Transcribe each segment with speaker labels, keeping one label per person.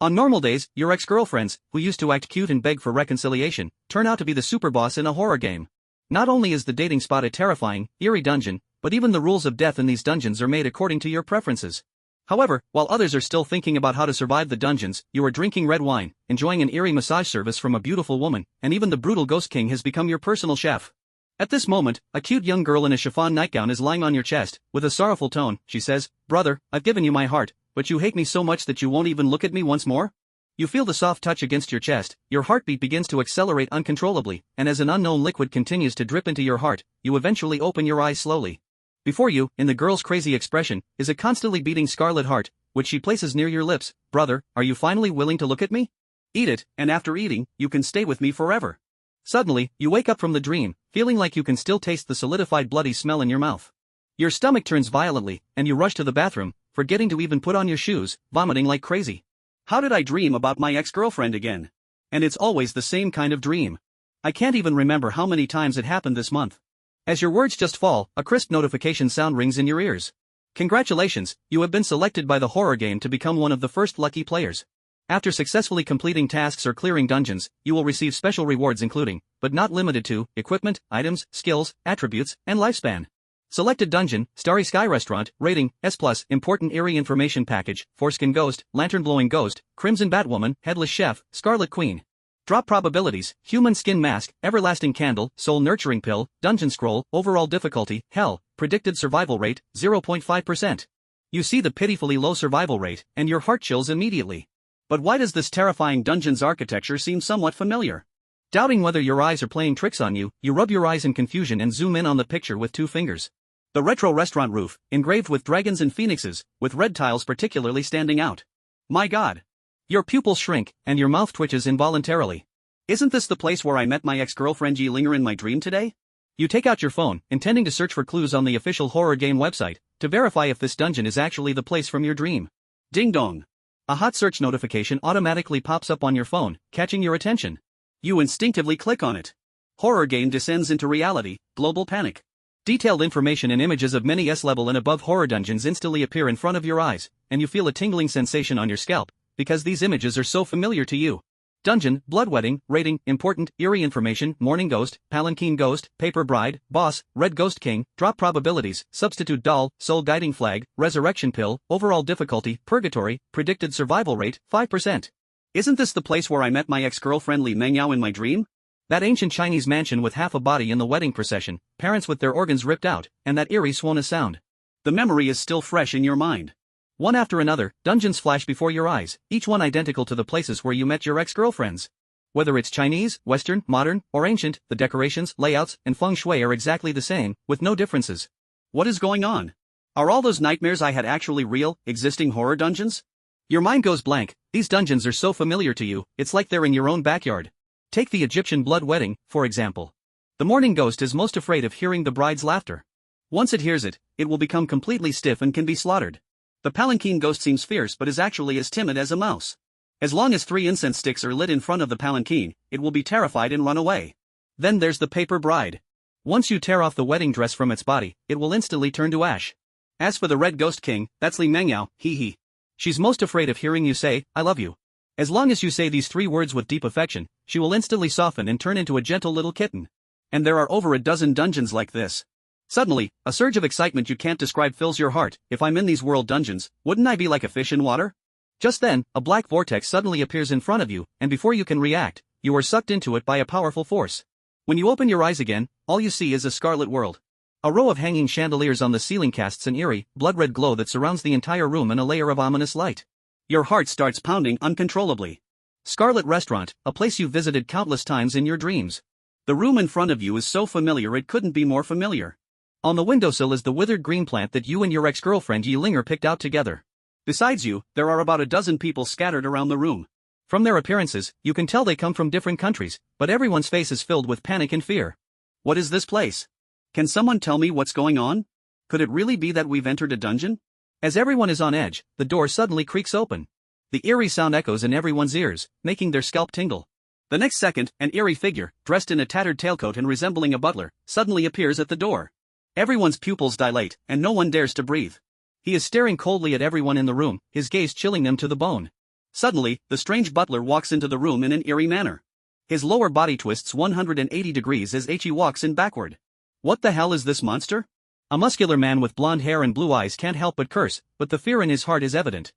Speaker 1: On normal days, your ex-girlfriends, who used to act cute and beg for reconciliation, turn out to be the superboss in a horror game. Not only is the dating spot a terrifying, eerie dungeon, but even the rules of death in these dungeons are made according to your preferences. However, while others are still thinking about how to survive the dungeons, you are drinking red wine, enjoying an eerie massage service from a beautiful woman, and even the brutal Ghost King has become your personal chef. At this moment, a cute young girl in a chiffon nightgown is lying on your chest. With a sorrowful tone, she says, "Brother, I've given you my heart, but you hate me so much that you won't even look at me once more?" You feel the soft touch against your chest, your heartbeat begins to accelerate uncontrollably, and as an unknown liquid continues to drip into your heart, you eventually open your eyes slowly. Before you, in the girl's crazy expression, is a constantly beating scarlet heart, which she places near your lips. "Brother, are you finally willing to look at me? Eat it, and after eating, you can stay with me forever." Suddenly, you wake up from the dream, feeling like you can still taste the solidified bloody smell in your mouth. Your stomach turns violently, and you rush to the bathroom, forgetting to even put on your shoes, vomiting like crazy. How did I dream about my ex-girlfriend again? And it's always the same kind of dream. I can't even remember how many times it happened this month. As your words just fall, a crisp notification sound rings in your ears. Congratulations, you have been selected by the horror game to become one of the first lucky players. After successfully completing tasks or clearing dungeons, you will receive special rewards including, but not limited to, equipment, items, skills, attributes, and lifespan. Selected dungeon, Starry Sky Restaurant, rating, S+, important eerie information package, Foreskin Ghost, Lantern Blowing Ghost, Crimson Batwoman, Headless Chef, Scarlet Queen. Drop probabilities, Human Skin Mask, Everlasting Candle, Soul Nurturing Pill, Dungeon Scroll, Overall Difficulty, Hell, Predicted Survival Rate, 0.5%. You see the pitifully low survival rate, and your heart chills immediately. But why does this terrifying dungeon's architecture seem somewhat familiar? Doubting whether your eyes are playing tricks on you, you rub your eyes in confusion and zoom in on the picture with 2 fingers. The retro restaurant roof, engraved with dragons and phoenixes, with red tiles particularly standing out. My God! Your pupils shrink, and your mouth twitches involuntarily. Isn't this the place where I met my ex-girlfriend Yi Linger in my dream today? You take out your phone, intending to search for clues on the official horror game website, to verify if this dungeon is actually the place from your dream. Ding dong! A hot search notification automatically pops up on your phone, catching your attention. You instinctively click on it. Horror game descends into reality, global panic. Detailed information and images of many S-level and above horror dungeons instantly appear in front of your eyes, and you feel a tingling sensation on your scalp, because these images are so familiar to you. Dungeon, Bloodwedding, rating, important, eerie information, Morning Ghost, Palanquin Ghost, Paper Bride, Boss, Red Ghost King, drop probabilities, substitute doll, soul guiding flag, resurrection pill, overall difficulty, purgatory, predicted survival rate, 5%. Isn't this the place where I met my ex-girlfriend Li Mengyao in my dream? That ancient Chinese mansion with half a body in the wedding procession, parents with their organs ripped out, and that eerie Swana sound. The memory is still fresh in your mind. One after another, dungeons flash before your eyes, each one identical to the places where you met your ex-girlfriends. Whether it's Chinese, Western, modern, or ancient, the decorations, layouts, and feng shui are exactly the same, with no differences. What is going on? Are all those nightmares I had actually real, existing horror dungeons? Your mind goes blank. These dungeons are so familiar to you, it's like they're in your own backyard. Take the Egyptian blood wedding, for example. The morning ghost is most afraid of hearing the bride's laughter. Once it hears it, it will become completely stiff and can be slaughtered. The Palanquin ghost seems fierce but is actually as timid as a mouse. As long as 3 incense sticks are lit in front of the Palanquin, it will be terrified and run away. Then there's the paper bride. Once you tear off the wedding dress from its body, it will instantly turn to ash. As for the Red Ghost King, that's Li Mengyao, hee. She's most afraid of hearing you say, "I love you." As long as you say these 3 words with deep affection, she will instantly soften and turn into a gentle little kitten. And there are over a dozen dungeons like this. Suddenly, a surge of excitement you can't describe fills your heart. If I'm in these world dungeons, wouldn't I be like a fish in water? Just then, a black vortex suddenly appears in front of you, and before you can react, you are sucked into it by a powerful force. When you open your eyes again, all you see is a scarlet world. A row of hanging chandeliers on the ceiling casts an eerie, blood-red glow that surrounds the entire room in a layer of ominous light. Your heart starts pounding uncontrollably. Scarlet Restaurant, a place you've visited countless times in your dreams. The room in front of you is so familiar it couldn't be more familiar. On the windowsill is the withered green plant that you and your ex-girlfriend Yi Linger picked out together. Besides you, there are about a dozen people scattered around the room. From their appearances, you can tell they come from different countries, but everyone's face is filled with panic and fear. What is this place? Can someone tell me what's going on? Could it really be that we've entered a dungeon? As everyone is on edge, the door suddenly creaks open. The eerie sound echoes in everyone's ears, making their scalp tingle. The next second, an eerie figure, dressed in a tattered tailcoat and resembling a butler, suddenly appears at the door. Everyone's pupils dilate, and no one dares to breathe. He is staring coldly at everyone in the room, his gaze chilling them to the bone. Suddenly, the strange butler walks into the room in an eerie manner. His lower body twists 180 degrees as he walks in backward. What the hell is this monster? A muscular man with blonde hair and blue eyes can't help but curse, but the fear in his heart is evident.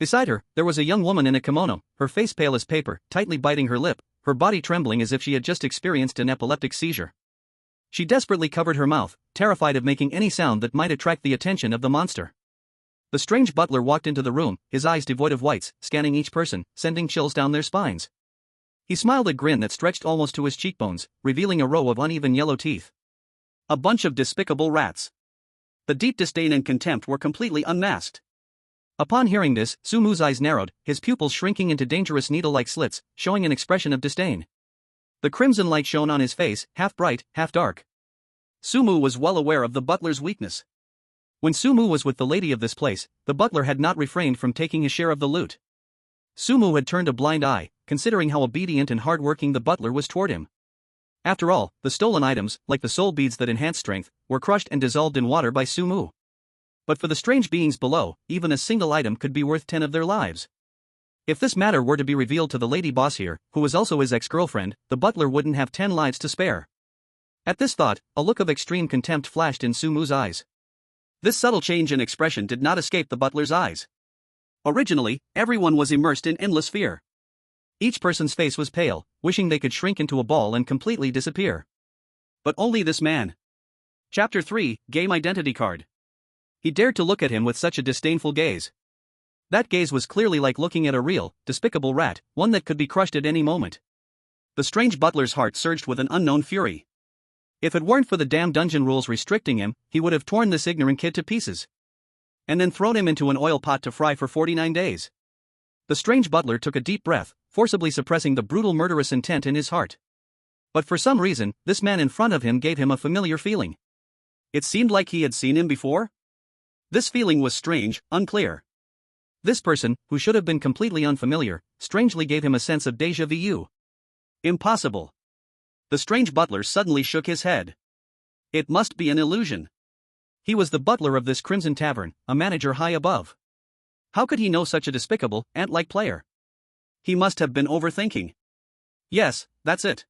Speaker 1: Beside her, there was a young woman in a kimono, her face pale as paper, tightly biting her lip, her body trembling as if she had just experienced an epileptic seizure. She desperately covered her mouth, terrified of making any sound that might attract the attention of the monster. The strange butler walked into the room, his eyes devoid of whites, scanning each person, sending chills down their spines. He smiled a grin that stretched almost to his cheekbones, revealing a row of uneven yellow teeth. A bunch of despicable rats. The deep disdain and contempt were completely unmasked. Upon hearing this, Sumu's eyes narrowed, his pupils shrinking into dangerous needle-like slits, showing an expression of disdain. The crimson light shone on his face, half bright, half dark. Sumu was well aware of the butler's weakness. When Sumu was with the lady of this place, the butler had not refrained from taking his share of the loot. Sumu had turned a blind eye, considering how obedient and hard-working the butler was toward him. After all, the stolen items, like the soul beads that enhanced strength, were crushed and dissolved in water by Sumu. But for the strange beings below, even a single item could be worth 10 of their lives. If this matter were to be revealed to the lady boss here, who was also his ex-girlfriend, the butler wouldn't have 10 lives to spare. At this thought, a look of extreme contempt flashed in Sumu's eyes. This subtle change in expression did not escape the butler's eyes. Originally, everyone was immersed in endless fear. Each person's face was pale, wishing they could shrink into a ball and completely disappear. But only this man. Chapter 3, Game Identity Card. He dared to look at him with such a disdainful gaze. That gaze was clearly like looking at a real, despicable rat, one that could be crushed at any moment. The strange butler's heart surged with an unknown fury. If it weren't for the damn dungeon rules restricting him, he would have torn this ignorant kid to pieces. And then thrown him into an oil pot to fry for 49 days. The strange butler took a deep breath, forcibly suppressing the brutal murderous intent in his heart. But for some reason, this man in front of him gave him a familiar feeling. It seemed like he had seen him before? This feeling was strange, unclear. This person, who should have been completely unfamiliar, strangely gave him a sense of déjà vu. Impossible. The strange butler suddenly shook his head. It must be an illusion. He was the butler of this Crimson Tavern, a manager high above. How could he know such a despicable, ant-like player? He must have been overthinking. Yes, that's it.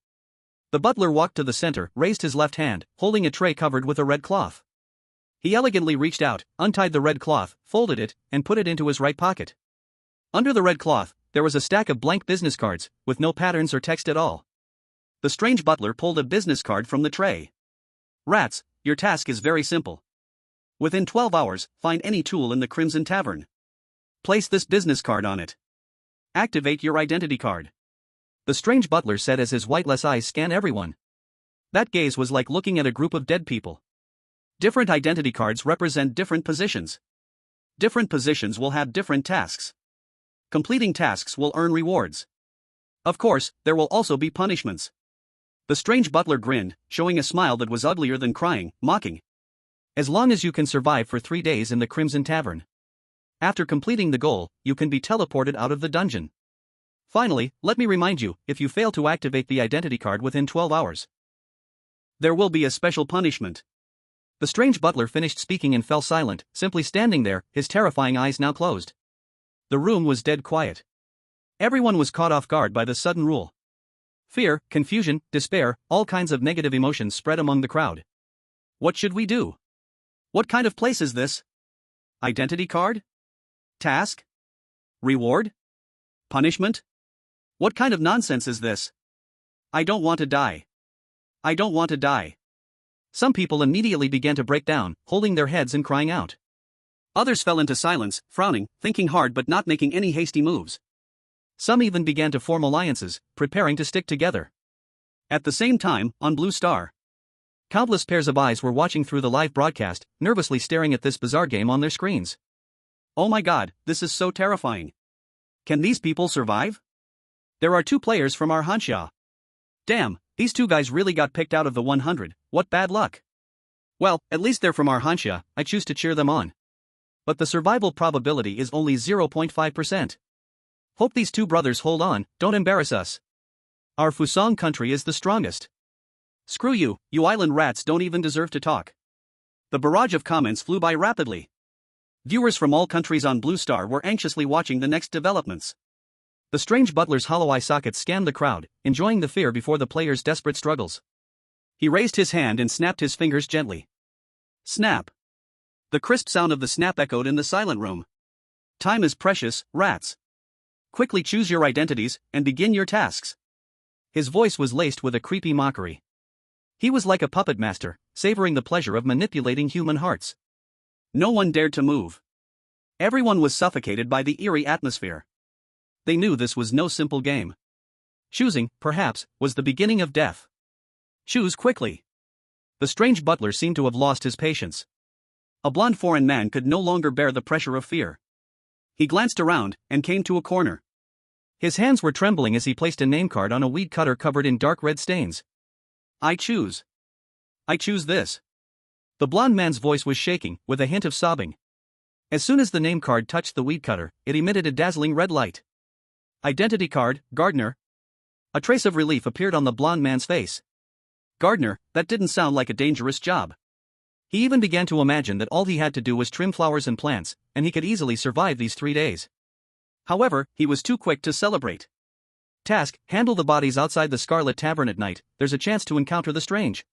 Speaker 1: The butler walked to the center, raised his left hand, holding a tray covered with a red cloth. He elegantly reached out, untied the red cloth, folded it, and put it into his right pocket. Under the red cloth, there was a stack of blank business cards, with no patterns or text at all. The strange butler pulled a business card from the tray. Rats, your task is very simple. Within 12 hours, find any tool in the Crimson Tavern. Place this business card on it. Activate your identity card. The strange butler said as his whiteless eyes scanned everyone. That gaze was like looking at a group of dead people. Different identity cards represent different positions. Different positions will have different tasks. Completing tasks will earn rewards. Of course, there will also be punishments. The strange butler grinned, showing a smile that was uglier than crying, mocking. As long as you can survive for 3 days in the Crimson Tavern. After completing the goal, you can be teleported out of the dungeon. Finally, let me remind you, if you fail to activate the identity card within 12 hours, there will be a special punishment. The strange butler finished speaking and fell silent, simply standing there, his terrifying eyes now closed. The room was dead quiet. Everyone was caught off guard by the sudden rule. Fear, confusion, despair, all kinds of negative emotions spread among the crowd. What should we do? What kind of place is this? Identity card? Task? Reward? Punishment? What kind of nonsense is this? I don't want to die. I don't want to die. Some people immediately began to break down, holding their heads and crying out. Others fell into silence, frowning, thinking hard but not making any hasty moves. Some even began to form alliances, preparing to stick together. At the same time, on Blue Star, countless pairs of eyes were watching through the live broadcast, nervously staring at this bizarre game on their screens. Oh my god, this is so terrifying. Can these people survive? There are 2 players from our Hansha. Damn, these 2 guys really got picked out of the 100, what bad luck. Well, at least they're from our Hansha, I choose to cheer them on. But the survival probability is only 0.5%. Hope these 2 brothers hold on, don't embarrass us. Our Fusang country is the strongest. Screw you, you island rats don't even deserve to talk. The barrage of comments flew by rapidly. Viewers from all countries on Blue Star were anxiously watching the next developments. The strange butler's hollow eye sockets scanned the crowd, enjoying the fear before the player's desperate struggles. He raised his hand and snapped his fingers gently. Snap. The crisp sound of the snap echoed in the silent room. Time is precious, rats. Quickly choose your identities and begin your tasks. His voice was laced with a creepy mockery. He was like a puppet master, savoring the pleasure of manipulating human hearts. No one dared to move. Everyone was suffocated by the eerie atmosphere. They knew this was no simple game. Choosing, perhaps, was the beginning of death. Choose quickly. The strange butler seemed to have lost his patience. A blond foreign man could no longer bear the pressure of fear. He glanced around and came to a corner. His hands were trembling as he placed a name card on a weed cutter covered in dark red stains. I choose this. The blond man's voice was shaking, with a hint of sobbing. As soon as the name card touched the weed cutter, it emitted a dazzling red light. Identity card, gardener. A trace of relief appeared on the blond man's face. Gardener, that didn't sound like a dangerous job. He even began to imagine that all he had to do was trim flowers and plants, and he could easily survive these 3 days. However, he was too quick to celebrate. Task: handle the bodies outside the Scarlet Tavern at night. There's a chance to encounter the strange.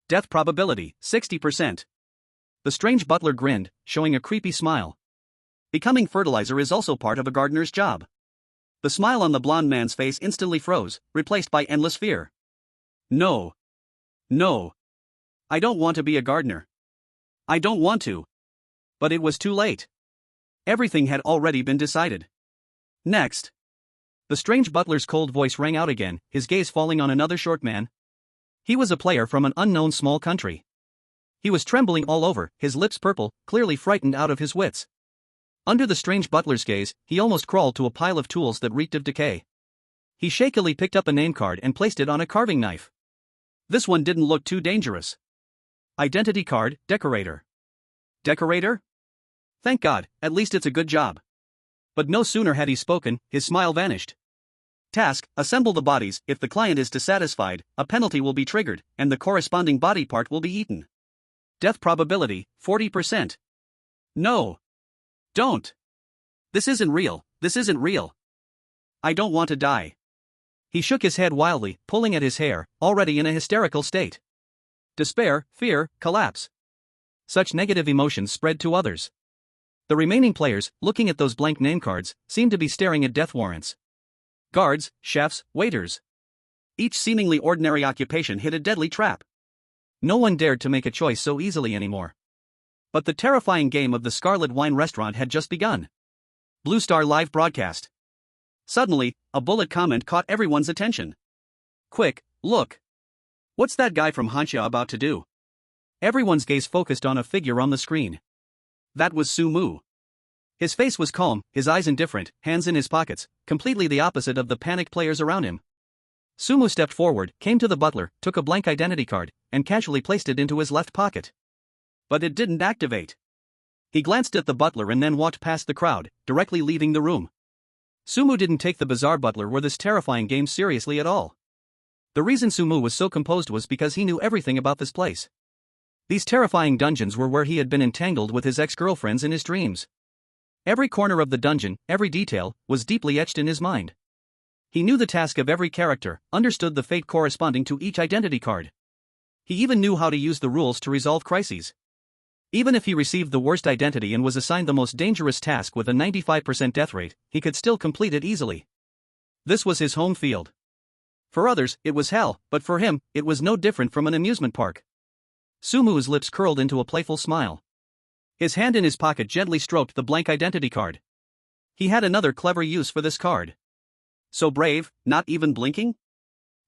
Speaker 1: Death probability, 60%. The strange butler grinned, showing a creepy smile. Becoming fertilizer is also part of a gardener's job. The smile on the blond man's face instantly froze, replaced by endless fear. No. I don't want to be a gardener. I don't want to. But it was too late. Everything had already been decided. Next. The strange butler's cold voice rang out again, his gaze falling on another short man. He was a player from an unknown small country. He was trembling all over, his lips purple, clearly frightened out of his wits. Under the strange butler's gaze, he almost crawled to a pile of tools that reeked of decay. He shakily picked up a name card and placed it on a carving knife. This one didn't look too dangerous. Identity card, decorator. Decorator? Thank God, at least it's a good job. But no sooner had he spoken, his smile vanished. Task: assemble the bodies. If the client is dissatisfied, a penalty will be triggered, and the corresponding body part will be eaten. Death probability, 40%. No. Don't. This isn't real. I don't want to die. He shook his head wildly, pulling at his hair, already in a hysterical state. Despair, fear, collapse. Such negative emotions spread to others. The remaining players, looking at those blank name cards, seemed to be staring at death warrants. Guards, chefs, waiters. Each seemingly ordinary occupation hid a deadly trap. No one dared to make a choice so easily anymore. But the terrifying game of the Scarlet Wine Restaurant had just begun. Blue Star live broadcast. Suddenly, a bullet comment caught everyone's attention. Quick, look. What's that guy from Hansha about to do? Everyone's gaze focused on a figure on the screen. That was Sumu. His face was calm, his eyes indifferent, hands in his pockets, completely the opposite of the panicked players around him. Sumu stepped forward, came to the butler, took a blank identity card, and casually placed it into his left pocket. But it didn't activate. He glanced at the butler and then walked past the crowd, directly leaving the room. Sumu didn't take the bizarre butler or this terrifying game seriously at all. The reason Sumu was so composed was because he knew everything about this place. These terrifying dungeons were where he had been entangled with his ex-girlfriends in his dreams. Every corner of the dungeon, every detail, was deeply etched in his mind. He knew the task of every character, understood the fate corresponding to each identity card. He even knew how to use the rules to resolve crises. Even if he received the worst identity and was assigned the most dangerous task with a 95% death rate, he could still complete it easily. This was his home field. For others, it was hell, but for him, it was no different from an amusement park. Sumu's lips curled into a playful smile. His hand in his pocket gently stroked the blank identity card. He had another clever use for this card. So brave, not even blinking?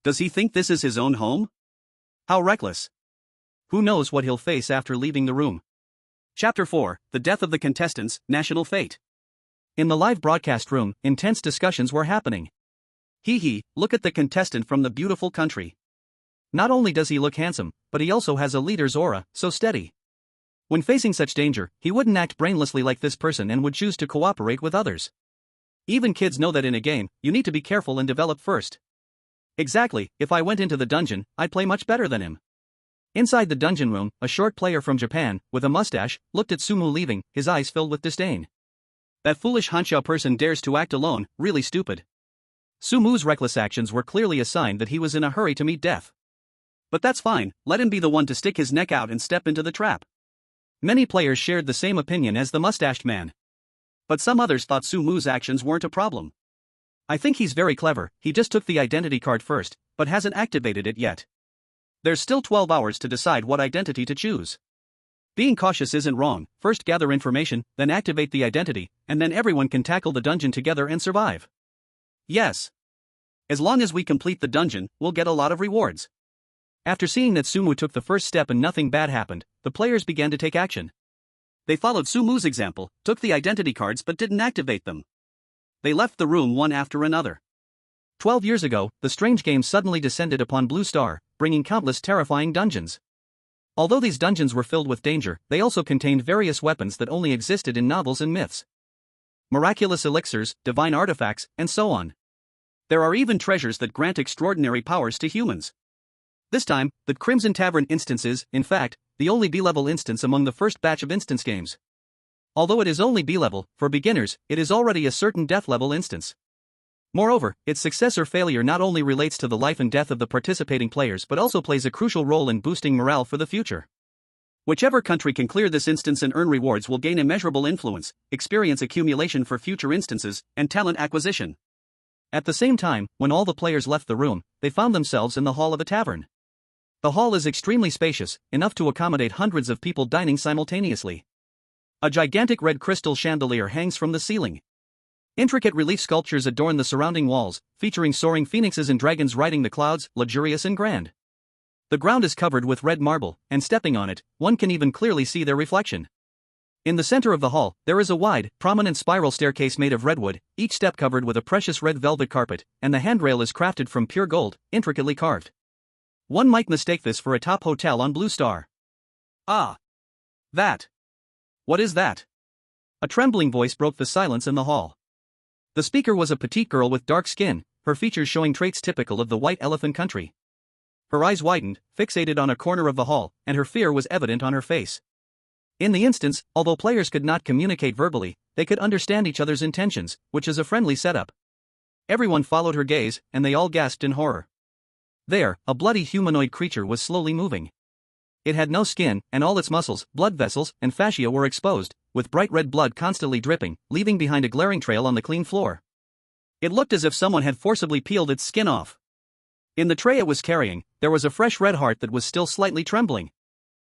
Speaker 1: Does he think this is his own home? How reckless. Who knows what he'll face after leaving the room? Chapter 4, The Death of the Contestants, National Fate. In the live broadcast room, intense discussions were happening. Look at the contestant from the beautiful country. Not only does he look handsome, but he also has a leader's aura, so steady. When facing such danger, he wouldn't act brainlessly like this person and would choose to cooperate with others. Even kids know that in a game, you need to be careful and develop first. Exactly, if I went into the dungeon, I'd play much better than him. Inside the dungeon room, a short player from Japan, with a mustache, looked at Sumu leaving, his eyes filled with disdain. That foolish Hanshao person dares to act alone, really stupid. Sumu's reckless actions were clearly a sign that he was in a hurry to meet death. But that's fine, let him be the one to stick his neck out and step into the trap. Many players shared the same opinion as the mustached man. But some others thought Sumu's actions weren't a problem. I think he's very clever, he just took the identity card first, but hasn't activated it yet. There's still 12 hours to decide what identity to choose. Being cautious isn't wrong, first gather information, then activate the identity, and then everyone can tackle the dungeon together and survive. Yes. As long as we complete the dungeon, we'll get a lot of rewards. After seeing that Sumu took the first step and nothing bad happened, the players began to take action. They followed Sumu's example, took the identity cards but didn't activate them. They left the room one after another. 12 years ago, the strange game suddenly descended upon Blue Star, bringing countless terrifying dungeons. Although these dungeons were filled with danger, they also contained various weapons that only existed in novels and myths. Miraculous elixirs, divine artifacts, and so on. There are even treasures that grant extraordinary powers to humans. This time, the Crimson Tavern instance is, in fact, the only B-level instance among the first batch of instance games. Although it is only B-level, for beginners, it is already a certain death-level instance. Moreover, its success or failure not only relates to the life and death of the participating players but also plays a crucial role in boosting morale for the future. Whichever country can clear this instance and earn rewards will gain immeasurable influence, experience accumulation for future instances, and talent acquisition. At the same time, when all the players left the room, they found themselves in the hall of a tavern. The hall is extremely spacious, enough to accommodate hundreds of people dining simultaneously. A gigantic red crystal chandelier hangs from the ceiling. Intricate relief sculptures adorn the surrounding walls, featuring soaring phoenixes and dragons riding the clouds, luxurious and grand. The ground is covered with red marble, and stepping on it, one can even clearly see their reflection. In the center of the hall, there is a wide, prominent spiral staircase made of redwood, each step covered with a precious red velvet carpet, and the handrail is crafted from pure gold, intricately carved. One might mistake this for a top hotel on Blue Star. Ah! That! What is that? A trembling voice broke the silence in the hall. The speaker was a petite girl with dark skin, her features showing traits typical of the White Elephant country. Her eyes widened, fixated on a corner of the hall, and her fear was evident on her face. In the instance, although players could not communicate verbally, they could understand each other's intentions, which is a friendly setup. Everyone followed her gaze, and they all gasped in horror. There, a bloody humanoid creature was slowly moving. It had no skin, and all its muscles, blood vessels, and fascia were exposed, with bright red blood constantly dripping, leaving behind a glaring trail on the clean floor. It looked as if someone had forcibly peeled its skin off. In the tray it was carrying, there was a fresh red heart that was still slightly trembling.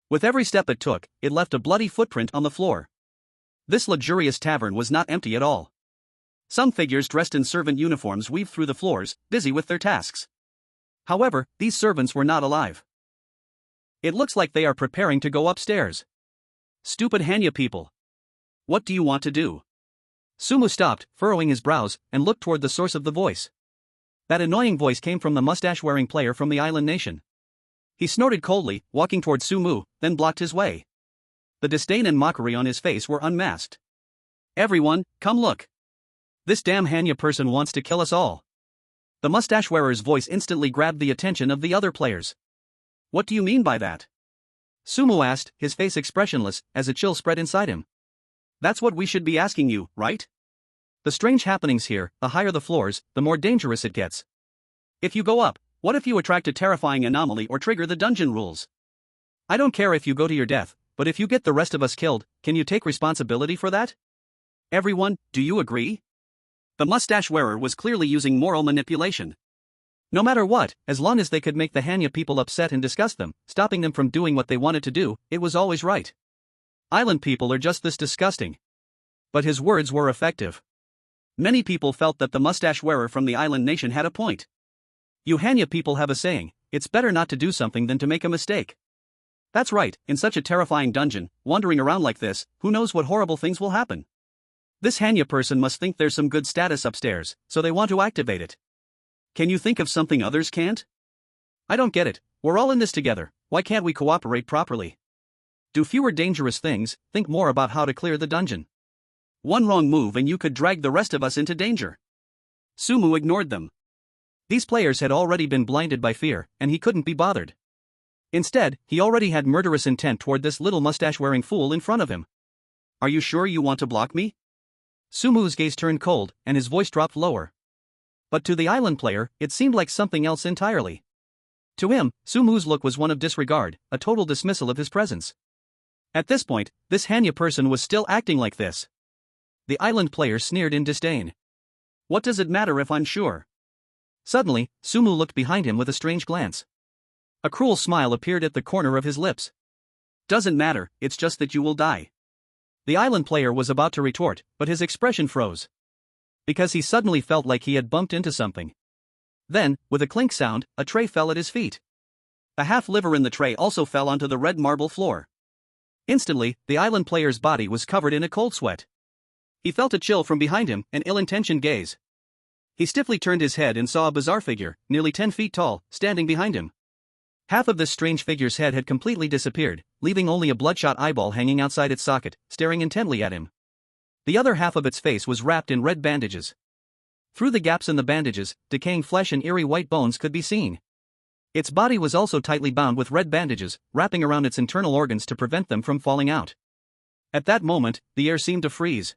Speaker 1: With every step it took, it left a bloody footprint on the floor. This luxurious tavern was not empty at all. Some figures dressed in servant uniforms weaved through the floors, busy with their tasks. However, these servants were not alive. It looks like they are preparing to go upstairs. Stupid Hanya people. What do you want to do? Sumu stopped, furrowing his brows, and looked toward the source of the voice. That annoying voice came from the mustache-wearing player from the island nation. He snorted coldly, walking toward Sumu, then blocked his way. The disdain and mockery on his face were unmasked. Everyone, come look. This damn Hanya person wants to kill us all. The mustache-wearer's voice instantly grabbed the attention of the other players. What do you mean by that? Sumu asked, his face expressionless, as a chill spread inside him. That's what we should be asking you, right? The strange happenings here, the higher the floors, the more dangerous it gets. If you go up, what if you attract a terrifying anomaly or trigger the dungeon rules? I don't care if you go to your death, but if you get the rest of us killed, can you take responsibility for that? Everyone, do you agree? The mustache-wearer was clearly using moral manipulation. No matter what, as long as they could make the Hanya people upset and disgust them, stopping them from doing what they wanted to do, it was always right. Island people are just this disgusting. But his words were effective. Many people felt that the mustache-wearer from the island nation had a point. You Hanya people have a saying, it's better not to do something than to make a mistake. That's right, in such a terrifying dungeon, wandering around like this, who knows what horrible things will happen. This Hanya person must think there's some good status upstairs, so they want to activate it. Can you think of something others can't? I don't get it, we're all in this together, why can't we cooperate properly? Do fewer dangerous things, think more about how to clear the dungeon. One wrong move and you could drag the rest of us into danger. Sumu ignored them. These players had already been blinded by fear, and he couldn't be bothered. Instead, he already had murderous intent toward this little mustache-wearing fool in front of him. "Are you sure you want to block me?" Sumu's gaze turned cold, and his voice dropped lower. But to the island player, it seemed like something else entirely. To him, Sumu's look was one of disregard, a total dismissal of his presence. At this point, this Hanya person was still acting like this. The island player sneered in disdain. "What does it matter if I'm sure?" Suddenly, Sumu looked behind him with a strange glance. A cruel smile appeared at the corner of his lips. "Doesn't matter, it's just that you will die." The island player was about to retort, but his expression froze. Because he suddenly felt like he had bumped into something. Then, with a clink sound, a tray fell at his feet. A half-liver in the tray also fell onto the red marble floor. Instantly, the island player's body was covered in a cold sweat. He felt a chill from behind him, an ill-intentioned gaze. He stiffly turned his head and saw a bizarre figure, nearly 10 feet tall, standing behind him. Half of this strange figure's head had completely disappeared, leaving only a bloodshot eyeball hanging outside its socket, staring intently at him. The other half of its face was wrapped in red bandages. Through the gaps in the bandages, decaying flesh and eerie white bones could be seen. Its body was also tightly bound with red bandages, wrapping around its internal organs to prevent them from falling out. At that moment, the air seemed to freeze.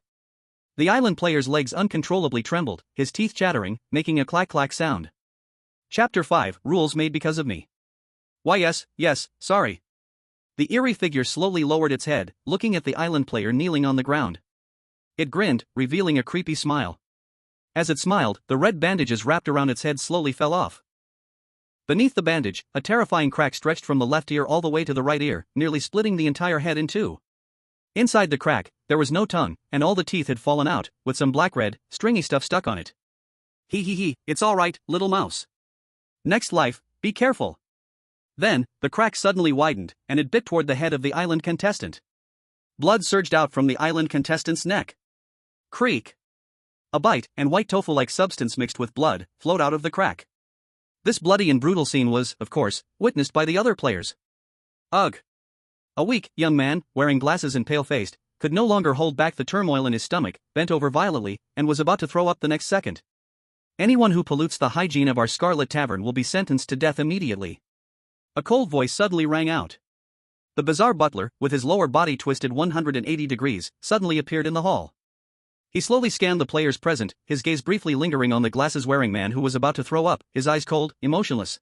Speaker 1: The island player's legs uncontrollably trembled, his teeth chattering, making a clack-clack sound. Chapter 5, Rules Made Because of Me. "Why yes, sorry." The eerie figure slowly lowered its head, looking at the island player kneeling on the ground. It grinned, revealing a creepy smile. As it smiled, the red bandages wrapped around its head slowly fell off. Beneath the bandage, a terrifying crack stretched from the left ear all the way to the right ear, nearly splitting the entire head in two. Inside the crack, there was no tongue, and all the teeth had fallen out, with some black-red, stringy stuff stuck on it. He, it's all right, little mouse. Next life, be careful." Then, the crack suddenly widened, and it bit toward the head of the island contestant. Blood surged out from the island contestant's neck. Creak. A bite, and white tofu-like substance mixed with blood, flowed out of the crack. This bloody and brutal scene was, of course, witnessed by the other players. Ugh. A weak, young man, wearing glasses and pale-faced, could no longer hold back the turmoil in his stomach, bent over violently, and was about to throw up the next second. "Anyone who pollutes the hygiene of our Scarlet Tavern will be sentenced to death immediately." A cold voice suddenly rang out. The bizarre butler, with his lower body twisted 180 degrees, suddenly appeared in the hall. He slowly scanned the players present, his gaze briefly lingering on the glasses-wearing man who was about to throw up, his eyes cold, emotionless.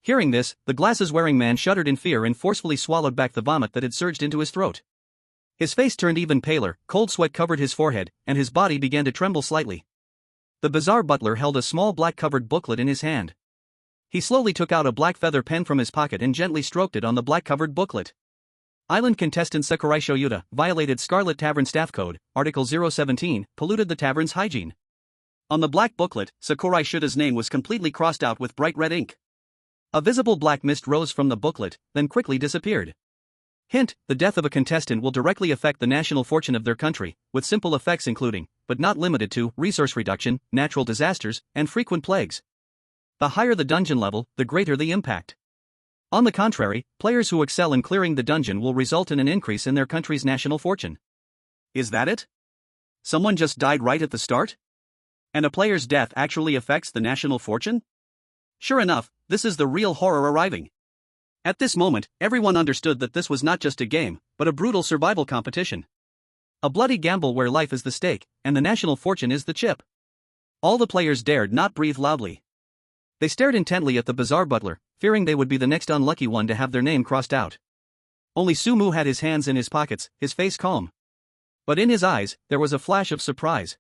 Speaker 1: Hearing this, the glasses-wearing man shuddered in fear and forcefully swallowed back the vomit that had surged into his throat. His face turned even paler, cold sweat covered his forehead, and his body began to tremble slightly. The bizarre butler held a small black-covered booklet in his hand. He slowly took out a black feather pen from his pocket and gently stroked it on the black-covered booklet. Island contestant Sakurai Shoyuta violated Scarlet Tavern Staff Code, Article 017, polluted the tavern's hygiene. On the black booklet, Sakurai Shoyuta's name was completely crossed out with bright red ink. A visible black mist rose from the booklet, then quickly disappeared. Hint: the death of a contestant will directly affect the national fortune of their country, with simple effects including, but not limited to, resource reduction, natural disasters, and frequent plagues. The higher the dungeon level, the greater the impact. On the contrary, players who excel in clearing the dungeon will result in an increase in their country's national fortune. Is that it? Someone just died right at the start? And a player's death actually affects the national fortune? Sure enough, this is the real horror arriving. At this moment, everyone understood that this was not just a game, but a brutal survival competition. A bloody gamble where life is the stake, and the national fortune is the chip. All the players dared not breathe loudly. They stared intently at the bizarre butler, fearing they would be the next unlucky one to have their name crossed out. Only Sumu had his hands in his pockets, his face calm. But in his eyes, there was a flash of surprise.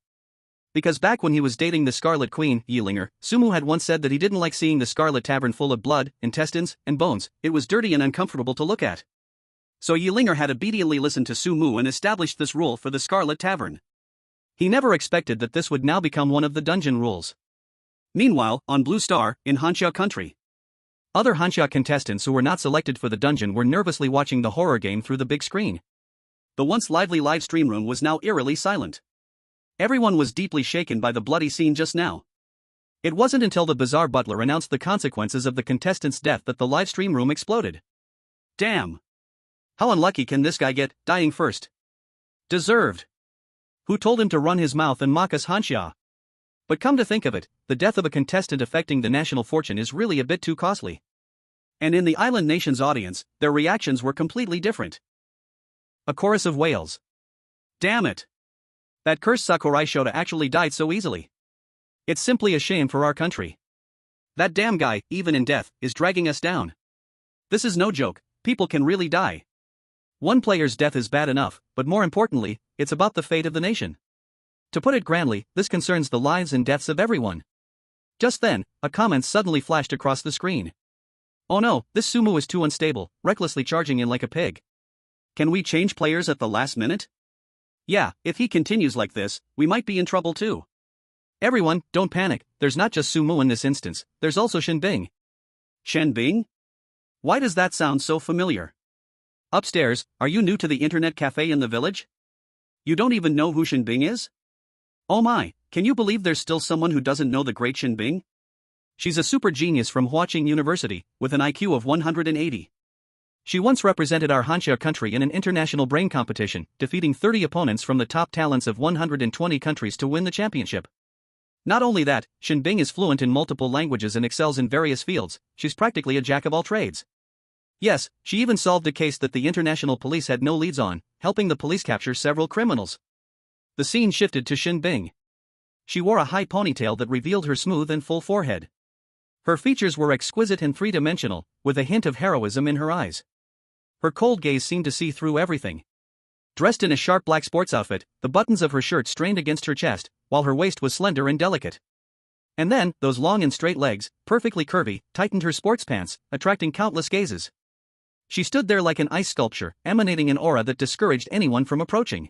Speaker 1: Because back when he was dating the Scarlet Queen, Yealinger, Sumu had once said that he didn't like seeing the Scarlet Tavern full of blood, intestines, and bones. It was dirty and uncomfortable to look at. So Yealinger had obediently listened to Sumu and established this rule for the Scarlet Tavern. He never expected that this would now become one of the dungeon rules. Meanwhile, on Blue Star, in Hansha country, other Hansha contestants who were not selected for the dungeon were nervously watching the horror game through the big screen. The once lively live stream room was now eerily silent. Everyone was deeply shaken by the bloody scene just now. It wasn't until the bizarre butler announced the consequences of the contestant's death that the live stream room exploded. Damn! How unlucky can this guy get, dying first? Deserved. Who told him to run his mouth and mock us Hansha? But come to think of it, the death of a contestant affecting the national fortune is really a bit too costly. And in the island nation's audience, their reactions were completely different. A chorus of wails. Damn it! That cursed Sakurai Shota actually died so easily. It's simply a shame for our country. That damn guy, even in death, is dragging us down. This is no joke, people can really die. One player's death is bad enough, but more importantly, it's about the fate of the nation. To put it grandly, this concerns the lives and deaths of everyone. Just then, a comment suddenly flashed across the screen. Oh no, this Sumu is too unstable, recklessly charging in like a pig. Can we change players at the last minute? Yeah, if he continues like this, we might be in trouble too. Everyone, don't panic, there's not just Sumu in this instance, there's also Shinbing. Shinbing? Why does that sound so familiar? Upstairs, are you new to the internet cafe in the village? You don't even know who Shinbing is? Oh my, can you believe there's still someone who doesn't know the great Shinbing? She's a super genius from Huaqing University, with an IQ of 180. She once represented our Hansha country in an international brain competition, defeating 30 opponents from the top talents of 120 countries to win the championship. Not only that, Shinbing is fluent in multiple languages and excels in various fields, she's practically a jack of all trades. Yes, she even solved a case that the international police had no leads on, helping the police capture several criminals. The scene shifted to Shinbing. She wore a high ponytail that revealed her smooth and full forehead. Her features were exquisite and three-dimensional, with a hint of heroism in her eyes. Her cold gaze seemed to see through everything. Dressed in a sharp black sports outfit, the buttons of her shirt strained against her chest, while her waist was slender and delicate. And then, those long and straight legs, perfectly curvy, tightened her sports pants, attracting countless gazes. She stood there like an ice sculpture, emanating an aura that discouraged anyone from approaching.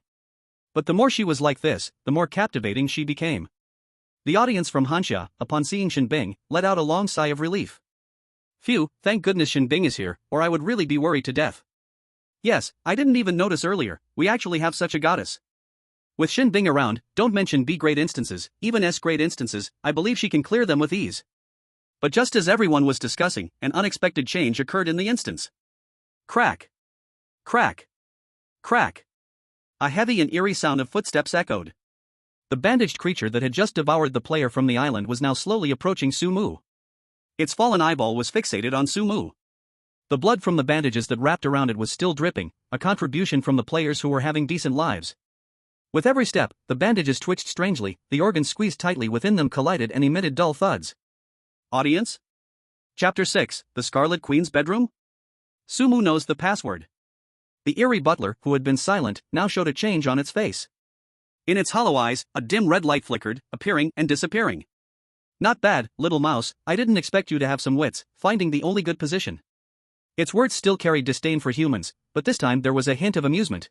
Speaker 1: But the more she was like this, the more captivating she became. The audience from Hansha, upon seeing Shinbing, let out a long sigh of relief. Phew, thank goodness Shinbing is here, or I would really be worried to death. Yes, I didn't even notice earlier, we actually have such a goddess. With Shinbing around, don't mention B-grade instances, even S-grade instances, I believe she can clear them with ease. But just as everyone was discussing, an unexpected change occurred in the instance. Crack. Crack. Crack. A heavy and eerie sound of footsteps echoed. The bandaged creature that had just devoured the player from the island was now slowly approaching Sumu. Its fallen eyeball was fixated on Sumu. The blood from the bandages that wrapped around it was still dripping, a contribution from the players who were having decent lives. With every step, the bandages twitched strangely, the organs squeezed tightly within them collided and emitted dull thuds. Audience? Chapter 6, The Scarlet Queen's Bedroom? Sumu knows the password. The eerie butler, who had been silent, now showed a change on its face. In its hollow eyes, a dim red light flickered, appearing and disappearing. Not bad, little mouse, I didn't expect you to have some wits, finding the only good position. Its words still carried disdain for humans, but this time there was a hint of amusement.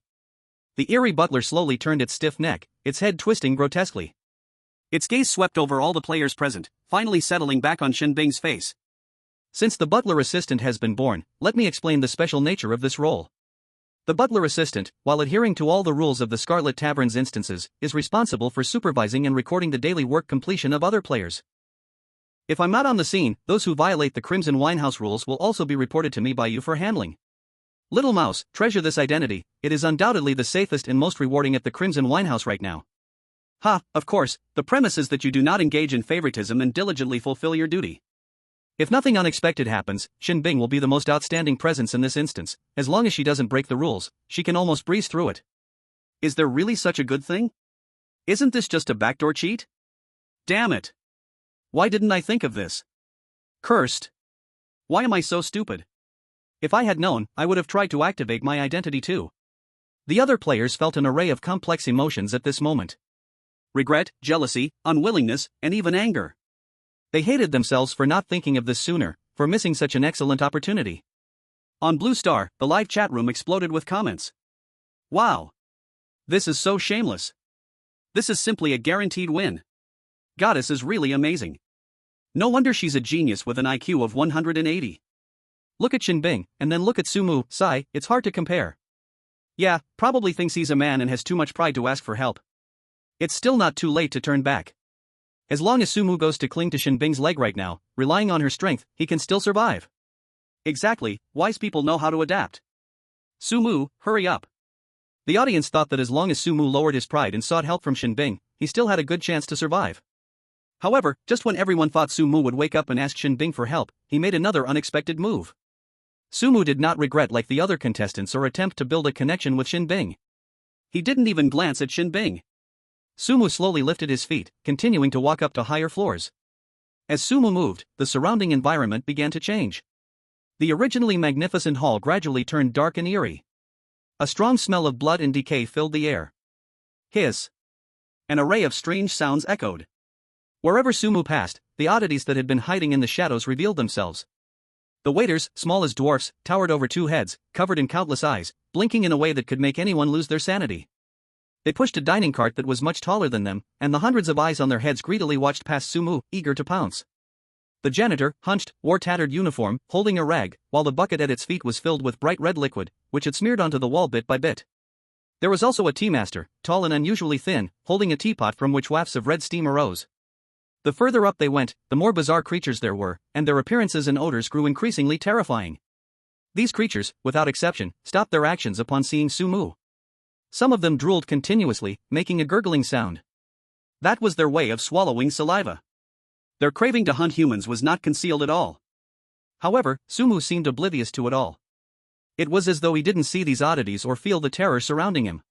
Speaker 1: The eerie butler slowly turned its stiff neck, its head twisting grotesquely. Its gaze swept over all the players present, finally settling back on Shinbing's face. Since the butler assistant has been born, let me explain the special nature of this role. The butler assistant, while adhering to all the rules of the Scarlet Tavern's instances, is responsible for supervising and recording the daily work completion of other players. If I'm not on the scene, those who violate the Crimson Winehouse rules will also be reported to me by you for handling. Little mouse, treasure this identity, it is undoubtedly the safest and most rewarding at the Crimson Winehouse right now. Ha, of course, the premise is that you do not engage in favoritism and diligently fulfill your duty. If nothing unexpected happens, Shinbing will be the most outstanding presence in this instance, as long as she doesn't break the rules, she can almost breeze through it. Is there really such a good thing? Isn't this just a backdoor cheat? Damn it! Why didn't I think of this? Cursed! Why am I so stupid? If I had known, I would have tried to activate my identity too. The other players felt an array of complex emotions at this moment. Regret, jealousy, unwillingness, and even anger. They hated themselves for not thinking of this sooner, for missing such an excellent opportunity. On Blue Star, the live chat room exploded with comments. Wow! This is so shameless. This is simply a guaranteed win. Goddess is really amazing. No wonder she's a genius with an IQ of 180. Look at Shinbing, and then look at Sumu, sigh, it's hard to compare. Yeah, probably thinks he's a man and has too much pride to ask for help. It's still not too late to turn back. As long as Sumu goes to cling to Shinbing's leg right now, relying on her strength, he can still survive. Exactly, wise people know how to adapt. Sumu, hurry up. The audience thought that as long as Sumu lowered his pride and sought help from Shinbing, he still had a good chance to survive. However, just when everyone thought Sumu would wake up and ask Shinbing for help, he made another unexpected move. Sumu did not regret like the other contestants or attempt to build a connection with Shinbing. He didn't even glance at Shinbing. Sumu slowly lifted his feet, continuing to walk up to higher floors. As Sumu moved, the surrounding environment began to change. The originally magnificent hall gradually turned dark and eerie. A strong smell of blood and decay filled the air. Hiss. An array of strange sounds echoed. Wherever Sumu passed, the oddities that had been hiding in the shadows revealed themselves. The waiters, small as dwarfs, towered over two heads, covered in countless eyes, blinking in a way that could make anyone lose their sanity. They pushed a dining cart that was much taller than them, and the hundreds of eyes on their heads greedily watched past Sumu, eager to pounce. The janitor, hunched, wore tattered uniform, holding a rag, while the bucket at its feet was filled with bright red liquid, which had smeared onto the wall bit by bit. There was also a tea master, tall and unusually thin, holding a teapot from which wafts of red steam arose. The further up they went, the more bizarre creatures there were, and their appearances and odors grew increasingly terrifying. These creatures, without exception, stopped their actions upon seeing Sumu. Some of them drooled continuously, making a gurgling sound. That was their way of swallowing saliva. Their craving to hunt humans was not concealed at all. However, Sumu seemed oblivious to it all. It was as though he didn't see these oddities or feel the terror surrounding him.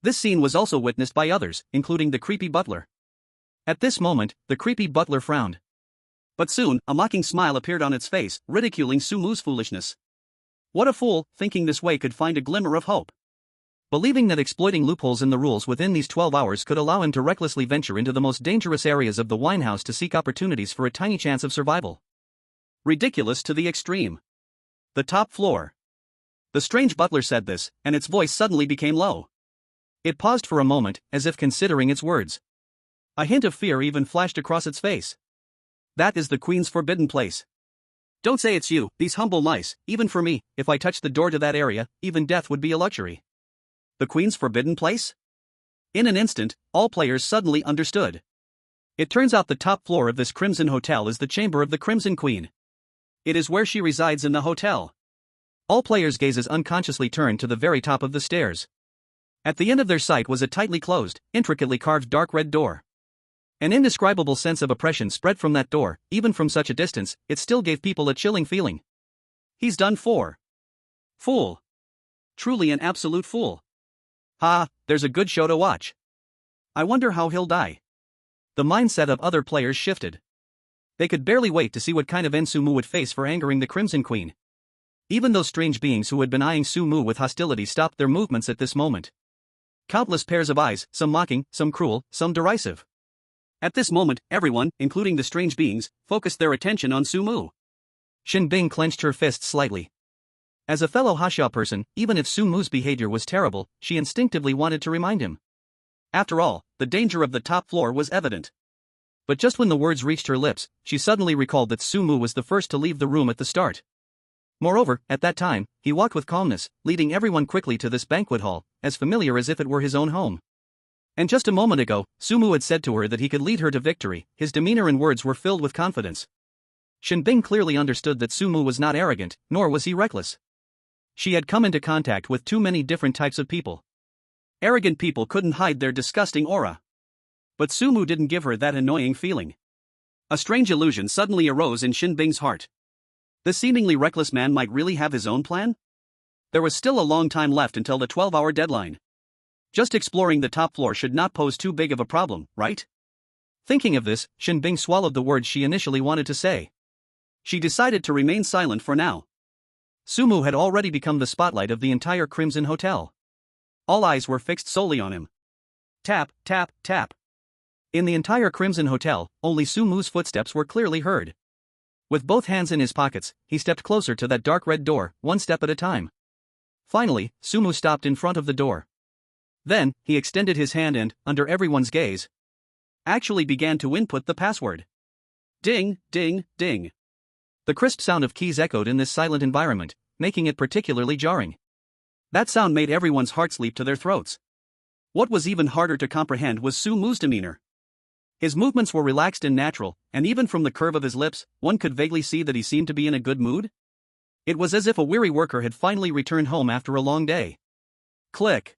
Speaker 1: This scene was also witnessed by others, including the creepy butler. At this moment, the creepy butler frowned. But soon, a mocking smile appeared on its face, ridiculing Sumu's foolishness. What a fool, thinking this way could find a glimmer of hope. Believing that exploiting loopholes in the rules within these 12 hours could allow him to recklessly venture into the most dangerous areas of the winehouse to seek opportunities for a tiny chance of survival. Ridiculous to the extreme. The top floor. The strange butler said this, and its voice suddenly became low. It paused for a moment, as if considering its words. A hint of fear even flashed across its face. That is the Queen's forbidden place. Don't say it's you, these humble mice, even for me, if I touched the door to that area, even death would be a luxury. The Queen's forbidden place? In an instant, all players suddenly understood. It turns out the top floor of this Crimson Hotel is the chamber of the Crimson Queen. It is where she resides in the hotel. All players' gazes unconsciously turned to the very top of the stairs. At the end of their sight was a tightly closed, intricately carved dark red door. An indescribable sense of oppression spread from that door. Even from such a distance, it still gave people a chilling feeling. He's done for. Fool. Truly an absolute fool. Ha, there's a good show to watch. I wonder how he'll die. The mindset of other players shifted. They could barely wait to see what kind of end Sumu would face for angering the Crimson Queen. Even those strange beings who had been eyeing Sumu with hostility stopped their movements at this moment. Countless pairs of eyes, some mocking, some cruel, some derisive. At this moment, everyone, including the strange beings, focused their attention on Sumu. Shinbing clenched her fists slightly. As a fellow Hasha person, even if Sumu's behavior was terrible, she instinctively wanted to remind him. After all, the danger of the top floor was evident. But just when the words reached her lips, she suddenly recalled that Sumu was the first to leave the room at the start. Moreover, at that time, he walked with calmness, leading everyone quickly to this banquet hall, as familiar as if it were his own home. And just a moment ago, Sumu had said to her that he could lead her to victory. His demeanor and words were filled with confidence. Shinbing clearly understood that Sumu was not arrogant, nor was he reckless. She had come into contact with too many different types of people. Arrogant people couldn't hide their disgusting aura. But Sumu didn't give her that annoying feeling. A strange illusion suddenly arose in Shinbing's heart. The seemingly reckless man might really have his own plan? There was still a long time left until the 12-hour deadline. Just exploring the top floor should not pose too big of a problem, right? Thinking of this, Shinbing swallowed the words she initially wanted to say. She decided to remain silent for now. Sumu had already become the spotlight of the entire Crimson Hotel. All eyes were fixed solely on him. Tap, tap, tap. In the entire Crimson Hotel, only Sumu's footsteps were clearly heard. With both hands in his pockets, he stepped closer to that dark red door, one step at a time. Finally, Sumu stopped in front of the door. Then, he extended his hand and, under everyone's gaze, actually began to input the password. Ding, ding, ding. The crisp sound of keys echoed in this silent environment, making it particularly jarring. That sound made everyone's hearts leap to their throats. What was even harder to comprehend was Sumu's demeanor. His movements were relaxed and natural, and even from the curve of his lips, one could vaguely see that he seemed to be in a good mood. It was as if a weary worker had finally returned home after a long day. Click.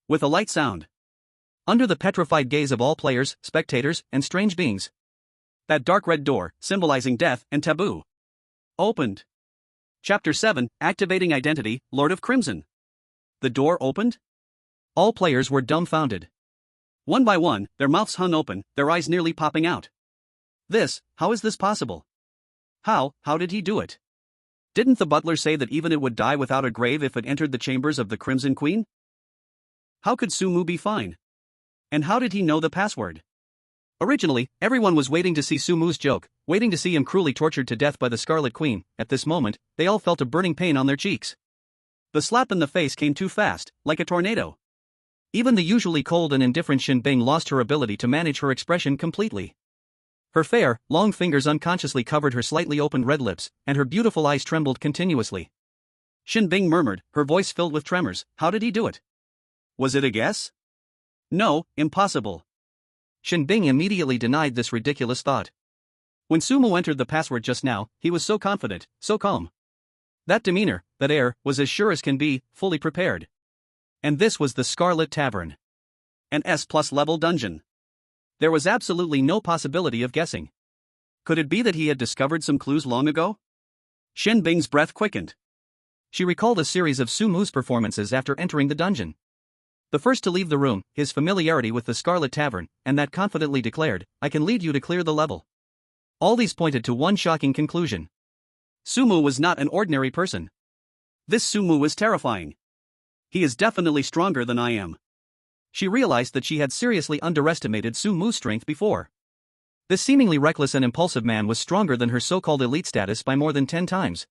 Speaker 1: With a light sound. Under the petrified gaze of all players, spectators, and strange beings, that dark red door, symbolizing death and taboo, opened.
Speaker 2: Chapter 7, Activating Identity, Lord of Crimson. The door opened?
Speaker 1: All players were dumbfounded.
Speaker 2: One by one, their mouths hung open, their eyes nearly popping out. How is this possible? How did he do it? Didn't the butler say that even it would die without a grave if it entered the chambers of the Crimson Queen? How could Sumu be fine? And how did he know the password?
Speaker 1: Originally, everyone was waiting to see Sumu's joke, waiting to see him cruelly tortured to death by the Scarlet Queen. At this moment, they all felt a burning pain on their cheeks.
Speaker 2: The slap in the face came too fast, like a tornado.
Speaker 1: Even the usually cold and indifferent Shin Bing lost her ability to manage her expression completely. Her fair, long fingers unconsciously covered her slightly opened red lips, and her beautiful eyes trembled continuously.
Speaker 2: Shin Bing murmured, her voice filled with tremors, how did he do it? Was it a guess? No, impossible.
Speaker 1: Shin Bing immediately denied this ridiculous thought.
Speaker 2: When Sumu entered the password just now, he was so confident, so calm.
Speaker 1: That demeanor, that air, was as sure as can be, fully prepared. And this was the Scarlet Tavern.
Speaker 2: An S+ level dungeon. There was absolutely no possibility of guessing. Could it be that he had discovered some clues long ago? Shin Bing's breath quickened.
Speaker 1: She recalled a series of Sumu's performances after entering the dungeon. The first to leave the room, his familiarity with the Scarlet Tavern, and that confidently declared, "I can lead you to clear the level." All these pointed to one shocking conclusion.
Speaker 2: Sumu was not an ordinary person. This Sumu was terrifying. He is definitely stronger than I am.
Speaker 1: She realized that she had seriously underestimated Sumu's strength before. This seemingly reckless and impulsive man was stronger than her so-called elite status by more than 10 times.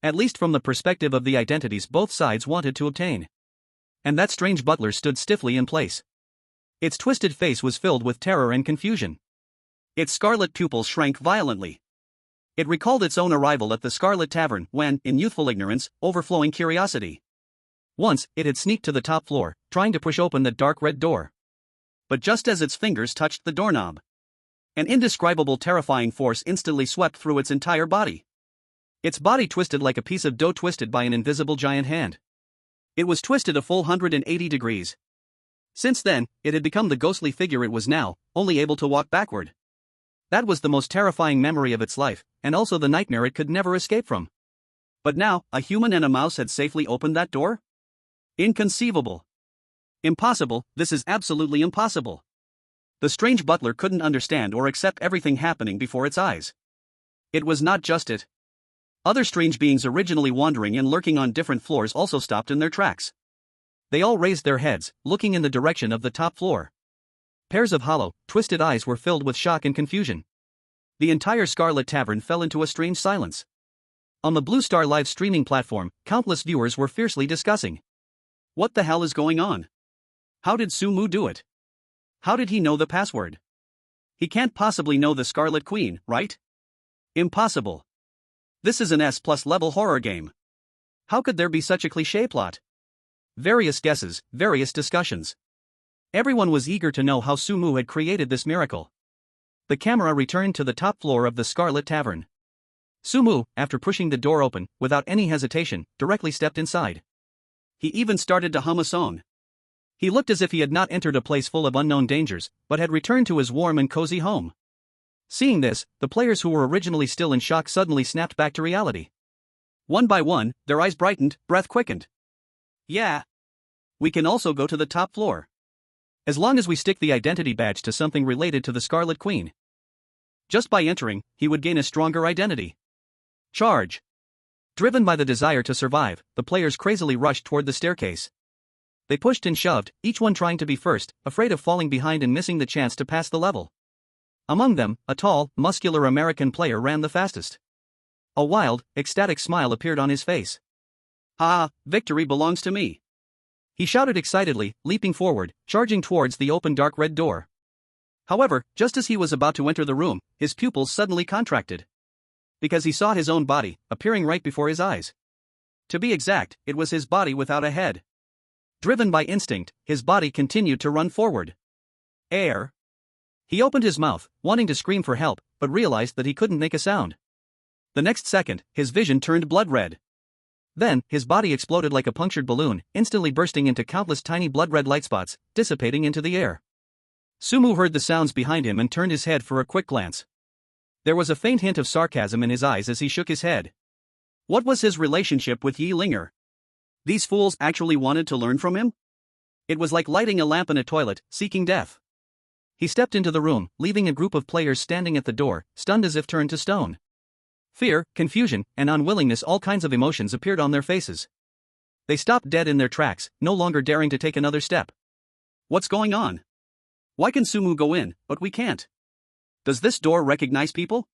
Speaker 1: At least from the perspective of the identities both sides wanted to obtain. And that strange butler stood stiffly in place. Its twisted face was filled with terror and confusion.
Speaker 2: Its scarlet pupils shrank violently. It recalled its own arrival at the Scarlet Tavern when, in youthful ignorance, overflowing curiosity.
Speaker 1: Once, it had sneaked to the top floor, trying to push open the dark red door.
Speaker 2: But just as its fingers touched the doorknob, an indescribable terrifying force instantly swept through its entire body. Its body twisted like a piece of dough twisted by an invisible giant hand. It was twisted a full 180 degrees. Since then, it had become the ghostly figure it was now, only able to walk backward. That was the most terrifying memory of its life, and also the nightmare it could never escape from. But now, a human and a mouse had safely opened that door? Inconceivable. Impossible, this is absolutely impossible. The strange butler couldn't understand or accept everything happening before its eyes. It was not just it. Other strange beings originally wandering and lurking on different floors also stopped in their tracks.
Speaker 1: They all raised their heads, looking in the direction of the top floor. Pairs of hollow, twisted eyes were filled with shock and confusion. The entire Scarlet Tavern fell into a strange silence. On the Blue Star live streaming platform, countless viewers were fiercely discussing. What the hell is going on? How did Sumu do it? How did he know the password? He can't possibly know the Scarlet Queen, right? Impossible. This is an S+ level horror game. How could there be such a cliché plot? Various guesses, various discussions. Everyone was eager to know how Sumu had created this miracle. The camera returned to the top floor of the Scarlet Tavern. Sumu, after pushing the door open, without any hesitation, directly stepped inside. He even started to hum a song. He looked as if he had not entered a place full of unknown dangers, but had returned to his warm and cozy home. Seeing this, the players who were originally still in shock suddenly snapped back to reality. One by one, their eyes brightened, breath quickened. Yeah. We can also go to the top floor. As long as we stick the identity badge to something related to the Scarlet Queen. Just by entering, he would gain a stronger identity. Charge. Driven by the desire to survive, the players crazily rushed toward the staircase. They pushed and shoved, each one trying to be first, afraid of falling behind and missing the chance to pass the level. Among them, a tall, muscular American player ran the fastest. A wild, ecstatic smile appeared on his face. "Ha! Victory belongs to me!" He shouted excitedly, leaping forward, charging towards the open dark red door. However, just as he was about to enter the room, his pupils suddenly contracted. Because he saw his own body, appearing right before his eyes. To be exact, it was his body without a head. Driven by instinct, his body continued to run forward. Air. He opened his mouth, wanting to scream for help, but realized that he couldn't make a sound. The next second, his vision turned blood red. Then, his body exploded like a punctured balloon, instantly bursting into countless tiny blood-red light spots, dissipating into the air. Sumu heard the sounds behind him and turned his head for a quick glance. There was a faint hint of sarcasm in his eyes as he shook his head.
Speaker 2: What was his relationship with Yi Linger? These fools actually wanted to learn from him? It was like lighting a lamp in a toilet, seeking death.
Speaker 1: He stepped into the room, leaving a group of players standing at the door, stunned as if turned to stone. Fear, confusion, and unwillingness, all kinds of emotions appeared on their faces. They stopped dead in their tracks, no longer daring to take another step.
Speaker 2: What's going on? Why can Sumu go in, but we can't? Does this door recognize people?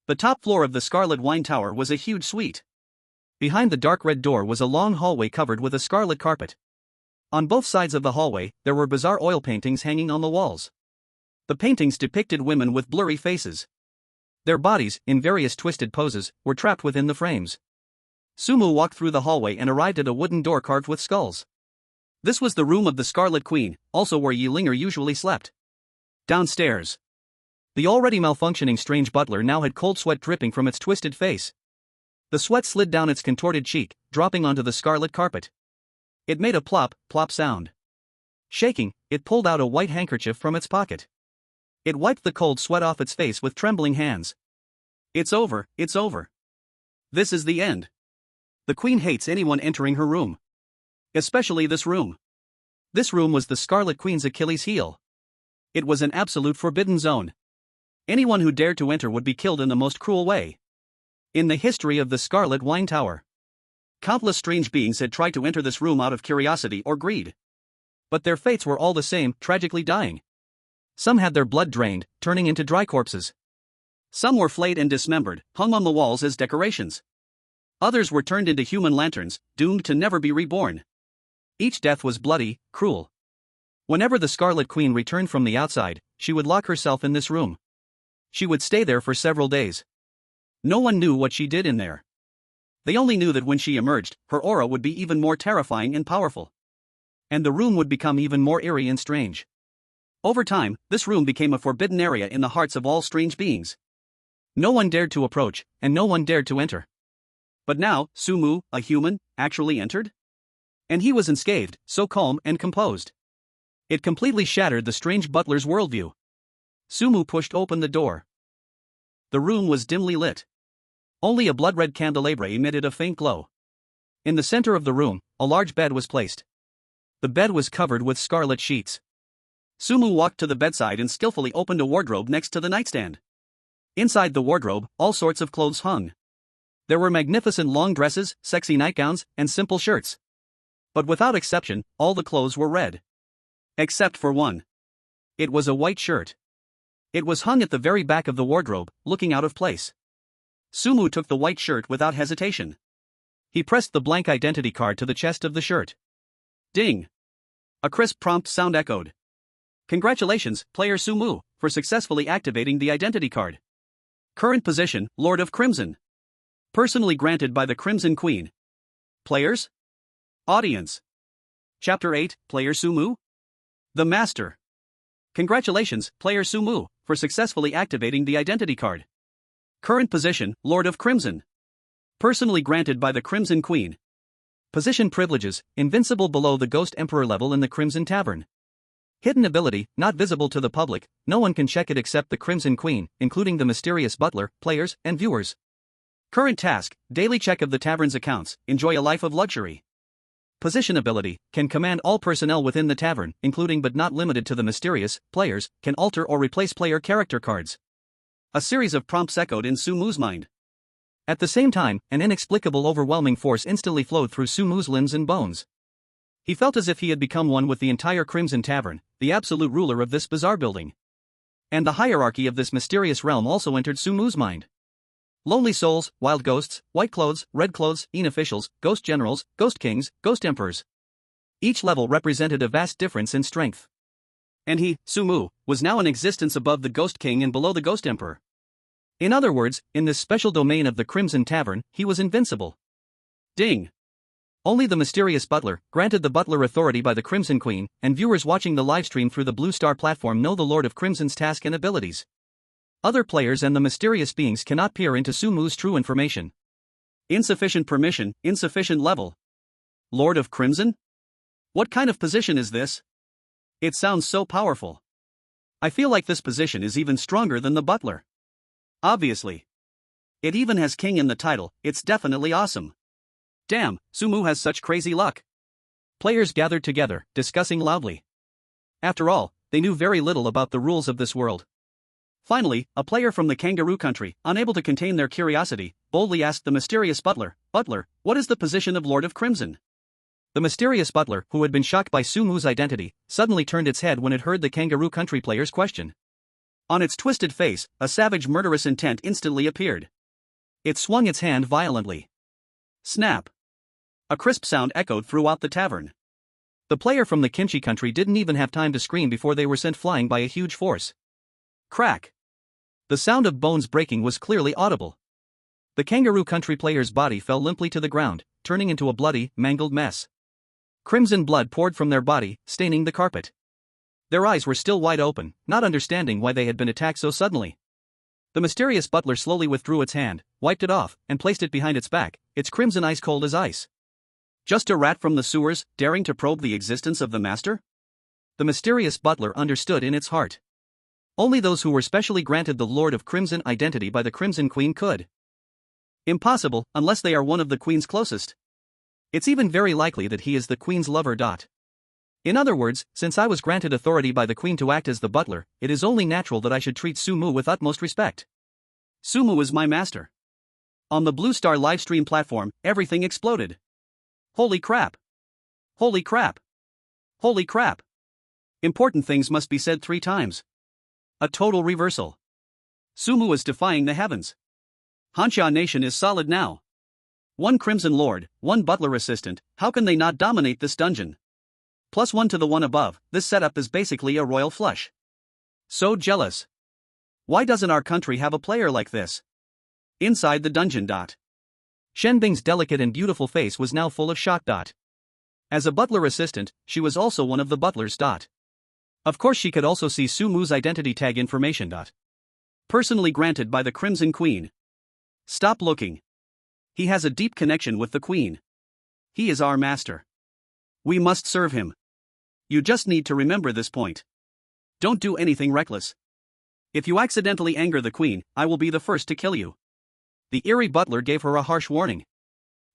Speaker 2: The top floor of the Scarlet Wine Tower was a huge suite.
Speaker 1: Behind the dark red door was a long hallway covered with a scarlet carpet. On both sides of the hallway, there were bizarre oil paintings hanging on the walls. The paintings depicted women with blurry faces. Their bodies, in various twisted poses, were trapped within the frames. Sumu walked through the hallway and arrived at a wooden door carved with skulls. This was the room of the Scarlet Queen, also where Yi Linger usually slept. Downstairs. The already malfunctioning strange butler now had cold sweat dripping from its twisted face. The sweat slid down its contorted cheek, dropping onto the scarlet carpet. It made a plop, plop sound. Shaking, it pulled out a white handkerchief from its pocket. It wiped the cold sweat off its face with trembling hands.
Speaker 2: It's over, it's over. This is the end. The queen hates anyone entering her room. Especially this room.
Speaker 1: This room was the Scarlet Queen's Achilles heel.
Speaker 2: It was an absolute forbidden zone. Anyone who dared to enter would be killed in the most cruel way. In the history of the Scarlet Wine Tower, countless strange beings had tried to enter this room out of curiosity or greed.
Speaker 1: But their fates were all the same, tragically dying. Some had their blood drained, turning into dry corpses.
Speaker 2: Some were flayed and dismembered, hung on the walls as decorations. Others were turned into human lanterns, doomed to never be reborn.
Speaker 1: Each death was bloody, cruel. Whenever the Scarlet Queen returned from the outside, she would lock herself in this room. She would stay there for several days. No one knew what she did in there.
Speaker 2: They only knew that when she emerged, her aura would be even more terrifying and powerful.
Speaker 1: And the room would become even more eerie and strange.
Speaker 2: Over time, this room became a forbidden area in the hearts of all strange beings.
Speaker 1: No one dared to approach, and no one dared to enter.
Speaker 2: But now, Sumu, a human, actually entered? And he was unscathed, so calm and composed.
Speaker 1: It completely shattered the strange butler's worldview. Sumu pushed open the door.
Speaker 2: The room was dimly lit.
Speaker 1: Only a blood-red candelabra emitted a faint glow. In the center of the room, a large bed was placed. The bed was covered with scarlet sheets.
Speaker 2: Sumu walked to the bedside and skillfully opened a wardrobe next to the nightstand. Inside the wardrobe, all sorts of clothes hung.
Speaker 1: There were magnificent long dresses, sexy nightgowns, and simple shirts. But without exception, all the clothes were red.
Speaker 2: Except for one.
Speaker 1: It was a white shirt. It was hung at the very back of the wardrobe, looking out of place.
Speaker 2: Sumu took the white shirt without hesitation.
Speaker 1: He pressed the blank identity card to the chest of the shirt.
Speaker 2: Ding! A crisp prompt sound echoed. Congratulations, player Sumu, for successfully activating the identity card. Current position, Lord of Crimson. Personally granted by the Crimson Queen. Players? Audience. Chapter 8, Player Sumu? The Master. Congratulations, player Sumu, for successfully activating the identity card. Current position, Lord of Crimson. Personally granted by the Crimson Queen.
Speaker 1: Position privileges, invincible below the Ghost Emperor level in the Crimson Tavern. Hidden ability, not visible to the public, no one can check it except the Crimson Queen, including the mysterious butler, players, and viewers.
Speaker 2: Current task, daily check of the tavern's accounts, enjoy a life of luxury.
Speaker 1: Position ability, can command all personnel within the tavern, including but not limited to the mysterious, players, can alter or replace player character cards.
Speaker 2: A series of prompts echoed in Sumu's mind.
Speaker 1: At the same time, an inexplicable overwhelming force instantly flowed through Sumu's limbs and bones. He felt as if he had become one with the entire Crimson Tavern, the absolute ruler of this bizarre building. And the hierarchy of this mysterious realm also entered Sumu's mind. Lonely souls, wild ghosts, white clothes, red clothes, officials, ghost generals, ghost kings, ghost emperors. Each level represented a vast difference in strength.
Speaker 2: And he, Sumu, was now in existence above the Ghost King and below the Ghost Emperor.
Speaker 1: In other words, in this special domain of the Crimson Tavern, he was invincible.
Speaker 2: Ding!
Speaker 1: Only the mysterious butler, granted the butler authority by the Crimson Queen, and viewers watching the livestream through the Blue Star platform know the Lord of Crimson's task and abilities. Other players and the mysterious beings cannot peer into Sumu's true information.
Speaker 2: Insufficient permission, insufficient level. Lord of Crimson? What kind of position is this? It sounds so powerful. I feel like this position is even stronger than the butler. Obviously. It even has king in the title, it's definitely awesome. Damn, Sumu has such crazy luck.
Speaker 1: Players gathered together, discussing loudly. After all, they knew very little about the rules of this world.
Speaker 2: Finally, a player from the kangaroo country, unable to contain their curiosity, boldly asked the mysterious butler, "Butler, what is the position of Lord of Crimson?"
Speaker 1: The mysterious butler, who had been shocked by Sumu's identity, suddenly turned its head when it heard the kangaroo country player's question.
Speaker 2: On its twisted face, a savage murderous intent instantly appeared.
Speaker 1: It swung its hand violently.
Speaker 2: Snap! A crisp sound echoed throughout the tavern.
Speaker 1: The player from the kimchi country didn't even have time to scream before they were sent flying by a huge force.
Speaker 2: Crack!
Speaker 1: The sound of bones breaking was clearly audible. The kangaroo country player's body fell limply to the ground, turning into a bloody, mangled mess. Crimson blood poured from their body, staining the carpet. Their eyes were still wide open, not understanding why they had been attacked so suddenly. The mysterious butler slowly withdrew its hand, wiped it off, and placed it behind its back, its crimson ice cold as ice.
Speaker 2: Just a rat from the sewers, daring to probe the existence of the master?
Speaker 1: The mysterious butler understood in its heart. Only those who were specially granted the Lord of Crimson identity by the Crimson Queen could.
Speaker 2: Impossible, unless they are one of the Queen's closest.
Speaker 1: It's even very likely that he is the Queen's lover. In other words, since I was granted authority by the Queen to act as the butler, it is only natural that I should treat Sumu with utmost respect.
Speaker 2: Sumu is my master. On the Blue Star livestream platform, everything exploded. Holy crap! Holy crap! Holy crap! Important things must be said 3 times. A total reversal. Sumu is defying the heavens. Hansha Nation is solid now. 1 Crimson Lord, 1 Butler Assistant, how can they not dominate this dungeon? +1 to the one above, this setup is basically a royal flush. So jealous. Why doesn't our country have a player like this? Inside the dungeon.
Speaker 1: Shenbing's delicate and beautiful face was now full of shock. As a butler assistant, she was also one of the butlers. Of course she could also see Sumu's identity tag information.
Speaker 2: Personally granted by the Crimson Queen. Stop looking. He has a deep connection with the Queen. He is our master. We must serve him. You just need to remember this point. Don't do anything reckless. If you accidentally anger the Queen, I will be the first to kill you.
Speaker 1: The eerie butler gave her a harsh warning.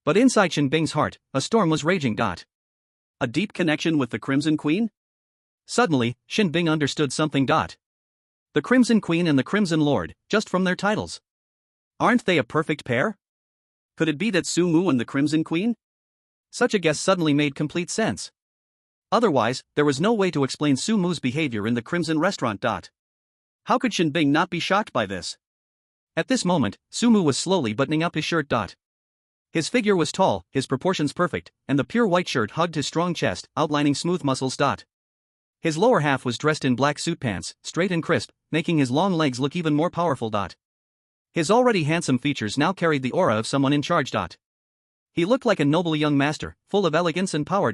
Speaker 1: But inside Shenbing's heart, a storm was raging.
Speaker 2: A deep connection with the Crimson Queen?
Speaker 1: Suddenly, Shenbing understood something. The Crimson Queen and the Crimson Lord, just from their titles.
Speaker 2: Aren't they a perfect pair? Could it be that Sumu and the Crimson Queen?
Speaker 1: Such a guess suddenly made complete sense. Otherwise, there was no way to explain Sumu's behavior in the Crimson Restaurant.
Speaker 2: How could Shenbing not be shocked by this?
Speaker 1: At this moment, Sumu was slowly buttoning up his shirt. His figure was tall, his proportions perfect, and the pure white shirt hugged his strong chest, outlining smooth muscles. His lower half was dressed in black suit pants, straight and crisp, making his long legs look even more powerful. His already handsome features now carried the aura of someone in charge. He looked like a noble young master, full of elegance and power.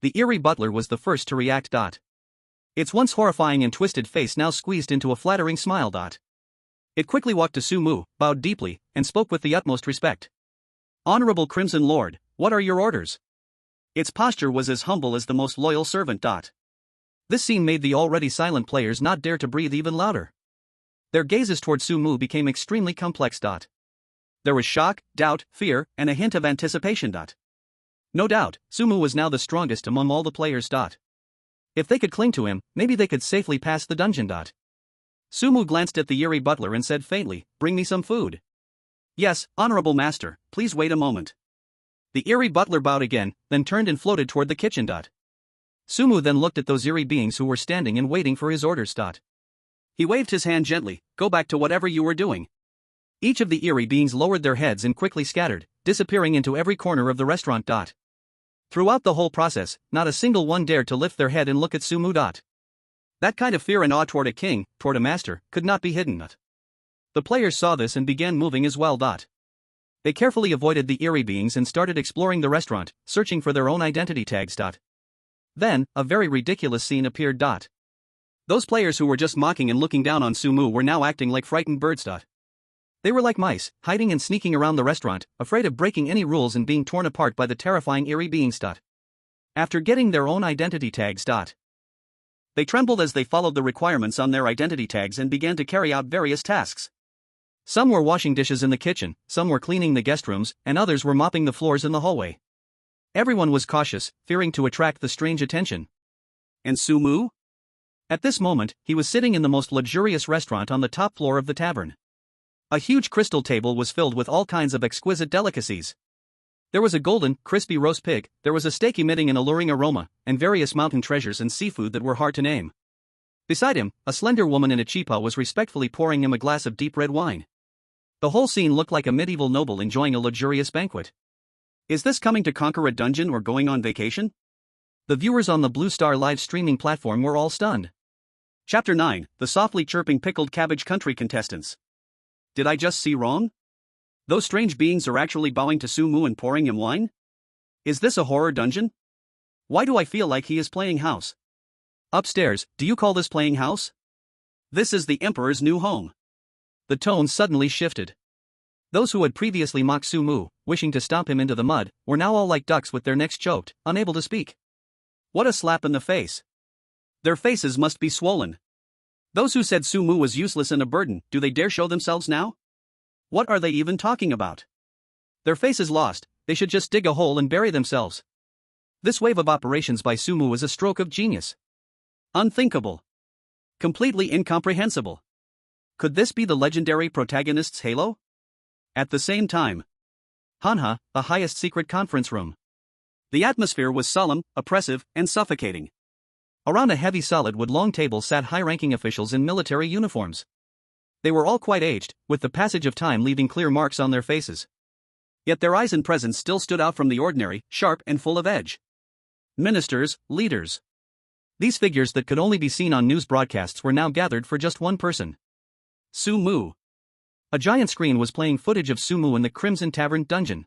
Speaker 1: The eerie butler was the first to react. Its once horrifying and twisted face now squeezed into a flattering smile. It quickly walked to Sumu, bowed deeply, and spoke with the utmost respect.
Speaker 2: Honorable Crimson Lord, what are your orders? Its posture was as humble as the most loyal servant.
Speaker 1: This scene made the already silent players not dare to breathe even louder. Their gazes toward Sumu became extremely complex. There was shock, doubt, fear, and a hint of anticipation. No doubt, Sumu was now the strongest among all the players. If they could cling to him, maybe they could safely pass the dungeon. Sumu glanced at the eerie butler and said faintly, "Bring me some food."
Speaker 2: "Yes, honorable master, please wait a moment."
Speaker 1: The eerie butler bowed again, then turned and floated toward the kitchen. Sumu then looked at those eerie beings who were standing and waiting for his orders.
Speaker 2: He waved his hand gently, "Go back to whatever you were doing."
Speaker 1: Each of the eerie beings lowered their heads and quickly scattered, disappearing into every corner of the restaurant. Throughout the whole process, not a single one dared to lift their head and look at Sumu. That kind of fear and awe toward a king, toward a master, could not be hidden. The players saw this and began moving as well. They carefully avoided the eerie beings and started exploring the restaurant, searching for their own identity tags. Then, a very ridiculous scene appeared. Those players who were just mocking and looking down on Sumu were now acting like frightened birds. They were like mice, hiding and sneaking around the restaurant, afraid of breaking any rules and being torn apart by the terrifying eerie beings. After getting their own identity tags. They trembled as they followed the requirements on their identity tags and began to carry out various tasks. Some were washing dishes in the kitchen, some were cleaning the guest rooms, and others were mopping the floors in the hallway. Everyone was cautious, fearing to attract the strange attention.
Speaker 2: And Sumu?
Speaker 1: At this moment, he was sitting in the most luxurious restaurant on the top floor of the tavern. A huge crystal table was filled with all kinds of exquisite delicacies. There was a golden, crispy roast pig, there was a steak emitting an alluring aroma, and various mountain treasures and seafood that were hard to name. Beside him, a slender woman in a chipa was respectfully pouring him a glass of deep red wine. The whole scene looked like a medieval noble enjoying a luxurious banquet.
Speaker 2: Is this coming to conquer a dungeon or going on vacation?
Speaker 1: The viewers on the Blue Star live streaming platform were all stunned.
Speaker 2: Chapter 9, The Softly Chirping Pickled Cabbage Country Contestants. Did I just see wrong? Those strange beings are actually bowing to Sumu and pouring him wine? Is this a horror dungeon? Why do I feel like he is playing house?
Speaker 1: Upstairs, do you call this playing house?
Speaker 2: This is the Emperor's new home.
Speaker 1: The tone suddenly shifted. Those who had previously mocked Sumu, wishing to stomp him into the mud, were now all like ducks with their necks choked, unable to speak.
Speaker 2: What a slap in the face. Their faces must be swollen. Those who said Sumu was useless and a burden, do they dare show themselves now? What are they even talking about?
Speaker 1: Their faces lost, they should just dig a hole and bury themselves. This wave of operations by Sumu is a stroke of genius.
Speaker 2: Unthinkable. Completely incomprehensible. Could this be the legendary protagonist's halo? At the same time,
Speaker 1: Hanha, the highest secret conference room.
Speaker 2: The atmosphere was solemn, oppressive, and suffocating.
Speaker 1: Around a heavy solid wood long table sat high-ranking officials in military uniforms. They were all quite aged, with the passage of time leaving clear marks on their faces.
Speaker 2: Yet their eyes and presence still stood out from the ordinary, sharp and full of edge. Ministers, leaders.
Speaker 1: These figures that could only be seen on news broadcasts were now gathered for just one person.
Speaker 2: Sumu.
Speaker 1: A giant screen was playing footage of Sumu in the Crimson Tavern dungeon.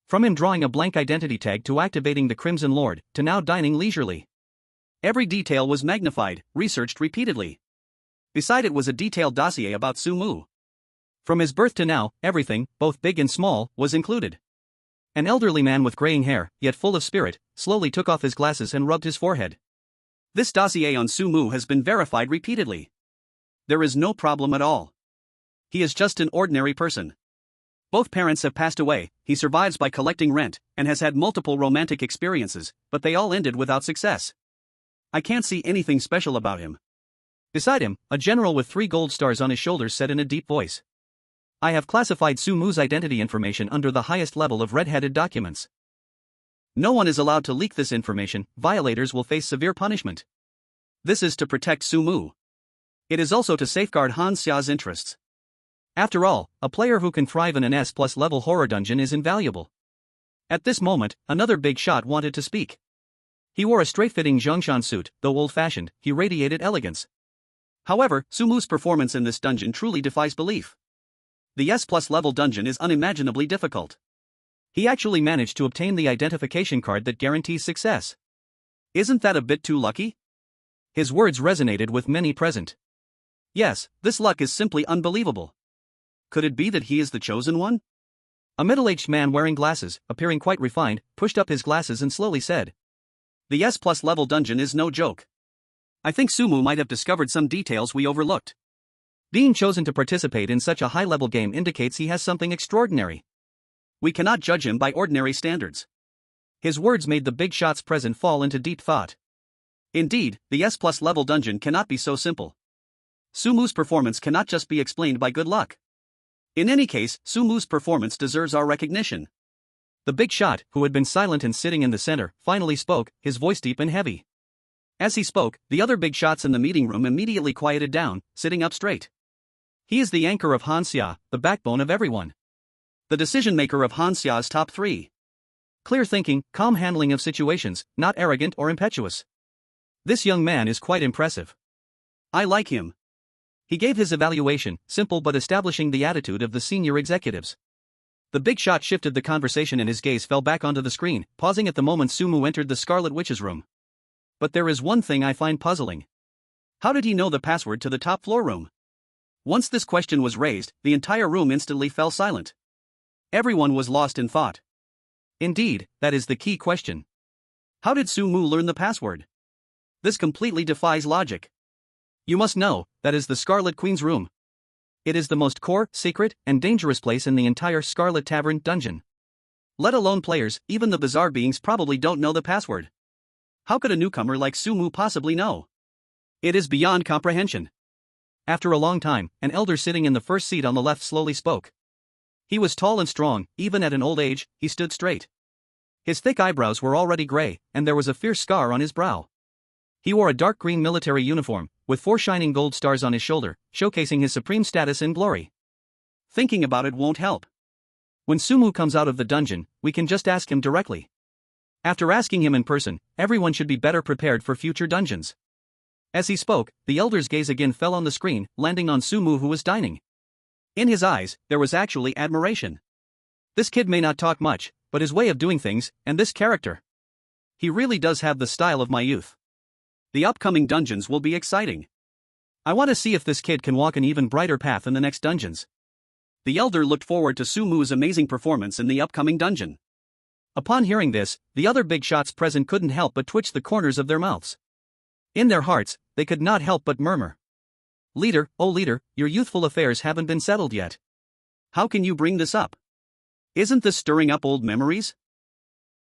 Speaker 1: From him drawing a blank identity tag to activating the Crimson Lord, to now dining leisurely.
Speaker 2: Every detail was magnified, researched repeatedly. Beside it was a detailed dossier about Sumu.
Speaker 1: From his birth to now, everything, both big and small, was included. An elderly man with graying hair, yet full of spirit, slowly took off his glasses and rubbed his forehead.
Speaker 2: This dossier on Sumu has been verified repeatedly. There is no problem at all. He is just an ordinary person. Both parents have passed away, he survives by collecting rent, and has had multiple romantic experiences, but they all ended without success. I can't see anything special about him.
Speaker 1: Beside him, a general with 3 gold stars on his shoulders said in a deep voice. I have classified Sumu's identity information under the highest level of red-headed documents. No one is allowed to leak this information, violators will face severe punishment.
Speaker 2: This is to protect Sumu. It is also to safeguard Han Xia's interests.
Speaker 1: After all, a player who can thrive in an S+ level horror dungeon is invaluable. At this moment, another big shot wanted to speak. He wore a straight-fitting Zhongshan suit, though old-fashioned, he radiated elegance.
Speaker 2: However, Sumu's performance in this dungeon truly defies belief. The S+ level dungeon is unimaginably difficult.
Speaker 1: He actually managed to obtain the identification card that guarantees success.
Speaker 2: Isn't that a bit too lucky?
Speaker 1: His words resonated with many present.
Speaker 2: Yes, this luck is simply unbelievable. Could it be that he is the chosen one?
Speaker 1: A middle-aged man wearing glasses, appearing quite refined, pushed up his glasses and slowly said.
Speaker 2: The S+ level dungeon is no joke. I think Sumu might have discovered some details we overlooked.
Speaker 1: Being chosen to participate in such a high-level game indicates he has something extraordinary.
Speaker 2: We cannot judge him by ordinary standards.
Speaker 1: His words made the big shots present fall into deep thought.
Speaker 2: Indeed, the S+ level dungeon cannot be so simple. Sumu's performance cannot just be explained by good luck. In any case, Sumu's performance deserves our recognition.
Speaker 1: The big shot, who had been silent and sitting in the center, finally spoke, his voice deep and heavy. As he spoke, the other big shots in the meeting room immediately quieted down, sitting up straight. He is the anchor of Han Xia, the backbone of everyone. The decision-maker of Han Xia's top 3. Clear thinking, calm handling of situations, not arrogant or impetuous. This young man is quite impressive.
Speaker 2: I like him.
Speaker 1: He gave his evaluation, simple but establishing the attitude of the senior executives. The big shot shifted the conversation and his gaze fell back onto the screen, pausing at the moment Sumu entered the Scarlet Witch's room. But there is one thing I find puzzling.
Speaker 2: How did he know the password to the top floor room? Once this question was raised, the entire room instantly fell silent. Everyone was lost in thought.
Speaker 1: Indeed, that is the key question.
Speaker 2: How did Sumu learn the password? This completely defies logic.
Speaker 1: You must know, that is the Scarlet Queen's room. It is the most core, secret, and dangerous place in the entire Scarlet Tavern dungeon. Let alone players, even the bizarre beings probably don't know the password. How could a newcomer like Sumu possibly know? It is beyond comprehension. After a long time, an elder sitting in the first seat on the left slowly spoke. He was tall and strong, even at an old age, he stood straight. His thick eyebrows were already gray, and there was a fierce scar on his brow. He wore a dark green military uniform, with 4 shining gold stars on his shoulder, showcasing his supreme status and glory. Thinking about it won't help. When Sumu comes out of the dungeon, we can just ask him directly. After asking him in person, everyone should be better prepared for future dungeons. As he spoke, the elder's gaze again fell on the screen, landing on Sumu, who was dining. In his eyes, there was actually admiration. This kid may not talk much, but his way of doing things, and this character. He really does have the style of my youth. The upcoming dungeons will be exciting. I want to see if this kid can walk an even brighter path in the next dungeons. The elder looked forward to Sumu's amazing performance in the upcoming dungeon. Upon hearing this, the other big shots present couldn't help but twitch the corners of their mouths. In their hearts, they could not help but murmur. Leader, oh leader, your youthful affairs haven't been settled yet. How can you bring this up? Isn't this stirring up old memories?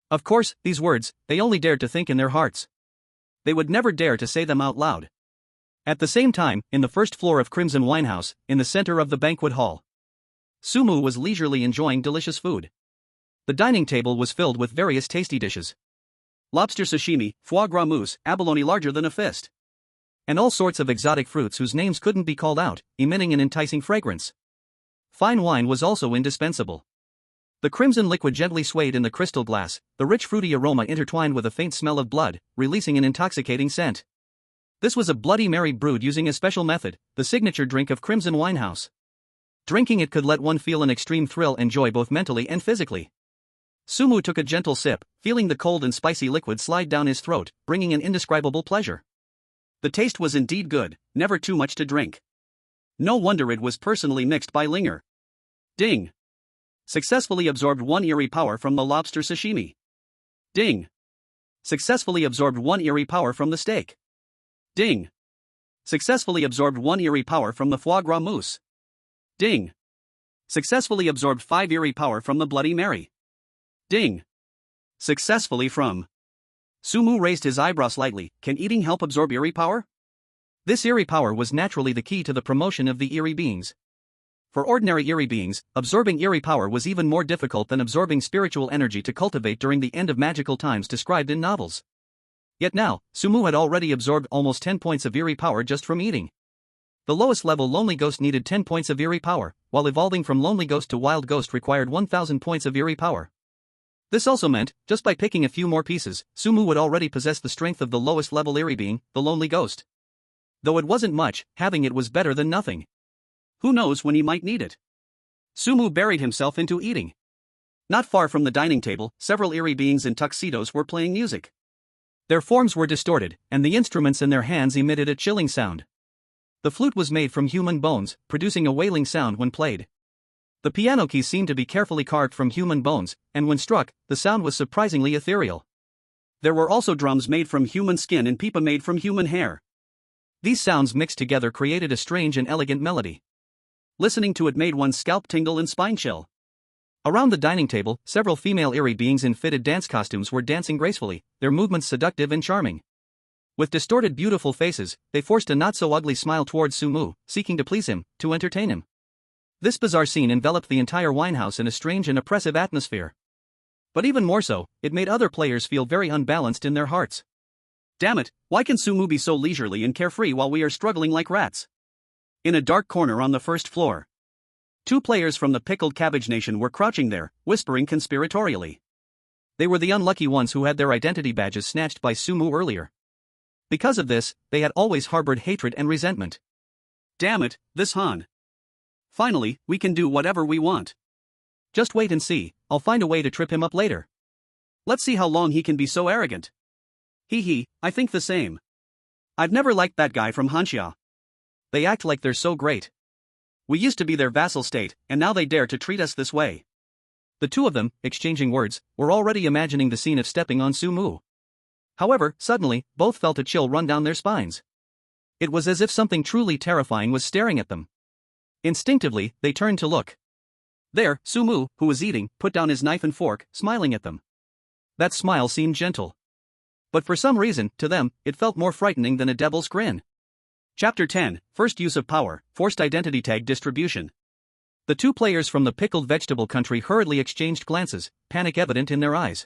Speaker 1: Of course, these words, they only dared to think in their hearts. They would never dare to say them out loud. At the same time, in the first floor of Crimson Winehouse, in the center of the banquet hall, Sumu was leisurely enjoying delicious food. The dining table was filled with various tasty dishes. Lobster sashimi, foie gras mousse, abalone larger than a fist. And all sorts of exotic fruits whose names couldn't be called out, emitting an enticing fragrance. Fine wine was also indispensable. The crimson liquid gently swayed in the crystal glass, the rich fruity aroma intertwined with a faint smell of blood, releasing an intoxicating scent. This was a Bloody Mary brewed using a special method, the signature drink of Crimson Winehouse. Drinking it could let one feel an extreme thrill and joy both mentally and physically. Sumu took a gentle sip, feeling the cold and spicy liquid slide down his throat, bringing an indescribable pleasure. The taste was indeed good, never too much to drink. No wonder it was personally mixed by Linger. Ding! Successfully absorbed 1 eerie power from the lobster sashimi. Ding! Successfully absorbed 1 eerie power from the steak. Ding! Successfully absorbed 1 eerie power from the foie gras mousse. Ding! Successfully absorbed 5 eerie power from the Bloody Mary. Ding! Successfully from. Sumu raised his eyebrow slightly. Can eating help absorb eerie power? This eerie power was naturally the key to the promotion of the eerie beings. For ordinary eerie beings, absorbing eerie power was even more difficult than absorbing spiritual energy to cultivate during the end of magical times described in novels. Yet now, Sumu had already absorbed almost 10 points of eerie power just from eating. The lowest level Lonely Ghost needed 10 points of eerie power, while evolving from Lonely Ghost to Wild Ghost required 1000 points of eerie power. This also meant, just by picking a few more pieces, Sumu would already possess the strength of the lowest level eerie being, the Lonely Ghost. Though it wasn't much, having it was better than nothing. Who knows when he might need it? Sumu buried himself into eating. Not far from the dining table, several eerie beings in tuxedos were playing music. Their forms were distorted, and the instruments in their hands emitted a chilling sound. The flute was made from human bones, producing a wailing sound when played. The piano keys seemed to be carefully carved from human bones, and when struck, the sound was surprisingly ethereal. There were also drums made from human skin and pipa made from human hair. These sounds mixed together created a strange and elegant melody. Listening to it made one's scalp tingle and spine chill. Around the dining table, several female eerie beings in fitted dance costumes were dancing gracefully, their movements seductive and charming. With distorted beautiful faces, they forced a not-so-ugly smile towards Sumu, seeking to please him, to entertain him. This bizarre scene enveloped the entire winehouse in a strange and oppressive atmosphere. But even more so, it made other players feel very unbalanced in their hearts. Damn it, why can Sumu be so leisurely and carefree while we are struggling like rats? In a dark corner on the first floor, 2 players from the Pickled Cabbage Nation were crouching there, whispering conspiratorially. They were the unlucky ones who had their identity badges snatched by Sumu earlier. Because of this, they had always harbored hatred and resentment. Damn it, this Han. Finally, we can do whatever we want. Just wait and see, I'll find a way to trip him up later. Let's see how long he can be so arrogant. Hee, I think the same. I've never liked that guy from Hanxia. They act like they're so great. We used to be their vassal state, and now they dare to treat us this way. The two of them, exchanging words, were already imagining the scene of stepping on Sumu. However, suddenly, both felt a chill run down their spines. It was as if something truly terrifying was staring at them. Instinctively, they turned to look. There, Sumu, who was eating, put down his knife and fork, smiling at them. That smile seemed gentle. But for some reason, to them, it felt more frightening than a devil's grin. Chapter 10, First Use of Power, Forced Identity Tag Distribution. The two players from the pickled vegetable country hurriedly exchanged glances, panic evident in their eyes.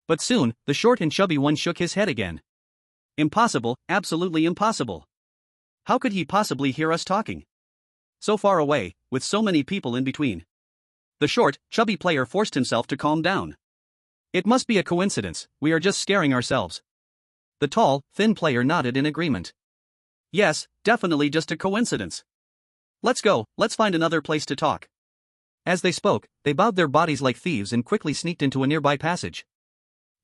Speaker 1: But soon, the short and chubby one shook his head again. Impossible, absolutely impossible. How could he possibly hear us talking? So far away, with so many people in between. The short, chubby player forced himself to calm down. It must be a coincidence, we are just scaring ourselves. The tall, thin player nodded in agreement. Yes, definitely just a coincidence. Let's go, let's find another place to talk. As they spoke, they bowed their bodies like thieves and quickly sneaked into a nearby passage.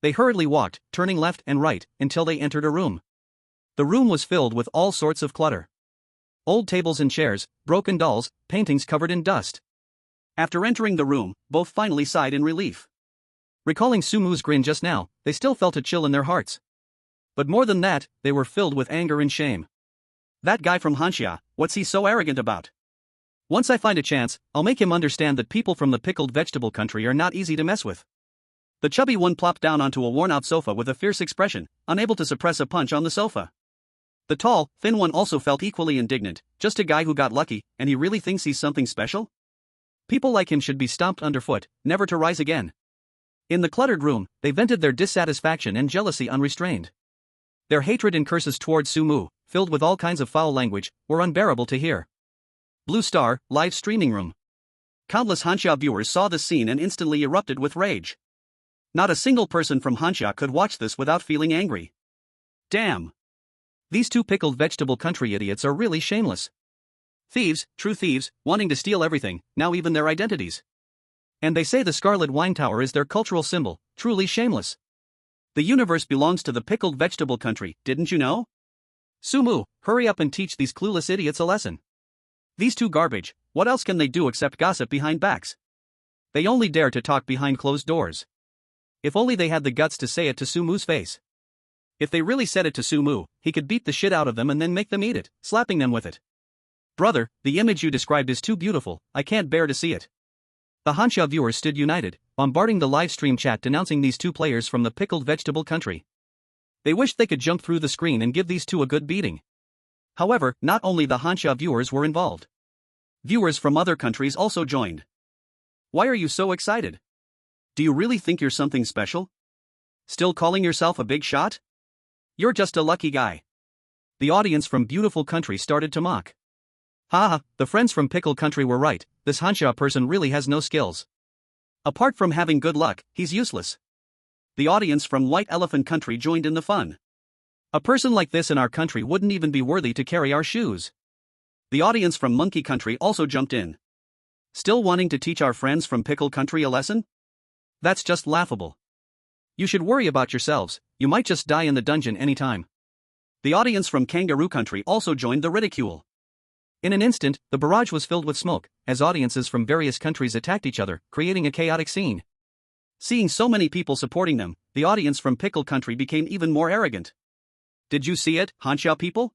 Speaker 1: They hurriedly walked, turning left and right, until they entered a room. The room was filled with all sorts of clutter. Old tables and chairs, broken dolls, paintings covered in dust. After entering the room, both finally sighed in relief. Recalling Sumu's grin just now, they still felt a chill in their hearts. But more than that, they were filled with anger and shame. That guy from Hanxia, what's he so arrogant about? Once I find a chance, I'll make him understand that people from the pickled vegetable country are not easy to mess with. The chubby one plopped down onto a worn-out sofa with a fierce expression, unable to suppress a punch on the sofa. The tall, thin one also felt equally indignant, just a guy who got lucky, and he really thinks he's something special? People like him should be stomped underfoot, never to rise again. In the cluttered room, they vented their dissatisfaction and jealousy unrestrained. Their hatred and curses towards Sumu, filled with all kinds of foul language, were unbearable to hear. Blue Star, live streaming room. Countless Hanxia viewers saw this scene and instantly erupted with rage. Not a single person from Hanxia could watch this without feeling angry. Damn! These two pickled vegetable country idiots are really shameless. Thieves, true thieves, wanting to steal everything, now even their identities. And they say the Scarlet Wine Tower is their cultural symbol, truly shameless. The universe belongs to the pickled vegetable country, didn't you know? Sumu, hurry up and teach these clueless idiots a lesson. These two garbage, what else can they do except gossip behind backs? They only dare to talk behind closed doors. If only they had the guts to say it to Sumu's face. If they really said it to Sumu, he could beat the shit out of them and then make them eat it, slapping them with it. Brother, the image you described is too beautiful, I can't bear to see it. The Hanxia viewers stood united, bombarding the live stream chat denouncing these two players from the pickled vegetable country. They wished they could jump through the screen and give these two a good beating. However, not only the Hanxia viewers were involved. Viewers from other countries also joined. Why are you so excited? Do you really think you're something special? Still calling yourself a big shot? You're just a lucky guy. The audience from beautiful country started to mock. Haha, the friends from pickle country were right, this Hanxia person really has no skills. Apart from having good luck, he's useless. The audience from white elephant country joined in the fun. A person like this in our country wouldn't even be worthy to carry our shoes. The audience from monkey country also jumped in. Still wanting to teach our friends from pickle country a lesson? That's just laughable. You should worry about yourselves, you might just die in the dungeon anytime. The audience from kangaroo country also joined the ridicule. In an instant, the barrage was filled with smoke, as audiences from various countries attacked each other, creating a chaotic scene. Seeing so many people supporting them, the audience from pickle country became even more arrogant. Did you see it, Hanxia people?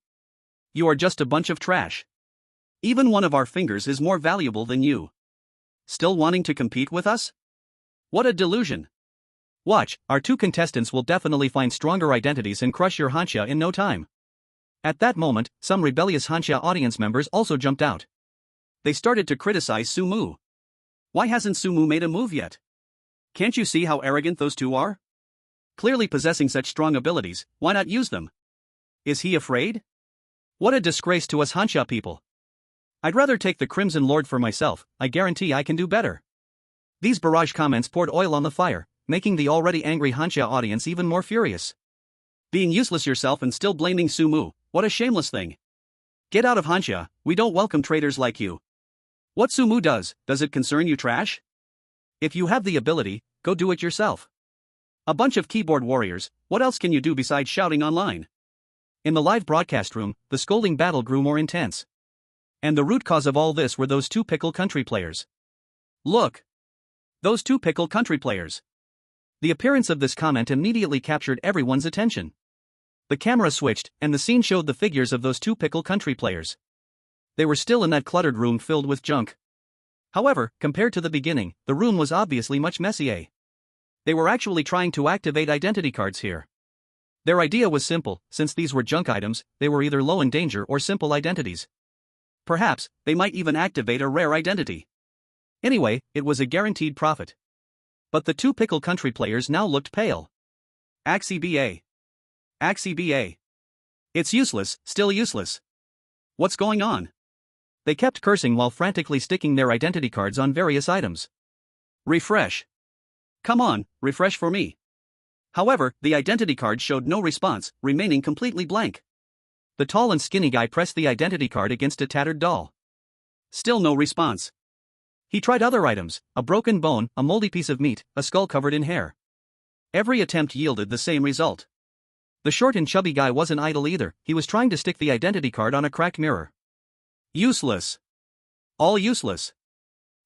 Speaker 1: You are just a bunch of trash. Even one of our fingers is more valuable than you. Still wanting to compete with us? What a delusion. Watch, our two contestants will definitely find stronger identities and crush your Hanxia in no time. At that moment, some rebellious Hanxia audience members also jumped out. They started to criticize Sumu. Why hasn't Sumu made a move yet? Can't you see how arrogant those two are? Clearly possessing such strong abilities, why not use them? Is he afraid? What a disgrace to us Hanxia people. I'd rather take the Crimson Lord for myself, I guarantee I can do better. These barrage comments poured oil on the fire, making the already angry Hanxia audience even more furious. Being useless yourself and still blaming Sumu, what a shameless thing. Get out of Hanxia, we don't welcome traitors like you. What Sumu does it concern you trash? If you have the ability, go do it yourself. A bunch of keyboard warriors, what else can you do besides shouting online? In the live broadcast room, the scolding battle grew more intense. And the root cause of all this were those two pickle country players. Look! Those two pickle country players. The appearance of this comment immediately captured everyone's attention. The camera switched, and the scene showed the figures of those two pickle country players. They were still in that cluttered room filled with junk. However, compared to the beginning, the room was obviously much messier. They were actually trying to activate identity cards here. Their idea was simple: since these were junk items, they were either low in danger or simple identities. Perhaps, they might even activate a rare identity. Anyway, it was a guaranteed profit. But the two Pickle Country players now looked pale. AXEBA. AXEBA. It's useless, still useless. What's going on? They kept cursing while frantically sticking their identity cards on various items. Refresh. Come on, refresh for me. However, the identity card showed no response, remaining completely blank. The tall and skinny guy pressed the identity card against a tattered doll. Still no response. He tried other items: a broken bone, a moldy piece of meat, a skull covered in hair. Every attempt yielded the same result. The short and chubby guy wasn't idle either. He was trying to stick the identity card on a cracked mirror. Useless. All useless.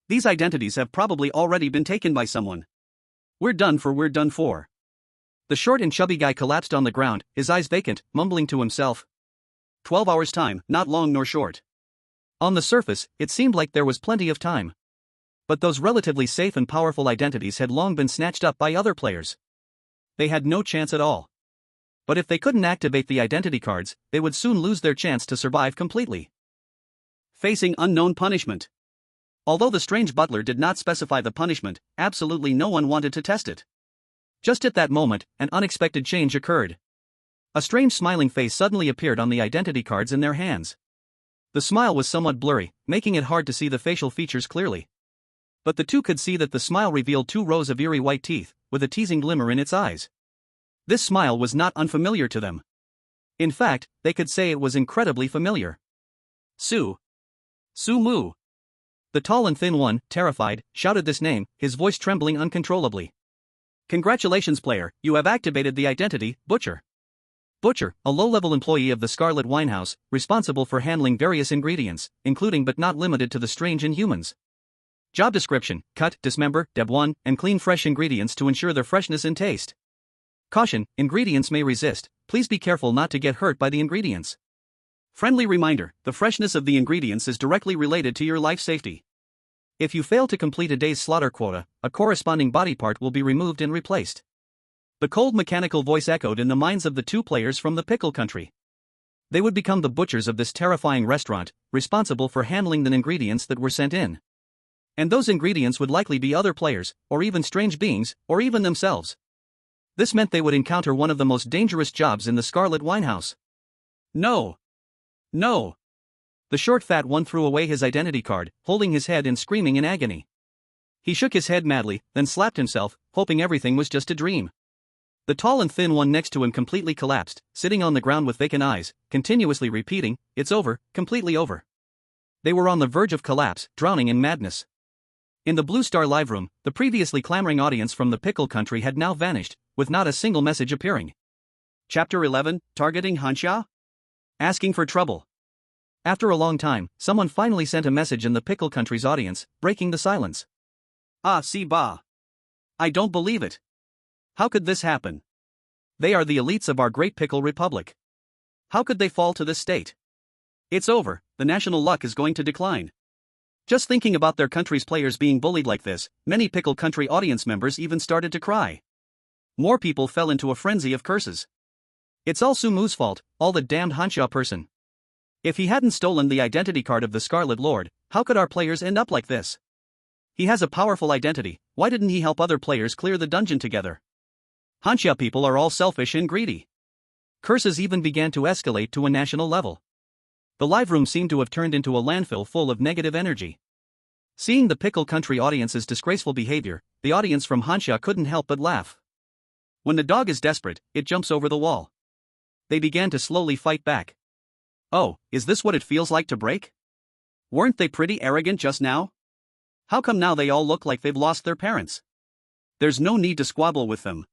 Speaker 1: These identities have probably already been taken by someone. We're done for. The short and chubby guy collapsed on the ground, his eyes vacant, mumbling to himself. 12 hours time, not long nor short. On the surface, it seemed like there was plenty of time. But those relatively safe and powerful identities had long been snatched up by other players. They had no chance at all. But if they couldn't activate the identity cards, they would soon lose their chance to survive completely. Facing unknown punishment. Although the strange butler did not specify the punishment, absolutely no one wanted to test it. Just at that moment, an unexpected change occurred. A strange smiling face suddenly appeared on the identity cards in their hands. The smile was somewhat blurry, making it hard to see the facial features clearly. But the two could see that the smile revealed 2 rows of eerie white teeth, with a teasing glimmer in its eyes. This smile was not unfamiliar to them. In fact, they could say it was incredibly familiar. Sue. Sue Moo. The tall and thin one, terrified, shouted this name, his voice trembling uncontrollably. Congratulations, player, you have activated the identity, Butcher. Butcher, a low-level employee of the Scarlet Winehouse, responsible for handling various ingredients, including but not limited to the strange inhumans. Job description: cut, dismember, deb1, and clean fresh ingredients to ensure their freshness and taste. Caution: ingredients may resist, please be careful not to get hurt by the ingredients. Friendly reminder: the freshness of the ingredients is directly related to your life safety. If you fail to complete a day's slaughter quota, a corresponding body part will be removed and replaced. The cold mechanical voice echoed in the minds of the two players from the Pickle Country. They would become the butchers of this terrifying restaurant, responsible for handling the ingredients that were sent in. And those ingredients would likely be other players, or even strange beings, or even themselves. This meant they would encounter one of the most dangerous jobs in the Scarlet Winehouse. No. No. The short fat one threw away his identity card, holding his head and screaming in agony. He shook his head madly, then slapped himself, hoping everything was just a dream. The tall and thin one next to him completely collapsed, sitting on the ground with vacant eyes, continuously repeating, "It's over, completely over." They were on the verge of collapse, drowning in madness. In the Blue Star live room, the previously clamoring audience from the Pickle Country had now vanished, with not a single message appearing. Chapter 11, Targeting Hansha? Asking for trouble. After a long time, someone finally sent a message in the Pickle Country's audience, breaking the silence. Ah, si ba. I don't believe it. How could this happen? They are the elites of our great Pickle Republic. How could they fall to this state? It's over, the national luck is going to decline. Just thinking about their country's players being bullied like this, many Pickle Country audience members even started to cry. More people fell into a frenzy of curses. It's all Sumu's fault, all the damned Hansha person. If he hadn't stolen the identity card of the Scarlet Lord, how could our players end up like this? He has a powerful identity, why didn't he help other players clear the dungeon together? Hansha people are all selfish and greedy. Curses even began to escalate to a national level. The live room seemed to have turned into a landfill full of negative energy. Seeing the Pickle Country audience's disgraceful behavior, the audience from Hansha couldn't help but laugh. When the dog is desperate, it jumps over the wall. They began to slowly fight back. Oh, is this what it feels like to break? Weren't they pretty arrogant just now? How come now they all look like they've lost their parents? There's no need to squabble with them.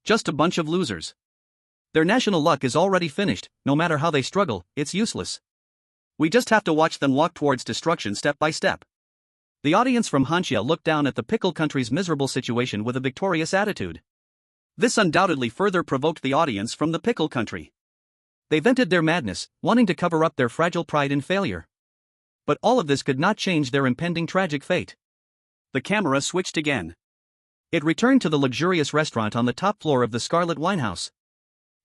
Speaker 1: Just a bunch of losers. Their national luck is already finished, no matter how they struggle, it's useless. We just have to watch them walk towards destruction step by step. The audience from Hansha looked down at the Pickle Country's miserable situation with a victorious attitude. This undoubtedly further provoked the audience from the Pickle Country. They vented their madness, wanting to cover up their fragile pride in failure. But all of this could not change their impending tragic fate.
Speaker 2: The camera switched again.
Speaker 1: It returned to the luxurious restaurant on the top floor of the Scarlet Winehouse.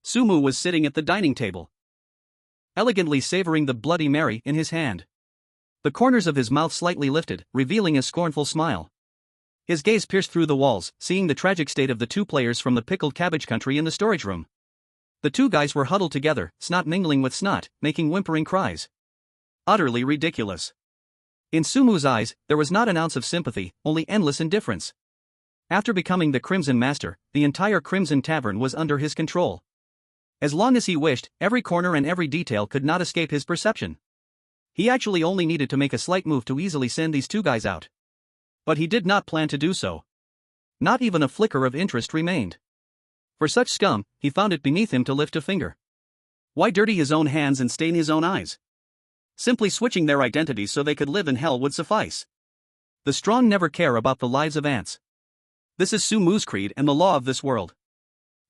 Speaker 2: Sumu was sitting at the dining table,
Speaker 1: elegantly savoring the Bloody Mary in his hand. The corners of his mouth slightly lifted, revealing a scornful smile. His gaze pierced through the walls, seeing the tragic state of the two players from the pickled cabbage country in the storage room. The two guys were huddled together, snot mingling with snot, making whimpering cries.
Speaker 2: Utterly ridiculous.
Speaker 1: In Sumu's eyes, there was not an ounce of sympathy, only endless indifference. After becoming the Crimson Master, the entire Crimson Tavern was under his control. As long as he wished, every corner and every detail could not escape his perception. He actually only needed to make a slight move to easily send these two guys out. But he did not plan to do so. Not even a flicker of interest remained. For such scum, he found it beneath him to lift a finger.
Speaker 2: Why dirty his own hands and stain his own eyes? Simply switching their identities so they could live in hell would suffice.
Speaker 1: The strong never care about the lives of ants.
Speaker 2: This is Sumu's creed and the law of this world.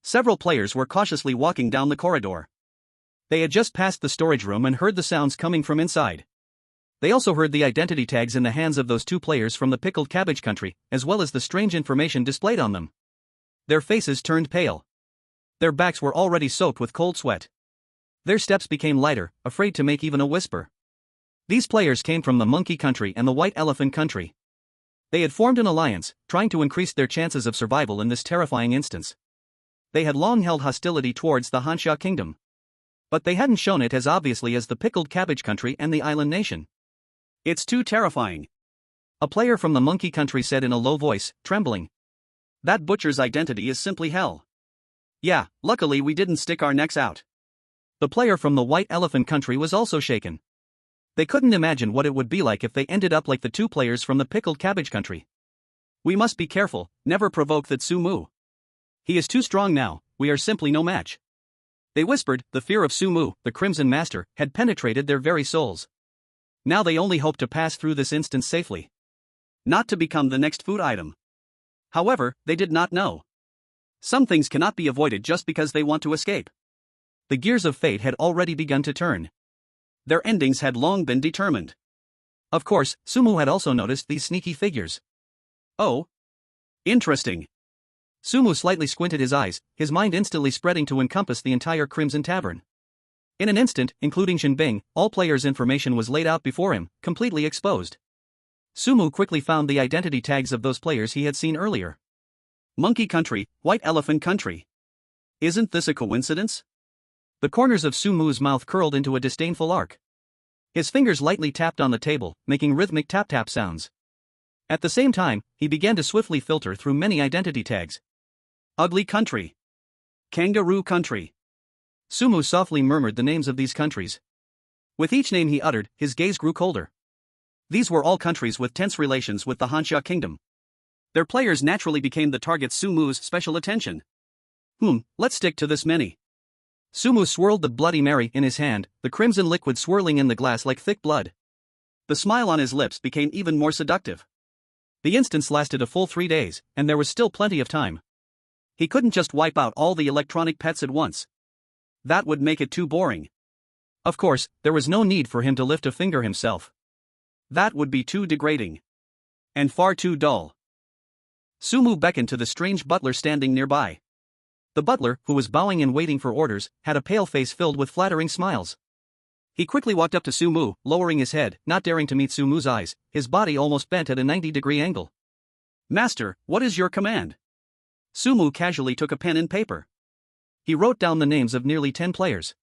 Speaker 1: Several players were cautiously walking down the corridor. They had just passed the storage room and heard the sounds coming from inside. They also heard the identity tags in the hands of those two players from the pickled cabbage country, as well as the strange information displayed on them. Their faces turned pale. Their backs were already soaked with cold sweat. Their steps became lighter, afraid to make even a whisper. These players came from the monkey country and the white elephant country. They had formed an alliance, trying to increase their chances of survival in this terrifying instance. They had long held hostility towards the Hansha kingdom. But they hadn't shown it as obviously as the pickled cabbage country and the island nation.
Speaker 2: It's too terrifying.
Speaker 1: A player from the monkey country said in a low voice, trembling.
Speaker 2: That butcher's identity is simply hell. Yeah, luckily we didn't stick our necks out.
Speaker 1: The player from the white elephant country was also shaken. They couldn't imagine what it would be like if they ended up like the two players from the pickled cabbage country.
Speaker 2: We must be careful, never provoke that Sumu. He is too strong now, we are simply no match.
Speaker 1: They whispered, the fear of Sumu, the Crimson Master, had penetrated their very souls. Now they only hoped to pass through this instance safely.
Speaker 2: Not to become the next food item. However, they did not know. Some things cannot be avoided just because they want to escape.
Speaker 1: The gears of fate had already begun to turn.
Speaker 2: Their endings had long been determined.
Speaker 1: Of course, Sumu had also noticed these sneaky figures.
Speaker 2: Oh. Interesting.
Speaker 1: Sumu slightly squinted his eyes, his mind instantly spreading to encompass the entire Crimson Tavern. In an instant, including Shinbing, all players' information was laid out before him, completely exposed. Sumu quickly found the identity tags of those players he had seen earlier.
Speaker 2: Monkey Country, White Elephant Country. Isn't this a coincidence?
Speaker 1: The corners of Sumu's mouth curled into a disdainful arc. His fingers lightly tapped on the table, making rhythmic tap-tap sounds. At the same time, he began to swiftly filter through many identity tags.
Speaker 2: Ugly Country. Kangaroo Country.
Speaker 1: Sumu softly murmured the names of these countries. With each name he uttered, his gaze grew colder. These were all countries with tense relations with the Hansha kingdom. Their players naturally became the targets Sumu's special attention. Let's stick to this many. Sumu swirled the Bloody Mary in his hand, the crimson liquid swirling in the glass like thick blood.
Speaker 2: The smile on his lips became even more seductive.
Speaker 1: The instance lasted a full 3 days, and there was still plenty of time.
Speaker 2: He couldn't just wipe out all the electronic pets at once. That would make it too boring.
Speaker 1: Of course, there was no need for him to lift a finger himself.
Speaker 2: That would be too degrading. And far too dull.
Speaker 1: Sumu beckoned to the strange butler standing nearby. The butler, who was bowing and waiting for orders, had a pale face filled with flattering smiles. He quickly walked up to Sumu, lowering his head, not daring to meet Sumu's eyes, his body almost bent at a 90-degree angle.
Speaker 2: Master, what is your command?
Speaker 1: Sumu casually took a pen and paper. He wrote down the names of nearly 10 players.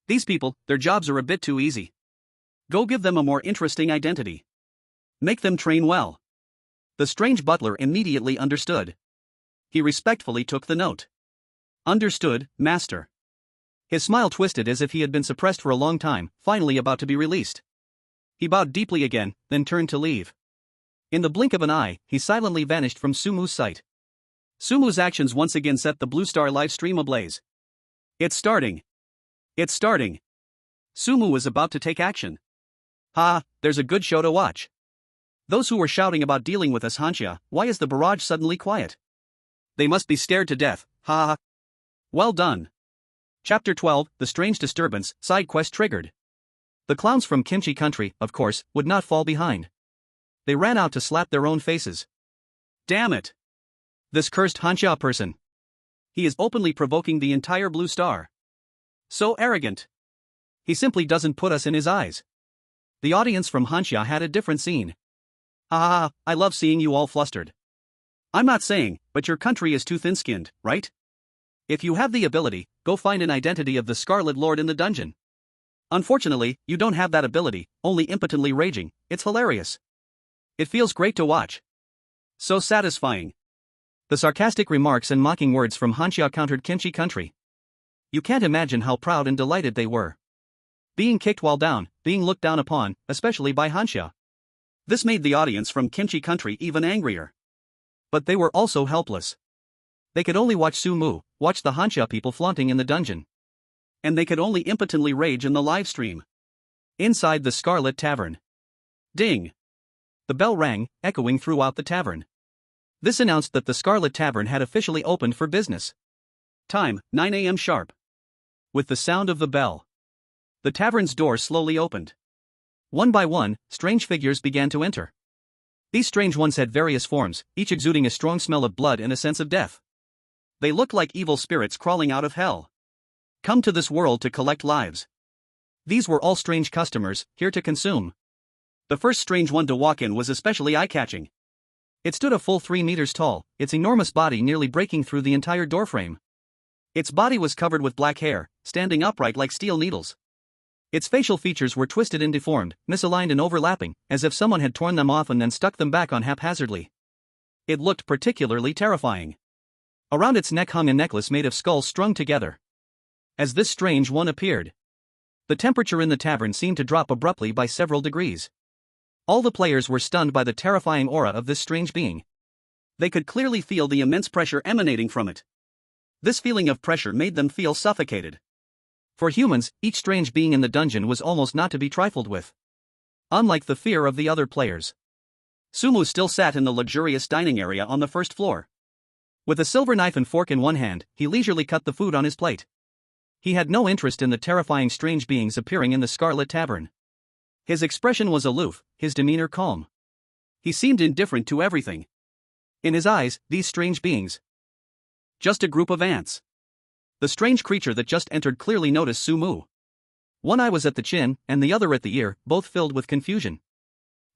Speaker 2: These people, their jobs are a bit too easy. Go give them a more interesting identity. Make them train well.
Speaker 1: The strange butler immediately understood. He respectfully took the note.
Speaker 2: Understood, master.
Speaker 1: His smile twisted as if he had been suppressed for a long time, finally about to be released. He bowed deeply again, then turned to leave. In the blink of an eye, he silently vanished from Sumu's sight.
Speaker 2: Sumu's actions once again set the Blue Star live stream ablaze. It's starting. It's starting. Sumu was about to take action.
Speaker 1: There's a good show to watch. Those who were shouting about dealing with us Hansha, why is the barrage suddenly quiet?
Speaker 2: They must be scared to death, Well done.
Speaker 1: Chapter 12, The Strange Disturbance, Side Quest Triggered. The clowns from Kimchi Country, of course, would not fall behind. They ran out to slap their own faces.
Speaker 2: Damn it!
Speaker 1: This cursed Hanxia person.
Speaker 2: He is openly provoking the entire Blue Star. So arrogant.
Speaker 1: He simply doesn't put us in his eyes. The audience from Hanxia had a different scene.
Speaker 2: Ah, I love seeing you all flustered. I'm not saying, but your country is too thin-skinned, right?
Speaker 1: If you have the ability, go find an identity of the Scarlet Lord in the dungeon. Unfortunately, you don't have that ability, only impotently raging. It's hilarious. It feels great to watch.
Speaker 2: So satisfying.
Speaker 1: The sarcastic remarks and mocking words from Hanxia countered Kimchi Country. You can't imagine how proud and delighted they were. Being kicked while down, being looked down upon, especially by Hanxia.
Speaker 2: This made the audience from Kimchi Country even angrier.
Speaker 1: But they were also helpless. They could only watch Sumu, watch the Hanxia people flaunting in the dungeon.
Speaker 2: And they could only impotently rage in the live stream.
Speaker 1: Inside the Scarlet Tavern.
Speaker 2: Ding!
Speaker 1: The bell rang, echoing throughout the tavern. This announced that the Scarlet Tavern had officially opened for business.
Speaker 2: Time, 9 a.m. sharp.
Speaker 1: With the sound of the bell, the tavern's door slowly opened. One by one, strange figures began to enter. These strange ones had various forms, each exuding a strong smell of blood and a sense of death.
Speaker 2: They looked like evil spirits crawling out of hell, come to this world to collect lives.
Speaker 1: These were all strange customers, here to consume.
Speaker 2: The first strange one to walk in was especially eye-catching.
Speaker 1: It stood a full 3 meters tall, its enormous body nearly breaking through the entire doorframe. Its body was covered with black hair, standing upright like steel needles. Its facial features were twisted and deformed, misaligned and overlapping, as if someone had torn them off and then stuck them back on haphazardly. It looked particularly terrifying. Around its neck hung a necklace made of skulls strung together. As this strange one appeared, the temperature in the tavern seemed to drop abruptly by several degrees. All the players were stunned by the terrifying aura of this strange being.
Speaker 2: They could clearly feel the immense pressure emanating from it. This feeling of pressure made them feel suffocated.
Speaker 1: For humans, each strange being in the dungeon was almost not to be trifled with. Unlike the fear of the other players,
Speaker 2: Sumu still sat in the luxurious dining area on the first floor.
Speaker 1: With a silver knife and fork in one hand, he leisurely cut the food on his plate. He had no interest in the terrifying strange beings appearing in the Scarlet Tavern. His expression was aloof, his demeanor calm.
Speaker 2: He seemed indifferent to everything.
Speaker 1: In his eyes, these strange beings,
Speaker 2: just a group of ants.
Speaker 1: The strange creature that just entered clearly noticed Sumu. One eye was at the chin, and the other at the ear, both filled with confusion.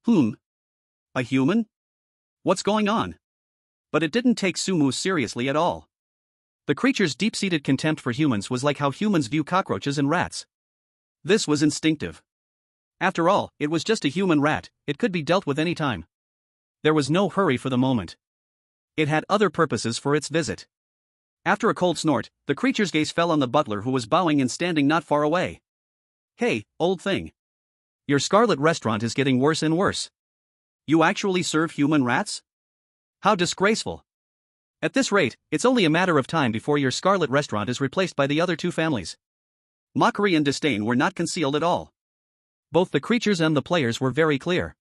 Speaker 2: A human? What's going on? But it didn't take Sumu seriously at all.
Speaker 1: The creature's deep-seated contempt for humans was like how humans view cockroaches and rats.
Speaker 2: This was instinctive.
Speaker 1: After all, it was just a human rat, it could be dealt with any time. There was no hurry for the moment. It had other purposes for its visit. After a cold snort, the creature's gaze fell on the butler who was bowing and standing not far away.
Speaker 2: Hey, old thing.
Speaker 1: Your Scarlet restaurant is getting worse and worse.
Speaker 2: You actually serve human rats?
Speaker 1: How disgraceful. At this rate, it's only a matter of time before your Scarlet restaurant is replaced by the other two families.
Speaker 2: Mockery and disdain were not concealed at all.
Speaker 1: Both the creatures and the players were very clear.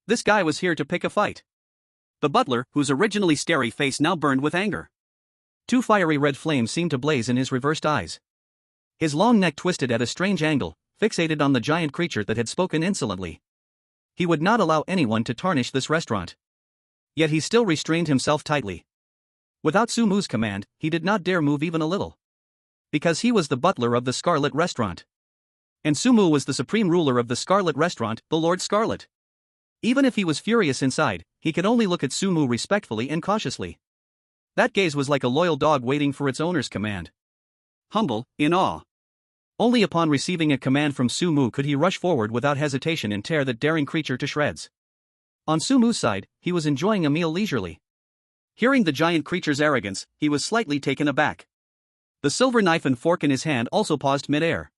Speaker 2: This guy was here to pick a fight. The butler, whose originally starry face now burned with anger.
Speaker 1: 2 fiery red flames seemed to blaze in his reversed eyes. His long neck twisted at a strange angle, fixated on the giant creature that had spoken insolently. He would not allow anyone to tarnish this restaurant. Yet he still restrained himself tightly. Without Sumu's command, he did not dare move even a little. Because he was the butler of the Scarlet restaurant. And Sumu was the supreme ruler of the Scarlet restaurant, the Lord Scarlet. Even if he was furious inside, he could only look at Sumu respectfully and cautiously. That gaze was like a loyal dog waiting for its owner's command.
Speaker 2: Humble, in awe.
Speaker 1: Only upon receiving a command from Sumu could he rush forward without hesitation and tear that daring creature to shreds. On Sumu's side, he was enjoying a meal leisurely.
Speaker 2: Hearing the giant creature's arrogance, he was slightly taken aback. The silver knife and fork in his hand also paused mid-air.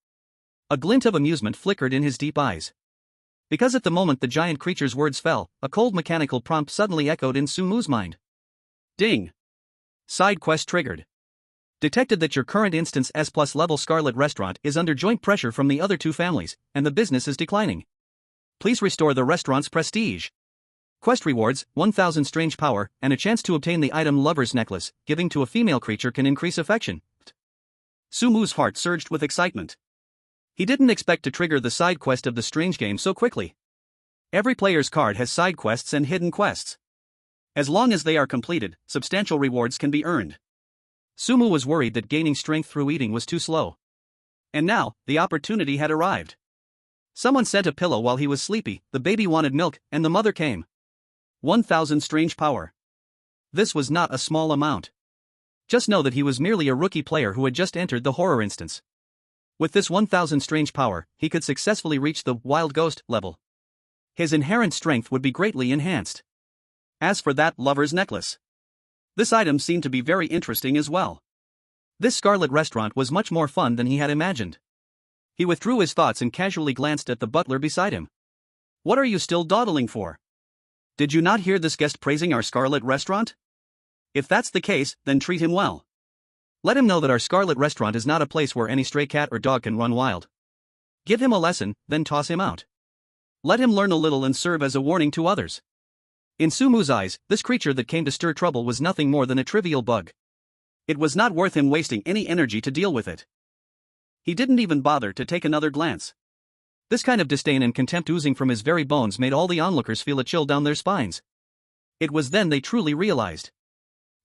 Speaker 1: A glint of amusement flickered in his deep eyes. Because at the moment the giant creature's words fell, a cold mechanical prompt suddenly echoed in Sumu's mind.
Speaker 2: Ding!
Speaker 1: Side quest triggered. Detected that your current instance S+ level Scarlet restaurant is under joint pressure from the other two families, and the business is declining. Please restore the restaurant's prestige. Quest rewards, 1000 strange power, and a chance to obtain the item Lover's Necklace, giving to a female creature can increase affection.
Speaker 2: Sumu's heart surged with excitement. He didn't expect to trigger the side quest of the strange game so quickly. Every player's card has side quests and hidden quests. As long as they are completed, substantial rewards can be earned. Sumu was worried that gaining strength through eating was too slow. And now, the opportunity had arrived. Someone sent a pillow while he was sleepy, the baby wanted milk, and the mother came. 1,000 strange power. This was not a small amount. Just know that he was merely a rookie player who had just entered the horror instance. With this 1,000 strange power, he could successfully reach the wild ghost level. His inherent strength would be greatly enhanced. As for that lover's necklace, this item seemed to be very interesting as well. This Scarlet restaurant was much more fun than he had imagined. He withdrew his thoughts and casually glanced at the butler beside him. What are you still dawdling for? Did you not hear this guest praising our Scarlet restaurant? If that's the case, then treat him well. Let him know that our Scarlet restaurant is not a place where any stray cat or dog can run wild. Give him a lesson, then toss him out. Let him learn a little and serve as a warning to others. In Sumu's eyes, this creature that came to stir trouble was nothing more than a trivial bug. It was not worth him wasting any energy to deal with it. He didn't even bother to take another glance. This kind of disdain and contempt oozing from his very bones made all the onlookers feel a chill down their spines. It was then they truly realized.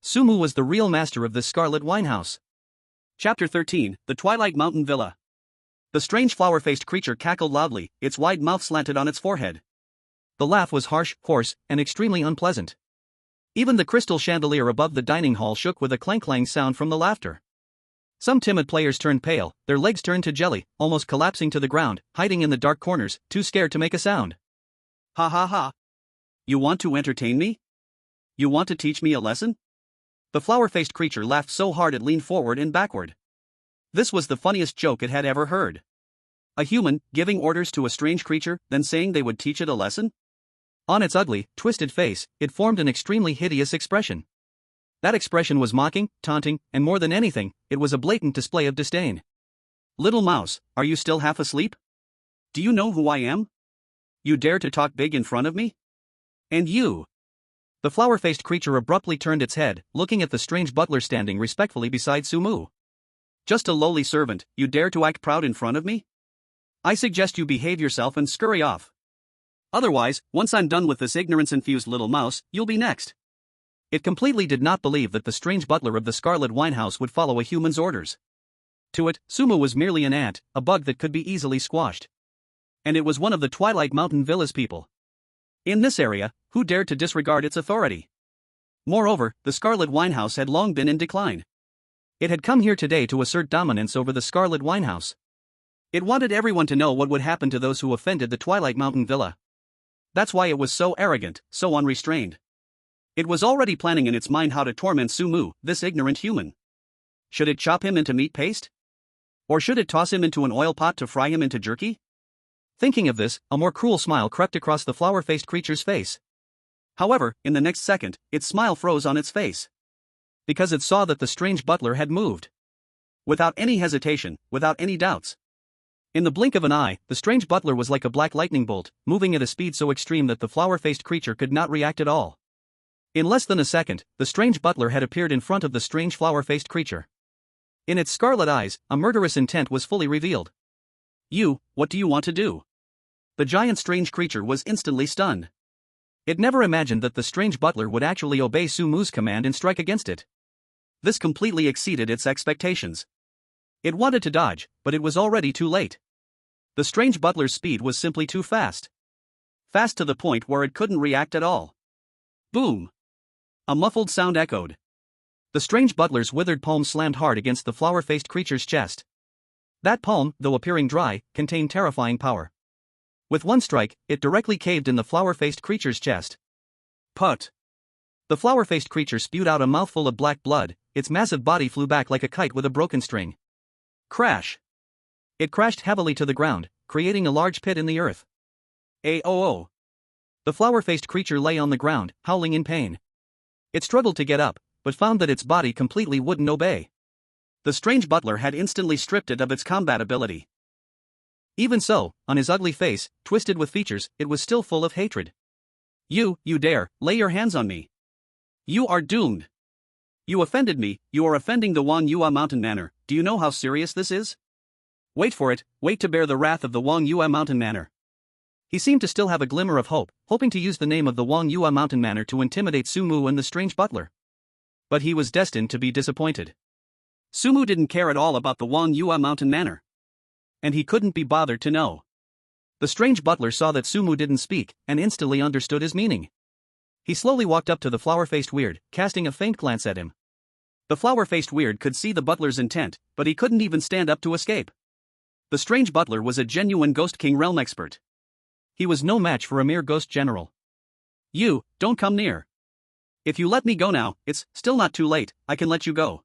Speaker 2: Sumu was the real master of this Scarlet Winehouse. Chapter 13, The Twilight Mountain Villa. The strange flower-faced creature cackled loudly, its wide mouth slanted on its forehead. The laugh was harsh, hoarse, and extremely unpleasant. Even the crystal chandelier above the dining hall shook with a clank-clang sound from the laughter. Some timid players turned pale, their legs turned to jelly, almost collapsing to the ground, hiding in the dark corners, too scared to make a sound. Ha ha ha. You want to entertain me? You want to teach me a lesson? The flower-faced creature laughed so hard it leaned forward and backward. This was the funniest joke it had ever heard. A human, giving orders to a strange creature, then saying they would teach it a lesson? On its ugly, twisted face, it formed an extremely hideous expression. That expression was mocking, taunting, and more than anything, it was a blatant display of disdain. Little mouse, are you still half asleep? Do you know who I am? You dare to talk big in front of me? And you? The flower-faced creature abruptly turned its head, looking at the strange butler standing respectfully beside Sumu. Just a lowly servant, you dare to act proud in front of me? I suggest you behave yourself and scurry off. Otherwise, once I'm done with this ignorance-infused little mouse, you'll be next. It completely did not believe that the strange butler of the Scarlet Winehouse would follow a human's orders. To it, Sumu was merely an ant, a bug that could be easily squashed. And it was one of the Twilight Mountain Villa's people. In this area, who dared to disregard its authority? Moreover, the Scarlet Winehouse had long been in decline. It had come here today to assert dominance over the Scarlet Winehouse. It wanted everyone to know what would happen to those who offended the Twilight Mountain Villa. That's why it was so arrogant, so unrestrained. It was already planning in its mind how to torment Sumu, this ignorant human. Should it chop him into meat paste? Or should it toss him into an oil pot to fry him into jerky? Thinking of this, a more cruel smile crept across the flower-faced creature's face. However, in the next second, its smile froze on its face. Because it saw that the strange butler had moved. Without any hesitation, without any doubts. In the blink of an eye, the strange butler was like a black lightning bolt, moving at a speed so extreme that the flower-faced creature could not react at all. In less than a second, the strange butler had appeared in front of the strange flower-faced creature. In its scarlet eyes, a murderous intent was fully revealed. You, what do you want to do? The giant strange creature was instantly stunned. It never imagined that the strange butler would actually obey Sumu's command and strike against it. This completely exceeded its expectations. It wanted to dodge, but it was already too late. The strange butler's speed was simply too fast. Fast to the point where it couldn't react at all. Boom! A muffled sound echoed. The strange butler's withered palm slammed hard against the flower-faced creature's chest. That palm, though appearing dry, contained terrifying power. With one strike, it directly caved in the flower-faced creature's chest. Put! The flower-faced creature spewed out a mouthful of black blood, its massive body flew back like a kite with a broken string. Crash! It crashed heavily to the ground, creating a large pit in the earth. Aoo! The flower-faced creature lay on the ground, howling in pain. It struggled to get up, but found that its body completely wouldn't obey. The strange butler had instantly stripped it of its combat ability. Even so, on his ugly face, twisted with features, it was still full of hatred. You dare, lay your hands on me. You are doomed. You offended me, you are offending the Wang Yua Mountain Manor, do you know how serious this is? Wait for it, wait to bear the wrath of the Wang Yue Mountain Manor. He seemed to still have a glimmer of hope, hoping to use the name of the Wang Yue Mountain Manor to intimidate Sumu and the strange butler. But he was destined to be disappointed. Sumu didn't care at all about the Wang Yue Mountain Manor. And he couldn't be bothered to know. The strange butler saw that Sumu didn't speak, and instantly understood his meaning. He slowly walked up to the flower-faced weird, casting a faint glance at him. The flower-faced weird could see the butler's intent, but he couldn't even stand up to escape. The strange butler was a genuine Ghost King realm expert. He was no match for a mere ghost general. You, don't come near. If you let me go now, it's still not too late, I can let you go.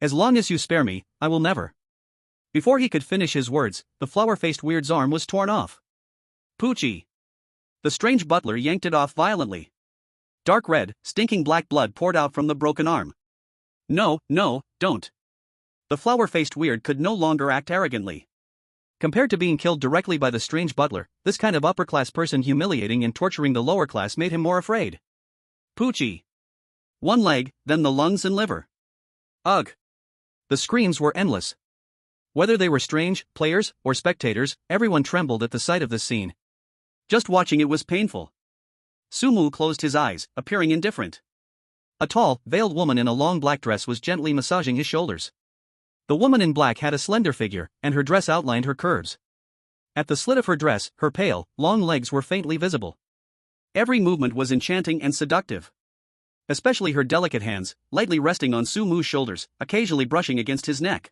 Speaker 2: As long as you spare me, I will never. Before he could finish his words, the flower-faced weird's arm was torn off. Poochie. The strange butler yanked it off violently. Dark red, stinking black blood poured out from the broken arm. No, no, don't. The flower-faced weird could no longer act arrogantly. Compared to being killed directly by the strange butler, this kind of upper-class person humiliating and torturing the lower class made him more afraid. Poochie. One leg, then the lungs and liver. Ugh. The screams were endless. Whether they were strange, players, or spectators, everyone trembled at the sight of this scene. Just watching it was painful. Sumu closed his eyes, appearing indifferent. A tall, veiled woman in a long black dress was gently massaging his shoulders. The woman in black had a slender figure, and her dress outlined her curves. At the slit of her dress, her pale, long legs were faintly visible. Every movement was enchanting and seductive. Especially her delicate hands, lightly resting on Sumu's shoulders, occasionally brushing against his neck.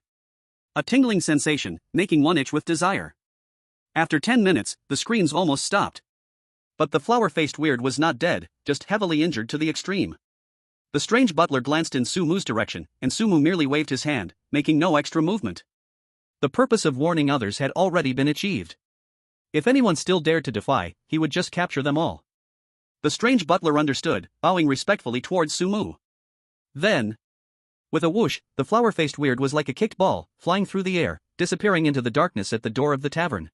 Speaker 2: A tingling sensation, making one itch with desire. After 10 minutes, the screams almost stopped. But the flower-faced weird was not dead, just heavily injured to the extreme. The strange butler glanced in Sumu's direction, and Sumu merely waved his hand, making no extra movement. The purpose of warning others had already been achieved. If anyone still dared to defy, he would just capture them all. The strange butler understood, bowing respectfully towards Sumu. Then, with a whoosh, the flower-faced weird was like a kicked ball, flying through the air, disappearing into the darkness at the door of the tavern.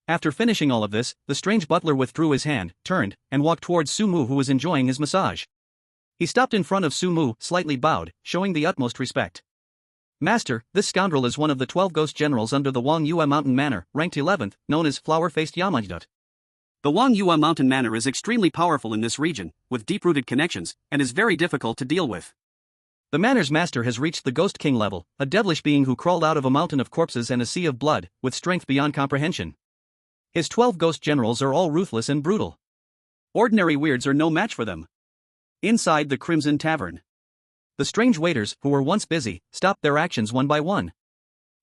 Speaker 2: After finishing all of this, the strange butler withdrew his hand, turned, and walked towards Sumu, who was enjoying his massage. He stopped in front of Sumu, slightly bowed, showing the utmost respect. Master, this scoundrel is one of the 12 ghost generals under the Wang Yue Mountain Manor, ranked 11th, known as Flower-Faced Yamajdut. The Wang Yue Mountain Manor is extremely powerful in this region, with deep-rooted connections, and is very difficult to deal with. The manor's master has reached the Ghost King level, a devilish being who crawled out of a mountain of corpses and a sea of blood, with strength beyond comprehension. His 12 ghost generals are all ruthless and brutal. Ordinary weirds are no match for them. Inside the Crimson Tavern, the strange waiters, who were once busy, stopped their actions one by one.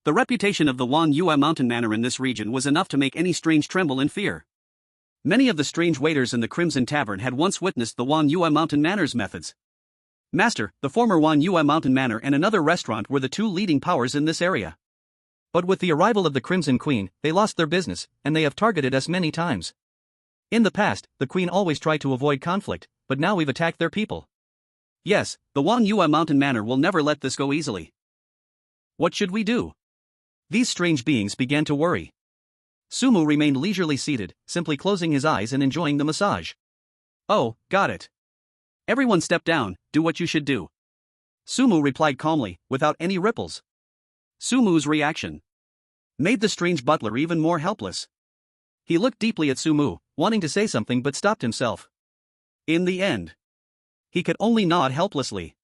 Speaker 2: The reputation of the Wang Yue Mountain Manor in this region was enough to make any strange tremble in fear. Many of the strange waiters in the Crimson Tavern had once witnessed the Wang Yue Mountain Manor's methods. Master, the former Wang Yue Mountain Manor and another restaurant were the two leading powers in this area. But with the arrival of the Crimson Queen, they lost their business, and they have targeted us many times. In the past, the Queen always tried to avoid conflict, but now we've attacked their people. Yes, the Wang Yue Mountain Manor will never let this go easily. What should we do? These strange beings began to worry. Sumu remained leisurely seated, simply closing his eyes and enjoying the massage. Oh, got it. Everyone step down, do what you should do. Sumu replied calmly, without any ripples. Sumu's reaction made the strange butler even more helpless. He looked deeply at Sumu, wanting to say something but stopped himself. In the end, he could only nod helplessly.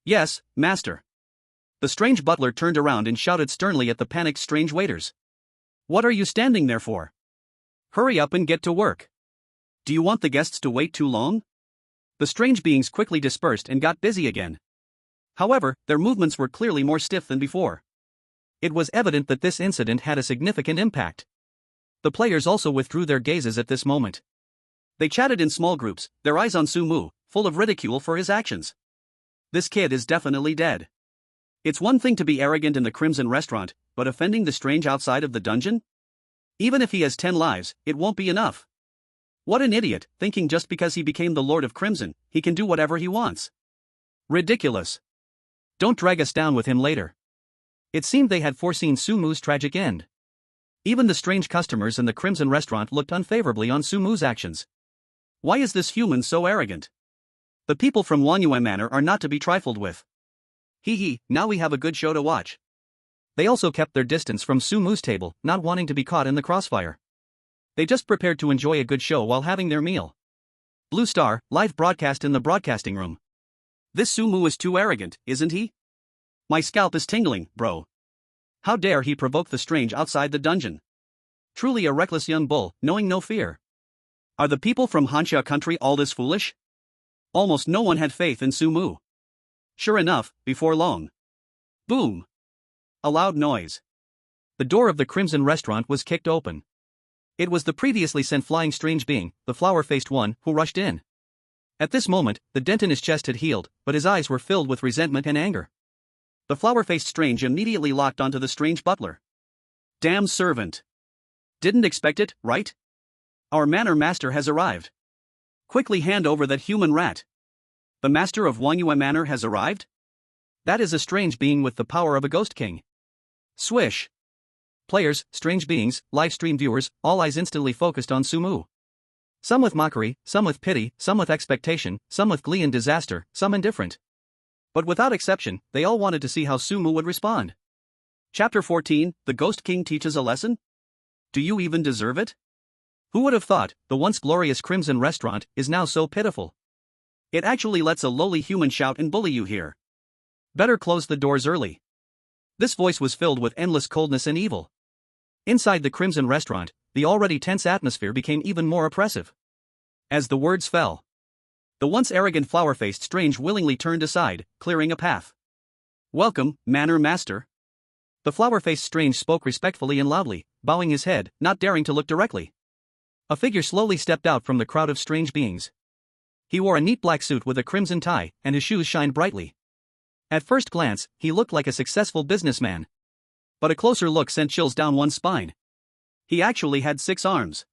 Speaker 2: Yes, master. The strange butler turned around and shouted sternly at the panicked strange waiters. What are you standing there for? Hurry up and get to work. Do you want the guests to wait too long? The strange beings quickly dispersed and got busy again. However, their movements were clearly more stiff than before. It was evident that this incident had a significant impact. The players also withdrew their gazes at this moment. They chatted in small groups, their eyes on Sumu, full of ridicule for his actions. This kid is definitely dead. It's one thing to be arrogant in the Crimson Restaurant, but offending the strange outside of the dungeon? Even if he has 10 lives, it won't be enough. What an idiot, thinking just because he became the Lord of Crimson, he can do whatever he wants. Ridiculous. Don't drag us down with him later. It seemed they had foreseen Sumu's tragic end. Even the strange customers in the Crimson Restaurant looked unfavorably on Sumu's actions. Why is this human so arrogant? The people from Wanyue Manor are not to be trifled with. Hee hee, now we have a good show to watch.
Speaker 1: They also kept their distance from Su Mu's table, not wanting to be caught in the crossfire. They just prepared to enjoy a good show while having their meal. Blue Star, live broadcast in the broadcasting room.
Speaker 2: This Su Mu is too arrogant, isn't he? My scalp is tingling, bro. How dare he provoke the strange outside the dungeon? Truly a reckless young bull, knowing no fear. Are the people from Hanxia country all this foolish? Almost no one had faith in Su Mu. Sure enough, before long. Boom! A loud noise.
Speaker 1: The door of the Crimson restaurant was kicked open. It was the previously sent flying strange being, the flower-faced one, who rushed in. At this moment, the dent in his chest had healed, but his eyes were filled with resentment and anger. The flower-faced strange immediately locked onto the strange butler. Damn servant. Didn't expect it, right? Our manor master has arrived. Quickly hand over that human rat. The master of Wangyue Manor has arrived? That is a strange being with the power of a ghost king. Swish. Players, strange beings, live stream viewers, all eyes instantly focused on Su Mu. Some with mockery, some with pity, some with expectation, some with glee and disaster, some indifferent. But without exception, they all wanted to see how Su Mu would respond. Chapter 14, The Ghost King Teaches a Lesson? Do you even deserve it? Who would have thought, the once glorious Crimson restaurant is now so pitiful? It actually lets a lowly human shout and bully you here. Better close the doors early. This voice was filled with endless coldness and evil. Inside the Crimson restaurant, the already tense atmosphere became even more oppressive. As the words fell, the once arrogant flower-faced strange willingly turned aside, clearing a path. Welcome, Manor Master. The flower-faced strange spoke respectfully and loudly, bowing his head, not daring to look directly. A figure slowly stepped out from the crowd of strange beings. He wore a neat black suit with a crimson tie, and his shoes shined brightly. At first glance, he looked like a successful businessman. But a closer look sent chills down one's spine. He actually had 6 arms.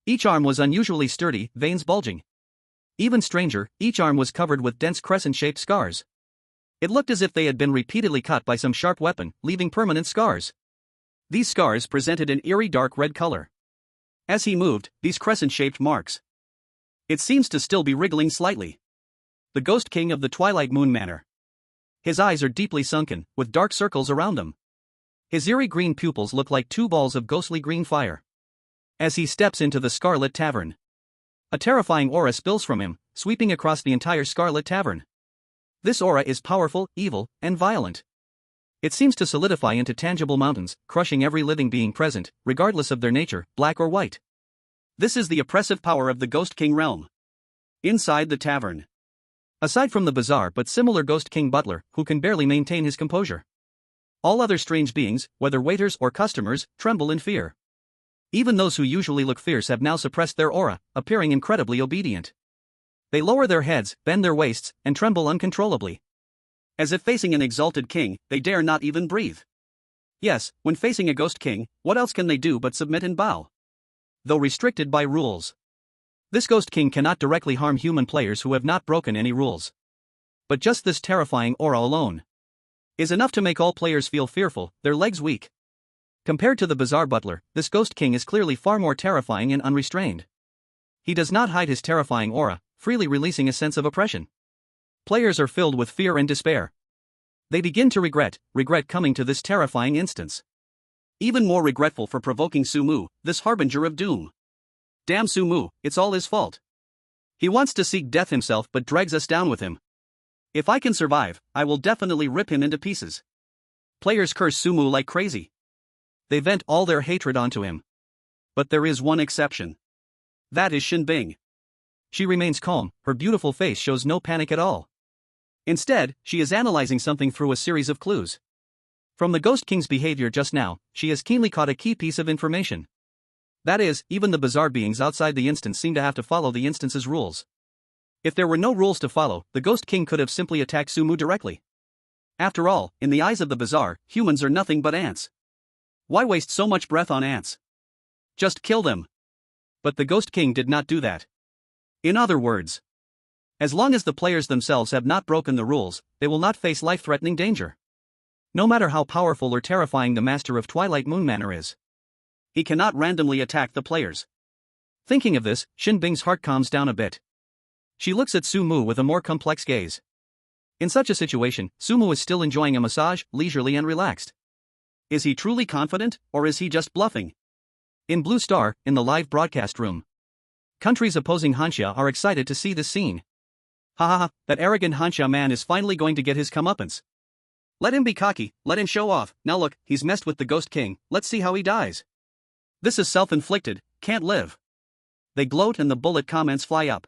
Speaker 1: Each arm was unusually sturdy, veins bulging. Even stranger, each arm was covered with dense crescent-shaped scars. It looked as if they had been repeatedly cut by some sharp weapon, leaving permanent scars. These scars presented an eerie dark red color. As he moved, these crescent-shaped marks. It seems to still be wriggling slightly. The Ghost King of the Twilight Moon Manor. His eyes are deeply sunken, with dark circles around them. His eerie green pupils look like 2 balls of ghostly green fire. As he steps into the Scarlet Tavern, a terrifying aura spills from him, sweeping across the entire Scarlet Tavern. This aura is powerful, evil, and violent. It seems to solidify into tangible mountains, crushing every living being present, regardless of their nature, black or white. This is the oppressive power of the Ghost King realm. Inside the tavern, aside from the bizarre but similar Ghost King butler, who can barely maintain his composure, all other strange beings, whether waiters or customers, tremble in fear. Even those who usually look fierce have now suppressed their aura, appearing incredibly obedient. They lower their heads, bend their waists, and tremble uncontrollably. As if facing an exalted king, they dare not even breathe. Yes, when facing a ghost king, what else can they do but submit and bow? Though restricted by rules. This ghost king cannot directly harm human players who have not broken any rules. But just this terrifying aura alone is enough to make all players feel fearful, their legs weak. Compared to the bizarre butler, this ghost king is clearly far more terrifying and unrestrained. He does not hide his terrifying aura, freely releasing a sense of oppression. Players are filled with fear and despair. They begin to regret coming to this terrifying instance. Even more regretful for provoking Su Mu, this harbinger of doom. Damn Su Mu, it's all his fault. He wants to seek death himself but drags us down with him. If I can survive, I will definitely rip him into pieces. Players curse Su Mu like crazy. They vent all their hatred onto him. But there is one exception. That is Xin Bing. She remains calm, her beautiful face shows no panic at all. Instead, she is analyzing something through a series of clues. From the Ghost King's behavior just now, she has keenly caught a key piece of information. That is, even the bizarre beings outside the instance seem to have to follow the instance's rules. If there were no rules to follow, the Ghost King could have simply attacked Su Mu directly. After all, in the eyes of the bizarre, humans are nothing but ants. Why waste so much breath on ants? Just kill them. But the Ghost King did not do that. In other words, as long as the players themselves have not broken the rules, they will not face life-threatening danger. No matter how powerful or terrifying the Master of Twilight Moon Manor is, he cannot randomly attack the players. Thinking of this, Xin Bing's heart calms down a bit. She looks at Su Mu with a more complex gaze. In such a situation, Su Mu is still enjoying a massage, leisurely and relaxed.
Speaker 2: Is he truly confident, or is he just bluffing?
Speaker 1: In Blue Star, in the live broadcast room, countries opposing Hansha are excited to see this scene.
Speaker 2: Ha ha ha, that arrogant Hansha man is finally going to get his comeuppance. Let him be cocky, let him show off. Now look, he's messed with the Ghost King, let's see how he dies. This is self-inflicted, can't live. They gloat and the bullet comments fly up.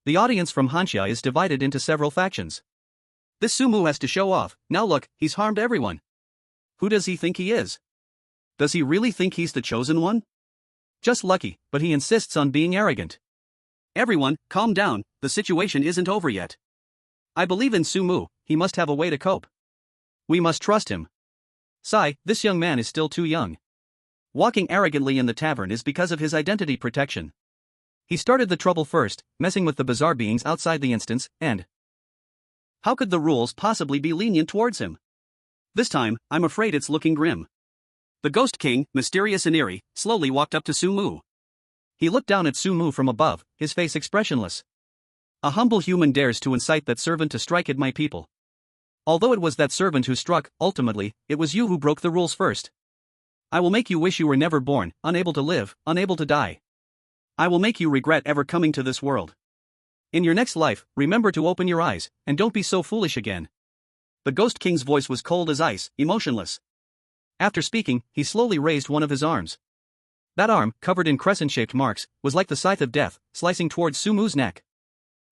Speaker 1: The audience from Hansha is divided into several factions.
Speaker 2: This Sumu has to show off, now look, he's harmed everyone. Who does he think he is? Does he really think he's the chosen one?
Speaker 1: Just lucky, but he insists on being arrogant.
Speaker 2: Everyone, calm down, the situation isn't over yet. I believe in Sumu, he must have a way to cope. We must trust him.
Speaker 1: Sai, this young man is still too young. Walking arrogantly in the tavern is because of his identity protection. He started the trouble first, messing with the bizarre beings outside the instance, and
Speaker 2: how could the rules possibly be lenient towards him? This time, I'm afraid it's looking grim. The Ghost King, mysterious and eerie, slowly walked up to Sumu.
Speaker 1: He looked down at Sumu from above, his face expressionless.
Speaker 2: A humble human dares to incite that servant to strike at my people.
Speaker 1: Although it was that servant who struck, ultimately, it was you who broke the rules first. I will make you wish you were never born, unable to live, unable to die.
Speaker 2: I will make you regret ever coming to this world.
Speaker 1: In your next life, remember to open your eyes, and don't be so foolish again.
Speaker 2: The Ghost King's voice was cold as ice, emotionless.
Speaker 1: After speaking, he slowly raised one of his arms. That arm, covered in crescent-shaped marks, was like the scythe of death, slicing towards Sumu's neck.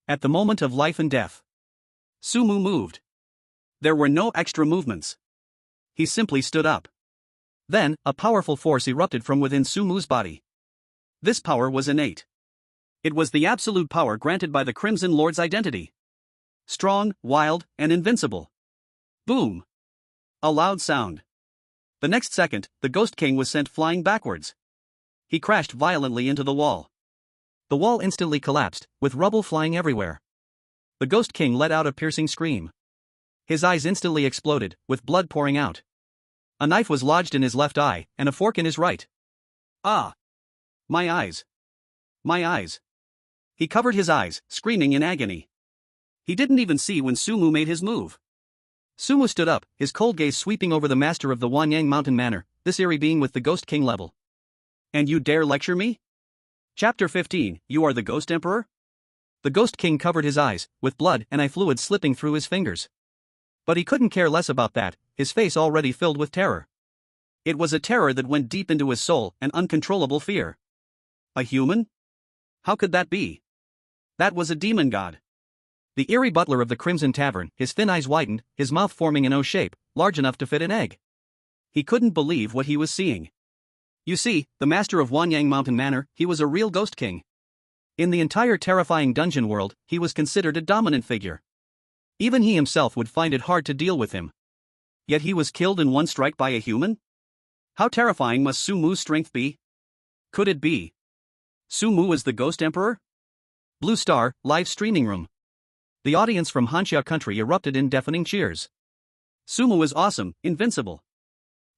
Speaker 1: At the moment of life and death,
Speaker 2: Sumu moved. There were no extra movements. He simply stood up.
Speaker 1: Then, a powerful force erupted from within Sumu's body.
Speaker 2: This power was innate. It was the absolute power granted by the Crimson Lord's identity. Strong, wild, and invincible. Boom! A loud sound. The next second, the Ghost King was sent flying backwards. He crashed violently into the wall.
Speaker 1: The wall instantly collapsed, with rubble flying everywhere. The Ghost King let out a piercing scream. His eyes instantly exploded, with blood pouring out. A knife was lodged in his left eye, and a fork in his right.
Speaker 2: Ah! My eyes! My eyes! He covered his eyes, screaming in agony. He didn't even see when Sumu made his move.
Speaker 1: Sumu stood up, his cold gaze sweeping over the master of the Wanyang Mountain Manor, this eerie being with the Ghost King level.
Speaker 2: And you dare lecture me? Chapter 15, You are the Ghost Emperor?
Speaker 1: The Ghost King covered his eyes, with blood and eye fluid slipping through his fingers. But he couldn't care less about that, his face already filled with terror.
Speaker 2: It was a terror that went deep into his soul, an uncontrollable fear. A human? How could that be? That was a demon god.
Speaker 1: The eerie butler of the Crimson Tavern, his thin eyes widened, his mouth forming an O shape, large enough to fit an egg.
Speaker 2: He couldn't believe what he was seeing. You see, the master of Wanyang Mountain Manor, he was a real Ghost King.
Speaker 1: In the entire terrifying dungeon world, he was considered a dominant figure. Even he himself would find it hard to deal with him.
Speaker 2: Yet he was killed in one strike by a human? How terrifying must Sumu's strength be? Could it be Sumu is the Ghost Emperor?
Speaker 1: Blue Star, live streaming room. The audience from Hansha country erupted in deafening cheers.
Speaker 2: Sumu is awesome, invincible.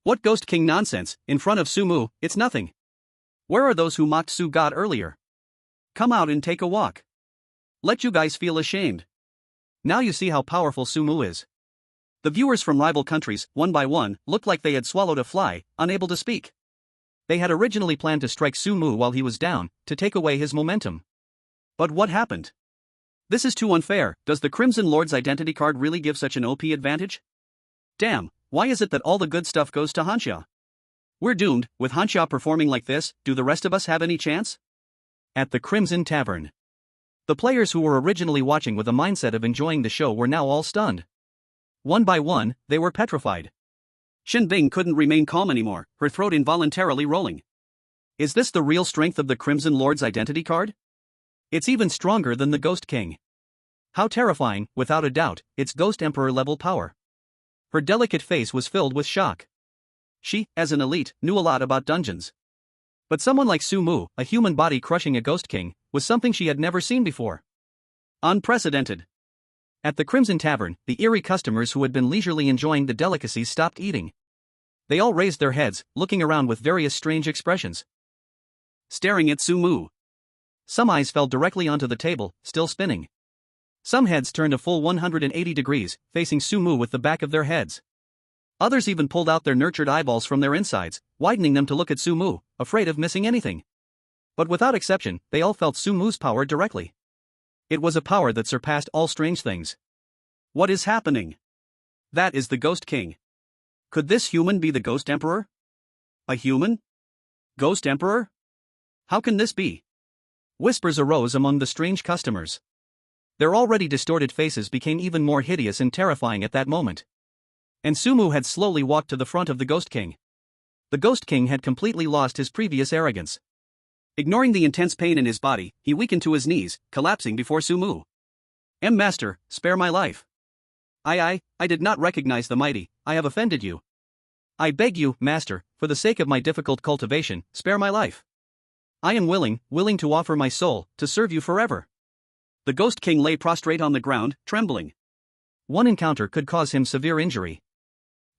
Speaker 2: What Ghost King nonsense, in front of Sumu, it's nothing. Where are those who mocked Su God earlier? Come out and take a walk. Let you guys feel ashamed.
Speaker 1: Now you see how powerful Sumu is.
Speaker 2: The viewers from rival countries, one by one, looked like they had swallowed a fly, unable to speak.
Speaker 1: They had originally planned to strike Sumu while he was down, to take away his momentum.
Speaker 2: But what happened? This is too unfair. Does the Crimson Lord's identity card really give such an OP advantage? Damn, why is it that all the good stuff goes to Hansha? We're doomed. With Hansha performing like this, do the rest of us have any chance?
Speaker 1: At the Crimson Tavern, the players who were originally watching with a mindset of enjoying the show were now all stunned. One by one, they were petrified.
Speaker 2: Shin Bing couldn't remain calm anymore, her throat involuntarily rolling. Is this the real strength of the Crimson Lord's identity card?
Speaker 1: It's even stronger than the Ghost King. How terrifying, without a doubt, its Ghost Emperor level power. Her delicate face was filled with shock.
Speaker 2: She, as an elite, knew a lot about dungeons.
Speaker 1: But someone like Sumu, a human body crushing a Ghost King, was something she had never seen before.
Speaker 2: Unprecedented.
Speaker 1: At the Crimson Tavern, the eerie customers who had been leisurely enjoying the delicacies stopped eating. They all raised their heads, looking around with various strange expressions.
Speaker 2: Staring at Sumu.
Speaker 1: Some eyes fell directly onto the table, still spinning. Some heads turned a full 180 degrees, facing Sumu with the back of their heads.
Speaker 2: Others even pulled out their nurtured eyeballs from their insides, widening them to look at Sumu, afraid of missing anything. But without exception, they all felt Sumu's power directly. It was a power that surpassed all strange things. What is happening? That is the Ghost King. Could this human be the Ghost Emperor? A human? Ghost Emperor? How can this be? Whispers arose among the strange customers. Their already distorted faces became even more hideous and terrifying at that moment. And Sumu had slowly walked to the front of the Ghost King. The Ghost King had completely lost his previous arrogance. Ignoring the intense pain in his body, he weakened to his knees, collapsing before Sumu. Master, spare my life. I did not recognize the mighty, I have offended you. I beg you, Master, for the sake of my difficult cultivation, spare my life. I am willing to offer my soul, to serve you forever. The Ghost King lay prostrate on the ground, trembling. One encounter could cause him severe injury.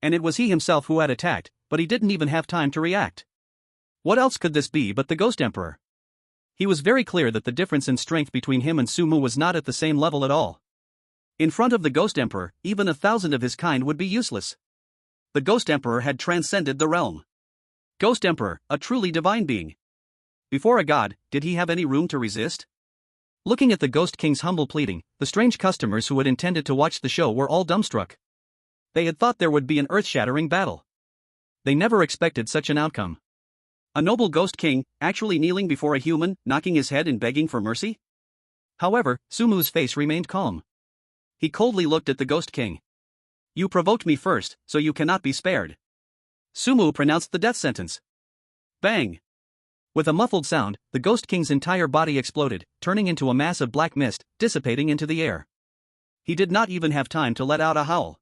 Speaker 2: And it was he himself who had attacked, but he didn't even have time to react. What else could this be but the Ghost Emperor? He was very clear that the difference in strength between him and Sumu was not at the same level at all. In front of the Ghost Emperor, even 1,000 of his kind would be useless. The Ghost Emperor had transcended the realm. Ghost Emperor, a truly divine being. Before a god, did he have any room to resist? Looking at the Ghost King's humble pleading, the strange customers who had intended to watch the show were all dumbstruck. They had thought there would be an earth-shattering battle. They never expected such an outcome. A noble Ghost King, actually kneeling before a human, knocking his head and begging for mercy? However, Sumu's face remained calm. He coldly looked at the Ghost King. You provoked me first, so you cannot be spared. Sumu pronounced the death sentence. Bang! With a muffled sound, the Ghost King's entire body exploded, turning into a mass of black mist, dissipating into the air. He did not even have time to let out a howl.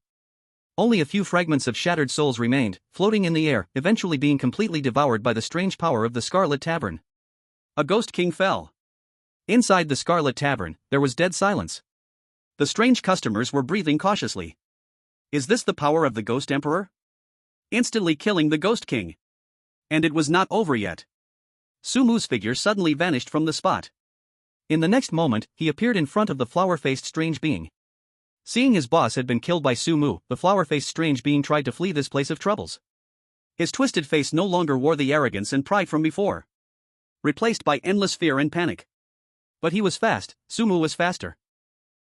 Speaker 2: Only a few fragments of shattered souls remained, floating in the air, eventually being completely devoured by the strange power of the Scarlet Tavern. A Ghost King fell. Inside the Scarlet Tavern, there was dead silence. The strange customers were breathing cautiously. Is this the power of the Ghost Emperor? Instantly killing the Ghost King. And it was not over yet. Sumu's figure suddenly vanished from the spot. In the next moment, he appeared in front of the flower-faced strange being. Seeing his boss had been killed by Sumu, the flower-faced strange being tried to flee this place of troubles. His twisted face no longer wore the arrogance and pride from before. Replaced by endless fear and panic. But he was fast, Sumu was faster.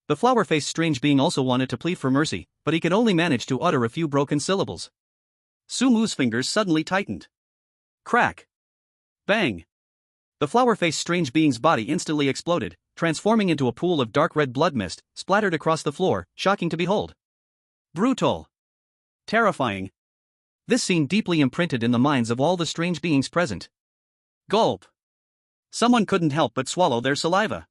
Speaker 2: The flower-faced strange being also wanted to plead for mercy, but he could only manage to utter a few broken syllables. Sumu's fingers suddenly tightened. Crack! Bang! The flower-faced strange being's body instantly exploded, transforming into a pool of dark red blood mist, splattered across the floor, shocking to behold. Brutal. Terrifying. This scene deeply imprinted in the minds of all the strange beings present. Gulp. Someone couldn't help but swallow their saliva.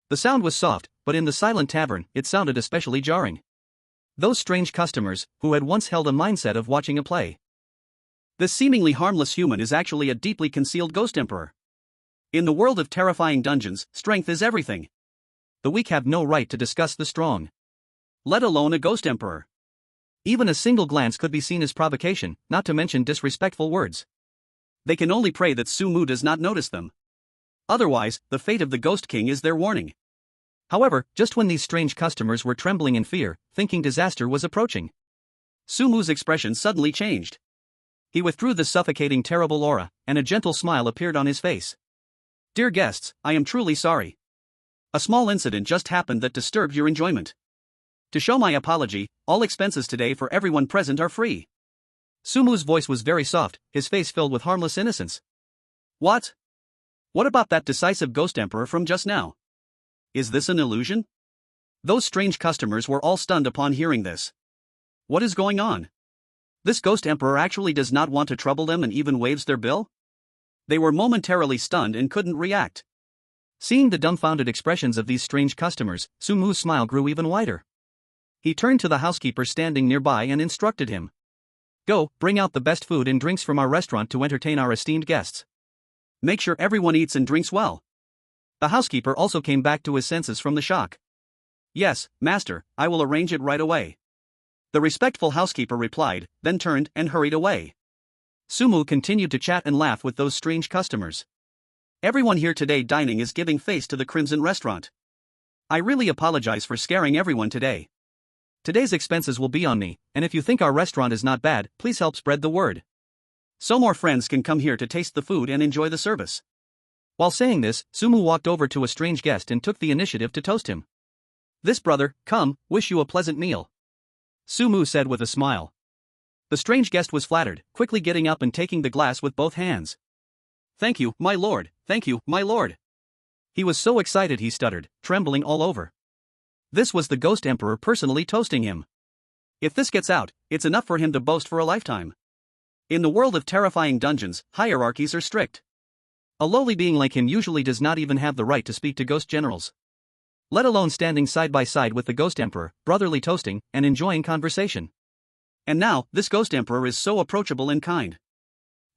Speaker 2: The sound was soft, but in the silent tavern, it sounded especially jarring. Those strange customers, who had once held a mindset of watching a play. This seemingly harmless human is actually a deeply concealed Ghost Emperor. In the world of terrifying dungeons, strength is everything. The weak have no right to discuss the strong. Let alone a Ghost Emperor. Even a single glance could be seen as provocation, not to mention disrespectful words. They can only pray that Sumu does not notice them. Otherwise, the fate of the Ghost King is their warning. However, just when these strange customers were trembling in fear, thinking disaster was approaching, Sumu's expression suddenly changed. He withdrew the suffocating terrible aura, and a gentle smile appeared on his face. Dear guests, I am truly sorry. A small incident just happened that disturbed your enjoyment. To show my apology, all expenses today for everyone present are free. Sumu's voice was very soft, his face filled with harmless innocence. What? What about that decisive Ghost Emperor from just now? Is this an illusion? Those strange customers were all stunned upon hearing this. What is going on? This Ghost Emperor actually does not want to trouble them and even waives their bill? They were momentarily stunned and couldn't react. Seeing the dumbfounded expressions of these strange customers, Sumu's smile grew even wider. He turned to the housekeeper standing nearby and instructed him. Go, bring out the best food and drinks from our restaurant to entertain our esteemed guests. Make sure everyone eats and drinks well. The housekeeper also came back to his senses from the shock. Yes, master, I will arrange it right away. The respectful housekeeper replied, then turned and hurried away. Sumu continued to chat and laugh with those strange customers. Everyone here today dining is giving face to the Crimson Restaurant. I really apologize for scaring everyone today.
Speaker 1: Today's expenses will be on me, and if you think our restaurant is not bad, please help spread the word.
Speaker 2: So more friends can come here to taste the food and enjoy the service.
Speaker 1: While saying this, Sumu walked over to a strange guest and took the initiative to toast him.
Speaker 2: This brother, come, wish you a pleasant meal,
Speaker 1: Sumu said with a smile.
Speaker 2: The strange guest was flattered, quickly getting up and taking the glass with both hands. Thank you, my lord, thank you, my lord.
Speaker 1: He was so excited he stuttered, trembling all over. This was the Ghost Emperor personally toasting him.
Speaker 2: If this gets out, it's enough for him to boast for a lifetime. In the world of terrifying dungeons, hierarchies are strict.
Speaker 1: A lowly being like him usually does not even have the right to speak to ghost generals, let alone standing side by side with the Ghost Emperor, brotherly toasting, and enjoying conversation.
Speaker 2: And now, this Ghost Emperor is so approachable and kind.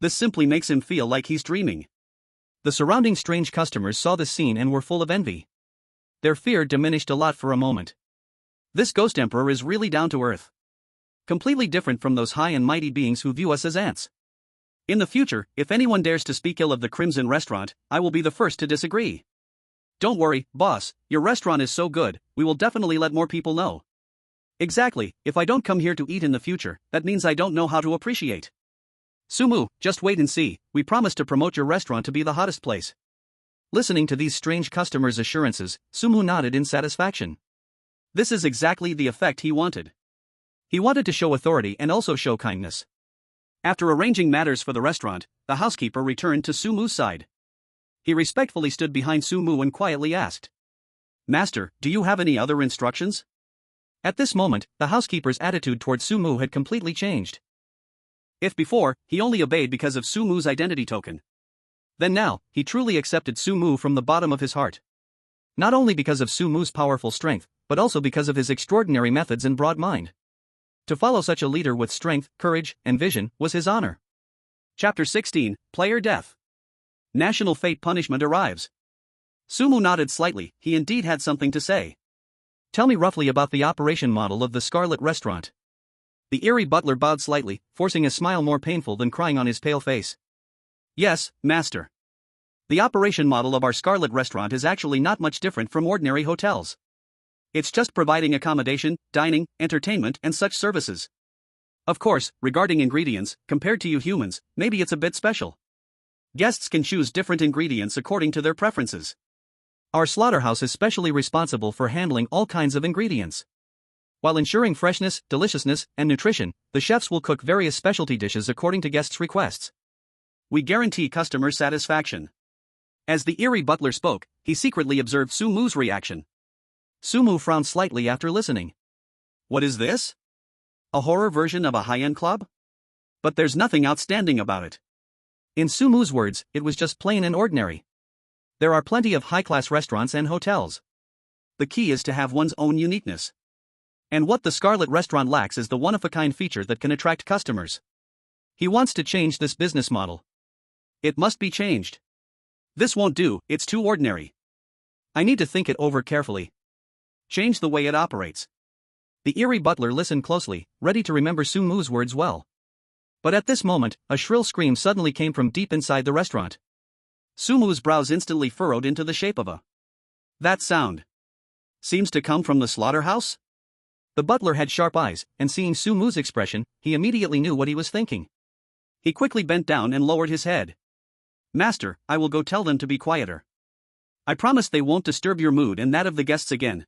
Speaker 2: This simply makes him feel like he's dreaming.
Speaker 1: The surrounding strange customers saw this scene and were full of envy. Their fear diminished a lot for a moment.
Speaker 2: This Ghost Emperor is really down to earth. Completely different from those high and mighty beings who view us as ants. In the future, if anyone dares to speak ill of the Crimson Restaurant, I will be the first to disagree. Don't worry, boss, your restaurant is so good, we will definitely let more people know. Exactly, if I don't come here to eat in the future, that means I don't know how to appreciate. Sumu, just wait and see, we promise to promote your restaurant to be the hottest place.
Speaker 1: Listening to these strange customers' assurances, Sumu nodded in satisfaction.
Speaker 2: This is exactly the effect he wanted.
Speaker 1: He wanted to show authority and also show kindness.
Speaker 2: After arranging matters for the restaurant, the housekeeper returned to Sumu's side. He respectfully stood behind Sumu and quietly asked, Master, do you have any other instructions?
Speaker 1: At this moment, the housekeeper's attitude towards Sumu had completely changed.
Speaker 2: If before, he only obeyed because of Sumu's identity token, then now, he truly accepted Sumu from the bottom of his heart.
Speaker 1: Not only because of Sumu's powerful strength, but also because of his extraordinary methods and broad mind. To follow such a leader with strength, courage, and vision was his honor.
Speaker 2: Chapter 16, Player Death. National Fate Punishment arrives. Sumu nodded slightly, he indeed had something to say.
Speaker 1: Tell me roughly about the operation model of the Scarlet Restaurant.
Speaker 2: The eerie butler bowed slightly, forcing a smile more painful than crying on his pale face. Yes, master. The operation model of our Scarlet Restaurant is actually not much different from ordinary hotels. It's just providing accommodation, dining, entertainment, and such services. Of course, regarding ingredients, compared to you humans, maybe it's a bit special. Guests can choose different ingredients according to their preferences.
Speaker 1: Our slaughterhouse is specially responsible for handling all kinds of ingredients. While ensuring freshness, deliciousness, and nutrition, the chefs will cook various specialty dishes according to guests' requests.
Speaker 2: We guarantee customer satisfaction. As the eerie butler spoke, he secretly observed Sumu's reaction.
Speaker 1: Sumu frowned slightly after listening.
Speaker 2: What is this? A horror version of a high-end club? But there's nothing outstanding about it.
Speaker 1: In Sumu's words, it was just plain and ordinary. There are plenty of high-class restaurants and hotels.
Speaker 2: The key is to have one's own uniqueness. And what the Scarlet Restaurant lacks is the one-of-a-kind feature that can attract customers. He wants to change this business model. It must be changed. This won't do, it's too ordinary. I need to think it over carefully. Change the way it operates.
Speaker 1: The eerie butler listened closely, ready to remember Sumu's words well. But at this moment, a shrill scream suddenly came from deep inside the restaurant.
Speaker 2: Sumu's brows instantly furrowed into the shape of a. That sound seems to come from the slaughterhouse?
Speaker 1: The butler had sharp eyes, and seeing Sumu's expression, he immediately knew what he was thinking.
Speaker 2: He quickly bent down and lowered his head. Master, I will go tell them to be quieter. I promise they won't disturb your mood and that of the guests again.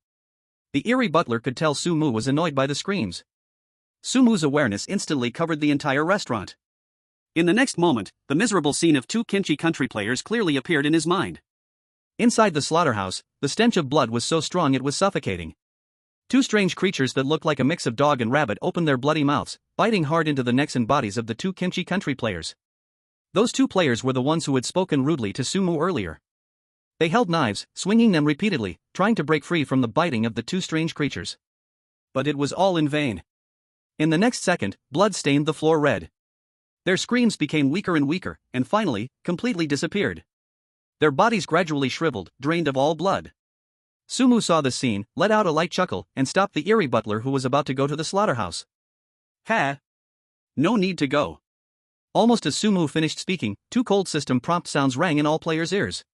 Speaker 1: The eerie butler could tell Sumu was annoyed by the screams.
Speaker 2: Sumu's awareness instantly covered the entire restaurant. In the next moment, the miserable scene of two Kimchi country players clearly appeared in his mind.
Speaker 1: Inside the slaughterhouse, the stench of blood was so strong it was suffocating. Two strange creatures that looked like a mix of dog and rabbit opened their bloody mouths, biting hard into the necks and bodies of the two Kimchi country players. Those two players were the ones who had spoken rudely to Sumu earlier. They held knives, swinging them repeatedly, trying to break free from the biting of the two strange creatures. But it was all in vain. In the next second, blood stained the floor red. Their screams became weaker and weaker, and finally, completely disappeared. Their bodies gradually shriveled, drained of all blood. Sumu saw the scene, let out a light chuckle, and stopped the eerie butler who was about to go to the slaughterhouse.
Speaker 2: Ha! No need to go.
Speaker 1: Almost as Sumu finished speaking, two cold system prompt sounds rang in all players' ears.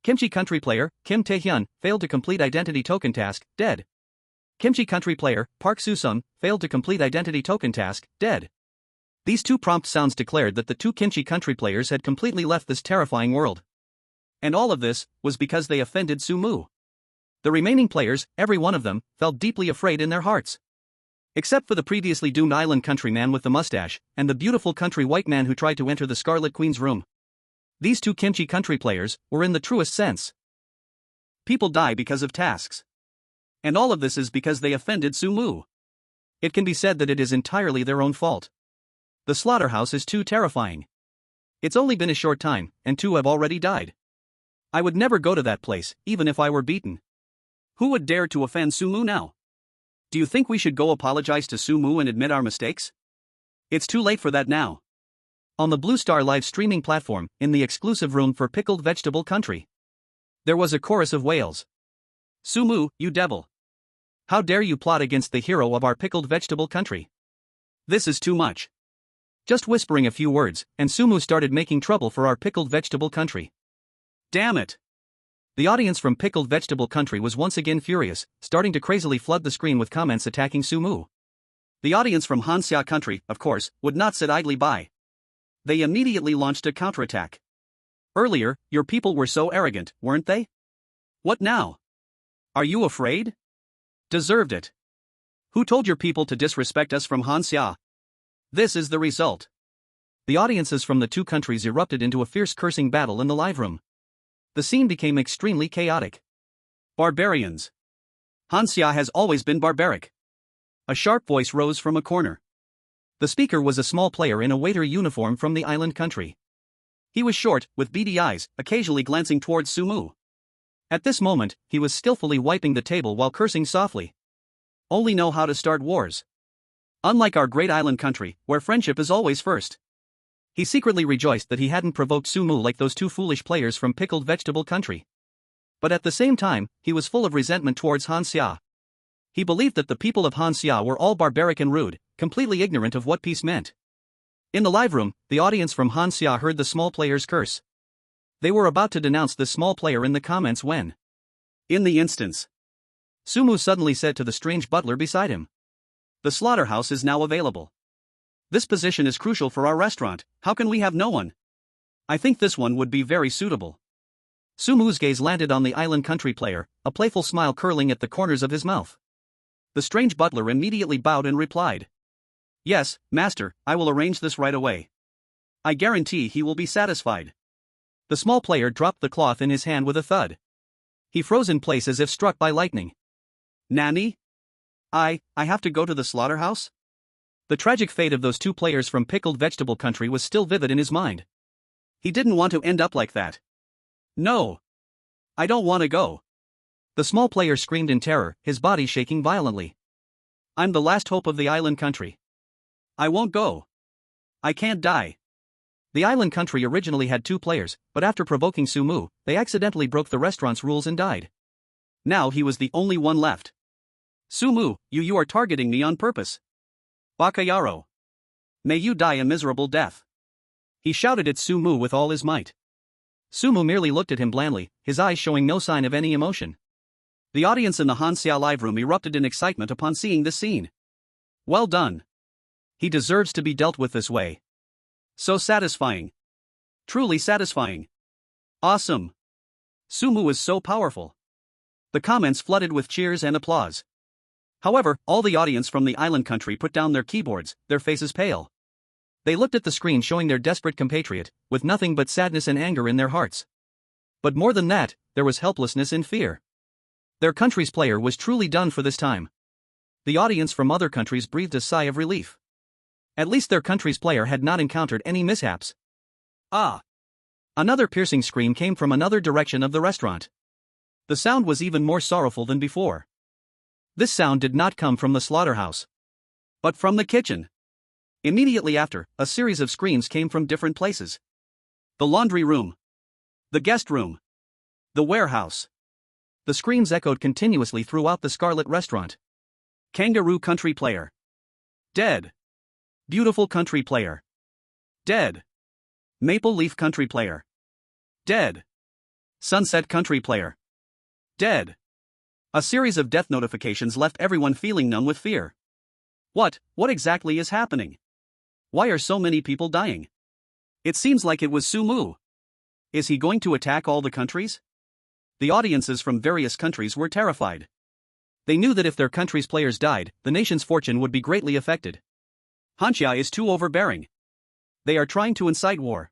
Speaker 1: Kimchi country player, Kim Taehyun, failed to complete identity token task, dead. Kimchi country player, Park Soo-sung, failed to complete identity token task, dead. These two prompt sounds declared that the two Kimchi country players had completely left this terrifying world. And all of this was because they offended Sumu. The remaining players, every one of them, felt deeply afraid in their hearts. Except for the previously doomed island countryman with the mustache, and the beautiful country white man who tried to enter the Scarlet Queen's room. These two Kimchi country players were in the truest sense. People die because of tasks. And all of this is because they offended Sumu. It can be said that it is entirely their own fault. The slaughterhouse is too terrifying. It's only been a short time, and two have already died. I would never go to that place, even if I were beaten. Who would dare to offend Sumu now? Do you think we should go apologize to Sumu and admit our mistakes? It's too late for that now. On the Blue Star live streaming platform, in the exclusive room for Pickled Vegetable Country, there was a chorus of wails. Sumu, you devil! How dare you plot against the hero of our Pickled Vegetable Country? This is too much. Just whispering a few words, and Sumu started making trouble for our Pickled Vegetable Country. Damn it! The audience from Pickled Vegetable Country was once again furious, starting to crazily flood the screen with comments attacking Sumu. The audience from Hanxia Country, of course, would not sit idly by. They immediately launched a counterattack. Earlier, your people were so arrogant, weren't they? What now? Are you afraid? Deserved it. Who told your people to disrespect us from Hanxia? This is the result. The audiences from the two countries erupted into a fierce cursing battle in the live room. The scene became extremely chaotic. Barbarians. Hanxia has always been barbaric. A sharp voice rose from a corner. The speaker was a small player in a waiter uniform from the island country. He was short, with beady eyes, occasionally glancing towards Sumu. At this moment, he was skillfully wiping the table while cursing softly. Only know how to start wars. Unlike our great island country, where friendship is always first. He secretly rejoiced that he hadn't provoked Sumu like those two foolish players from Pickled Vegetable Country. But at the same time, he was full of resentment towards Hanxia. He believed that the people of Hanxia were all barbaric and rude, completely ignorant of what peace meant. In the live room, the audience from Hanxia heard the small players curse. They were about to denounce this small player in the comments when, in the instance, Sumu suddenly said to the strange butler beside him, "The slaughterhouse is now available. This position is crucial for our restaurant, how can we have no one? I think this one would be very suitable." Sumu's gaze landed on the island country player, a playful smile curling at the corners of his mouth. The strange butler immediately bowed and replied, "Yes, master, I will arrange this right away. I guarantee he will be satisfied." The small player dropped the cloth in his hand with a thud. He froze in place as if struck by lightning. "Nani? I have to go to the slaughterhouse?" The tragic fate of those two players from Pickled Vegetable Country was still vivid in his mind. He didn't want to end up like that. "No. I don't want to go." The small player screamed in terror, his body shaking violently. "I'm the last hope of the island country. I won't go. I can't die." The island country originally had two players, but after provoking Sumu, they accidentally broke the restaurant's rules and died. Now he was the only one left. "Sumu, you are targeting me on purpose. Bakayaro. May you die a miserable death." He shouted at Sumu with all his might. Sumu merely looked at him blandly, his eyes showing no sign of any emotion. The audience in the Hanxia live room erupted in excitement upon seeing this scene. Well done. He deserves to be dealt with this way. So satisfying. Truly satisfying. Awesome. Sumu is so powerful. The comments flooded with cheers and applause. However, all the audience from the island country put down their keyboards, their faces pale. They looked at the screen showing their desperate compatriot, with nothing but sadness and anger in their hearts. But more than that, there was helplessness and fear. Their country's player was truly done for this time. The audience from other countries breathed a sigh of relief. At least their country's player had not encountered any mishaps. Ah! Another piercing scream came from another direction of the restaurant. The sound was even more sorrowful than before. This sound did not come from the slaughterhouse, but from the kitchen. Immediately after, a series of screams came from different places. The laundry room. The guest room. The warehouse. The screams echoed continuously throughout the Scarlet restaurant. Kangaroo country player. Dead. Beautiful country player. Dead. Maple leaf country player. Dead. Sunset country player. Dead.
Speaker 2: A series of death notifications left everyone feeling numb with fear. What exactly is happening? Why are so many people dying? It seems like it was Sumu. Is he going to attack all the countries? The audiences from various countries were terrified. They knew that if their country's players died, the nation's fortune would be greatly affected. Hanxia is too overbearing. They are trying to incite war.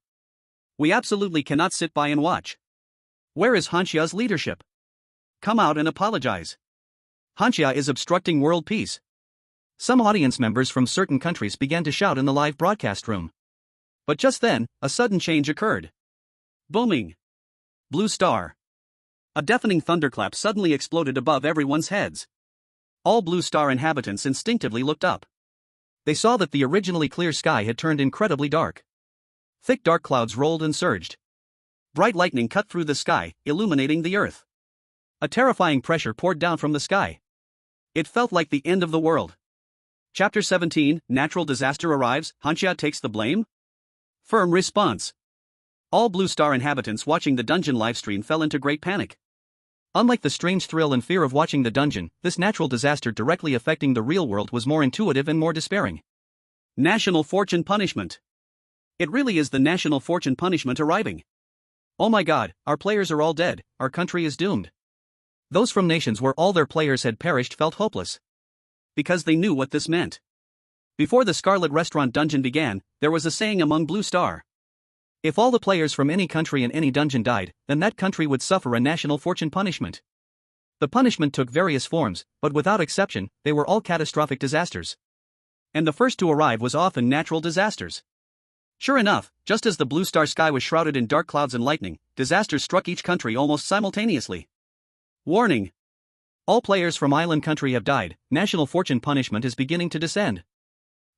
Speaker 2: We absolutely cannot sit by and watch. Where is Hanxia's leadership? Come out and apologize. Hanxia is obstructing world peace. Some audience members from certain countries began to shout in the live broadcast room. But just then, a sudden change occurred. Booming. Blue star. A deafening thunderclap suddenly exploded above everyone's heads. All Blue Star inhabitants instinctively looked up. They saw that the originally clear sky had turned incredibly dark. Thick dark clouds rolled and surged. Bright lightning cut through the sky, illuminating the earth. A terrifying pressure poured down from the sky. It felt like the end of the world. Chapter 17, Natural Disaster Arrives, Hanxia Takes the Blame? Firm response. All Blue Star inhabitants watching the dungeon livestream fell into great panic. Unlike the strange thrill and fear of watching the dungeon, this natural disaster directly affecting the real world was more intuitive and more despairing. National Fortune Punishment. It really is the National Fortune Punishment arriving. Oh my god, our players are all dead, our country is doomed. Those from nations where all their players had perished felt hopeless. Because they knew what this meant. Before the Scarlet Restaurant dungeon began, there was a saying among Blue Star. If all the players from any country in any dungeon died, then that country would suffer a national fortune punishment. The punishment took various forms, but without exception, they were all catastrophic disasters. And the first to arrive was often natural disasters. Sure enough, just as the Blue Star sky was shrouded in dark clouds and lightning, disasters struck each country almost simultaneously. Warning! All players from Island Country have died, national fortune punishment is beginning to descend.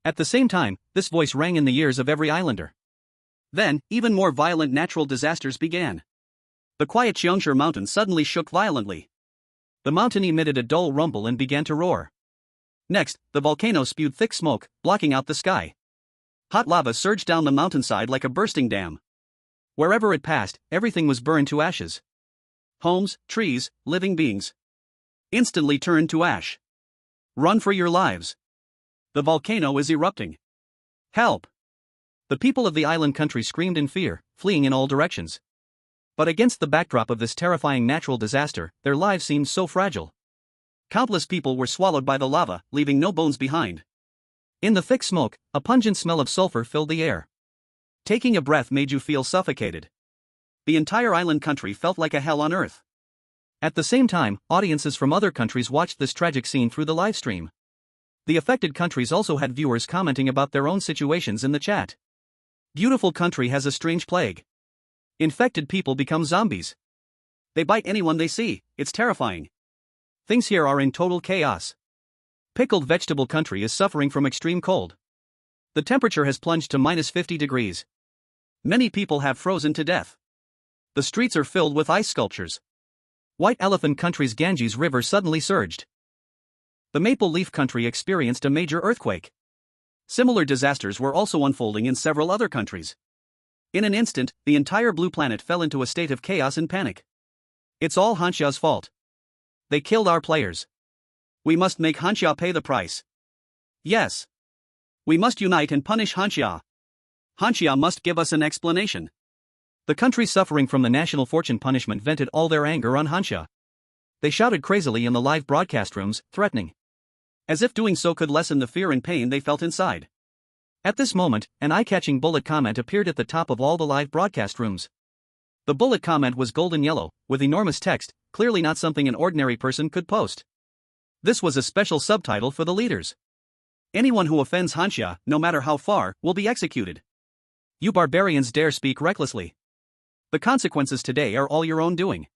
Speaker 2: At the same time, this voice rang in the ears of every islander. Then, even more violent natural disasters began. The quiet Cheongsher mountain suddenly shook violently. The mountain emitted a dull rumble and began to roar. Next, the volcano spewed thick smoke, blocking out the sky. Hot lava surged down the mountainside like a bursting dam. Wherever it passed, everything was burned to ashes. Homes, trees, living beings instantly turned to ash. Run for your lives. The volcano is erupting. Help! The people of the island country screamed in fear, fleeing in all directions. But against the backdrop of this terrifying natural disaster, their lives seemed so fragile. Countless people were swallowed by the lava, leaving no bones behind. In the thick smoke, a pungent smell of sulfur filled the air. Taking a breath made you feel suffocated. The entire island country felt like a hell on earth. At the same time, audiences from other countries watched this tragic scene through the live stream. The affected countries also had viewers commenting about their own situations in the chat. Beautiful country has a strange plague. Infected people become zombies. They bite anyone they see, it's terrifying. Things here are in total chaos. Pickled vegetable country is suffering from extreme cold. The temperature has plunged to -50 degrees. Many people have frozen to death. The streets are filled with ice sculptures. White Elephant Country's Ganges River suddenly surged. The Maple Leaf Country experienced a major earthquake. Similar disasters were also unfolding in several other countries. In an instant, the entire blue planet fell into a state of chaos and panic. It's all Hanxia's fault. They killed our players. We must make Hanxia pay the price. Yes. We must unite and punish Hanxia. Hanxia must give us an explanation. The country suffering from the national fortune punishment vented all their anger on Hanxia. They shouted crazily in the live broadcast rooms, threatening. As if doing so could lessen the fear and pain they felt inside. At this moment, an eye-catching bullet comment appeared at the top of all the live broadcast rooms. The bullet comment was golden yellow, with enormous text, clearly not something an ordinary person could post. This was a special subtitle for the leaders. Anyone who offends Hanxia, no matter how far, will be executed. You barbarians dare speak recklessly. The consequences today are all your own doing.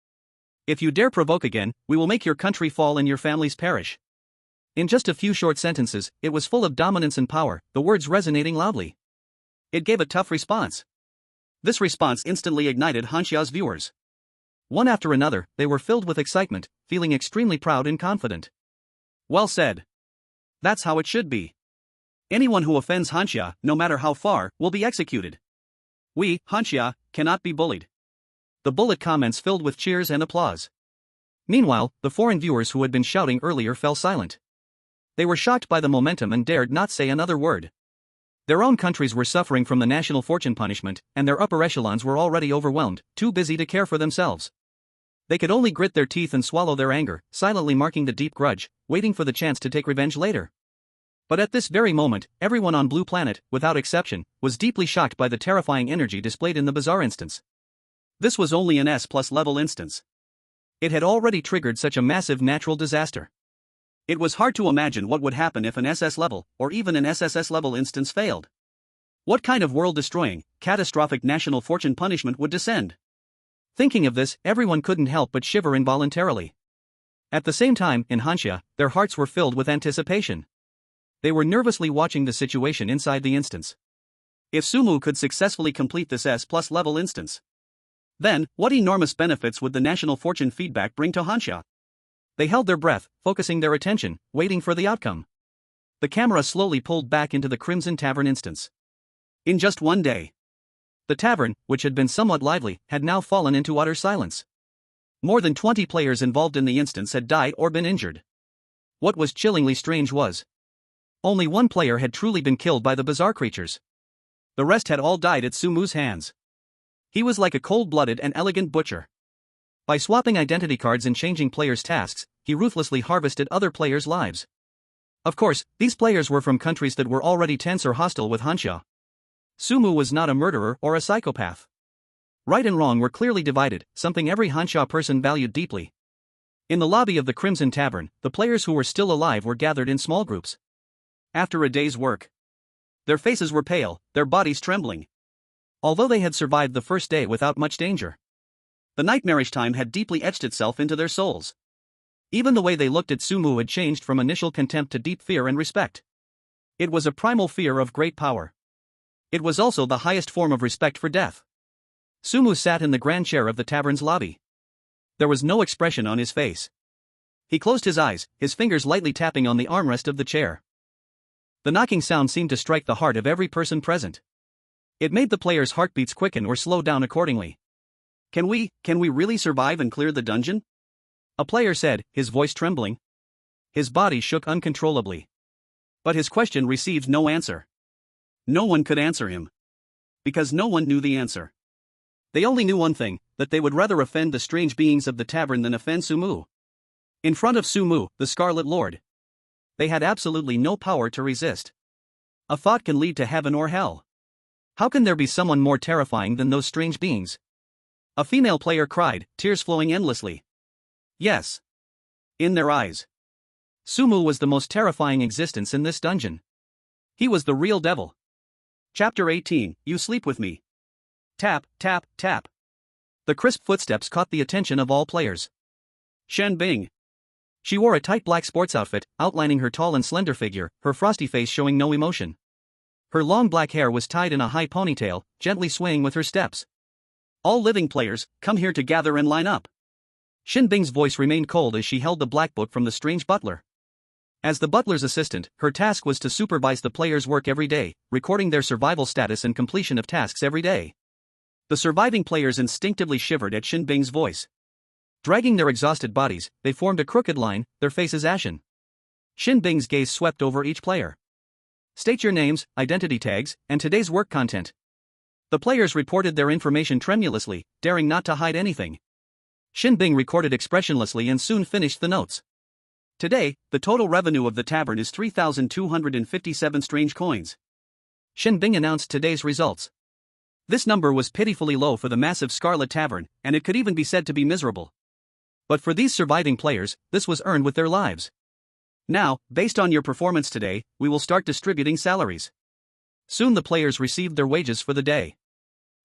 Speaker 2: If you dare provoke again, we will make your country fall and your families perish. In just a few short sentences, it was full of dominance and power, the words resonating loudly. It gave a tough response. This response instantly ignited Hanxia's viewers. One after another, they were filled with excitement, feeling extremely proud and confident. Well said. That's how it should be. Anyone who offends Hanxia, no matter how far, will be executed. We, Hanxia, cannot be bullied. The bullet comments filled with cheers and applause.
Speaker 1: Meanwhile, the foreign viewers who had been shouting earlier fell silent. They were shocked by the momentum and dared not say another word. Their own countries were suffering from the national fortune punishment, and their upper echelons were already overwhelmed, too busy to care for themselves. They could only grit their teeth and swallow their anger, silently marking the deep grudge, waiting for the chance to take revenge later. But at this very moment, everyone on Blue Planet, without exception, was deeply shocked by the terrifying energy displayed in the bizarre instance.
Speaker 2: This was only an S+ level instance. It had already triggered such a massive natural disaster. It was hard to imagine what would happen if an SS level, or even an SSS level instance failed. What kind of world-destroying, catastrophic national fortune punishment would descend? Thinking of this, everyone couldn't help but shiver involuntarily. At the same time, in Hanxia, their hearts were filled with anticipation. They were nervously watching the situation inside the instance. If Sumu could successfully complete this S+ level instance, then, what enormous benefits would the national fortune feedback bring to Hanxia? They held their breath, focusing their attention, waiting for the outcome. The camera slowly pulled back into the Crimson Tavern instance. In just one day, the tavern, which had been somewhat lively, had now fallen into utter silence. More than 20 players involved in the instance had died or been injured. What was chillingly strange was, only one player had truly been killed by the bizarre creatures. The rest had all died at Sumu's hands. He was like a cold-blooded and elegant butcher. By swapping identity cards and changing players' tasks, he ruthlessly harvested other players' lives. Of course, these players were from countries that were already tense or hostile with Hanxia. Sumu was not a murderer or a psychopath. Right and wrong were clearly divided, something every Hanxia person valued deeply. In the lobby of the Crimson Tavern, the players who were still alive were gathered in small groups. After a day's work, their faces were pale, their bodies trembling. Although they had survived the first day without much danger, the nightmarish time had deeply etched itself into their souls. Even the way they looked at Sumu had changed from initial contempt to deep fear and respect. It was a primal fear of great power. It was also the highest form of respect for death. Sumu sat in the grand chair of the tavern's lobby. There was no expression on his face. He closed his eyes, his fingers lightly tapping on the armrest of the chair. The knocking sound seemed to strike the heart of every person present. It made the players' heartbeats quicken or slow down accordingly. Can we really survive and clear the dungeon? A player said, his voice trembling. His body shook uncontrollably. But his question received no answer. No one could answer him. Because no one knew the answer. They only knew one thing, that they would rather offend the strange beings of the tavern than offend Sumu. In front of Sumu, the Scarlet Lord, they had absolutely no power to resist. A thought can lead to heaven or hell. How can there be someone more terrifying than those strange beings? A female player cried, tears flowing endlessly. Yes. In their eyes, Sumu was the most terrifying existence in this dungeon. He was the real devil. Chapter 18, You Sleep With Me. Tap, tap, tap. The crisp footsteps caught the attention of all players. Shen Bing. She wore a tight black sports outfit, outlining her tall and slender figure, her frosty face showing no emotion. Her long black hair was tied in a high ponytail, gently swaying with her steps. All living players, come here to gather and line up. Shin Bing's voice remained cold as she held the black book from the strange butler. As the butler's assistant, her task was to supervise the players' work every day, recording their survival status and completion of tasks every day. The surviving players instinctively shivered at Shin Bing's voice. Dragging their exhausted bodies, they formed a crooked line, their faces ashen. Shin Bing's gaze swept over each player. State your names, identity tags, and today's work content. The players reported their information tremulously, daring not to hide anything. Shin Bing recorded expressionlessly and soon finished the notes. Today, the total revenue of the tavern is 3,257 strange coins. Shin Bing announced today's results. This number was pitifully low for the massive Scarlet Tavern, and it could even be said to be miserable. But for these surviving players, this was earned with their lives. Now, based on your performance today, we will start distributing salaries. Soon the players received their wages for the day.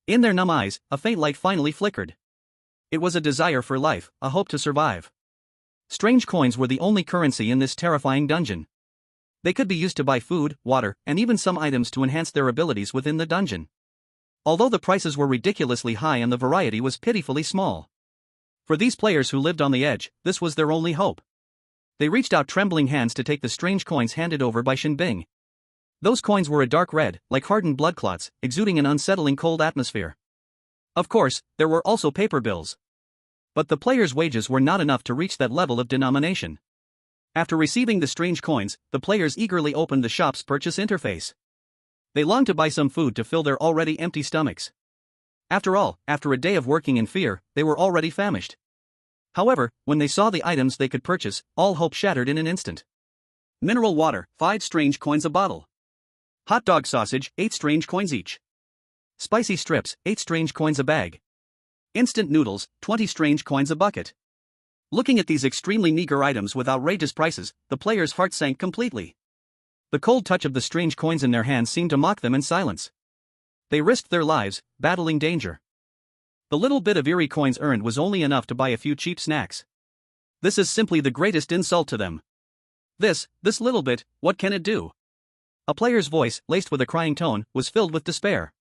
Speaker 2: In their numb eyes, a faint light finally flickered. It was a desire for life, a hope to survive. Strange coins were the only currency in this terrifying dungeon. They could be used to buy food, water, and even some items to enhance their abilities within the dungeon. Although the prices were ridiculously high and the variety was pitifully small. For these players who lived on the edge, this was their only hope. They reached out trembling hands to take the strange coins handed over by Shin Bing. Those coins were a dark red, like hardened blood clots, exuding an unsettling cold atmosphere. Of course, there were also paper bills. But the players' wages were not enough to reach that level of denomination. After receiving the strange coins, the players eagerly opened the shop's purchase interface. They longed to buy some food to fill their already empty stomachs. After all, after a day of working in fear, they were already famished. However, when they saw the items they could purchase, all hope shattered in an instant. Mineral water, 5 strange coins a bottle. Hot dog sausage, 8 strange coins each. Spicy strips, 8 strange coins a bag. Instant noodles, 20 strange coins a bucket. Looking at these extremely meager items with outrageous prices, the players' hearts sank completely. The cold touch of the strange coins in their hands seemed to mock them in silence. They risked their lives, battling danger. The little bit of eerie coins earned was only enough to buy a few cheap snacks. This is simply the greatest insult to them. This little bit, what can it do? A player's voice, laced with a crying tone, was filled with despair.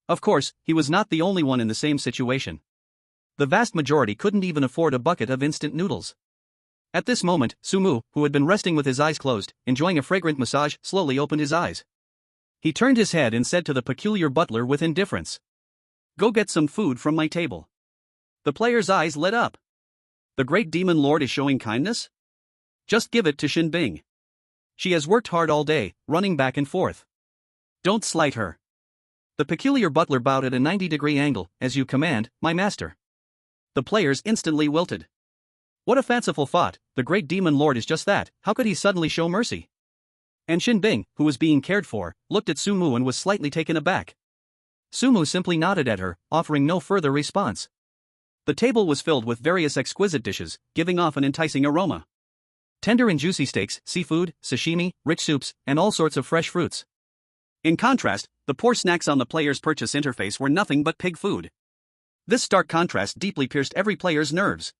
Speaker 2: Of course, he was not the only one in the same situation. The vast majority couldn't even afford a bucket of instant noodles. At this moment, Sumu, who had been resting with his eyes closed, enjoying a fragrant massage, slowly opened his eyes. He turned his head and said to the peculiar butler with indifference, "Go get some food from my table." The player's eyes lit up. The great demon lord is showing kindness? Just give it to Shinbing. She has worked hard all day, running back and forth. Don't slight her. The peculiar butler bowed at a 90-degree angle. "As you command, my master." The players instantly wilted. What a fanciful thought, the great demon lord is just that, how could he suddenly show mercy? And Shinbing, who was being cared for, looked at Sumu and was slightly taken aback. Sumu simply nodded at her, offering no further response. The table was filled with various exquisite dishes, giving off an enticing aroma. Tender and juicy steaks, seafood, sashimi, rich soups, and all sorts of fresh fruits. In contrast, the poor snacks on the player's purchase interface were nothing but pig food. This stark contrast deeply pierced every player's nerves.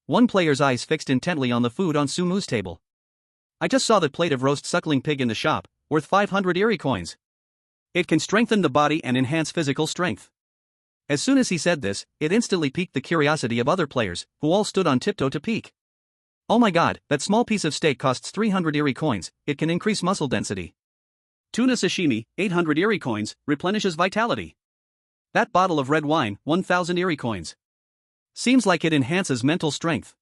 Speaker 2: One player's eyes fixed intently on the food on Sumu's table. "I just saw that plate of roast suckling pig in the shop, worth 500 eerie coins. It can strengthen the body and enhance physical strength." As soon as he said this, it instantly piqued the curiosity of other players, who all stood on tiptoe to peek. "Oh my god, that small piece of steak costs 300 eerie coins, it can increase muscle density. Tuna sashimi, 800 eerie coins, replenishes vitality. That bottle of red wine, 1,000 eerie coins. Seems like it enhances mental strength."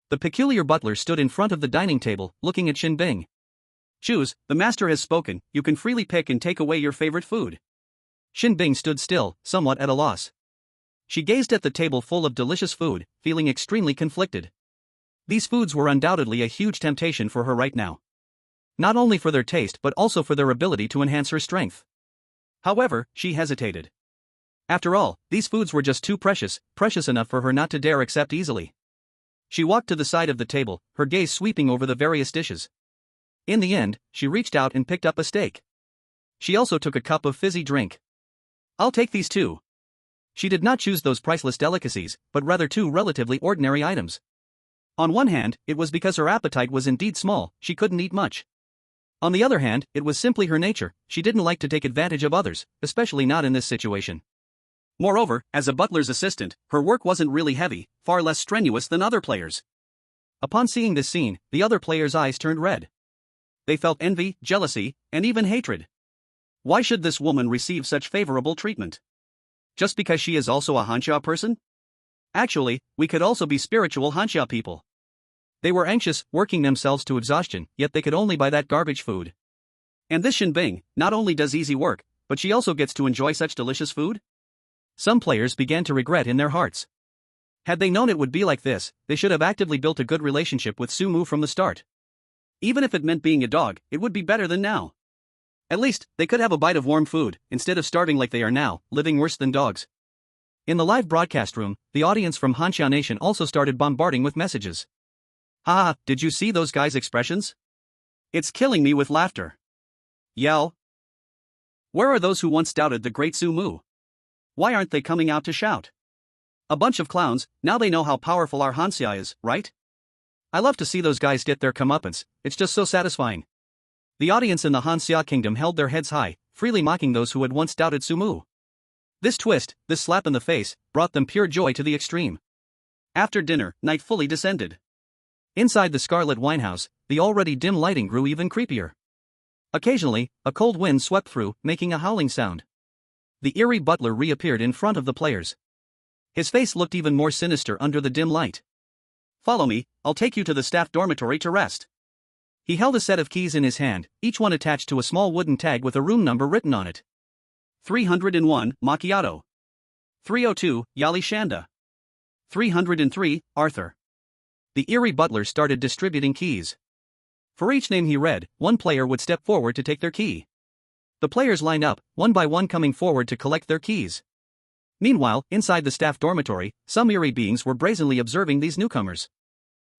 Speaker 2: The peculiar butler stood in front of the dining table, looking at Shinbing. "Choose, the master has spoken, you can freely pick and take away your favorite food." Shinbing stood still, somewhat at a loss. She gazed at the table full of delicious food, feeling extremely conflicted. These foods were undoubtedly a huge temptation for her right now. Not only for their taste but also for their ability to enhance her strength. However, she hesitated. After all, these foods were just too precious enough for her not to dare accept easily. She walked to the side of the table, her gaze sweeping over the various dishes. In the end, she reached out and picked up a steak. She also took a cup of fizzy drink. "I'll take these too." She did not choose those priceless delicacies, but rather two relatively ordinary items. On one hand, it was because her appetite was indeed small, she couldn't eat much. On the other hand, it was simply her nature, she didn't like to take advantage of others, especially not in this situation. Moreover, as a butler's assistant, her work wasn't really heavy, far less strenuous than other players. Upon seeing this scene, the other players' eyes turned red. They felt envy, jealousy, and even hatred. Why should this woman receive such favorable treatment? Just because she is also a Hansha person? Actually, we could also be spiritual Hansha people. They were anxious, working themselves to exhaustion, yet they could only buy that garbage food. And this Shinbing, not only does easy work, but she also gets to enjoy such delicious food? Some players began to regret in their hearts. Had they known it would be like this, they should have actively built a good relationship with Sumu from the start. Even if it meant being a dog, it would be better than now. At least, they could have a bite of warm food, instead of starving like they are now, living worse than dogs. In the live broadcast room, the audience from Hansha Nation also started bombarding with messages. "Haha, did you see those guys' expressions? It's killing me with laughter. Yell. Where are those who once doubted the great Sumu? Why aren't they coming out to shout? A bunch of clowns, now they know how powerful our Hansha is, right? I love to see those guys get their comeuppance, it's just so satisfying." The audience in the Hansha kingdom held their heads high, freely mocking those who had once doubted Sumu. This twist, this slap in the face, brought them pure joy to the extreme. After dinner, night fully descended. Inside the Scarlet Winehouse, the already dim lighting grew even creepier. Occasionally, a cold wind swept through, making a howling sound. The eerie butler reappeared in front of the players. His face looked even more sinister under the dim light. "Follow me, I'll take you to the staff dormitory to rest." He held a set of keys in his hand, each one attached to a small wooden tag with a room number written on it. 301, Macchiato. 302, Yali Shanda. 303, Arthur. The eerie butler started distributing keys. For each name he read, one player would step forward to take their key. The players lined up, one by one coming forward to collect their keys. Meanwhile, inside the staff dormitory, some eerie beings were brazenly observing these newcomers.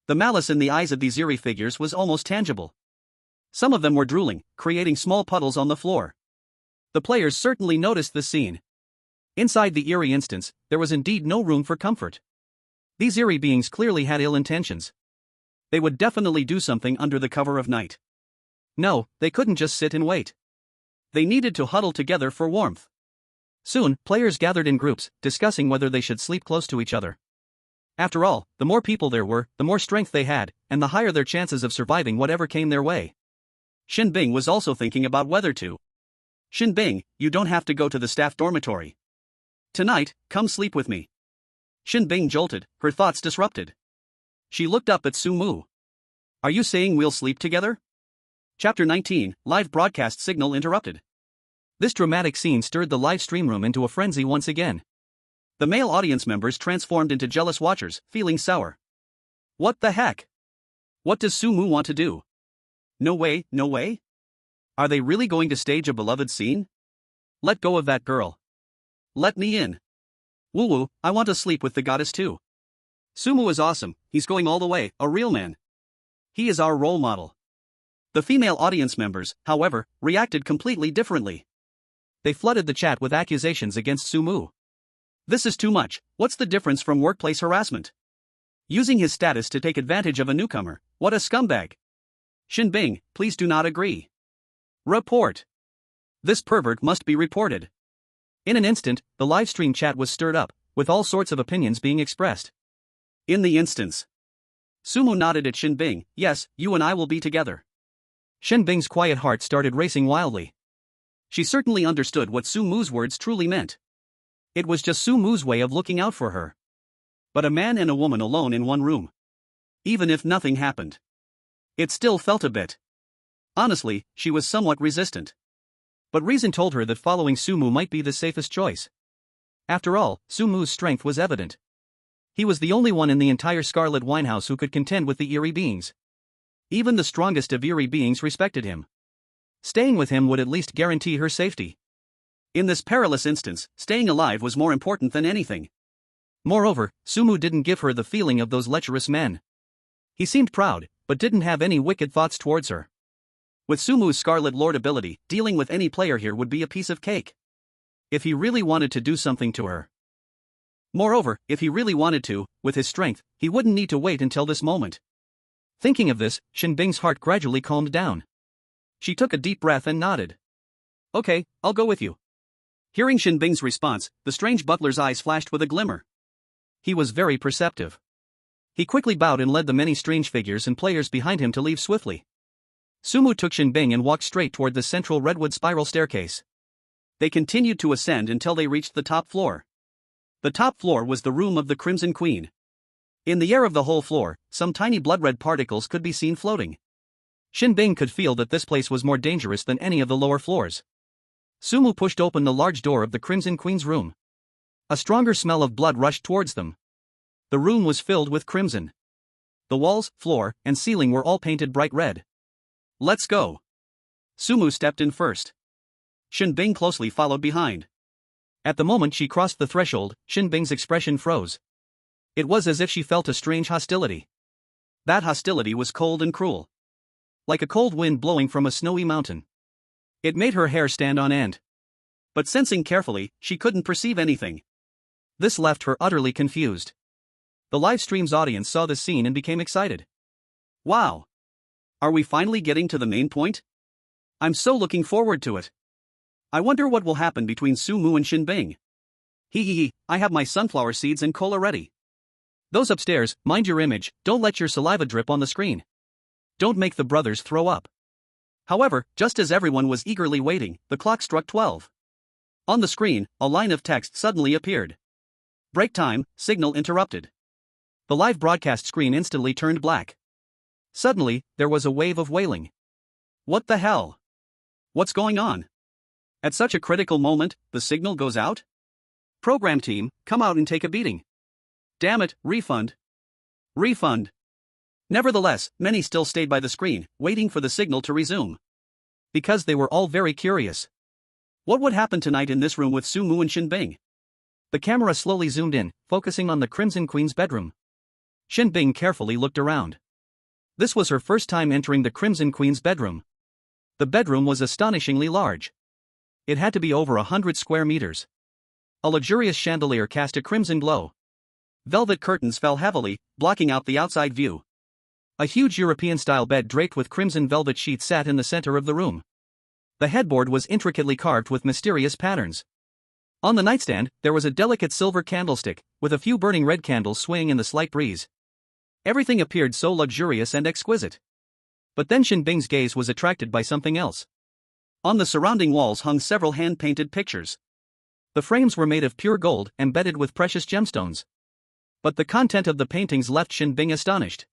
Speaker 2: The malice in the eyes of these eerie figures was almost tangible. Some of them were drooling, creating small puddles on the floor. The players certainly noticed the scene. Inside the eerie instance, there was indeed no room for comfort. These eerie beings clearly had ill intentions. They would definitely do something under the cover of night. No, they couldn't just sit and wait. They needed to huddle together for warmth. Soon, players gathered in groups, discussing whether they should sleep close to each other. After all, the more people there were, the more strength they had, and the higher their chances of surviving whatever came their way. Shin Bing was also thinking about whether to. "Shin Bing, you don't have to go to the staff dormitory. Tonight, come sleep with me." Shin Bing jolted, her thoughts disrupted. She looked up at Su Mu. "Are you saying we'll sleep together?" Chapter 19, Live Broadcast Signal Interrupted. This dramatic scene stirred the live stream room into a frenzy once again. The male audience members transformed into jealous watchers, feeling sour. What the heck? What does Su Mu want to do? No way, no way? Are they really going to stage a beloved scene? Let go of that girl. Let me in. Woo woo, I want to sleep with the goddess too. Sumu is awesome, he's going all the way, a real man. He is our role model. The female audience members, however, reacted completely differently. They flooded the chat with accusations against Sumu. This is too much, what's the difference from workplace harassment? Using his status to take advantage of a newcomer, what a scumbag. Shin Bing, please do not agree. Report. This pervert must be reported. In an instant, the livestream chat was stirred up, with all sorts of opinions being expressed. In the instance. Sumu nodded at Shin Bing, yes, you and I will be together. Shin Bing's quiet heart started racing wildly. She certainly understood what Su Mu's words truly meant. It was just Su Mu's way of looking out for her. But a man and a woman alone in one room. Even if nothing happened. It still felt a bit. Honestly, she was somewhat resistant. But reason told her that following Su Mu might be the safest choice. After all, Su Mu's strength was evident. He was the only one in the entire Scarlet Winehouse who could contend with the eerie beings. Even the strongest of eerie beings respected him. Staying with him would at least guarantee her safety. In this perilous instance, staying alive was more important than anything. Moreover, Sumu didn't give her the feeling of those lecherous men. He seemed proud, but didn't have any wicked thoughts towards her. With Sumu's Scarlet Lord ability, dealing with any player here would be a piece of cake. If he really wanted to do something to her. Moreover, if he really wanted to, with his strength, he wouldn't need to wait until this moment. Thinking of this, Shin Bing's heart gradually calmed down. She took a deep breath and nodded. Okay, I'll go with you. Hearing Shin Bing's response, the strange butler's eyes flashed with a glimmer. He was very perceptive. He quickly bowed and led the many strange figures and players behind him to leave swiftly. Sumu took Shin Bing and walked straight toward the central redwood spiral staircase. They continued to ascend until they reached the top floor. The top floor was the room of the Crimson Queen. In the air of the whole floor, some tiny blood-red particles could be seen floating. Shin Bing could feel that this place was more dangerous than any of the lower floors. Sumu pushed open the large door of the Crimson Queen's room. A stronger smell of blood rushed towards them. The room was filled with crimson. The walls, floor, and ceiling were all painted bright red. Let's go. Sumu stepped in first. Shin Bing closely followed behind. At the moment she crossed the threshold, Shin Bing's expression froze. It was as if she felt a strange hostility. That hostility was cold and cruel. Like a cold wind blowing from a snowy mountain. It made her hair stand on end. But sensing carefully, she couldn't perceive anything. This left her utterly confused. The live stream's audience saw the scene and became excited. Wow! Are we finally getting to the main point? I'm so looking forward to it. I wonder what will happen between Sumu and Shin Bing. Hee, I have my sunflower seeds and cola ready. Those upstairs, mind your image, don't let your saliva drip on the screen. Don't make the brothers throw up. However, just as everyone was eagerly waiting, the clock struck 12. On the screen, a line of text suddenly appeared. Break time, signal interrupted. The live broadcast screen instantly turned black. Suddenly, there was a wave of wailing. What the hell? What's going on? At such a critical moment, the signal goes out? Program team, come out and take a beating. Damn it, refund. Refund. Nevertheless, many still stayed by the screen, waiting for the signal to resume. Because they were all very curious. What would happen tonight in this room with Sumu and Shinbing? The camera slowly zoomed in, focusing on the Crimson Queen's bedroom. Shinbing carefully looked around. This was her first time entering the Crimson Queen's bedroom. The bedroom was astonishingly large. It had to be over 100 square meters. A luxurious chandelier cast a crimson glow. Velvet curtains fell heavily, blocking out the outside view. A huge European-style bed draped with crimson velvet sheets sat in the center of the room. The headboard was intricately carved with mysterious patterns. On the nightstand, there was a delicate silver candlestick, with a few burning red candles swaying in the slight breeze. Everything appeared so luxurious and exquisite. But then Shinbing's gaze was attracted by something else. On the surrounding walls hung several hand-painted pictures. The frames were made of pure gold, embedded with precious gemstones. But the content of the paintings left Shinbing astonished.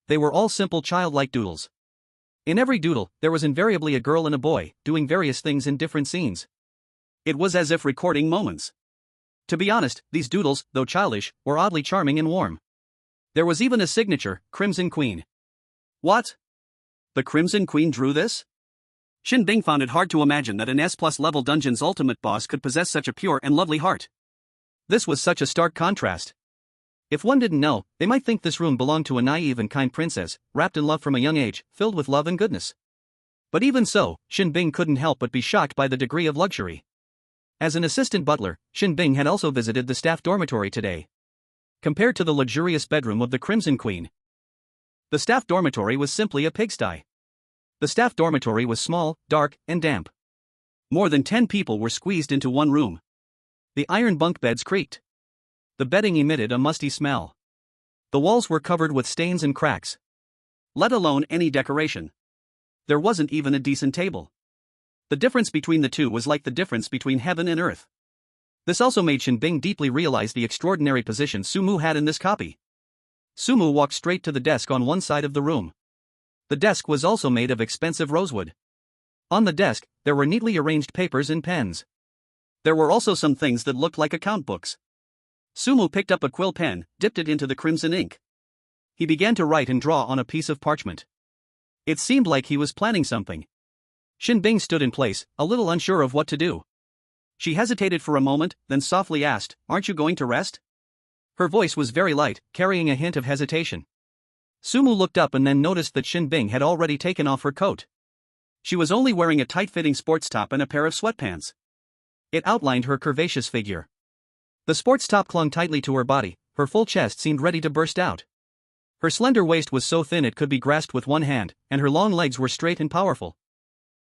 Speaker 2: They were all simple childlike doodles. In every doodle, there was invariably a girl and a boy, doing various things in different scenes. It was as if recording moments. To be honest, these doodles, though childish, were oddly charming and warm. There was even a signature, Crimson Queen. What? The Crimson Queen drew this? Shinbing found it hard to imagine that an S+ level dungeon's ultimate boss could possess such a pure and lovely heart. This was such a stark contrast. If one didn't know, they might think this room belonged to a naive and kind princess, wrapped in love from a young age, filled with love and goodness. But even so, Shinbing couldn't help but be shocked by the degree of luxury. As an assistant butler, Shinbing had also visited the staff dormitory today. Compared to the luxurious bedroom of the Crimson Queen, the staff dormitory was simply a pigsty. The staff dormitory was small, dark, and damp. More than 10 people were squeezed into one room. The iron bunk beds creaked. The bedding emitted a musty smell. The walls were covered with stains and cracks. Let alone any decoration. There wasn't even a decent table. The difference between the two was like the difference between heaven and earth. This also made Shinbing deeply realize the extraordinary position Sumu had in this copy. Sumu walked straight to the desk on one side of the room. The desk was also made of expensive rosewood. On the desk, there were neatly arranged papers and pens. There were also some things that looked like account books. Sumu picked up a quill pen, dipped it into the crimson ink. He began to write and draw on a piece of parchment. It seemed like he was planning something. Shinbing stood in place, a little unsure of what to do. She hesitated for a moment, then softly asked, "Aren't you going to rest?" Her voice was very light, carrying a hint of hesitation. Sumu looked up and then noticed that Shinbing had already taken off her coat. She was only wearing a tight-fitting sports top and a pair of sweatpants. It outlined her curvaceous figure. The sports top clung tightly to her body, her full chest seemed ready to burst out. Her slender waist was so thin it could be grasped with one hand, and her long legs were straight and powerful.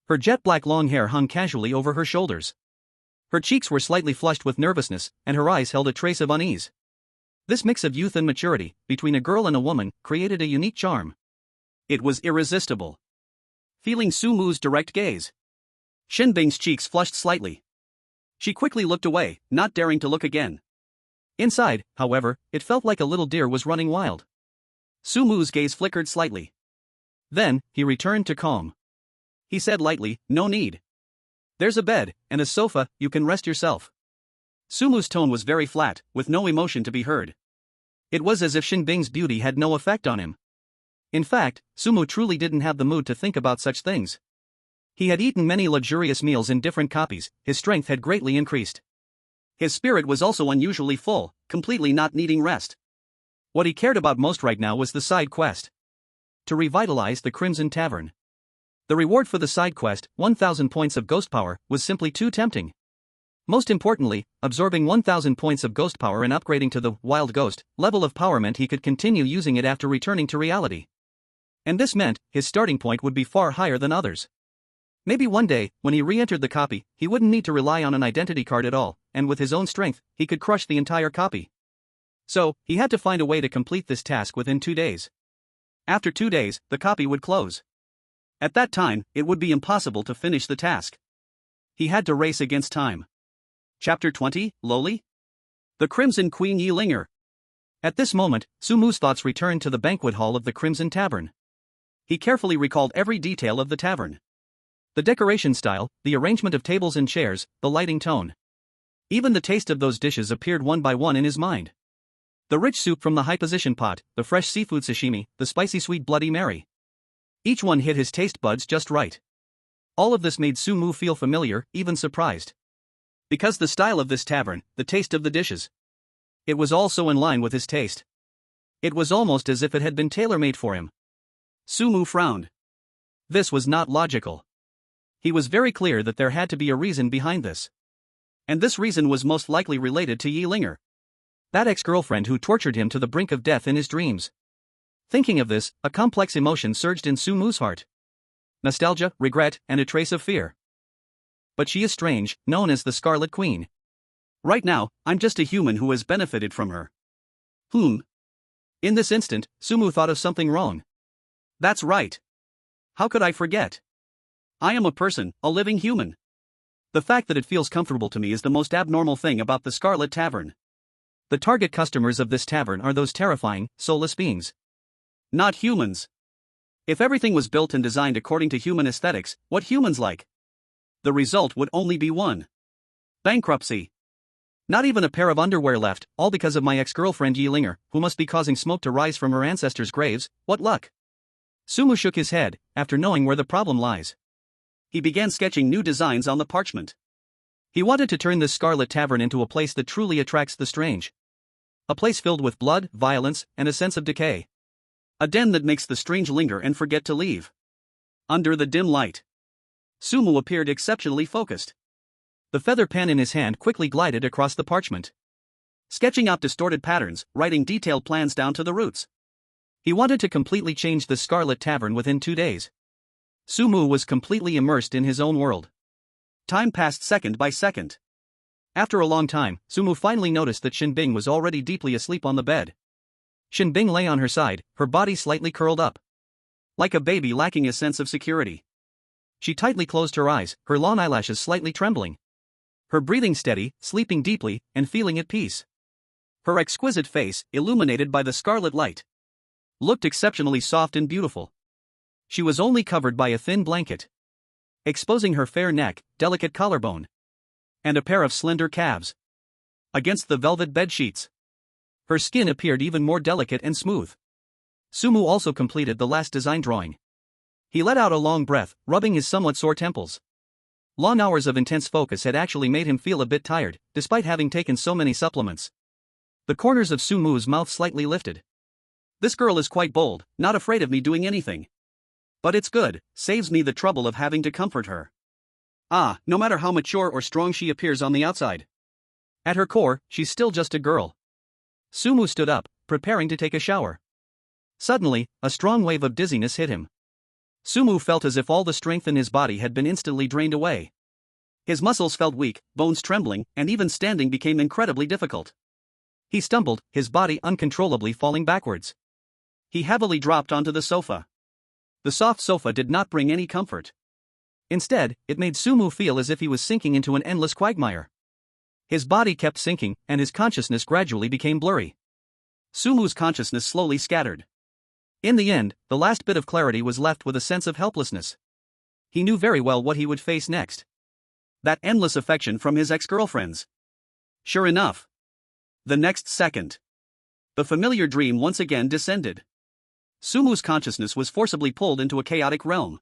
Speaker 2: Her jet-black long hair hung casually over her shoulders. Her cheeks were slightly flushed with nervousness, and her eyes held a trace of unease. This mix of youth and maturity, between a girl and a woman, created a unique charm. It was irresistible. Feeling Sumu's direct gaze, Shinbing's cheeks flushed slightly. She quickly looked away, not daring to look again. Inside, however, it felt like a little deer was running wild. Sumu's gaze flickered slightly. Then, he returned to calm. He said lightly, "No need. There's a bed, and a sofa, you can rest yourself." Sumu's tone was very flat, with no emotion to be heard. It was as if Shinbing's beauty had no effect on him. In fact, Sumu truly didn't have the mood to think about such things. He had eaten many luxurious meals in different copies, his strength had greatly increased. His spirit was also unusually full, completely not needing rest. What he cared about most right now was the side quest. To revitalize the Crimson Tavern. The reward for the side quest, 1,000 points of ghost power, was simply too tempting. Most importantly, absorbing 1,000 points of ghost power and upgrading to the Wild Ghost level of power meant he could continue using it after returning to reality. And this meant his starting point would be far higher than others. Maybe one day, when he re-entered the copy, he wouldn't need to rely on an identity card at all, and with his own strength, he could crush the entire copy. So, he had to find a way to complete this task within 2 days. After 2 days, the copy would close. At that time, it would be impossible to finish the task. He had to race against time. Chapter 20, Loli? The Crimson Queen Yilinger.
Speaker 1: At this moment, Sumu's thoughts returned to the banquet hall of the Crimson Tavern.
Speaker 2: He carefully recalled every detail of the tavern.
Speaker 1: The decoration style, the arrangement of tables and chairs, the lighting tone. Even the taste of those dishes appeared one by one in his mind. The rich soup from the high-position pot, the fresh seafood sashimi, the spicy sweet Bloody Mary. Each one hit his taste buds just right. All of this made Sumu feel familiar, even surprised.
Speaker 2: Because the style of this tavern, the taste of the dishes.
Speaker 1: It was all so in line with his taste. It was almost as if it had been tailor-made for him.
Speaker 2: Sumu frowned.
Speaker 1: This was not logical. He was very clear that there had to be a reason behind this.
Speaker 2: And this reason was most likely related to Yilinger.
Speaker 1: That ex-girlfriend who tortured him to the brink of death in his dreams. Thinking of this, a complex emotion surged in Sumu's heart. Nostalgia, regret, and a trace of fear. But she is strange, known as the Scarlet Queen.
Speaker 2: Right now, I'm just a human who has benefited from her.
Speaker 1: In this instant, Sumu thought of something wrong.
Speaker 2: That's right. How could I forget? I am a person, a living human. The fact that it feels comfortable to me is the most abnormal thing about the Scarlet Tavern.
Speaker 1: The target customers of this tavern are those terrifying, soulless beings.
Speaker 2: Not humans. If everything was built and designed according to human aesthetics, what humans like, the result would only be one: bankruptcy.
Speaker 1: Not even a pair of underwear left, all because of my ex-girlfriend Yilinger, who must be causing smoke to rise from her ancestors' graves. What luck! Sumu shook his head, after knowing where the problem lies.
Speaker 2: He began sketching new designs on the parchment.
Speaker 1: He wanted to turn this Scarlet Tavern into a place that truly attracts the strange. A place filled with blood, violence, and a sense of decay.
Speaker 2: A den that makes the strange linger and forget to leave. Under the dim light, Sumu appeared exceptionally focused.
Speaker 1: The feather pen in his hand quickly glided across the parchment,
Speaker 2: sketching out distorted patterns, writing detailed plans down to the roots.
Speaker 1: He wanted to completely change the Scarlet Tavern within 2 days. Sumu was completely immersed in his own world.
Speaker 2: Time passed second by second.
Speaker 1: After a long time, Sumu finally noticed that Shinbing was already deeply asleep on the bed. Shinbing lay on her side, her body slightly curled up.
Speaker 2: Like a baby lacking a sense of security.
Speaker 1: She tightly closed her eyes, her long eyelashes slightly trembling. Her breathing steady, sleeping deeply, and feeling at peace.
Speaker 2: Her exquisite face, illuminated by the scarlet light, looked exceptionally soft and beautiful.
Speaker 1: She was only covered by a thin blanket, exposing her fair neck, delicate collarbone, and a pair of slender calves against the velvet bed sheets. Her skin appeared even more delicate and smooth. Sumu also completed the last design drawing. He let out a long breath, rubbing his somewhat sore temples. Long hours of intense focus had actually made him feel a bit tired, despite having taken so many supplements. The corners of Sumu's mouth slightly lifted.
Speaker 2: This girl is quite bold, not afraid of me doing anything. But it's good, saves me the trouble of having to comfort her. No matter how mature or strong she appears on the outside,
Speaker 1: at her core, she's still just a girl. Sumu stood up, preparing to take a shower. Suddenly, a strong wave of dizziness hit him. Sumu felt as if all the strength in his body had been instantly drained away.
Speaker 2: His muscles felt weak, bones trembling, and even standing became incredibly difficult.
Speaker 1: He stumbled, his body uncontrollably falling backwards.
Speaker 2: He heavily dropped onto the sofa. The soft sofa did not bring any comfort.
Speaker 1: Instead, it made Sumu feel as if he was sinking into an endless quagmire. His body kept sinking, and his consciousness gradually became blurry.
Speaker 2: Sumu's consciousness slowly scattered.
Speaker 1: In the end, the last bit of clarity was left with a sense of helplessness. He knew very well what he would face next.
Speaker 2: That endless affection from his ex-girlfriends. Sure enough. The next second, the familiar dream once again descended. Sumu's consciousness was forcibly pulled into a chaotic realm,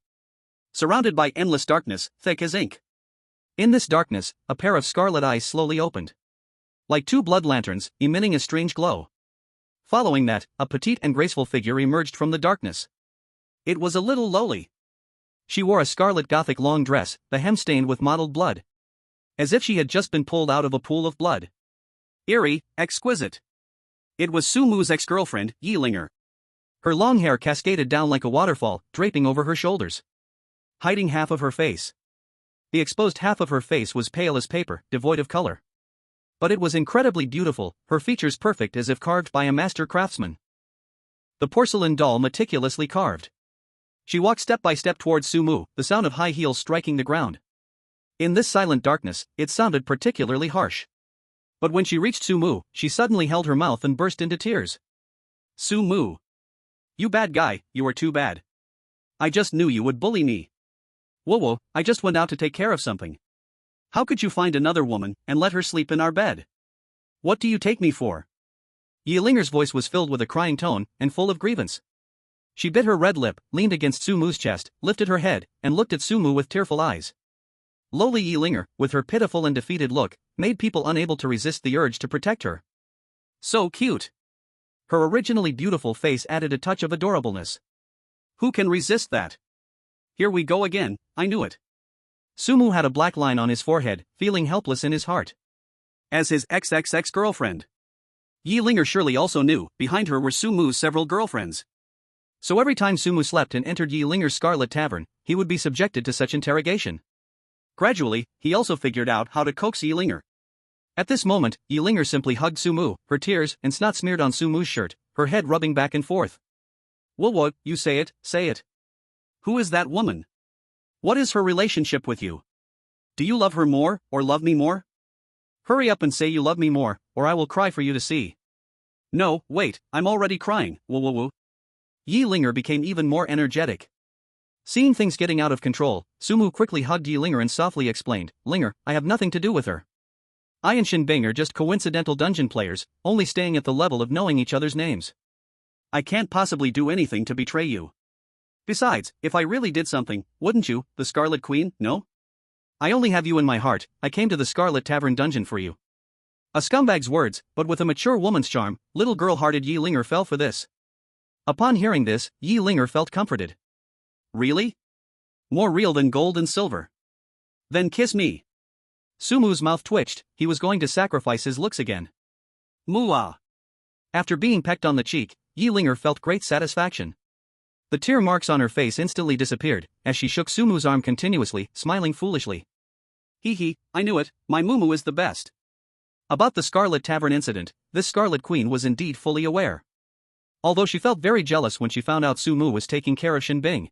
Speaker 2: surrounded by endless darkness, thick as ink.
Speaker 1: In this darkness, a pair of scarlet eyes slowly opened, like 2 blood lanterns, emitting a strange glow. Following that, a petite and graceful figure emerged from the darkness.
Speaker 2: It was a little lowly.
Speaker 1: She wore a scarlet gothic long dress, the hem stained with mottled blood, as if she had just been pulled out of a pool of blood.
Speaker 2: Eerie, exquisite. It was Sumu's ex-girlfriend, Yilinger.
Speaker 1: Her long hair cascaded down like a waterfall, draping over her shoulders, hiding half of her face. The exposed half of her face was pale as paper, devoid of color. But it was incredibly beautiful, her features perfect as if carved by a master craftsman. The porcelain doll meticulously carved. She walked step by step towards Sumu, the sound of high heels striking the ground. In this silent darkness, it sounded particularly harsh. But when she reached Sumu, she suddenly held her mouth and burst into tears.
Speaker 2: Sumu. You bad guy, you are too bad. I just knew you would bully me.
Speaker 1: Whoa, I just went out to take care of something.
Speaker 2: How could you find another woman and let her sleep in our bed? What do you take me for?
Speaker 1: Yi Linger's voice was filled with a crying tone and full of grievance. She bit her red lip, leaned against Sumu's chest, lifted her head, and looked at Sumu with tearful eyes. Lowly Yi Linger, with her pitiful and defeated look, made people unable to resist the urge to protect her.
Speaker 2: So cute.
Speaker 1: Her originally beautiful face added a touch of adorableness.
Speaker 2: Who can resist that? Here we go again, I knew it.
Speaker 1: Sumu had a black line on his forehead, feeling helpless in his heart.
Speaker 2: As his XXX girlfriend. Yi Linger surely also knew, behind her were Sumu's several girlfriends.
Speaker 1: So every time Sumu slept and entered Yi Linger's Scarlet Tavern, he would be subjected to such interrogation.
Speaker 2: Gradually, he also figured out how to coax Yi Linger.
Speaker 1: At this moment, Yi Linger simply hugged Sumu, her tears and snot smeared on Sumu's shirt, her head rubbing back and forth.
Speaker 2: What, you say it, say it. Who is that woman? What is her relationship with you? Do you love her more, or love me more?
Speaker 1: Hurry up and say you love me more, or I will cry for you to see.
Speaker 2: No, wait, I'm already crying, woo.
Speaker 1: Yi Linger became even more energetic. Seeing things getting out of control, Sumu quickly hugged Yi Linger and softly explained, Linger, I have nothing to do with her. I and Shin Bing are just coincidental dungeon players, only staying at the level of knowing each other's names.
Speaker 2: I can't possibly do anything to betray you. Besides, if I really did something, wouldn't you, the Scarlet Queen, no?
Speaker 1: I only have you in my heart, I came to the Scarlet Tavern dungeon for you. A scumbag's words, but with a mature woman's charm, little girl-hearted Yi Linger fell for this. Upon hearing this, Yi Linger felt comforted.
Speaker 2: Really? More real than gold and silver. Then kiss me.
Speaker 1: Sumu's mouth twitched, he was going to sacrifice his looks again.
Speaker 2: Mooah.
Speaker 1: After being pecked on the cheek, Yi Linger felt great satisfaction. The tear marks on her face instantly disappeared, as she shook Sumu's arm continuously, smiling foolishly.
Speaker 2: Hee, I knew it, my Mumu is the best.
Speaker 1: About the Scarlet Tavern incident, this Scarlet Queen was indeed fully aware. Although she felt very jealous when she found out Sumu was taking care of Shin Bing.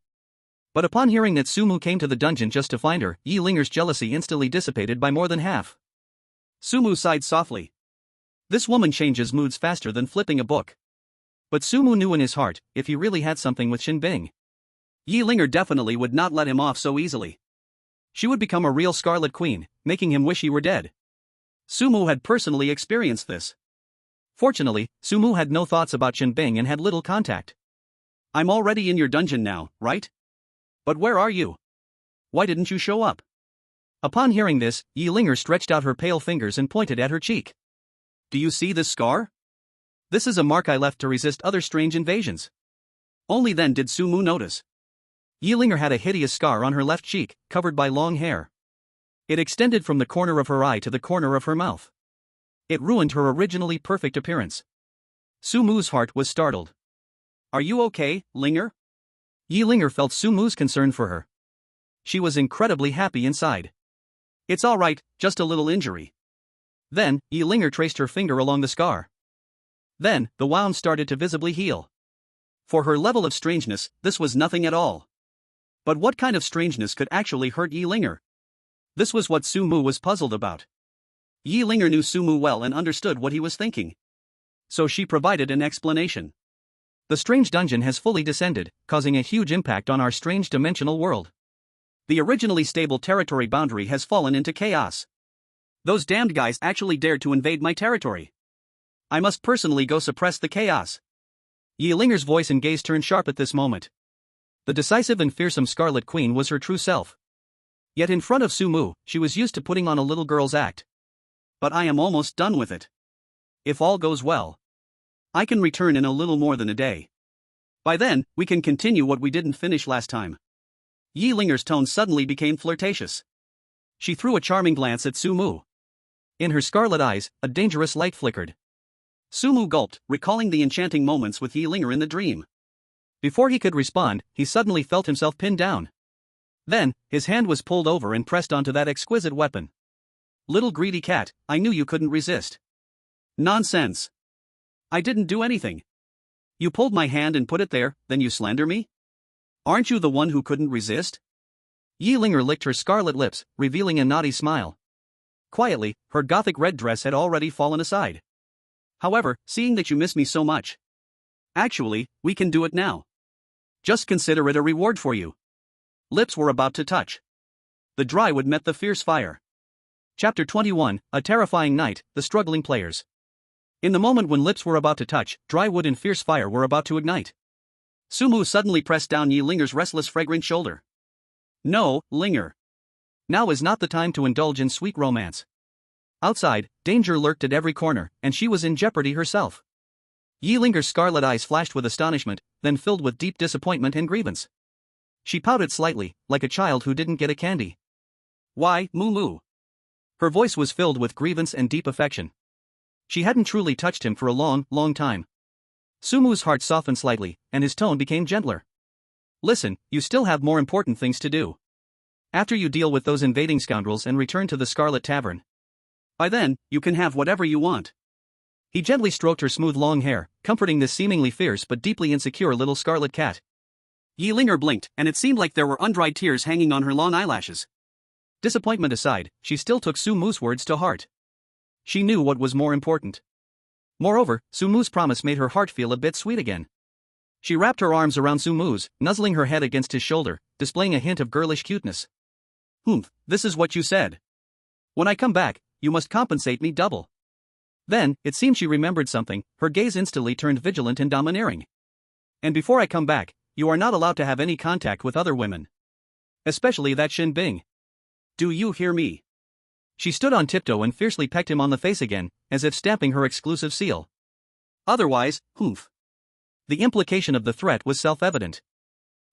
Speaker 1: But upon hearing that Sumu came to the dungeon just to find her, Yi Linger's jealousy instantly dissipated by more than half.
Speaker 2: Sumu sighed softly.
Speaker 1: This woman changes moods faster than flipping a book. But Sumu knew in his heart, if he really had something with Shin Bing,
Speaker 2: Yi Linger definitely would not let him off so easily.
Speaker 1: She would become a real Scarlet Queen, making him wish he were dead.
Speaker 2: Sumu had personally experienced this.
Speaker 1: Fortunately, Sumu had no thoughts about Shin Bing and had little contact.
Speaker 2: I'm already in your dungeon now, right? But where are you? Why didn't you show up?
Speaker 1: Upon hearing this, Yi Linger stretched out her pale fingers and pointed at her cheek.
Speaker 2: Do you see this scar?
Speaker 1: This is a mark I left to resist other strange invasions.
Speaker 2: Only then did Sumu notice.
Speaker 1: Yi Linger had a hideous scar on her left cheek, covered by long hair. It extended from the corner of her eye to the corner of her mouth. It ruined her originally perfect appearance. Sumu's heart was startled.
Speaker 2: Are you okay, Linger?
Speaker 1: Yi Linger felt Sumu's concern for her. She was incredibly happy inside.
Speaker 2: It's all right, just a little injury.
Speaker 1: Then, Yi Linger traced her finger along the scar. Then, the wound started to visibly heal.
Speaker 2: For her level of strangeness, this was nothing at all. But what kind of strangeness could actually hurt Yi Linger? This was what Sumu was puzzled about. Yi Linger knew Sumu well and understood what he was thinking. So she provided an explanation.
Speaker 1: The strange dungeon has fully descended, causing a huge impact on our strange dimensional world.
Speaker 2: The originally stable territory boundary has fallen into chaos. Those damned guys actually dared to invade my territory. I must personally go suppress the chaos.
Speaker 1: Yi Linger's voice and gaze turned sharp at this moment. The decisive and fearsome Scarlet Queen was her true self. Yet in front of Sumu, she was used to putting on a little girl's act.
Speaker 2: But I am almost done with it. If all goes well, I can return in a little more than a day. By then, we can continue what we didn't finish last time. Yi Linger's tone suddenly became flirtatious. She threw a charming glance at Sumu.
Speaker 1: In her scarlet eyes, a dangerous light flickered.
Speaker 2: Sumu gulped, recalling the enchanting moments with Yi Linger in the dream.
Speaker 1: Before he could respond, he suddenly felt himself pinned down. Then, his hand was pulled over and pressed onto that exquisite weapon. Little greedy cat, I knew you couldn't resist.
Speaker 2: Nonsense. I didn't do anything. You pulled my hand and put it there, then you slander me? Aren't you the one who couldn't resist?
Speaker 1: Yi Linger licked her scarlet lips, revealing a naughty smile.
Speaker 2: Quietly, her gothic red dress had already fallen aside. However, seeing that you miss me so much. Actually, we can do it now. Just consider it a reward for you. Lips were about to touch. The dry wood met the fierce fire. Chapter 21, A Terrifying Night, The Struggling Players. In the moment when lips were about to touch, dry wood and fierce fire were about to ignite. Sumu suddenly pressed down Yi Linger's restless fragrant shoulder. No, Linger. Now is not the time to indulge in sweet romance. Outside, danger lurked at every corner, and she was in jeopardy herself. Yi Linger's scarlet eyes flashed with astonishment, then filled with deep disappointment and grievance. She pouted slightly, like a child who didn't get a candy. Why, Moo? Her voice was filled with grievance and deep affection. She hadn't truly touched him for a long, long time. Sumu's heart softened slightly, and his tone became gentler. Listen, you still have more important things to do. After you deal with those invading scoundrels and return to the Scarlet Tavern. By then, you can have whatever you want. He gently stroked her smooth long hair, comforting this seemingly fierce but deeply insecure little scarlet cat. Yi Linger blinked, and it seemed like there were undried tears hanging on her long eyelashes. Disappointment aside, she still took Sumu's words to heart. She knew what was more important. Moreover, Sumu's promise made her heart feel a bit sweet again. She wrapped her arms around Sumu's, nuzzling her head against his shoulder, displaying a hint of girlish cuteness. This is what you said. When I come back, you must compensate me double. Then, it seemed she remembered something, her gaze instantly turned vigilant and domineering. And before I come back, you are not allowed to have any contact with other women. Especially that Shin Bing. Do you hear me? She stood on tiptoe and fiercely pecked him on the face again, as if stamping her exclusive seal. Otherwise, The implication of the threat was self-evident.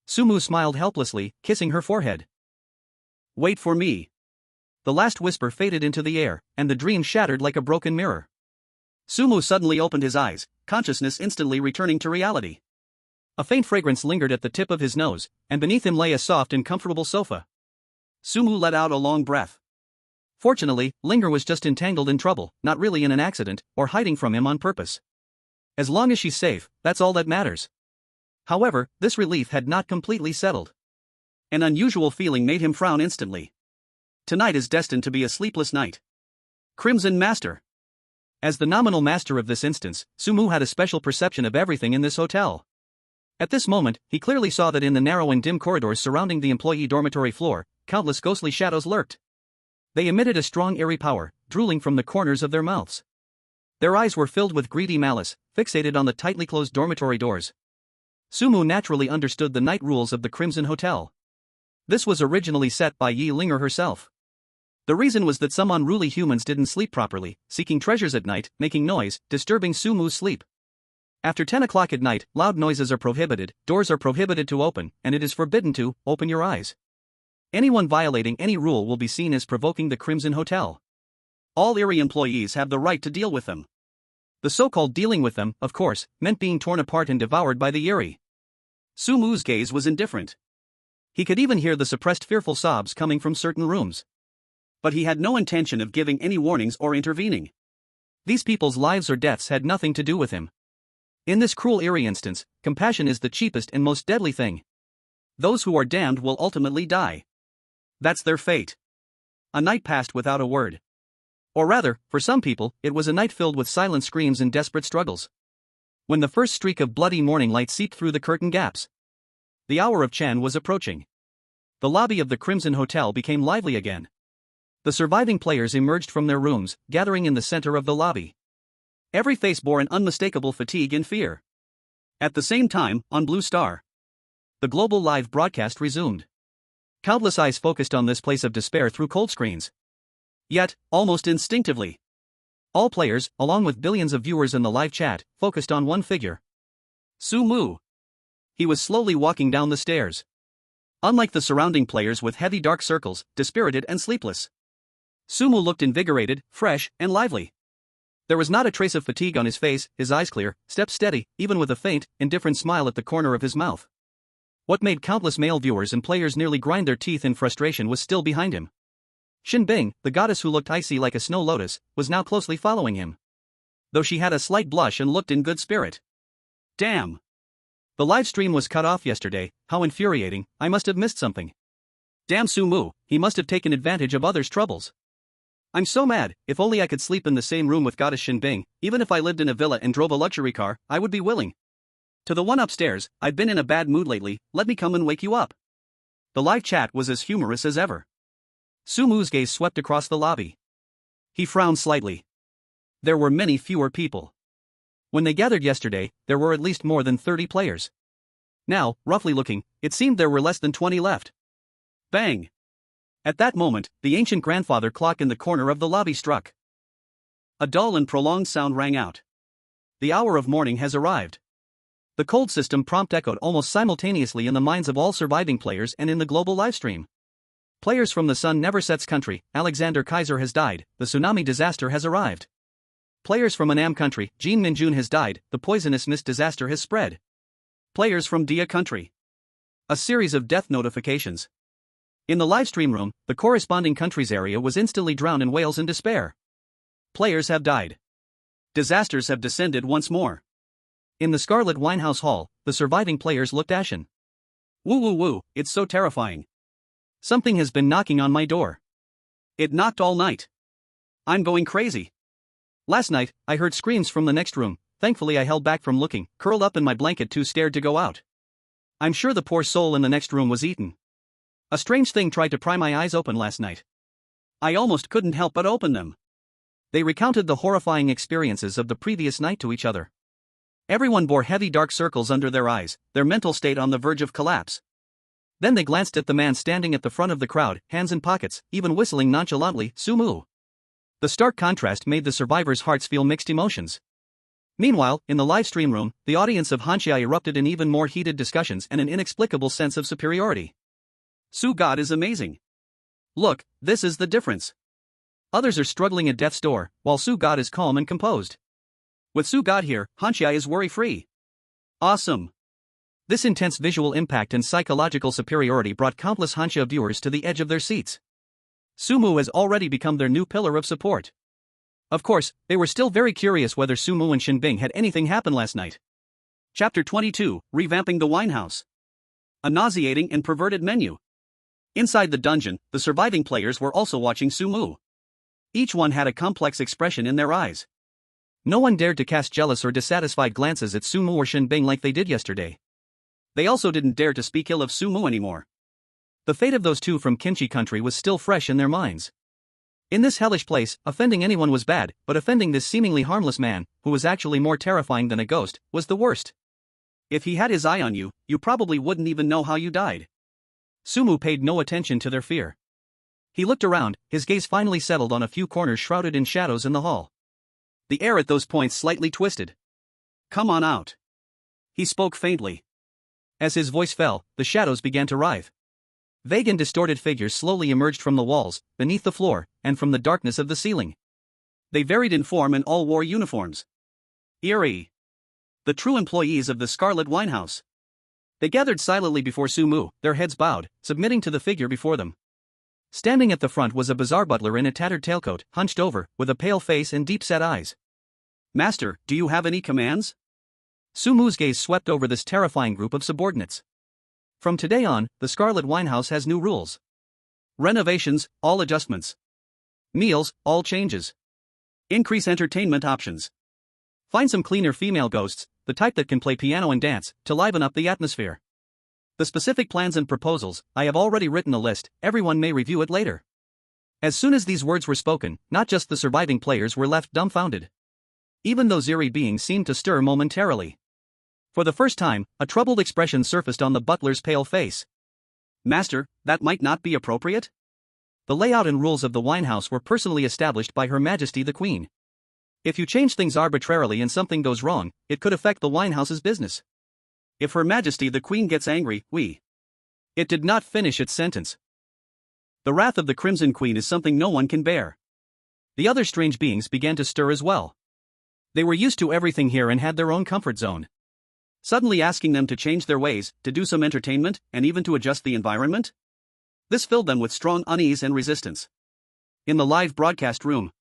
Speaker 2: Sumu smiled helplessly, kissing her forehead. Wait for me. The last whisper faded into the air, and the dream shattered like a broken mirror. Sumu suddenly opened his eyes, consciousness instantly returning to reality. A faint fragrance lingered at the tip of his nose, and beneath him lay a soft and comfortable sofa. Sumu let out a long breath. Fortunately, Linger was just entangled in trouble, not really in an accident, or hiding from him on purpose. As long as she's safe, that's all that matters. However, this relief had not completely settled. An unusual feeling made him frown instantly. Tonight is destined to be a sleepless night. Crimson Master. As the nominal master of this instance, Sumu had a special perception of everything in this hotel. At this moment, he clearly saw that in the narrow and dim corridors surrounding the employee dormitory floor, countless ghostly shadows lurked. They emitted a strong eerie power, drooling from the corners of their mouths. Their eyes were filled with greedy malice, fixated on the tightly closed dormitory doors. Sumu naturally understood the night rules of the Crimson Hotel. This was originally set by Yi Linger herself. The reason was that some unruly humans didn't sleep properly, seeking treasures at night, making noise, disturbing Sumu's sleep. After 10 o'clock at night, loud noises are prohibited, doors are prohibited to open, and it is forbidden to open your eyes. Anyone violating any rule will be seen as provoking the Crimson Hotel. All Erie employees have the right to deal with them. The so-called dealing with them, of course, meant being torn apart and devoured by the Erie. Sumu's gaze was indifferent. He could even hear the suppressed fearful sobs coming from certain rooms. But he had no intention of giving any warnings or intervening. These people's lives or deaths had nothing to do with him. In this cruel Erie instance, compassion is the cheapest and most deadly thing. Those who are damned will ultimately die. That's their fate. A night passed without a word. Or rather, for some people, it was a night filled with silent screams and desperate struggles. When the first streak of bloody morning light seeped through the curtain gaps. The hour of Chan was approaching. The lobby of the Crimson Hotel became lively again. The surviving players emerged from their rooms, gathering in the center of the lobby. Every face bore an unmistakable fatigue and fear. At the same time, on Blue Star, the global live broadcast resumed. Countless eyes focused on this place of despair through cold screens. Yet, almost instinctively, all players, along with billions of viewers in the live chat, focused on one figure. Sumu. He was slowly walking down the stairs. Unlike the surrounding players with heavy dark circles, dispirited and sleepless, Sumu looked invigorated, fresh, and lively. There was not a trace of fatigue on his face, his eyes clear, steps steady, even with a faint, indifferent smile at the corner of his mouth. What made countless male viewers and players nearly grind their teeth in frustration was still behind him. Shin Bing, the goddess who looked icy like a snow lotus, was now closely following him. Though she had a slight blush and looked in good spirit. Damn! The live stream was cut off yesterday, how infuriating, I must have missed something. Damn Sumu, he must have taken advantage of others' troubles. I'm so mad, if only I could sleep in the same room with Goddess Shinbing, even if I lived in a villa and drove a luxury car, I would be willing. To the one upstairs, I've been in a bad mood lately, let me come and wake you up. The live chat was as humorous as ever. Sumu's gaze swept across the lobby. He frowned slightly. There were many fewer people. When they gathered yesterday, there were at least more than 30 players. Now, roughly looking, it seemed there were less than 20 left. Bang! At that moment, the ancient grandfather clock in the corner of the lobby struck. A dull and prolonged sound rang out. The hour of morning has arrived. The cold system prompt echoed almost simultaneously in the minds of all surviving players and in the global livestream. Players from the Sun Never Sets country, Alexander Kaiser has died, the tsunami disaster has arrived. Players from Annam country, Jean Minjun has died, the poisonous mist disaster has spread. Players from Dia country. A series of death notifications. In the livestream room, the corresponding country's area was instantly drowned in wails and despair. Players have died. Disasters have descended once more. In the Scarlet Winehouse Hall, the surviving players looked ashen. Woo woo woo, it's so terrifying. Something has been knocking on my door. It knocked all night. I'm going crazy. Last night, I heard screams from the next room. Thankfully I held back from looking, curled up in my blanket too scared to go out. I'm sure the poor soul in the next room was eaten. A strange thing tried to pry my eyes open last night. I almost couldn't help but open them. They recounted the horrifying experiences of the previous night to each other. Everyone bore heavy dark circles under their eyes, their mental state on the verge of collapse. Then they glanced at the man standing at the front of the crowd, hands in pockets, even whistling nonchalantly, Sumu. The stark contrast made the survivors' hearts feel mixed emotions. Meanwhile, in the live stream room, the audience of Hanxia erupted in even more heated discussions and an inexplicable sense of superiority. Su God is amazing. Look, this is the difference. Others are struggling at death's door, while Su God is calm and composed. With Su God here, Hanxia is worry-free. Awesome. This intense visual impact and psychological superiority brought countless Hanxia viewers to the edge of their seats. Sumu has already become their new pillar of support. Of course, they were still very curious whether Sumu and Shinbing had anything happen last night. Chapter 22, Revamping the Winehouse. A nauseating and perverted menu. Inside the dungeon, the surviving players were also watching Sumu. Each one had a complex expression in their eyes. No one dared to cast jealous or dissatisfied glances at Sumu or Shinbing like they did yesterday. They also didn't dare to speak ill of Sumu anymore. The fate of those two from Kinchi country was still fresh in their minds. In this hellish place, offending anyone was bad, but offending this seemingly harmless man, who was actually more terrifying than a ghost, was the worst. If he had his eye on you, you probably wouldn't even know how you died. Sumu paid no attention to their fear. He looked around, his gaze finally settled on a few corners shrouded in shadows in the hall. The air at those points slightly twisted. Come on out. He spoke faintly. As his voice fell, the shadows began to writhe. Vague and distorted figures slowly emerged from the walls, beneath the floor, and from the darkness of the ceiling. They varied in form and all wore uniforms. Eerie. The true employees of the Scarlet Winehouse. They gathered silently before Sumu, their heads bowed, submitting to the figure before them. Standing at the front was a bizarre butler in a tattered tailcoat, hunched over, with a pale face and deep-set eyes. Master, do you have any commands? Sumu's gaze swept over this terrifying group of subordinates. From today on, the Scarlet Winehouse has new rules. Renovations, all adjustments. Meals, all changes. Increase entertainment options. Find some cleaner female ghosts, the type that can play piano and dance, to liven up the atmosphere. The specific plans and proposals, I have already written a list, everyone may review it later. As soon as these words were spoken, not just the surviving players were left dumbfounded. Even those eerie beings seemed to stir momentarily. For the first time, a troubled expression surfaced on the butler's pale face. Master, that might not be appropriate? The layout and rules of the winehouse were personally established by Her Majesty the Queen. If you change things arbitrarily and something goes wrong, it could affect the winehouse's business. If Her Majesty the Queen gets angry, It did not finish its sentence. The wrath of the Crimson Queen is something no one can bear. The other strange beings began to stir as well. They were used to everything here and had their own comfort zone. Suddenly asking them to change their ways, to do some entertainment, and even to adjust the environment? This filled them with strong unease and resistance. In the live broadcast room.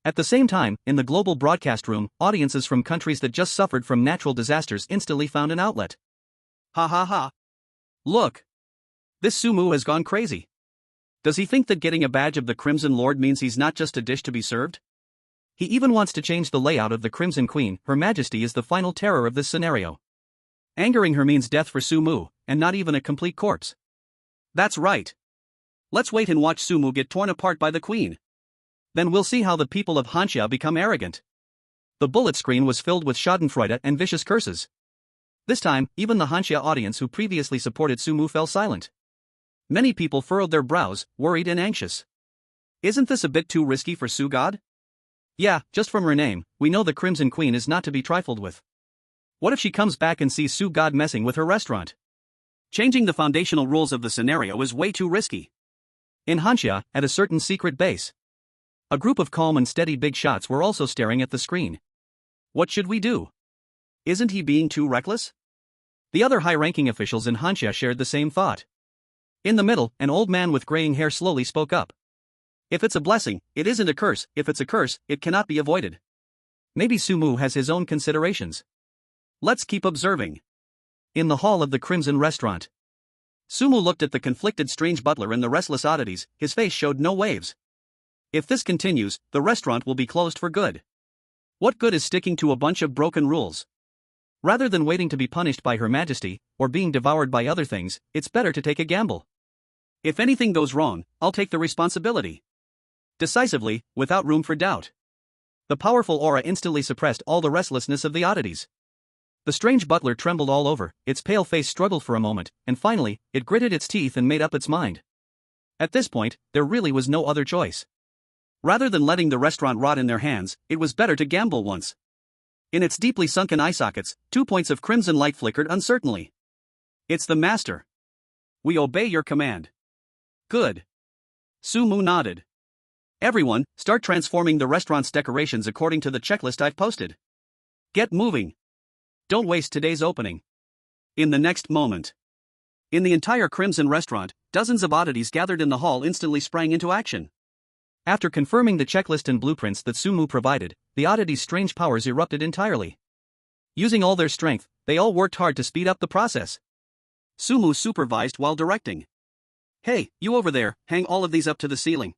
Speaker 2: At the same time, in the global broadcast room, audiences from countries that just suffered from natural disasters instantly found an outlet. Ha ha ha. Look. This Sumu has gone crazy. Does he think that getting a badge of the Crimson Lord means he's not just a dish to be served?
Speaker 1: He even wants to change the layout of the Crimson Queen. Her Majesty is the final terror of this scenario.
Speaker 2: Angering her means death for Sumu, and not even a complete corpse. That's right. Let's wait and watch Sumu get torn apart by the Queen. Then we'll see how the people of Hanxia become arrogant. The bullet screen was filled with schadenfreude and vicious curses. This time, even the Hanxia audience who previously supported Sumu fell silent. Many people furrowed their brows, worried and anxious. Isn't this a bit too risky for Su God? Yeah, just from her name, we know the Crimson Queen is not to be trifled with. What if she comes back and sees Su God messing with her restaurant? Changing the foundational rules of the scenario is way too risky.
Speaker 1: In Hanxia, at a certain secret base, a group of calm and steady big shots were also staring at the screen.
Speaker 2: What should we do? Isn't he being too reckless?
Speaker 1: The other high-ranking officials in Hanxia shared the same thought. In the middle, an old man with graying hair slowly spoke up.
Speaker 2: If it's a blessing, it isn't a curse. If it's a curse, it cannot be avoided.
Speaker 1: Maybe Sumu has his own considerations.
Speaker 2: Let's keep observing.
Speaker 1: In the hall of the Crimson Restaurant,
Speaker 2: Sumu looked at the conflicted strange butler and the restless oddities. His face showed no waves. If this continues, the restaurant will be closed for good. What good is sticking to a bunch of broken rules?
Speaker 1: Rather than waiting to be punished by Her Majesty, or being devoured by other things, it's better to take a gamble.
Speaker 2: If anything goes wrong, I'll take the responsibility. Decisively, without room for doubt.
Speaker 1: The powerful aura instantly suppressed all the restlessness of the oddities. The strange butler trembled all over, its pale face struggled for a moment, and finally, it gritted its teeth and made up its mind. At this point, there really was no other choice.
Speaker 2: Rather than letting the restaurant rot in their hands, it was better to gamble once. In its deeply sunken eye sockets, 2 points of crimson light flickered uncertainly. It's the master. We obey your command. Good. Sumu nodded. Everyone, start transforming the restaurant's decorations according to the checklist I've posted. Get moving. Don't waste today's opening. In the next moment. In the entire Crimson restaurant, dozens of oddities gathered in the hall instantly sprang into action.
Speaker 1: After confirming the checklist and blueprints that Sumu provided, the oddities' strange powers erupted entirely. Using all their strength, they all worked hard to speed up the process.
Speaker 2: Sumu supervised while directing. Hey, you over there, hang all of these up to the ceiling.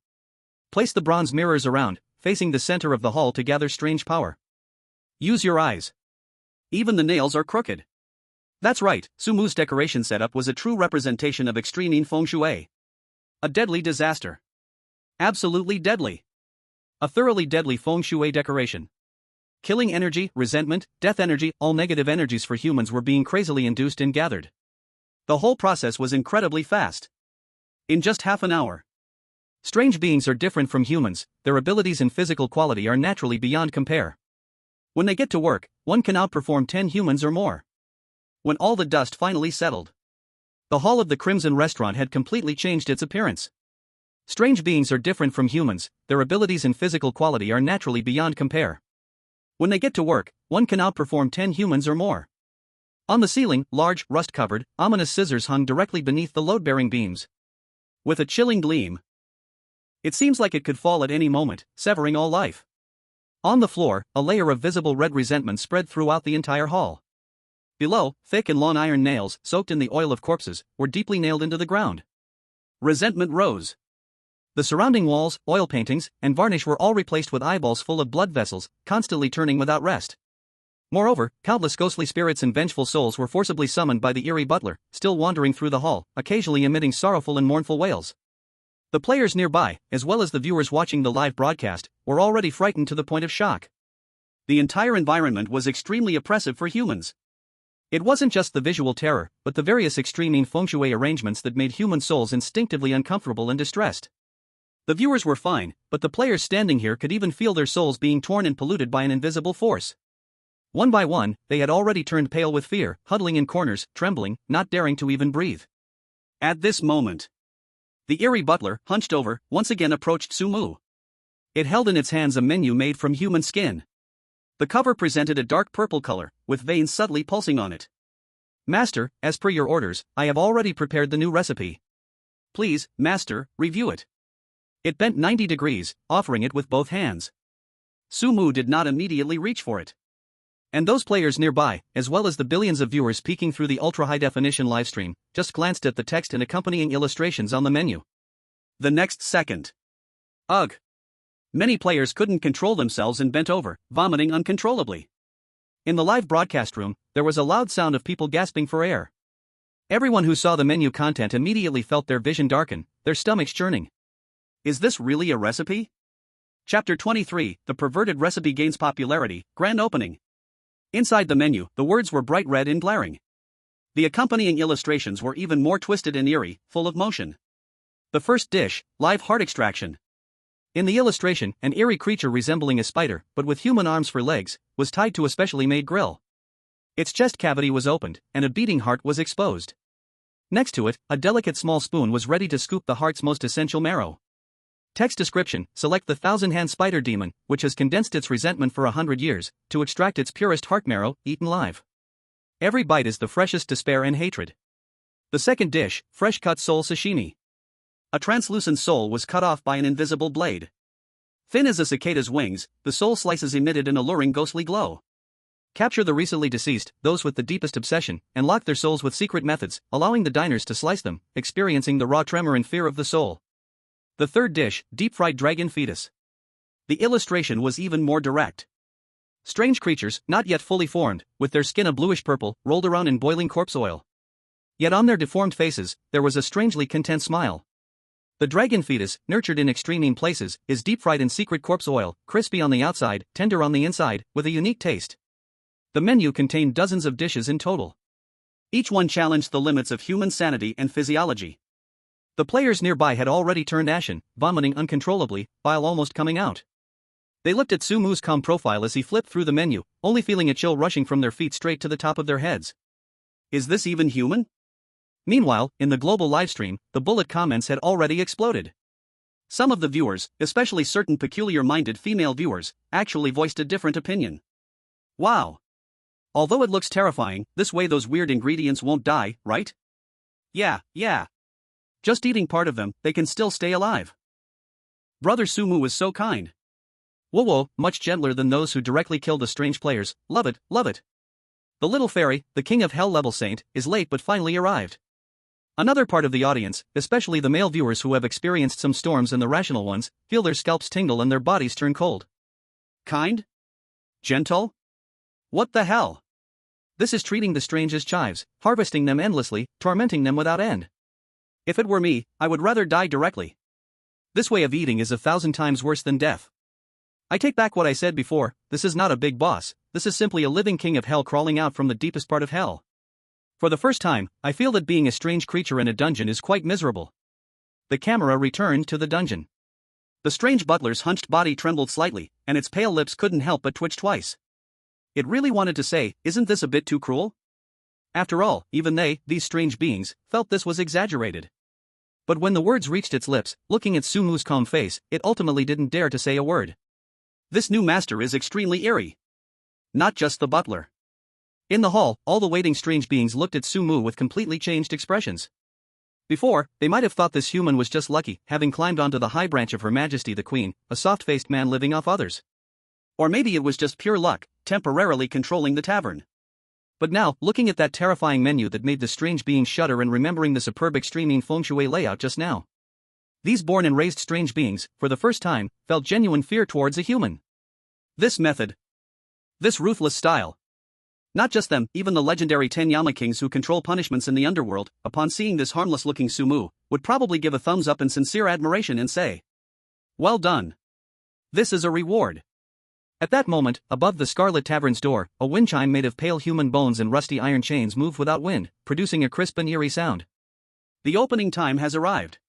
Speaker 1: Place the bronze mirrors around, facing the center of the hall to gather strange power. Use your eyes.
Speaker 2: Even the nails are crooked.
Speaker 1: That's right, Sumu's decoration setup was a true representation of extreme feng shui.
Speaker 2: A deadly disaster. Absolutely deadly.
Speaker 1: A thoroughly deadly feng shui decoration. Killing energy, resentment, death energy, all negative energies for humans were being crazily induced and gathered.
Speaker 2: The whole process was incredibly fast. In just half an hour.
Speaker 1: Strange beings are different from humans, their abilities and physical quality are naturally beyond compare. When they get to work, one can outperform 10 humans or more.
Speaker 2: When all the dust finally settled,
Speaker 1: the hall of the Crimson Restaurant had completely changed its appearance. Strange beings are different from humans, their abilities and physical quality are naturally beyond compare. When they get to work, one can outperform 10 humans or more. On the ceiling, large, rust-covered, ominous scissors hung directly beneath the load-bearing beams.
Speaker 2: With a chilling gleam, it seems like it could fall at any moment, severing all life.
Speaker 1: On the floor, a layer of visible red resentment spread throughout the entire hall. Below, thick and long iron nails, soaked in the oil of corpses, were deeply nailed into the ground.
Speaker 2: Resentment rose.
Speaker 1: The surrounding walls, oil paintings, and varnish were all replaced with eyeballs full of blood vessels, constantly turning without rest. Moreover, countless ghostly spirits and vengeful souls were forcibly summoned by the eerie butler, still wandering through the hall, occasionally emitting sorrowful and mournful wails. The players nearby, as well as the viewers watching the live broadcast, were already frightened to the point of shock.
Speaker 2: The entire environment was extremely oppressive for humans.
Speaker 1: It wasn't just the visual terror, but the various extreme feng shui arrangements that made human souls instinctively uncomfortable and distressed. The viewers were fine, but the players standing here could even feel their souls being torn and polluted by an invisible force. One by one, they had already turned pale with fear, huddling in corners, trembling, not daring to even breathe.
Speaker 2: At this moment, the eerie butler, hunched over, once again approached Sumu.
Speaker 1: It held in its hands a menu made from human skin.
Speaker 2: The cover presented a dark purple color, with veins subtly pulsing on it.
Speaker 1: Master, as per your orders, I have already prepared the new recipe.
Speaker 2: Please, Master, review it.
Speaker 1: It bent 90 degrees, offering it with both hands.
Speaker 2: Sumu did not immediately reach for it.
Speaker 1: And those players nearby, as well as the billions of viewers peeking through the ultra-high-definition livestream, just glanced at the text and accompanying illustrations on the menu.
Speaker 2: The next second. Ugh. Many players couldn't control themselves and bent over, vomiting uncontrollably. In the live broadcast room, there was a loud sound of people gasping for air. Everyone who saw the menu content immediately felt their vision darken, their stomachs churning. Is this really a recipe? Chapter 23, The Perverted Recipe Gains Popularity, Grand Opening. Inside the menu, the words were bright red and glaring. The accompanying illustrations were even more twisted and eerie, full of motion. The first dish, live heart extraction. In the illustration, an eerie creature resembling a spider, but with human arms for legs, was tied to a specially made grill. Its chest cavity was opened, and a beating heart was exposed. Next to it, a delicate small spoon was ready to scoop the heart's most essential marrow. Text description: select the thousand-hand spider demon, which has condensed its resentment for 100 years, to extract its purest heart marrow, eaten live. Every bite is the freshest despair and hatred. The second dish, fresh-cut sole sashimi. A translucent sole was cut off by an invisible blade. Thin as a cicada's wings, the sole slices emitted an alluring ghostly glow. Capture the recently deceased, those with the deepest obsession, and lock their souls with secret methods, allowing the diners to slice them, experiencing the raw tremor and fear of the soul. The third dish, deep-fried dragon fetus. The illustration was even more direct. Strange creatures, not yet fully formed, with their skin a bluish-purple, rolled around in boiling corpse oil. Yet on their deformed faces, there was a strangely content smile. The dragon fetus, nurtured in extreme places, is deep-fried in secret corpse oil, crispy on the outside, tender on the inside, with a unique taste. The menu contained dozens of dishes in total. Each one challenged the limits of human sanity and physiology. The players nearby had already turned ashen, vomiting uncontrollably, bile almost coming out. They looked at Sumu's calm profile as he flipped through the menu, only feeling a chill rushing from their feet straight to the top of their heads. Is this even human? Meanwhile, in the global livestream, the bullet comments had already exploded. Some of the viewers, especially certain peculiar-minded female viewers, actually voiced a different opinion. Wow! Although it looks terrifying, this way those weird ingredients won't die, right? Yeah. Just eating part of them, they can still stay alive. Brother Sumu was so kind. Whoa, much gentler than those who directly kill the strange players, love it. The little fairy, the king of hell-level saint, is late but finally arrived. Another part of the audience, especially the male viewers who have experienced some storms and the rational ones, feel their scalps tingle and their bodies turn cold. Kind? Gentle? What the hell? This is treating the strange as chives, harvesting them endlessly, tormenting them without end. If it were me, I would rather die directly. This way of eating is 1,000 times worse than death. I take back what I said before, this is not a big boss, this is simply a living king of hell crawling out from the deepest part of hell. For the first time, I feel that being a strange creature in a dungeon is quite miserable. The camera returned to the dungeon. The strange butler's hunched body trembled slightly, and its pale lips couldn't help but twitch twice. It really wanted to say, isn't this a bit too cruel? After all, even they, these strange beings, felt this was exaggerated. But when the words reached its lips, looking at Sumu's calm face, it ultimately didn't dare to say a word. This new master is extremely eerie. Not just the butler. In the hall, all the waiting strange beings looked at Sumu with completely changed expressions. Before, they might have thought this human was just lucky, having climbed onto the high branch of Her Majesty the Queen, a soft-faced man living off others. Or maybe it was just pure luck, temporarily controlling the tavern. But now, looking at that terrifying menu that made the strange beings shudder and remembering the superb extreme feng shui layout just now. These born and raised strange beings, for the first time, felt genuine fear towards a human. This method. This ruthless style. Not just them, even the legendary 10 Yama kings who control punishments in the underworld, upon seeing this harmless-looking Sumu, would probably give a thumbs up in sincere admiration and say, well done. This is a reward. At that moment, above the Scarlet Tavern's door, a wind chime made of pale human bones and rusty iron chains moved without wind, producing a crisp and eerie sound. The opening time has arrived.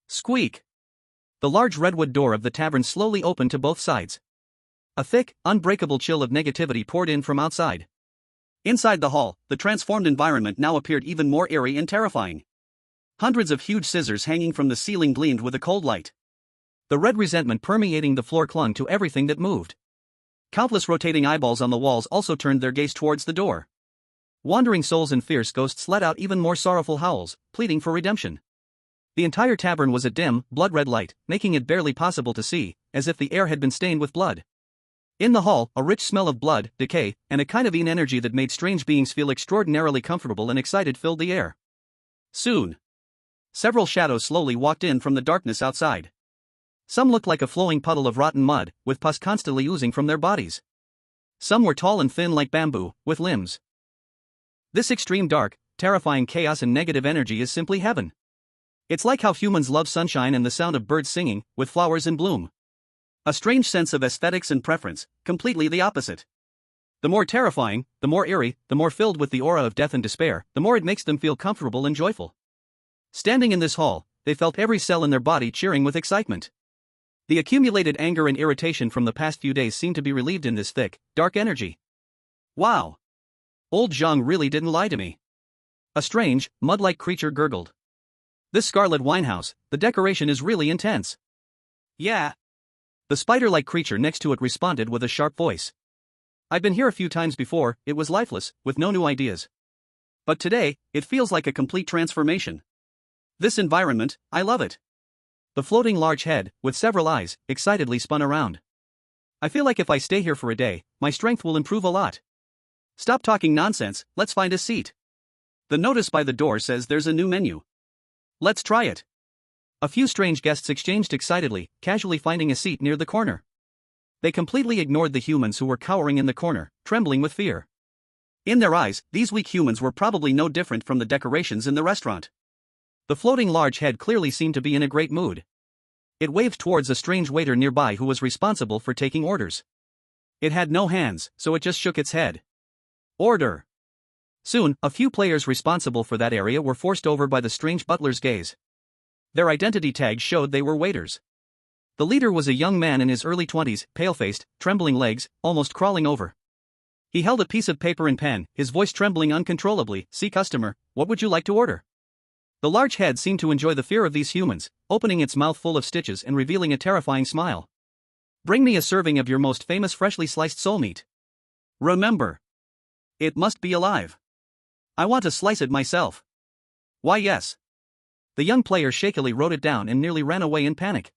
Speaker 2: Squeak! The large redwood door of the tavern slowly opened to both sides. A thick, unbreakable chill of negativity poured in from outside. Inside the hall, the transformed environment now appeared even more eerie and terrifying. Hundreds of huge scissors hanging from the ceiling gleamed with a cold light. The red resentment permeating the floor clung to everything that moved. Countless rotating eyeballs on the walls also turned their gaze towards the door. Wandering souls and fierce ghosts let out even more sorrowful howls, pleading for redemption. The entire tavern was a dim, blood-red light, making it barely possible to see, as if the air had been stained with blood. In the hall, a rich smell of blood, decay, and a kind of energy that made strange beings feel extraordinarily comfortable and excited filled the air. Soon. Several shadows slowly walked in from the darkness outside. Some looked like a flowing puddle of rotten mud, with pus constantly oozing from their bodies. Some were tall and thin like bamboo, with limbs. This extreme dark, terrifying chaos and negative energy is simply heaven. It's like how humans love sunshine and the sound of birds singing, with flowers in bloom. A strange sense of aesthetics and preference, completely the opposite. The more terrifying, the more eerie, the more filled with the aura of death and despair, the more it makes them feel comfortable and joyful. Standing in this hall, they felt every cell in their body cheering with excitement. The accumulated anger and irritation from the past few days seemed to be relieved in this thick, dark energy. Wow! Old Zhang really didn't lie to me. A strange, mud-like creature gurgled. This scarlet winehouse, the decoration is really intense. Yeah. The spider-like creature next to it responded with a sharp voice. I've been here a few times before, it was lifeless, with no new ideas. But today, it feels like a complete transformation. This environment, I love it. The floating large head, with several eyes, excitedly spun around. I feel like if I stay here for a day, my strength will improve a lot. Stop talking nonsense, let's find a seat. The notice by the door says there's a new menu. Let's try it. A few strange guests exchanged excitedly, casually finding a seat near the corner. They completely ignored the humans who were cowering in the corner, trembling with fear. In their eyes, these weak humans were probably no different from the decorations in the restaurant. The floating large head clearly seemed to be in a great mood. It waved towards a strange waiter nearby who was responsible for taking orders. It had no hands, so it just shook its head. Order! Soon, a few players responsible for that area were forced over by the strange butler's gaze. Their identity tags showed they were waiters. The leader was a young man in his early 20s, pale-faced, trembling legs, almost crawling over. He held a piece of paper and pen, his voice trembling uncontrollably. "See customer, what would you like to order?" The large head seemed to enjoy the fear of these humans, opening its mouth full of stitches and revealing a terrifying smile. "Bring me a serving of your most famous freshly sliced soul meat. Remember, it must be alive. I want to slice it myself." "Why yes." The young player shakily wrote it down and nearly ran away in panic.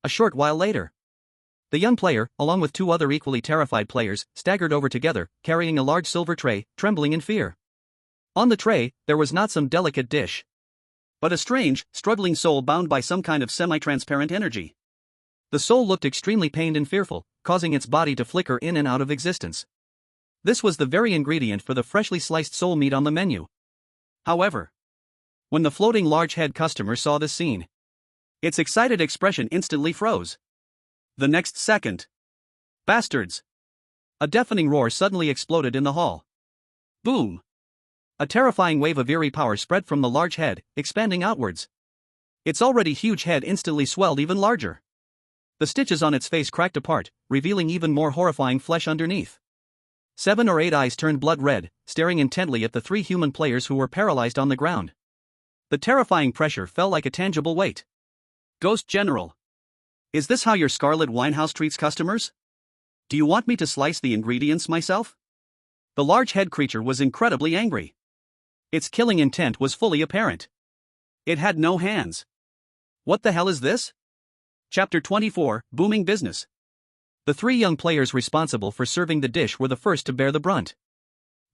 Speaker 2: A short while later, the young player, along with two other equally terrified players, staggered over together, carrying a large silver tray, trembling in fear. On the tray, there was not some delicate dish, but a strange, struggling soul bound by some kind of semi-transparent energy. The soul looked extremely pained and fearful, causing its body to flicker in and out of existence. This was the very ingredient for the freshly sliced soul meat on the menu. However, when the floating large head customer saw this scene, its excited expression instantly froze. The next second, bastards! A deafening roar suddenly exploded in the hall. Boom! A terrifying wave of eerie power spread from the large head, expanding outwards. Its already huge head instantly swelled even larger. The stitches on its face cracked apart, revealing even more horrifying flesh underneath. 7 or 8 eyes turned blood red, staring intently at the 3 human players who were paralyzed on the ground. The terrifying pressure fell like a tangible weight. "Ghost General. Is this how your Scarlet Winehouse treats customers? Do you want me to slice the ingredients myself?" The large head creature was incredibly angry. Its killing intent was fully apparent. It had no hands. What the hell is this? Chapter 24, Booming Business. The 3 young players responsible for serving the dish were the first to bear the brunt.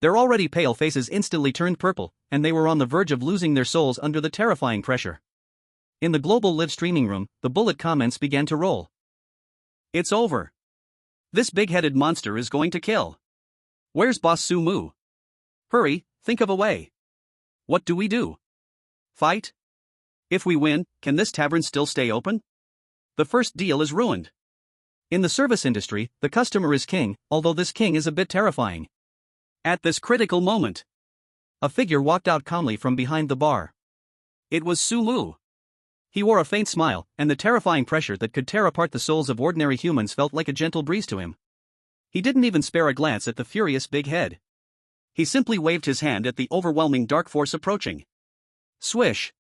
Speaker 2: Their already pale faces instantly turned purple, and they were on the verge of losing their souls under the terrifying pressure. In the global live streaming room, the bullet comments began to roll. "It's over. This big-headed monster is going to kill. Where's Boss Sumu? Hurry, think of a way. What do we do? Fight? If we win, can this tavern still stay open? The first deal is ruined." In the service industry, the customer is king, although this king is a bit terrifying. At this critical moment, a figure walked out calmly from behind the bar. It was Sumu. He wore a faint smile, and the terrifying pressure that could tear apart the souls of ordinary humans felt like a gentle breeze to him. He didn't even spare a glance at the furious big head. He simply waved his hand at the overwhelming dark force approaching. Swish!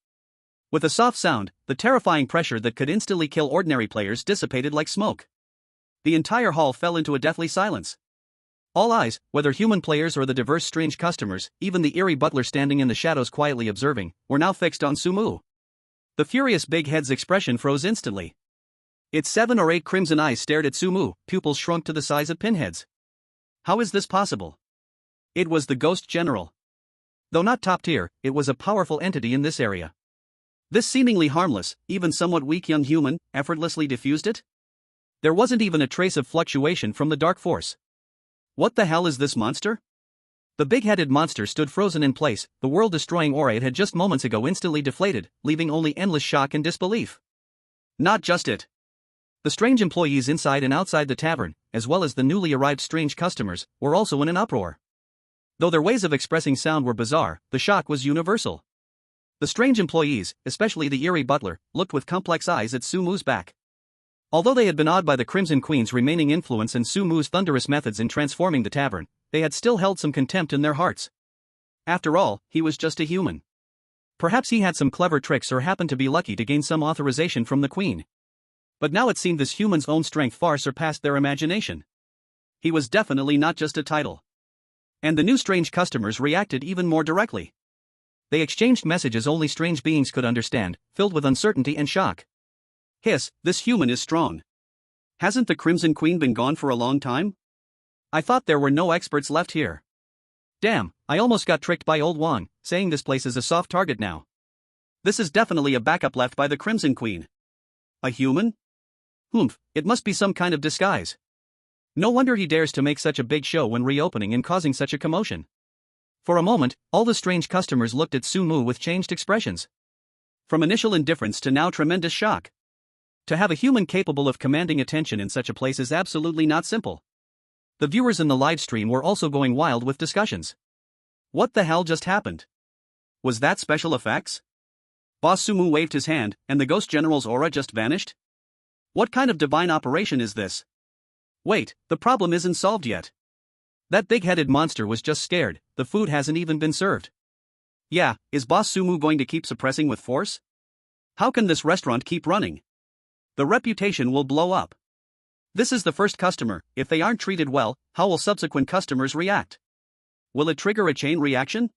Speaker 2: With a soft sound, the terrifying pressure that could instantly kill ordinary players dissipated like smoke. The entire hall fell into a deathly silence. All eyes, whether human players or the diverse strange customers, even the eerie butler standing in the shadows quietly observing, were now fixed on Sumu. The furious big head's expression froze instantly. Its 7 or 8 crimson eyes stared at Sumu, pupils shrunk to the size of pinheads. How is this possible? It was the Ghost General. Though not top tier, it was a powerful entity in this area. This seemingly harmless, even somewhat weak young human, effortlessly diffused it? There wasn't even a trace of fluctuation from the dark force. What the hell is this monster? The big-headed monster stood frozen in place, the world-destroying aura it had just moments ago instantly deflated, leaving only endless shock and disbelief. Not just it. The strange employees inside and outside the tavern, as well as the newly arrived strange customers, were also in an uproar. Though their ways of expressing sound were bizarre, the shock was universal. The strange employees, especially the eerie butler, looked with complex eyes at Sumu's back. Although they had been awed by the Crimson Queen's remaining influence and Sumu's thunderous methods in transforming the tavern, they had still held some contempt in their hearts. After all, he was just a human. Perhaps he had some clever tricks or happened to be lucky to gain some authorization from the Queen. But now it seemed this human's own strength far surpassed their imagination. He was definitely not just a title. And the new strange customers reacted even more directly. They exchanged messages only strange beings could understand, filled with uncertainty and shock. Hiss, this human is strong. Hasn't the Crimson Queen been gone for a long time? I thought there were no experts left here. Damn, I almost got tricked by old Wang, saying this place is a soft target now. This is definitely a backup left by the Crimson Queen. A human? Humph, it must be some kind of disguise. No wonder he dares to make such a big show when reopening and causing such a commotion. For a moment, all the strange customers looked at Sumu with changed expressions. From initial indifference to now tremendous shock. To have a human capable of commanding attention in such a place is absolutely not simple. The viewers in the live stream were also going wild with discussions. What the hell just happened? Was that special effects? Boss Sumu waved his hand, and the Ghost General's aura just vanished? What kind of divine operation is this? Wait, the problem isn't solved yet. That big-headed monster was just scared, the food hasn't even been served. Yeah, is Boss Sumu going to keep suppressing with force? How can this restaurant keep running? The reputation will blow up. This is the first customer, if they aren't treated well, how will subsequent customers react? Will it trigger a chain reaction?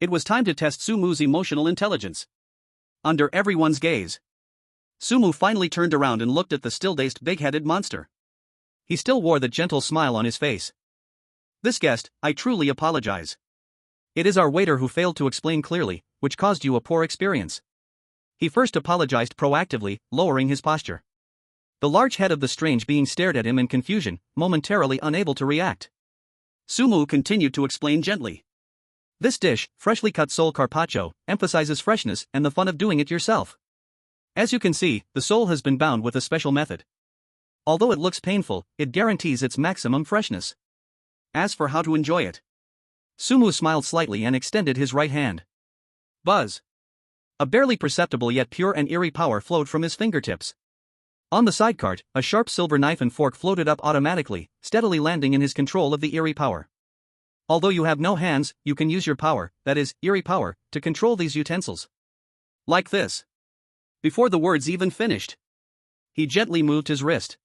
Speaker 2: It was time to test Sumu's emotional intelligence. Under everyone's gaze, Sumu finally turned around and looked at the still-dazed big-headed monster. He still wore the gentle smile on his face. This guest, I truly apologize. It is our waiter who failed to explain clearly, which caused you a poor experience. He first apologized proactively, lowering his posture. The large head of the strange being stared at him in confusion, momentarily unable to react. Sumu continued to explain gently. This dish, freshly cut sole carpaccio, emphasizes freshness and the fun of doing it yourself. As you can see, the sole has been bound with a special method. Although it looks painful, it guarantees its maximum freshness. As for how to enjoy it, Sumu smiled slightly and extended his right hand. Buzz. A barely perceptible yet pure and eerie power flowed from his fingertips. On the sidecart, a sharp silver knife and fork floated up automatically, steadily landing in his control of the eerie power. Although you have no hands, you can use your power, that is, eerie power, to control these utensils. Like this. Before the words even finished, he gently moved his wrist.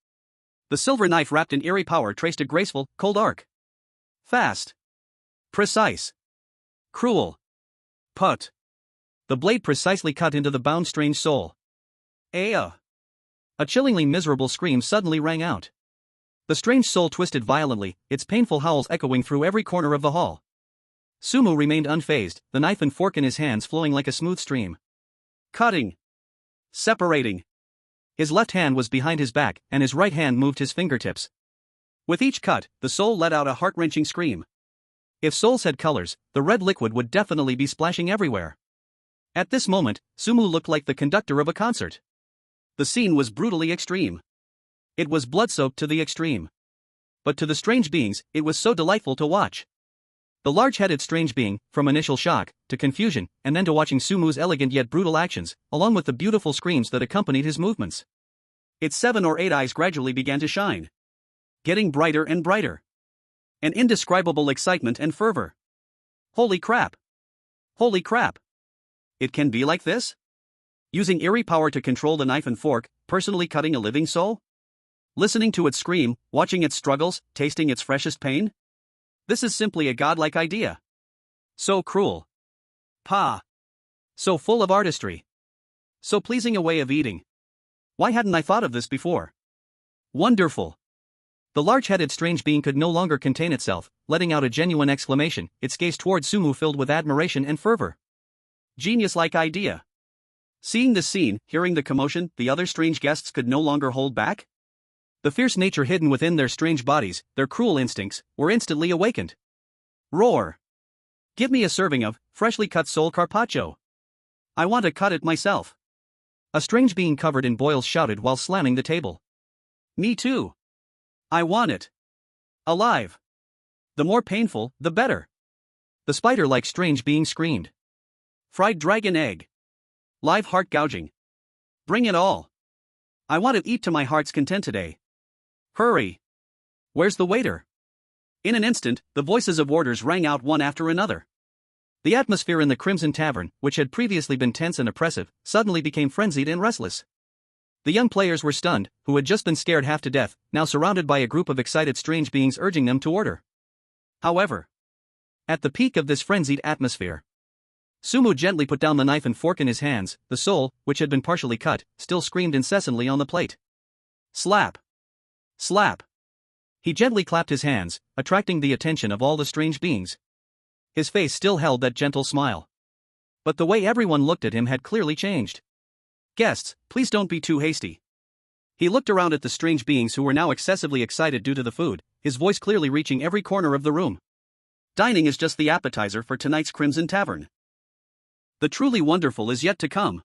Speaker 2: The silver knife wrapped in eerie power traced a graceful, cold arc. Fast. Precise. Cruel. Put. The blade precisely cut into the bound strange soul. Aya. A chillingly miserable scream suddenly rang out. The strange soul twisted violently, its painful howls echoing through every corner of the hall. Sumu remained unfazed, the knife and fork in his hands flowing like a smooth stream. Cutting. Separating. His left hand was behind his back, and his right hand moved his fingertips. With each cut, the soul let out a heart-wrenching scream. If souls had colors, the red liquid would definitely be splashing everywhere. At this moment, Sumu looked like the conductor of a concert. The scene was brutally extreme. It was blood-soaked to the extreme. But to the strange beings, it was so delightful to watch. The large-headed strange being, from initial shock, to confusion, and then to watching Sumu's elegant yet brutal actions, along with the beautiful screams that accompanied his movements. Its 7 or 8 eyes gradually began to shine. Getting brighter and brighter. An indescribable excitement and fervor. Holy crap! Holy crap! It can be like this? Using eerie power to control the knife and fork, personally cutting a living soul? Listening to it scream, watching its struggles, tasting its freshest pain? This is simply a godlike idea. So cruel. Pa. So full of artistry. So pleasing a way of eating. Why hadn't I thought of this before? Wonderful. The large-headed strange being could no longer contain itself, letting out a genuine exclamation, its gaze toward Sumu filled with admiration and fervor. Genius-like idea. Seeing the scene, hearing the commotion, the other strange guests could no longer hold back.
Speaker 1: The fierce nature hidden within their strange bodies, their cruel instincts, were instantly awakened.
Speaker 2: Roar! Give me a serving of freshly cut sole carpaccio. I want to cut it myself.
Speaker 1: A strange being covered in boils shouted while slamming the table.
Speaker 2: Me too. I want it. Alive. The more painful, the better.
Speaker 1: The spider-like strange being screamed.
Speaker 2: Fried dragon egg. Live heart gouging. Bring it all. I want to eat to my heart's content today. Hurry.
Speaker 1: Where's the waiter?
Speaker 2: In an instant, the voices of orders rang out one after another.
Speaker 1: The atmosphere in the Crimson Tavern, which had previously been tense and oppressive, suddenly became frenzied and restless. The young players were stunned, who had just been scared half to death, now surrounded by a group of excited strange beings urging them to order. However, at the peak of this frenzied atmosphere, Sumu gently put down the knife and fork in his hands. The sole, which had been partially cut, still screamed incessantly on the plate.
Speaker 2: Slap! Slap!
Speaker 1: He gently clapped his hands, attracting the attention of all the strange beings. His face still held that gentle smile. But the way everyone looked at him had clearly changed.
Speaker 2: Guests, please don't be too hasty. He looked around at the strange beings who were now excessively excited due to the food, his voice clearly reaching every corner of the room. Dining is just the appetizer for tonight's Crimson Tavern. The truly wonderful is yet to come.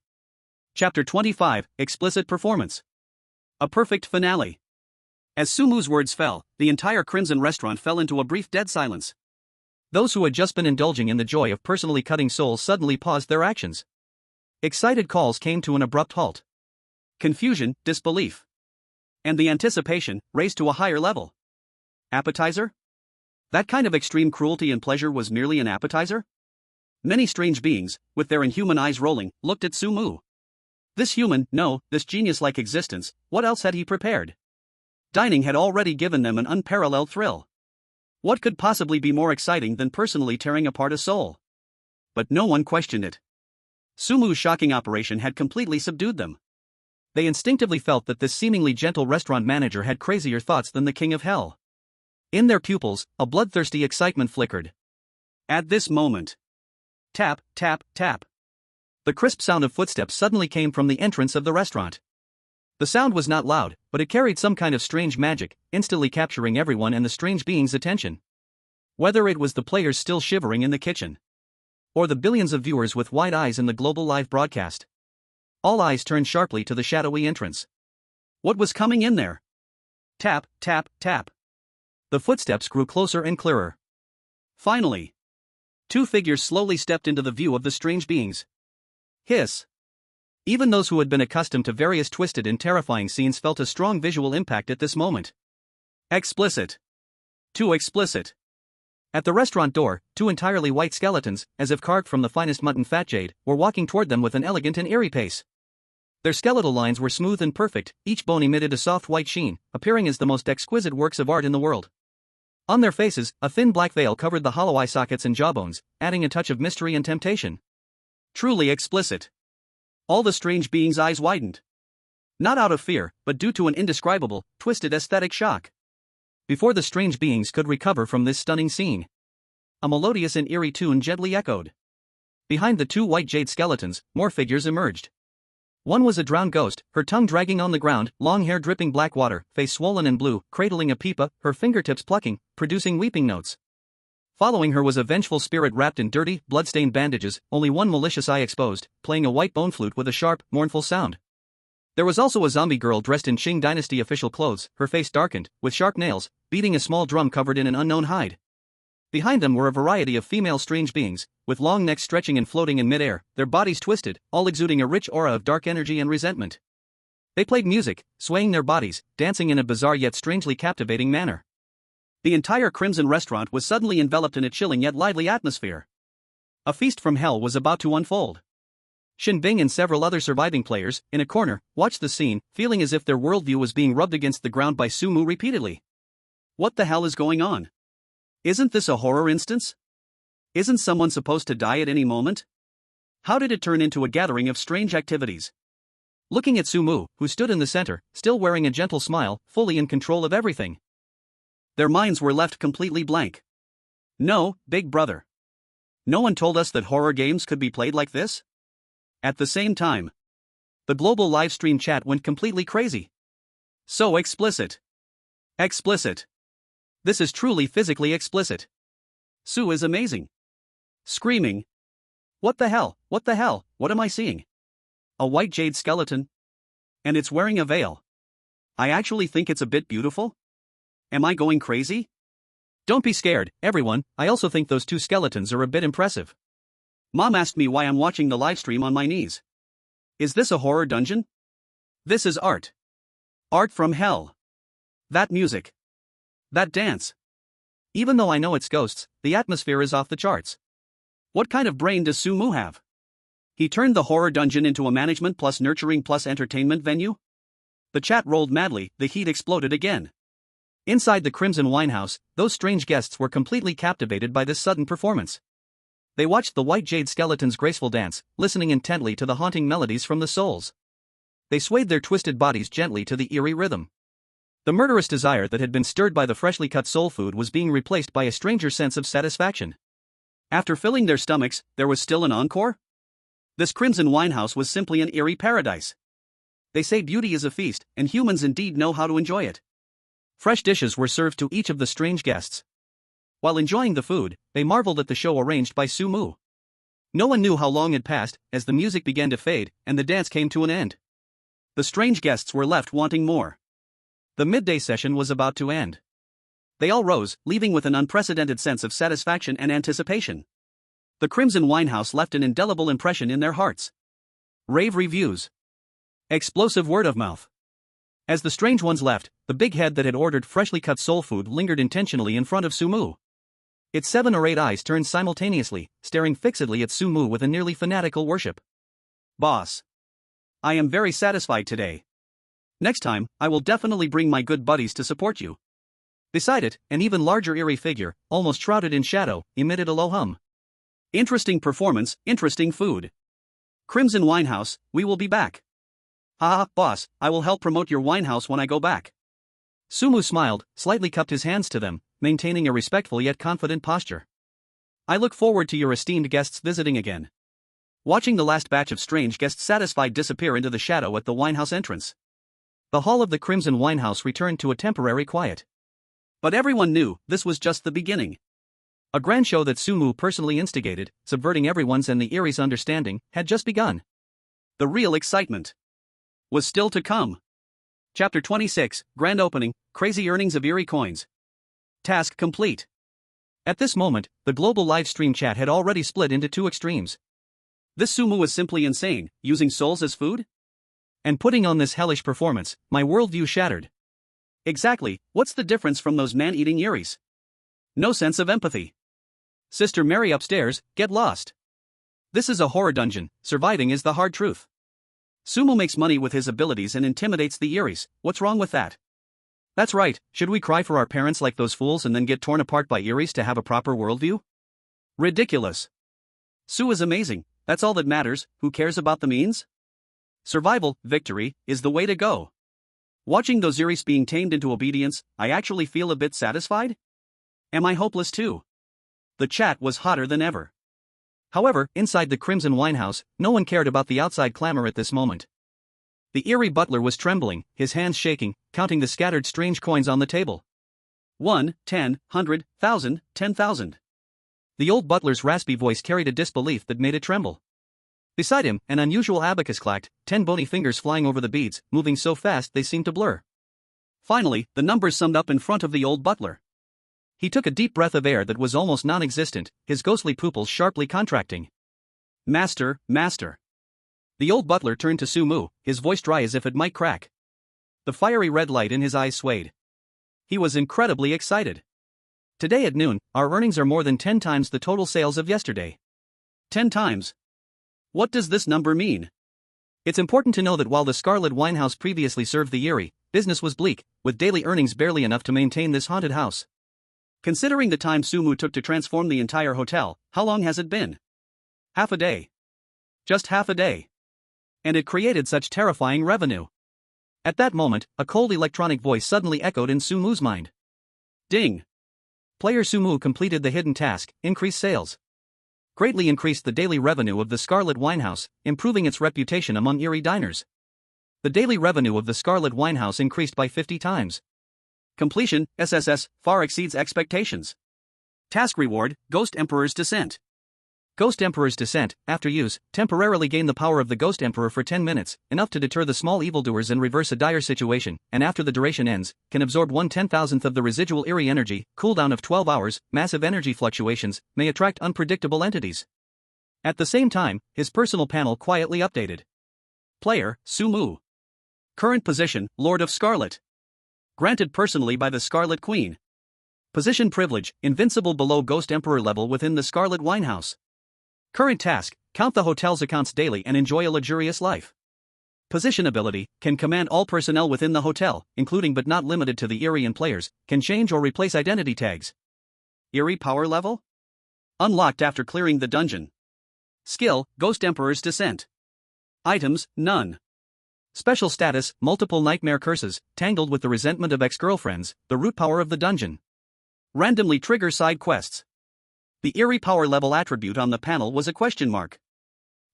Speaker 2: Chapter 25, Explicit Performance. A perfect finale. As Sumu's words fell, the entire Crimson restaurant fell into a brief dead silence.
Speaker 1: Those who had just been indulging in the joy of personally cutting soles suddenly paused their actions. Excited calls came to an abrupt halt.
Speaker 2: Confusion, disbelief, and the anticipation raised to a higher level. Appetizer? That kind of extreme cruelty and pleasure was merely an appetizer? Many strange beings, with their inhuman eyes rolling, looked at Sumu. This human, no, this genius-like existence, what else had he prepared? Dining had already given them an unparalleled thrill. What could possibly be more exciting than personally tearing apart a soul? But no one questioned it. Sumu's shocking operation had completely subdued them.
Speaker 1: They instinctively felt that this seemingly gentle restaurant manager had crazier thoughts than the king of hell. In their pupils, a bloodthirsty excitement flickered.
Speaker 2: At this moment, tap, tap, tap.
Speaker 1: The crisp sound of footsteps suddenly came from the entrance of the restaurant. The sound was not loud, but it carried some kind of strange magic, instantly capturing everyone and the strange being's attention. Whether it was the players still shivering in the kitchen, or the billions of viewers with wide eyes in the global live broadcast, all eyes turned sharply to the shadowy entrance.
Speaker 2: What was coming in there? Tap, tap, tap.
Speaker 1: The footsteps grew closer and clearer.
Speaker 2: Finally, two figures slowly stepped into the view of the strange beings. Hiss. Even those who had been accustomed to various twisted and terrifying scenes felt a strong visual impact at this moment. Explicit. Too explicit.
Speaker 1: At the restaurant door, two entirely white skeletons, as if carved from the finest mutton fat jade, were walking toward them with an elegant and eerie pace. Their skeletal lines were smooth and perfect, each bone emitted a soft white sheen, appearing as the most exquisite works of art in the world. On their faces, a thin black veil covered the hollow eye sockets and jawbones, adding a touch of mystery and temptation.
Speaker 2: Truly explicit. All the strange beings' eyes widened. Not out of fear, but due to an indescribable, twisted aesthetic shock.
Speaker 1: Before the strange beings could recover from this stunning scene, a melodious and eerie tune gently echoed. Behind the two white jade skeletons, more figures emerged. One was a drowned ghost, her tongue dragging on the ground, long hair dripping black water, face swollen and blue, cradling a pipa, her fingertips plucking, producing weeping notes. Following her was a vengeful spirit wrapped in dirty, blood-stained bandages, only one malicious eye exposed, playing a white bone flute with a sharp, mournful sound. There was also a zombie girl dressed in Qing Dynasty official clothes, her face darkened, with sharp nails, beating a small drum covered in an unknown hide. Behind them were a variety of female strange beings, with long necks stretching and floating in midair, their bodies twisted, all exuding a rich aura of dark energy and resentment. They played music, swaying their bodies, dancing in a bizarre yet strangely captivating manner. The entire Crimson restaurant was suddenly enveloped in a chilling yet lively atmosphere. A feast from hell was about to unfold. Shin Bing and several other surviving players, in a corner, watched the scene, feeling as if their worldview was being rubbed against the ground by Sumu repeatedly. What the hell is going on? Isn't this a horror instance? Isn't someone supposed to die at any moment? How did it turn into a gathering of strange activities? Looking at Sumu, who stood in the center, still wearing a gentle smile, fully in control of everything. Their minds were left completely blank. No, big brother. No one told us that horror games could be played like this? At the same time,
Speaker 2: The global livestream chat went completely crazy. So explicit. Explicit. This is truly physically explicit. Sue is amazing. Screaming. What the hell, what the hell, what am I seeing? A white jade skeleton? And it's wearing a veil. I actually think it's a bit beautiful. Am I going crazy?
Speaker 1: Don't be scared, everyone, I also think those two skeletons are a bit impressive.
Speaker 2: Mom asked me why I'm watching the livestream on my knees. Is this a horror dungeon? This is art. Art from hell. That music. That dance.
Speaker 1: Even though I know it's ghosts, the atmosphere is off the charts.
Speaker 2: What kind of brain does Sumu have? He turned the horror dungeon into a management plus nurturing plus entertainment venue? The chat rolled madly, the heat exploded again.
Speaker 1: Inside the Crimson Winehouse, those strange guests were completely captivated by this sudden performance. They watched the white jade skeleton's graceful dance, listening intently to the haunting melodies from the souls. They swayed their twisted bodies gently to the eerie rhythm. The murderous desire that had been stirred by the freshly cut soul food was being replaced by a stranger sense of satisfaction.
Speaker 2: After filling their stomachs, there was still an encore? This Crimson Winehouse was simply an eerie paradise. They say beauty is a feast, and humans indeed know how to enjoy it.
Speaker 1: Fresh dishes were served to each of the strange guests. While enjoying the food, they marveled at the show arranged by Sumu. No one knew how long had passed, as the music began to fade, and the dance came to an end.
Speaker 2: The strange guests were left wanting more.
Speaker 1: The midday session was about to end.
Speaker 2: They all rose, leaving with an unprecedented sense of satisfaction and anticipation. The Crimson Winehouse left an indelible impression in their hearts.
Speaker 1: Rave reviews.
Speaker 2: Explosive word of mouth.
Speaker 1: As the strange ones left, the big head that had ordered freshly cut soul food lingered intentionally in front of Sumu. Its 7 or 8 eyes turned simultaneously, staring fixedly at Sumu with a nearly fanatical worship.
Speaker 2: Boss. I am very satisfied today. Next time, I will definitely bring my good buddies to support you.
Speaker 1: Beside it, an even larger eerie figure, almost shrouded in shadow, emitted a low hum.
Speaker 2: Interesting performance, interesting food. Crimson Winehouse, we will be back. Haha, boss, I will help promote your winehouse when I go back.
Speaker 1: Sumu smiled, slightly cupped his hands to them, maintaining a respectful yet confident posture.
Speaker 2: I look forward to your esteemed guests visiting again. Watching the last batch of strange guests satisfied disappear into the shadow at the winehouse entrance.
Speaker 1: The hall of the Crimson Winehouse returned to a temporary quiet.
Speaker 2: But everyone knew this was just the beginning.
Speaker 1: A grand show that Sumu personally instigated, subverting everyone's and the Erie's understanding, had just begun.
Speaker 2: The real excitement was still to come. Chapter 26, Grand Opening, Crazy Earnings of Erie Coins. Task complete.
Speaker 1: At this moment, the global live stream chat had already split into two extremes.
Speaker 2: This Sumu was simply insane, using souls as food?
Speaker 1: And putting on this hellish performance, my worldview shattered.
Speaker 2: Exactly, what's the difference from those man-eating Eries? No sense of empathy. Sister Mary upstairs, get lost. This is a horror dungeon, surviving is the hard truth. Sumu makes money with his abilities and intimidates the Eries, what's wrong with that?
Speaker 1: That's right, should we cry for our parents like those fools and then get torn apart by Eries to have a proper worldview?
Speaker 2: Ridiculous. Sue is amazing, that's all that matters, who cares about the means? Survival, victory, is the way to go. Watching those Eries being tamed into obedience, I actually feel a bit satisfied? Am I hopeless too? The chat was hotter than ever.
Speaker 1: However, inside the Crimson Winehouse, no one cared about the outside clamor at this moment. The Erie butler was trembling, his hands shaking, counting the scattered strange coins on the table.
Speaker 2: 1, 10, 100, 1,000, 10,000.
Speaker 1: The old butler's raspy voice carried a disbelief that made it tremble. Beside him, an unusual abacus clacked, 10 bony fingers flying over the beads, moving so fast they seemed to blur.
Speaker 2: Finally, the numbers summed up in front of the old butler.
Speaker 1: He took a deep breath of air that was almost non-existent, his ghostly pupils sharply contracting.
Speaker 2: Master, master.
Speaker 1: The old butler turned to Sumu, his voice dry as if it might crack. The fiery red light in his eyes swayed. He was incredibly excited. Today at noon, our earnings are more than 10 times the total sales of yesterday.
Speaker 2: 10 times? What does this number mean?
Speaker 1: It's important to know that while the Scarlet Winehouse previously served the Erie, business was bleak, with daily earnings barely enough to maintain this haunted house.
Speaker 2: Considering the time Sumu took to transform the entire hotel, how long has it been? Half a day. Just half a day. And it created such terrifying revenue.
Speaker 1: At that moment, a cold electronic voice suddenly echoed in Sumu's mind.
Speaker 2: Ding.
Speaker 1: Player Sumu completed the hidden task, increased sales. Greatly increased the daily revenue of the Scarlet Winehouse, improving its reputation among Erie diners. The daily revenue of the Scarlet Winehouse increased by 50 times.
Speaker 2: Completion, SSS, far exceeds expectations. Task reward, Ghost Emperor's Descent.
Speaker 1: Ghost Emperor's Descent, after use, temporarily gain the power of the Ghost Emperor for 10 minutes, enough to deter the small evildoers and reverse a dire situation, and after the duration ends, can absorb 1/10,000th of the residual eerie energy, cooldown of 12 hours, massive energy fluctuations, may attract unpredictable entities. At the same time, his personal panel quietly updated. Player, Sumu. Current position, Lord of Scarlet. Granted personally by the Scarlet Queen. Position privilege, invincible below Ghost Emperor level within the Scarlet Winehouse. Current task, count the hotel's accounts daily and enjoy a luxurious life. Position ability, can command all personnel within the hotel, including but not limited to the Eerie and players, can change or replace identity tags. Eerie power level? Unlocked after clearing the dungeon. Skill, Ghost Emperor's Descent. Items, none. Special status, multiple nightmare curses, tangled with the resentment of ex-girlfriends, the root power of the dungeon. Randomly trigger side quests. The Eerie power level attribute on the panel was a question mark.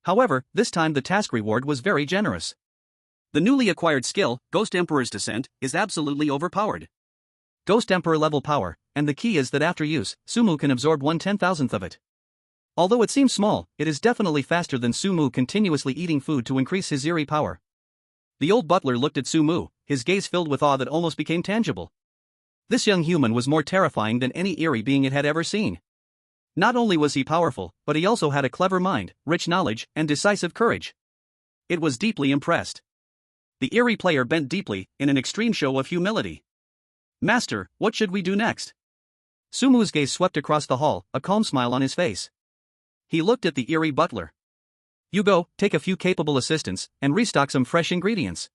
Speaker 1: However, this time the task reward was very generous. The newly acquired skill, Ghost Emperor's Descent, is absolutely overpowered. Ghost Emperor level power, and the key is that after use, Sumu can absorb 1/10,000th of it. Although it seems small, it is definitely faster than Sumu continuously eating food to increase his Eerie power. The old butler looked at Sumu, his gaze filled with awe that almost became tangible. This young human was more terrifying than any Eerie being it had ever seen. Not only was he powerful, but he also had a clever mind, rich knowledge, and decisive courage. It was deeply impressed. The Eerie player bent deeply, in an extreme show of humility. Master, what should we do next? Sumu's gaze swept across the hall, a calm smile on his face. He looked at the Eerie butler. You go, take a few capable assistants, and restock some fresh ingredients.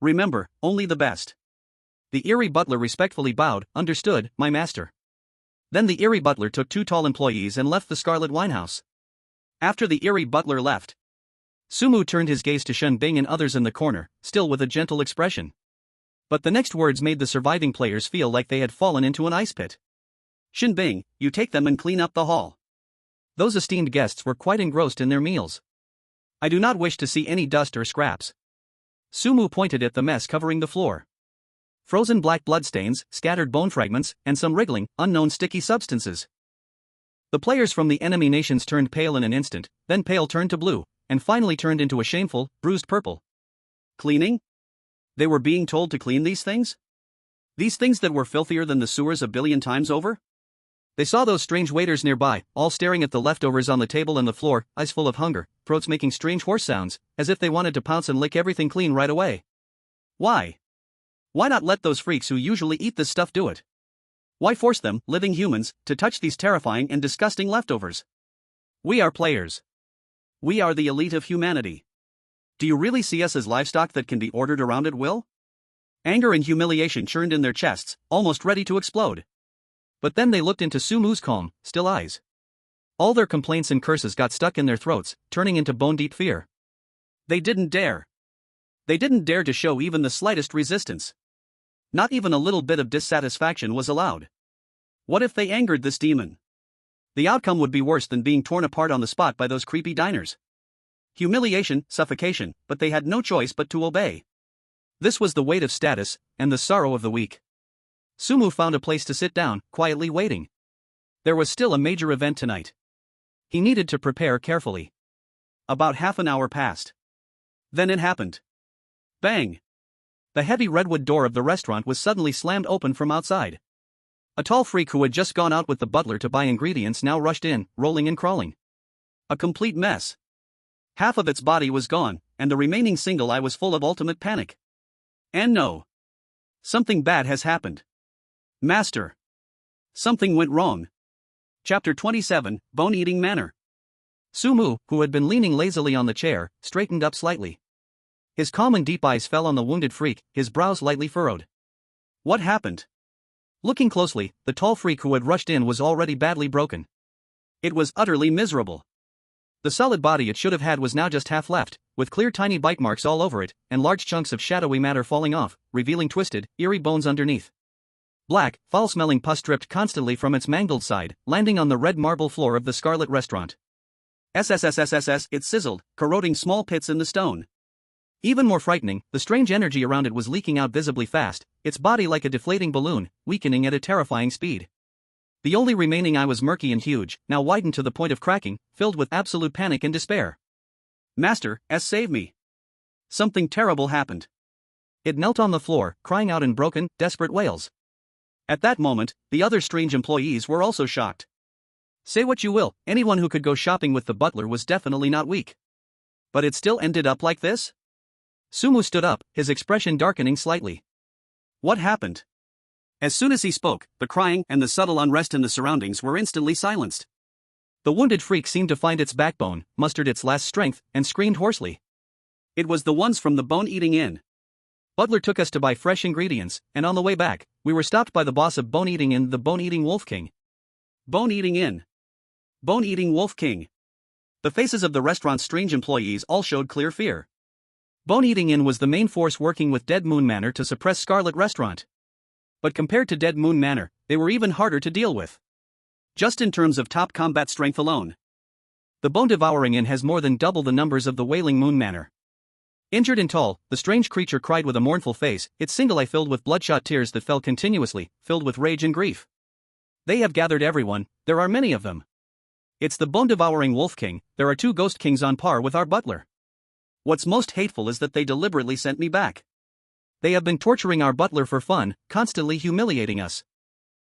Speaker 1: Remember, only the best. The Eerie butler respectfully bowed, understood, my master. Then the Eerie butler took 2 tall employees and left the Scarlet Winehouse. After the Eerie butler left, Sumu turned his gaze to Shun Bing and others in the corner, still with a gentle expression. But the next words made the surviving players feel like they had fallen into an ice pit. Shin Bing, you take them and clean up the hall. Those esteemed guests were quite engrossed in their meals. I do not wish to see any dust or scraps. Sumu pointed at the mess covering the floor. Frozen black bloodstains, scattered bone fragments, and some wriggling, unknown sticky substances. The players from the enemy nations turned pale in an instant, then pale turned to blue, and finally turned into a shameful, bruised purple. Cleaning? They were being told to clean these things? These things that were filthier than the sewers a billion times over? They saw those strange waiters nearby, all staring at the leftovers on the table and the floor, eyes full of hunger, throats making strange horse sounds, as if they wanted to pounce and lick everything clean right away. Why? Why not let those freaks who usually eat this stuff do it? Why force them, living humans, to touch these terrifying and disgusting leftovers? We are players. We are the elite of humanity. Do you really see us as livestock that can be ordered around at will? Anger and humiliation churned in their chests, almost ready to explode. But then they looked into Sumu's calm, still eyes. All their complaints and curses got stuck in their throats, turning into bone-deep fear. They didn't dare. They didn't dare to show even the slightest resistance. Not even a little bit of dissatisfaction was allowed. What if they angered this demon? The outcome would be worse than being torn apart on the spot by those creepy diners. Humiliation, suffocation, but they had no choice but to obey. This was the weight of status, and the sorrow of the weak. Sumu found a place to sit down, quietly waiting. There was still a major event tonight. He needed to prepare carefully. About half an hour passed. Then it happened. Bang! The heavy redwood door of the restaurant was suddenly slammed open from outside. A tall freak who had just gone out with the butler to buy ingredients now rushed in, rolling and crawling. A complete mess. Half of its body was gone, and the remaining single eye was full of ultimate panic. And no. Something bad has happened. Master. Something went wrong. Chapter 27, Bone-Eating Manor. Sumu, who had been leaning lazily on the chair, straightened up slightly. His calm and deep eyes fell on the wounded freak, his brows lightly furrowed. What happened? Looking closely, the tall freak who had rushed in was already badly broken. It was utterly miserable. The solid body it should have had was now just half left, with clear tiny bite marks all over it, and large chunks of shadowy matter falling off, revealing twisted, eerie bones underneath. Black, foul-smelling pus dripped constantly from its mangled side, landing on the red marble floor of the Scarlet Restaurant. It sizzled, corroding small pits in the stone. Even more frightening, the strange energy around it was leaking out visibly fast, its body like a deflating balloon, weakening at a terrifying speed. The only remaining eye was murky and huge, now widened to the point of cracking, filled with absolute panic and despair.
Speaker 2: Master, save me. Something terrible happened.
Speaker 1: It knelt on the floor, crying out in broken, desperate wails.
Speaker 2: At that moment, the other strange employees were also shocked. Say what you will, anyone who could go shopping with the butler was definitely not weak. But it still ended up like this?
Speaker 1: Sumu stood up, his expression darkening slightly.
Speaker 2: What happened? As soon as he spoke, the crying and the subtle unrest in the surroundings were instantly silenced.
Speaker 1: The wounded freak seemed to find its backbone, mustered its last strength, and screamed hoarsely.
Speaker 2: It was the ones from the bone-eating inn.
Speaker 1: Butler took us to buy fresh ingredients, and on the way back, we were stopped by the boss of Bone-Eating Inn, the Bone-Eating Wolf King.
Speaker 2: Bone-Eating Inn. Bone-Eating Wolf King. The faces of the restaurant's strange employees all showed clear fear.
Speaker 1: Bone-Eating Inn was the main force working with Dead Moon Manor to suppress Scarlet Restaurant. But compared to Dead Moon Manor, they were even harder to deal with.
Speaker 2: Just in terms of top combat strength alone.
Speaker 1: The Bone-Devouring Inn has more than double the numbers of the Wailing Moon Manor. Injured and tall, the strange creature cried with a mournful face, its single eye filled with bloodshot tears that fell continuously, filled with rage and grief. They have gathered everyone, there are many of them. It's the Bone-Devouring Wolf King, there are 2 Ghost Kings on par with our butler.
Speaker 2: What's most hateful is that they deliberately sent me back.
Speaker 1: They have been torturing our butler for fun, constantly humiliating us.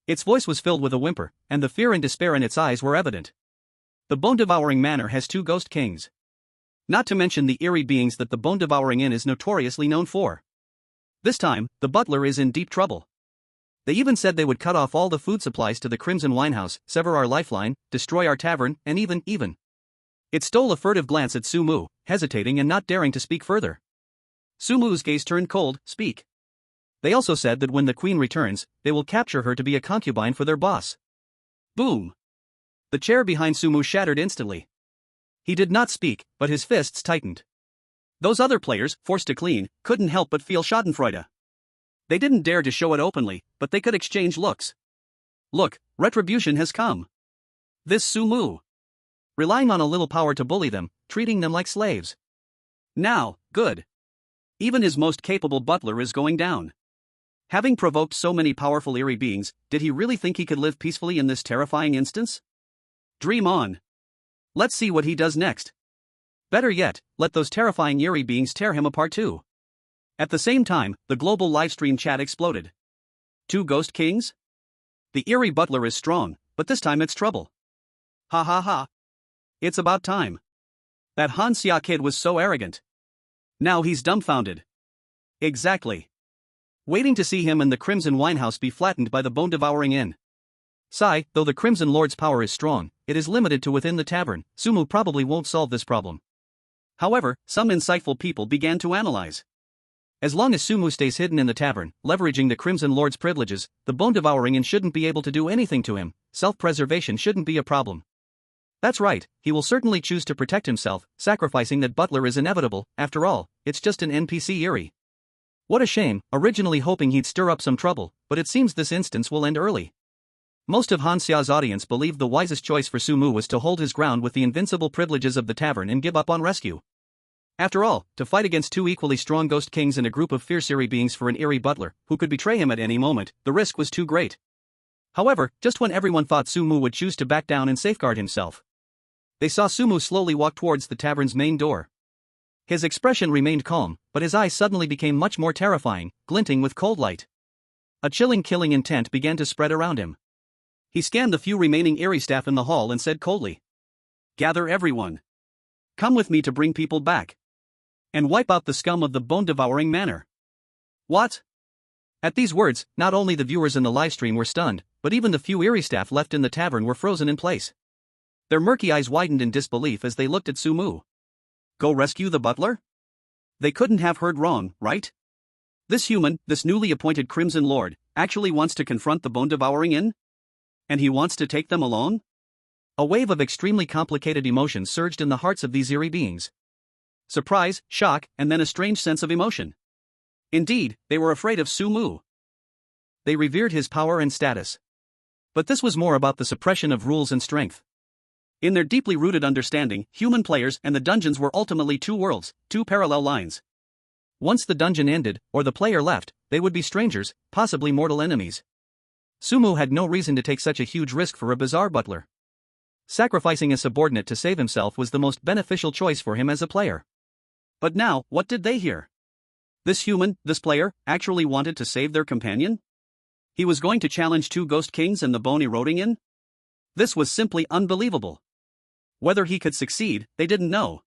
Speaker 1: Its voice was filled with a whimper, and the fear and despair in its eyes were evident. The Bone-Devouring Manor has 2 Ghost Kings. Not to mention the eerie beings that the Bone-Devouring Inn is notoriously known for. This time, the butler is in deep trouble. They even said they would cut off all the food supplies to the Crimson Winehouse, sever our lifeline, destroy our tavern, and even. It stole a furtive glance at Sumu, hesitating and not daring to speak further. Sumu's gaze turned cold. Speak. They also said that when the queen returns, they will capture her to be a concubine for their boss.
Speaker 2: Boom.
Speaker 1: The chair behind Sumu shattered instantly. He did not speak, but his fists tightened.
Speaker 2: Those other players, forced to clean, couldn't help but feel schadenfreude. They didn't dare to show it openly, but they could exchange looks. Look, retribution has come. This Sumu.
Speaker 1: Relying on a little power to bully them, treating them like slaves.
Speaker 2: Now, good. Even his most capable butler is going down. Having provoked so many powerful eerie beings, did he really think he could live peacefully in this terrifying instance? Dream on. Let's see what he does next.
Speaker 1: Better yet, let those terrifying eerie beings tear him apart too.
Speaker 2: At the same time, the global livestream chat exploded. 2 Ghost Kings? The eerie butler is strong, but this time it's trouble. Ha ha ha. It's about time. That Hanxia kid was so arrogant. Now he's dumbfounded. Exactly. Waiting to see him and the Crimson Winehouse be flattened by the Bone-Devouring Inn.
Speaker 1: Sigh, though the Crimson Lord's power is strong, it is limited to within the tavern. Sumu probably won't solve this problem.
Speaker 2: However, some insightful people began to analyze.
Speaker 1: As long as Sumu stays hidden in the tavern, leveraging the Crimson Lord's privileges, the Bone-Devouring Inn shouldn't be able to do anything to him. Self-preservation shouldn't be a problem. That's right, he will certainly choose to protect himself, sacrificing that butler is inevitable. After all, it's just an NPC Eerie. What a shame, originally hoping he'd stir up some trouble, but it seems this instance will end early. Most of Hanxia's audience believed the wisest choice for Sumu was to hold his ground with the invincible privileges of the tavern and give up on rescue. After all, to fight against 2 equally strong Ghost Kings and a group of fierce eerie beings for an eerie butler, who could betray him at any moment, the risk was too great. However, just when everyone thought Sumu would choose to back down and safeguard himself, they saw Sumu slowly walk towards the tavern's main door. His expression remained calm, but his eyes suddenly became much more terrifying, glinting with cold light. A chilling killing intent began to spread around him. He scanned the few remaining eerie staff in the hall and said coldly, "Gather everyone. Come with me to bring people back. And wipe out the scum of the Bone-Devouring Manor."
Speaker 2: What?
Speaker 1: At these words, not only the viewers in the livestream were stunned, but even the few eerie staff left in the tavern were frozen in place. Their murky eyes widened in disbelief as they looked at Sumu.
Speaker 2: Go rescue the butler? They couldn't have heard wrong, right? This human, this newly appointed Crimson Lord, actually wants to confront the Bone-Devouring Inn? And he wants to take them along?
Speaker 1: A wave of extremely complicated emotions surged in the hearts of these eerie beings.
Speaker 2: Surprise, shock, and then a strange sense of emotion. Indeed, they were afraid of Sumu.
Speaker 1: They revered his power and status. But this was more about the suppression of rules and strength.
Speaker 2: In their deeply rooted understanding, human players and the dungeons were ultimately 2 worlds, 2 parallel lines.
Speaker 1: Once the dungeon ended, or the player left, they would be strangers, possibly mortal enemies. Sumu had no reason to take such a huge risk for a bizarre butler. Sacrificing a subordinate to save himself was the most beneficial choice for him as a player.
Speaker 2: But now, what did they hear? This human, this player, actually wanted to save their companion? He was going to challenge two Ghost Kings and the Bony Roding Inn? This was simply unbelievable. Whether he could succeed, they didn't know.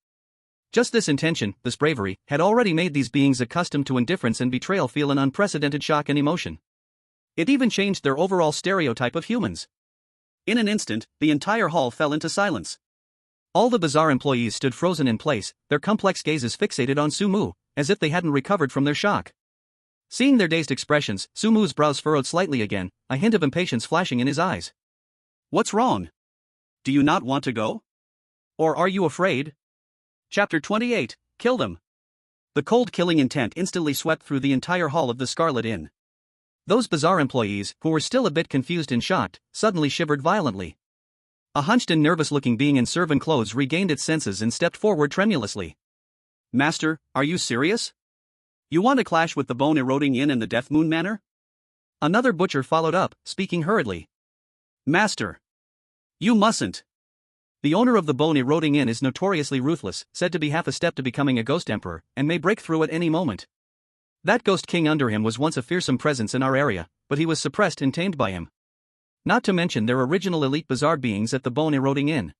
Speaker 1: Just this intention, this bravery, had already made these beings accustomed to indifference and betrayal feel an unprecedented shock and emotion. It even changed their overall stereotype of humans.
Speaker 2: In an instant, the entire hall fell into silence.
Speaker 1: All the bizarre employees stood frozen in place, their complex gazes fixated on Sumu, as if they hadn't recovered from their shock. Seeing their dazed expressions, Sumu's brows furrowed slightly again, a hint of impatience flashing in his eyes.
Speaker 2: What's wrong? Do you not want to go? Or are you afraid? Chapter 28, Kill Them. The cold killing intent instantly swept through the entire hall of the Scarlet Inn. Those bizarre employees, who were still a bit confused and shocked, suddenly shivered violently. A hunched and nervous-looking being in servant clothes regained its senses and stepped forward tremulously. Master, are you serious? You want to clash with the Bone Eroding Inn and the Death Moon Manor?
Speaker 1: Another butcher followed up, speaking hurriedly.
Speaker 2: Master! You mustn't!
Speaker 1: The owner of the Bone Eroding Inn is notoriously ruthless, said to be half a step to becoming a ghost emperor, and may break through at any moment. That Ghost King under him was once a fearsome presence in our area, but he was suppressed and tamed by him. Not to mention their original elite bizarre beings at the Bone Eroding Inn.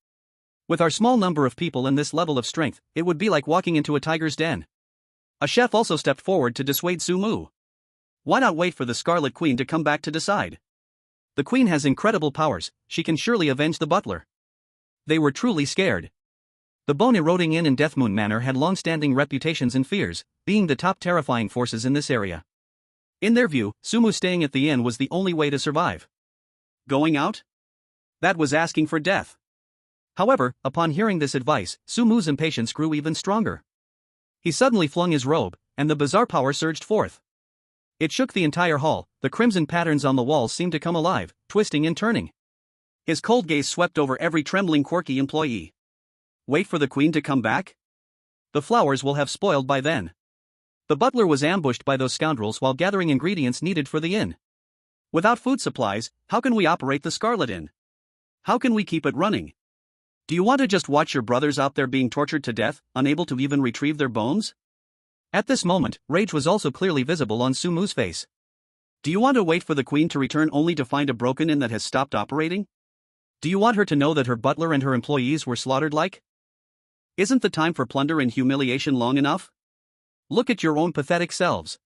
Speaker 1: With our small number of people and this level of strength, it would be like walking into a tiger's den. A chef also stepped forward to dissuade Sumu. Why not wait for the Scarlet Queen to come back to decide? The Queen has incredible powers, she can surely avenge the butler. They were truly scared. The Bone Eroding Inn and Death Moon Manor had long-standing reputations and fears, being the top terrifying forces in this area. In their view, Sumu staying at the inn was the only way to survive.
Speaker 2: Going out? That was asking for death.
Speaker 1: However, upon hearing this advice, Sumu's impatience grew even stronger. He suddenly flung his robe, and the bizarre power surged forth. It shook the entire hall, the crimson patterns on the walls seemed to come alive, twisting and turning.
Speaker 2: His cold gaze swept over every trembling quirky employee. Wait for the Queen to come back?
Speaker 1: The flowers will have spoiled by then. The butler was ambushed by those scoundrels while gathering ingredients needed for the inn.
Speaker 2: Without food supplies, how can we operate the Scarlet Inn? How can we keep it running? Do you want to just watch your brothers out there being tortured to death, unable to even retrieve their bones?
Speaker 1: At this moment, rage was also clearly visible on Sumu's face.
Speaker 2: Do you want to wait for the Queen to return only to find a broken inn that has stopped operating?
Speaker 1: Do you want her to know that her butler and her employees were slaughtered like?
Speaker 2: Isn't the time for plunder and humiliation long enough?
Speaker 1: Look at your own pathetic selves.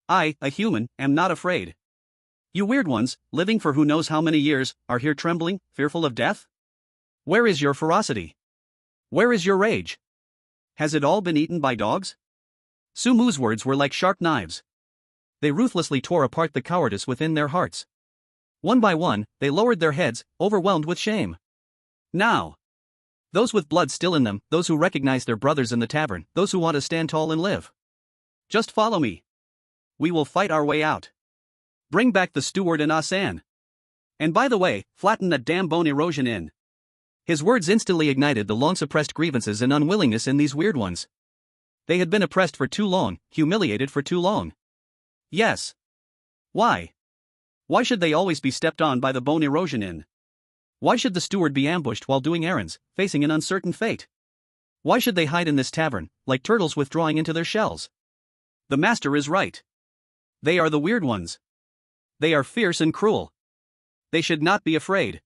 Speaker 2: I, a human, am not afraid. You weird ones, living for who knows how many years, are here trembling, fearful of death?
Speaker 1: Where is your ferocity? Where is your rage?
Speaker 2: Has it all been eaten by dogs?
Speaker 1: Sumu's words were like sharp knives. They ruthlessly tore apart the cowardice within their hearts. One by one, they lowered their heads, overwhelmed with shame.
Speaker 2: Now!
Speaker 1: Those with blood still in them, those who recognize their brothers in the tavern, those who want to stand tall and live.
Speaker 2: Just follow me. We will fight our way out. Bring back the steward and Asan. And by the way, flatten that damn Bone Erosion Inn.
Speaker 1: His words instantly ignited the long-suppressed grievances and unwillingness in these weird ones. They had been oppressed for too long, humiliated for too long.
Speaker 2: Yes. Why? Why should they always be stepped on by the Bone Erosion Inn?
Speaker 1: Why should the steward be ambushed while doing errands, facing an uncertain fate? Why should they hide in this tavern, like turtles withdrawing into their shells?
Speaker 2: The master is right. They are the weird ones. They are fierce and cruel. They should not be afraid.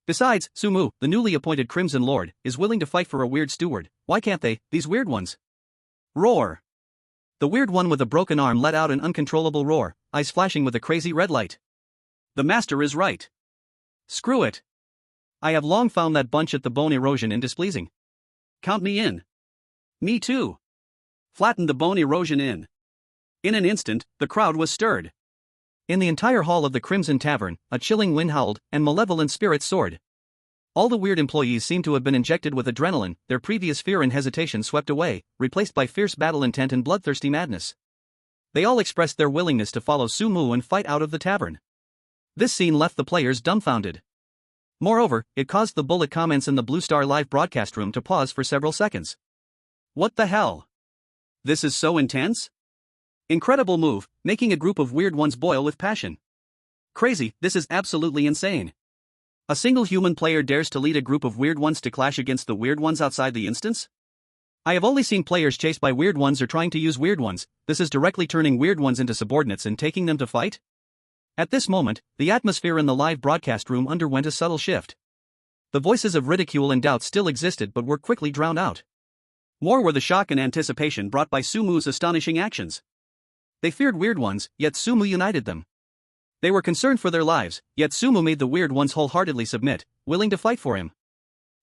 Speaker 1: Besides, Sumu, the newly appointed Crimson Lord, is willing to fight for a weird steward. Why can't they, these weird ones?
Speaker 2: Roar!
Speaker 1: The weird one with a broken arm let out an uncontrollable roar, eyes flashing with a crazy red light.
Speaker 2: The master is right.
Speaker 1: Screw it. I have long found that bunch at the Bone Erosion Inn displeasing.
Speaker 2: Count me in. Me too. Flatten the Bone Erosion Inn. In an instant, the crowd was stirred.
Speaker 1: In the entire hall of the Crimson Tavern, a chilling wind howled, and malevolent spirits soared. All the weird employees seemed to have been injected with adrenaline, their previous fear and hesitation swept away, replaced by fierce battle intent and bloodthirsty madness. They all expressed their willingness to follow Sumu and fight out of the tavern. This scene left the players dumbfounded. Moreover, it caused the bullet comments in the Blue Star live broadcast room to pause for several seconds.
Speaker 2: What the hell? This is so intense? Incredible move, making a group of weird ones boil with passion. Crazy, this is absolutely insane. A single human player dares to lead a group of weird ones to clash against the weird ones outside the instance? I have only seen players chased by weird ones or trying to use weird ones. This is directly turning weird ones into subordinates and taking them to fight? At this moment, the atmosphere in the live broadcast room underwent a subtle shift. The voices of ridicule and doubt still existed but were quickly drowned out. More were the shock and anticipation brought by Sumu's astonishing actions. They feared weird ones, yet Sumu united them. They were concerned for their lives, yet Sumu made the weird ones wholeheartedly submit, willing to fight for him.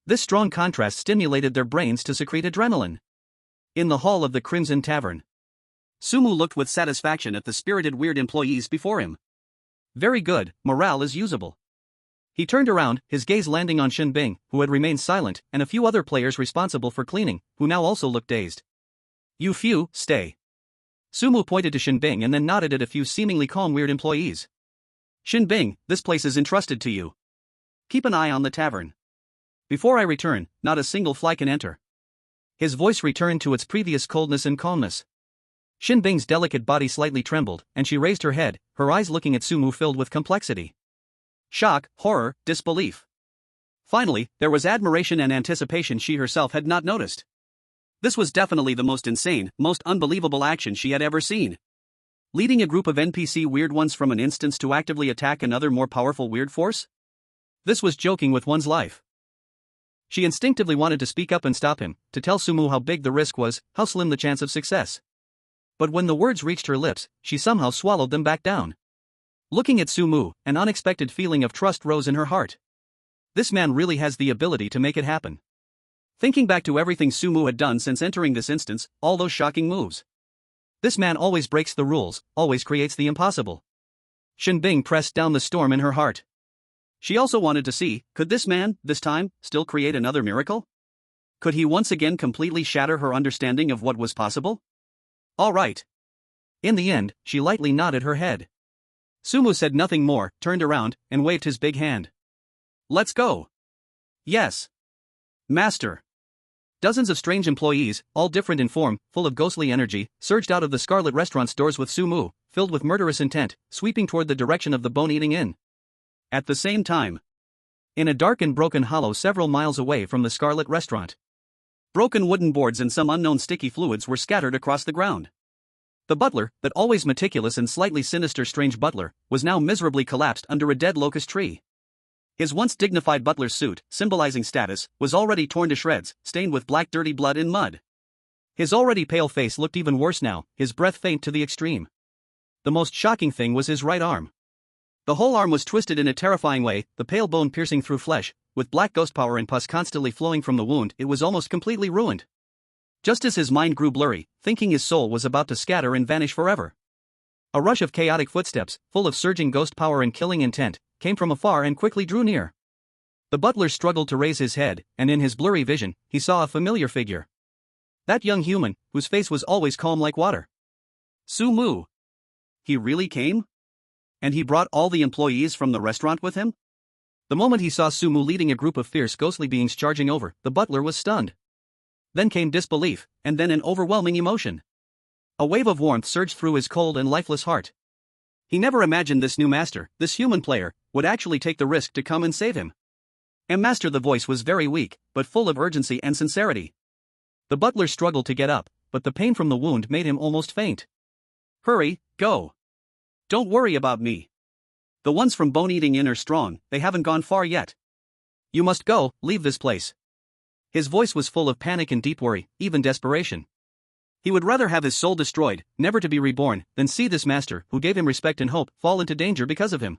Speaker 2: This strong contrast stimulated their brains to secrete adrenaline. In the hall of the Crimson Tavern, Sumu looked with satisfaction at the spirited weird employees before him. Very good, morale is usable. He turned around, his gaze landing on Shinbing, who had remained silent, and a few other players responsible for cleaning, who now also looked dazed. You few, stay. Sumu pointed to Shinbing and then nodded at a few seemingly calm weird employees. Shinbing, this place is entrusted to you. Keep an eye on the tavern. Before I return, not a single fly can enter. His voice returned to its previous coldness and calmness. Shinbing's delicate body slightly trembled, and she raised her head, her eyes looking at Sumu filled with complexity. Shock, horror, disbelief. Finally, there was admiration and anticipation she herself had not noticed. This was definitely the most insane, most unbelievable action she had ever seen. Leading a group of NPC weird ones from an instance to actively attack another more powerful weird force? This was joking with one's life. She instinctively wanted to speak up and stop him, to tell Sumu how big the risk was, how slim the chance of success. But when the words reached her lips, she somehow swallowed them back down. Looking at Sumu, an unexpected feeling of trust rose in her heart. This man really has the ability to make it happen. Thinking back to everything Sumu had done since entering this instance, all those shocking moves. This man always breaks the rules, always creates the impossible. Shinbing pressed down the storm in her heart. She also wanted to see, could this man, this time, still create another miracle? Could he once again completely shatter her understanding of what was possible? All right. In the end, she lightly nodded her head. Sumu said nothing more, turned around, and waved his big hand. Let's go. Yes. Master. Dozens of strange employees, all different in form, full of ghostly energy, surged out of the Scarlet Restaurant's doors with Sumu, filled with murderous intent, sweeping toward the direction of the Bone-Eating Inn. At the same time, in a dark and broken hollow several miles away from the Scarlet Restaurant, broken wooden boards and some unknown sticky fluids were scattered across the ground. The butler, that always meticulous and slightly sinister strange butler, was now miserably collapsed under a dead locust tree. His once dignified butler's suit, symbolizing status, was already torn to shreds, stained with black dirty blood and mud. His already pale face looked even worse now, his breath faint to the extreme. The most shocking thing was his right arm. The whole arm was twisted in a terrifying way, the pale bone piercing through flesh, with black ghost power and pus constantly flowing from the wound. It was almost completely ruined. Just as his mind grew blurry, thinking his soul was about to scatter and vanish forever. A rush of chaotic footsteps, full of surging ghost power and killing intent, came from afar and quickly drew near. The butler struggled to raise his head, and in his blurry vision, he saw a familiar figure. That young human, whose face was always calm like water. Sumu. He really came? And he brought all the employees from the restaurant with him? The moment he saw Sumu leading a group of fierce ghostly beings charging over, the butler was stunned. Then came disbelief, and then an overwhelming emotion. A wave of warmth surged through his cold and lifeless heart. He never imagined this new master, this human player, would actually take the risk to come and save him. And master, the voice was very weak, but full of urgency and sincerity. The butler struggled to get up, but the pain from the wound made him almost faint. Hurry, go. Don't worry about me. The ones from Bone-Eating Inn are strong, they haven't gone far yet. You must go, leave this place. His voice was full of panic and deep worry, even desperation. He would rather have his soul destroyed, never to be reborn, than see this master, who gave him respect and hope, fall into danger because of him.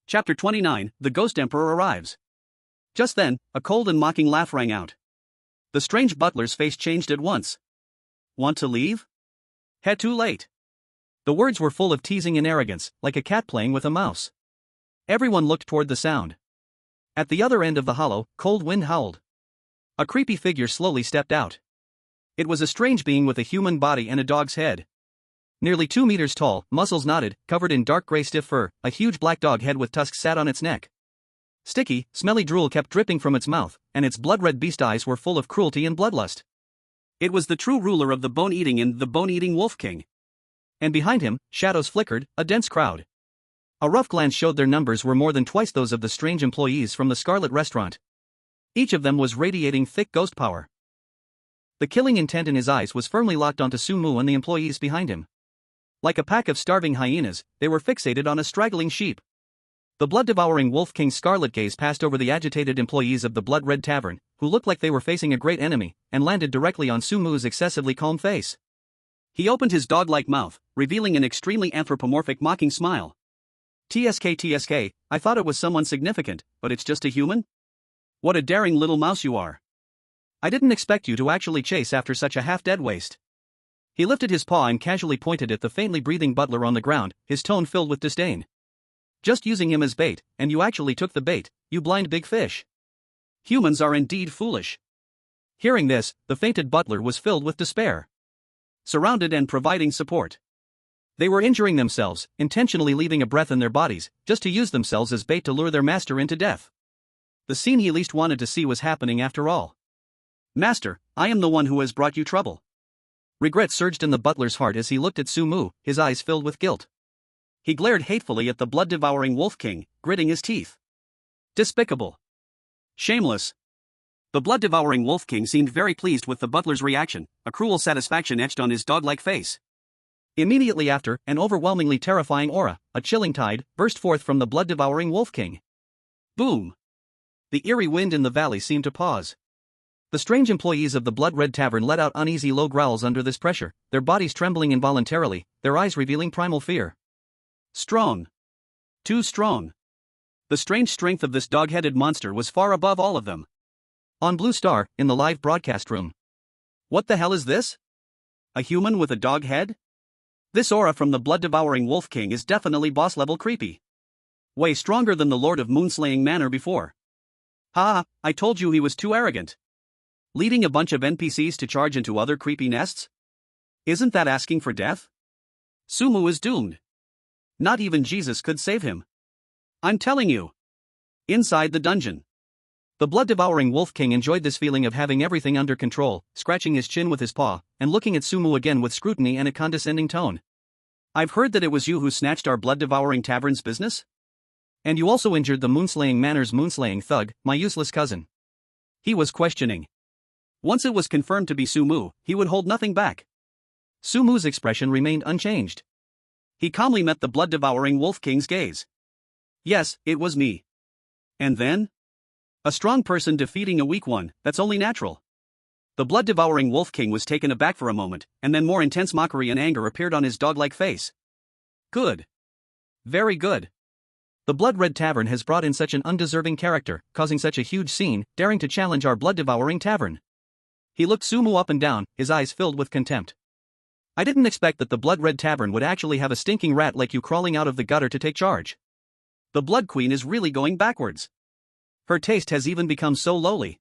Speaker 2: Chapter 29, The Ghost Emperor Arrives. Just then, a cold and mocking laugh rang out. The strange butler's face changed at once. Want to leave? Too late. The words were full of teasing and arrogance, like a cat playing with a mouse. Everyone looked toward the sound. At the other end of the hollow, cold wind howled. A creepy figure slowly stepped out. It was a strange being with a human body and a dog's head. Nearly 2 meters tall, muscles knotted, covered in dark gray stiff fur, a huge black dog head with tusks sat on its neck. Sticky, smelly drool kept dripping from its mouth, and its blood-red beast eyes were full of cruelty and bloodlust. It was the true ruler of the bone-eating and the bone-eating Wolf King.
Speaker 1: And behind him, shadows flickered, a dense crowd. A rough glance showed their numbers were more than twice those of the strange employees from the Scarlet Restaurant. Each of them was radiating thick ghost power. The killing intent in his eyes was firmly locked onto Sumu and the employees behind him. Like a pack of starving hyenas, they were fixated on a straggling sheep. The blood-devouring Wolf King's scarlet gaze passed over the agitated employees of the Blood Red Tavern, who looked like they were facing a great enemy, and landed directly on Sumu's excessively calm face.
Speaker 2: He opened his dog-like mouth, revealing an extremely anthropomorphic mocking smile. TSK, I thought it was someone significant, but it's just a human? What a daring little mouse you are. I didn't expect you to actually chase after such a half-dead waste. He lifted his paw and casually pointed at the faintly breathing butler on the ground, his tone filled with disdain. Just using him as bait, and you actually took the bait, you blind big fish. Humans are indeed foolish.
Speaker 1: Hearing this, the fainted butler was filled with despair.
Speaker 2: Surrounded and providing support.
Speaker 1: They were injuring themselves, intentionally leaving a breath in their bodies, just to use themselves as bait to lure their master into death. The scene he least wanted to see was happening after all.
Speaker 2: Master, I am the one who has brought you trouble.
Speaker 1: Regret surged in the butler's heart as he looked at Sumu, his eyes filled with guilt.
Speaker 2: He glared hatefully at the blood-devouring Wolf King, gritting his teeth. Despicable. Shameless. The blood-devouring Wolf King seemed very pleased with the butler's reaction, a cruel satisfaction etched on his dog-like face.
Speaker 1: Immediately after, an overwhelmingly terrifying aura, a chilling tide, burst forth from the blood-devouring Wolf King.
Speaker 2: Boom!
Speaker 1: The eerie wind in the valley seemed to pause. The strange employees of the Blood Red Tavern let out uneasy low growls under this pressure, their bodies trembling involuntarily, their eyes revealing primal fear.
Speaker 2: Strong. Too strong. The strange strength of this dog-headed monster was far above all of them.
Speaker 1: On Blue Star, in the live broadcast room.
Speaker 2: What the hell is this? A human with a dog head? This aura from the blood-devouring Wolf King is definitely boss-level creepy. Way stronger than the Lord of Moonslaying Manor before. Ha, I told you he was too arrogant. Leading a bunch of NPCs to charge into other creepy nests? Isn't that asking for death? Sumu is doomed. Not even Jesus could save him. I'm telling you. Inside the dungeon.
Speaker 1: The blood-devouring Wolf King enjoyed this feeling of having everything under control, scratching his chin with his paw, and looking at Sumu again with scrutiny and a condescending tone.
Speaker 2: I've heard that it was you who snatched our blood-devouring tavern's business?
Speaker 1: And you also injured the Moonslaying Manor's moonslaying thug, my useless cousin.
Speaker 2: He was questioning. Once it was confirmed to be Sumu, he would hold nothing back.
Speaker 1: Sumu's expression remained unchanged.
Speaker 2: He calmly met the blood-devouring Wolf King's gaze. Yes, it was me. And then? A strong person defeating a weak one, that's only natural. The blood-devouring Wolf King was taken aback for a moment, and then more intense mockery and anger appeared on his dog-like face. Good. Very good.
Speaker 1: The Blood Red Tavern has brought in such an undeserving character, causing such a huge scene, daring to challenge our blood-devouring tavern. He looked Sumu up and down, his eyes filled with contempt. I didn't expect that the Blood Red Tavern would actually have a stinking rat like you crawling out of the gutter to take charge.
Speaker 2: The Blood Queen is really going backwards. Her taste has even become so lowly.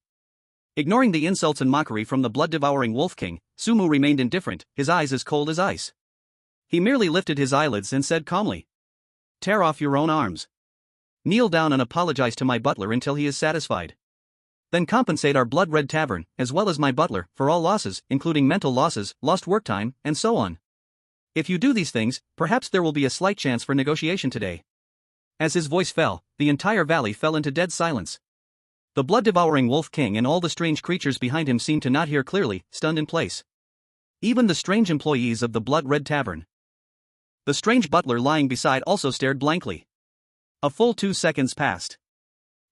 Speaker 2: Ignoring the insults and mockery from the blood-devouring Wolf King, Sumu remained indifferent, his eyes as cold as ice. He merely lifted his eyelids and said calmly, "Tear off your own arms. Kneel down and apologize to my butler until he is satisfied. Then compensate our Blood Red Tavern, as well as my butler, for all losses, including mental losses, lost work time, and so on. If you do these things, perhaps there will be a slight chance for negotiation today." As his voice fell, the entire valley fell into dead silence. The blood-devouring Wolf King and all the strange creatures behind him seemed to not hear clearly, stunned in place. Even the strange employees of the Blood Red Tavern. The strange butler lying beside also stared blankly. A full 2 seconds passed.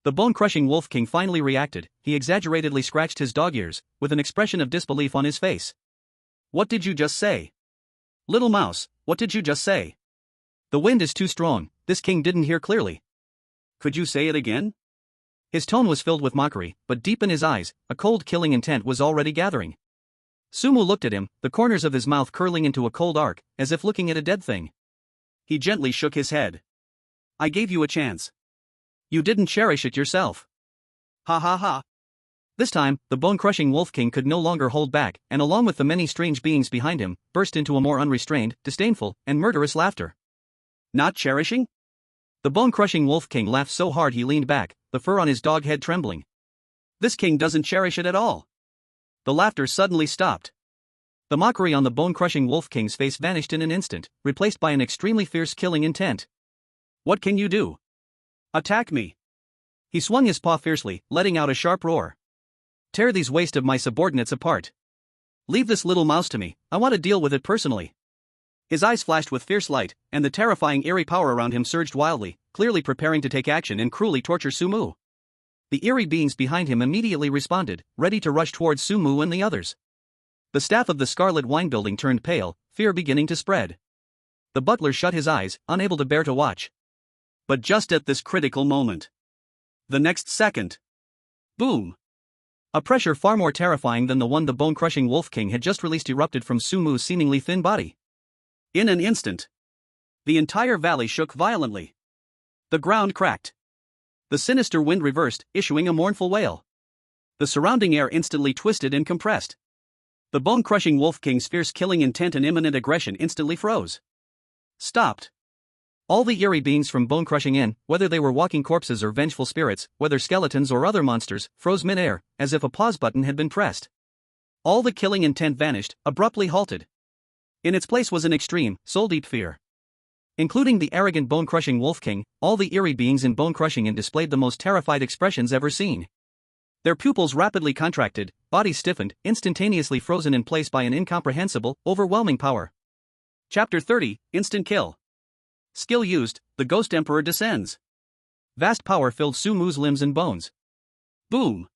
Speaker 2: The bone-crushing Wolf King finally reacted. He exaggeratedly scratched his dog ears, with an expression of disbelief on his face. "What did you just say? Little mouse, what did you just say?" "The wind is too strong," this king didn't hear clearly. "Could you say it again?" His tone was filled with mockery, but deep in his eyes, a cold killing intent was already gathering. Sumu looked at him, the corners of his mouth curling into a cold arc, as if looking at a dead thing. He gently shook his head. "I gave you a chance. You didn't cherish it yourself. Ha ha ha." This time, the bone-crushing Wolf King could no longer hold back, and along with the many strange beings behind him, burst into a more unrestrained, disdainful, and murderous laughter. "Not cherishing?" The bone-crushing Wolf King laughed so hard he leaned back, the fur on his dog head trembling. "This king doesn't cherish it at all." The laughter suddenly stopped.
Speaker 1: The mockery on the bone-crushing Wolf King's face vanished in an instant, replaced by an extremely fierce killing intent.
Speaker 2: What can you do? Attack me.
Speaker 1: He swung his paw fiercely, letting out a sharp roar. Tear these waste of my subordinates apart. Leave this little mouse to me, I want to deal with it personally.
Speaker 2: His eyes flashed with fierce light, and the terrifying eerie power around him surged wildly, clearly preparing to take action and cruelly torture Sumu.
Speaker 1: The eerie beings behind him immediately responded, ready to rush towards Sumu and the others. The staff of the Scarlet Wine Building turned pale, fear beginning to spread. The butler shut his eyes, unable to bear to watch.
Speaker 2: But just at this critical moment. The next second. Boom!
Speaker 1: A pressure far more terrifying than the one the bone-crushing Wolf King had just released erupted from Sumu's seemingly thin body.
Speaker 2: In an instant, the entire valley shook violently. The ground cracked. The sinister wind reversed, issuing a mournful wail. The surrounding air instantly twisted and compressed. The bone-crushing Wolf King's fierce killing intent and imminent aggression instantly froze. Stopped.
Speaker 1: All the eerie beings from bone-crushing Inn, whether they were walking corpses or vengeful spirits, whether skeletons or other monsters, froze mid-air, as if a pause button had been pressed. All the killing intent vanished, abruptly halted. In its place was an extreme, soul-deep fear. Including the arrogant bone-crushing Wolf King, all the eerie beings in bone-crushing Inn displayed the most terrified expressions ever seen. Their pupils rapidly contracted, bodies stiffened, instantaneously frozen in place by an incomprehensible, overwhelming power.
Speaker 2: Chapter 30, Instant Kill. Skill used, the Ghost Emperor descends.
Speaker 1: Vast power filled Sumu's limbs and bones.
Speaker 2: Boom!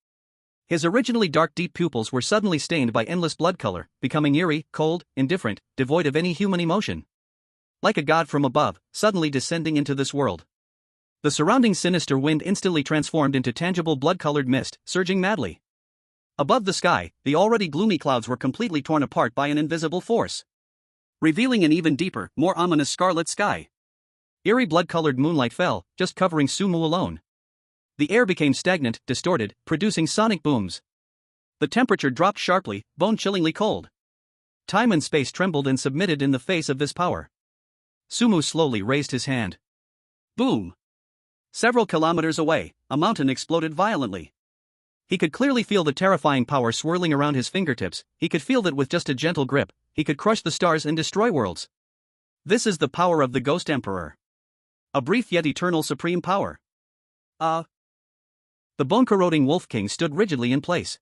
Speaker 1: His originally dark deep pupils were suddenly stained by endless blood color, becoming eerie, cold, indifferent, devoid of any human emotion. Like a god from above, suddenly descending into this world. The surrounding sinister wind instantly transformed into tangible blood-colored mist, surging madly. Above the sky, the already gloomy clouds were completely torn apart by an invisible force,
Speaker 2: revealing an even deeper, more ominous scarlet sky.
Speaker 1: Eerie blood-colored moonlight fell, just covering Sumu alone. The air became stagnant, distorted, producing sonic booms. The temperature dropped sharply, bone-chillingly cold. Time and space trembled and submitted in the face of this power. Sumu slowly raised his hand.
Speaker 2: Boom! Several kilometers away, a mountain exploded violently.
Speaker 1: He could clearly feel the terrifying power swirling around his fingertips. He could feel that with just a gentle grip, he could crush the stars and destroy worlds.
Speaker 2: This is the power of the Ghost Emperor. A brief yet eternal supreme power.
Speaker 1: The bone-corroding Wolf King stood rigidly in place.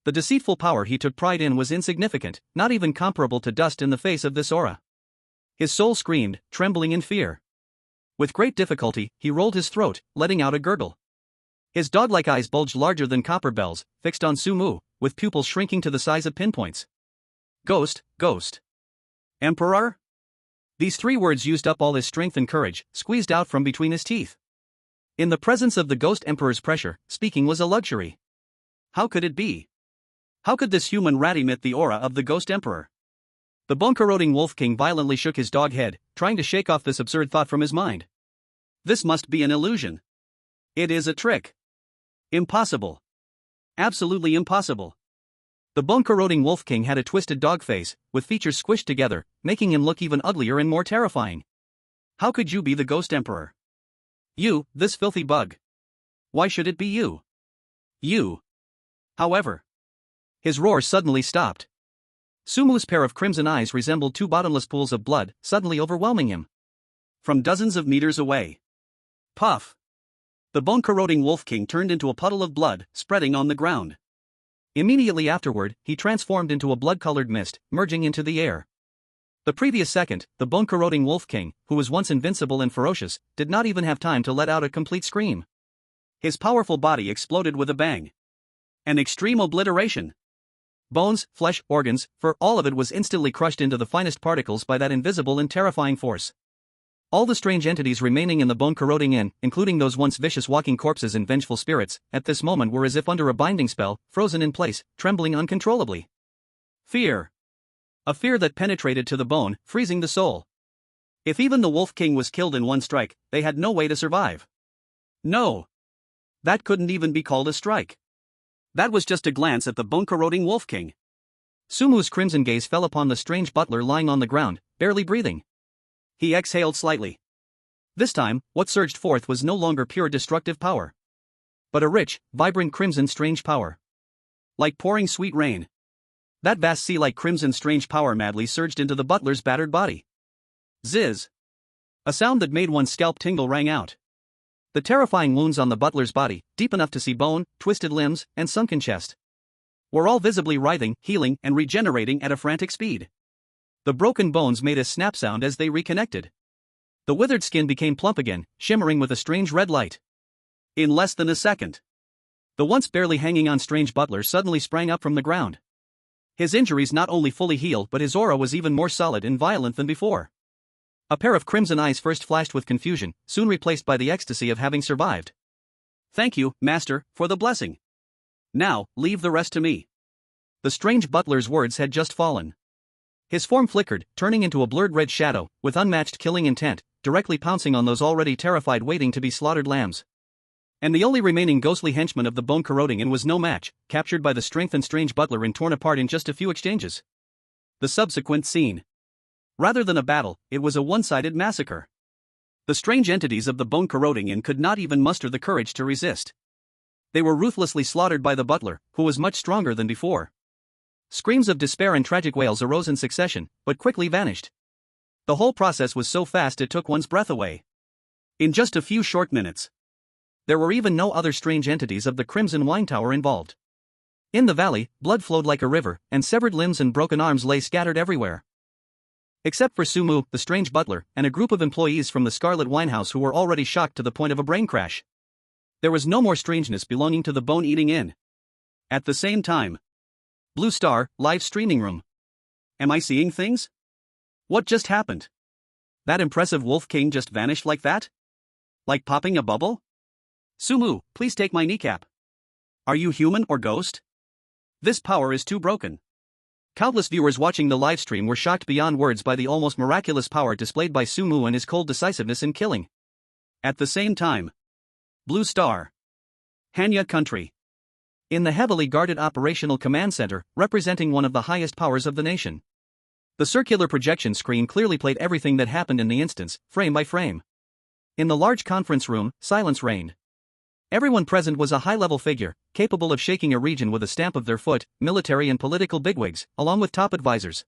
Speaker 1: The deceitful power he took pride in was insignificant, not even comparable to dust in the face of this aura. His soul screamed, trembling in fear. With great difficulty, he rolled his throat, letting out a gurgle. His dog-like eyes bulged larger than copper bells, fixed on Sumu, with pupils shrinking to the size of pinpoints. Ghost, ghost.
Speaker 2: Emperor?
Speaker 1: These three words used up all his strength and courage, squeezed out from between his teeth. In the presence of the Ghost Emperor's pressure, speaking was a luxury.
Speaker 2: How could it be? How could this human rat emit the aura of the Ghost Emperor?
Speaker 1: The bone-corroding Wolf King violently shook his dog head, trying to shake off this absurd thought from his mind.
Speaker 2: This must be an illusion. It is a trick. Impossible. Absolutely impossible.
Speaker 1: The bone-corroding Wolf King had a twisted dog face, with features squished together, making him look even uglier and more terrifying.
Speaker 2: How could you be the Ghost Emperor?
Speaker 1: You, this filthy bug.
Speaker 2: Why should it be you? You.
Speaker 1: However, his roar suddenly stopped. Sumu's pair of crimson eyes resembled two bottomless pools of blood, suddenly overwhelming him.
Speaker 2: From dozens of meters away. Puff! The bone-corroding Wolf King turned into a puddle of blood, spreading on the ground.
Speaker 1: Immediately afterward, he transformed into a blood-colored mist, merging into the air. The previous second, the bone-corroding Wolf King, who was once invincible and ferocious, did not even have time to let out a complete scream.
Speaker 2: His powerful body exploded with a bang. An extreme obliteration.
Speaker 1: Bones, flesh, organs, fur, all of it was instantly crushed into the finest particles by that invisible and terrifying force. All the strange entities remaining in the bone-corroding inn, including those once vicious walking corpses and vengeful spirits, at this moment were as if under a binding spell, frozen in place, trembling uncontrollably. Fear. A fear that penetrated to the bone, freezing the soul. If even the Wolf King was killed in one strike, they had no way to survive.
Speaker 2: No. That couldn't even be called a strike. That was just a glance at the bone-corroding Wolf King.
Speaker 1: Sumu's crimson gaze fell upon the strange butler lying on the ground, barely breathing. He exhaled slightly. This time, what surged forth was no longer pure destructive power, but a rich, vibrant crimson strange power.
Speaker 2: Like pouring sweet rain. That vast sea-like crimson strange power madly surged into the butler's battered body. Ziz! A sound that made one's scalp tingle rang out. The terrifying wounds on the butler's body, deep enough to see bone, twisted limbs, and sunken chest, were all visibly writhing, healing, and regenerating at a frantic speed. The broken bones made a snap sound as they reconnected. The withered skin became plump again, shimmering with a strange red light. In less than a second, the once barely hanging on strange butler suddenly sprang up from the ground. His injuries not only fully healed, but his aura was even more solid and violent than before. A pair of crimson eyes first flashed with confusion, soon replaced by the ecstasy of having survived. "Thank you, master, for the blessing. Now, leave the rest to me." The strange butler's words had just fallen. His form flickered, turning into a blurred red shadow, with unmatched killing intent, directly pouncing on those already terrified waiting to be slaughtered lambs. And the only remaining ghostly henchman of the bone-corroding and was no match, captured by the strength and strange butler and torn apart in just a few exchanges. The subsequent scene. Rather than a battle, it was a one-sided massacre. The strange entities of the bone-corroding and could not even muster the courage to resist. They were ruthlessly slaughtered by the butler, who was much stronger than before. Screams of despair and tragic wails arose in succession, but quickly vanished. The whole process was so fast it took one's breath away. In just a few short minutes, there were even no other strange entities of the Crimson Wine Tower involved. In the valley, blood flowed like a river, and severed limbs and broken arms lay scattered everywhere. Except for Sumu, the strange butler, and a group of employees from the Scarlet Winehouse who were already shocked to the point of a brain crash. There was no more strangeness belonging to the bone-eating inn. At the same time, Blue Star, live streaming room. Am I seeing things? What just happened? That impressive Wolf King just vanished like that? Like popping a bubble? Sumu, please take my kneecap. Are you human or ghost? This power is too broken. Countless viewers watching the livestream were shocked beyond words by the almost miraculous power displayed by Sumu and his cold decisiveness in killing. At the same time, Blue Star, Hanya country. In the heavily guarded operational command center, representing one of the highest powers of the nation. The circular projection screen clearly played everything that happened in the instance, frame by frame. In the large conference room, silence reigned. Everyone present was a high-level figure, capable of shaking a region with a stamp of their foot, military and political bigwigs, along with top advisors.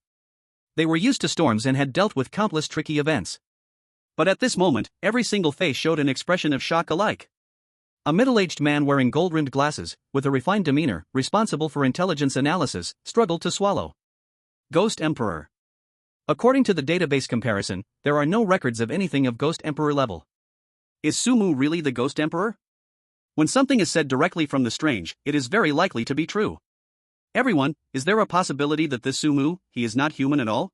Speaker 2: They were used to storms and had dealt with countless tricky events. But at this moment, every single face showed an expression of shock alike. A middle-aged man wearing gold-rimmed glasses, with a refined demeanor, responsible for intelligence analysis, struggled to swallow. Ghost Emperor. According to the database comparison, there are no records of anything of Ghost Emperor level. Is Sumu really the Ghost Emperor? When something is said directly from the strange, it is very likely to be true. Everyone, is there a possibility that this Sumu, he is not human at all?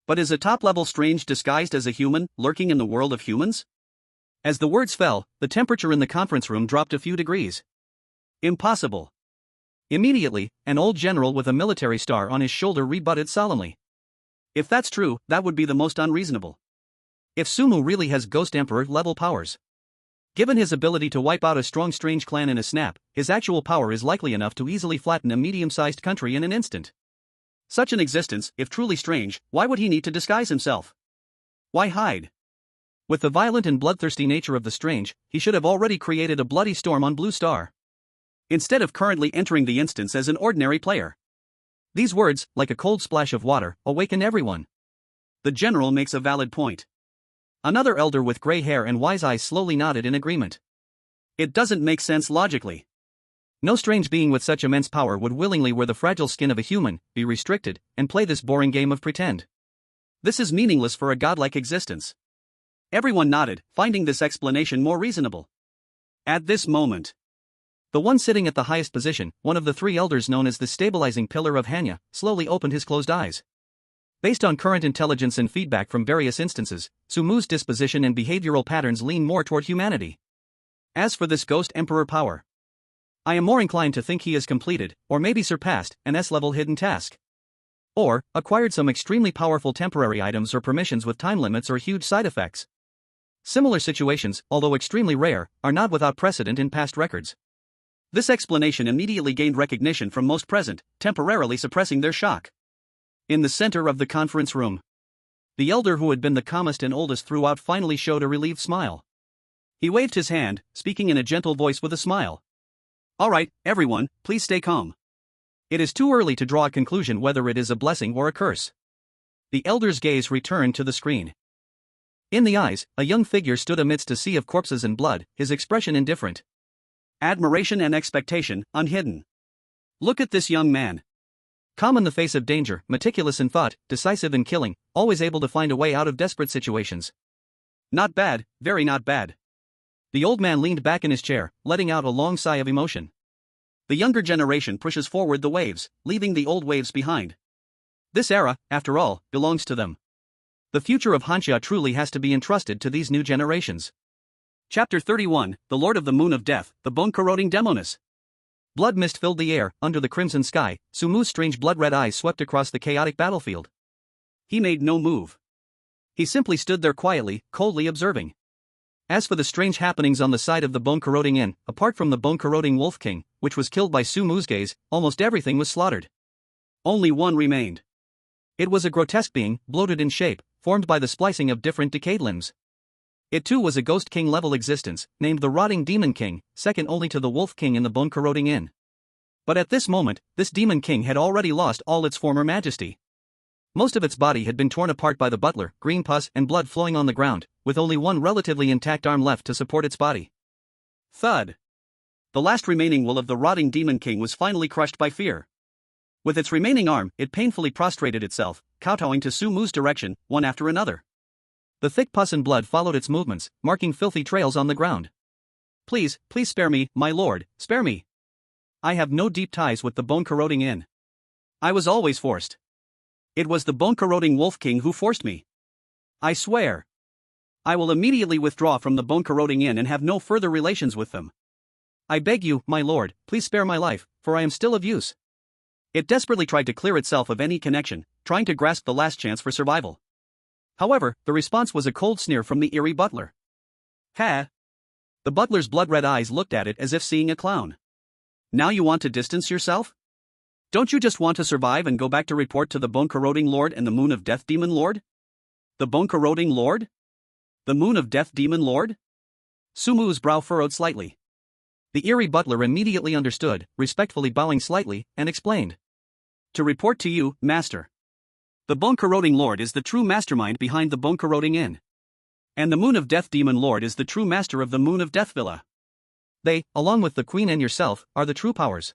Speaker 2: But is a top-level strange disguised as a human, lurking in the world of humans? As the words fell, the temperature in the conference room dropped a few degrees. Impossible. Immediately, an old general with a military star on his shoulder rebutted solemnly. If that's true, that would be the most unreasonable. If Sumu really has Ghost Emperor-level powers, given his ability to wipe out a strong strange clan in a snap, his actual power is likely enough to easily flatten a medium-sized country in an instant. Such an existence, if truly strange, why would he need to disguise himself? Why hide? With the violent and bloodthirsty nature of the strange, he should have already created a bloody storm on Blue Star, instead of currently entering the instance as an ordinary player. These words, like a cold splash of water, awaken everyone. The general makes a valid point. Another elder with gray hair and wise eyes slowly nodded in agreement. It doesn't make sense logically. No strange being with such immense power would willingly wear the fragile skin of a human, be restricted, and play this boring game of pretend. This is meaningless for a godlike existence. Everyone nodded, finding this explanation more reasonable. At this moment, the one sitting at the highest position, one of the three elders known as the stabilizing pillar of Hanya, slowly opened his closed eyes. Based on current intelligence and feedback from various instances, Sumu's disposition and behavioral patterns lean more toward humanity. As for this Ghost Emperor power, I am more inclined to think he has completed, or maybe surpassed, an S-level hidden task. Or, acquired some extremely powerful temporary items or permissions with time limits or huge side effects. Similar situations, although extremely rare, are not without precedent in past records. This explanation immediately gained recognition from most present, temporarily suppressing their shock. In the center of the conference room, the elder who had been the calmest and oldest throughout finally showed a relieved smile. He waved his hand, speaking in a gentle voice with a smile. "All right, everyone, please stay calm.
Speaker 1: It is too early to draw a conclusion whether it is a blessing or a curse. The elder's gaze returned to the screen. In the eyes, a young figure stood amidst a sea of corpses and blood, his expression indifferent.
Speaker 2: Admiration and expectation, unhidden. Look at this young man.
Speaker 1: Calm in the face of danger, meticulous in thought, decisive in killing, always able to find a way out of desperate situations.
Speaker 2: Not bad, very not bad.
Speaker 1: The old man leaned back in his chair, letting out a long sigh of emotion.
Speaker 2: The younger generation pushes forward the waves, leaving the old waves behind.
Speaker 1: This era, after all, belongs to them. The future of Hanxia truly has to be entrusted to these new generations.
Speaker 2: Chapter 31, The Lord of the Moon of Death, the Bone-Corroding Demoness.
Speaker 1: Blood mist filled the air, under the crimson sky. Su Mu's strange blood-red eyes swept across the chaotic battlefield.
Speaker 2: He made no move.
Speaker 1: He simply stood there quietly, coldly observing. As for the strange happenings on the side of the Bone-Corroding Inn, apart from the Bone-Corroding Wolf King, which was killed by Su Mu's gaze, almost everything was slaughtered.
Speaker 2: Only one remained.
Speaker 1: It was a grotesque being, bloated in shape, formed by the splicing of different decayed limbs. It too was a Ghost King-level existence, named the Rotting Demon King, second only to the Wolf King in the Bone-Corroding Inn. But at this moment, this Demon King had already lost all its former majesty. Most of its body had been torn apart by the butler, green pus and blood flowing on the ground, with only one relatively intact arm left to support its body.
Speaker 2: Thud. The last remaining will of the Rotting Demon King was finally crushed by fear. With its remaining arm, it painfully prostrated itself, kowtowing to Su Mu's direction, one after another.
Speaker 1: The thick pus and blood followed its movements, marking filthy trails on the ground.
Speaker 2: Please spare me, my lord, spare me. I have no deep ties with the Bone-Corroding Inn. I was always forced. It was the Bone-Corroding Wolf King who forced me. I swear. I will immediately withdraw from the Bone-Corroding Inn and have no further relations with them.
Speaker 1: I beg you, my lord, please spare my life, for I am still of use.
Speaker 2: It desperately tried to clear itself of any connection, trying to grasp the last chance for survival. However, the response was a cold sneer from the eerie butler.
Speaker 1: Ha!
Speaker 2: The butler's blood-red eyes looked at it as if seeing a clown. Now you want to distance yourself? Don't you just want to survive and go back to report to the Bone-Corroding Lord and the Moon of Death Demon Lord? The Bone-Corroding Lord? The Moon of Death Demon Lord?
Speaker 1: Su Mu's brow furrowed slightly. The eerie butler immediately understood, respectfully bowing slightly, and explained.
Speaker 2: To report to you, Master. The Bone-Corroding Lord is the true mastermind behind the Bone-Corroding Inn. And the Moon of Death Demon Lord is the true master of the Moon of Death Villa.
Speaker 1: They, along with the Queen and yourself, are the true powers.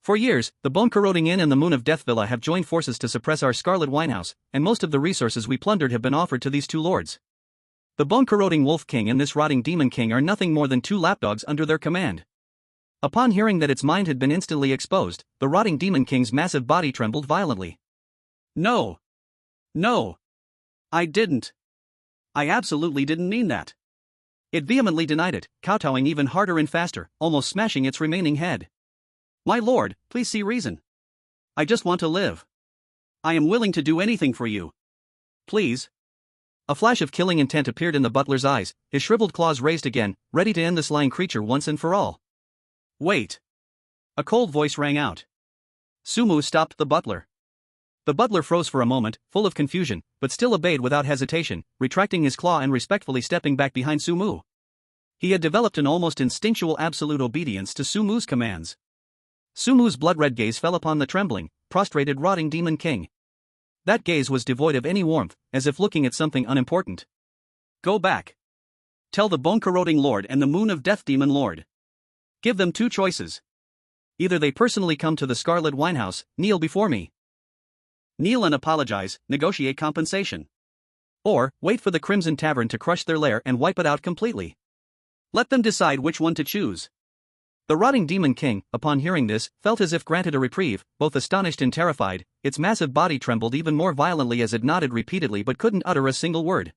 Speaker 1: For years, the Bone-Corroding Inn and the Moon of Death Villa have joined forces to suppress our Scarlet Winehouse, and most of the resources we plundered have been offered to these two lords. The Bone-Corroding Wolf King and this Rotting Demon King are nothing more than two lapdogs under their command. Upon hearing that its mind had been instantly exposed, the Rotting Demon King's massive body trembled violently.
Speaker 2: No. No. I didn't. I absolutely didn't mean that.
Speaker 1: It vehemently denied it, kowtowing even harder and faster, almost smashing its remaining head.
Speaker 2: My lord, please see reason. I just want to live. I am willing to do anything for you. Please.
Speaker 1: A flash of killing intent appeared in the butler's eyes, his shriveled claws raised again, ready to end this lying creature once and for all.
Speaker 2: Wait. A cold voice rang out. Su Mu stopped the butler.
Speaker 1: The butler froze for a moment, full of confusion, but still obeyed without hesitation, retracting his claw and respectfully stepping back behind Su Mu. He had developed an almost instinctual absolute obedience to Su Mu's commands. Su Mu's blood-red gaze fell upon the trembling, prostrated Rotting Demon King. That gaze was devoid of any warmth, as if looking at something unimportant.
Speaker 2: Go back. Tell the Bone-Corroding Lord and the Moon of Death Demon Lord. Give them two choices.
Speaker 1: Either they personally come to the Scarlet Winehouse, kneel before me.
Speaker 2: Kneel and apologize, negotiate compensation.
Speaker 1: Or, wait for the Crimson Tavern to crush their lair and wipe it out completely.
Speaker 2: Let them decide which one to choose.
Speaker 1: The Rotting Demon King, upon hearing this, felt as if granted a reprieve, both astonished and terrified. Its massive body trembled even more violently as it nodded repeatedly but couldn't utter a single word.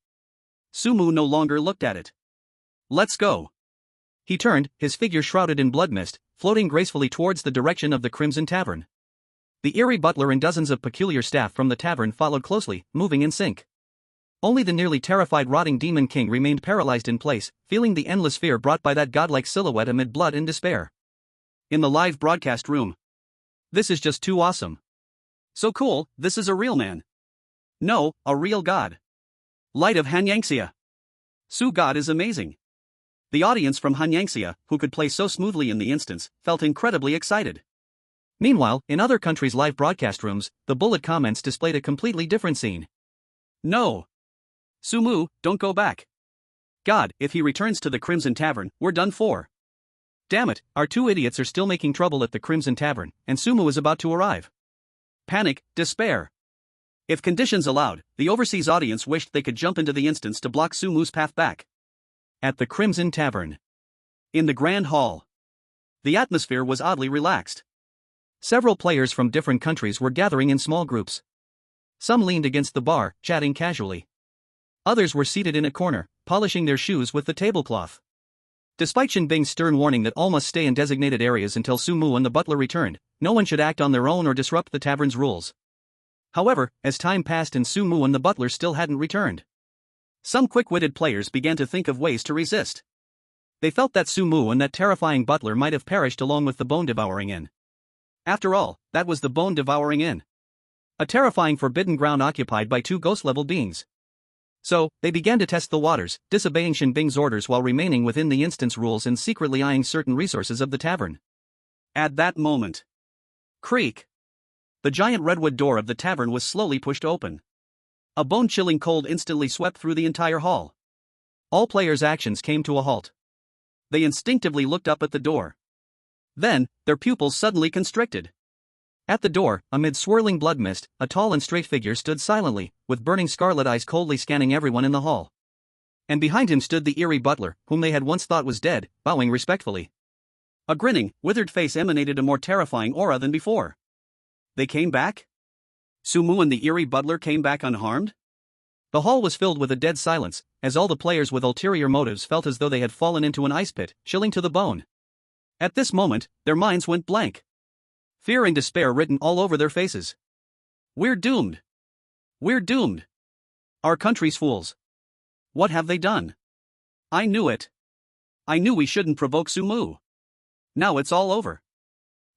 Speaker 2: Su Mu no longer looked at it. Let's go.
Speaker 1: He turned, his figure shrouded in blood mist, floating gracefully towards the direction of the Crimson Tavern. The eerie butler and dozens of peculiar staff from the tavern followed closely, moving in sync. Only the nearly terrified Rotting Demon King remained paralyzed in place, feeling the endless fear brought by that godlike silhouette amid blood and despair.
Speaker 2: In the live broadcast room.
Speaker 1: This is just too awesome.
Speaker 2: So cool, this is a real man. No, a real god. Light of Hanyanxia. Su God is amazing. The audience from Hanyanxia, who could play so smoothly in the instance, felt incredibly excited.
Speaker 1: Meanwhile, in other countries' live broadcast rooms, the bullet comments displayed a completely different scene.
Speaker 2: No. Sumu, don't go back. God, if he returns to the Crimson Tavern, we're done for.
Speaker 1: Damn it, our two idiots are still making trouble at the Crimson Tavern, and Sumu is about to arrive.
Speaker 2: Panic, despair. If conditions allowed, the overseas audience wished they could jump into the instance to block Sumu's path back.
Speaker 1: At the Crimson Tavern.
Speaker 2: In the Grand Hall. The atmosphere was oddly relaxed.
Speaker 1: Several players from different countries were gathering in small groups. Some leaned against the bar, chatting casually. Others were seated in a corner, polishing their shoes with the tablecloth. Despite Shin Bing's stern warning that all must stay in designated areas until Sumu and the butler returned, no one should act on their own or disrupt the tavern's rules. However, as time passed and Sumu and the butler still hadn't returned, some quick-witted players began to think of ways to resist. They felt that Sumu and that terrifying butler might have perished along with the bone-devouring inn. After all, that was the bone-devouring inn. A terrifying forbidden ground occupied by two ghost-level beings. So, they began to test the waters, disobeying Shin Bing's orders while remaining within the instance rules and secretly eyeing certain resources of the tavern.
Speaker 2: At that moment, creak! The giant redwood door of the tavern was slowly pushed open. A bone-chilling cold instantly swept through the entire hall. All players' actions came to a halt. They instinctively looked up at the door. Then, their pupils suddenly constricted.
Speaker 1: At the door, amid swirling blood mist, a tall and straight figure stood silently, with burning scarlet eyes coldly scanning everyone in the hall. And behind him stood the eerie butler, whom they had once thought was dead, bowing respectfully. A grinning, withered face emanated a more terrifying aura than before. They came back? Sumu and the eerie butler came back unharmed? The hall was filled with a dead silence, as all the players with ulterior motives felt as though they had fallen into an ice pit, chilling to the bone. At this moment, their minds went blank. Fear and despair written all over their faces. We're doomed. We're doomed. Our country's fools. What have they done? I knew it. I knew we shouldn't provoke Sumu. Now it's all over.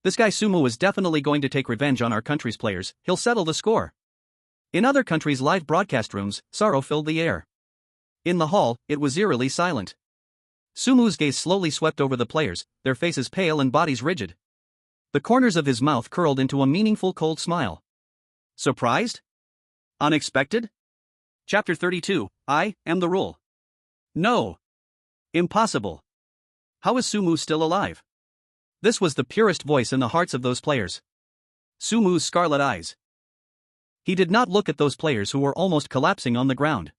Speaker 1: This guy Sumu is definitely going to take revenge on our country's players, he'll settle the score. In other countries' live broadcast rooms, sorrow filled the air. In the hall, it was eerily silent. Sumu's gaze slowly swept over the players, their faces pale and bodies rigid. The corners of his mouth curled into a meaningful cold smile. Surprised? Unexpected? Chapter 32, I am the rule. No. Impossible. How is Sumu still alive? This was the purest voice in the hearts of those players. Sumu's scarlet eyes. He did not look at those players who were almost collapsing on the ground.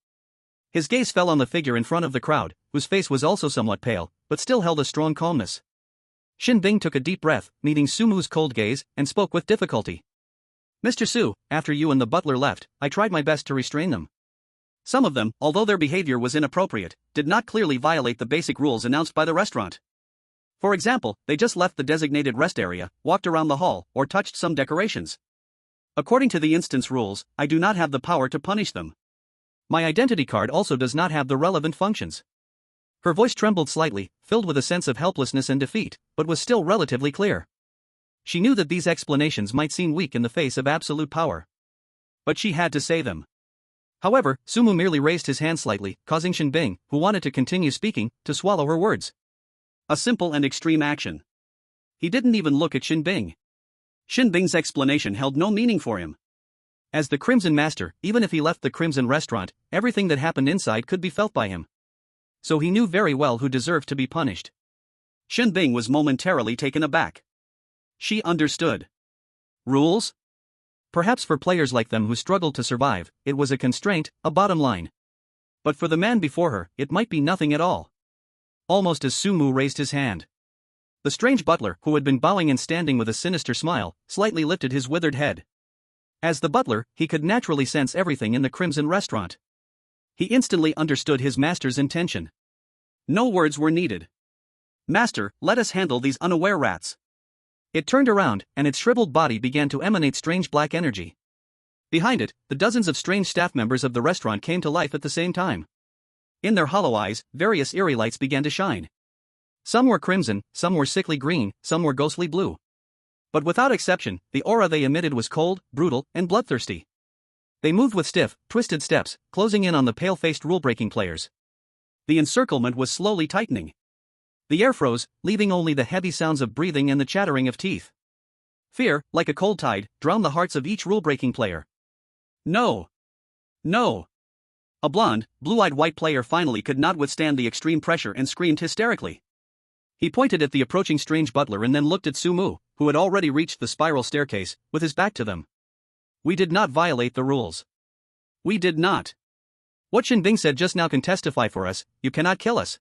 Speaker 1: His gaze fell on the figure in front of the crowd, whose face was also somewhat pale, but still held a strong calmness. Shin Bing took a deep breath, meeting Sumu's cold gaze, and spoke with difficulty. Mr. Su, after you and the butler left, I tried my best to restrain them. Some of them, although their behavior was inappropriate, did not clearly violate the basic rules announced by the restaurant. For example, they just left the designated rest area, walked around the hall, or touched some decorations. According to the instance rules, I do not have the power to punish them. My identity card also does not have the relevant functions. Her voice trembled slightly, filled with a sense of helplessness and defeat, but was still relatively clear. She knew that these explanations might seem weak in the face of absolute power. But she had to say them. However, Sumu merely raised his hand slightly, causing Shin Bing, who wanted to continue speaking, to swallow her words. A simple and extreme action. He didn't even look at Shin Bing. Shin Bing's explanation held no meaning for him. As the Crimson Master, even if he left the Crimson Restaurant, everything that happened inside could be felt by him. So he knew very well who deserved to be punished. Shin Bing was momentarily taken aback. She understood. Rules? Perhaps for players like them who struggled to survive, it was a constraint, a bottom line. But for the man before her, it might be nothing at all. Almost as Sumu raised his hand, the strange butler, who had been bowing and standing with a sinister smile, slightly lifted his withered head. As the butler, he could naturally sense everything in the Crimson Restaurant. He instantly understood his master's intention. No words were needed. Master, let us handle these unaware rats. It turned around, and its shriveled body began to emanate strange black energy. Behind it, the dozens of strange staff members of the restaurant came to life at the same time. In their hollow eyes, various eerie lights began to shine. Some were crimson, some were sickly green, some were ghostly blue. But without exception, the aura they emitted was cold, brutal, and bloodthirsty. They moved with stiff, twisted steps, closing in on the pale-faced rule-breaking players. The encirclement was slowly tightening. The air froze, leaving only the heavy sounds of breathing and the chattering of teeth.
Speaker 2: Fear, like a cold tide, drowned the hearts of each rule-breaking player. No! No! A blonde, blue-eyed white player finally could not withstand the extreme pressure and screamed hysterically. He pointed at the approaching strange butler and then looked at Sumu, who had already reached the spiral staircase, with his back to them. We did not violate the rules. We did not. What Shinbing said just now can testify for us. You cannot kill us.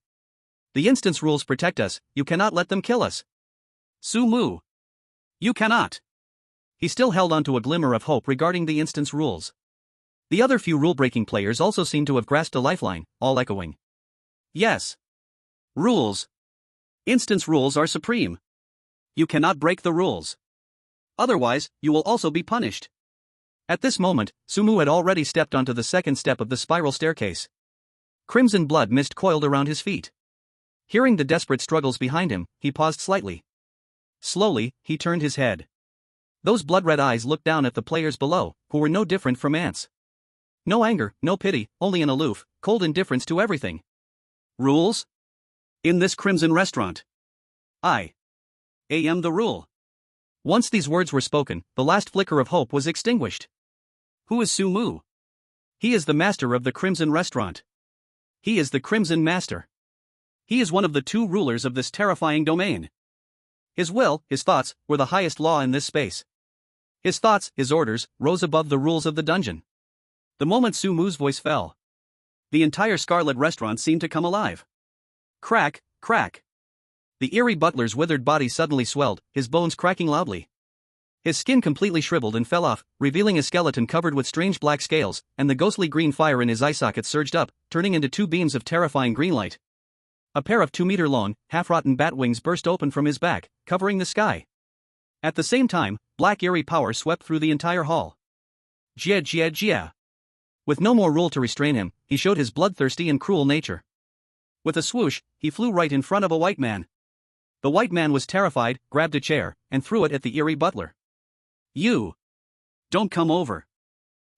Speaker 2: The instance rules protect us, you cannot let them kill us. Sumu. You cannot. He still held on to a glimmer of hope regarding the instance rules. The other few rule-breaking players also seemed to have grasped a lifeline, all echoing. Yes. Rules. Instance rules are supreme. You cannot break the rules. Otherwise, you will also be punished. At this moment, Sumu had already stepped onto the second step of the spiral staircase. Crimson blood mist coiled around his feet. Hearing the desperate struggles behind him, he paused slightly. Slowly, he turned his head. Those blood-red eyes looked down at the players below, who were no different from ants. No anger, no pity, only an aloof, cold indifference to everything. Rules? In this crimson restaurant. I am the rule. Once these words were spoken, the last flicker of hope was extinguished. Who is Sumu? He is the master of the crimson restaurant. He is the crimson master. He is one of the two rulers of this terrifying domain. His will, his thoughts, were the highest law in this space. His thoughts, his orders, rose above the rules of the dungeon. The moment Sumu's voice fell, the entire Scarlet restaurant seemed to come alive. Crack, crack. The eerie butler's withered body suddenly swelled, his bones cracking loudly. His skin completely shriveled and fell off, revealing a skeleton covered with strange black scales, and the ghostly green fire in his eye sockets surged up, turning into two beams of terrifying green light. A pair of 2-meter-long, half-rotten bat wings burst open from his back, covering the sky. At the same time, black eerie power swept through the entire hall. Jia jia jia. With no more rule to restrain him, he showed his bloodthirsty and cruel nature. With a swoosh, he flew right in front of a white man. The white man was terrified, grabbed a chair, and threw it at the eerie butler. You! Don't come over.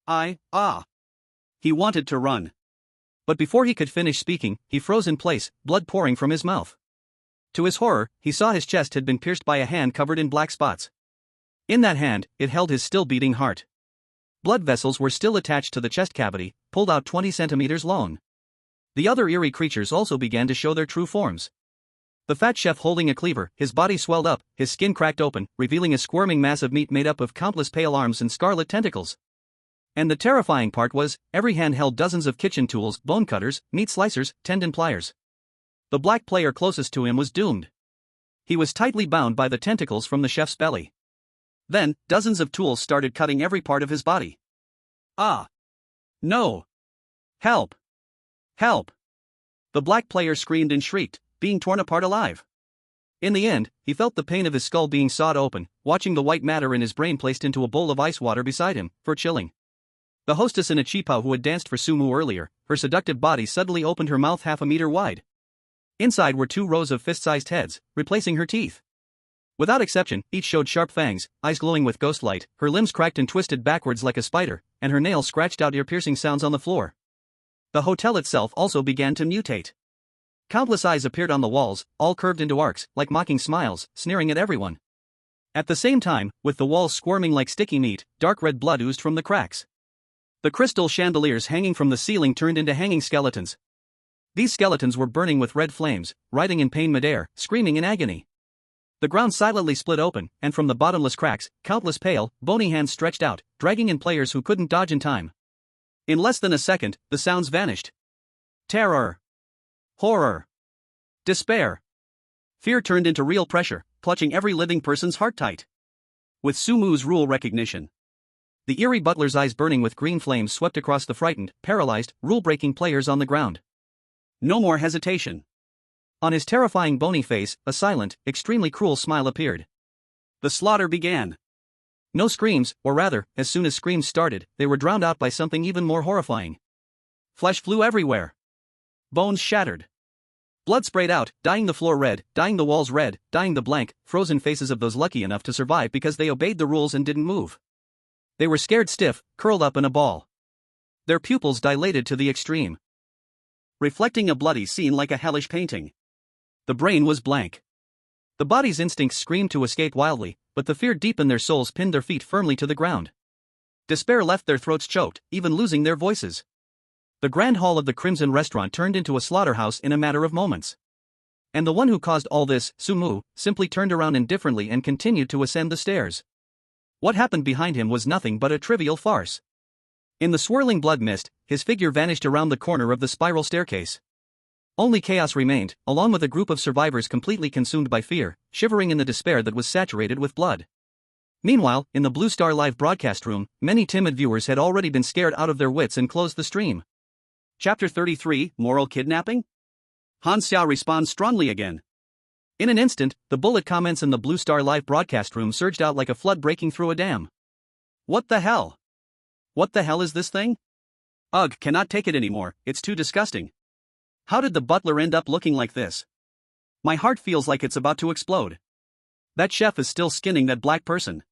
Speaker 2: He wanted to run. But before he could finish speaking, he froze in place, blood pouring from his mouth. To his horror, he saw his chest had been pierced by a hand covered in black spots. In that hand, it held his still-beating heart. Blood vessels were still attached to the chest cavity, pulled out 20 centimeters long. The other eerie creatures also began to show their true forms. The fat chef holding a cleaver, his body swelled up, his skin cracked open, revealing a squirming mass of meat made up of countless pale arms and scarlet tentacles. And the terrifying part was, every hand held dozens of kitchen tools, bone cutters, meat slicers, tendon pliers. The black player closest to him was doomed. He was tightly bound by the tentacles from the chef's belly. Then, dozens of tools started cutting every part of his body. No! Help! Help! The black player screamed and shrieked, being torn apart alive. In the end, he felt the pain of his skull being sawed open, watching the white matter in his brain placed into a bowl of ice water beside him, for chilling. The hostess in a chipao who had danced for Sumu earlier, her seductive body suddenly opened her mouth half a meter wide. Inside were 2 rows of fist-sized heads, replacing her teeth. Without exception, each showed sharp fangs, eyes glowing with ghost light, her limbs cracked and twisted backwards like a spider, and her nails scratched out ear-piercing sounds on the floor. The hotel itself also began to mutate. Countless eyes appeared on the walls, all curved into arcs, like mocking smiles, sneering at everyone. At the same time, with the walls squirming like sticky meat, dark red blood oozed from the cracks. The crystal chandeliers hanging from the ceiling turned into hanging skeletons. These skeletons were burning with red flames, writhing in pain midair, screaming in agony. The ground silently split open, and from the bottomless cracks, countless pale, bony hands stretched out, dragging in players who couldn't dodge in time. In less than a second, the sounds vanished. Terror. Horror. Despair. Fear turned into real pressure, clutching every living person's heart tight. With Sumu's rule recognition. The eerie butler's eyes burning with green flames swept across the frightened, paralyzed, rule-breaking players on the ground. No more hesitation. On his terrifying bony face, a silent, extremely cruel smile appeared. The slaughter began. No screams, or rather, as soon as screams started, they were drowned out by something even more horrifying. Flesh flew everywhere. Bones shattered. Blood sprayed out, dyeing the floor red, dyeing the walls red, dyeing the blank, frozen faces of those lucky enough to survive because they obeyed the rules and didn't move. They were scared stiff, curled up in a ball. Their pupils dilated to the extreme, reflecting a bloody scene like a hellish painting. The brain was blank. The body's instincts screamed to escape wildly,
Speaker 1: but the fear deep in their souls pinned their feet firmly to the ground. Despair left their throats choked, even losing their voices. The grand hall of the Crimson Restaurant turned into a slaughterhouse in a matter of moments. And the one who caused all this, Sumu, simply turned around indifferently and continued to ascend the stairs. What happened behind him was nothing but a trivial farce. In the swirling blood mist, his figure vanished around the corner of the spiral staircase. Only chaos remained, along with a group of survivors completely consumed by fear, shivering in the despair that was saturated with blood. Meanwhile, in the Blue Star live broadcast room, many timid viewers had already been scared out of their wits and closed the stream.
Speaker 2: Chapter 33, Moral Kidnapping? Han Xiao responds strongly again.
Speaker 1: In an instant, the bullet comments in the Blue Star live broadcast room surged out like a flood breaking through a dam.
Speaker 2: What the hell? What the hell is this thing? Ugh, cannot take it anymore, it's too disgusting. How did the butler end up looking like this? My heart feels like it's about to explode. That chef is still skinning that black person.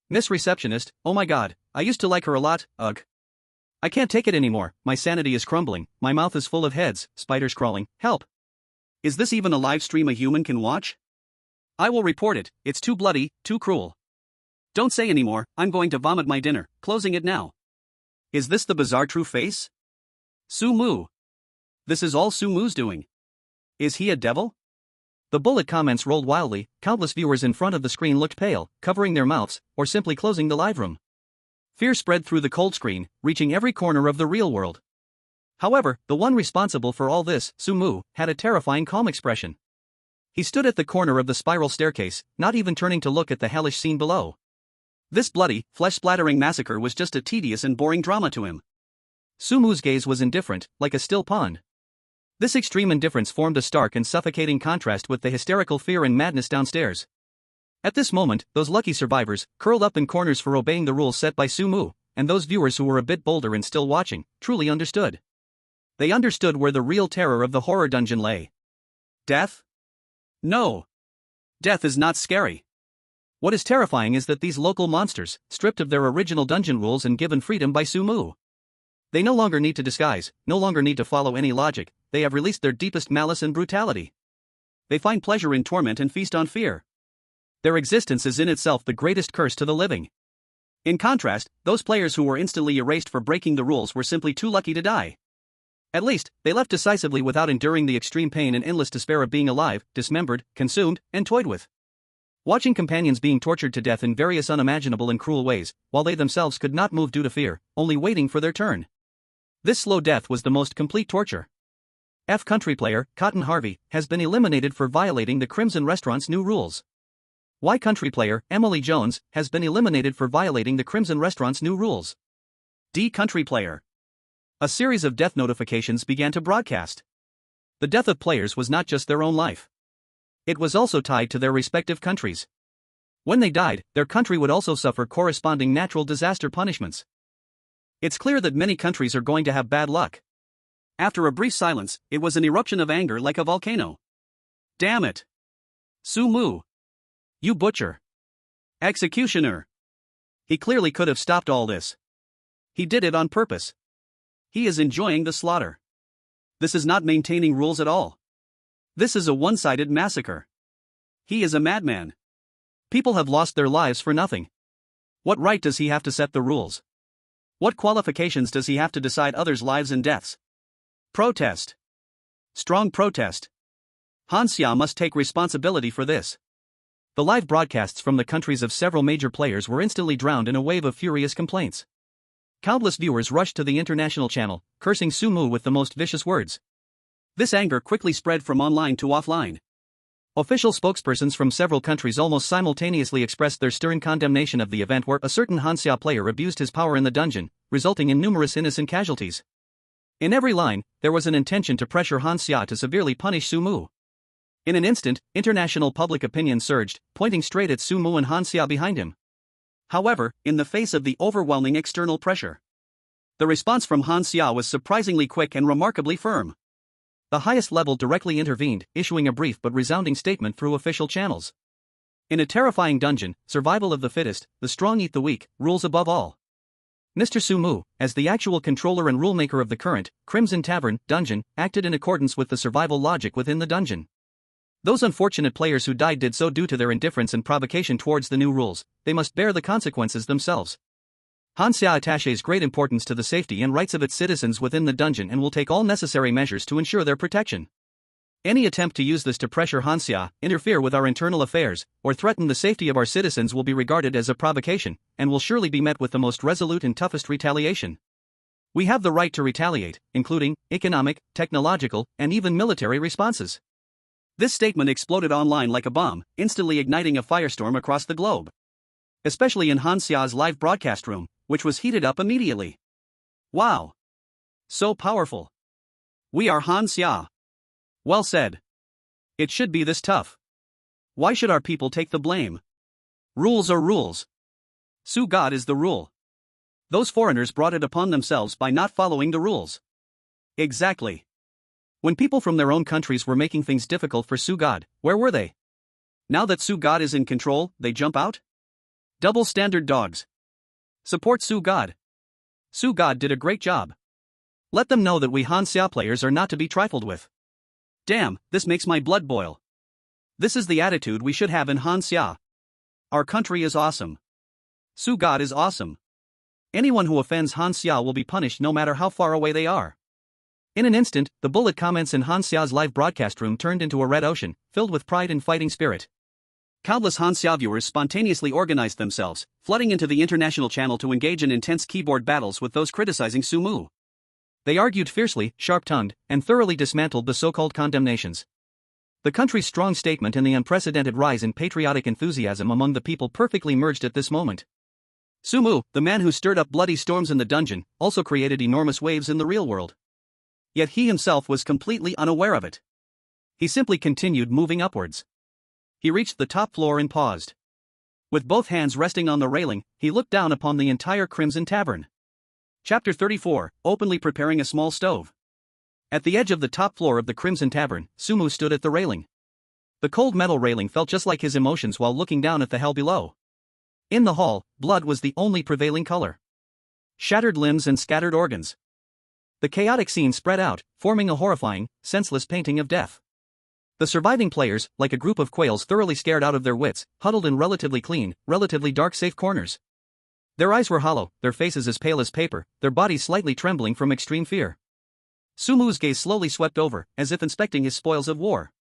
Speaker 1: Miss Receptionist, oh my god, I used to like her a lot, ugh. I can't take it anymore, my sanity is crumbling, my mouth is full of heads, spiders crawling, help.
Speaker 2: Is this even a live stream a human can watch? I will report it, it's too bloody, too cruel. Don't say anymore, I'm going to vomit my dinner, closing it now. Is this the bizarre true face? Sumu. This is all Sumu's doing. Is he a devil?
Speaker 1: The bullet comments rolled wildly, countless viewers in front of the screen looked pale, covering their mouths, or simply closing the live room. Fear spread through the cold screen, reaching every corner of the real world. However, the one responsible for all this, Sumu, had a terrifying calm expression. He stood at the corner of the spiral staircase, not even turning to look at the hellish scene below. This bloody, flesh-splattering massacre was just a tedious and boring drama to him. Sumu's gaze was indifferent, like a still pond. This extreme indifference formed a stark and suffocating contrast with the hysterical fear and madness downstairs. At this moment, those lucky survivors, curled up in corners for obeying the rules set by Sumu, and those viewers who were a bit bolder and still watching, truly understood. They understood where the real terror of the horror dungeon lay.
Speaker 2: Death? No. Death is not scary.
Speaker 1: What is terrifying is that these local monsters, stripped of their original dungeon rules and given freedom by Sumu. They no longer need to disguise, no longer need to follow any logic, they have released their deepest malice and brutality. They find pleasure in torment and feast on fear. Their existence is in itself the greatest curse to the living. In contrast, those players who were instantly erased for breaking the rules were simply too lucky to die. At least, they left decisively without enduring the extreme pain and endless despair of being alive, dismembered, consumed, and toyed with. Watching companions being tortured to death in various unimaginable and cruel ways, while they themselves could not move due to fear, only waiting for their turn. This slow death was the most complete torture. Country player, Cotton Harvey, has been eliminated for violating the Crimson Restaurant's new rules. Country player, Emily Jones, has been eliminated for violating the Crimson Restaurant's new rules.
Speaker 2: Country player.
Speaker 1: A series of death notifications began to broadcast. The death of players was not just their own life. It was also tied to their respective countries. When they died, their country would also suffer corresponding natural disaster punishments. It's clear that many countries are going to have bad luck.
Speaker 2: After a brief silence, it was an eruption of anger like a volcano. Damn it! Sumu! You butcher! Executioner! He clearly could have stopped all this. He did it on purpose. He is enjoying the slaughter. This is not maintaining rules at all. This is a one-sided massacre. He is a madman. People have lost their lives for nothing. What right does he have to set the rules? What qualifications does he have to decide others' lives and deaths? Protest. Strong protest. Han Xiao must take responsibility for this. The live broadcasts from the countries of several major players were instantly drowned in a wave of furious complaints. Countless viewers rushed to the international channel, cursing Sumu with the most vicious words. This anger quickly spread from online to offline. Official spokespersons from several countries almost simultaneously expressed their stern condemnation of the event where a certain Han Xiao player abused his power in the dungeon, resulting in numerous innocent casualties. In every line, there was an intention to pressure Han Xiao to severely punish Sumu. In an instant, international public opinion surged, pointing straight at Sumu and Han Xiao behind him. However, in the face of the overwhelming external pressure, the response from Han Xiao was surprisingly quick and remarkably firm. The highest level directly intervened, issuing a brief but resounding statement through official channels. In a terrifying dungeon, survival of the fittest, the strong eat the weak, rules above all. Mr. Sumu, as the actual controller and rulemaker of the current Crimson Tavern dungeon, acted in accordance with the survival logic within the dungeon.
Speaker 1: Those unfortunate players who died did so due to their indifference and provocation towards the new rules. They must bear the consequences themselves. Hanxia attaches great importance to the safety and rights of its citizens within the dungeon and will take all necessary measures to ensure their protection. Any attempt to use this to pressure Hanxia, interfere with our internal affairs, or threaten the safety of our citizens will be regarded as a provocation, and will surely be met with the most resolute and toughest retaliation. We have the right to retaliate, including economic, technological, and even military responses.
Speaker 2: This statement exploded online like a bomb, instantly igniting a firestorm across the globe. Especially in Hanxia's live broadcast room, which was heated up immediately. Wow! So powerful. We are Hanxia. Well said. It should be this tough. Why should our people take the blame? Rules are rules. Su God is the rule. Those foreigners brought it upon themselves by not following the rules. Exactly. When people from their own countries were making things difficult for Su God, where were they? Now that Su God is in control, they jump out? Double standard dogs. Support Su God. Su God did a great job. Let them know that we Hanxia players are not to be trifled with. Damn, this makes my blood boil. This is the attitude we should have in Hanxia. Our country is awesome. Su God is awesome. Anyone who offends Hanxia will be punished no matter how far away they are. In an instant, the bullet comments in Hanxia's live broadcast room turned into a red ocean, filled with pride and fighting spirit. Countless Hanxia viewers spontaneously organized themselves, flooding into the international channel to engage in intense keyboard battles with those criticizing Su Mu. They argued fiercely, sharp-tongued, and thoroughly dismantled the so-called condemnations. The country's strong statement and the unprecedented rise in patriotic enthusiasm among the people perfectly merged at this moment. Su Mu, the man who stirred up bloody storms in the dungeon, also created enormous waves in the real world. Yet he himself was completely unaware of it. He simply continued moving upwards. He reached the top floor and paused. With both hands resting on the railing, he looked down upon the entire Crimson Tavern. Chapter 34, Openly Preparing a Small Stove. At the edge of the top floor of the Crimson Tavern, Su Mu stood at the railing. The cold metal railing felt just like his emotions while looking down at the hell below. In the hall, blood was the only prevailing color. Shattered limbs and scattered organs. The chaotic scene spread out, forming a horrifying, senseless painting of death. The surviving players, like a group of quails thoroughly scared out of their wits, huddled in relatively clean, relatively dark safe corners. Their eyes were hollow, their faces as pale as paper, their bodies slightly trembling from extreme fear. Su Mu's gaze slowly swept over, as if inspecting his spoils of war.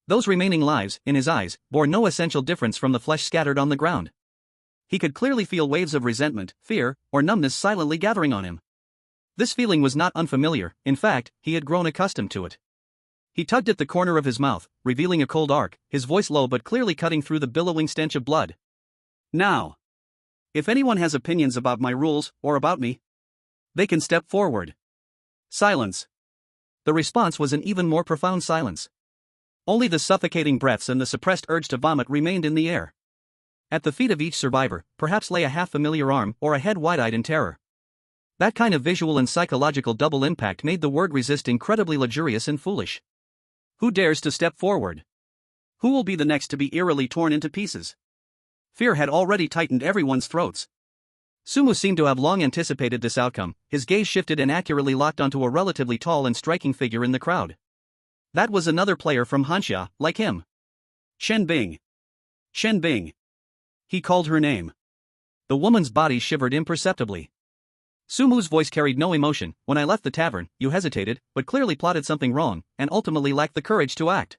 Speaker 2: Those remaining lives, in his eyes, bore no essential difference from the flesh scattered on the ground. He could clearly feel waves of resentment, fear, or numbness silently gathering on him. This feeling was not unfamiliar, in fact, he had grown accustomed to it. He tugged at the corner of his mouth, revealing a cold arc, his voice low but clearly cutting through the billowing stench of blood. Now, if anyone has opinions about my rules, or about me, they can step forward. Silence. The response was an even more profound silence. Only the suffocating breaths and the suppressed urge to vomit remained in the air. At the feet of each survivor, perhaps lay a half-familiar arm or a head wide-eyed in terror. That kind of visual and psychological double impact made the word resist incredibly luxurious and foolish. Who dares to step forward? Who will be the next to be eerily torn into pieces? Fear had already tightened everyone's throats. Su Mu seemed to have long anticipated this outcome. His gaze shifted and accurately locked onto a relatively tall and striking figure in the crowd. That was another player from Hanxia, like him. Shen Bing. Shen Bing. He called her name. The woman's body shivered imperceptibly. Su Mu's voice carried no emotion. When I left the tavern, you hesitated, but clearly plotted something wrong, and ultimately lacked the courage to act.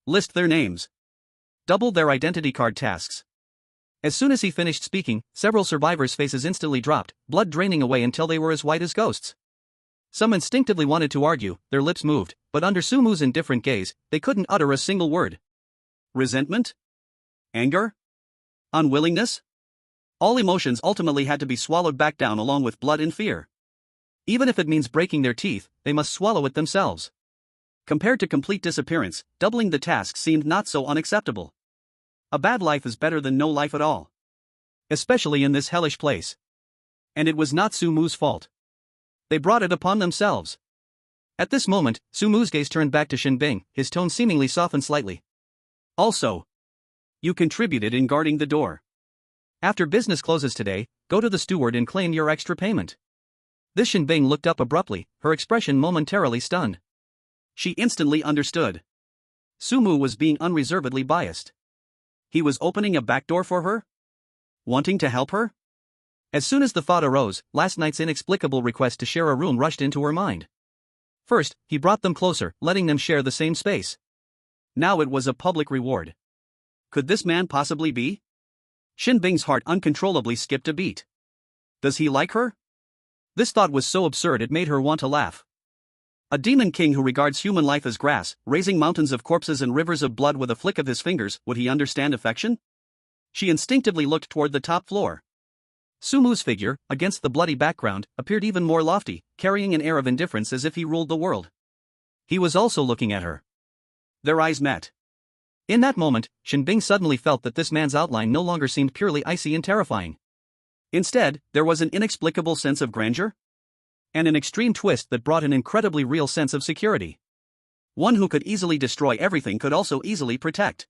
Speaker 2: List their names. Double their identity card tasks. As soon as he finished speaking, several survivors' faces instantly dropped, blood draining away until they were as white as ghosts. Some instinctively wanted to argue, their lips moved, but under Su Mu's indifferent gaze, they couldn't utter a single word. Resentment? Anger? Unwillingness? All emotions ultimately had to be swallowed back down along with blood and fear. Even if it means breaking their teeth, they must swallow it themselves. Compared to complete disappearance, doubling the task seemed not so unacceptable. A bad life is better than no life at all. Especially in this hellish place. And it was not Su Mu's fault. They brought it upon themselves. At this moment, Su Mu's gaze turned back to Shen Bing, his tone seemingly softened slightly. Also, you contributed in guarding the door. After business closes today, go to the steward and claim your extra payment. This Shen Bing looked up abruptly, her expression momentarily stunned. She instantly understood. Sumu was being unreservedly biased. He was opening a backdoor for her? Wanting to help her?
Speaker 1: As soon as the thought arose, last night's inexplicable request to share a room rushed into her mind. First, he brought them closer, letting them share the same space.
Speaker 2: Now it was a public reward. Could this man possibly be? Shin Bing's heart uncontrollably skipped a beat. Does he like her? This thought was so absurd it made her want to laugh. A demon king who regards human life as grass, raising mountains of corpses and rivers of blood with a flick of his fingers, would he understand affection? She instinctively looked toward the top floor. Sumu's figure, against the bloody background, appeared even more lofty, carrying an air of indifference as if he ruled the world. He was also looking at her. Their eyes met. In that moment, Shin Bing suddenly felt that this man's outline no longer seemed purely icy and terrifying. Instead, there was an inexplicable sense of grandeur, and an extreme twist that brought an incredibly real sense of security. One who could easily destroy everything could also easily protect.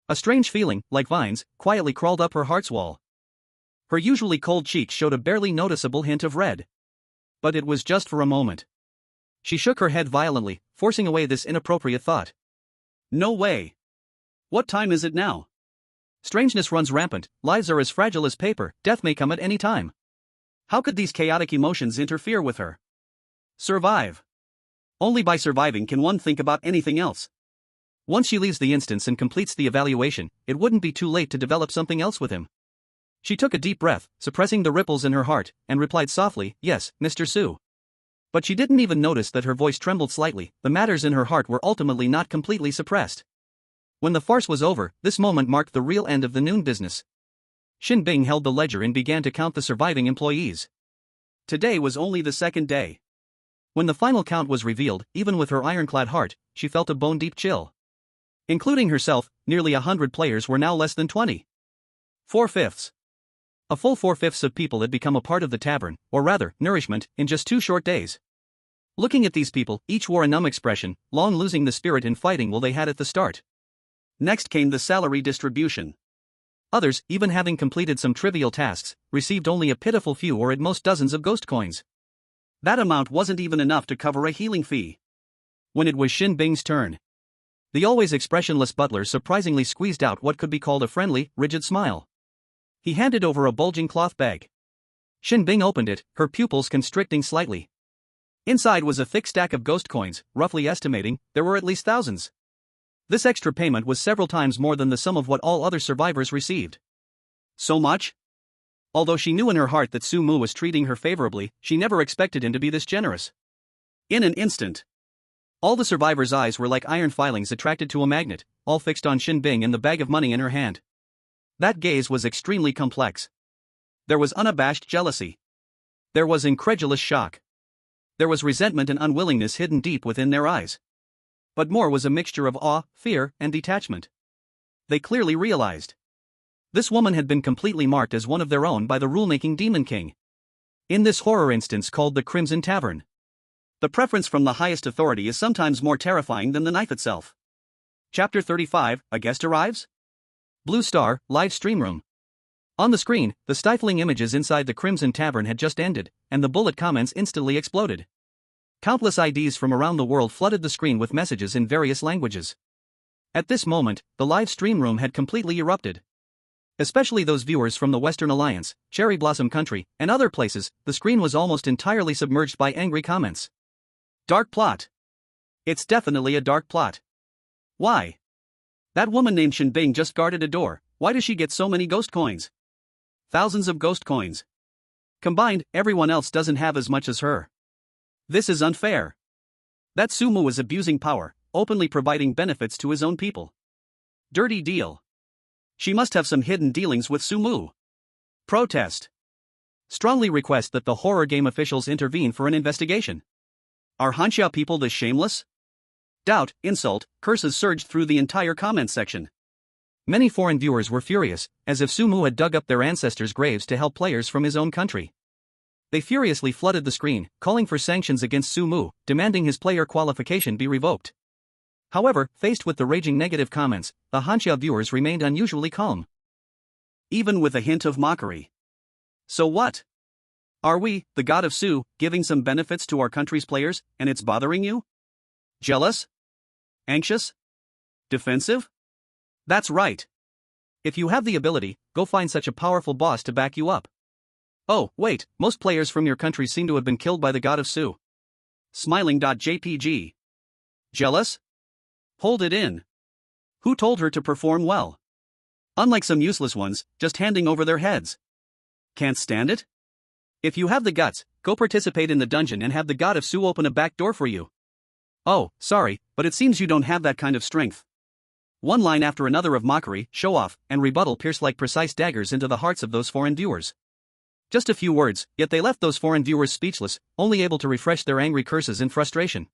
Speaker 2: A strange feeling, like vines, quietly crawled up her heart's wall. Her usually cold cheeks showed a barely noticeable hint of red. But it was just for a moment. She shook her head violently, forcing away this inappropriate thought. No way. What time is it now?
Speaker 1: Strangeness runs rampant, lives are as fragile as paper, death may come at any time.
Speaker 2: How could these chaotic emotions interfere with her? Survive. Only by surviving can one think about anything else.
Speaker 1: Once she leaves the instance and completes the evaluation, it wouldn't be too late to develop something else with him. She took a deep breath, suppressing the ripples in her heart, and replied softly, "Yes, Mr. Su." But she didn't even notice that her voice trembled slightly. The matters in her heart were ultimately not completely suppressed. When the farce was over, this moment marked the real end of the noon business. Shin Bing held the ledger and began to count the surviving employees.
Speaker 2: Today was only the second day.
Speaker 1: When the final count was revealed, even with her ironclad heart, she felt a bone-deep chill. Including herself, nearly 100 players were now less than 20. 4/5. A full 4/5 of people had become a part of the tavern, or rather, nourishment, in just 2 short days. Looking at these people, each wore a numb expression, long losing the spirit in fighting they had at the start.
Speaker 2: Next came the salary distribution.
Speaker 1: Others, even having completed some trivial tasks, received only a pitiful few or at most dozens of ghost coins.
Speaker 2: That amount wasn't even enough to cover a healing fee.
Speaker 1: When it was Shin Bing's turn, the always expressionless butler surprisingly squeezed out what could be called a friendly, rigid smile. He handed over a bulging cloth bag. Shin Bing opened it, her pupils constricting slightly. Inside was a thick stack of ghost coins, roughly estimating, there were at least thousands. This extra payment was several times more than the sum of what all other survivors received.
Speaker 2: So much? Although she knew in her heart that Sumu was treating her favorably, she never expected him to be this generous. In an instant, all the survivors' eyes were like iron filings attracted to a magnet, all fixed on Shin Bing and the bag of money in her hand. That gaze was extremely complex. There was unabashed jealousy. There was incredulous shock. There was resentment and unwillingness hidden deep within their eyes. But more was a mixture of awe, fear, and detachment. They clearly realized this woman had been completely marked as one of their own by the rulemaking Demon King. In this horror instance called the Crimson Tavern, the preference from the highest authority is sometimes more terrifying than the knife itself. Chapter 35, A Guest Arrives? Blue Star, Live Stream Room. On the screen, the stifling images inside the Crimson Tavern had just ended, and the bullet comments instantly exploded. Countless IDs from around the world flooded the screen with messages in various languages. At this moment, the live stream room had completely erupted. Especially those viewers from the Western Alliance, Cherry Blossom Country, and other places, the screen was almost entirely submerged by angry comments. Dark plot. It's definitely a dark plot. Why? That woman named Shin Bing just guarded a door. Why does she get so many ghost coins? Thousands of ghost coins. Combined, everyone else doesn't have as much as her. This is unfair. That Sumu was abusing power, openly providing benefits to his own people. Dirty deal. She must have some hidden dealings with Sumu. Protest. Strongly request that the horror game officials intervene for an investigation. Are Hanxia people this shameless? Doubt, insult, curses surged through the entire comment section. Many foreign viewers were furious, as if Sumu had dug up their ancestors' graves to help players from his own country. They furiously flooded the screen, calling for sanctions against Sumu, demanding his player qualification be revoked. However, faced with the raging negative comments, the Hanxia viewers remained unusually calm. Even with a hint of mockery. So what? Are we, the god of Su, giving some benefits to our country's players, and it's bothering you? Jealous? Anxious? Defensive? That's right. If you have the ability, go find such a powerful boss to back you up. Oh, wait, most players from your country seem to have been killed by the god of Su. Smiling.jpg. Jealous? Hold it in. Who told her to perform well? Unlike some useless ones, just handing over their heads. Can't stand it? If you have the guts, go participate in the dungeon and have the god of Su open a back door for you. Oh, sorry, but it seems you don't have that kind of strength. One line after another of mockery, show-off, and rebuttal pierced like precise daggers into the hearts of those foreign viewers. Just a few words, yet they left those foreign viewers speechless, only able to refresh their angry curses in frustration.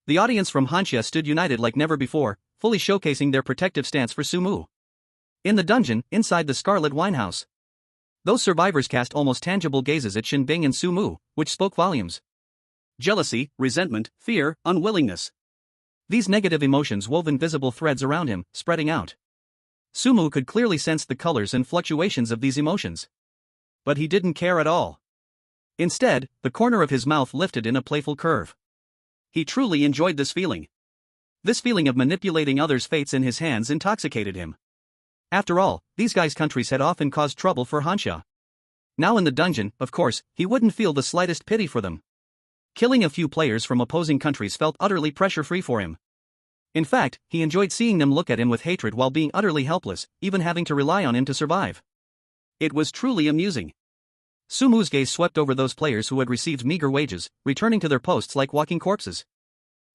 Speaker 2: The audience from Hanxia stood united like never before, fully showcasing their protective stance for Sumu. In the dungeon, inside the Scarlet Winehouse, those survivors cast almost tangible gazes at Shinbing and Sumu, which spoke volumes. Jealousy, resentment, fear, unwillingness. These negative emotions wove invisible threads around him, spreading out. Sumu could clearly sense the colors and fluctuations of these emotions. But he didn't care at all. Instead, the corner of his mouth lifted in a playful curve. He truly enjoyed this feeling. This feeling of manipulating others' fates in his hands intoxicated him. After all, these guys' countries had often caused trouble for Hanxia. Now in the dungeon, of course, he wouldn't feel the slightest pity for them. Killing a few players from opposing countries felt utterly pressure-free for him. In fact, he enjoyed seeing them look at him with hatred while being utterly helpless, even having to rely on him to survive. It was truly amusing. Sumu's gaze swept over those players who had received meager wages, returning to their posts like walking corpses.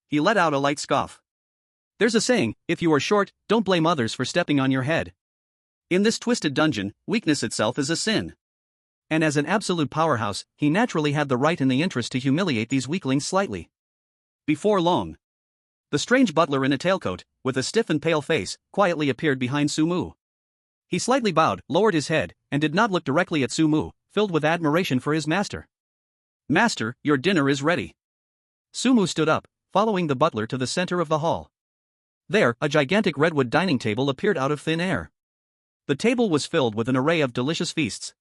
Speaker 2: He let out a light scoff. There's a saying, if you are short, don't blame others for stepping on your head. In this twisted dungeon, weakness itself is a sin. And as an absolute powerhouse, he naturally had the right and the interest to humiliate these weaklings slightly. Before long, the strange butler in a tailcoat, with a stiff and pale face, quietly appeared behind Sumu. He slightly bowed, lowered his head, and did not look directly at Sumu, filled with admiration for his master. Master, your dinner is ready. Sumu stood up, following the butler to the center of the hall. There, a gigantic redwood dining table appeared out of thin air. The table was filled with an array of delicious feasts.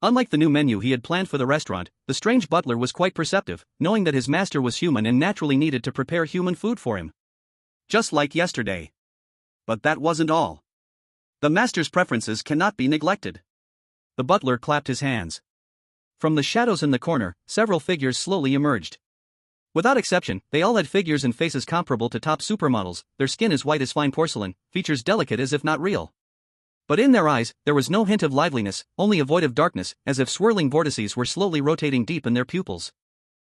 Speaker 2: Unlike the new menu he had planned for the restaurant, the strange butler was quite perceptive, knowing that his master was human and naturally needed to prepare human food for him. Just like yesterday. But that wasn't all. The master's preferences cannot be neglected. The butler clapped his hands. From the shadows in the corner, several figures slowly emerged. Without exception, they all had figures and faces comparable to top supermodels, their skin as white as fine porcelain, features delicate as if not real. But in their eyes, there was no hint of liveliness, only a void of darkness, as if swirling vortices were slowly rotating deep in their pupils.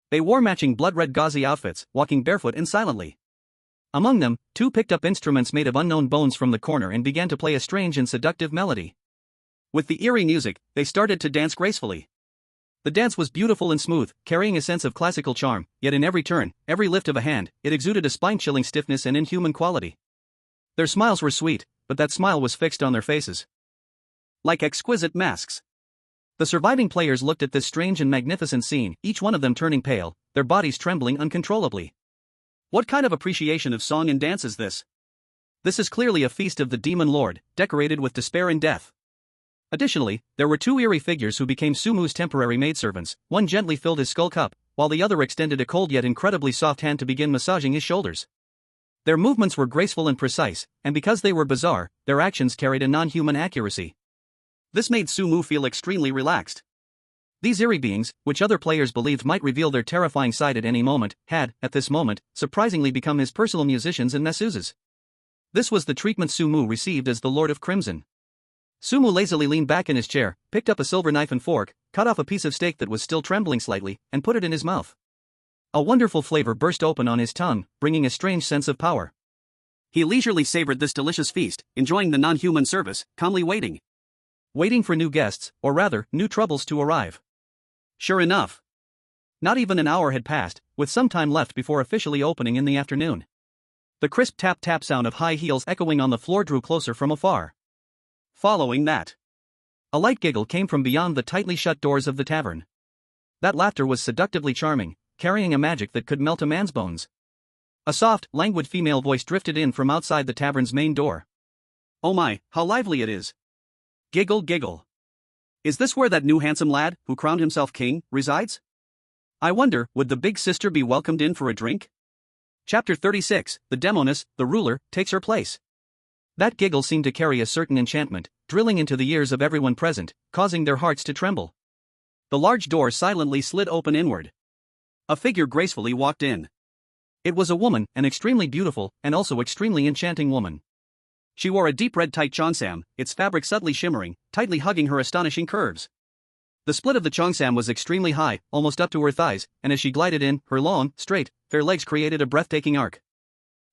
Speaker 2: They wore matching blood-red gauzy outfits, walking barefoot and silently. Among them, two picked up instruments made of unknown bones from the corner and began to play a strange and seductive melody. With the eerie music, they started to dance gracefully. The dance was beautiful and smooth, carrying a sense of classical charm, yet in every turn, every lift of a hand, it exuded a spine-chilling stiffness and inhuman quality. Their smiles were sweet, but that smile was fixed on their faces. Like exquisite masks. The surviving players looked at this strange and magnificent scene, each one of them turning pale, their bodies trembling uncontrollably. What kind of appreciation of song and dance is this? This is clearly a feast of the Demon Lord, decorated with despair and death. Additionally, there were two eerie figures who became Sumu's temporary maidservants, one gently filled his skull cup, while the other extended a cold yet incredibly soft hand to begin massaging his shoulders. Their movements were graceful and precise, and because they were bizarre, their actions carried a non-human accuracy. This made Sumu feel extremely relaxed. These eerie beings, which other players believed might reveal their terrifying side at any moment, had, at this moment, surprisingly become his personal musicians and masseuses. This was the treatment Sumu received as the Lord of Crimson. Sumu lazily leaned back in his chair, picked up a silver knife and fork, cut off a piece of steak that was still trembling slightly, and put it in his mouth. A wonderful flavor burst open on his tongue, bringing a strange sense of power. He leisurely savored this delicious feast, enjoying the non-human service, calmly waiting. Waiting for new guests, or rather, new troubles to arrive. Sure enough. Not even an hour had passed, with some time left before officially opening in the afternoon. The crisp tap-tap sound of high heels echoing on the floor drew closer from afar. Following that, a light giggle came from beyond the tightly shut doors of the tavern. That laughter was seductively charming, carrying a magic that could melt a man's bones. A soft, languid female voice drifted in from outside the tavern's main door. Oh my, how lively it is. Giggle giggle. Is this where that new handsome lad, who crowned himself king, resides? I wonder, would the big sister be welcomed in for a drink? Chapter 36, The Demoness, the ruler, takes her place. That giggle seemed to carry a certain enchantment, drilling into the ears of everyone present, causing their hearts to tremble. The large door silently slid open inward. A figure gracefully walked in. It was a woman, an extremely beautiful, and also extremely enchanting woman. She wore a deep red tight cheongsam, its fabric subtly shimmering, tightly hugging her astonishing curves. The split of the cheongsam was extremely high, almost up to her thighs, and as she glided in, her long, straight, fair legs created a breathtaking arc.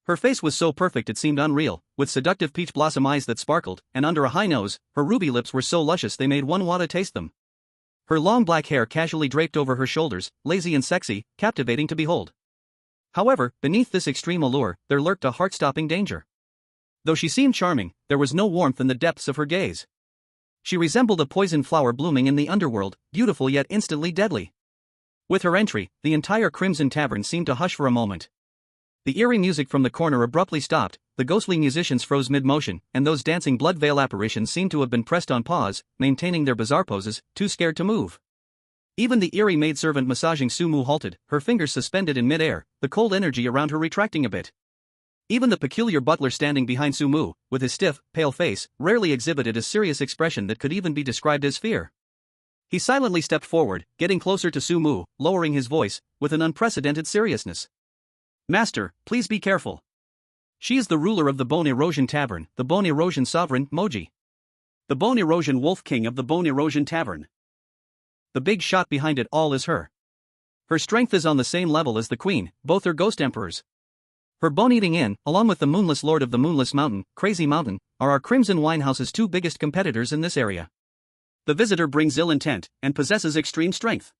Speaker 2: Her face was so perfect it seemed unreal, with seductive peach blossom eyes that sparkled, and under a high nose, her ruby lips were so luscious they made one want to taste them. Her long black hair casually draped over her shoulders, lazy and sexy, captivating to behold. However, beneath this extreme allure, there lurked a heart-stopping danger. Though she seemed charming, there was no warmth in the depths of her gaze. She resembled a poison flower blooming in the underworld, beautiful yet instantly deadly. With her entry, the entire Crimson Tavern seemed to hush for a moment. The eerie music from the corner abruptly stopped, the ghostly musicians froze mid-motion, and those dancing blood veil apparitions seemed to have been pressed on pause, maintaining their bizarre poses, too scared to move. Even the eerie maidservant massaging Sumu halted, her fingers suspended in mid-air, the cold energy around her retracting a bit. Even the peculiar butler standing behind Sumu, with his stiff, pale face, rarely exhibited a serious expression that could even be described as fear. He silently stepped forward, getting closer to Sumu, lowering his voice, with an unprecedented seriousness. "Master, please be careful. She is the ruler of the Bone Erosion Tavern, the Bone Erosion Sovereign, Moji. The Bone Erosion Wolf King of the Bone Erosion Tavern. The big shot behind it all is her. Her strength is on the same level as the Queen, both are Ghost Emperors. Her bone-eating inn, along with the Moonless Lord of the Moonless Mountain, Crazy Mountain, are our Crimson Winehouse's two biggest competitors in this area. The visitor brings ill intent, and possesses extreme strength."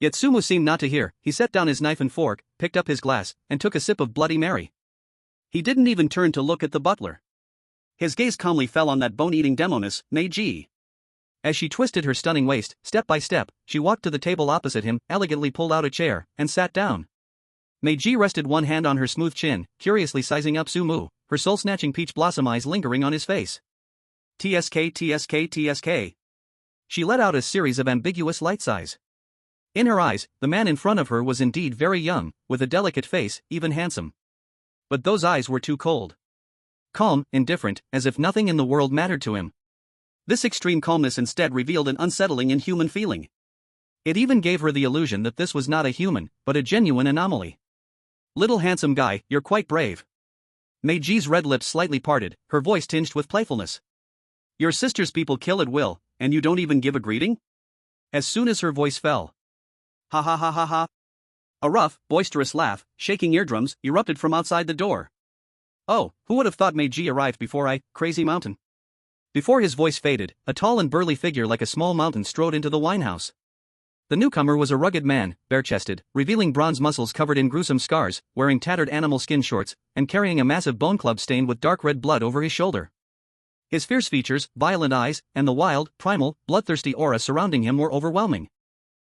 Speaker 2: Yet Sumu seemed not to hear. He set down his knife and fork, picked up his glass, and took a sip of Bloody Mary. He didn't even turn to look at the butler. His gaze calmly fell on that bone-eating demoness, Meiji. As she twisted her stunning waist, step by step, she walked to the table opposite him, elegantly pulled out a chair, and sat down. Meiji rested one hand on her smooth chin, curiously sizing up Sumu, her soul-snatching peach blossom eyes lingering on his face. "TSK, TSK, TSK. She let out a series of ambiguous light sighs. In her eyes, the man in front of her was indeed very young, with a delicate face, even handsome. But those eyes were too cold. Calm, indifferent, as if nothing in the world mattered to him. This extreme calmness instead revealed an unsettling inhuman feeling. It even gave her the illusion that this was not a human, but a genuine anomaly. "Little handsome guy, you're quite brave." Meiji's red lips slightly parted, her voice tinged with playfulness. "Your sister's people kill at will, and you don't even give a greeting?" As soon as her voice fell. "Ha ha ha ha ha." A rough, boisterous laugh, shaking eardrums, erupted from outside the door. "Oh, who would have thought Meiji arrived before I, Crazy Mountain?" Before his voice faded, a tall and burly figure like a small mountain strode into the winehouse. The newcomer was a rugged man, bare-chested, revealing bronze muscles covered in gruesome scars, wearing tattered animal skin shorts, and carrying a massive bone club stained with dark red blood over his shoulder. His fierce features, violent eyes, and the wild, primal, bloodthirsty aura surrounding him were overwhelming.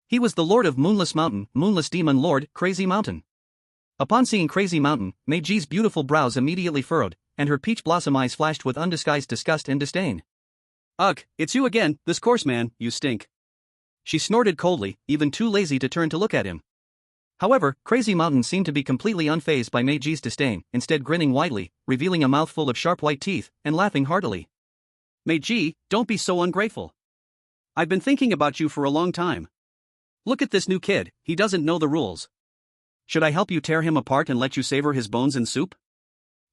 Speaker 2: He was the Lord of Moonless Mountain, Moonless Demon Lord, Crazy Mountain. Upon seeing Crazy Mountain, Meiji's beautiful brows immediately furrowed, and her peach blossom eyes flashed with undisguised disgust and disdain. "Ugh, it's you again, this coarse man, you stink." She snorted coldly, even too lazy to turn to look at him. However, Crazy Mountain seemed to be completely unfazed by Meiji's disdain, instead grinning widely, revealing a mouthful of sharp white teeth, and laughing heartily. "Meiji, don't be so ungrateful. I've been thinking about you for a long time. Look at this new kid, he doesn't know the rules. Should I help you tear him apart and let you savor his bones in soup?"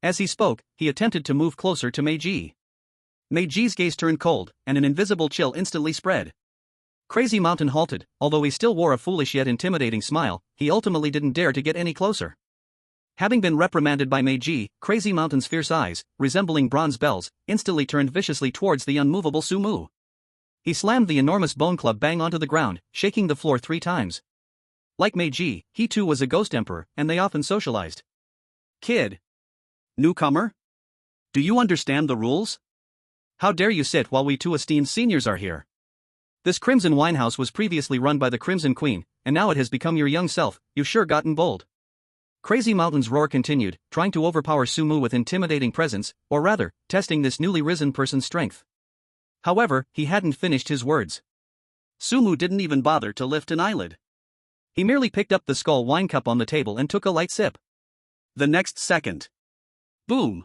Speaker 2: As he spoke, he attempted to move closer to Meiji. Meiji's gaze turned cold, and an invisible chill instantly spread. Crazy Mountain halted. Although he still wore a foolish yet intimidating smile, he ultimately didn't dare to get any closer. Having been reprimanded by Meiji, Crazy Mountain's fierce eyes, resembling bronze bells, instantly turned viciously towards the unmovable Sumu. He slammed the enormous bone club bang onto the ground, shaking the floor 3 times. Like Meiji, he too was a Ghost Emperor, and they often socialized. "Kid. Newcomer? Do you understand the rules? How dare you sit while we two esteemed seniors are here? This Crimson Winehouse was previously run by the Crimson Queen, and now it has become your young self. You've sure gotten bold." Crazy Mountain's roar continued, trying to overpower Sumu with intimidating presence, or rather, testing this newly risen person's strength. However, he hadn't finished his words. Sumu didn't even bother to lift an eyelid. He merely picked up the skull wine cup on the table and took a light sip. The next second. Boom!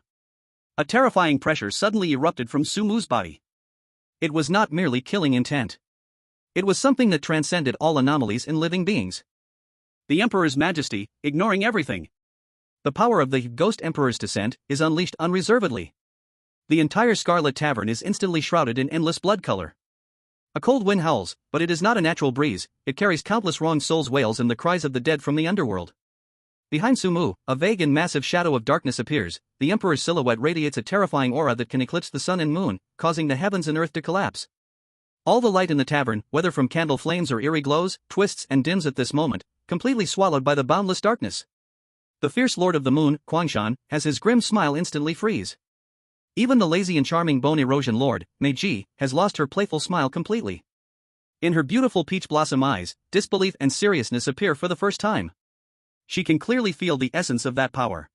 Speaker 2: A terrifying pressure suddenly erupted from Sumu's body.
Speaker 1: It was not merely killing intent. It was something that transcended all anomalies in living beings.
Speaker 2: The Emperor's majesty, ignoring everything.
Speaker 1: The power of the Ghost Emperor's descent is unleashed unreservedly. The entire Scarlet Tavern is instantly shrouded in endless blood color. A cold wind howls, but it is not a natural breeze, it carries countless wronged souls' wails and the cries of the dead from the underworld. Behind Sumu, a vague and massive shadow of darkness appears. The Emperor's silhouette radiates a terrifying aura that can eclipse the sun and moon, causing the heavens and earth to collapse. All the light in the tavern, whether from candle flames or eerie glows, twists and dims at this moment, completely swallowed by the boundless darkness. The fierce Lord of the Moon, Kwangshan, has his grim smile instantly freeze. Even the lazy and charming Bone Erosion Lord, Meiji, has lost her playful smile completely. In her beautiful peach blossom eyes, disbelief and seriousness appear for the first time. She can clearly feel the essence of that power.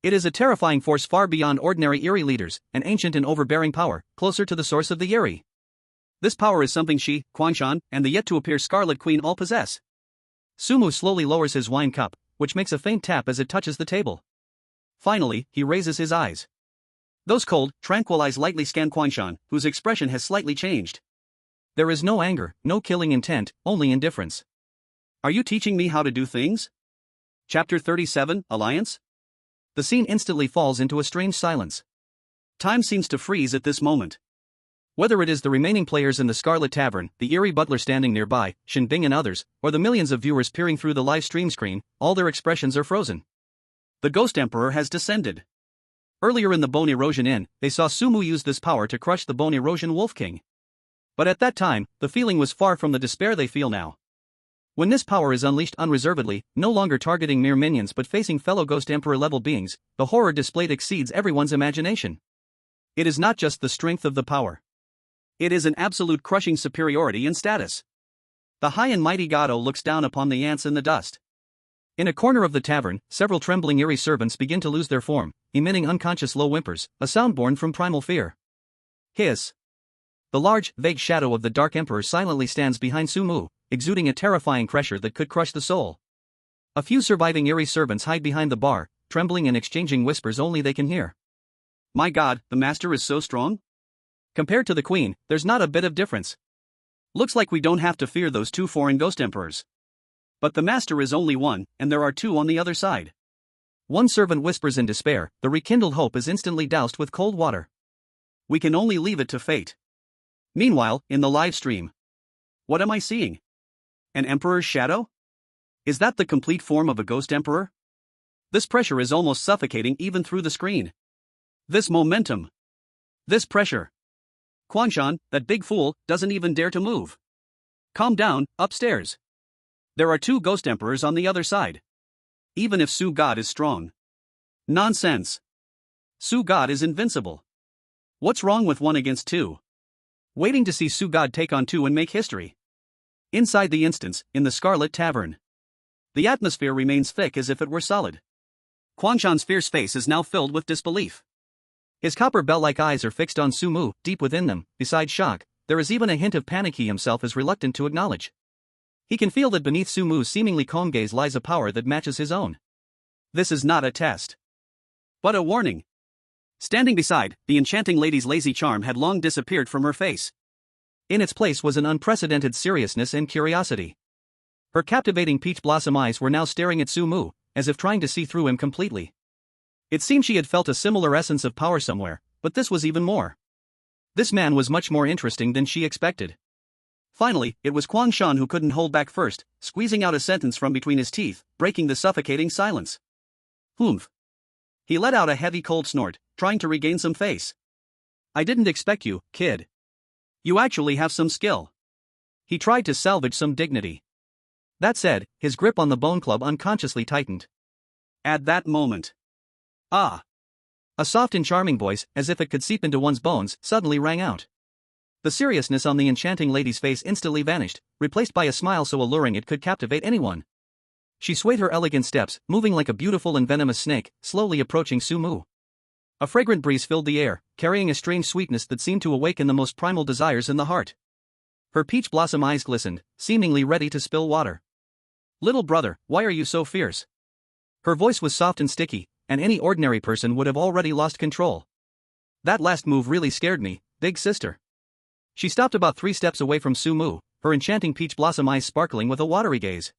Speaker 1: It is a terrifying force far beyond ordinary Eerie leaders, an ancient and overbearing power, closer to the source of the Eerie. This power is something she, Kwangshan, and the yet-to-appear Scarlet Queen all possess. Sumu slowly lowers his wine cup, which makes a faint tap as it touches the table. Finally, he raises his eyes. Those cold, tranquil eyes lightly scan Kwangshan, whose expression has slightly changed. There is no anger, no killing intent, only indifference.
Speaker 2: Are you teaching me how to do things? Chapter 37, Alliance?
Speaker 1: The scene instantly falls into a strange silence.
Speaker 2: Time seems to freeze at this moment.
Speaker 1: Whether it is the remaining players in the Scarlet Tavern, the Eerie butler standing nearby, Shin Bing and others, or the millions of viewers peering through the live stream screen, all their expressions are frozen.
Speaker 2: The Ghost Emperor has descended. Earlier in the Bone Erosion Inn, they saw Sumu use this power to crush the Bone Erosion Wolf King. But at that time, the feeling was far from the despair they feel now. When this power is unleashed unreservedly, no longer targeting mere minions but facing fellow Ghost Emperor-level beings, the horror displayed exceeds everyone's imagination. It is not just the strength of the power. It is an absolute crushing superiority in status. The high and mighty Gado looks down upon the ants in the dust. In a corner of the tavern, several trembling Eerie servants begin to lose their form, emitting unconscious low whimpers, a sound born from primal fear. Hiss. The large, vague shadow of the Dark Emperor silently stands behind Sumu, exuding a terrifying pressure that could crush the soul. A few surviving Eerie servants hide behind the bar, trembling and exchanging whispers only they can hear. My God, the master is so strong?
Speaker 1: Compared to the queen, there's not a bit of difference.
Speaker 2: Looks like we don't have to fear those two foreign ghost emperors. But the master is only one, and there are two on the other side.
Speaker 1: One servant whispers in despair, the rekindled hope is instantly doused with cold water.
Speaker 2: We can only leave it to fate. Meanwhile, in the live stream. What am I seeing? An emperor's shadow? Is that the complete form of a ghost emperor? This pressure is almost suffocating even through the screen. This momentum. This pressure. Kwangshan, that big fool, doesn't even dare to move. Calm down, upstairs. There are two ghost emperors on the other side. Even if Su God is strong. Nonsense. Su God is invincible. What's wrong with 1 against 2? Waiting to see Su God take on 2 and make history. Inside the instance, in the Scarlet Tavern. The atmosphere remains thick as if it were solid. Kwangshan's fierce face is now filled with disbelief.
Speaker 1: His copper bell-like eyes are fixed on Sumu. Deep within them, besides shock, there is even a hint of panic he himself is reluctant to acknowledge. He can feel that beneath Sumu's seemingly calm gaze lies a power that matches his own. This is not a test, but a warning. Standing beside, the enchanting lady's lazy charm had long disappeared from her face. In its place was an unprecedented seriousness and curiosity. Her captivating peach blossom eyes were now staring at Sumu, as if trying to see through him completely. It seemed she had felt a similar essence of power somewhere, but this was even more. This man was much more interesting than she expected. Finally, it was Kwangshan who couldn't hold back first, squeezing out a sentence from between his teeth, breaking the suffocating silence. Humph. He let out a heavy cold snort, trying to regain some face. I didn't expect you, kid. You actually have some skill. He tried to salvage some dignity. That said, his grip on the bone club unconsciously tightened. At that moment. Ah! A soft and charming voice, as if it could seep into one's bones, suddenly rang out. The seriousness on the enchanting lady's face instantly vanished, replaced by a smile so alluring it could captivate anyone. She swayed her elegant steps, moving like a beautiful and venomous snake, slowly approaching Sumu. A fragrant breeze filled the air, carrying a strange sweetness that seemed to awaken the most primal desires in the heart. Her peach blossom eyes glistened, seemingly ready to spill water. Little brother, why are you so fierce? Her voice was soft and sticky, and any ordinary person would have already lost control. That last move really scared me, big sister. She stopped about 3 steps away from Sumu, her enchanting peach blossom eyes sparkling with a watery gaze.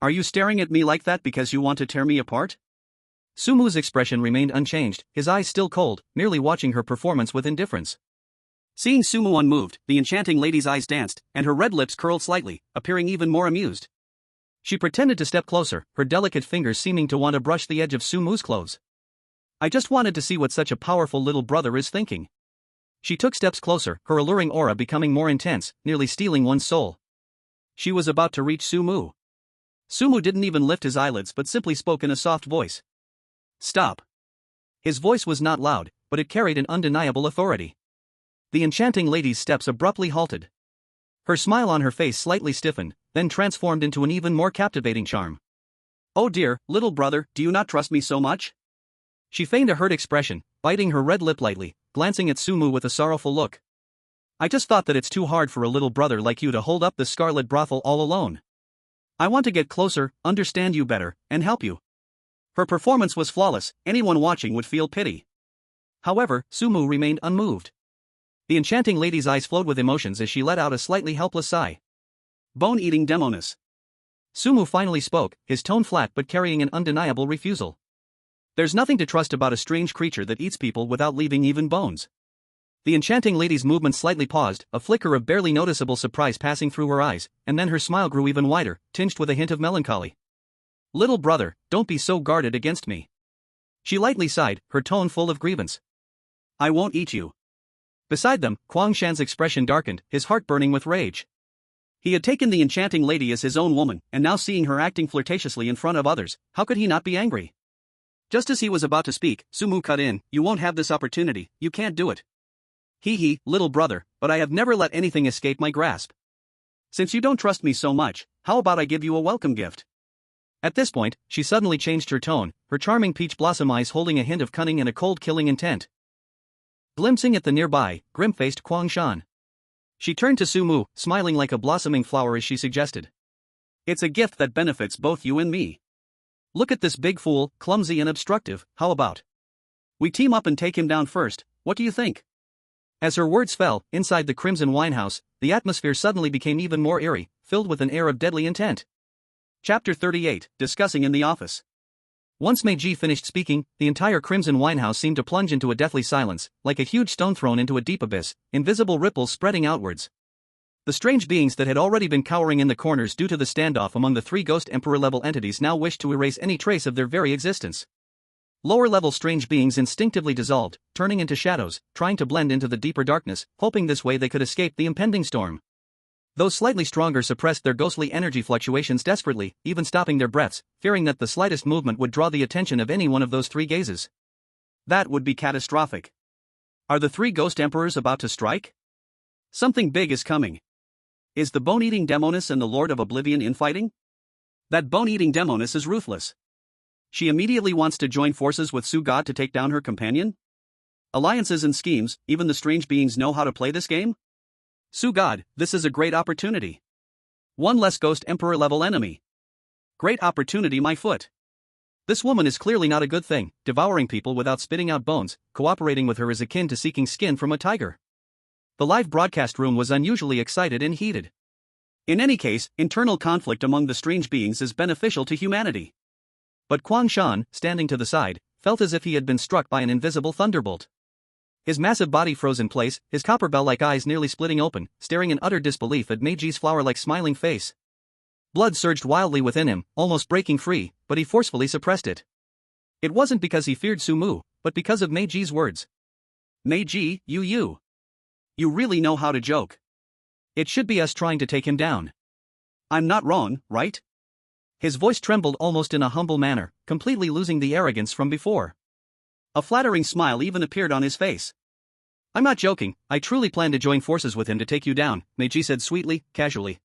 Speaker 2: Are you staring at me like that because you want to tear me apart?
Speaker 1: Sumu's expression remained unchanged, his eyes still cold, merely watching her performance with indifference.
Speaker 2: Seeing Sumu unmoved, the enchanting lady's eyes danced, and her red lips curled slightly, appearing even more amused.
Speaker 1: She pretended to step closer, her delicate fingers seeming to want to brush the edge of Sumu's clothes. I just wanted to see what such a powerful little brother is thinking. She took steps closer, her alluring aura becoming more intense, nearly stealing one's soul. She was about to reach Sumu. Sumu didn't even lift his eyelids but simply spoke in a soft voice. Stop. His voice was not loud, but it carried an undeniable authority. The enchanting lady's steps abruptly halted. Her smile on her face slightly stiffened, then transformed into an even more captivating charm.
Speaker 2: Oh dear, little brother, do you not trust me so much?
Speaker 1: She feigned a hurt expression, biting her red lip lightly, glancing at Sumu with a sorrowful look. I just thought that it's too hard for a little brother like you to hold up the scarlet brothel all alone. I want to get closer, understand you better, and help you. Her performance was flawless, anyone watching would feel pity. However, Sumu remained unmoved. The enchanting lady's eyes flowed with emotions as she let out a slightly helpless sigh.
Speaker 2: Bone-eating demoness.
Speaker 1: Sumu finally spoke, his tone flat but carrying an undeniable refusal. There's nothing to trust about a strange creature that eats people without leaving even bones. The enchanting lady's movement slightly paused, a flicker of barely noticeable surprise passing through her eyes, and then her smile grew even wider, tinged with a hint of melancholy. Little brother, don't be so guarded against me. She lightly sighed, her tone full of grievance.
Speaker 2: I won't eat you.
Speaker 1: Beside them, Kuang Shan's expression darkened, his heart burning with rage.
Speaker 2: He had taken the enchanting lady as his own woman, and now seeing her acting flirtatiously in front of others, how could he not be angry? Just as he was about to speak, Sumu cut in, you won't have this opportunity, you can't do it. Hee, little brother, but I have never let anything escape my grasp. Since you don't trust me so much, how about I give you a welcome gift? At this point, she suddenly changed her tone, her charming peach blossom eyes holding a hint of cunning and a cold killing intent. Glimpsing at the nearby, grim-faced Kuang Shan, she turned to Sumu, smiling like a blossoming flower as she suggested. It's a gift that benefits both you and me. Look at this big fool, clumsy and obstructive, how about? We team up and take him down first, what do you think? As her words fell, inside the Crimson Winehouse, the atmosphere suddenly became even more eerie, filled with an air of deadly intent. Chapter 38, Discussing in the Office. Once Meiji finished speaking, the entire Crimson Winehouse seemed to plunge into a deathly silence, like a huge stone thrown into a deep abyss, invisible ripples spreading outwards. The strange beings that had already been cowering in the corners due to the standoff among the 3 Ghost Emperor-level entities now wished to erase any trace of their very existence. Lower-level strange beings instinctively dissolved, turning into shadows, trying to blend into the deeper darkness, hoping this way they could escape the impending storm. Those slightly stronger suppressed their ghostly energy fluctuations desperately, even stopping their breaths, fearing that the slightest movement would draw the attention of any one of those 3 gazes. That would be catastrophic. Are the 3 Ghost Emperors about to strike? Something big is coming. Is the bone-eating demoness and the Lord of Oblivion infighting? That bone-eating demoness is ruthless. She immediately wants to join forces with Su-God to take down her companion? Alliances and schemes, even the strange beings know how to play this game? Su-God, this is a great opportunity. One less Ghost Emperor level enemy. Great opportunity, my foot. This woman is clearly not a good thing, devouring people without spitting out bones, cooperating with her is akin to seeking skin from a tiger. The live broadcast room was unusually excited and heated. In any case, internal conflict among the strange beings is beneficial to humanity. But Kuang Shan, standing to the side, felt as if he had been struck by an invisible thunderbolt. His massive body froze in place, his copper bell-like eyes nearly splitting open, staring in utter disbelief at Meiji's flower-like smiling face. Blood surged wildly within him, almost breaking free, but he forcefully suppressed it. It wasn't because he feared Sumu, but because of Meiji's words. Meiji, you really know how to joke. It should be us trying to take him down. I'm not wrong, right? His voice trembled almost in a humble manner, completely losing the arrogance from before. A flattering smile even appeared on his face. I'm not joking, I truly plan to join forces with him to take you down, Meiji said sweetly, casually.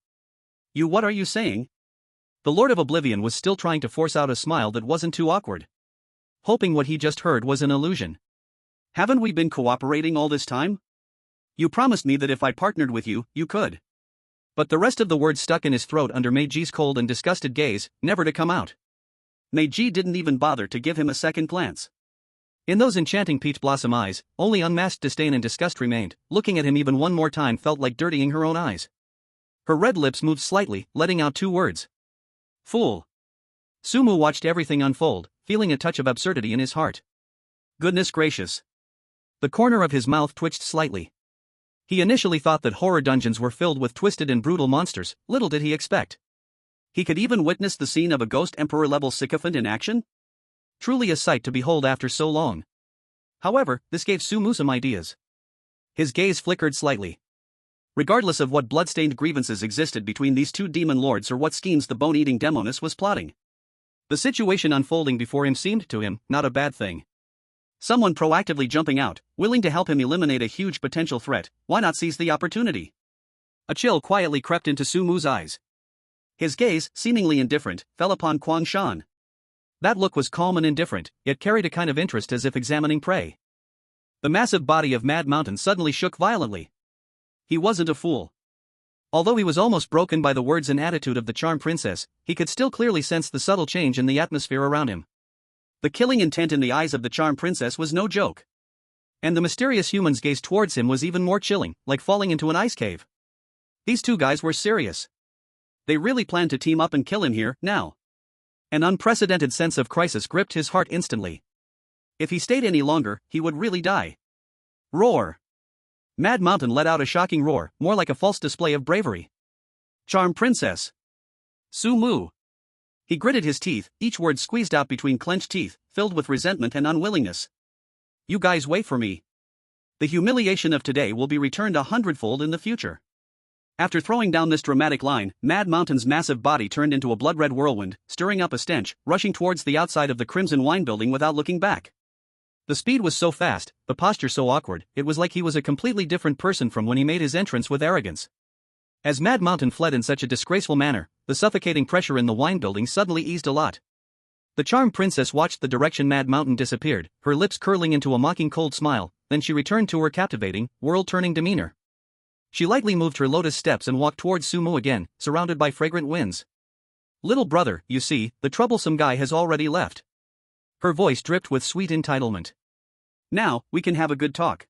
Speaker 2: What are you saying? The Lord of Oblivion was still trying to force out a smile that wasn't too awkward. Hoping what he just heard was an illusion. Haven't we been cooperating all this time? You promised me that if I partnered with you, you could. But the rest of the words stuck in his throat under Meiji's cold and disgusted gaze, never to come out. Meiji didn't even bother to give him a second glance.
Speaker 1: In those enchanting peach blossom eyes, only unmasked disdain and disgust remained. Looking at him even one more time felt like dirtying her own eyes. Her red lips moved slightly, letting out two words. Fool. Sumu watched everything unfold, feeling a touch of absurdity in his heart.
Speaker 2: Goodness gracious.
Speaker 1: The corner of his mouth twitched slightly. He initially thought that horror dungeons were filled with twisted and brutal monsters, little did he expect.
Speaker 2: He could even witness the scene of a ghost emperor-level sycophant in action?
Speaker 1: Truly a sight to behold after so long. However, this gave Sumu some ideas. His gaze flickered slightly.
Speaker 2: Regardless of what blood-stained grievances existed between these two demon lords or what schemes the bone-eating demoness was plotting, the situation unfolding before him seemed to him not a bad thing. Someone proactively jumping out, willing to help him eliminate a huge potential threat, why not seize the opportunity? A chill quietly crept into Sumu's eyes. His gaze, seemingly indifferent, fell upon Kwang Shan. That look was calm and indifferent, yet carried a kind of interest as if examining prey. The massive body of Mad Mountain suddenly shook violently. He wasn't a fool. Although he was almost broken by the words and attitude of the charm princess, he could still clearly sense the subtle change in the atmosphere around him. The killing intent in the eyes of the charm princess was no joke. And the mysterious human's gaze towards him was even more chilling, like falling into an ice cave. These two guys were serious. They really planned to team up and kill him here, now. An unprecedented sense of crisis gripped his heart instantly. If he stayed any longer, he would really die. Roar! Mad Mountain let out a shocking roar, more like a false display of bravery. Charm Princess! Sumu! He gritted his teeth, each word squeezed out between clenched teeth, filled with resentment and unwillingness. You guys wait for me. The humiliation of today will be returned 100-fold in the future. After throwing down this dramatic line, Mad Mountain's massive body turned into a blood-red whirlwind, stirring up a stench, rushing towards the outside of the Crimson Wine Building without looking back. The speed was so fast, the posture so awkward, it was like he was a completely different person from when he made his entrance with arrogance. As Mad Mountain fled in such a disgraceful manner, the suffocating pressure in the wine building suddenly eased a lot. The charmed princess watched the direction Mad Mountain disappeared, her lips curling into a mocking cold smile, then she returned to her captivating, world-turning demeanor. She lightly moved her lotus steps and walked towards Sumu again, surrounded by fragrant winds. Little brother, you see, the troublesome guy has already left. Her voice dripped with sweet entitlement. Now, we can have a good talk.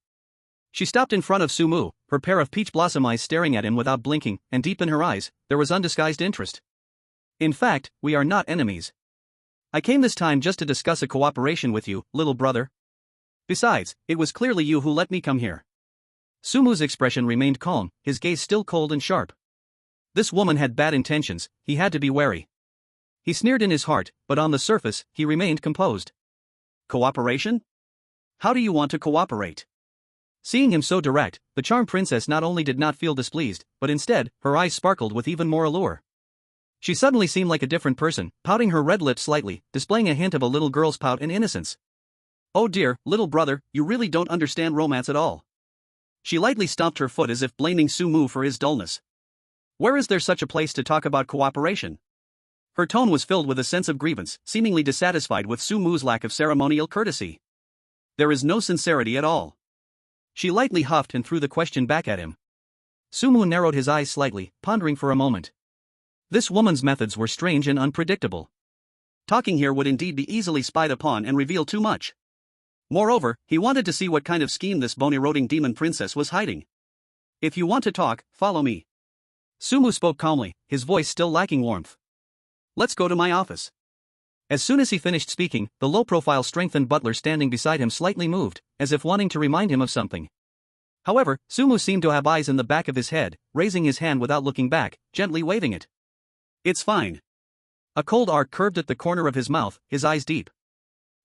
Speaker 2: She stopped in front of Sumu, her pair of peach blossom eyes staring at him without blinking, and deep in her eyes, there was undisguised interest. In fact, we are not enemies. I came this time just to discuss a cooperation with you, little brother. Besides, it was clearly you who let me come here. Sumu's expression remained calm, his gaze still cold and sharp. This woman had bad intentions, he had to be wary. He sneered in his heart, but on the surface, he remained composed. Cooperation? How do you want to cooperate? Seeing him so direct, the charmed princess not only did not feel displeased, but instead, her eyes sparkled with even more allure. She suddenly seemed like a different person, pouting her red lips slightly, displaying a hint of a little girl's pout and innocence. Oh dear, little brother, you really don't understand romance at all. She lightly stomped her foot as if blaming Sumu for his dullness. Where is there such a place to talk about cooperation? Her tone was filled with a sense of grievance, seemingly dissatisfied with Sumu's lack of ceremonial courtesy. There is no sincerity at all. She lightly huffed and threw the question back at him. Sumu narrowed his eyes slightly, pondering for a moment. This woman's methods were strange and unpredictable. Talking here would indeed be easily spied upon and reveal too much. Moreover, he wanted to see what kind of scheme this bone-eroding demon princess was hiding. If you want to talk, follow me. Sumu spoke calmly, his voice still lacking warmth. Let's go to my office. As soon as he finished speaking, the low-profile strengthened butler standing beside him slightly moved, as if wanting to remind him of something. However, Sumu seemed to have eyes in the back of his head, raising his hand without looking back, gently waving it. It's fine. A cold arc curved at the corner of his mouth, his eyes deep.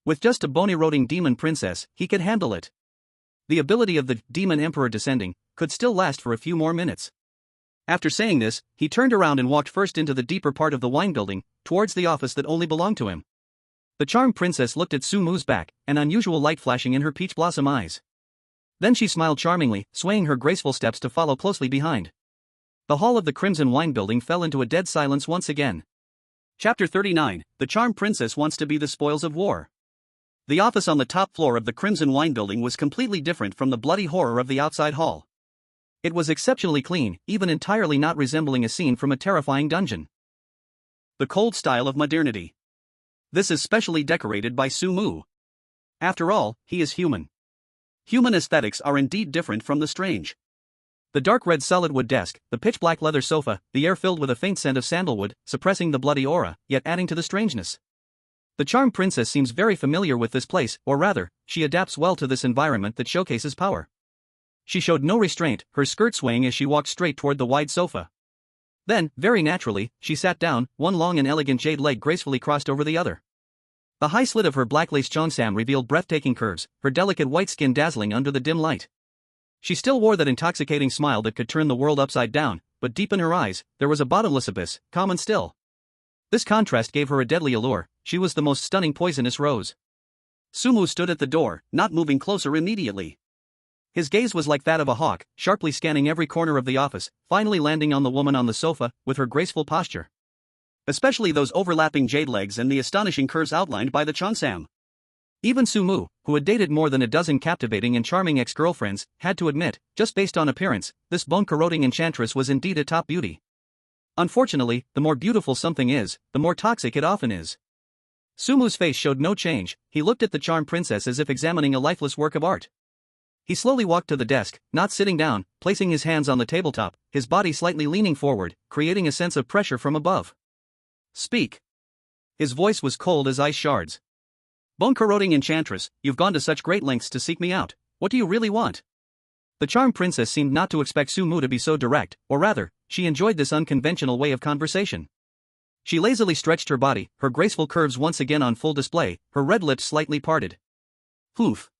Speaker 2: With just a bone-eroding demon princess, he could handle it. The ability of the demon emperor descending could still last for a few more minutes. After saying this, he turned around and walked first into the deeper part of the wine building, towards the office that only belonged to him. The charmed princess looked at Sumu's back, an unusual light flashing in her peach blossom eyes. Then she smiled charmingly, swaying her graceful steps to follow closely behind. The hall of the Crimson Wine Building fell into a dead silence once again. Chapter 39, The Charmed Princess Wants to Be the Spoils of War. The office on the top floor of the Crimson Wine Building was completely different from the bloody horror of the outside hall. It was exceptionally clean, even entirely not resembling a scene from a terrifying dungeon. The cold style of modernity. This is specially decorated by Sumu. After all, he is human. Human aesthetics are indeed different from the strange.
Speaker 1: The dark red solid wood desk, the pitch black leather sofa, the air filled with a faint scent of sandalwood, suppressing the bloody aura, yet adding to the strangeness. The charmed princess seems very familiar with this place, or rather, she adapts well to this environment that showcases power. She showed no restraint, her skirt swaying as she walked straight toward the wide sofa. Then, very naturally, she sat down, one long and elegant jade leg gracefully crossed over the other. The high slit of her black lace cheongsam revealed breathtaking curves, her delicate white skin dazzling under the dim light. She still wore that intoxicating smile that could turn the world upside down, but deep in her eyes, there was a bottomless abyss, calm and still. This contrast gave her a deadly allure. She was the most stunning poisonous rose.
Speaker 2: Sumu stood at the door, not moving closer immediately. His gaze was like that of a hawk, sharply scanning every corner of the office, finally landing on the woman on the sofa, with her graceful posture. Especially those overlapping jade legs and the astonishing curves outlined by the cheongsam.
Speaker 1: Even Sumu, who had dated more than a dozen captivating and charming ex-girlfriends, had to admit, just based on appearance, this bone-corroding enchantress was indeed a top beauty. Unfortunately, the more beautiful something is, the more toxic it often is. Sumu's face showed no change. He looked at the charmed princess as if examining a lifeless work of art. He slowly walked to the desk, not sitting down, placing his hands on the tabletop, his body slightly leaning forward, creating a sense of pressure from above.
Speaker 2: Speak.
Speaker 1: His voice was cold as ice shards.
Speaker 2: Bone-corroding enchantress, you've gone to such great lengths to seek me out. What do you really want?
Speaker 1: The charmed princess seemed not to expect Sumu to be so direct, or rather, she enjoyed this unconventional way of conversation. She lazily stretched her body, her graceful curves once again on full display, her red lips slightly parted.
Speaker 2: Poof.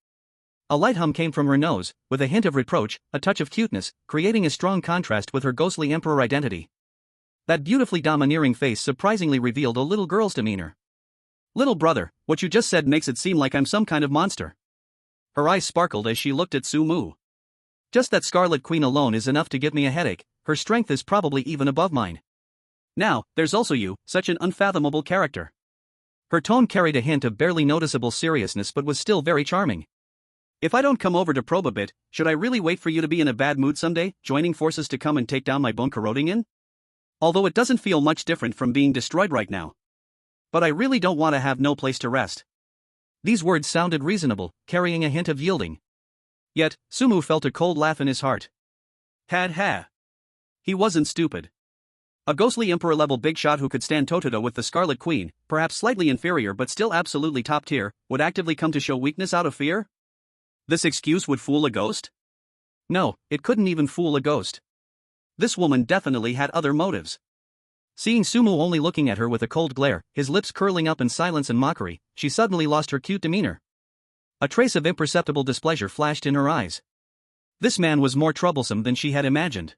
Speaker 1: A light hum came from her nose, with a hint of reproach, a touch of cuteness, creating a strong contrast with her ghostly emperor identity. That beautifully domineering face surprisingly revealed a little girl's demeanor.
Speaker 2: Little brother, what you just said makes it seem like I'm some kind of monster. Her eyes sparkled as she looked at Sumu.
Speaker 1: Just that Scarlet Queen alone is enough to give me a headache. Her strength is probably even above mine.
Speaker 2: Now, there's also you, such an unfathomable character.
Speaker 1: Her tone carried a hint of barely noticeable seriousness but was still very charming.
Speaker 2: If I don't come over to probe a bit, should I really wait for you to be in a bad mood someday, joining forces to come and take down my bone-corroding inn? Although it doesn't feel much different from being destroyed right now. But I really don't want to have no place to rest.
Speaker 1: These words sounded reasonable, carrying a hint of yielding. Yet, Sumu felt a cold laugh in his heart.
Speaker 2: Ha. He wasn't stupid. A ghostly emperor-level big shot who could stand toe-to-toe with the Scarlet Queen, perhaps slightly inferior but still absolutely top tier, would actively come to show weakness out of fear? This excuse would fool a ghost?
Speaker 1: No, it couldn't even fool a ghost.
Speaker 2: This woman definitely had other motives.
Speaker 1: Seeing Sumu only looking at her with a cold glare, his lips curling up in silence and mockery, she suddenly lost her cute demeanor. A trace of imperceptible displeasure flashed in her eyes. This man was more troublesome than she had imagined.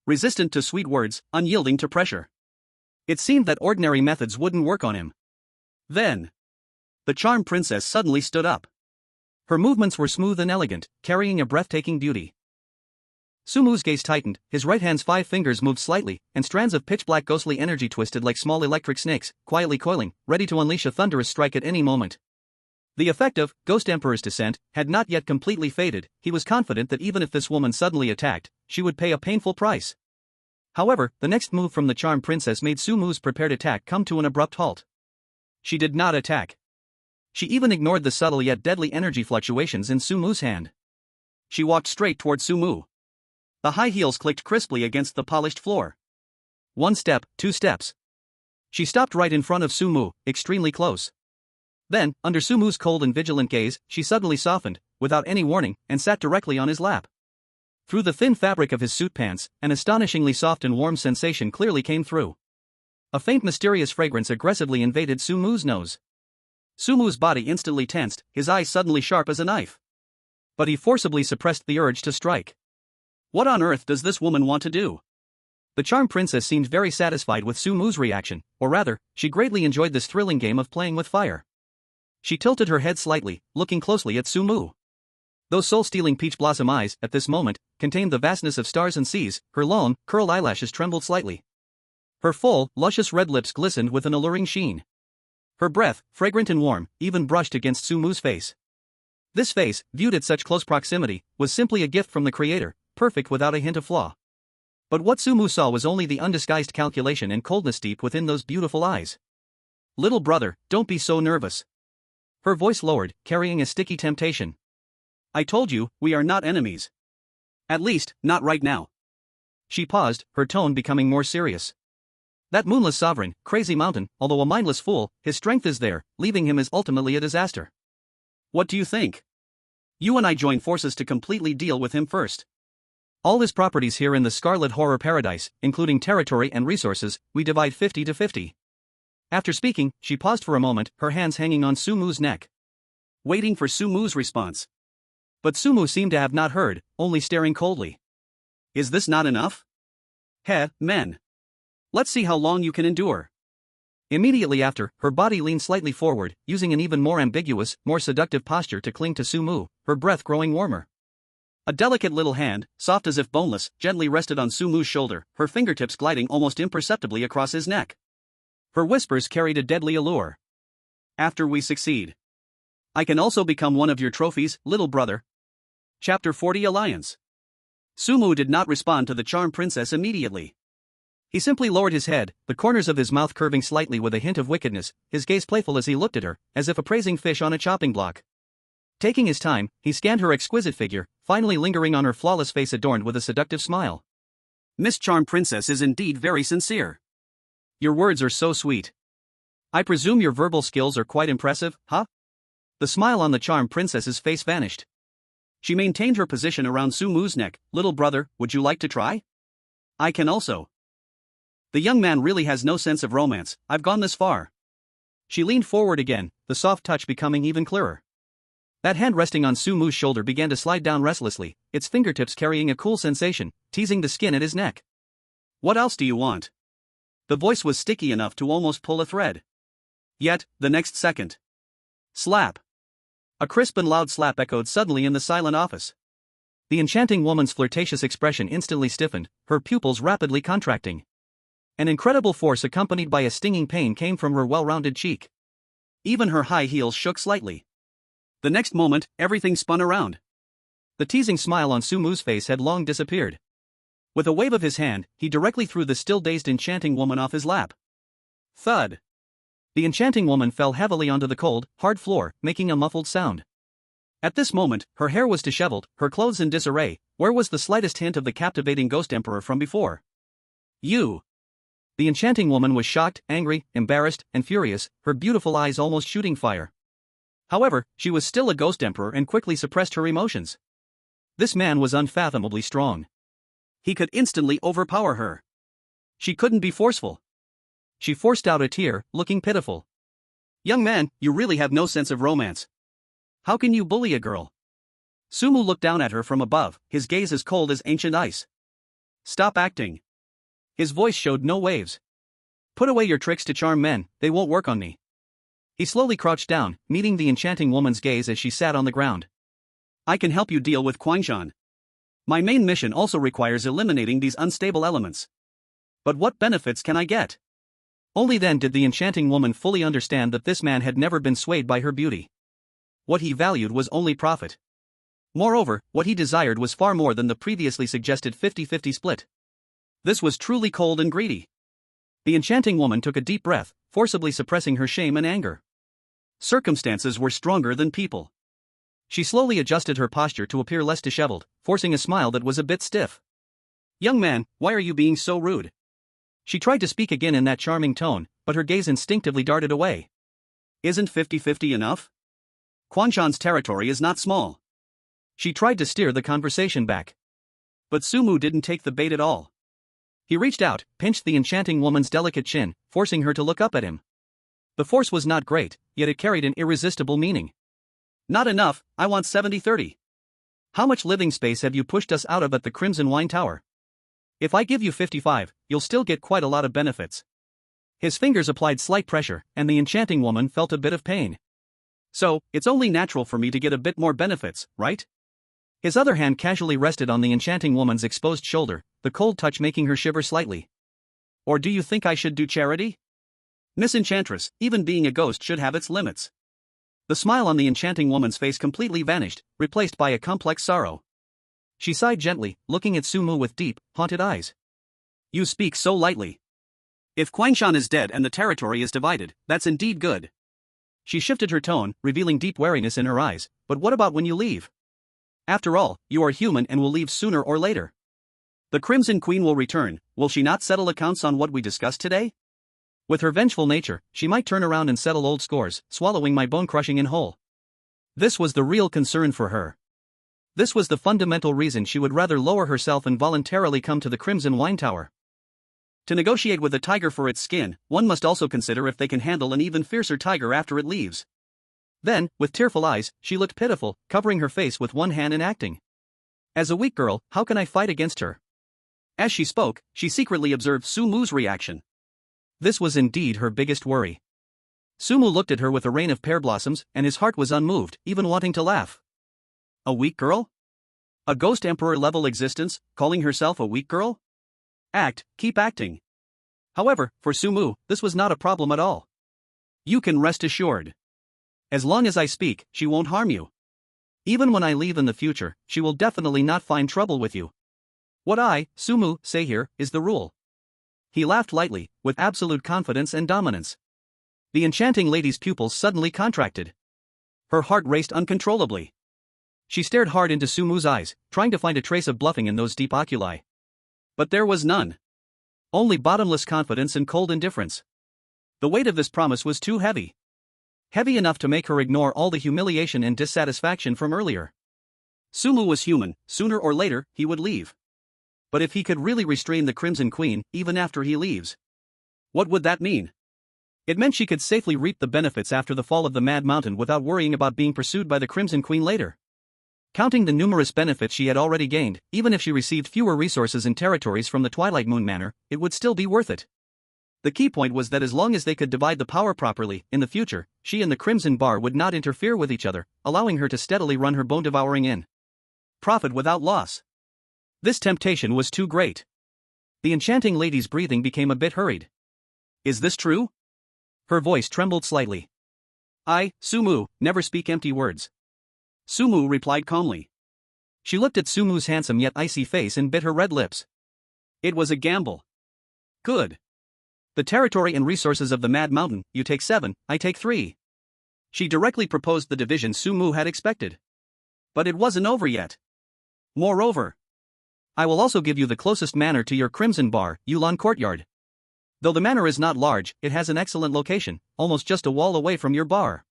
Speaker 2: Resistant to sweet words, unyielding to pressure.
Speaker 1: It seemed that ordinary methods wouldn't work on him.
Speaker 2: Then, the charmed princess suddenly stood up.
Speaker 1: Her movements were smooth and elegant, carrying a breathtaking beauty. Sumu's gaze tightened, his right hand's 5 fingers moved slightly, and strands of pitch-black ghostly energy twisted like small electric snakes, quietly coiling, ready to unleash a thunderous strike at any moment. The effect of Ghost Emperor's descent had not yet completely faded. He was confident that even if this woman suddenly attacked, she would pay a painful price. However, the next move from the charmed princess made Sumu's prepared attack come to an abrupt halt. She did not attack. She even ignored the subtle yet deadly energy fluctuations in Sumu's hand.
Speaker 2: She walked straight toward Sumu. The high heels clicked crisply against the polished floor.
Speaker 1: 1 step, 2 steps. She stopped right in front of Sumu, extremely close. Then, under Sumu's cold and vigilant gaze, she suddenly softened, without any warning, and sat directly on his lap. Through the thin fabric of his suit pants, an astonishingly soft and warm sensation clearly came through. A faint mysterious fragrance aggressively invaded Sumu's nose. Sumu's body instantly tensed, his eyes suddenly sharp as a knife. But he forcibly suppressed the urge to strike.
Speaker 2: What on earth does this woman want to do?
Speaker 1: The charmed princess seemed very satisfied with Sumu's reaction, or rather, she greatly enjoyed this thrilling game of playing with fire. She tilted her head slightly, looking closely at Sumu. Those soul-stealing peach blossom eyes, at this moment, contained the vastness of stars and seas. Her long, curled eyelashes trembled slightly. Her full, luscious red lips glistened with an alluring sheen. Her breath, fragrant and warm, even brushed against Sumu's face. This face, viewed at such close proximity, was simply a gift from the creator, perfect without a hint of flaw. But what Sumu saw was only the undisguised calculation and coldness deep within those beautiful eyes. Little brother, don't be so nervous. Her voice lowered, carrying a sticky temptation.
Speaker 2: I told you, we are not enemies. At least, not right now.
Speaker 1: She paused, her tone becoming more serious. That moonless sovereign, crazy mountain, although a mindless fool, his strength is there, leaving him is ultimately a disaster.
Speaker 2: What do you think? You and I join forces to completely deal with him first.
Speaker 1: All his properties here in the Scarlet Horror Paradise, including territory and resources, we divide 50-50. After speaking, she paused for a moment, her hands hanging on Sumu's neck.
Speaker 2: Waiting for Sumu's response.
Speaker 1: But Sumu seemed to have not heard, only staring coldly.
Speaker 2: Is this not enough? Men. Let's see how long you can endure.
Speaker 1: Immediately after, her body leaned slightly forward, using an even more ambiguous, more seductive posture to cling to Sumu, her breath growing warmer.
Speaker 2: A delicate little hand, soft as if boneless, gently rested on Sumu's shoulder, her fingertips gliding almost imperceptibly across his neck. Her whispers carried a deadly allure. After we succeed, I can also become one of your trophies, little brother. Chapter 40 Alliance. Sumu did not respond to the charm princess immediately.
Speaker 1: He simply lowered his head, the corners of his mouth curving slightly with a hint of wickedness, his gaze playful as he looked at her, as if appraising fish on a chopping block. Taking his time, he scanned her exquisite figure, finally lingering on her flawless face adorned with a seductive smile.
Speaker 2: Miss Charm Princess is indeed very sincere.
Speaker 1: Your words are so sweet. I presume your verbal skills are quite impressive, huh? The smile on the Charm Princess's face vanished.
Speaker 2: She maintained her position around Sumu's neck. Little brother, would you like to try? I can also. The young man really has no sense of romance, I've gone this far.
Speaker 1: She leaned forward again, the soft touch becoming even clearer. That hand resting on Sumu's shoulder began to slide down restlessly, its fingertips carrying a cool sensation, teasing the skin at his neck.
Speaker 2: What else do you want? The voice was sticky enough to almost pull a thread. Yet, the next second. Slap. A crisp and loud slap echoed suddenly in the silent office.
Speaker 1: The enchanting woman's flirtatious expression instantly stiffened, her pupils rapidly contracting. An incredible force accompanied by a stinging pain came from her well-rounded cheek.
Speaker 2: Even her high heels shook slightly. The next moment, everything spun around.
Speaker 1: The teasing smile on Sumu's face had long disappeared. With a wave of his hand, he directly threw the still-dazed enchanting woman off his lap.
Speaker 2: Thud.
Speaker 1: The enchanting woman fell heavily onto the cold, hard floor, making a muffled sound. At this moment, her hair was disheveled, her clothes in disarray. Where was the slightest hint of the captivating ghost emperor from before?
Speaker 2: You.
Speaker 1: The enchanting woman was shocked, angry, embarrassed, and furious, her beautiful eyes almost shooting fire. However, she was still a ghost emperor and quickly suppressed her emotions. This man was unfathomably strong.
Speaker 2: He could instantly overpower her. She couldn't be forceful.
Speaker 1: She forced out a tear, looking pitiful.
Speaker 2: Young man, you really have no sense of romance. How can you bully a girl? Sumu looked down at her from above, his gaze as cold as ancient ice. Stop acting. His voice showed no waves.
Speaker 1: Put away your tricks to charm men, they won't work on me. He slowly crouched down, meeting the enchanting woman's gaze as she sat on the ground.
Speaker 2: I can help you deal with Quangshan. My main mission also requires eliminating these unstable elements. But what benefits can I get?
Speaker 1: Only then did the enchanting woman fully understand that this man had never been swayed by her beauty. What he valued was only profit. Moreover, what he desired was far more than the previously suggested 50-50 split.
Speaker 2: This was truly cold and greedy.
Speaker 1: The enchanting woman took a deep breath, forcibly suppressing her shame and anger.
Speaker 2: Circumstances were stronger than people.
Speaker 1: She slowly adjusted her posture to appear less disheveled, forcing a smile that was a bit stiff.
Speaker 2: Young man, why are you being so rude?
Speaker 1: She tried to speak again in that charming tone, but her gaze instinctively darted away.
Speaker 2: Isn't 50-50 enough? Quangshan's territory is not small.
Speaker 1: She tried to steer the conversation back.
Speaker 2: But Sumu didn't take the bait at all.
Speaker 1: He reached out, pinched the enchanting woman's delicate chin, forcing her to look up at him. The force was not great, yet it carried an irresistible meaning.
Speaker 2: Not enough, I want 70-30.
Speaker 1: How much living space have you pushed us out of at the Crimson Wine Tower? If I give you 55, you'll still get quite a lot of benefits. His fingers applied slight pressure, and the enchanting woman felt a bit of pain.
Speaker 2: So, it's only natural for me to get a bit more benefits, right?
Speaker 1: His other hand casually rested on the enchanting woman's exposed shoulder, the cold touch making her shiver slightly.
Speaker 2: Or do you think I should do charity? Miss Enchantress, even being a ghost should have its limits.
Speaker 1: The smile on the enchanting woman's face completely vanished, replaced by a complex sorrow. She sighed gently, looking at Sumu with deep, haunted eyes.
Speaker 2: You speak so lightly. If Quangshan is dead and the territory is divided, that's indeed good. She shifted her tone, revealing deep wariness in her eyes. But what about when you leave? After all, you are human and will leave sooner or later. The Crimson Queen will return. Will she not settle accounts on what we discussed today? With her vengeful nature, she might turn around and settle old scores, swallowing my bone crushing in whole. This was the real concern for her. This was the fundamental reason she would rather lower herself and voluntarily come to the Crimson Wine Tower. To negotiate with a tiger for its skin, one must also consider if they can handle an even fiercer tiger after it leaves. Then, with tearful eyes, she looked pitiful, covering her face with one hand and acting. As a weak girl, how can I fight against her? As she spoke, she secretly observed Sumu's reaction. This was indeed her biggest worry. Sumu looked at her with a rain of pear blossoms, and his heart was unmoved, even wanting to laugh. A weak girl? A ghost emperor-level existence, calling herself a weak girl? Keep acting. However, for Sumu, this was not a problem at all. You can rest assured. As long as I speak, she won't harm you. Even when I leave in the future, she will definitely not find trouble with you. What I, Sumu, say here, is the rule. He laughed lightly, with absolute confidence and dominance. The enchanting lady's pupils suddenly contracted. Her heart raced uncontrollably. She stared hard into Sumu's eyes, trying to find a trace of bluffing in those deep oculi. But there was none. Only bottomless confidence and cold indifference. The weight of this promise was too heavy. Heavy enough to make her ignore all the humiliation and dissatisfaction from earlier. Sumu was human, sooner or later, he would leave. But if he could really restrain the Crimson Queen, even after he leaves, what would that mean? It meant she could safely reap the benefits after the fall of the Mad Mountain without worrying about being pursued by the Crimson Queen later. Counting the numerous benefits she had already gained, even if she received fewer resources and territories from the Twilight Moon Manor, it would still be worth it. The key point was that as long as they could divide the power properly, in the future, she and the Crimson Bar would not interfere with each other, allowing her to steadily run her bone-devouring inn. Profit without loss. This temptation was too great. The enchanting lady's breathing became a bit hurried. Is this true? Her voice trembled slightly. I, Sumu, never speak empty words. Sumu replied calmly. She looked at Sumu's handsome yet icy face and bit her red lips. It was a gamble. Good. The territory and resources of the Mad Mountain, you take 7, I take 3. She directly proposed the division Sumu had expected. But it wasn't over yet. Moreover, I will also give you the closest manor to your Crimson Bar, Yulon Courtyard. Though the manor is not large, it has an excellent location, almost just a wall away from your bar.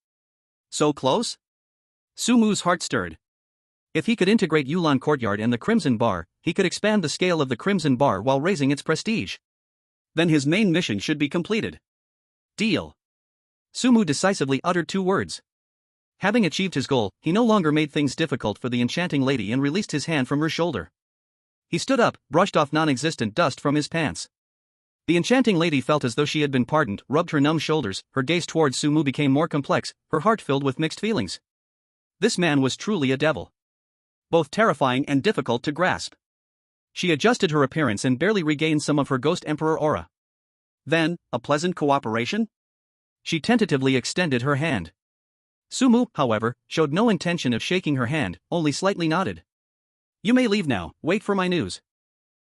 Speaker 2: So close? Sumu's heart stirred. If he could integrate Yulon Courtyard and the Crimson Bar, he could expand the scale of the Crimson Bar while raising its prestige. Then his main mission should be completed. Deal. Sumu decisively uttered 2 words. Having achieved his goal, he no longer made things difficult for the enchanting lady and released his hand from her shoulder. He stood up, brushed off non-existent dust from his pants. The enchanting lady felt as though she had been pardoned, rubbed her numb shoulders, her gaze towards Sumu became more complex, her heart filled with mixed feelings. This man was truly a devil. Both terrifying and difficult to grasp. She adjusted her appearance and barely regained some of her Ghost Emperor aura. Then, a pleasant cooperation? She tentatively extended her hand. Sumu, however, showed no intention of shaking her hand, only slightly nodded. You may leave now, wait for my news.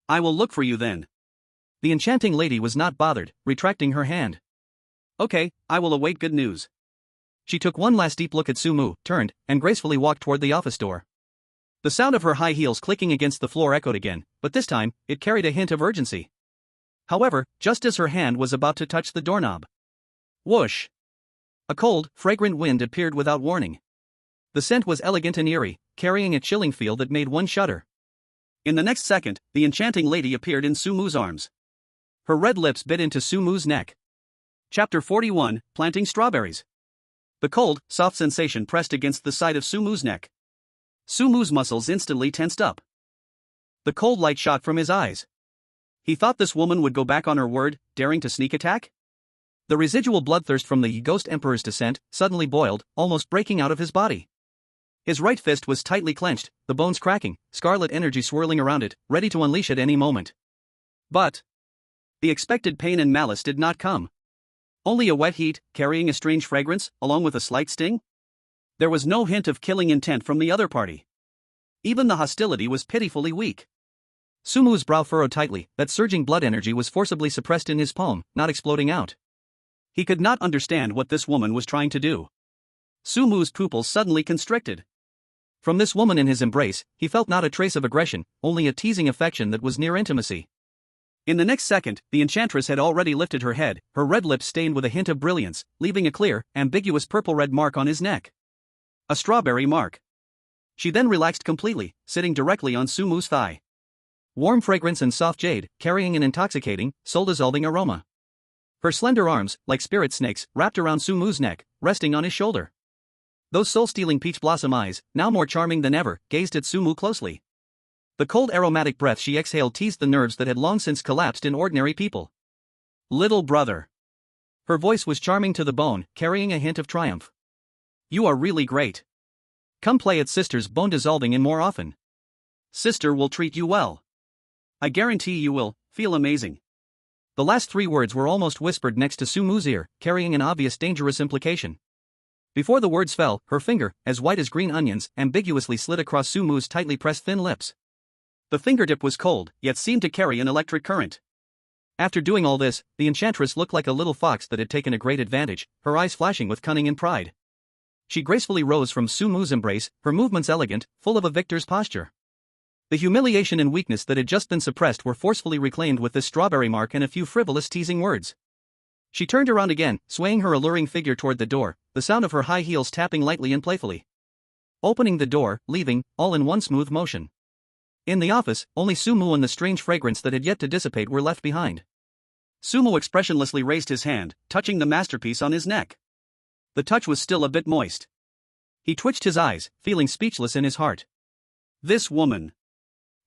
Speaker 2: I will look for you then. The enchanting lady was not bothered, retracting her hand. Okay, I will await good news. She took one last deep look at Sumu, turned, and gracefully walked toward the office door. The sound of her high heels clicking against the floor echoed again, but this time, it carried a hint of urgency. However, just as her hand was about to touch the doorknob. Whoosh! A cold, fragrant wind appeared without warning. The scent was elegant and eerie, carrying a chilling feel that made one shudder. In the next second, the enchanting lady appeared in Sumu's arms. Her red lips bit into Sumu's neck. Chapter 41, Planting Strawberries. The cold, soft sensation pressed against the side of Sumu's neck. Sumu's muscles instantly tensed up. The cold light shot from his eyes. He thought this woman would go back on her word, daring to sneak attack? The residual bloodthirst from the Ghost Emperor's descent suddenly boiled, almost breaking out of his body. His right fist was tightly clenched, the bones cracking, scarlet energy swirling around it, ready to unleash at any moment. But the expected pain and malice did not come. Only a wet heat, carrying a strange fragrance, along with a slight sting? There was no hint of killing intent from the other party. Even the hostility was pitifully weak.
Speaker 1: Sumu's brow furrowed tightly, that surging blood energy was forcibly suppressed in his palm, not exploding out.
Speaker 2: He could not understand what this woman was trying to do. Sumu's pupils suddenly constricted.
Speaker 1: From this woman in his embrace, he felt not a trace of aggression, only a teasing affection that was near intimacy.
Speaker 2: In the next second, the enchantress had already lifted her head, her red lips stained with a hint of brilliance, leaving a clear, ambiguous purple-red mark on his neck. A strawberry mark. She then relaxed completely, sitting directly on Sumu's thigh. Warm fragrance and soft jade, carrying an intoxicating, soul-dissolving aroma. Her slender arms, like spirit snakes, wrapped around Sumu's neck, resting on his shoulder. Those soul-stealing peach blossom eyes, now more charming than ever, gazed at Sumu closely. The cold aromatic breath she exhaled teased the nerves that had long since collapsed in ordinary people. "Little brother." Her voice was charming to the bone, carrying a hint of triumph. "You are really great. Come play at Sister's bone dissolving in more often. Sister will treat you well. I guarantee you will feel amazing." The last three words were almost whispered next to Sumu's ear, carrying an obvious dangerous implication. Before the words fell, her finger, as white as green onions, ambiguously slid across Sumu's tightly pressed thin lips. The fingertip was cold, yet seemed to carry an electric current. After doing all this, the enchantress looked like a little fox that had taken a great advantage, her eyes flashing with cunning and pride. She gracefully rose from Sumu's embrace, her movements elegant, full of a victor's posture. The humiliation and weakness that had just been suppressed were forcefully reclaimed with this strawberry mark and a few frivolous teasing words. She turned around again, swaying her alluring figure toward the door, the sound of her high heels tapping lightly and playfully. Opening the door, leaving, all in one smooth motion. In the office, only Sumu and the strange fragrance that had yet to dissipate were left behind. Sumu expressionlessly raised his hand, touching the masterpiece on his neck. The touch was still a bit moist. He twitched his eyes, feeling speechless in his heart. This woman.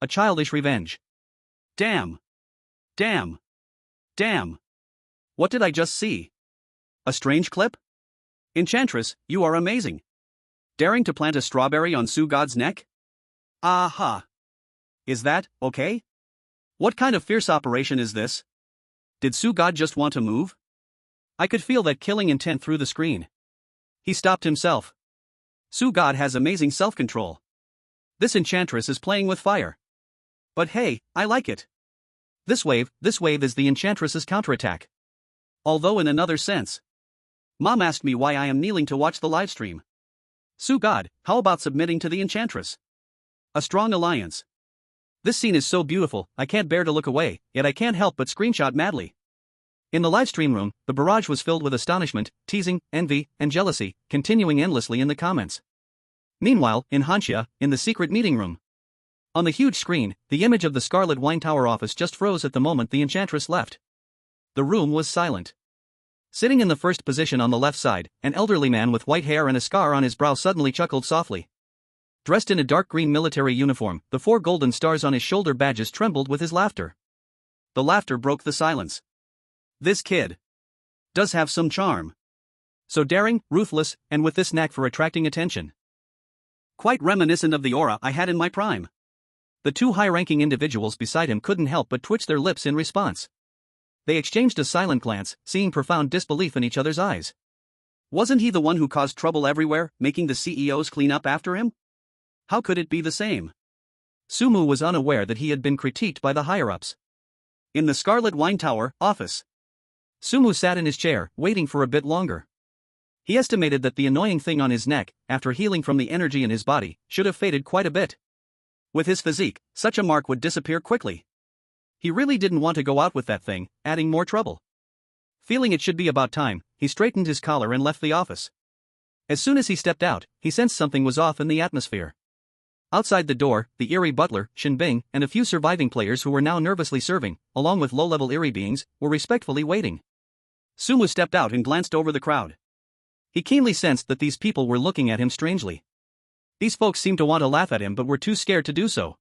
Speaker 2: A childish revenge. Damn. Damn. Damn. What did I just see? A strange clip? Enchantress, you are amazing. Daring to plant a strawberry on Sugod's neck? Aha. Is that okay? What kind of fierce operation is this? Did Sugod just want to move? I could feel that killing intent through the screen. He stopped himself. Sugod has amazing self-control. This enchantress is playing with fire. But hey, I like it. This wave is the enchantress's counterattack. Although in another sense. Mom asked me why I am kneeling to watch the livestream. Sugod, how about submitting to the enchantress? A strong alliance. This scene is so beautiful, I can't bear to look away, yet I can't help but screenshot madly. In the livestream room, the barrage was filled with astonishment, teasing, envy, and jealousy, continuing endlessly in the comments. Meanwhile, in Hanxia, in the secret meeting room. On the huge screen, the image of the Scarlet Wine Tower office just froze at the moment the enchantress left. The room was silent. Sitting in the first position on the left side, an elderly man with white hair and a scar on his brow suddenly chuckled softly. Dressed in a dark green military uniform, the 4 golden stars on his shoulder badges trembled with his laughter. The laughter broke the silence. This kid does have some charm. So daring, ruthless, and with this knack for attracting attention. Quite reminiscent of the aura I had in my prime. The 2 high-ranking individuals beside him couldn't help but twitch their lips in response. They exchanged a silent glance, seeing profound disbelief in each other's eyes. Wasn't he the one who caused trouble everywhere, making the CEOs clean up after him? How could it be the same? Sumu was unaware that he had been critiqued by the higher-ups. In the Scarlet Wine Tower office, Sumu sat in his chair, waiting for a bit longer. He estimated that the annoying thing on his neck, after healing from the energy in his body, should have faded quite a bit. With his physique, such a mark would disappear quickly. He really didn't want to go out with that thing, adding more trouble. Feeling it should be about time, he straightened his collar and left the office. As soon as he stepped out, he sensed something was off in the atmosphere. Outside the door, the eerie butler, Shinbing, and a few surviving players who were now nervously serving, along with low-level eerie beings, were respectfully waiting. Sumu stepped out and glanced over the crowd. He keenly sensed that these people were looking at him strangely. These folks seemed to want to laugh at him but were too scared to do so.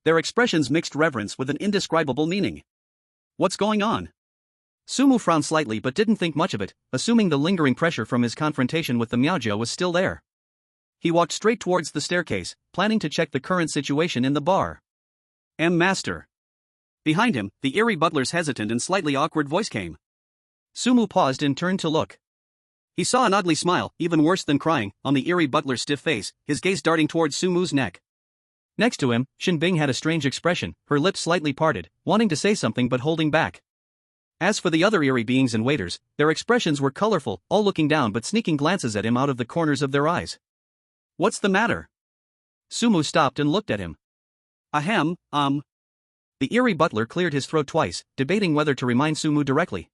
Speaker 2: Their expressions mixed reverence with an indescribable meaning. What's going on? Sumu frowned slightly but didn't think much of it, assuming the lingering pressure from his confrontation with the Miaojiao was still there. He walked straight towards the staircase, planning to check the current situation in the bar. Master. Behind him, the eerie butler's hesitant and slightly awkward voice came. Sumu paused and turned to look. He saw an ugly smile, even worse than crying, on the eerie butler's stiff face, his gaze darting towards Sumu's neck.
Speaker 1: Next to him, Shinbing had a strange expression, her lips slightly parted, wanting to say something but holding back. As for the other eerie beings and waiters, their expressions were colorful, all looking down but sneaking glances at him out of the corners of their eyes.
Speaker 2: What's the matter?
Speaker 1: Sumu stopped and looked at him.
Speaker 2: Ahem.
Speaker 1: The eerie butler cleared his throat twice, debating whether to remind Sumu directly.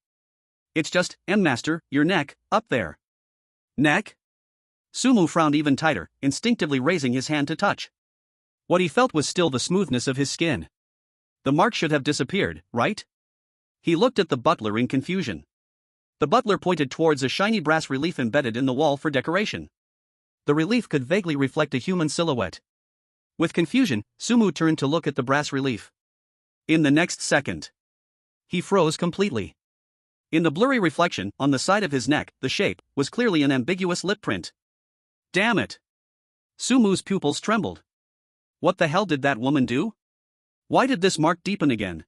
Speaker 2: It's just, Master, your neck, up there. Neck? Sumu frowned even tighter, instinctively raising his hand to touch.
Speaker 1: What he felt was still the smoothness of his skin.
Speaker 2: The mark should have disappeared, right? He looked at the butler in confusion. The butler pointed towards a shiny brass relief embedded in the wall for decoration.
Speaker 1: The relief could vaguely reflect a human silhouette. With confusion, Sumu turned to look at the brass relief.
Speaker 2: In the next second,
Speaker 1: he froze completely.
Speaker 2: In the blurry reflection, on the side of his neck, the shape was clearly an ambiguous lip print. Damn it! Sumu's pupils trembled. What the hell did that woman do? Why did this mark deepen again?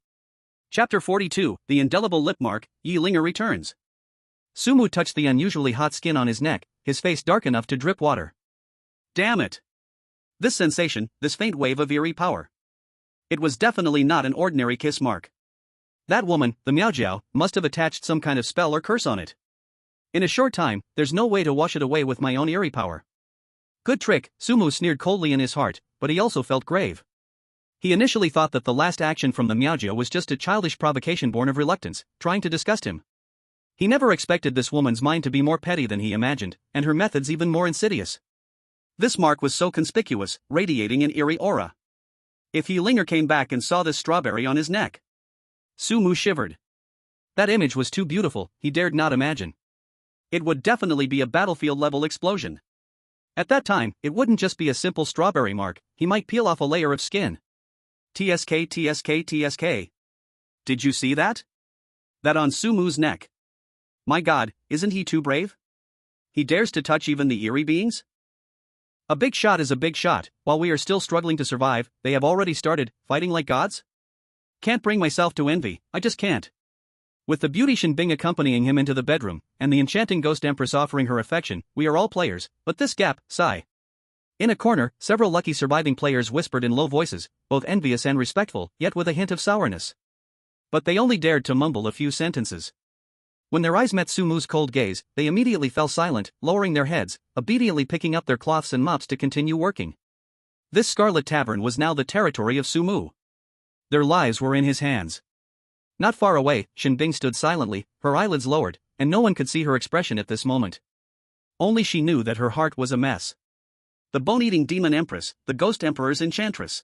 Speaker 2: Chapter 42, The Indelible Lip Mark, Yi Linger returns.
Speaker 1: Sumu touched the unusually hot skin on his neck, his face dark enough to drip water.
Speaker 2: Damn it! This sensation, this faint wave of eerie power. It was definitely not an ordinary kiss mark.
Speaker 1: That woman, the Miaojiao, must have attached some kind of spell or curse on it. In a short time, there's no way to wash it away with my own eerie power. Good trick, Sumu sneered coldly in his heart, but he also felt grave. He initially thought that the last action from the Miaojiao was just a childish provocation born of reluctance, trying to disgust him. He never expected this woman's mind to be more petty than he imagined, and her methods even more insidious.
Speaker 2: This mark was so conspicuous, radiating an eerie aura. If Yi Linger came back and saw this strawberry on his neck. Sumu shivered.
Speaker 1: That image was too beautiful, he dared not imagine.
Speaker 2: It would definitely be a battlefield-level explosion.
Speaker 1: At that time, it wouldn't just be a simple strawberry mark, he might peel off a layer of skin.
Speaker 2: TSK. Did you see that? That on Sumu's neck. My god, isn't he too brave? He dares to touch even the eerie beings?
Speaker 1: A big shot is a big shot, while we are still struggling to survive, they have already started, fighting like gods? Can't bring myself to envy, I just can't. With the beauty Shinbing accompanying him into the bedroom, and the enchanting ghost empress offering her affection, we are all players, but this gap, sigh. In a corner, several lucky surviving players whispered in low voices, both envious and respectful, yet with a hint of sourness. But they only dared to mumble a few sentences. When their eyes met Sumu's cold gaze, they immediately fell silent, lowering their heads, obediently picking up their cloths and mops to continue working. This Scarlet Tavern was now the territory of Sumu. Their lives were in his hands. Not far away, Shinbing stood silently, her eyelids lowered, and no one could see her expression at this moment. Only she knew that her heart was a mess. The bone-eating demon empress, the ghost emperor's enchantress.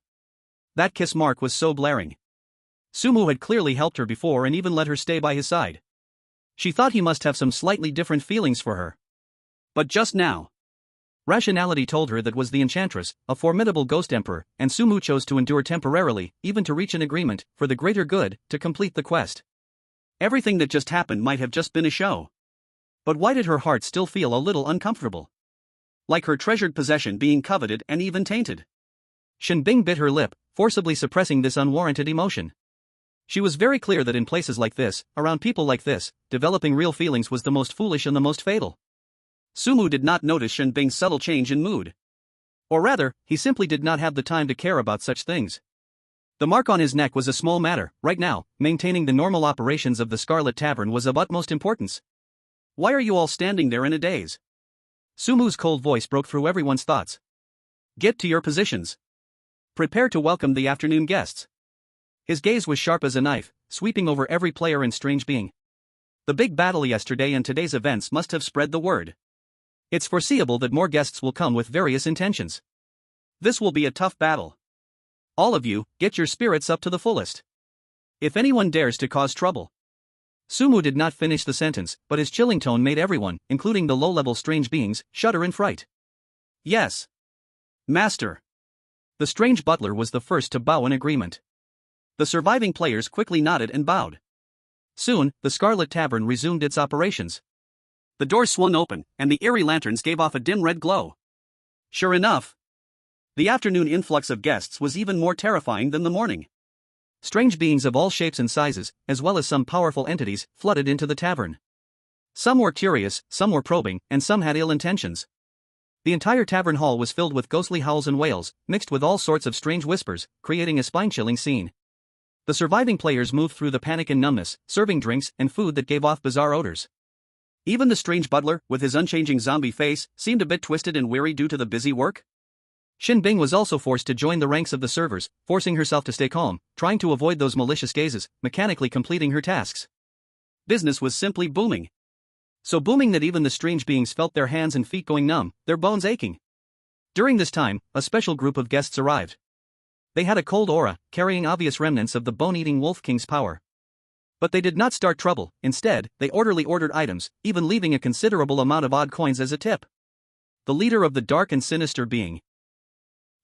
Speaker 1: That kiss mark was so blaring. Sumu had clearly helped her before and even let her stay by his side. She thought he must have some slightly different feelings for her. But just now, rationality told her that was the enchantress, a formidable ghost emperor, and Sumu chose to endure temporarily, even to reach an agreement, for the greater good, to complete the quest. Everything that just happened might have just been a show. But why did her heart still feel a little uncomfortable? Like her treasured possession being coveted and even tainted. Shinbing bit her lip, forcibly suppressing this unwarranted emotion. She was very clear that in places like this, around people like this, developing real feelings was the most foolish and the most fatal. Sumu did not notice Shinbing's subtle change in mood. Or rather, he simply did not have the time to care about such things. The mark on his neck was a small matter. Right now, maintaining the normal operations of the Scarlet Tavern was of utmost importance. Why are you all standing there in a daze? Sumu's cold voice broke through everyone's thoughts. Get to your positions. Prepare to welcome the afternoon guests. His gaze was sharp as a knife, sweeping over every player and strange being. The big battle yesterday and today's events must have spread the word. It's foreseeable that more guests will come with various intentions. This will be a tough battle. All of you, get your spirits up to the fullest. If anyone dares to cause trouble. Sumu did not finish the sentence, but his chilling tone made everyone, including the low-level strange beings, shudder in fright. Yes. Master. The strange butler was the first to bow in agreement. The surviving players quickly nodded and bowed. Soon, the Scarlet Tavern resumed its operations. The doors swung open, and the eerie lanterns gave off a dim red glow. Sure enough, the afternoon influx of guests was even more terrifying than the morning. Strange beings of all shapes and sizes, as well as some powerful entities, flooded into the tavern. Some were curious, some were probing, and some had ill intentions. The entire tavern hall was filled with ghostly howls and wails, mixed with all sorts of strange whispers, creating a spine-chilling scene. The surviving players moved through the panic and numbness, serving drinks and food that gave off bizarre odors. Even the strange butler, with his unchanging zombie face, seemed a bit twisted and weary due to the busy work. Xin Bing was also forced to join the ranks of the servers, forcing herself to stay calm, trying to avoid those malicious gazes, mechanically completing her tasks. Business was simply booming. So booming that even the strange beings felt their hands and feet going numb, their bones aching. During this time, a special group of guests arrived. They had a cold aura, carrying obvious remnants of the bone-eating Wolf King's power. But they did not start trouble. Instead, they orderly ordered items, even leaving a considerable amount of odd coins as a tip. The leader of the dark and sinister being.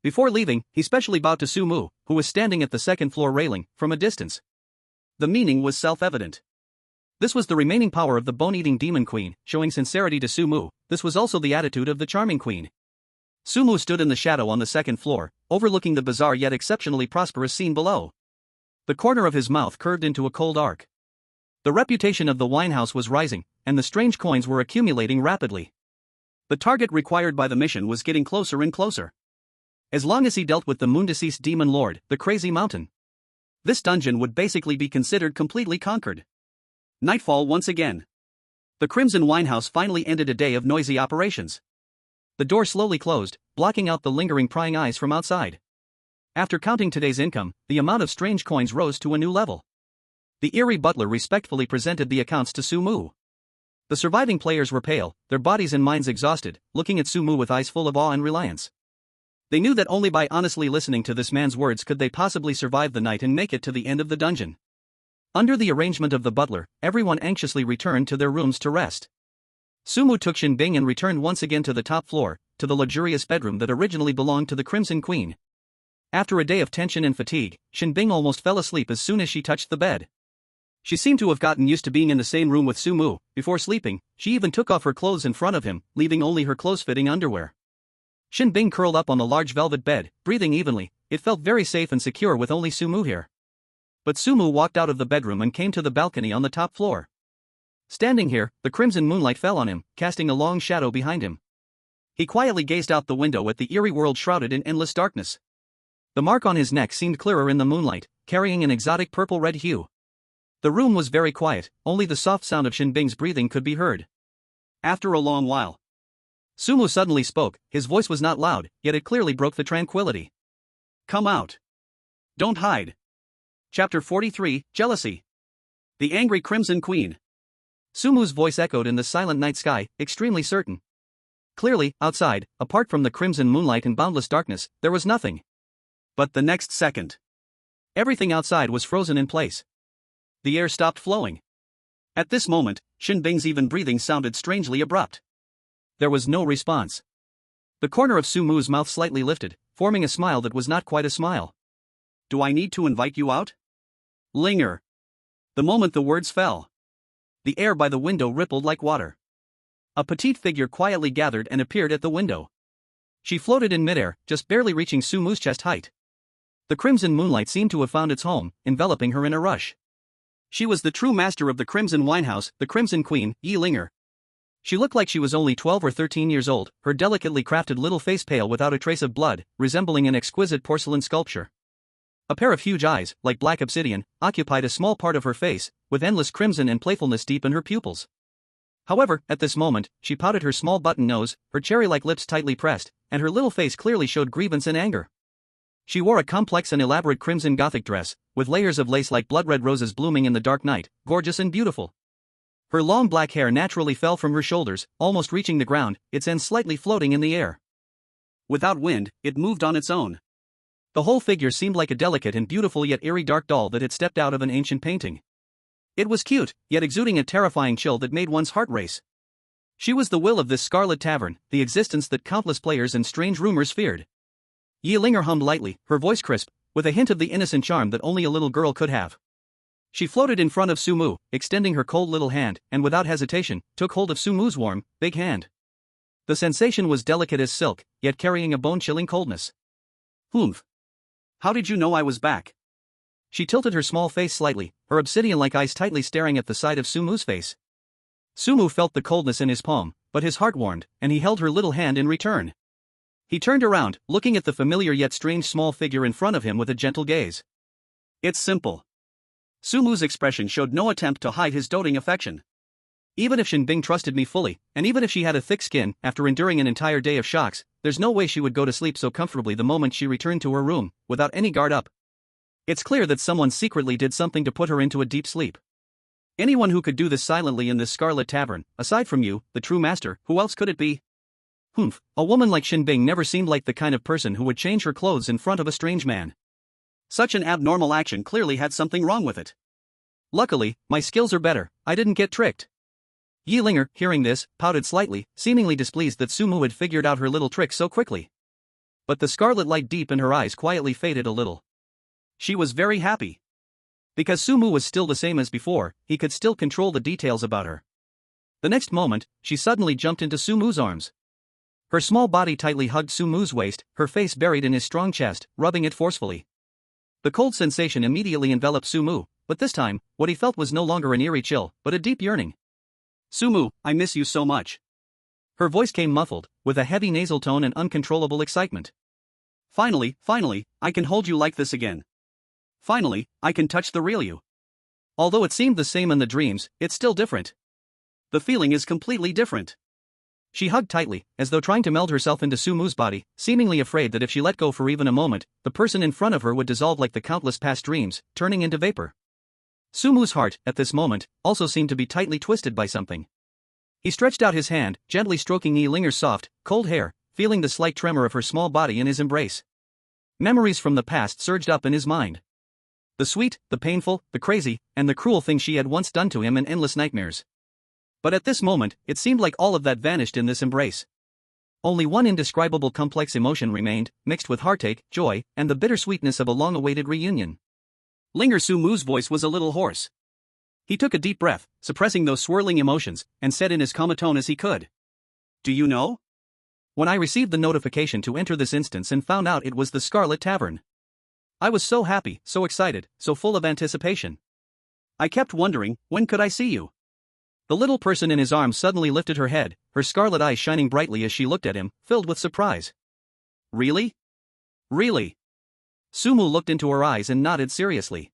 Speaker 1: Before leaving, he specially bowed to Su Mu, who was standing at the second-floor railing, from a distance. The meaning was self-evident. This was the remaining power of the bone-eating demon queen, showing sincerity to Su Mu. This was also the attitude of the charming queen. Su Mu stood in the shadow on the second floor, overlooking the bizarre yet exceptionally prosperous scene below. The corner of his mouth curved into a cold arc. The reputation of the winehouse was rising, and the strange coins were accumulating rapidly. The target required by the mission was getting closer and closer. As long as he dealt with the moon-deceased demon lord, the Crazy Mountain, this dungeon would basically be considered completely conquered. Nightfall once again. The Crimson Winehouse finally ended a day of noisy operations. The door slowly closed, blocking out the lingering prying eyes from outside. After counting today's income, the amount of strange coins rose to a new level. The eerie butler respectfully presented the accounts to Su Mu. The surviving players were pale, their bodies and minds exhausted, looking at Su Mu with eyes full of awe and reliance. They knew that only by honestly listening to this man's words could they possibly survive the night and make it to the end of the dungeon. Under the arrangement of the butler, everyone anxiously returned to their rooms to rest. Su Mu took Xin Bing and returned once again to the top floor, to the luxurious bedroom that originally belonged to the Crimson Queen. After a day of tension and fatigue, Xin Bing almost fell asleep as soon as she touched the bed. She seemed to have gotten used to being in the same room with Su Mu. Before sleeping, she even took off her clothes in front of him, leaving only her close-fitting underwear. Xin Bing curled up on the large velvet bed, breathing evenly. It felt very safe and secure with only Su Mu here. But Su Mu walked out of the bedroom and came to the balcony on the top floor. Standing here, the crimson moonlight fell on him, casting a long shadow behind him. He quietly gazed out the window at the eerie world shrouded in endless darkness. The mark on his neck seemed clearer in the moonlight, carrying an exotic purple-red hue. The room was very quiet, only the soft sound of Xin Bing's breathing could be heard. After a long while, Su Mu suddenly spoke. His voice was not loud, yet it clearly broke the tranquility. "Come out. Don't hide." Chapter 43, Jealousy. The Angry Crimson Queen. Su Mu's voice echoed in the silent night sky, extremely certain. Clearly, outside, apart from the crimson moonlight and boundless darkness, there was nothing. But the next second, everything outside was frozen in place. The air stopped flowing. At this moment, Xin Bing's even breathing sounded strangely abrupt. There was no response. The corner of Su Mu's mouth slightly lifted, forming a smile that was not quite a smile. "Do I need to invite you out?" "Linger." The moment the words fell, the air by the window rippled like water. A petite figure quietly gathered and appeared at the window. She floated in midair, just barely reaching Su Mu's chest height. The crimson moonlight seemed to have found its home, enveloping her in a rush. She was the true master of the Crimson Winehouse, the Crimson Queen, Yi Linger. She looked like she was only 12 or 13 years old, her delicately crafted little face pale without a trace of blood, resembling an exquisite porcelain sculpture. A pair of huge eyes, like black obsidian, occupied a small part of her face, with endless crimson and playfulness deep in her pupils. However, at this moment, she pouted her small button nose, her cherry-like lips tightly pressed, and her little face clearly showed grievance and anger. She wore a complex and elaborate crimson Gothic dress, with layers of lace like blood-red roses blooming in the dark night, gorgeous and beautiful. Her long black hair naturally fell from her shoulders, almost reaching the ground, its ends slightly floating in the air. Without wind, it moved on its own. The whole figure seemed like a delicate and beautiful yet eerie dark doll that had stepped out of an ancient painting. It was cute, yet exuding a terrifying chill that made one's heart race. She was the will of this Scarlet Tavern, the existence that countless players and strange rumors feared. Yi Linger hummed lightly, her voice crisp, with a hint of the innocent charm that only a little girl could have. She floated in front of Su Mu, extending her cold little hand, and without hesitation, took hold of Su Mu's warm, big hand. The sensation was delicate as silk, yet carrying a bone-chilling coldness. "Humph. How did you know I was back?" She tilted her small face slightly, her obsidian-like eyes tightly staring at the side of Su Mu's face. Su Mu felt the coldness in his palm,
Speaker 2: but his heart warmed, and he held her little hand in return. He turned around, looking at the familiar yet strange small figure in front of him with a gentle gaze. It's simple. Sumu's expression showed no attempt to hide his doting affection. Even if Shinbing trusted me fully, and even if she had a thick skin after enduring an entire day of shocks, there's no way she would go to sleep so comfortably the moment she returned to her room, without any guard up. It's clear that someone secretly did something to put her into a deep sleep. Anyone who could do this silently in this Scarlet Tavern, aside from you, the true master, who else could it be? Humph, a woman like Shinbing never seemed like the kind of person who would change her clothes in front of a strange man. Such an abnormal action clearly had something wrong with it. Luckily, my skills are better, I didn't get tricked. Yi Linger, hearing this, pouted slightly, seemingly displeased that Sumu had figured out her little trick so quickly. But the scarlet light deep in her eyes quietly faded a little. She was very happy. Because Sumu was still the same as before, he could still control the details about her. The next moment, she suddenly jumped into Sumu's arms. Her small body tightly hugged Sumu's waist, her face buried in his strong chest, rubbing it forcefully. The cold sensation immediately enveloped Sumu, but this time, what he felt was no longer an eerie chill, but a deep yearning. Sumu, I miss you so much. Her voice came muffled, with a heavy nasal tone and uncontrollable excitement. Finally, I can hold you like this again. Finally, I can touch the real you. Although it seemed the same in the dreams, it's still different. The feeling is completely different. She hugged tightly, as though trying to meld herself into Sumu's body, seemingly afraid that if she let go for even a moment, the person in front of her would dissolve like the countless past dreams, turning into vapor. Sumu's heart, at this moment, also seemed to be tightly twisted by something. He stretched out his hand, gently stroking Yi Linger's soft, cold hair, feeling the slight tremor of her small body in his embrace. Memories from the past surged up in his mind. The sweet, the painful, the crazy, and the cruel things she had once done to him in endless nightmares. But at this moment, it seemed like all of that vanished in this embrace. Only one indescribable complex emotion remained, mixed with heartache, joy, and the bittersweetness of a long-awaited reunion. Linger Sumu's voice was a little hoarse. He took a deep breath, suppressing those swirling emotions, and said in as calm a tone as he could. Do you know? When I received the notification to enter this instance and found out it was the Scarlet Tavern. I was so happy, so excited, so full of anticipation. I kept wondering, when could I see you? The little person in his arms suddenly lifted her head, her scarlet eyes shining brightly as she looked at him, filled with surprise. Really? Really? Sumu looked into her eyes and nodded seriously.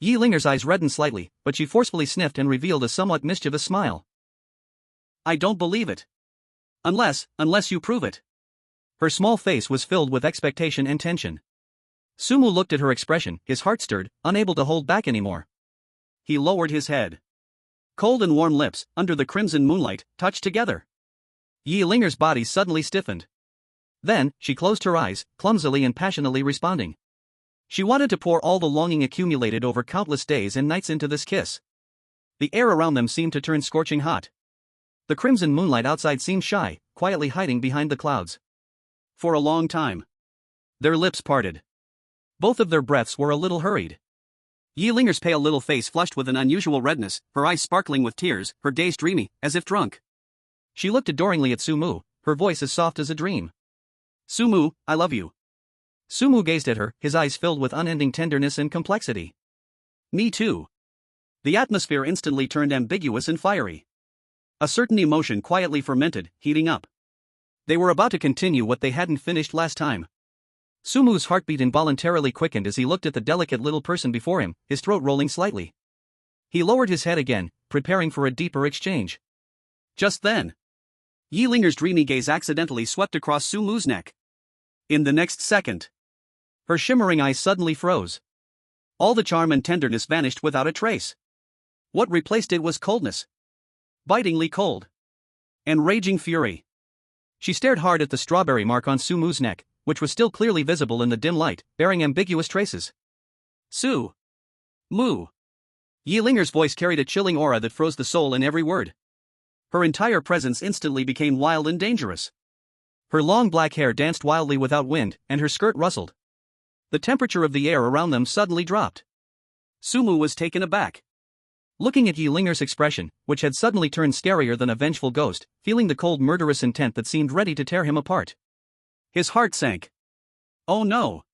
Speaker 2: Yi Linger's eyes reddened slightly, but she forcefully sniffed and revealed a somewhat mischievous smile. I don't believe it. Unless you prove it. Her small face was filled with expectation and tension. Sumu looked at her expression, his heart stirred, unable to hold back anymore. He lowered his head. Cold and warm lips, under the crimson moonlight, touched together. Yi Linger's body suddenly stiffened. Then, she closed her eyes, clumsily and passionately responding. She wanted to pour all the longing accumulated over countless days and nights into this kiss. The air around them seemed to turn scorching hot. The crimson moonlight outside seemed shy, quietly hiding behind the clouds. For a long time. Their lips parted. Both of their breaths were a little hurried. Yi Linger's pale little face flushed with an unusual redness, her eyes sparkling with tears, her gaze dreamy, as if drunk. She looked adoringly at Sumu, her voice as soft as a dream. Sumu, I love you. Sumu gazed at her, his eyes filled with unending tenderness and complexity. Me too. The atmosphere instantly turned ambiguous and fiery. A certain emotion quietly fermented, heating up. They were about to continue what they hadn't finished last time. Sumu's heartbeat involuntarily quickened as he looked at the delicate little person before him, his throat rolling slightly. He lowered his head again, preparing for a deeper exchange. Just then, Yi Linger's dreamy gaze accidentally swept across Sumu's neck. In the next second, her shimmering eyes suddenly froze. All the charm and tenderness vanished without a trace. What replaced it was coldness. Bitingly cold. And raging fury. She stared hard at the strawberry mark on Sumu's neck, which was still clearly visible in the dim light, bearing ambiguous traces. Su. Mu. Yi Linger's voice carried a chilling aura that froze the soul in every word. Her entire presence instantly became wild and dangerous. Her long black hair danced wildly without wind, and her skirt rustled. The temperature of the air around them suddenly dropped. Sumu was taken aback. Looking at Yi Linger's expression, which had suddenly turned scarier than a vengeful ghost, feeling the cold murderous intent that seemed ready to tear him apart. His heart sank. Oh no!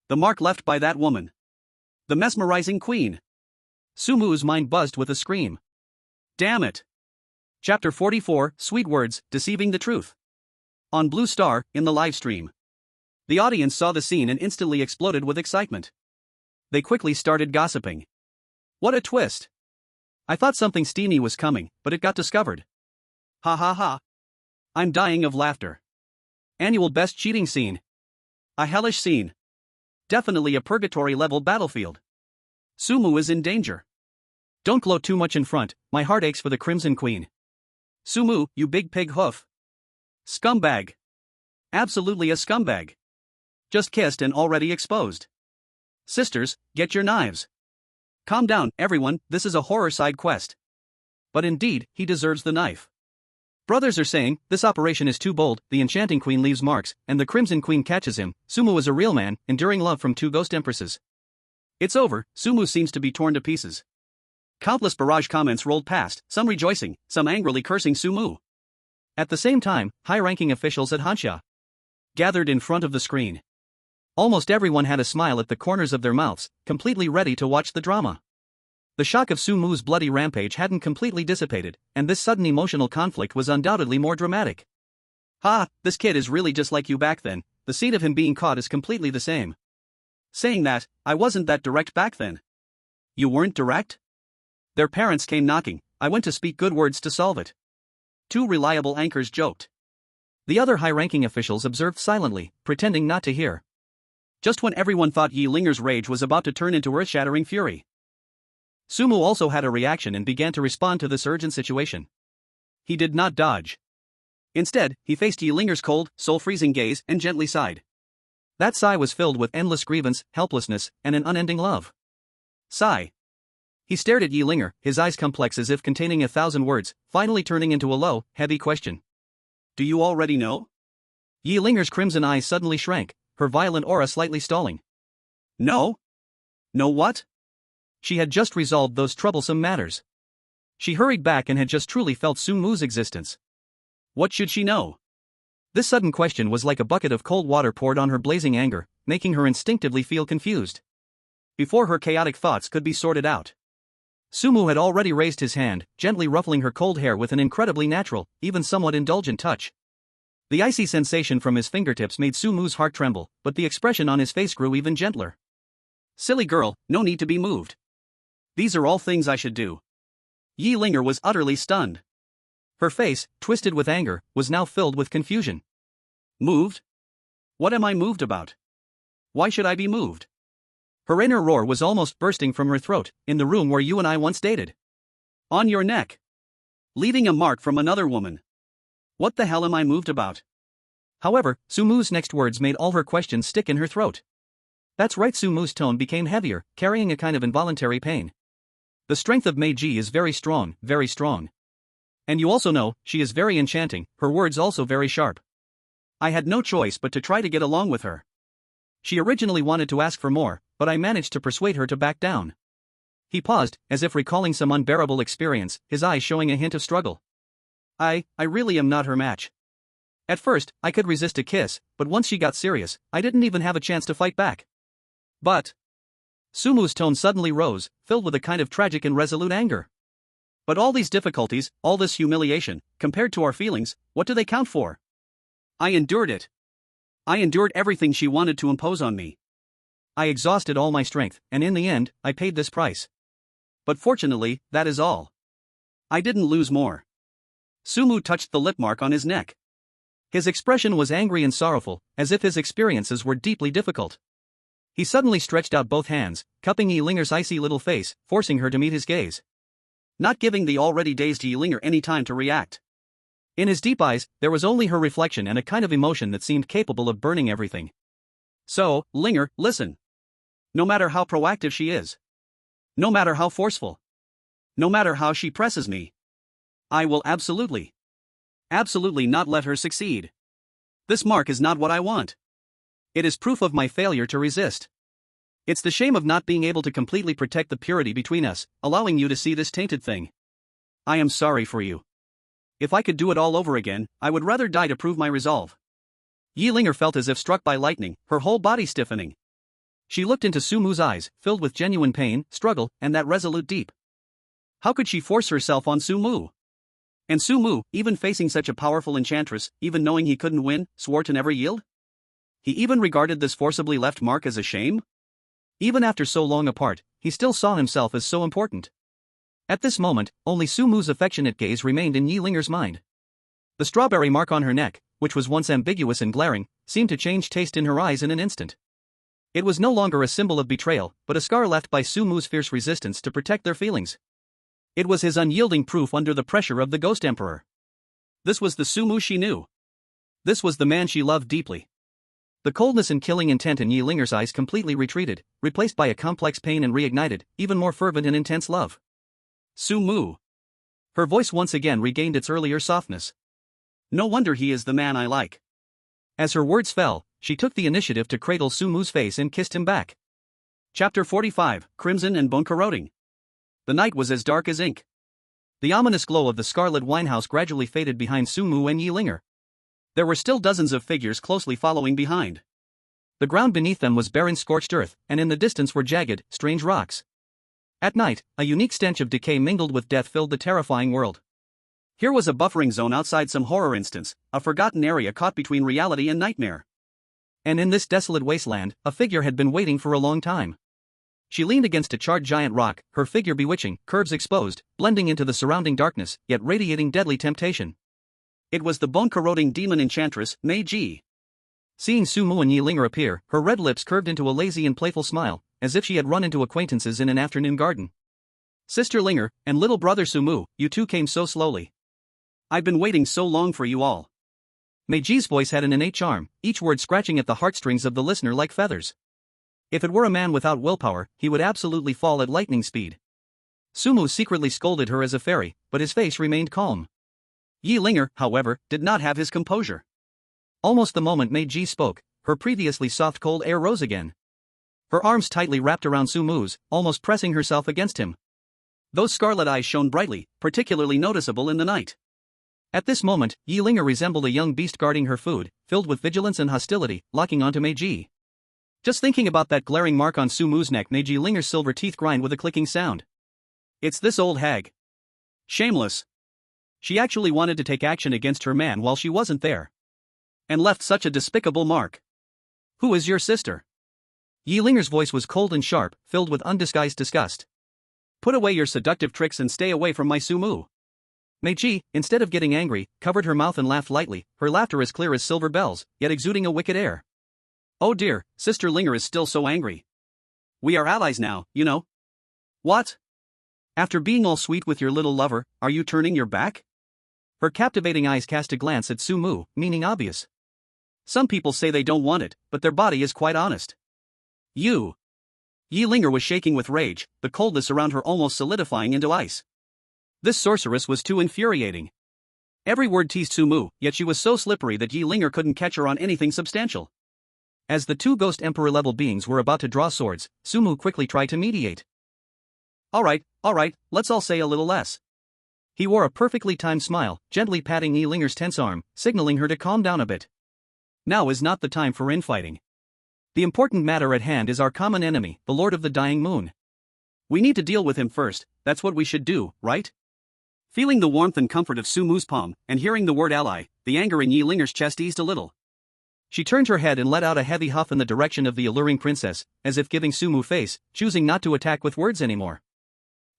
Speaker 2: The mark left by that woman. The mesmerizing queen. Sumu's mind buzzed with a scream. Damn it! Chapter 44, Sweet Words, Deceiving the Truth. On Blue Star, in the live stream. The audience saw the scene and instantly exploded with excitement. They quickly started gossiping. What a twist! I thought something steamy was coming, but it got discovered. Ha ha ha. I'm dying of laughter. Annual best cheating scene. A hellish scene. Definitely a purgatory-level battlefield. Sumu is in danger. Don't glow too much in front, my heart aches for the Crimson Queen. Sumu, you big pig hoof. Scumbag. Absolutely a scumbag. Just kissed and already exposed. Sisters, get your knives. Calm down, everyone, this is a horror side quest. But indeed, he deserves the knife. Brothers are saying, this operation is too bold, the Enchanting Queen leaves marks, and the Crimson Queen catches him. Sumu is a real man, enduring love from two ghost empresses. It's over, Sumu seems to be torn to pieces. Countless barrage comments rolled past, some rejoicing, some angrily cursing Sumu. At the same time, high-ranking officials at Hansha gathered in front of the screen. Almost everyone had a smile at the corners of their mouths, completely ready to watch the drama. The shock of Sumu's bloody rampage hadn't completely dissipated, and this sudden emotional conflict was undoubtedly more dramatic. Ha, this kid is really just like you back then, the scene of him being caught is completely the same. Saying that, I wasn't that direct back then. You weren't direct? Their parents came knocking, I went to speak good words to solve it. Two reliable anchors joked. The other high-ranking officials observed silently, pretending not to hear. Just when everyone thought Yi Linger's rage was about to turn into earth-shattering fury, Sumu also had a reaction and began to respond to this urgent situation. He did not dodge. Instead, he faced Yi Linger's cold, soul-freezing gaze and gently sighed. That sigh was filled with endless grievance, helplessness, and an unending love. Sigh. He stared at Yi Linger, his eyes complex as if containing 1,000 words, finally turning into a low, heavy question. Do you already know? Yi Linger's crimson eyes suddenly shrank, her violent aura slightly stalling. No? No what? She had just resolved those troublesome matters. She hurried back and had just truly felt Sumu's existence. What should she know? This sudden question was like a bucket of cold water poured on her blazing anger, making her instinctively feel confused. Before her chaotic thoughts could be sorted out, Sumu had already raised his hand, gently ruffling her cold hair with an incredibly natural, even somewhat indulgent touch. The icy sensation from his fingertips made Sumu's heart tremble, but the expression on his face grew even gentler. Silly girl, no need to be moved. These are all things I should do. Yi Linger was utterly stunned. Her face, twisted with anger, was now filled with confusion. Moved? What am I moved about? Why should I be moved? Her inner roar was almost bursting from her throat, in the room where you and I once dated. On your neck. Leaving a mark from another woman. What the hell am I moved about? However, Sumu's next words made all her questions stick in her throat. That's right, Sumu's tone became heavier, carrying a kind of involuntary pain. The strength of Meiji is very strong, very strong. And you also know, she is very enchanting, her words also very sharp. I had no choice but to try to get along with her. She originally wanted to ask for more, but I managed to persuade her to back down. He paused, as if recalling some unbearable experience, his eyes showing a hint of struggle. I really am not her match. At first, I could resist a kiss, but once she got serious, I didn't even have a chance to fight back. But Sumu's tone suddenly rose, filled with a kind of tragic and resolute anger. But all these difficulties, all this humiliation, compared to our feelings, what do they count for? I endured it. I endured everything she wanted to impose on me. I exhausted all my strength, and in the end, I paid this price. But fortunately, that is all. I didn't lose more. Sumu touched the lip mark on his neck. His expression was angry and sorrowful, as if his experiences were deeply difficult. He suddenly stretched out both hands, cupping Yi Linger's icy little face, forcing her to meet his gaze. Not giving the already dazed Yi Linger any time to react. In his deep eyes, there was only her reflection and a kind of emotion that seemed capable of burning everything. So, Linger, listen. No matter how proactive she is. No matter how forceful. No matter how she presses me. I will absolutely not let her succeed. This mark is not what I want. It is proof of my failure to resist. It's the shame of not being able to completely protect the purity between us, allowing you to see this tainted thing. I am sorry for you. If I could do it all over again, I would rather die to prove my resolve. Yi Linger felt as if struck by lightning, her whole body stiffening. She looked into Sumu's eyes, filled with genuine pain, struggle, and that resolute deep. How could she force herself on Sumu? And Su Mu, even facing such a powerful enchantress, even knowing he couldn't win, swore to never yield? He even regarded this forcibly left mark as a shame? Even after so long apart, he still saw himself as so important. At this moment, only Su Mu's affectionate gaze remained in Yi Linger's mind. The strawberry mark on her neck, which was once ambiguous and glaring, seemed to change taste in her eyes in an instant. It was no longer a symbol of betrayal, but a scar left by Su Mu's fierce resistance to protect their feelings. It was his unyielding proof under the pressure of the Ghost Emperor. This was the Su Mu she knew. This was the man she loved deeply. The coldness and killing intent in Yi Linger's eyes completely retreated, replaced by a complex pain and reignited, even more fervent and intense love. Su Mu. Her voice once again regained its earlier softness. No wonder he is the man I like. As her words fell, she took the initiative to cradle Su Mu's face and kissed him back. Chapter 45, Crimson and Bone Corroding. The night was as dark as ink. The ominous glow of the scarlet winehouse gradually faded behind Su Mu and Yi Linger. There were still dozens of figures closely following behind. The ground beneath them was barren scorched earth, and in the distance were jagged, strange rocks. At night, a unique stench of decay mingled with death filled the terrifying world. Here was a buffering zone outside some horror instance, a forgotten area caught between reality and nightmare. And in this desolate wasteland, a figure had been waiting for a long time. She leaned against a charred giant rock, her figure bewitching, curves exposed, blending into the surrounding darkness, yet radiating deadly temptation. It was the bone-corroding demon enchantress, Mei Ji. Seeing Su Mu and Yi Linger appear, her red lips curved into a lazy and playful smile, as if she had run into acquaintances in an afternoon garden. Sister Linger, and little brother Su Mu, you two came so slowly. I've been waiting so long for you all. Mei Ji's voice had an innate charm, each word scratching at the heartstrings of the listener like feathers. If it were a man without willpower, he would absolutely fall at lightning speed. Su Mu secretly scolded her as a fairy, but his face remained calm. Yi Linger, however, did not have his composure. Almost the moment Mei Ji spoke, her previously soft cold air rose again. Her arms tightly wrapped around Su Mu's, almost pressing herself against him. Those scarlet eyes shone brightly, particularly noticeable in the night. At this moment, Yi Linger resembled a young beast guarding her food, filled with vigilance and hostility, locking onto Mei Ji. Just thinking about that glaring mark on Su Mu's neck made Yi Linger's silver teeth grind with a clicking sound. It's this old hag. Shameless. She actually wanted to take action against her man while she wasn't there. And left such a despicable mark. Who is your sister? Yi Linger's voice was cold and sharp, filled with undisguised disgust. Put away your seductive tricks and stay away from my Su Mu. Mei Ji, instead of getting angry, covered her mouth and laughed lightly, her laughter as clear as silver bells, yet exuding a wicked air. Oh dear, Sister Linger is still so angry. We are allies now, you know. What? After being all sweet with your little lover, are you turning your back? Her captivating eyes cast a glance at Su Mu, meaning obvious. Some people say they don't want it, but their body is quite honest. You. Yi Linger was shaking with rage, the coldness around her almost solidifying into ice. This sorceress was too infuriating. Every word teased Su Mu, yet she was so slippery that Yi Linger couldn't catch her on anything substantial. As the two Ghost Emperor-level beings were about to draw swords, Su Mu quickly tried to mediate. Alright, let's all say a little less. He wore a perfectly timed smile, gently patting Yi Linger's tense arm, signaling her to calm down a bit. Now is not the time for infighting. The important matter at hand is our common enemy, the Lord of the Dying Moon. We need to deal with him first, that's what we should do, right? Feeling the warmth and comfort of Su Mu's palm, and hearing the word ally, the anger in Yi Linger's chest eased a little. She turned her head and let out a heavy huff in the direction of the alluring princess, as if giving Su Mu face, choosing not to attack with words anymore.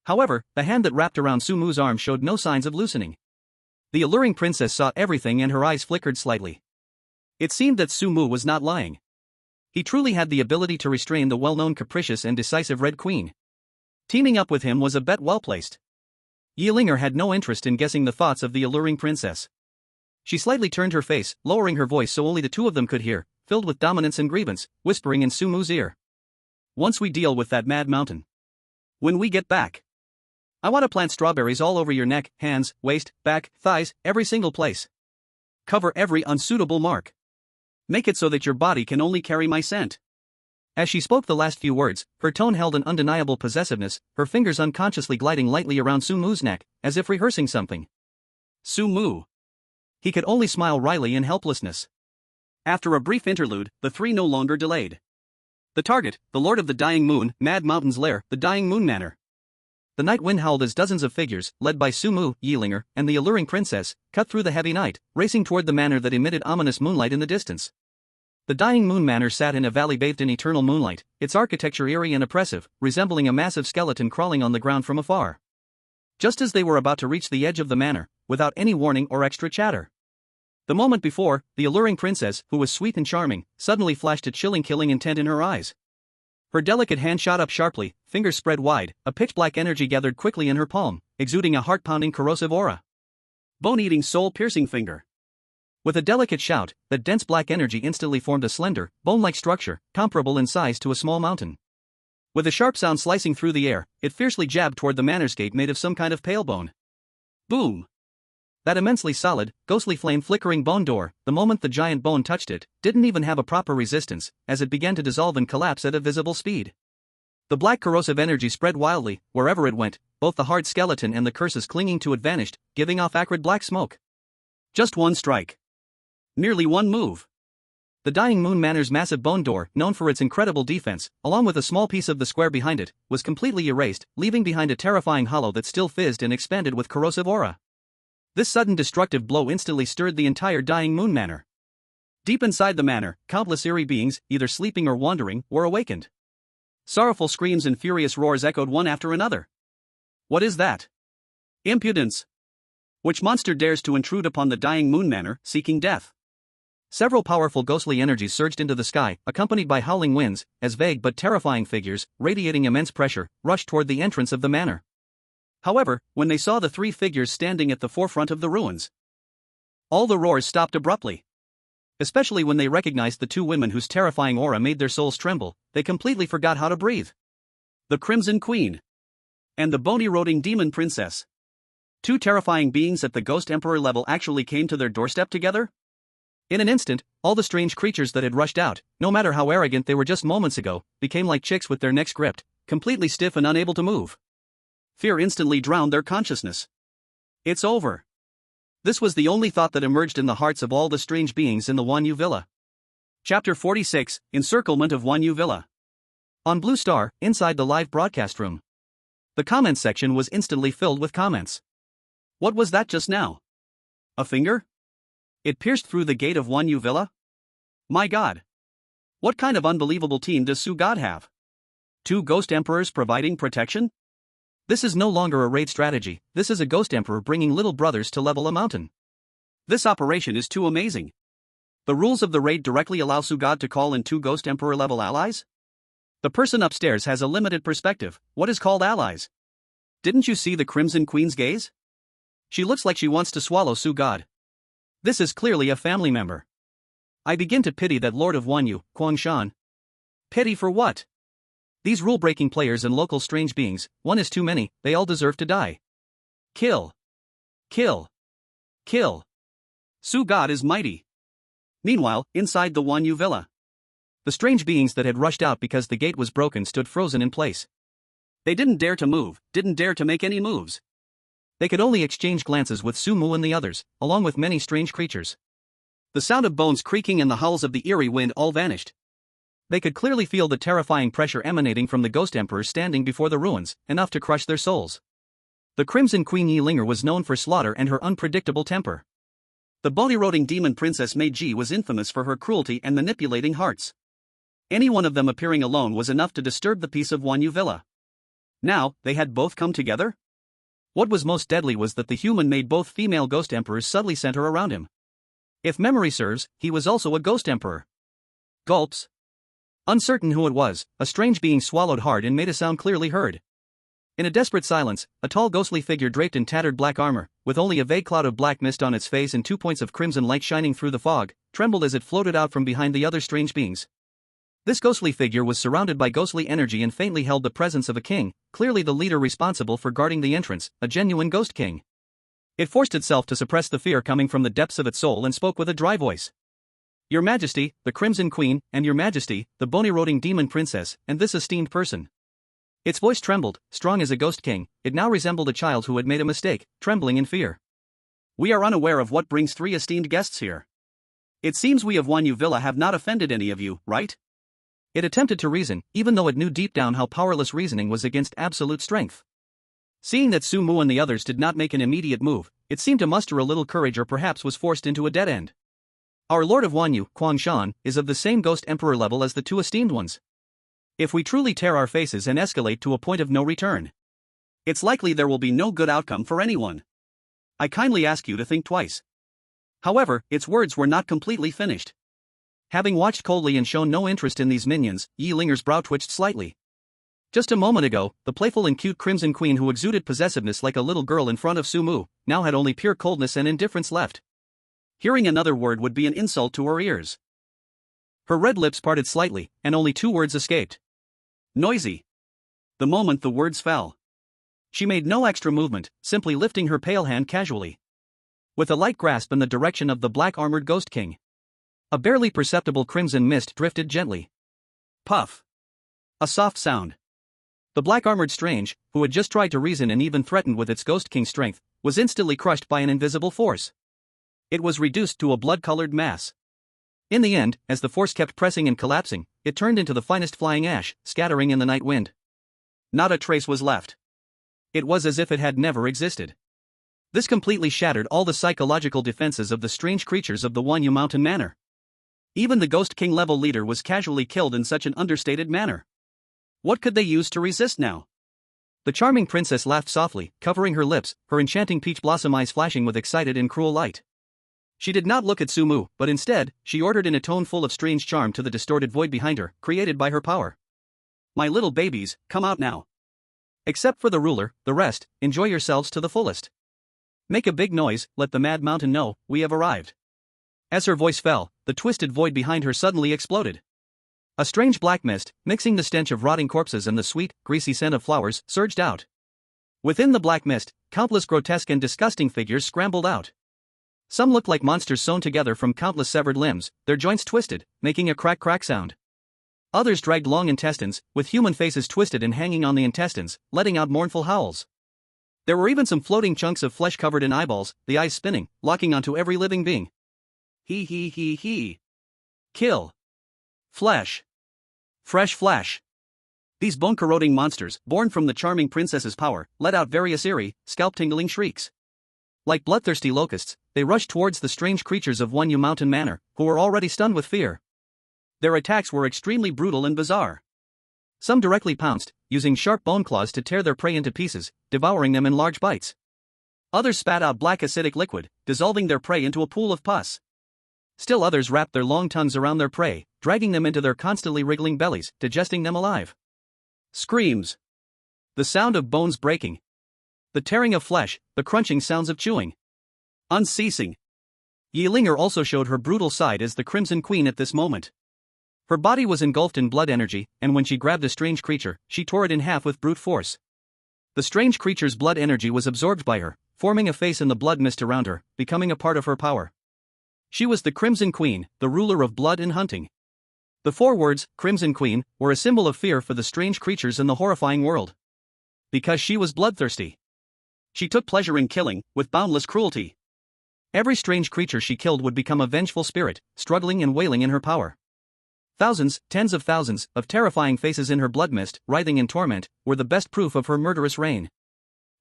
Speaker 2: However, the hand that wrapped around Su Mu's arm showed no signs of loosening. The alluring princess saw everything and her eyes flickered slightly. It seemed that Su Mu was not lying. He truly had the ability to restrain the well-known capricious and decisive Red Queen. Teaming up with him was a bet well placed. Yi Linger had no interest in guessing the thoughts of the alluring princess. She slightly turned her face, lowering her voice so only the two of them could hear, filled with dominance and grievance, whispering in Su Mu's ear. Once we deal with that mad mountain. When we get back. I want to plant strawberries all over your neck, hands, waist, back, thighs, every single place. Cover every unsuitable mark. Make it so that your body can only carry my scent. As she spoke the last few words, her tone held an undeniable possessiveness, her fingers unconsciously gliding lightly around Su Mu's neck, as if rehearsing something. Su Mu. He could only smile wryly in helplessness. After a brief interlude, the three no longer delayed. The target, the Lord of the Dying Moon, Mad Mountain's lair, the Dying Moon Manor.
Speaker 1: The night wind howled as dozens of figures, led by Sumu, Yeelinger, and the alluring princess, cut through the heavy night, racing toward the manor that emitted ominous moonlight in the distance. The Dying Moon Manor sat in a valley bathed in eternal moonlight, its architecture eerie and oppressive, resembling a massive skeleton crawling on the ground from afar. Just as they were about to reach the edge of the manor, without any warning or extra chatter. The moment before, the alluring princess, who was sweet and charming, suddenly flashed a chilling killing intent in her eyes. Her delicate hand shot up sharply, fingers spread wide, a pitch-black energy gathered quickly in her palm, exuding a heart-pounding corrosive aura.
Speaker 2: Bone-eating soul-piercing finger.
Speaker 1: With a delicate shout, that dense black energy instantly formed a slender, bone-like structure, comparable in size to a small mountain. With a sharp sound slicing through the air, it fiercely jabbed toward the manor's gate made of some kind of pale bone.
Speaker 2: Boom!
Speaker 1: That immensely solid, ghostly flame-flickering bone door, the moment the giant bone touched it, didn't even have a proper resistance, as it began to dissolve and collapse at a visible speed. The black corrosive energy spread wildly, wherever it went, both the hard skeleton and the curses clinging to it vanished, giving off acrid black smoke.
Speaker 2: Just one strike. Merely one move.
Speaker 1: The Dying Moon Manor's massive bone door, known for its incredible defense, along with a small piece of the square behind it, was completely erased, leaving behind a terrifying hollow that still fizzed and expanded with corrosive aura. This sudden destructive blow instantly stirred the entire Dying Moon Manor. Deep inside the manor, countless eerie beings, either sleeping or wandering, were awakened. Sorrowful screams and furious roars echoed one after another.
Speaker 2: What is that? Impudence! Which monster dares to intrude upon the Dying Moon Manor, seeking death?
Speaker 1: Several powerful ghostly energies surged into the sky, accompanied by howling winds, as vague but terrifying figures, radiating immense pressure, rushed toward the entrance of the manor. However, when they saw the three figures standing at the forefront of the ruins, all the roars stopped abruptly. Especially when they recognized the two women whose terrifying aura made their souls tremble, they completely forgot how to breathe.
Speaker 2: The Crimson Queen and the bone-eroding demon princess. Two terrifying beings at the Ghost Emperor level actually came to their doorstep together?
Speaker 1: In an instant, all the strange creatures that had rushed out, no matter how arrogant they were just moments ago, became like chicks with their necks gripped, completely stiff and unable to move.
Speaker 2: Fear instantly drowned their consciousness. It's over. This was the only thought that emerged in the hearts of all the strange beings in the Wanyu Villa. Chapter 46, Encirclement of Wanyu Villa.
Speaker 1: On Blue Star, inside the live broadcast room. The comments section was instantly filled with comments.
Speaker 2: What was that just now? A finger? It pierced through the gate of Wanyu Villa? My god. What kind of unbelievable team does Sugod have? Two Ghost Emperors providing protection?
Speaker 1: This is no longer a raid strategy, this is a Ghost Emperor bringing little brothers to level a mountain.
Speaker 2: This operation is too amazing. The rules of the raid directly allow Sugod to call in two Ghost Emperor level allies? The person upstairs has a limited perspective. What is called allies? Didn't you see the Crimson Queen's gaze? She looks like she wants to swallow Sugod. This is clearly a family member. I begin to pity that Lord of Wanyu, Kwangshan. Pity for what? These rule-breaking players and local strange beings, one is too many, they all deserve to die. Kill. Kill. Kill. Sugod is mighty. Meanwhile, inside the Wanyu Villa, the strange beings that had rushed out because the gate was broken stood frozen in place. They didn't dare to move, didn't dare to make any moves. They could only exchange glances with Sumu and the others, along with many strange creatures. The sound of bones creaking and the howls of the eerie wind all vanished. They could clearly feel the terrifying pressure emanating from the Ghost Emperor standing before the ruins, enough to crush their souls. The Crimson Queen Yeelinger was known for slaughter and her unpredictable temper. The bone-eroding demon princess Meiji was infamous for her cruelty and manipulating hearts. Any one of them appearing alone was enough to disturb the peace of Wanyu Villa. Now, they had both come together? What was most deadly was that the human made both female Ghost Emperors subtly center around him. If memory serves, he was also a Ghost Emperor. Gulps. Uncertain who it was, a strange being swallowed hard and made a sound clearly heard. In a desperate silence, a tall ghostly figure draped in tattered black armor, with only a vague cloud of black mist on its face and 2 points of crimson light shining through the fog, trembled as it floated out from behind the other strange beings. This ghostly figure was surrounded by ghostly energy and faintly held the presence of a king, clearly the leader responsible for guarding the entrance, a genuine ghost king. It forced itself to suppress the fear coming from the depths of its soul and spoke with a dry voice. Your Majesty, the Crimson Queen, and Your Majesty, the bone-eroding demon princess, and this esteemed person. Its voice trembled, strong as a ghost king. It now resembled a child who had made a mistake, trembling in fear. We are unaware of what brings 3 esteemed guests here. It seems we of Wanyu Villa have not offended any of you, right? It attempted to reason, even though it knew deep down how powerless reasoning was against absolute strength.
Speaker 1: Seeing that Su Mu and the others did not make an immediate move, it seemed to muster a little courage or perhaps was forced into a dead end. Our Lord of Wanyu, Quang Shan, is of the same Ghost Emperor level as the two esteemed ones. If we truly tear our faces and escalate to a point of no return,
Speaker 2: it's likely there will be no good outcome for anyone. I kindly ask you to think twice. However, its words were not completely finished.
Speaker 1: Having watched coldly and shown no interest in these minions, Yi Linger's brow twitched slightly. Just a moment ago, the playful and cute Crimson Queen who exuded possessiveness like a little girl in front of Su Mu, now had only pure coldness and indifference left.
Speaker 2: Hearing another word would be an insult to her ears.
Speaker 1: Her red lips parted slightly, and only two words escaped.
Speaker 2: Noisy. The moment the words fell,
Speaker 1: she made no extra movement, simply lifting her pale hand casually, with a light grasp in the direction of the black-armored Ghost King. A barely perceptible crimson mist drifted gently.
Speaker 2: Puff. A soft sound.
Speaker 1: The black-armored strange, who had just tried to reason and even threatened with its Ghost King strength, was instantly crushed by an invisible force. It was reduced to a blood-colored mass. In the end, as the force kept pressing and collapsing, it turned into the finest flying ash, scattering in the night wind.
Speaker 2: Not a trace was left.
Speaker 1: It was as if it had never existed. This completely shattered all the psychological defenses of the strange creatures of the Wanyu Mountain Manor. Even the Ghost King level leader was casually killed in such an understated manner.
Speaker 2: What could they use to resist now?
Speaker 1: The charming princess laughed softly, covering her lips, her enchanting peach blossom eyes flashing with excited and cruel light. She did not look at Su Mu, but instead, she ordered in a tone full of strange charm to the distorted void behind her, created by her power.
Speaker 2: My little babies, come out now.
Speaker 1: Except for the ruler, the rest, enjoy yourselves to the fullest. Make a big noise, let the Mad Mountain know, we have arrived. As her voice fell, the twisted void behind her suddenly exploded. A strange black mist, mixing the stench of rotting corpses and the sweet, greasy scent of flowers, surged out. Within the black mist, countless grotesque and disgusting figures scrambled out. Some looked like monsters sewn together from countless severed limbs, their joints twisted, making a crack-crack sound. Others dragged long intestines, with human faces twisted and hanging on the intestines, letting out mournful howls. There were even some floating chunks of flesh covered in eyeballs, the eyes spinning, locking onto every living being.
Speaker 2: He.
Speaker 1: Kill.
Speaker 2: Flesh. Fresh flesh.
Speaker 1: These bone-corroding monsters, born from the charming princess's power, let out various eerie, scalp-tingling shrieks. Like bloodthirsty locusts, they rushed towards the strange creatures of Wanyu Mountain Manor, who were already stunned with fear. Their attacks were extremely brutal and bizarre. Some directly pounced, using sharp bone claws to tear their prey into pieces, devouring them in large bites. Others spat out black acidic liquid, dissolving their prey into a pool of pus. Still others wrapped their long tongues around their prey, dragging them into their constantly wriggling bellies, digesting them alive.
Speaker 2: Screams.
Speaker 1: The sound of bones breaking. The tearing of flesh, the crunching sounds of chewing.
Speaker 2: Unceasing.
Speaker 1: Yi Linger also showed her brutal side as the Crimson Queen at this moment. Her body was engulfed in blood energy, and when she grabbed a strange creature, she tore it in half with brute force. The strange creature's blood energy was absorbed by her, forming a face in the blood mist around her, becoming a part of her power. She was the Crimson Queen, the ruler of blood and hunting. The 4 words, Crimson Queen, were a symbol of fear for the strange creatures in the horrifying world. Because she was bloodthirsty.
Speaker 2: She took pleasure in killing, with boundless cruelty.
Speaker 1: Every strange creature she killed would become a vengeful spirit, struggling and wailing in her power. Thousands, tens of thousands, of terrifying faces in her blood mist, writhing in torment, were the best proof of her murderous reign.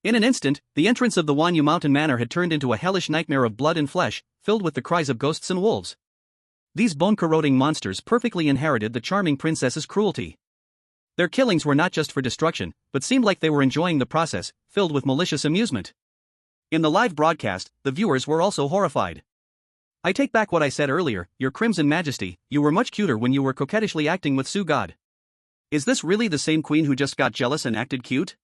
Speaker 1: In an instant, the entrance of the Wanyu Mountain Manor had turned into a hellish nightmare of blood and flesh, filled with the cries of ghosts and wolves. These bone-corroding monsters perfectly inherited the charming princess's cruelty. Their killings were not just for destruction, but seemed like they were enjoying the process, filled with malicious amusement. In the live broadcast, the viewers were also horrified. I take back what I said earlier, Your Crimson Majesty, you were much cuter when you were coquettishly acting with Su God.
Speaker 2: Is this really the same queen who just got jealous and acted cute?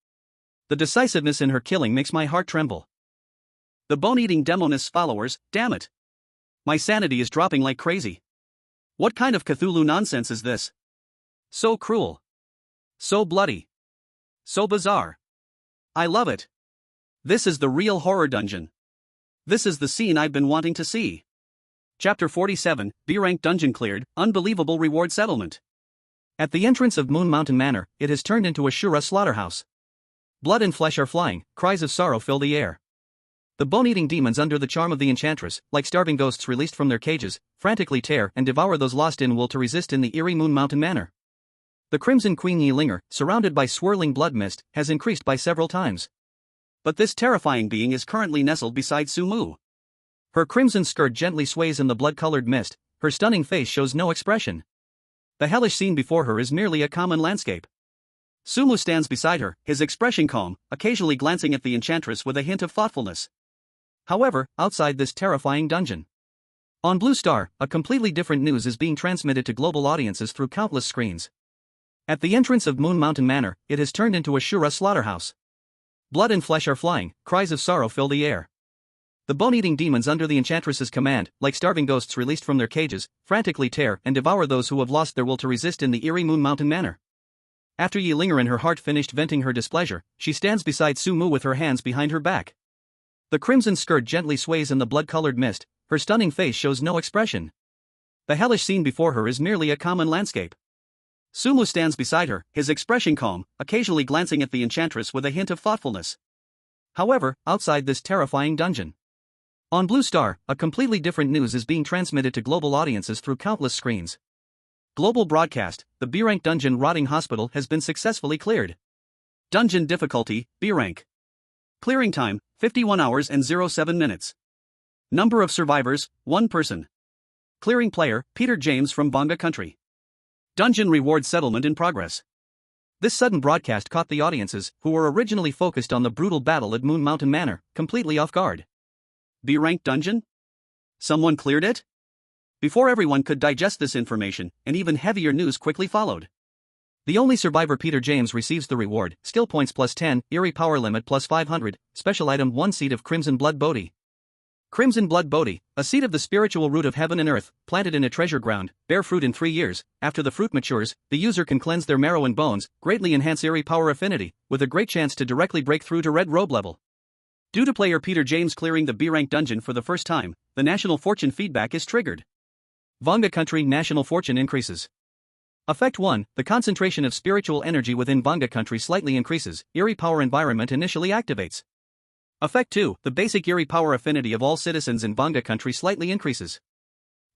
Speaker 1: The decisiveness in her killing makes my heart tremble.
Speaker 2: The bone-eating demoness followers, damn it. My sanity is dropping like crazy. What kind of Cthulhu nonsense is this? So cruel. So bloody. So bizarre. I love it. This is the real horror dungeon. This is the scene I've been wanting to see. Chapter 47, B-Rank Dungeon Cleared, Unbelievable Reward Settlement.
Speaker 1: At the entrance of Moon Mountain Manor, it has turned into a Shura slaughterhouse. Blood and flesh are flying, cries of sorrow fill the air. The bone-eating demons under the charm of the enchantress, like starving ghosts released from their cages, frantically tear and devour those lost in will to resist in the eerie Moon Mountain Manor. The Crimson Queen Yi Linger, surrounded by swirling blood mist, has increased by several times.
Speaker 2: But this terrifying being is currently nestled beside Sumu.
Speaker 1: Her crimson skirt gently sways in the blood-colored mist, her stunning face shows no expression. The hellish scene before her is merely a common landscape.
Speaker 2: Sumu stands beside her, his expression calm, occasionally glancing at the enchantress with a hint of thoughtfulness.
Speaker 1: However, outside this terrifying dungeon, on Blue Star, a completely different news is being transmitted to global audiences through countless screens. At the entrance of Moon Mountain Manor, it has turned into a Shura slaughterhouse. Blood and flesh are flying, cries of sorrow fill the air. The bone-eating demons under the enchantress's command, like starving ghosts released from their cages, frantically tear and devour those who have lost their will to resist in the eerie Moon Mountain Manor. After Yi Linger in her heart finished venting her displeasure, she stands beside Sumu with her hands behind her back. The crimson skirt gently sways in the blood-colored mist, her stunning face shows no expression. The hellish scene before her is merely a common landscape.
Speaker 2: Sumu stands beside her, his expression calm, occasionally glancing at the enchantress with a hint of thoughtfulness.
Speaker 1: However, outside this terrifying dungeon, on Blue Star, a completely different news is being transmitted to global audiences through countless screens. Global broadcast: the B-rank dungeon Rotting Hospital has been successfully cleared.
Speaker 2: Dungeon difficulty, B rank. Clearing time, 51 hours and 07 minutes. Number of survivors, 1 person. Clearing player, Peter James from Bonga Country. Dungeon reward settlement in progress.
Speaker 1: This sudden broadcast caught the audiences, who were originally focused on the brutal battle at Moon Mountain Manor, completely off guard.
Speaker 2: B-rank dungeon? Someone cleared it? Before everyone could digest this information, an even heavier news quickly followed.
Speaker 1: The only survivor, Peter James, receives the reward: skill points plus 10, eerie power limit plus 500, special item 1 seed of Crimson Blood Bodhi. Crimson Blood Bodhi, a seed of the spiritual root of heaven and earth, planted in a treasure ground, bear fruit in 3 years. After the fruit matures, the user can cleanse their marrow and bones, greatly enhance eerie power affinity, with a great chance to directly break through to red robe level. Due to player Peter James clearing the B-rank dungeon for the first time, the national fortune feedback is triggered. Bonga Country national fortune increases. Effect 1, the concentration of spiritual energy within Bonga Country slightly increases, eerie power environment initially activates. Effect 2, the basic eerie power affinity of all citizens in Bonga Country slightly increases.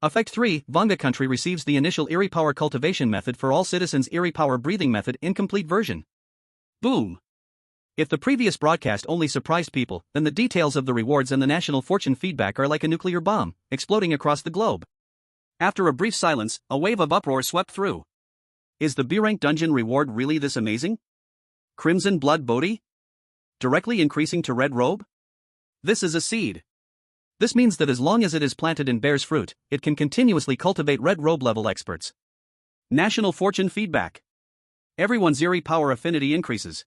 Speaker 1: Effect 3, Bonga Country receives the initial eerie power cultivation method for all citizens. Eerie power breathing method incomplete version. Boom! If the previous broadcast only surprised people, then the details of the rewards and the national fortune feedback are like a nuclear bomb, exploding across the globe. After a brief silence, a wave of uproar swept through. Is the B-rank dungeon reward really this amazing? Crimson Blood Bodhi? Directly increasing to red robe? This is a seed. This means that as long as it is planted and bears fruit, it can continuously cultivate red robe level experts. National fortune feedback. Everyone's eerie power affinity increases.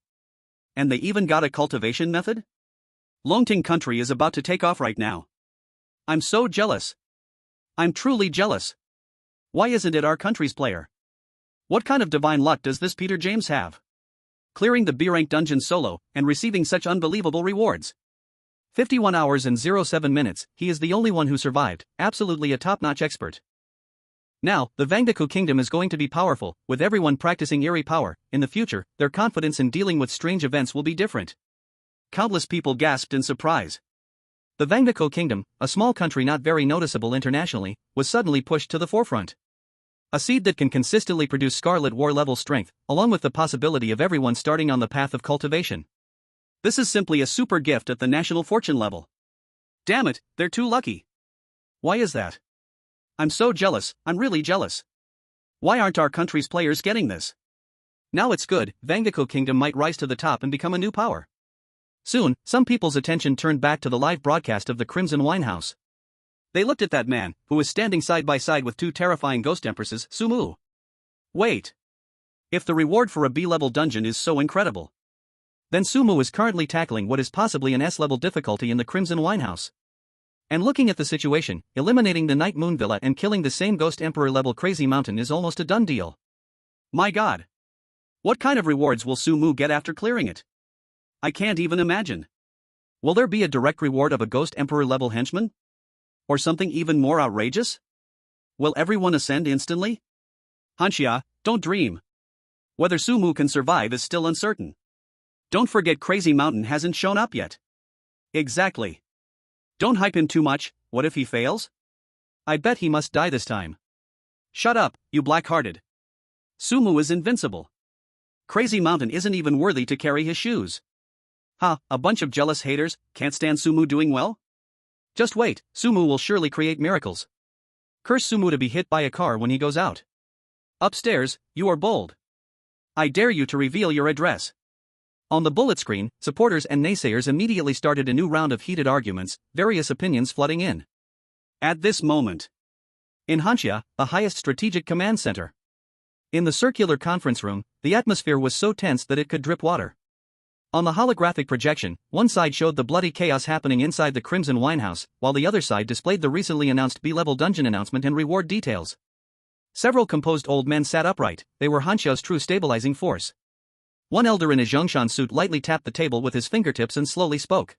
Speaker 1: And they even got a cultivation method? Longting Country is about to take off right now. I'm so jealous. I'm truly jealous. Why isn't it our country's player? What kind of divine luck does this Peter James have? Clearing the B-rank dungeon solo, and receiving such unbelievable rewards. 51 hours and 07 minutes, he is the only one who survived, absolutely a top-notch expert. Now, the Vangdaku Kingdom is going to be powerful, with everyone practicing eerie power. In the future, their confidence in dealing with strange events will be different. Countless people gasped in surprise. The Vangdaku Kingdom, a small country not very noticeable internationally, was suddenly pushed to the forefront. A seed that can consistently produce Scarlet War level strength, along with the possibility of everyone starting on the path of cultivation. This is simply a super gift at the national fortune level. Damn it, they're too lucky. Why is that? I'm so jealous, I'm really jealous. Why aren't our country's players getting this? Now it's good, Vangdaku Kingdom might rise to the top and become a new power. Soon, some people's attention turned back to the live broadcast of the Crimson Winehouse. They looked at that man, who was standing side by side with 2 terrifying ghost empresses, Sumu. Wait. If the reward for a B-level dungeon is so incredible, then Sumu is currently tackling what is possibly an S-level difficulty in the Crimson Winehouse. And looking at the situation, eliminating the Night Moon Villa and killing the same Ghost Emperor level Crazy Mountain is almost a done deal. My god. What kind of rewards will Sumu get after clearing it? I can't even imagine. Will there be a direct reward of a Ghost Emperor level henchman? Or something even more outrageous? Will everyone ascend instantly? Hanxia, don't dream. Whether Sumu can survive is still uncertain. Don't forget Crazy Mountain hasn't shown up yet. Exactly. Don't hype him too much. What if he fails? I bet he must die this time. Shut up, you black-hearted. Sumu is invincible. Crazy Mountain isn't even worthy to carry his shoes.
Speaker 2: Ha, a bunch of jealous haters, can't stand Sumu doing well? Just wait, Sumu will surely create miracles. Curse Sumu to be hit by a car when he goes out. Upstairs, you are bold. I dare you to reveal your address. On the bullet screen, supporters and naysayers immediately started a new round of heated arguments, various opinions flooding in. At this moment, in Hanxia, the highest strategic command center. In the circular conference room, the atmosphere was so tense that it could drip water. On the holographic projection, one side showed the bloody chaos happening inside the Crimson Winehouse, while the other side displayed the recently announced B-level dungeon announcement and reward details. Several composed old men sat upright, they were Hanxia's true stabilizing force. One elder in a Zhongshan suit lightly tapped the table with his fingertips and slowly spoke.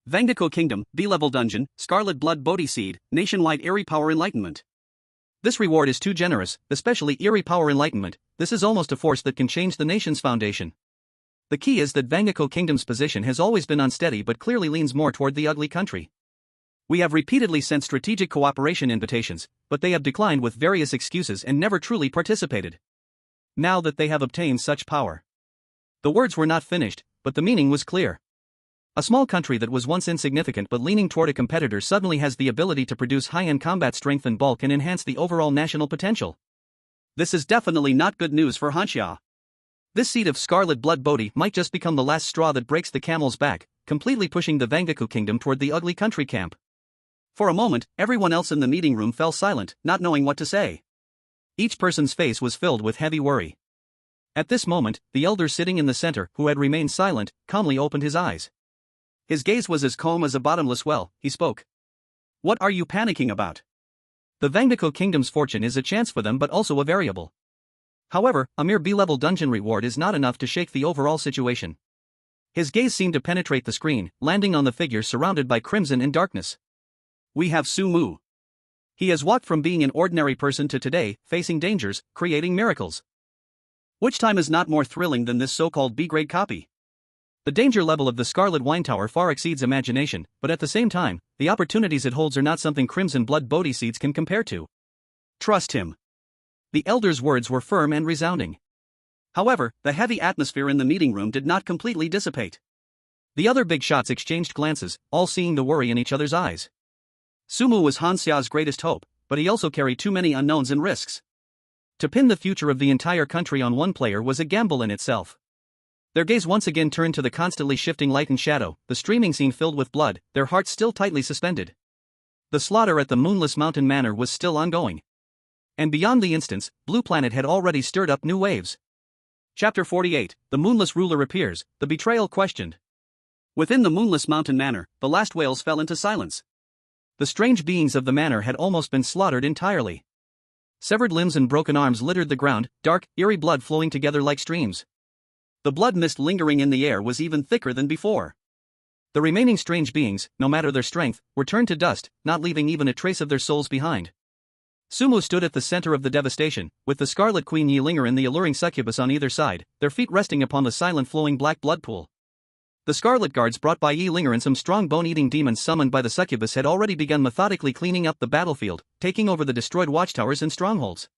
Speaker 2: Vangdako Kingdom, B-level dungeon, Scarlet Blood Bodhi Seed, nationwide Eerie Power Enlightenment. This reward is too generous, especially Eerie Power Enlightenment. This is almost a force that can change the nation's foundation. The key is that Vangdako Kingdom's position has always been unsteady but clearly leans more toward the ugly country. We have repeatedly sent strategic cooperation invitations, but they have declined with various excuses and never truly participated. Now that they have obtained such power. The words were not finished, but the meaning was clear. A small country that was once insignificant but leaning toward a competitor suddenly has the ability to produce high-end combat strength and bulk and enhance the overall national potential. This is definitely not good news for Hanxia. This seed of Scarlet Blood Bodhi might just become the last straw that breaks the camel's back, completely pushing the Vangdako Kingdom toward the ugly country camp. For a moment, everyone else in the meeting room fell silent, not knowing what to say. Each person's face was filled with heavy worry. At this moment, the elder sitting in the center, who had remained silent, calmly opened his eyes. His gaze was as calm as a bottomless well. He spoke. What are you panicking about? The Vangdako Kingdom's fortune is a chance for them but also a variable. However, a mere B-level dungeon reward is not enough to shake the overall situation. His gaze seemed to penetrate the screen, landing on the figure surrounded by crimson and darkness. We have Sumu. He has walked from being an ordinary person to today, facing dangers, creating miracles. Which time is not more thrilling than this so-called B-grade copy? The danger level of the Scarlet Wine Tower far exceeds imagination, but at the same time, the opportunities it holds are not something Crimson Blood Bodhi Seeds can compare to. Trust him. The elder's words were firm and resounding. However, the heavy atmosphere in the meeting room did not completely dissipate. The other big shots exchanged glances, all seeing the worry in each other's eyes. Sumu was Hanxia's greatest hope, but he also carried too many unknowns and risks. To pin the future of the entire country on one player was a gamble in itself. Their gaze once again turned to the constantly shifting light and shadow, the streaming scene filled with blood, their hearts still tightly suspended. The slaughter at the Moonless Mountain Manor was still ongoing. And beyond the instance, Blue Planet had already stirred up new waves. Chapter 48, The Moonless Ruler Appears, The Betrayal Questioned. Within the Moonless Mountain Manor, the last wails fell into silence. The strange beings of the manor had almost been slaughtered entirely. Severed limbs and broken arms littered the ground, dark, eerie blood flowing together like streams. The blood mist lingering in the air was even thicker than before. The remaining strange beings, no matter their strength, were turned to dust, not leaving even a trace of their souls behind. Sumu stood at the center of the devastation, with the Scarlet Queen Yilinger and the alluring succubus on either side, their feet resting upon the silent flowing black blood pool. The Scarlet Guards brought by Yilinger and some strong bone-eating demons summoned by the succubus had already begun methodically cleaning up the battlefield, taking over the destroyed watchtowers and strongholds.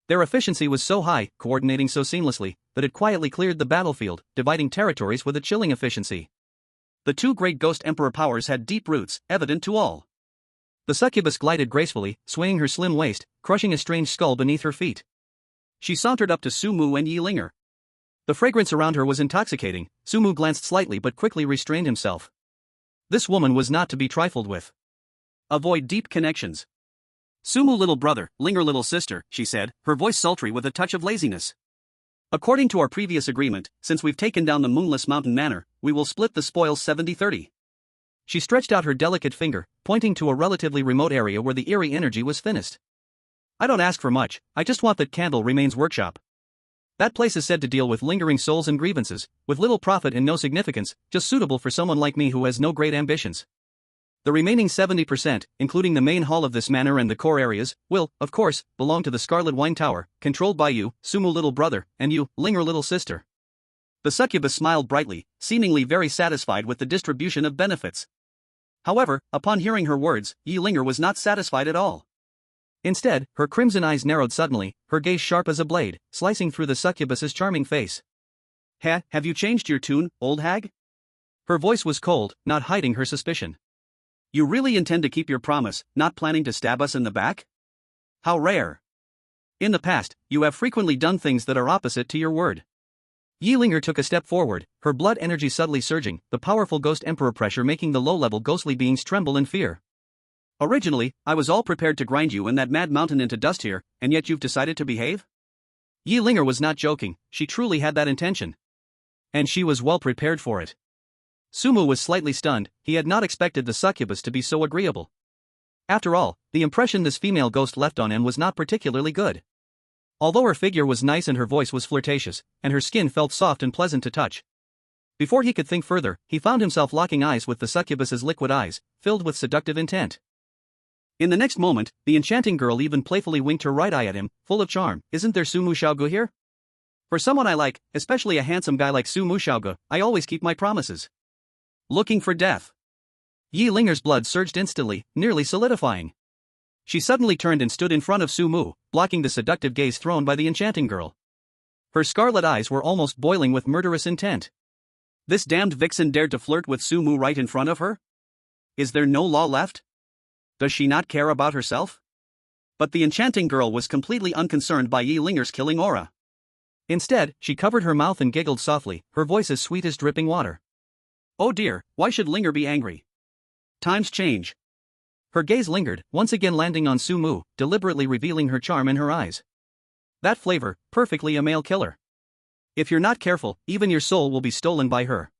Speaker 2: Their efficiency was so high, coordinating so seamlessly, that it quietly cleared the battlefield, dividing territories with a chilling efficiency. The two great Ghost Emperor powers had deep roots, evident to all. The succubus glided gracefully, swaying her slim waist, crushing a strange skull beneath her feet. She sauntered up to Sumu and Yilinger. The fragrance around her was intoxicating. Sumu glanced slightly but quickly restrained himself. This woman was not to be trifled with. Avoid deep connections. Sumu little brother, Linger little sister, she said, her voice sultry with a touch of laziness. According to our previous agreement, since we've taken down the Moonless Mountain Manor, we will split the spoils 70-30. She stretched out her delicate finger, pointing to a relatively remote area where the eerie energy was thinnest. I don't ask for much, I just want that Candle Remains workshop. That place is said to deal with lingering souls and grievances, with little profit and no significance, just suitable for someone like me who has no great ambitions. The remaining 70%, including the main hall of this manor and the core areas, will, of course, belong to the Scarlet Wine Tower, controlled by you, Sumu little brother, and you, Linger little sister. The succubus smiled brightly, seemingly very satisfied with the distribution of benefits. However, upon hearing her words, Yilinger was not satisfied at all. Instead, her crimson eyes narrowed suddenly, her gaze sharp as a blade, slicing through the succubus's charming face. Have you changed your tune, old hag?
Speaker 1: Her voice was cold, not hiding her suspicion.
Speaker 2: You really intend to keep your promise, not planning to stab us in the back? How rare.
Speaker 1: In the past, you have frequently done things that are opposite to your word. Yi Linger took a step forward, her blood energy subtly surging, the powerful ghost emperor pressure making the low-level ghostly beings tremble in fear.
Speaker 2: Originally, I was all prepared to grind you and that mad mountain into dust here, and yet you've decided to behave?
Speaker 1: Yi Linger was not joking, she truly had that intention. And she was well prepared for it. Sumu was slightly stunned, he had not expected the succubus to be so agreeable. After all, the impression this female ghost left on him was not particularly good. Although her figure was nice and her voice was flirtatious, and her skin felt soft and pleasant to touch. Before he could think further, he found himself locking eyes with the succubus's liquid eyes, filled with seductive intent. In the next moment, the enchanting girl even playfully winked her right eye at him, full of charm. Isn't there Sumu Xiaogu here? For someone I like, especially a handsome guy like Sumu Xiaogu, I always keep my promises. Looking for death. Yi Linger's blood surged instantly, nearly solidifying. She suddenly turned and stood in front of Sumu, blocking the seductive gaze thrown by the enchanting girl. Her scarlet eyes were almost boiling with murderous intent.
Speaker 2: This damned vixen dared to flirt with Sumu right in front of her? Is there no law left? Does she not care about herself? But the enchanting girl was completely unconcerned by Yi Linger's killing aura.
Speaker 1: Instead, she covered her mouth and giggled softly, her voice as sweet as dripping water.
Speaker 2: Oh dear, why should Linger be angry? Times change.
Speaker 1: Her gaze lingered, once again landing on Sumu, deliberately revealing her charm in her eyes. That flavor, perfectly a male killer. If you're not careful, even your soul will be stolen by her.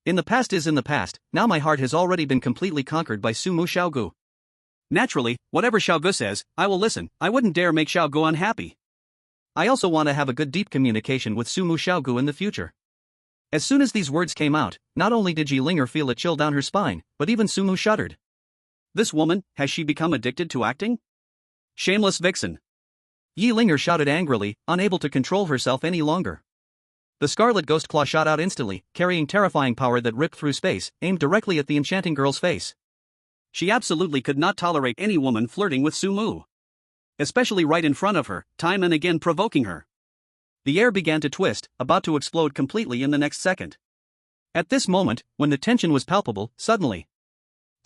Speaker 1: In the past is in the past, now my heart has already been completely conquered by Sumu Xiaogu.
Speaker 2: Naturally, whatever Xiaogu says, I will listen. I wouldn't dare make Xiaogu unhappy.
Speaker 1: I also want to have a good deep communication with Sumu Xiaogu in the future. As soon as these words came out, not only did Yi Linger feel a chill down her spine, but even Sumu shuddered.
Speaker 2: This woman, has she become addicted to acting? Shameless vixen.
Speaker 1: Yi Linger shouted angrily, unable to control herself any longer. The scarlet ghost claw shot out instantly, carrying terrifying power that ripped through space, aimed directly at the enchanting girl's face.
Speaker 2: She absolutely could not tolerate any woman flirting with Sumu. Especially right in front of her, time and again provoking her. The air began to twist, about to explode completely in the next second. At this moment, when the tension was palpable, suddenly,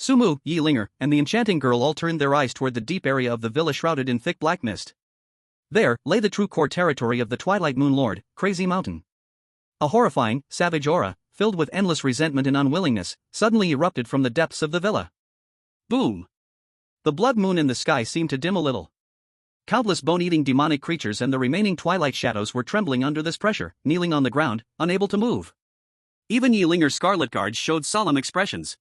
Speaker 2: Sumu, Yi Linger, and the enchanting girl all turned their eyes toward the deep area of the villa shrouded in thick black mist. There lay the true core territory of the Twilight Moon Lord, Crazy Mountain. A horrifying, savage aura, filled with endless resentment and unwillingness, suddenly erupted from the depths of the villa. Boom! The blood moon in the sky seemed to dim a little. Countless bone-eating demonic creatures and the remaining twilight shadows were trembling under this pressure, kneeling on the ground, unable to move. Even Yi Linger's scarlet guards showed solemn expressions.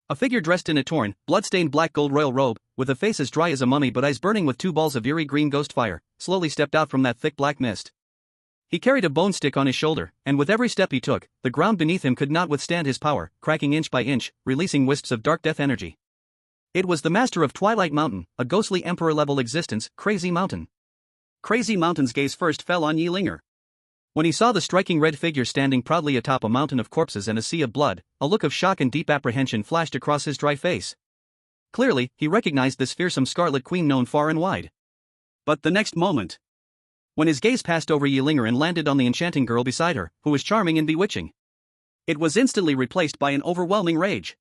Speaker 2: A figure dressed in a torn, blood-stained black gold royal robe, with a face as dry as a mummy but eyes burning with two balls of eerie green ghost fire, slowly stepped out from that thick black mist. He carried a bone stick on his shoulder, and with every step he took, the ground beneath him could not withstand his power, cracking inch by inch, releasing wisps of dark death energy. It was the master of Twilight Mountain, a ghostly emperor-level existence, Crazy Mountain. Crazy Mountain's gaze first fell on Yi Linger. When he saw the striking red figure standing proudly atop a mountain of corpses and a sea of blood, a look of shock and deep apprehension flashed across his dry face. Clearly, he recognized this fearsome Scarlet Queen known far and wide. But the next moment, when his gaze passed over Yi Linger and landed on the enchanting girl beside her, who was charming and bewitching, it was instantly replaced by an overwhelming rage.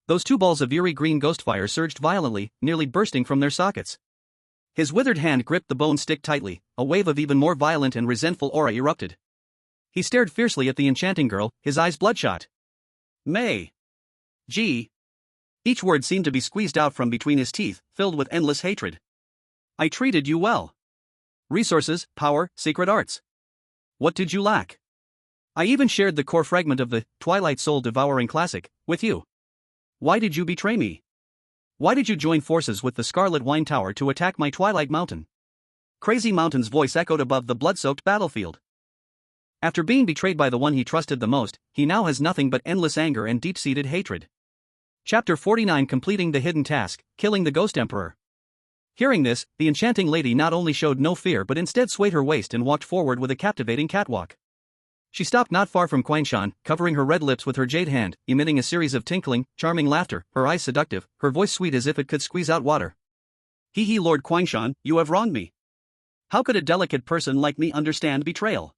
Speaker 2: Those two balls of eerie green ghost fire surged violently, nearly bursting from their sockets. His withered hand gripped the bone stick tightly, a wave of even more violent and resentful aura erupted. He stared fiercely at the enchanting girl, his eyes bloodshot. May. G. Each word seemed to be squeezed out from between his teeth, filled with endless hatred. I treated you well. Resources, power, secret arts. What did you lack? I even shared the core fragment of the Twilight Soul Devouring Classic with you. Why did you betray me? Why did you join forces with the Scarlet Wine Tower to attack my Twilight Mountain? Crazy Mountain's voice echoed above the blood-soaked battlefield. After being betrayed by the one he trusted the most, he now has nothing but endless anger and deep-seated hatred. Chapter 49 Completing the Hidden Task, Killing the Ghost Emperor. Hearing this, the enchanting lady not only showed no fear but instead swayed her waist and walked forward with a captivating catwalk. She stopped not far from Qianshan, covering her red lips with her jade hand, emitting a series of tinkling, charming laughter, her eyes seductive, her voice sweet as if it could squeeze out water. He, Lord Qianshan, you have wronged me. How could a delicate person like me understand betrayal?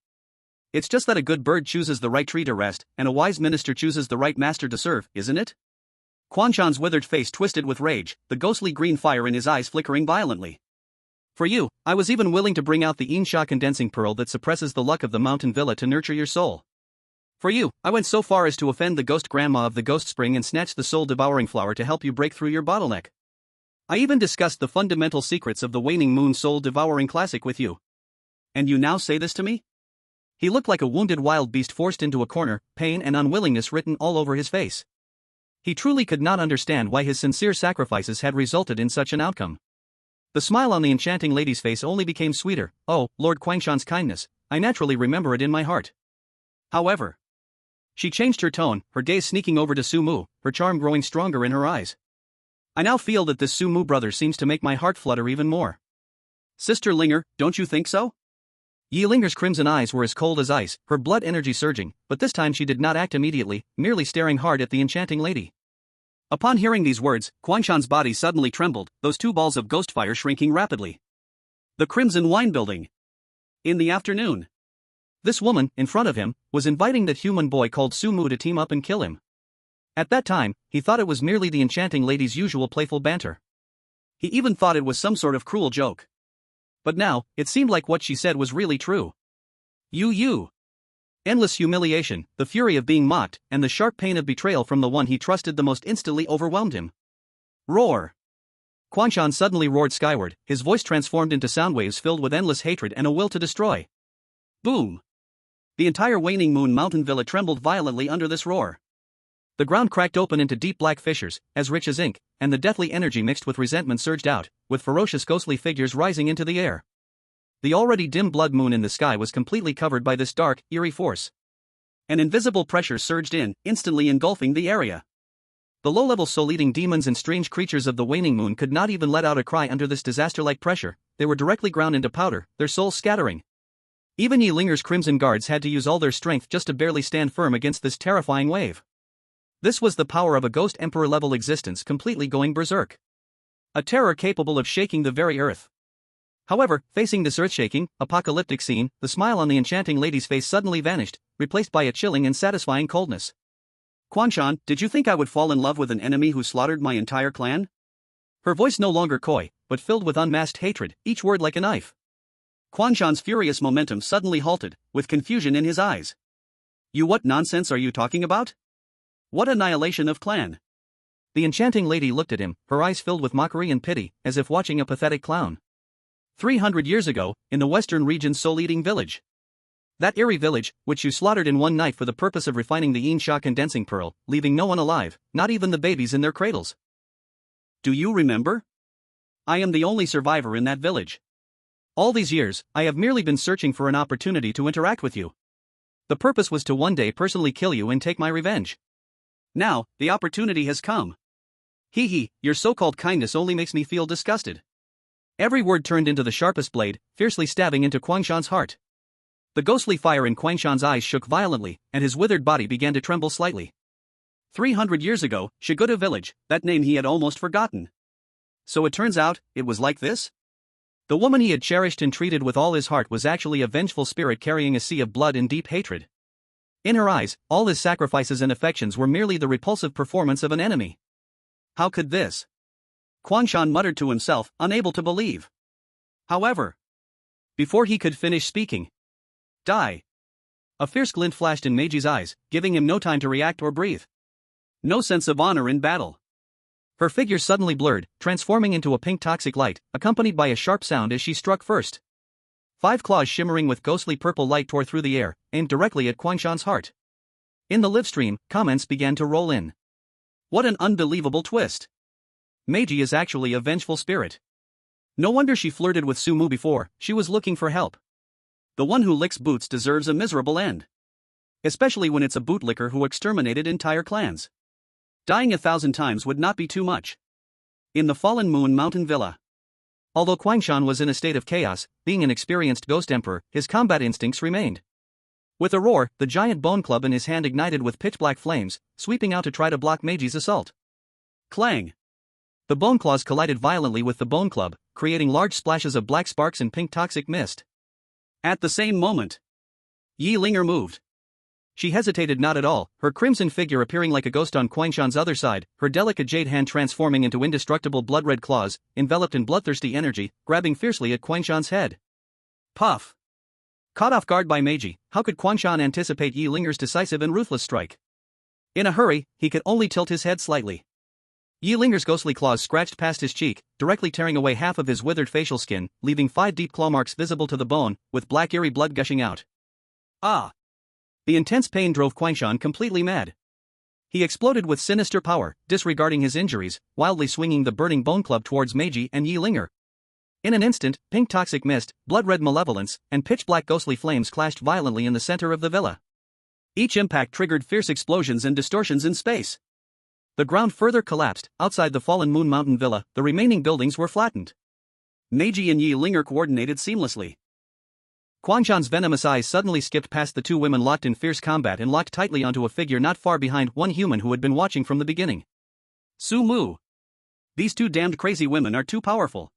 Speaker 2: It's just that a good bird chooses the right tree to rest, and a wise minister chooses the right master to serve, isn't it? Quan Shan's withered face twisted with rage, the ghostly green fire in his eyes flickering violently. For you, I was even willing to bring out the Insha condensing pearl that suppresses the luck of the mountain villa to nurture your soul. For you, I went so far as to offend the ghost grandma of the ghost spring and snatch the soul-devouring flower to help you break through your bottleneck. I even discussed the fundamental secrets of the waning moon soul-devouring classic with you. And you now say this to me? He looked like a wounded wild beast forced into a corner, pain and unwillingness written all over his face. He truly could not understand why his sincere sacrifices had resulted in such an outcome. The smile on the enchanting lady's face only became sweeter. Oh, Lord Quangshan's kindness, I naturally remember it in my heart. However, she changed her tone, her gaze sneaking over to Su Mu, her charm growing stronger in her eyes. I now feel that this Su Mu brother seems to make my heart flutter even more. Sister Linger, don't you think so? Yi Linger's crimson eyes were as cold as ice, her blood energy surging, but this time she did not act immediately, merely staring hard at the enchanting lady. Upon hearing these words, Quangshan's body suddenly trembled, those two balls of ghost fire shrinking rapidly. The Crimson Wine Building. In the afternoon. This woman, in front of him, was inviting that human boy called Su Mu to team up and kill him. At that time, he thought it was merely the enchanting lady's usual playful banter. He even thought it was some sort of cruel joke. But now, it seemed like what she said was really true. You. Endless humiliation, the fury of being mocked, and the sharp pain of betrayal from the one he trusted the most instantly overwhelmed him. Roar! Quangshan suddenly roared skyward, his voice transformed into sound waves filled with endless hatred and a will to destroy. Boom! The entire waning moon mountain villa trembled violently under this roar. The ground cracked open into deep black fissures, as rich as ink, and the deathly energy mixed with resentment surged out, with ferocious ghostly figures rising into the air. The already dim blood moon in the sky was completely covered by this dark, eerie force. An invisible pressure surged in, instantly engulfing the area. The low-level soul-eating demons and strange creatures of the waning moon could not even let out a cry under this disaster-like pressure, they were directly ground into powder, their souls scattering. Even Yi Linger's crimson guards had to use all their strength just to barely stand firm against this terrifying wave. This was the power of a ghost emperor-level existence completely going berserk. A terror capable of shaking the very earth. However, facing this earth-shaking, apocalyptic scene, the smile on the enchanting lady's face suddenly vanished, replaced by a chilling and satisfying coldness. Quangshan, did you think I would fall in love with an enemy who slaughtered my entire clan? Her voice no longer coy, but filled with unmasked hatred, each word like a knife. Quangshan's furious momentum suddenly halted, with confusion in his eyes. What nonsense are you talking about? What annihilation of clan? The enchanting lady looked at him, her eyes filled with mockery and pity, as if watching a pathetic clown. 300 years ago, in the western region's soul-eating village. That eerie village, which you slaughtered in one night for the purpose of refining the Yin Sha condensing pearl, leaving no one alive, not even the babies in their cradles. Do you remember? I am the only survivor in that village. All these years, I have merely been searching for an opportunity to interact with you. The purpose was to one day personally kill you and take my revenge. Now, the opportunity has come. Your so-called kindness only makes me feel disgusted. Every word turned into the sharpest blade, fiercely stabbing into Quangshan's heart. The ghostly fire in Quangshan's eyes shook violently, and his withered body began to tremble slightly. 300 years ago, Shiguta village, that name he had almost forgotten. So it turns out, it was like this? The woman he had cherished and treated with all his heart was actually a vengeful spirit carrying a sea of blood and deep hatred. In her eyes, all his sacrifices and affections were merely the repulsive performance of an enemy. How could this? Quangshan muttered to himself, unable to believe. However, before he could finish speaking, die. A fierce glint flashed in Meiji's eyes, giving him no time to react or breathe. No sense of honor in battle. Her figure suddenly blurred, transforming into a pink toxic light, accompanied by a sharp sound as she struck first. 5 claws shimmering with ghostly purple light tore through the air, aimed directly at Quangshan's heart. In the live stream, comments began to roll in. What an unbelievable twist. Meiji is actually a vengeful spirit. No wonder she flirted with Su Mu before, she was looking for help. The one who licks boots deserves a miserable end. Especially when it's a bootlicker who exterminated entire clans. Dying 1,000 times would not be too much. In the Fallen Moon Mountain Villa. Although Quangshan was in a state of chaos, being an experienced ghost emperor, his combat instincts remained. With a roar, the giant bone club in his hand ignited with pitch-black flames, sweeping out to try to block Meiji's assault. Clang! The bone claws collided violently with the bone club, creating large splashes of black sparks and pink toxic mist. At the same moment, Yi Linger moved. She hesitated not at all, her crimson figure appearing like a ghost on Quangshan's other side, her delicate jade hand transforming into indestructible blood-red claws, enveloped in bloodthirsty energy, grabbing fiercely at Quangshan's head. Puff! Caught off guard by Meiji, how could Quangshan anticipate Yi Linger's decisive and ruthless strike? In a hurry, he could only tilt his head slightly. Yi Linger's ghostly claws scratched past his cheek, directly tearing away half of his withered facial skin, leaving 5 deep claw marks visible to the bone, with black eerie blood gushing out. Ah! The intense pain drove Quangshan completely mad. He exploded with sinister power, disregarding his injuries, wildly swinging the burning bone club towards Meiji and Yi Linger. In an instant, pink toxic mist, blood-red malevolence, and pitch-black ghostly flames clashed violently in the center of the villa. Each impact triggered fierce explosions and distortions in space. The ground further collapsed. Outside the fallen Moon Mountain villa, the remaining buildings were flattened. Meiji and Yi Linger coordinated seamlessly. Quangshan's venomous eyes suddenly skipped past the two women locked in fierce combat and locked tightly onto a figure not far behind one human who had been watching from the beginning. Su Mu. These two damned crazy women are too powerful.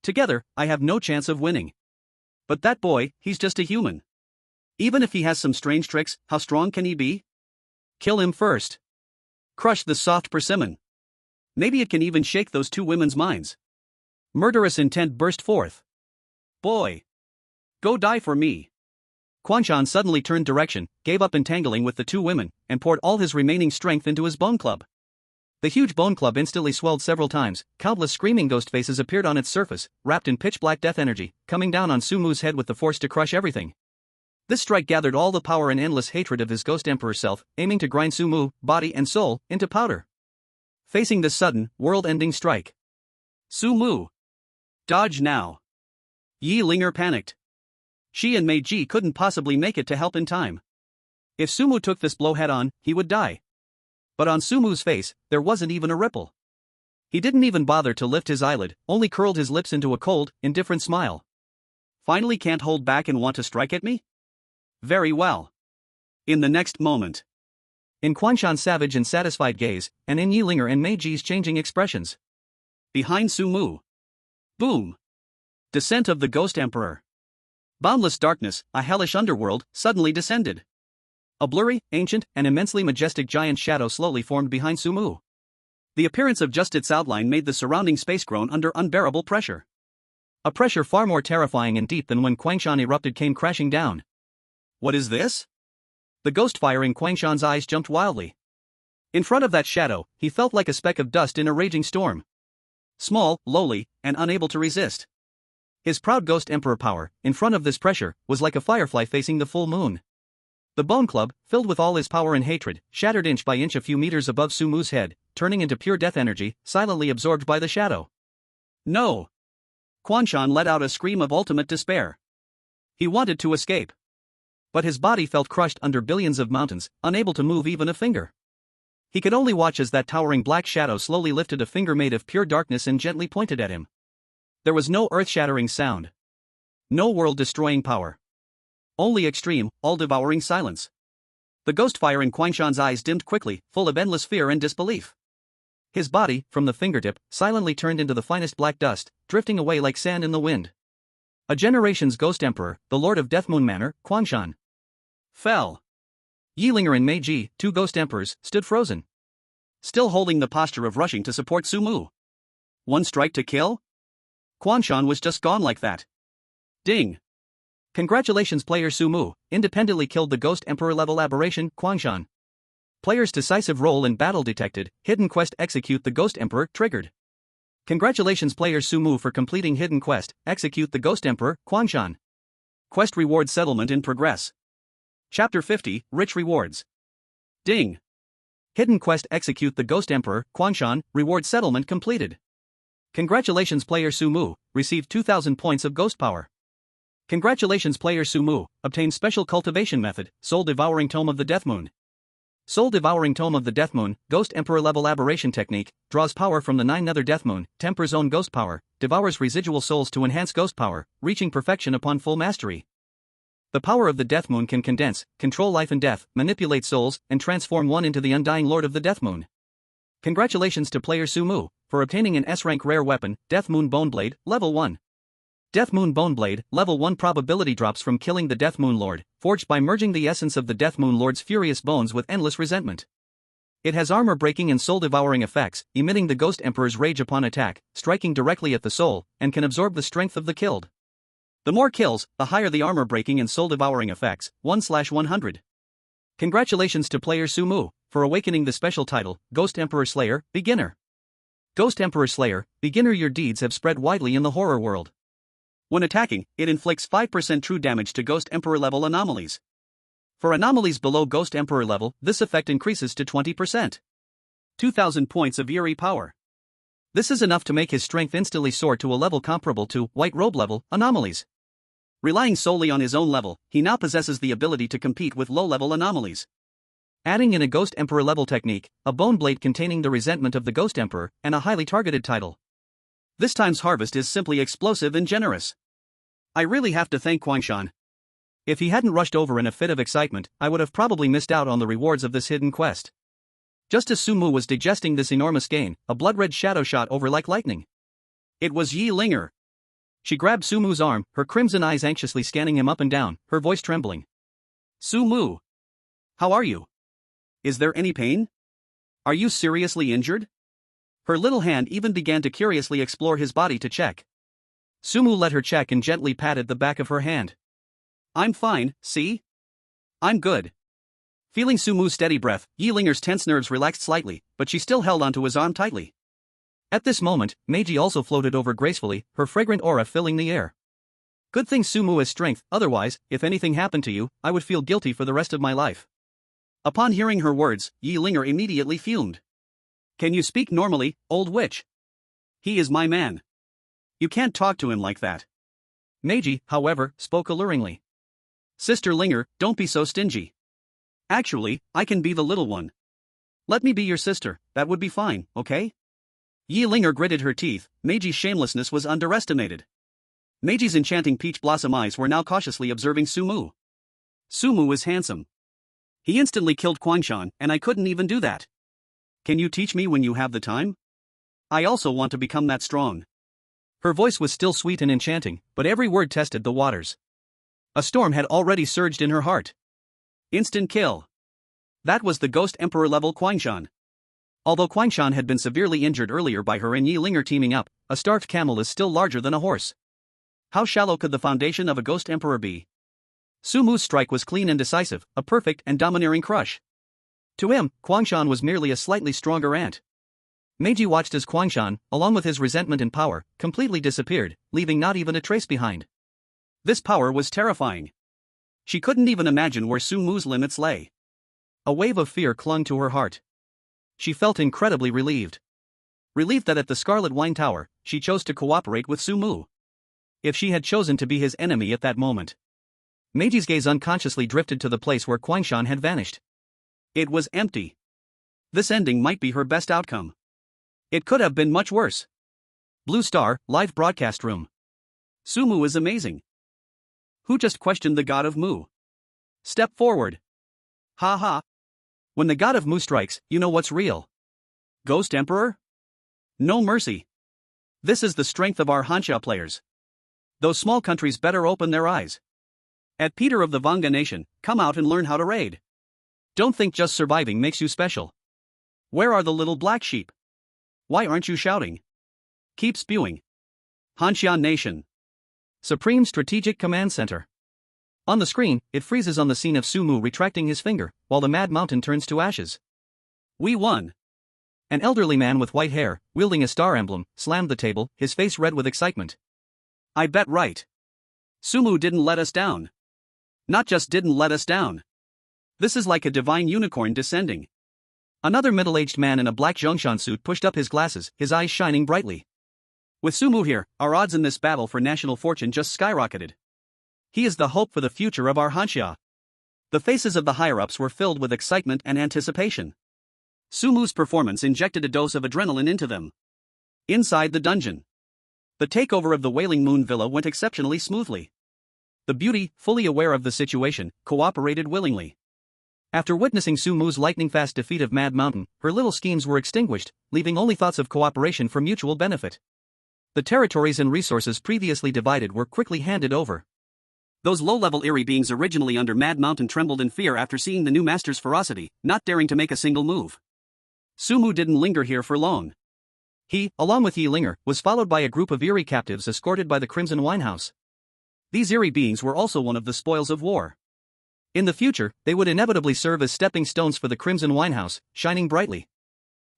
Speaker 2: Together, I have no chance of winning. But that boy, he's just a human. Even if he has some strange tricks, how strong can he be? Kill him first. Crush the soft persimmon. Maybe it can even shake those two women's minds. Murderous intent burst forth. Boy! Go die for me. Quangshan suddenly turned direction, gave up entangling with the two women, and poured all his remaining strength into his bone club. The huge bone club instantly swelled several times, countless screaming ghost faces appeared on its surface, wrapped in pitch-black death energy, coming down on Su Mu's head with the force to crush everything. This strike gathered all the power and endless hatred of his ghost emperor self, aiming to grind Su Mu, body and soul, into powder. Facing this sudden, world-ending strike. Su Mu! Dodge now! Yi Linger panicked. She and Meiji couldn't possibly make it to help in time. If Su Mu took this blow head-on, he would die. But on Su Mu's face, there wasn't even a ripple. He didn't even bother to lift his eyelid, only curled his lips into a cold, indifferent smile. Finally can't hold back and want to strike at me? Very well. In the next moment. In Quangshan's savage and satisfied gaze, and in Yi Linger and Meiji's changing expressions. Behind Su Mu. Boom! Descent of the Ghost Emperor. Boundless darkness, a hellish underworld, suddenly descended. A blurry, ancient, and immensely majestic giant shadow slowly formed behind Su Mu. The appearance of just its outline made the surrounding space groan under unbearable pressure. A pressure far more terrifying and deep than when Quangshan erupted came crashing down. What is this? The ghost fire in Quangshan's eyes jumped wildly. In front of that shadow, he felt like a speck of dust in a raging storm. Small, lowly, and unable to resist. His proud ghost emperor power, in front of this pressure, was like a firefly facing the full moon. The bone club, filled with all his power and hatred, shattered inch by inch a few meters above Su Mu's head, turning into pure death energy, silently absorbed by the shadow. No! Quangshan let out a scream of ultimate despair. He wanted to escape. But his body felt crushed under billions of mountains, unable to move even a finger. He could only watch as that towering black shadow slowly lifted a finger made of pure darkness and gently pointed at him. There was no earth-shattering sound. No world-destroying power. Only extreme, all-devouring silence. The ghost fire in Quangshan's eyes dimmed quickly, full of endless fear and disbelief. His body, from the fingertip, silently turned into the finest black dust, drifting away like sand in the wind. A generation's ghost emperor, the lord of Deathmoon Manor, Quangshan, fell. Yi Linger and Meiji, two ghost emperors, stood frozen. Still holding the posture of rushing to support Su Mu. One strike to kill? Quangshan was just gone like that. Ding! Congratulations player Su Mu, independently killed the Ghost Emperor level aberration, Quangshan. Player's decisive role in battle detected, hidden quest execute the Ghost Emperor triggered. Congratulations player Su Mu for completing hidden quest, execute the Ghost Emperor, Quangshan. Quest reward settlement in progress. Chapter 50, Rich Rewards. Ding! Hidden quest execute the Ghost Emperor, Quangshan, reward settlement completed. Congratulations player Su Mu, received 2000 points of ghost power. Congratulations player Su Mu, obtained special cultivation method, Soul Devouring Tome of the Deathmoon. Soul Devouring Tome of the Deathmoon, Ghost Emperor level aberration technique, draws power from the 9 nether Deathmoon, tempers own ghost power, devours residual souls to enhance ghost power, reaching perfection upon full mastery. The power of the Deathmoon can condense, control life and death, manipulate souls, and transform one into the undying lord of the Deathmoon. Congratulations to player Su Mu, for obtaining an S-rank rare weapon, Deathmoon Boneblade, level 1. Deathmoon Boneblade, level 1 probability drops from killing the Deathmoon Lord,
Speaker 1: forged by merging the essence of the Death Moon Lord's furious bones with endless resentment. It has armor-breaking and soul-devouring effects, emitting the Ghost Emperor's rage upon attack, striking directly at the soul, and can absorb the strength of the killed. The more kills, the higher the armor-breaking and soul-devouring effects, 1/100. Congratulations to player Sumu, for awakening the special title, Ghost Emperor Slayer, Beginner. Ghost Emperor Slayer, Beginner. Your deeds have spread widely in the horror world. When attacking, it inflicts 5% true damage to Ghost Emperor level anomalies. For anomalies below Ghost Emperor level, this effect increases to 20%. 2,000 points of eerie power. This is enough to make his strength instantly soar to a level comparable to White Robe level anomalies. Relying solely on his own level, he now possesses the ability to compete with low-level anomalies. Adding in a Ghost Emperor level technique, a bone blade containing the resentment of the Ghost Emperor, and a highly targeted title. This time's harvest is simply explosive and generous. I really have to thank Kwangshan. If he hadn't rushed over in a fit of excitement, I would have probably missed out on the rewards of this hidden quest. Just as Sumu was digesting this enormous gain, a blood-red shadow shot over like lightning. It was Yi Linger. She grabbed Sumu's arm, her crimson eyes anxiously scanning him up and down, her voice trembling. Sumu! How are you? Is there any pain? Are you seriously injured? Her little hand even began to curiously explore his body to check. Sumu let her check and gently patted the back of her hand. I'm fine, see? I'm good. Feeling Sumu's steady breath, Yi Linger's tense nerves relaxed slightly, but she still held onto his arm tightly. At this moment, Meiji also floated over gracefully, her fragrant aura filling the air. Good thing Sumu has strength, otherwise, if anything happened to you, I would feel guilty for the rest of my life. Upon hearing her words, Yi Linger immediately fumed. Can you speak normally, old witch? He is my man. You can't talk to him like that. Meiji, however, spoke alluringly. Sister Linger, don't be so stingy. Actually, I can be the little one. Let me be your sister, that would be fine, okay? Yi Linger gritted her teeth. Meiji's shamelessness was underestimated. Meiji's enchanting peach blossom eyes were now cautiously observing Sumu. Sumu is handsome. He instantly killed Kwangshan, and I couldn't even do that. Can you teach me when you have the time? I also want to become that strong. Her voice was still sweet and enchanting, but every word tested the waters. A storm had already surged in her heart. Instant kill. That was the Ghost Emperor level Kwangshan. Although Kwangshan had been severely injured earlier by her and Yi Linger teaming up, a starved camel is still larger than a horse. How shallow could the foundation of a Ghost Emperor be? Sumu's strike was clean and decisive, a perfect and domineering crush. To him, Kwangshan was merely a slightly stronger ant. Meiji watched as Kwangshan, along with his resentment and power, completely disappeared, leaving not even a trace behind. This power was terrifying. She couldn't even imagine where Sumu's limits lay. A wave of fear clung to her heart. She felt incredibly relieved. Relieved that at the Scarlet Wine Tower, she chose to cooperate with Sumu. If she had chosen to be his enemy at that moment. Meiji's gaze unconsciously drifted to the place where Kwangshan had vanished. It was empty. This ending might be her best outcome. It could have been much worse. Blue Star, live broadcast room. Sumu is amazing. Who just questioned the god of Mu? Step forward. Ha ha. When the god of Mu strikes, you know what's real. Ghost Emperor? No mercy. This is the strength of our Hansha players. Those small countries better open their eyes. At Peter of the Vanga Nation, come out and learn how to raid. Don't think just surviving makes you special. Where are the little black sheep? Why aren't you shouting? Keep spewing. Hansha Nation. Supreme Strategic Command Center. On the screen, it freezes on the scene of Sumu retracting his finger, while the Mad Mountain turns to ashes. We won. An elderly man with white hair, wielding a star emblem, slammed the table, his face red with excitement. I bet right. Sumu didn't let us down. Not just didn't let us down. This is like a divine unicorn descending. Another middle-aged man in a black Zhongshan suit pushed up his glasses, his eyes shining brightly. With Sumu here, our odds in this battle for national fortune just skyrocketed. He is the hope for the future of our Hansha. The faces of the higher-ups were filled with excitement and anticipation. Sumu's performance injected a dose of adrenaline into them. Inside the dungeon, the takeover of the Wailing Moon Villa went exceptionally smoothly. The beauty, fully aware of the situation, cooperated willingly. After witnessing Sumu's lightning-fast defeat of Mad Mountain, her little schemes were extinguished, leaving only thoughts of cooperation for mutual benefit. The territories and resources previously divided were quickly handed over.
Speaker 2: Those low-level eerie beings originally under Mad Mountain trembled in fear after seeing the new master's ferocity, not daring to make a single move. Sumu didn't linger here for long.
Speaker 1: He, along with Yi Linger, was followed by a group of eerie captives escorted by the Crimson Winehouse. These eerie beings were also one of the spoils of war. In the future, they would inevitably serve as stepping stones for the Crimson Winehouse, shining brightly.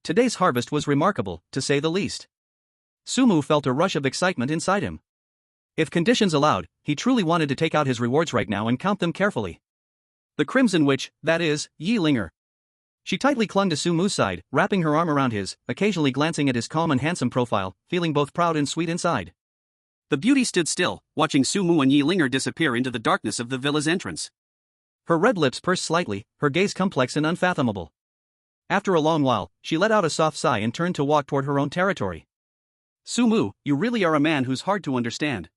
Speaker 1: Today's harvest was remarkable, to say the least. Sumu felt a rush of excitement inside him. If conditions allowed, he truly wanted to take out his rewards right now and count them carefully. The Crimson Witch, that is, Yi Linger. She tightly clung to Sumu's side, wrapping her arm around his, occasionally glancing at his calm and handsome profile, feeling both proud and sweet inside.
Speaker 2: The beauty stood still, watching Sumu and Yi Linger disappear into the darkness of the villa's entrance.
Speaker 1: Her red lips pursed slightly, her gaze complex and unfathomable. After a long while, she let out a soft sigh and turned to walk toward her own territory.
Speaker 2: Sumu, you really are a man who's hard to understand.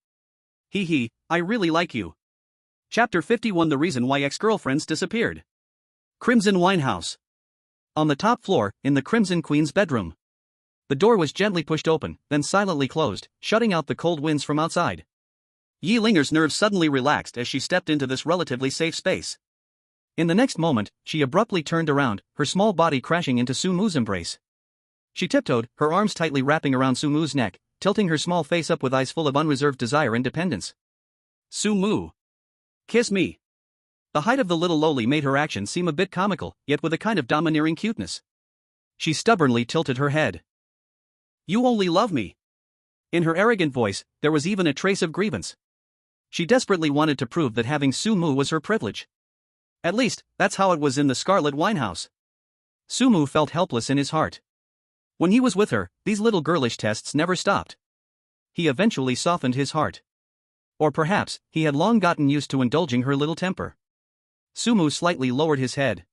Speaker 2: I really like you. Chapter 51 The Reason Why Ex-Girlfriends Disappeared. Crimson Winehouse.
Speaker 1: On the top floor, in the Crimson Queen's bedroom. The door was gently pushed open, then silently closed, shutting out the cold winds from outside.
Speaker 2: Yi Linger's nerves suddenly relaxed as she stepped into this relatively safe space.
Speaker 1: In the next moment, she abruptly turned around, her small body crashing into Sumu's embrace. She tiptoed, her arms tightly wrapping around Sumu's neck, tilting her small face up with eyes full of unreserved desire and dependence.
Speaker 2: Sumu. Kiss me.
Speaker 1: The height of the little loli made her action seem a bit comical, yet with a kind of domineering cuteness. She stubbornly tilted her head.
Speaker 2: You only love me.
Speaker 1: In her arrogant voice, there was even a trace of grievance. She desperately wanted to prove that having Sumu was her privilege. At least, that's how it was in the Scarlet Winehouse. Sumu felt helpless in his heart. When he was with her, these little girlish tests never stopped. He eventually softened his heart. Or perhaps, he had long gotten used to indulging her little temper. Sumu slightly lowered his head.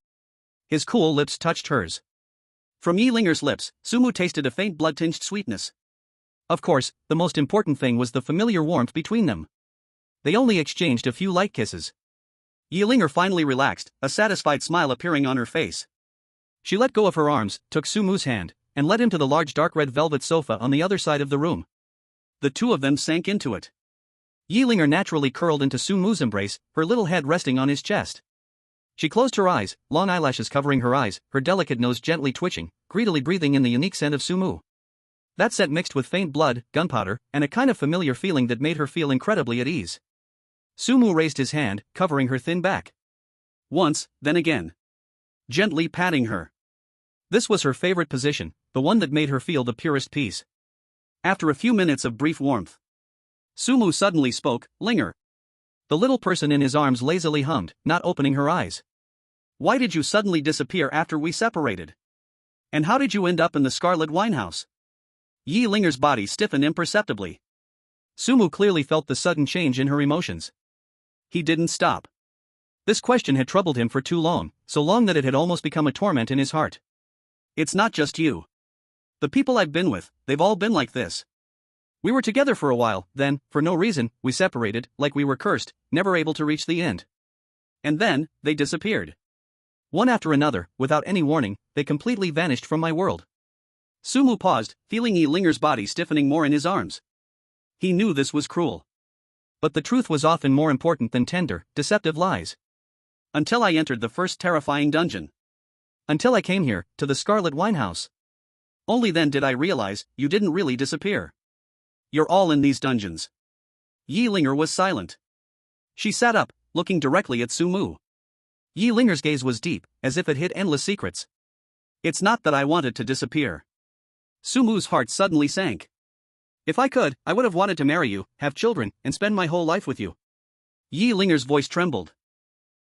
Speaker 1: His cool lips touched hers.
Speaker 2: From Yi Linger's lips, Sumu tasted a faint blood-tinged sweetness.
Speaker 1: Of course, the most important thing was the familiar warmth between them. They only exchanged a few light kisses.
Speaker 2: Yi Linger finally relaxed, a satisfied smile appearing on her face.
Speaker 1: She let go of her arms, took Sumu's hand, and led him to the large dark red velvet sofa on the other side of the room.
Speaker 2: The two of them sank into it.
Speaker 1: Yi Linger naturally curled into Sumu's embrace, her little head resting on his chest. She closed her eyes, long eyelashes covering her eyes, her delicate nose gently twitching, greedily breathing in the unique scent of Sumu. That scent mixed with faint blood, gunpowder, and a kind of familiar feeling that made her feel incredibly at ease. Sumu raised his hand, covering her thin back.
Speaker 2: Once, then again. Gently patting her.
Speaker 1: This was her favorite position, the one that made her feel the purest peace.
Speaker 2: After a few minutes of brief warmth, Sumu suddenly spoke, Linger.
Speaker 1: The little person in his arms lazily hummed, not opening her eyes.
Speaker 2: Why did you suddenly disappear after we separated? And how did you end up in the Scarlet Winehouse? Yi Linger's body stiffened imperceptibly.
Speaker 1: Sumu clearly felt the sudden change in her emotions.
Speaker 2: He didn't stop.
Speaker 1: This question had troubled him for too long, so long that it had almost become a torment in his heart.
Speaker 2: It's not just you. The people I've been with, they've all been like this.
Speaker 1: We were together for a while, then, for no reason, we separated, like we were cursed, never able to reach the end.
Speaker 2: And then, they disappeared.
Speaker 1: One after another, without any warning, they completely vanished from my world.
Speaker 2: Sumu paused, feeling Yi Linger's body stiffening more in his arms. He knew this was cruel.
Speaker 1: But the truth was often more important than tender, deceptive lies.
Speaker 2: Until I entered the first terrifying dungeon.
Speaker 1: Until I came here, to the Scarlet Winehouse.
Speaker 2: Only then did I realize, you didn't really disappear. You're all in these dungeons. Yi Linger was silent. She sat up, looking directly at Sumu.
Speaker 1: Yi Linger's gaze was deep, as if it hid endless secrets.
Speaker 2: It's not that I wanted to disappear. Sumu's heart suddenly sank. If I could, I would have wanted to marry you, have children, and spend my whole life with you. Yi Linger's voice trembled.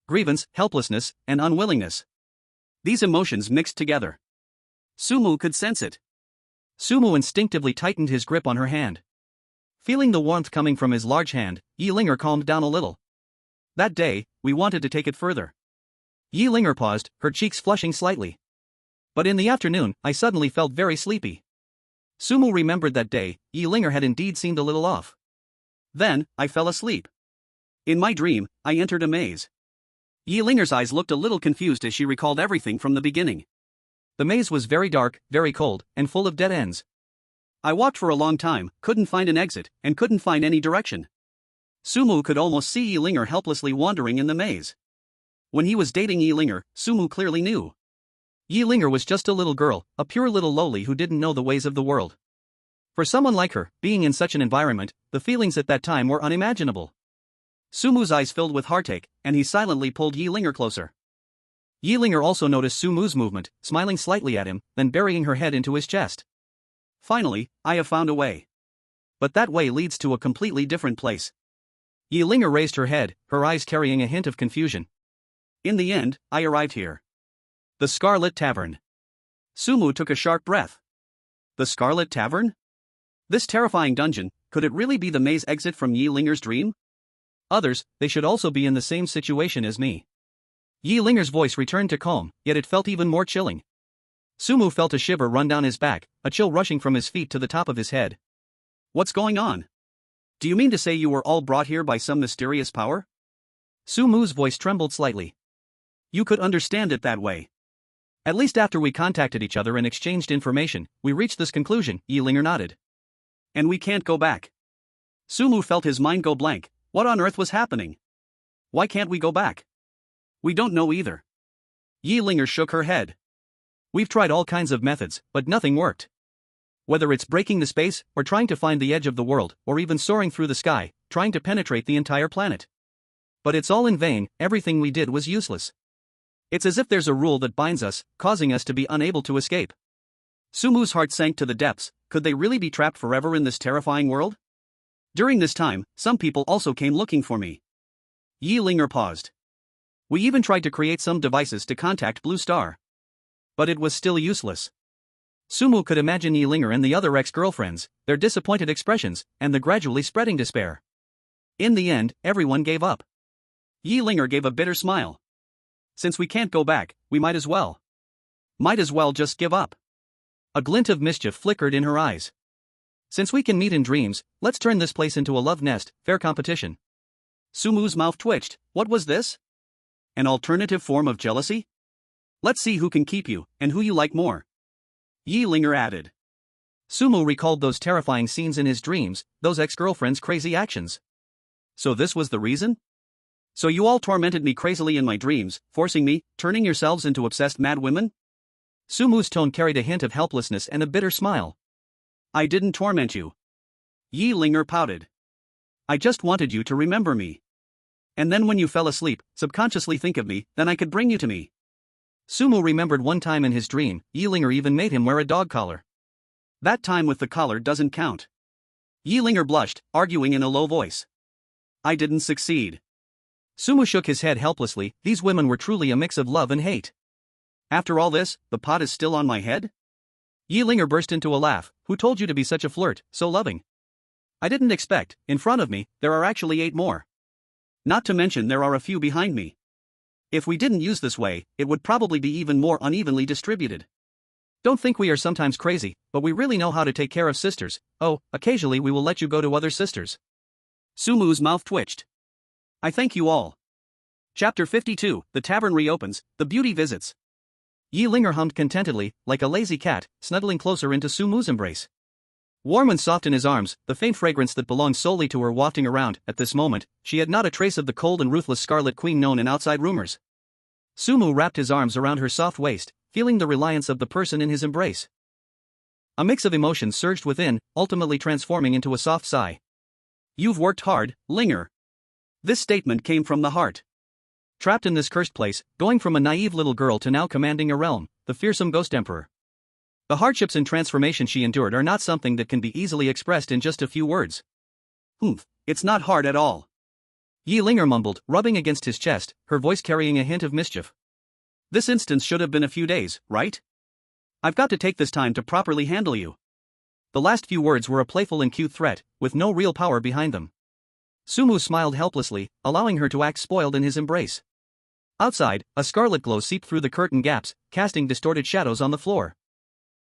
Speaker 1: Grievance, helplessness, and unwillingness.
Speaker 2: These emotions mixed together. Sumu could sense it.
Speaker 1: Sumu instinctively tightened his grip on her hand. Feeling the warmth coming from his large hand, Yi Linger calmed down a little. That day, we wanted to take it further. Yi Linger paused, her cheeks flushing slightly. But in the afternoon, I suddenly felt very sleepy. Sumu remembered that day, Yi Linger had indeed seemed a little off.
Speaker 2: Then, I fell asleep. In my dream, I entered a maze. Yi Linger's eyes looked a little confused as she recalled everything from the beginning.
Speaker 1: The maze was very dark, very cold, and full of dead ends.
Speaker 2: I walked for a long time, couldn't find an exit, and couldn't find any direction. Sumu could almost see Yilinger helplessly wandering in the maze. When he was dating Yilinger, Sumu clearly knew.
Speaker 1: Yilinger was just a little girl, a pure little lowly who didn't know the ways of the world. For someone like her, being in such an environment, the feelings at that time were unimaginable.
Speaker 2: Sumu's eyes filled with heartache, and he silently pulled Yilinger closer.
Speaker 1: Yilinger also noticed Sumu's movement, smiling slightly at him, then burying her head into his chest.
Speaker 2: Finally, I have found a way. But that way leads to a completely different place.
Speaker 1: Yilinger raised her head, her eyes carrying a hint of confusion.
Speaker 2: In the end, I arrived here. The Scarlet Tavern. Sumu took a sharp breath. The Scarlet Tavern? This terrifying dungeon, could it really be the maze exit from Yilinger's dream?
Speaker 1: Others, they should also be in the same situation as me. Yilinger's voice returned to calm, yet it felt even more chilling. Sumu felt a shiver run down his back, a chill rushing from his feet to the top of his head.
Speaker 2: What's going on? Do you mean to say you were all brought here by some mysterious power?
Speaker 1: Sumu's voice trembled slightly.
Speaker 2: You could understand it that way.
Speaker 1: At least after we contacted each other and exchanged information, we reached this conclusion, Yilinger nodded.
Speaker 2: And we can't go back. Sumu felt his mind go blank. What on earth was happening? Why can't we go back? We don't know either.
Speaker 1: Yilinger shook her head. We've tried all kinds of methods, but nothing worked. Whether it's breaking the space, or trying to find the edge of the world, or even soaring through the sky, trying to penetrate the entire planet. But it's all in vain, everything we did was useless. It's as if there's a rule that binds us, causing us to be unable to escape.
Speaker 2: Sumu's heart sank to the depths. Could they really be trapped forever in this terrifying world? During this time, some people also came looking for me. Yilinger paused. We even tried to create some devices to contact Blue Star. But it was still useless.
Speaker 1: Sumu could imagine Yilinger and the other ex-girlfriends, their disappointed expressions, and the gradually spreading despair. In the end, everyone gave up.
Speaker 2: Yilinger gave a bitter smile. Since we can't go back, we might as well. Might as well just give up.
Speaker 1: A glint of mischief flickered in her eyes. Since we can meet in dreams, let's turn this place into a love nest, fair competition.
Speaker 2: Sumu's mouth twitched. What was this? An alternative form of jealousy? Let's see who can keep you, and who you like more. Yilinger added.
Speaker 1: Sumu recalled those terrifying scenes in his dreams, those ex-girlfriends' crazy actions.
Speaker 2: So this was the reason? So you all tormented me crazily in my dreams, forcing me, turning yourselves into obsessed mad women?
Speaker 1: Sumu's tone carried a hint of helplessness and a bitter smile.
Speaker 2: I didn't torment you. Yilinger pouted. I just wanted you to remember me. And then when you fell asleep, subconsciously think of me, then I could bring you to me.
Speaker 1: Sumu remembered one time in his dream, Yilinger even made him wear a dog collar.
Speaker 2: That time with the collar doesn't count. Yilinger blushed, arguing in a low voice. I didn't succeed.
Speaker 1: Sumu shook his head helplessly. These women were truly a mix of love and hate.
Speaker 2: After all this, the pot is still on my head?
Speaker 1: Yilinger burst into a laugh. Who told you to be such a flirt, so loving?
Speaker 2: I didn't expect. In front of me, there are actually 8 more. Not to mention there are a few behind me. If we didn't use this way, it would probably be even more unevenly distributed.
Speaker 1: Don't think we are sometimes crazy, but we really know how to take care of sisters. Oh, occasionally we will let you go to other sisters.
Speaker 2: Sumu's mouth twitched. I thank you all. Chapter 52, The Tavern Reopens, The Beauty Visits.
Speaker 1: Yilinger hummed contentedly, like a lazy cat, snuggling closer into Sumu's embrace. Warm and soft in his arms, the faint fragrance that belonged solely to her wafting around. At this moment, she had not a trace of the cold and ruthless Scarlet Queen known in outside rumors. Sumu wrapped his arms around her soft waist, feeling the reliance of the person in his embrace. A mix of emotions surged within, ultimately transforming into a soft sigh.
Speaker 2: You've worked hard, Linger. This statement came from the heart.
Speaker 1: Trapped in this cursed place, going from a naive little girl to now commanding a realm, the fearsome Ghost Emperor. The hardships and transformation she endured are not something that can be easily expressed in just a few words.
Speaker 2: It's not hard at all.
Speaker 1: Yilinger mumbled, rubbing against his chest, her voice carrying a hint of mischief.
Speaker 2: This instance should have been a few days, right? I've got to take this time to properly handle you.
Speaker 1: The last few words were a playful and cute threat, with no real power behind them. Sumu smiled helplessly, allowing her to act spoiled in his embrace. Outside, a scarlet glow seeped through the curtain gaps, casting distorted shadows on the floor.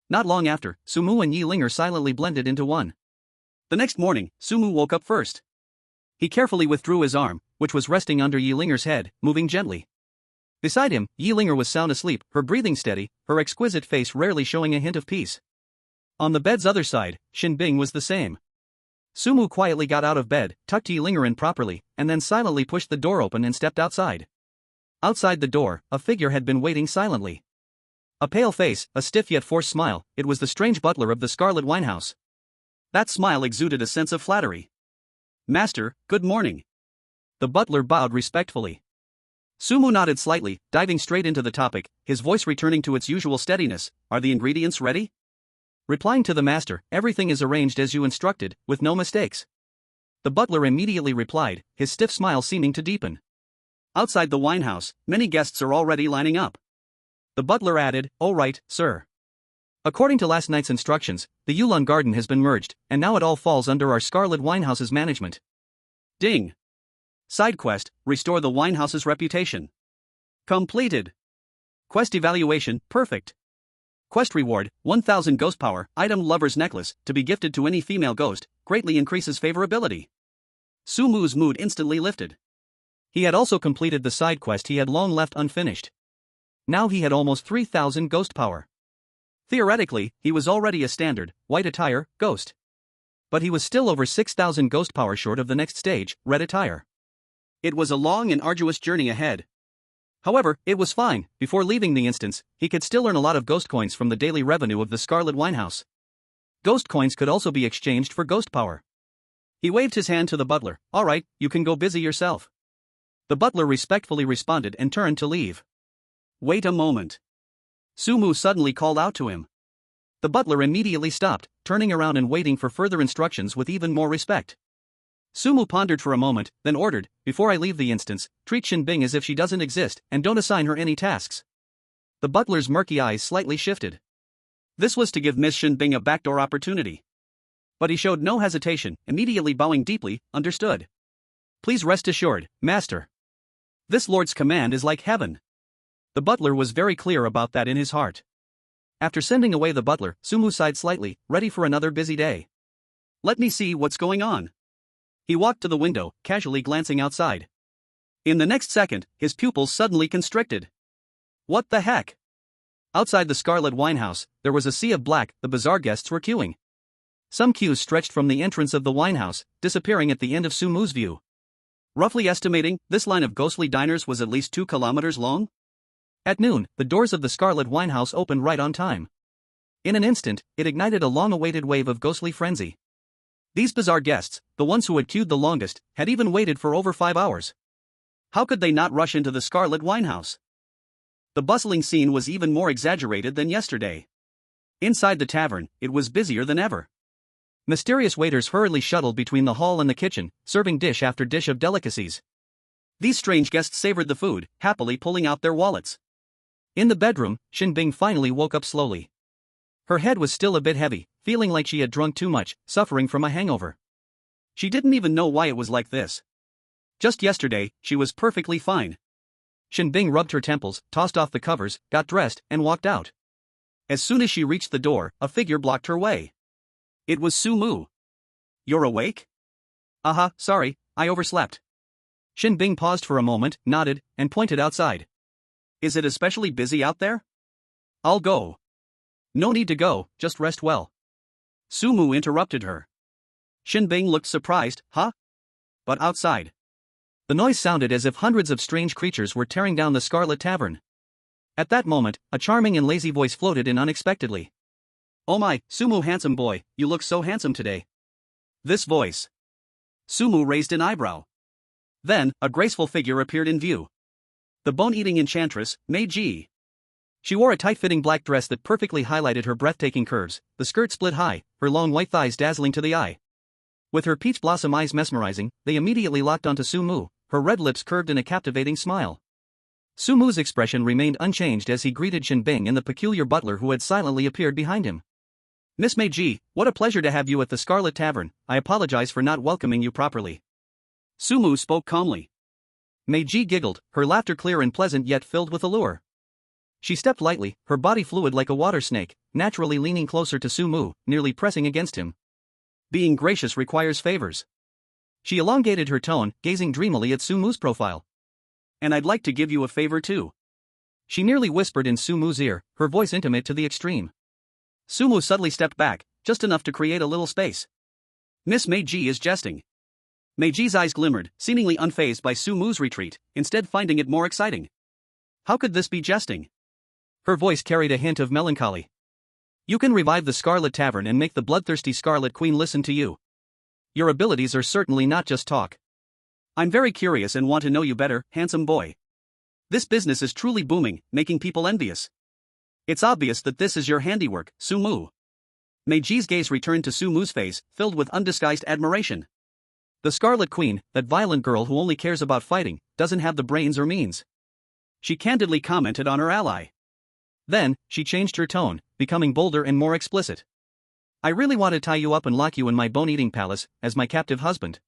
Speaker 1: Not long after, Sumu and Yilinger silently blended into one.
Speaker 2: The next morning, Sumu woke up first. He carefully withdrew his arm, which was resting under Yilinger's head, moving gently.
Speaker 1: Beside him, Yilinger was sound asleep, her breathing steady, her exquisite face rarely showing a hint of peace. On the bed's other side, Shin Bing was the same. Sumu quietly got out of bed, tucked Linger in properly, and then silently pushed the door open and stepped outside. Outside the door, a figure had been waiting silently. A pale face, a stiff yet forced smile, it was the strange butler of the Scarlet Winehouse.
Speaker 2: That smile exuded a sense of flattery. "Master, good morning."
Speaker 1: The butler bowed respectfully.
Speaker 2: Sumu nodded slightly, diving straight into the topic, his voice returning to its usual steadiness. "Are the ingredients ready?"
Speaker 1: Replying to the master, "Everything is arranged as you instructed, with no mistakes." The butler immediately replied, his stiff smile seeming to deepen.
Speaker 2: "Outside the wine house, many guests are already lining up."
Speaker 1: The butler added, "Oh right, sir. According to last night's instructions, the Yulon garden has been merged, and now it all falls under our Scarlet Winehouse's management."
Speaker 2: Ding! Side quest, restore the winehouse's reputation. Completed. Quest evaluation, perfect. Quest reward, 1000 ghost power, item lover's necklace, to be gifted to any female ghost, greatly increases favorability. Sumu's mood instantly lifted.
Speaker 1: He had also completed the side quest he had long left unfinished. Now he had almost 3000 ghost power.
Speaker 2: Theoretically, he was already a standard, white attire, ghost.
Speaker 1: But he was still over 6000 ghost power short of the next stage, red attire.
Speaker 2: It was a long and arduous journey ahead. However, it was fine. Before leaving the instance, he could still earn a lot of ghost coins from the daily revenue of the Scarlet Winehouse. Ghost coins could also be exchanged for ghost power. He waved his hand to the butler. "All right, you can go busy yourself." The butler respectfully responded and turned to leave. "Wait a moment." Sumu suddenly called out to him.
Speaker 1: The butler immediately stopped, turning around and waiting for further instructions with even more respect. Sumu pondered for a moment, then ordered, "Before I leave the instance, treat Shinbing as if she doesn't exist, and don't assign her any tasks." The butler's murky eyes slightly shifted.
Speaker 2: This was to give Miss Shinbing a backdoor opportunity. But he showed no hesitation, immediately bowing deeply. "Understood.
Speaker 1: Please rest assured, master.
Speaker 2: This lord's command is like heaven."
Speaker 1: The butler was very clear about that in his heart. After sending away the butler, Sumu sighed slightly, ready for another busy day.
Speaker 2: "Let me see what's going on." He walked to the window, casually glancing outside. In the next second, his pupils suddenly constricted. What the heck?
Speaker 1: Outside the Scarlet Winehouse, there was a sea of black. The bazaar guests were queuing. Some queues stretched from the entrance of the winehouse, disappearing at the end of Sumu's view.
Speaker 2: Roughly estimating, this line of ghostly diners was at least 2 kilometers long.
Speaker 1: At noon, the doors of the Scarlet Winehouse opened right on time. In an instant, it ignited a long-awaited wave of ghostly frenzy. These bizarre guests, the ones who had queued the longest, had even waited for over 5 hours.
Speaker 2: How could they not rush into the Scarlet Winehouse? The bustling scene was even more exaggerated than yesterday. Inside the tavern, it was busier than ever.
Speaker 1: Mysterious waiters hurriedly shuttled between the hall and the kitchen, serving dish after dish of delicacies.
Speaker 2: These strange guests savored the food, happily pulling out their wallets.
Speaker 1: In the bedroom, Shinbing finally woke up slowly. Her head was still a bit heavy, feeling like she had drunk too much, suffering from a hangover.
Speaker 2: She didn't even know why it was like this. Just yesterday, she was perfectly fine.
Speaker 1: Shinbing rubbed her temples, tossed off the covers, got dressed, and walked out.
Speaker 2: As soon as she reached the door, a figure blocked her way. It was Sumu. "You're awake?"
Speaker 1: Sorry, I overslept." Shinbing paused for a moment, nodded, and pointed outside.
Speaker 2: "Is it especially busy out there?"
Speaker 1: "I'll go." "No need to go, just rest well."
Speaker 2: Sumu interrupted her. Shinbing looked surprised. "Huh? But outside."
Speaker 1: The noise sounded as if hundreds of strange creatures were tearing down the Scarlet Tavern. At that moment, a charming and lazy voice floated in unexpectedly.
Speaker 2: "Oh my, Sumu handsome boy, you look so handsome today." This voice. Sumu raised an eyebrow. Then, a graceful figure appeared in view. The bone-eating enchantress, Meiji.
Speaker 1: She wore a tight-fitting black dress that perfectly highlighted her breathtaking curves, the skirt split high, her long white thighs dazzling to the eye. With her peach blossom eyes mesmerizing, they immediately locked onto Sumu, her red lips curved in a captivating smile. Sumu's expression remained unchanged as he greeted Shinbing and the peculiar butler who had silently appeared behind him. "Miss Meiji, what a pleasure to have you at the Scarlet Tavern. I apologize for not welcoming you properly."
Speaker 2: Sumu spoke calmly.
Speaker 1: Meiji giggled, her laughter clear and pleasant yet filled with allure. She stepped lightly, her body fluid like a water snake, naturally leaning closer to Sumu, nearly pressing against him.
Speaker 2: Being gracious requires favors.
Speaker 1: She elongated her tone, gazing dreamily at Sumu's profile.
Speaker 2: "And I'd like to give you a favor too."
Speaker 1: She nearly whispered in Sumu's ear, her voice intimate to the extreme.
Speaker 2: Sumu suddenly stepped back, just enough to create a little space. Miss Meiji is jesting. Meiji's eyes glimmered, seemingly unfazed by Su Mu's retreat, instead finding it more exciting. How could this be jesting?
Speaker 1: Her voice carried a hint of melancholy. You can revive the Scarlet Tavern and make the bloodthirsty Scarlet Queen listen to you. Your abilities are certainly not just talk.
Speaker 2: I'm very curious and want to know you better, handsome boy. This business is truly booming, making people envious. It's obvious that this is your handiwork, Su Mu. Meiji's gaze returned to Su Mu's face, filled with undisguised admiration.
Speaker 1: The Scarlet Queen, that violent girl who only cares about fighting, doesn't have the brains or means.
Speaker 2: She candidly commented on her ally.
Speaker 1: Then, she changed her tone, becoming bolder and more explicit. I really want to tie you up and lock you in my bone-eating palace, as my captive husband.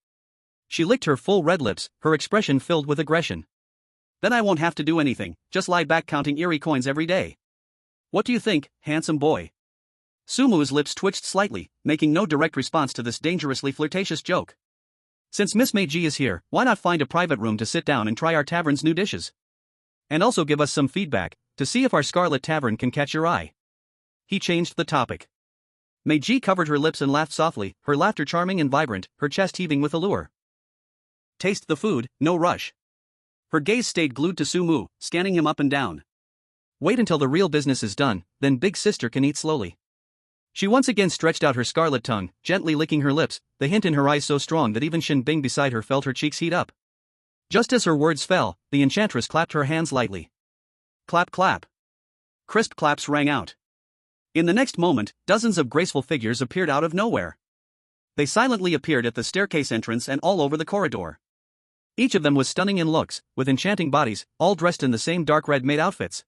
Speaker 1: She licked her full red lips, her expression filled with aggression.
Speaker 2: Then I won't have to do anything, just lie back counting eerie coins every day. What do you think, handsome boy? Su Mu's lips twitched slightly, making no direct response to this dangerously flirtatious joke.
Speaker 1: Since Miss Meiji is here, why not find a private room to sit down and try our tavern's new dishes? And also give us some feedback, to see if our Scarlet Tavern can catch your eye. He changed the topic. Meiji covered her lips and laughed softly, her laughter charming and vibrant, her chest heaving with allure.
Speaker 2: Taste the food, no rush. Her gaze stayed glued to Su Mu, scanning him up and down.
Speaker 1: Wait until the real business is done, then big sister can eat slowly. She once again stretched out her scarlet tongue, gently licking her lips, the hint in her eyes so strong that even Shin Bing beside her felt her cheeks heat up. Just as her words fell, the enchantress clapped her hands lightly.
Speaker 2: Clap clap. Crisp claps rang out. In the next moment, dozens of graceful figures appeared out of nowhere. They silently appeared at the staircase entrance and all over the corridor. Each of them was stunning in looks, with enchanting bodies, all dressed in the same dark red maid outfits.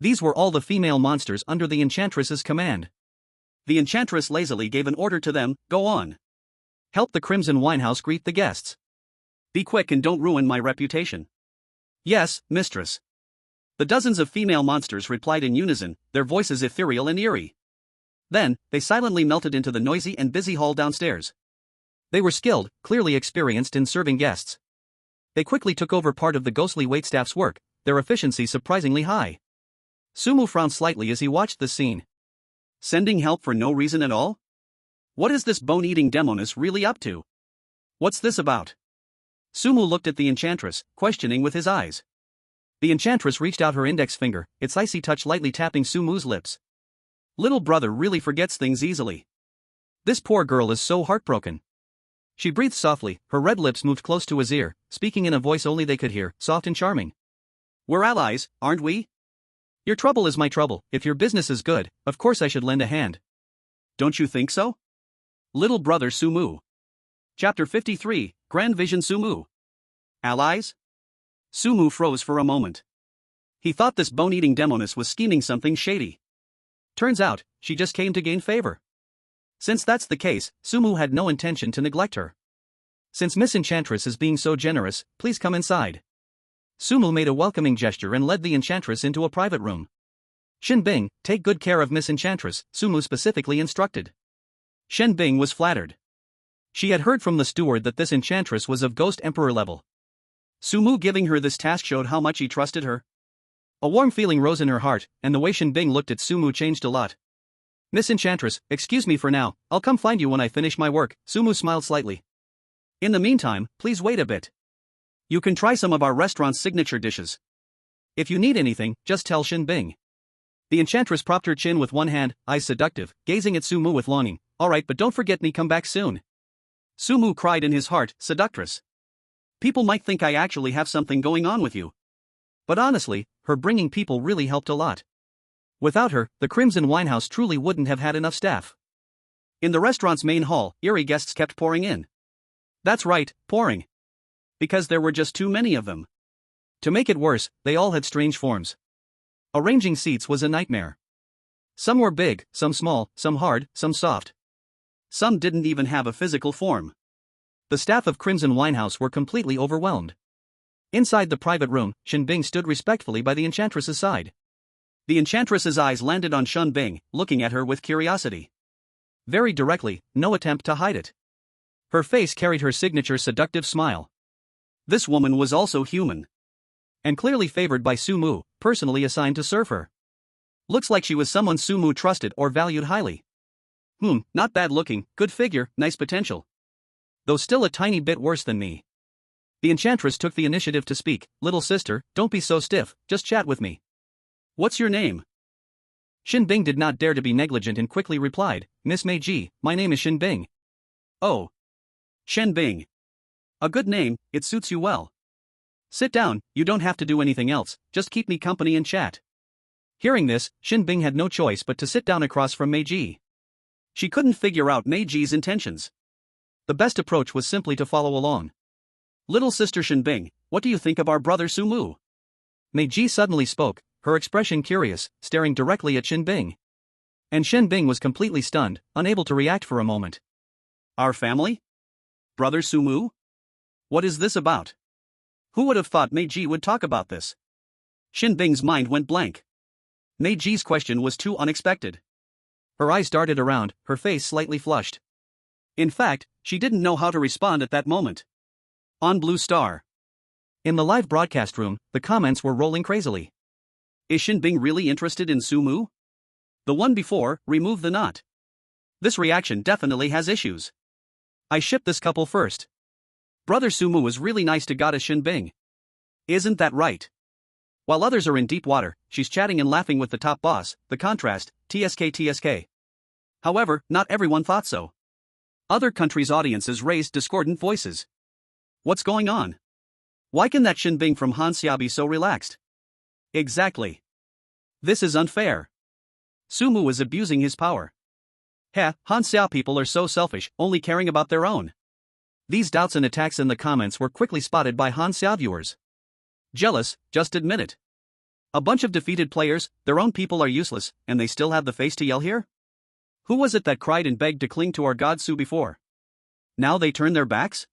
Speaker 2: These were all the female monsters under the enchantress's command. The enchantress lazily gave an order to them, go on. Help the Crimson Winehouse greet the guests. Be quick and don't ruin my reputation. Yes, mistress. The dozens of female monsters replied in unison, their voices ethereal and eerie. Then, they silently melted into the noisy and busy hall downstairs. They were skilled, clearly experienced in serving guests. They quickly took over part of the ghostly waitstaff's work, their efficiency surprisingly high. Su Mu frowned slightly as he watched the scene. Sending help for no reason at all? What is this bone-eating demoness really up to? What's this about? Su Mu looked at the enchantress, questioning with his eyes. The enchantress reached out her index finger, its icy touch lightly tapping Su Mu's lips. Little brother really forgets things easily. This poor girl is so heartbroken. She breathed softly, her red lips moved close to his ear, speaking in a voice only they could hear, soft and charming. We're allies, aren't we? Your trouble is my trouble. If your business is good, of course I should lend a hand. Don't you think so? Little brother Su Mu. Chapter 53, Grand Vision Su Mu. Allies? Su Mu froze for a moment. He thought this bone-eating demoness was scheming something shady. Turns out, she just came to gain favor. Since that's the case, Su Mu had no intention to neglect her. Since Miss Enchantress is being so generous, please come inside. Su Mu made a welcoming gesture and led the enchantress into a private room. Shin Bing, take good care of Miss Enchantress, Su Mu specifically instructed. Shin Bing was flattered. She had heard from the steward that this enchantress was of Ghost Emperor level. Su Mu giving her this task showed how much he trusted her. A warm feeling rose in her heart, and the way Shin Bing looked at Su Mu changed a lot. Miss Enchantress, excuse me for now, I'll come find you when I finish my work, Su Mu smiled slightly. In the meantime, please wait a bit. You can try some of our restaurant's signature dishes. If you need anything, just tell Shin Bing. The enchantress propped her chin with one hand, eyes seductive, gazing at Su Mu with longing. Alright, but don't forget me, come back soon. Su Mu cried in his heart, seductress. People might think I actually have something going on with you. But honestly, her bringing people really helped a lot. Without her, the Crimson Winehouse truly wouldn't have had enough staff. In the restaurant's main hall, eerie guests kept pouring in. That's right, pouring. Because there were just too many of them. To make it worse, they all had strange forms. Arranging seats was a nightmare. Some were big, some small, some hard, some soft. Some didn't even have a physical form. The staff of Crimson Winehouse were completely overwhelmed. Inside the private room, Shin Bing stood respectfully by the enchantress's side. The enchantress's eyes landed on Shin Bing, looking at her with curiosity. Very directly, no attempt to hide it. Her face carried her signature seductive smile. This woman was also human. And clearly favored by Su Mu, personally assigned to serve her. Looks like she was someone Su Mu trusted or valued highly. Not bad looking, good figure, nice potential. Though still a tiny bit worse than me. The enchantress took the initiative to speak. Little sister, don't be so stiff, just chat with me. What's your name? Xin Bing did not dare to be negligent and quickly replied, Miss Meiji, my name is Xin Bing. Oh. Shen Bing. A good name, it suits you well. Sit down, you don't have to do anything else, just keep me company and chat. Hearing this, Xin Bing had no choice but to sit down across from Meiji. She couldn't figure out Meiji's intentions. The best approach was simply to follow along. Little sister Xin Bing, what do you think of our brother Sumu? Meiji suddenly spoke, her expression curious, staring directly at Xin Bing. And Xin Bing was completely stunned, unable to react for a moment. Our family? Brother Sumu? What is this about? Who would have thought Meiji would talk about this? Xin Bing's mind went blank. Meiji's question was too unexpected. Her eyes darted around, her face slightly flushed. In fact, she didn't know how to respond at that moment. On Blue Star. In the live broadcast room, the comments were rolling crazily. Is Xin Bing really interested in Sumu? The one before, remove the knot. This reaction definitely has issues. I ship this couple first. Brother Sumu is really nice to goddess Xin Bing. Isn't that right? While others are in deep water, she's chatting and laughing with the top boss, the contrast, TSK. However, not everyone thought so. Other countries' audiences raised discordant voices. What's going on? Why can that Xin Bing from Hanxia be so relaxed? Exactly. This is unfair. Sumu is abusing his power. Hanxia people are so selfish, only caring about their own. These doubts and attacks in the comments were quickly spotted by Hanxia viewers. Jealous, just admit it. A bunch of defeated players, their own people are useless, and they still have the face to yell here? Who was it that cried and begged to cling to our god Su before? Now they turn their backs?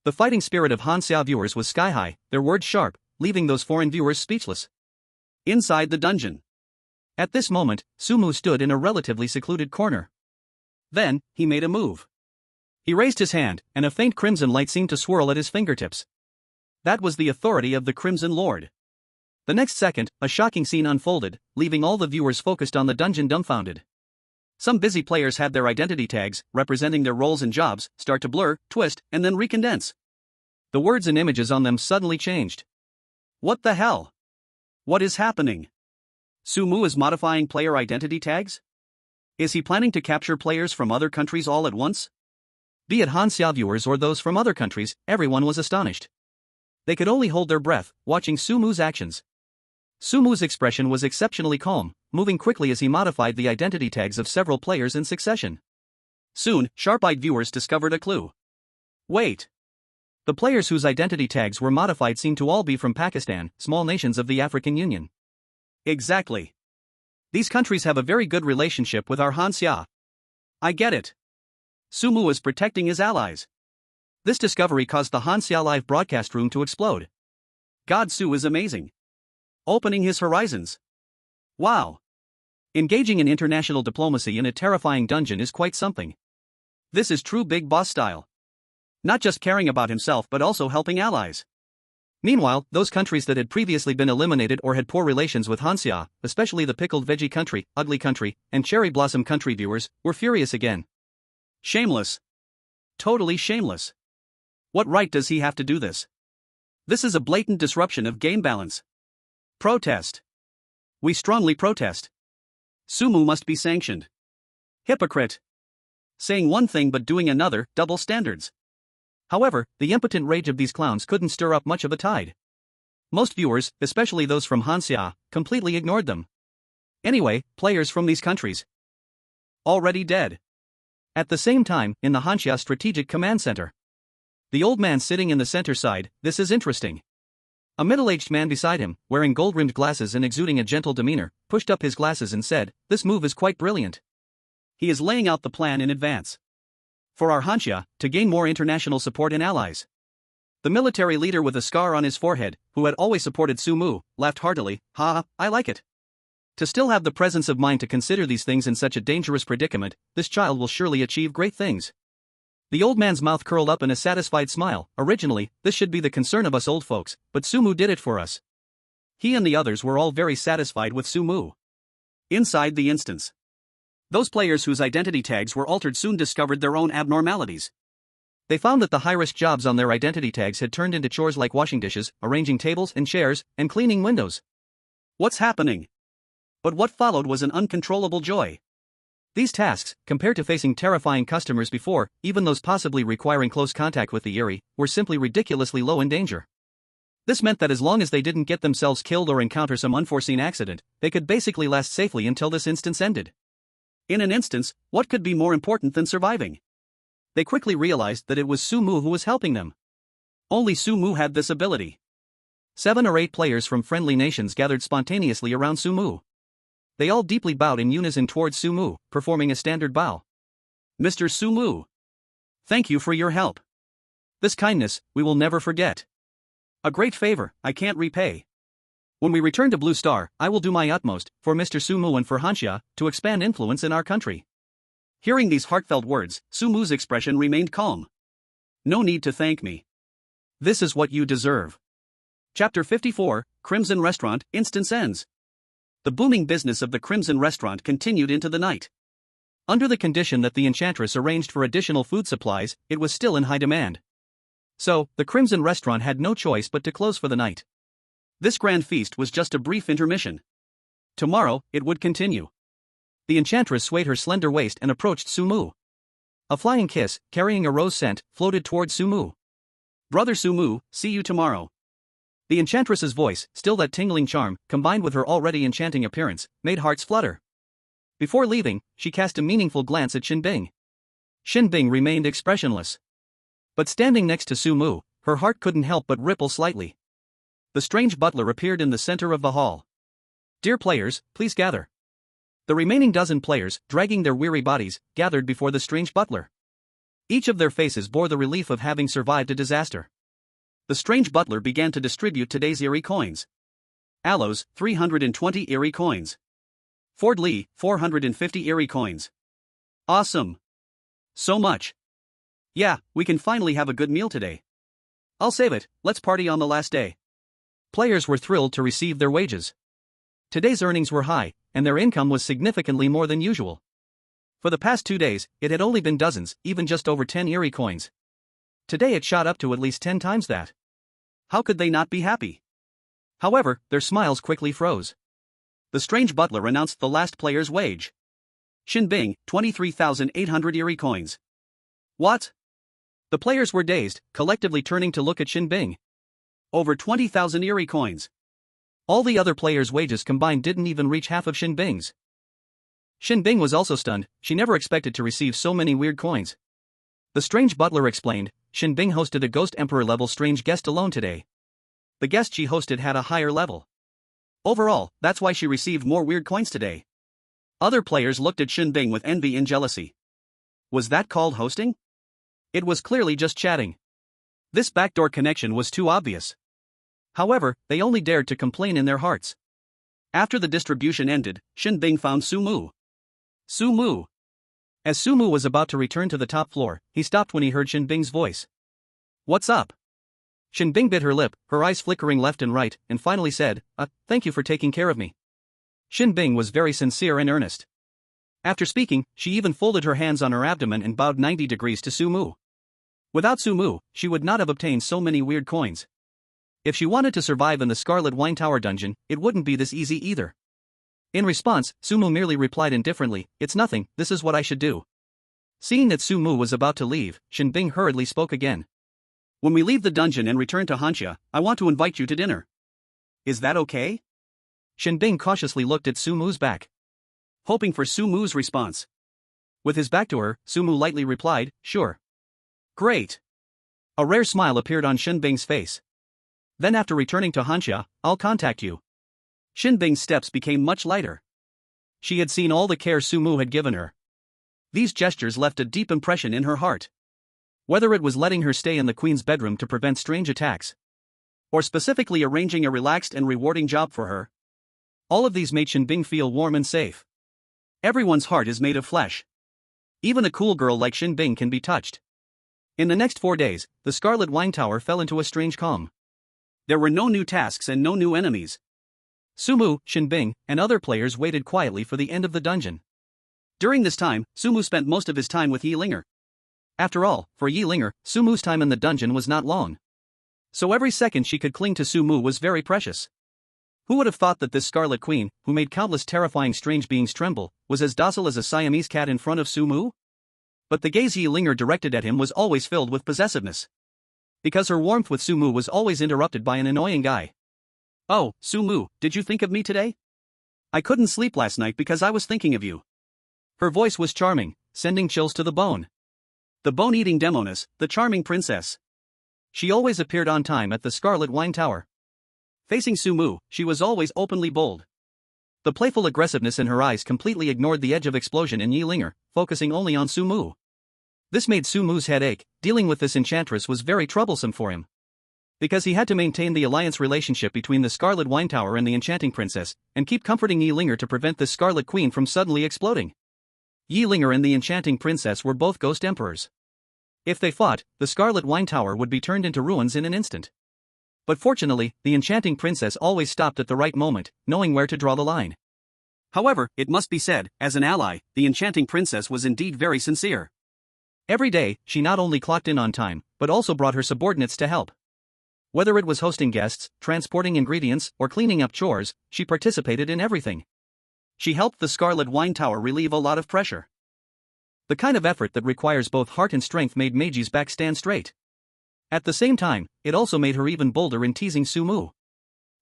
Speaker 2: The fighting spirit of Hanxia viewers was sky high, their words sharp, leaving those foreign viewers speechless. Inside the dungeon. At this moment, Sumu stood in a relatively secluded corner. Then, he made a move. He raised his hand, and a faint crimson light seemed to swirl at his fingertips. That was the authority of the Crimson Lord. The next second, a shocking scene unfolded, leaving all the viewers focused on the dungeon dumbfounded. Some busy players had their identity tags, representing their roles and jobs, start to blur, twist, and then recondense. The words and images on them suddenly changed. What the hell? What is happening? Sumu is modifying player identity tags? Is he planning to capture players from other countries all at once? Be it Hanxia viewers or those from other countries, everyone was astonished. They could only hold their breath, watching Sumu's actions. Sumu's expression was exceptionally calm, moving quickly as he modified the identity tags of several players in succession. Soon, sharp-eyed viewers discovered a clue. Wait. The players whose identity tags were modified seemed to all be from Pakistan, small nations of the African Union. Exactly. These countries have a very good relationship with our Hanxia. I get it. Sumu is protecting his allies. This discovery caused the Hanxia live broadcast room to explode. God Su is amazing. Opening his horizons. Wow. Engaging in international diplomacy in a terrifying dungeon is quite something. This is true big boss style. Not just caring about himself but also helping allies. Meanwhile, those countries that had previously been eliminated or had poor relations with Hanxia, especially the pickled veggie country, ugly country, and cherry blossom country viewers, were furious again. Shameless. Totally shameless. What right does he have to do this? This is a blatant disruption of game balance. Protest. We strongly protest. Sumu must be sanctioned. Hypocrite. Saying one thing but doing another, double standards. However, the impotent rage of these clowns couldn't stir up much of a tide. Most viewers, especially those from Hanxia, completely ignored them. Anyway, players from these countries. Already dead. At the same time, in the Hanxia Strategic Command Center. The old man sitting in the center side, this is interesting. A middle-aged man beside him, wearing gold-rimmed glasses and exuding a gentle demeanor, pushed up his glasses and said, "This move is quite brilliant." He is laying out the plan in advance. For our Hanxia, to gain more international support and allies. The military leader with a scar on his forehead, who had always supported Sumu, laughed heartily, "Ha, I like it. To still have the presence of mind to consider these things in such a dangerous predicament, this child will surely achieve great things." The old man's mouth curled up in a satisfied smile. Originally, this should be the concern of us old folks, but Sumu did it for us. He and the others were all very satisfied with Sumu. Inside the instance. Those players whose identity tags were altered soon discovered their own abnormalities.
Speaker 1: They found that the high-risk jobs on their identity tags had turned into chores like washing dishes, arranging tables and chairs, and cleaning windows.
Speaker 2: What's happening? But what followed was an uncontrollable joy.
Speaker 1: These tasks, compared to facing terrifying customers before, even those possibly requiring close contact with the eerie, were simply ridiculously low in danger. This meant that as long as they didn't get themselves killed or encounter some unforeseen accident, they could basically last safely until this instance ended.
Speaker 2: In an instance, what could be more important than surviving? They quickly realized that it was Sumu who was helping them. Only Sumu had this ability.
Speaker 1: 7 or 8 players from friendly nations gathered spontaneously around Sumu. They all deeply bowed in unison towards Sumu, performing a standard bow.
Speaker 2: Mr. Sumu, thank you for your help.
Speaker 1: This kindness, we will never forget.
Speaker 2: A great favor, I can't repay.
Speaker 1: When we return to Blue Star, I will do my utmost, for Mr. Sumu and for Hanxia, to expand influence in our country.
Speaker 2: Hearing these heartfelt words, Sumu's expression remained calm. No need to thank me.
Speaker 1: This is what you deserve.
Speaker 2: Chapter 54, Crimson Restaurant, instance ends. The booming business of the Crimson Restaurant continued into the night.
Speaker 1: Under the condition that the enchantress arranged for additional food supplies, it was still in high demand. So, the Crimson Restaurant had no choice but to close for the night.
Speaker 2: This grand feast was just a brief intermission. Tomorrow, it would continue.
Speaker 1: The enchantress swayed her slender waist and approached Sumu. A flying kiss, carrying a rose scent, floated towards Sumu.
Speaker 2: Brother Sumu, see you tomorrow.
Speaker 1: The enchantress's voice, still that tingling charm, combined with her already enchanting appearance, made hearts flutter. Before leaving, she cast a meaningful glance at Shinbing. Shinbing remained expressionless. But standing next to Sumu, her heart couldn't help but ripple slightly. The strange butler appeared in the center of the hall. Dear players, please gather. The remaining dozen players, dragging their weary bodies, gathered before the strange butler. Each of their faces bore the relief of having survived a disaster. The strange butler began to distribute today's eerie coins. Aloes, 320 eerie coins. Ford Lee, 450 eerie coins. Awesome. So much. Yeah, we can finally have a good meal today. I'll save it, let's party on the last day. Players were thrilled to receive their wages. Today's earnings were high, and their income was significantly more than usual. For the past 2 days, it had only been dozens, even just over 10 eerie coins. Today it shot up to at least 10 times that. How could they not be happy? However, their smiles quickly froze. The strange butler announced the last player's wage. Shinbing, 23,800 eerie coins. What? The players were dazed, collectively turning to look at Shinbing. Over 20,000 eerie coins. All the other players' wages combined didn't even reach half of Shinbing's. Shinbing was also stunned, she never expected to receive so many weird coins. The strange butler explained, Shinbing hosted a Ghost Emperor-level strange guest alone today. The guest she hosted had a higher level. Overall, that's why she received more weird coins today. Other players looked at Shinbing with envy and jealousy. Was that called hosting? It was clearly just chatting. This backdoor connection was too obvious. However, they only dared to complain in their hearts. After the distribution ended, Shinbing found Sumu. Sumu. As Sumu was about to return to the top floor, he stopped when he heard Shinbing's voice. What's up? Shinbing bit her lip, her eyes flickering left and right, and finally said, thank you for taking care of me. Shinbing was very sincere and earnest. After speaking, she even folded her hands on her abdomen and bowed 90 degrees to Sumu. Without Sumu, she would not have obtained so many weird coins. If she wanted to survive in the Scarlet Wine Tower dungeon, it wouldn't be this easy either. In response, Sumu merely replied indifferently, it's nothing, this is what I should do. Seeing that Sumu was about to leave, Shinbing hurriedly spoke again. When we leave the dungeon and return to Hanxia, I want to invite you to dinner. Is that okay? Shinbing cautiously looked at Sumu's back, hoping for Sumu's response. With his back to her, Sumu lightly replied, sure. Great. A rare smile appeared on Shinbing's face. Then after returning to Hanxia, I'll contact you. Shinbing's steps became much lighter. She had seen all the care Sumu had given her. These gestures left a deep impression in her heart. Whether it was letting her stay in the queen's bedroom to prevent strange attacks, or specifically arranging a relaxed and rewarding job for her, all of these made Shinbing feel warm and safe. Everyone's heart is made of flesh. Even a cool girl like Shinbing can be touched. In the next 4 days, the Scarlet Wine Tower fell into a strange calm. There were no new tasks and no new enemies. Sumu, Shinbing, and other players waited quietly for the end of the dungeon.
Speaker 2: During this time, Sumu spent most of his time with Yi Linger. After all, for Yi Linger, Sumu's time in the dungeon was not long. So every second she could cling to Sumu was very precious. Who would have thought that this Scarlet Queen, who made countless terrifying strange beings tremble, was as docile as a Siamese cat in front of Sumu? But the gaze Yi Linger directed at him was always filled with possessiveness. Because her warmth with Sumu was always interrupted by an annoying guy. "Oh, Sumu, did you think of me today? I couldn't sleep last night because I was thinking of you." Her voice was charming, sending chills to the bone. The bone-eating demoness, the charming princess. She always appeared on time at the Scarlet Wine Tower. Facing Sumu, she was always openly bold. The playful aggressiveness in her eyes completely ignored the edge of explosion in Yi Linger, focusing only on Sumu. This made Sumu's head ache. Dealing with this enchantress was very troublesome for him. Because he had to maintain the alliance relationship between the Scarlet Wine Tower and the enchanting princess, and keep comforting Yi Linger to prevent this Scarlet Queen from suddenly exploding. Yi Linger and the enchanting princess were both ghost emperors. If they fought, the Scarlet Wine Tower would be turned into ruins in an instant. But fortunately, the enchanting princess always stopped at the right moment, knowing where to draw the line. However, it must be said, as an ally, the enchanting princess was indeed very sincere. Every day, she not only clocked in on time, but also brought her subordinates to help. Whether it was hosting guests, transporting ingredients, or cleaning up chores, she participated in everything. She helped the Scarlet Wine Tower relieve a lot of pressure. The kind of effort that requires both heart and strength made Meiji's back stand straight. At the same time, it also made her even bolder in teasing Sumu.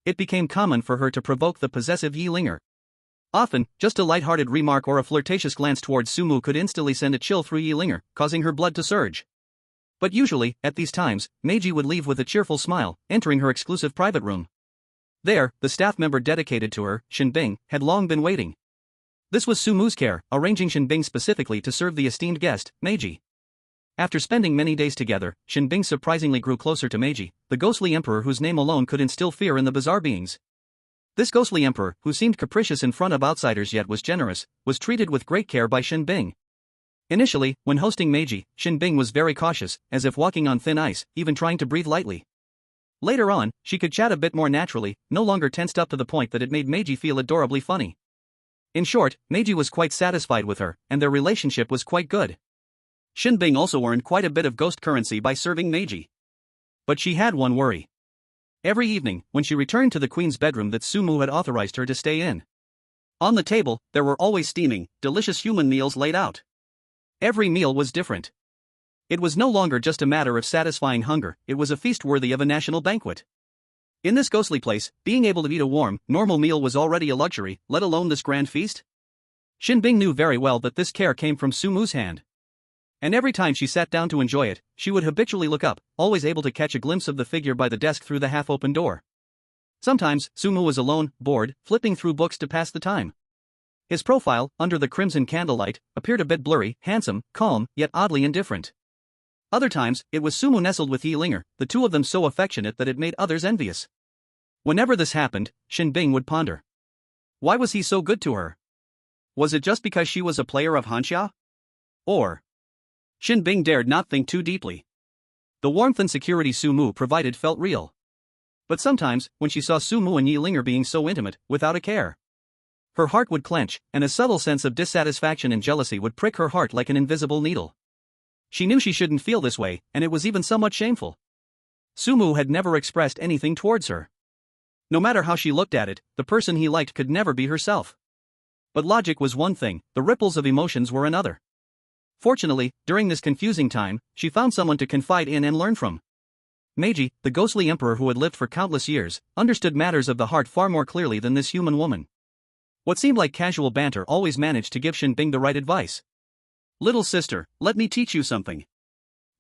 Speaker 2: It became common for her to provoke the possessive Yi Linger. Often, just a light-hearted remark or a flirtatious glance towards Sumu could instantly send a chill through Yi Linger, causing her blood to surge. But usually, at these times, Meiji would leave with a cheerful smile, entering her exclusive private room. There, the staff member dedicated to her, Shinbing, had long been waiting. This was Sumu's care, arranging Shinbing specifically to serve the esteemed guest, Meiji. After spending many days together, Shinbing surprisingly grew closer to Meiji, the ghostly emperor whose name alone could instill fear in the bizarre beings. This ghostly emperor, who seemed capricious in front of outsiders yet was generous, was treated with great care by Shinbing. Initially, when hosting Meiji, Shinbing was very cautious, as if walking on thin ice, even trying to breathe lightly. Later on, she could chat a bit more naturally, no longer tensed up to the point that it made Meiji feel adorably funny. In short, Meiji was quite satisfied with her, and their relationship was quite good. Shinbing also earned quite a bit of ghost currency by serving Meiji. But she had one worry. Every evening, when she returned to the queen's bedroom that Sumu had authorized her to stay in. On the table, there were always steaming, delicious human meals laid out. Every meal was different. It was no longer just a matter of satisfying hunger, it was a feast worthy of a national banquet. In this ghostly place, being able to eat a warm, normal meal was already a luxury, let alone this grand feast. Shinbing knew very well that this care came from Sumu's hand. And every time she sat down to enjoy it, she would habitually look up, always able to catch a glimpse of the figure by the desk through the half-open door. Sometimes, Sumu was alone, bored, flipping through books to pass the time. His profile, under the crimson candlelight, appeared a bit blurry, handsome, calm, yet oddly indifferent. Other times, it was Sumu nestled with Yi Linger, the two of them so affectionate that it made others envious. Whenever this happened, Shinbing would ponder. Why was he so good to her? Was it just because she was a player of Hanxia? Or... Shinbing dared not think too deeply. The warmth and security Sumu provided felt real. But sometimes, when she saw Sumu and Yi Linger being so intimate, without a care, her heart would clench, and a subtle sense of dissatisfaction and jealousy would prick her heart like an invisible needle. She knew she shouldn't feel this way, and it was even somewhat shameful. Sumu had never expressed anything towards her. No matter how she looked at it, the person he liked could never be herself. But logic was one thing, the ripples of emotions were another. Fortunately, during this confusing time, she found someone to confide in and learn from. Meiji, the ghostly emperor who had lived for countless years, understood matters of the heart far more clearly than this human woman. What seemed like casual banter always managed to give Shinbing the right advice. "Little sister, let me teach you something.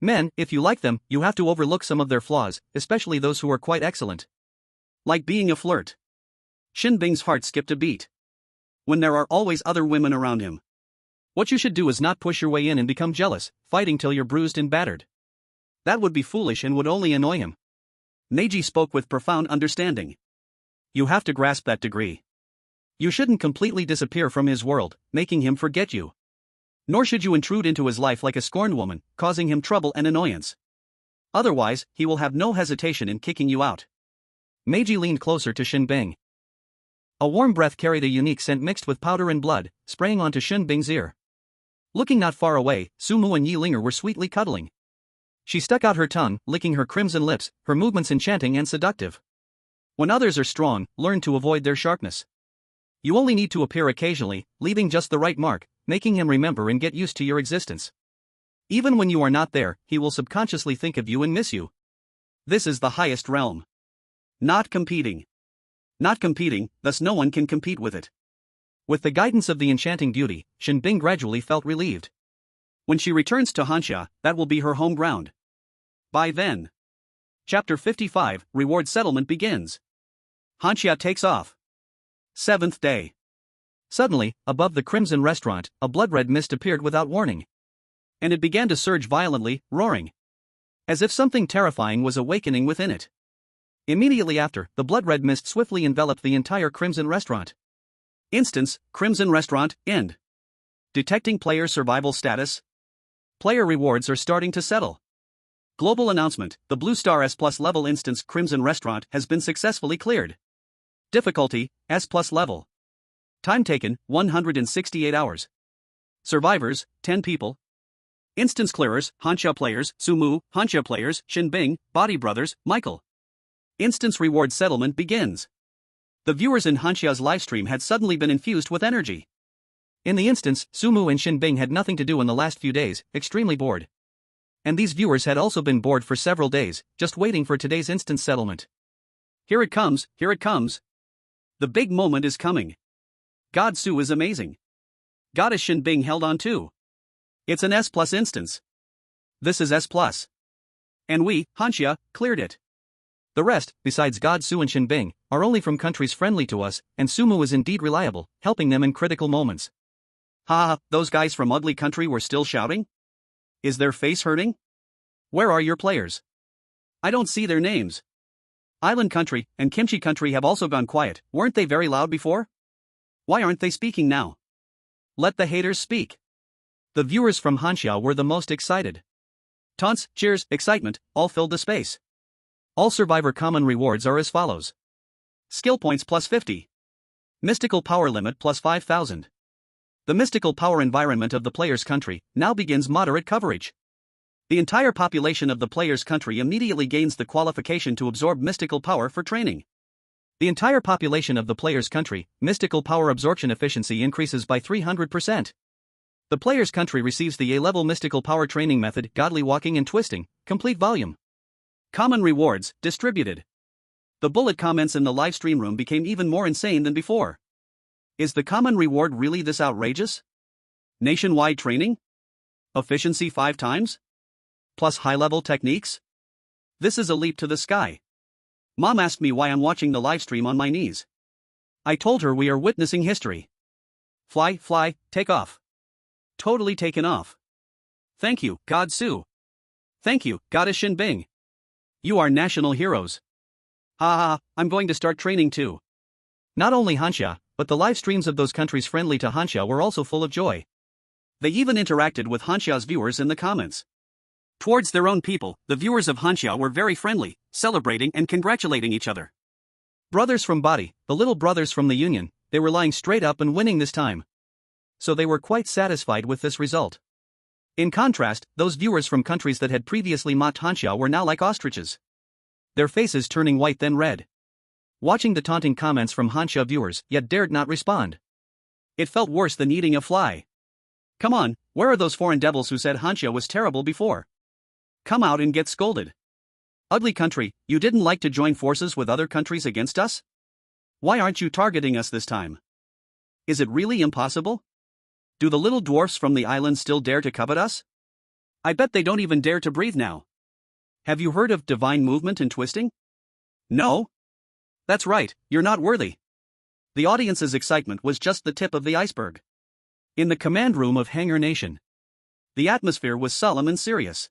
Speaker 2: Men, if you like them, you have to overlook some of their flaws, especially those who are quite excellent. Like being a flirt." Shinbing's heart skipped a beat. When there are always other women around him. What you should do is not push your way in and become jealous, fighting till you're bruised and battered. That would be foolish and would only annoy him. Meiji spoke with profound understanding. You have to grasp that degree. You shouldn't completely disappear from his world, making him forget you. Nor should you intrude into his life like a scorned woman, causing him trouble and annoyance. Otherwise, he will have no hesitation in kicking you out. Meiji leaned closer to Shinbing. A warm breath carried a unique scent mixed with powder and blood, spraying onto Shinbing's ear.
Speaker 1: Looking not far away, Sumu and Yi Linger were sweetly cuddling. She stuck out her tongue, licking her crimson lips, her movements enchanting and seductive. When others are strong, learn to avoid their sharpness. You only need to appear occasionally, leaving just the right mark, making him remember and get used to your existence. Even when you are not there, he will subconsciously think of you and miss you. This is the highest realm. Not competing. Not competing, thus no one can compete with it. With the guidance of the enchanting beauty, Shinbing gradually felt relieved. When she returns to Hanxia, that will be her home ground. By then. Chapter 55, Reward Settlement begins. Hanxia takes off. 7th day. Suddenly, above the Crimson Restaurant, a blood-red mist appeared without warning. And it began to surge violently, roaring. As if something terrifying was awakening within it. Immediately after, the blood-red mist swiftly enveloped the entire Crimson Restaurant. Instance, Crimson Restaurant, end. Detecting player survival status. Player rewards are starting to settle. Global announcement, the Blue Star S+ level instance Crimson Restaurant has been successfully cleared. Difficulty, S+ level. Time taken, 168 hours. Survivors, 10 people. Instance clearers, Hanxia players, Sumu, Hanxia players, Shinbing, Body Brothers, Michael. Instance reward settlement begins. The viewers in Hanxia's livestream had suddenly been infused with energy. In the instance, Sumu and Shinbing had nothing to do in the last few days, extremely bored. And these viewers had also been bored for several days, just waiting for today's instance settlement. Here it comes, here it comes. The big moment is coming. God Su is amazing. Goddess Shinbing held on too. It's an S+ instance. This is S+. And we, Hanxia, cleared it. The rest, besides God Su and Shinbing, are only from countries friendly to us, and Sumu is indeed reliable, helping them in critical moments. Ha, those guys from ugly country were still shouting? Is their face hurting? Where are your players? I don't see their names. Island country and Kimchi country have also gone quiet, weren't they very loud before? Why aren't they speaking now? Let the haters speak. The viewers from Hanxia were the most excited. Taunts, cheers, excitement, all filled the space. All survivor common rewards are as follows. Skill points plus 50. Mystical power limit plus 5,000. The mystical power environment of the player's country now begins moderate coverage. The entire population of the player's country immediately gains the qualification to absorb mystical power for training. The entire population of the player's country, mystical power absorption efficiency increases by 300%. The player's country receives the A-level mystical power training method, godly walking and twisting, complete volume. Common rewards, distributed. The bullet comments in the live stream room became even more insane than before. Is the common reward really this outrageous? Nationwide training? Efficiency 5 times? Plus high-level techniques? This is a leap to the sky. Mom asked me why I'm watching the live stream on my knees. I told her we are witnessing history. Fly, fly, take off. Totally taken off. Thank you, God Su. Thank you, Goddess Shinbing. You are national heroes. Ha, I'm going to start training too. Not only Hanxia, but the live streams of those countries friendly to Hanxia were also full of joy. They even interacted with Hanxia's viewers in the comments. Towards their own people, the viewers of Hanxia were very friendly, celebrating and congratulating each other. Brothers from Body, the little brothers from the Union, they were lying straight up and winning this time. So they were quite satisfied with this result. In contrast, those viewers from countries that had previously mocked Hanxia were now like ostriches. Their faces turning white then red. Watching the taunting comments from Hanxia viewers, yet dared not respond. It felt worse than eating a fly. Come on, where are those foreign devils who said Hanxia was terrible before? Come out and get scolded. Ugly country, you didn't like to join forces with other countries against us? Why aren't you targeting us this time? Is it really impossible? Do the little dwarfs from the island still dare to covet us? I bet they don't even dare to breathe now. Have you heard of divine movement and twisting? No? That's right, you're not worthy. The audience's excitement was just the tip of the iceberg. In the command room of Hangar Nation, the atmosphere was solemn and serious.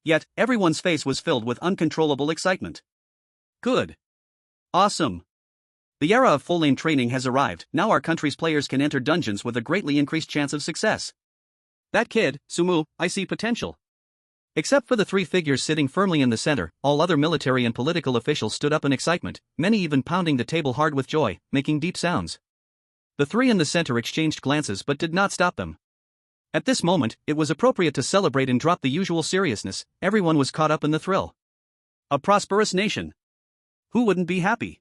Speaker 1: Yet, everyone's face was filled with uncontrollable excitement. Good. Awesome. The era of full-lane training has arrived. Now our country's players can enter dungeons with a greatly increased chance of success. That kid, Sumu, I see potential. Except for the 3 figures sitting firmly in the center, all other military and political officials stood up in excitement, many even pounding the table hard with joy, making deep sounds. The 3 in the center exchanged glances but did not stop them. At this moment, it was appropriate to celebrate and drop the usual seriousness. Everyone was caught up in the thrill.
Speaker 2: A prosperous nation. Who wouldn't be happy?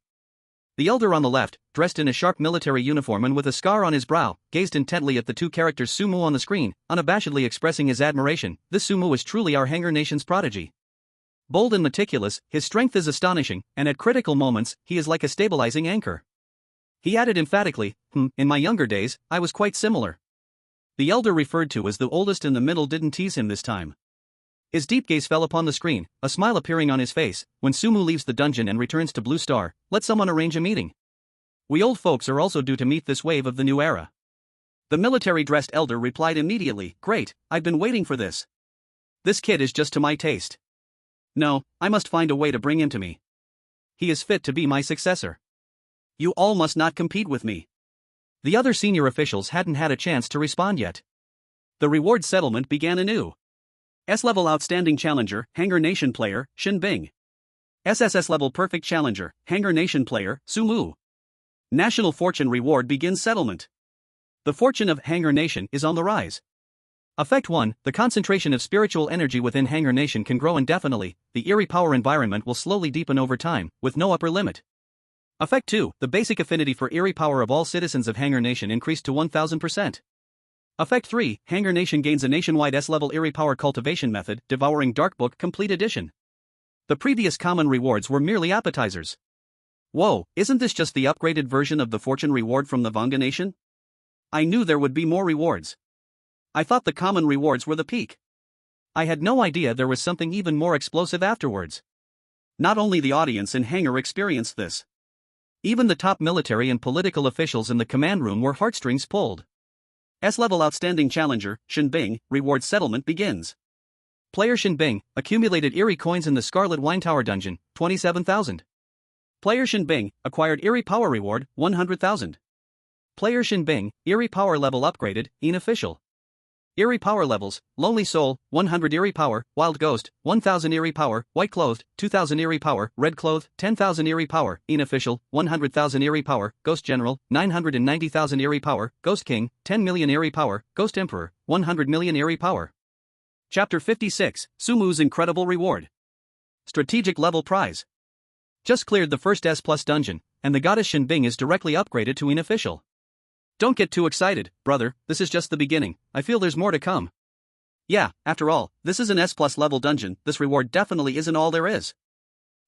Speaker 1: The elder on the left, dressed in a sharp military uniform and with a scar on his brow, gazed intently at the two characters Sumu on the screen, unabashedly expressing his admiration. This Sumu is truly our Hanger Nation's prodigy. Bold and meticulous, his strength is astonishing, and at critical moments, he is like a stabilizing anchor. He added emphatically, in my younger days, I was quite similar. The elder referred to as the oldest in the middle didn't tease him this time. His deep gaze fell upon the screen, a smile appearing on his face. When Sumu leaves the dungeon and returns to Blue Star, let someone arrange a meeting. We old folks are also due to meet this wave of the new era.
Speaker 2: The military-dressed elder replied immediately, great, I've been waiting for this. This kid is just to my taste. No, I must find a way to bring him to me. He is fit to be my successor. You all must not compete with me.
Speaker 1: The other senior officials hadn't had a chance to respond yet.
Speaker 2: The reward settlement began anew. S-level outstanding challenger, Hanger Nation player, Shin Bing. SSS level perfect challenger, Hanger Nation player, Sumu. National fortune reward begins settlement. The fortune of Hanger Nation is on the rise.
Speaker 1: Effect 1, the concentration of spiritual energy within Hanger Nation can grow indefinitely. The eerie power environment will slowly deepen over time, with no upper limit. Effect 2, the basic affinity for eerie power of all citizens of Hanger Nation increased to 1000%. Effect 3, Hanger Nation gains a nationwide S-level eerie power cultivation method, Devouring Dark Book Complete Edition. The previous common rewards were merely appetizers. Whoa, isn't this just the upgraded version of the fortune reward from the Vanga Nation? I knew there would be more rewards. I thought the common rewards were the peak. I had no idea there was something even more explosive afterwards. Not only the audience in Hanger experienced this. Even the top military and political officials in the command room were heartstrings pulled. S-level outstanding challenger, Shin Bing, reward settlement begins. Player Shin Bing, accumulated eerie coins in the Scarlet Wine Tower dungeon, 27,000. Player Shin Bing, acquired eerie power reward, 100,000. Player Shin Bing, eerie power level upgraded, official. Eerie power levels, Lonely Soul, 100 eerie power, Wild Ghost, 1000 eerie power, White Clothed, 2000 eerie power, Red Clothed, 10,000 eerie power, official, 100,000 eerie power, Ghost General, 990,000 eerie power, Ghost King, 10 million eerie power, Ghost Emperor, 100 million eerie power. Chapter 56, Sumu's Incredible Reward. Strategic Level Prize. Just cleared the first S+ dungeon, and the goddess Shin Bing is directly upgraded to official. Don't get too excited, brother, this is just the beginning, I feel there's more to come. Yeah, after all, this is an S+ level dungeon, this reward definitely isn't all there is.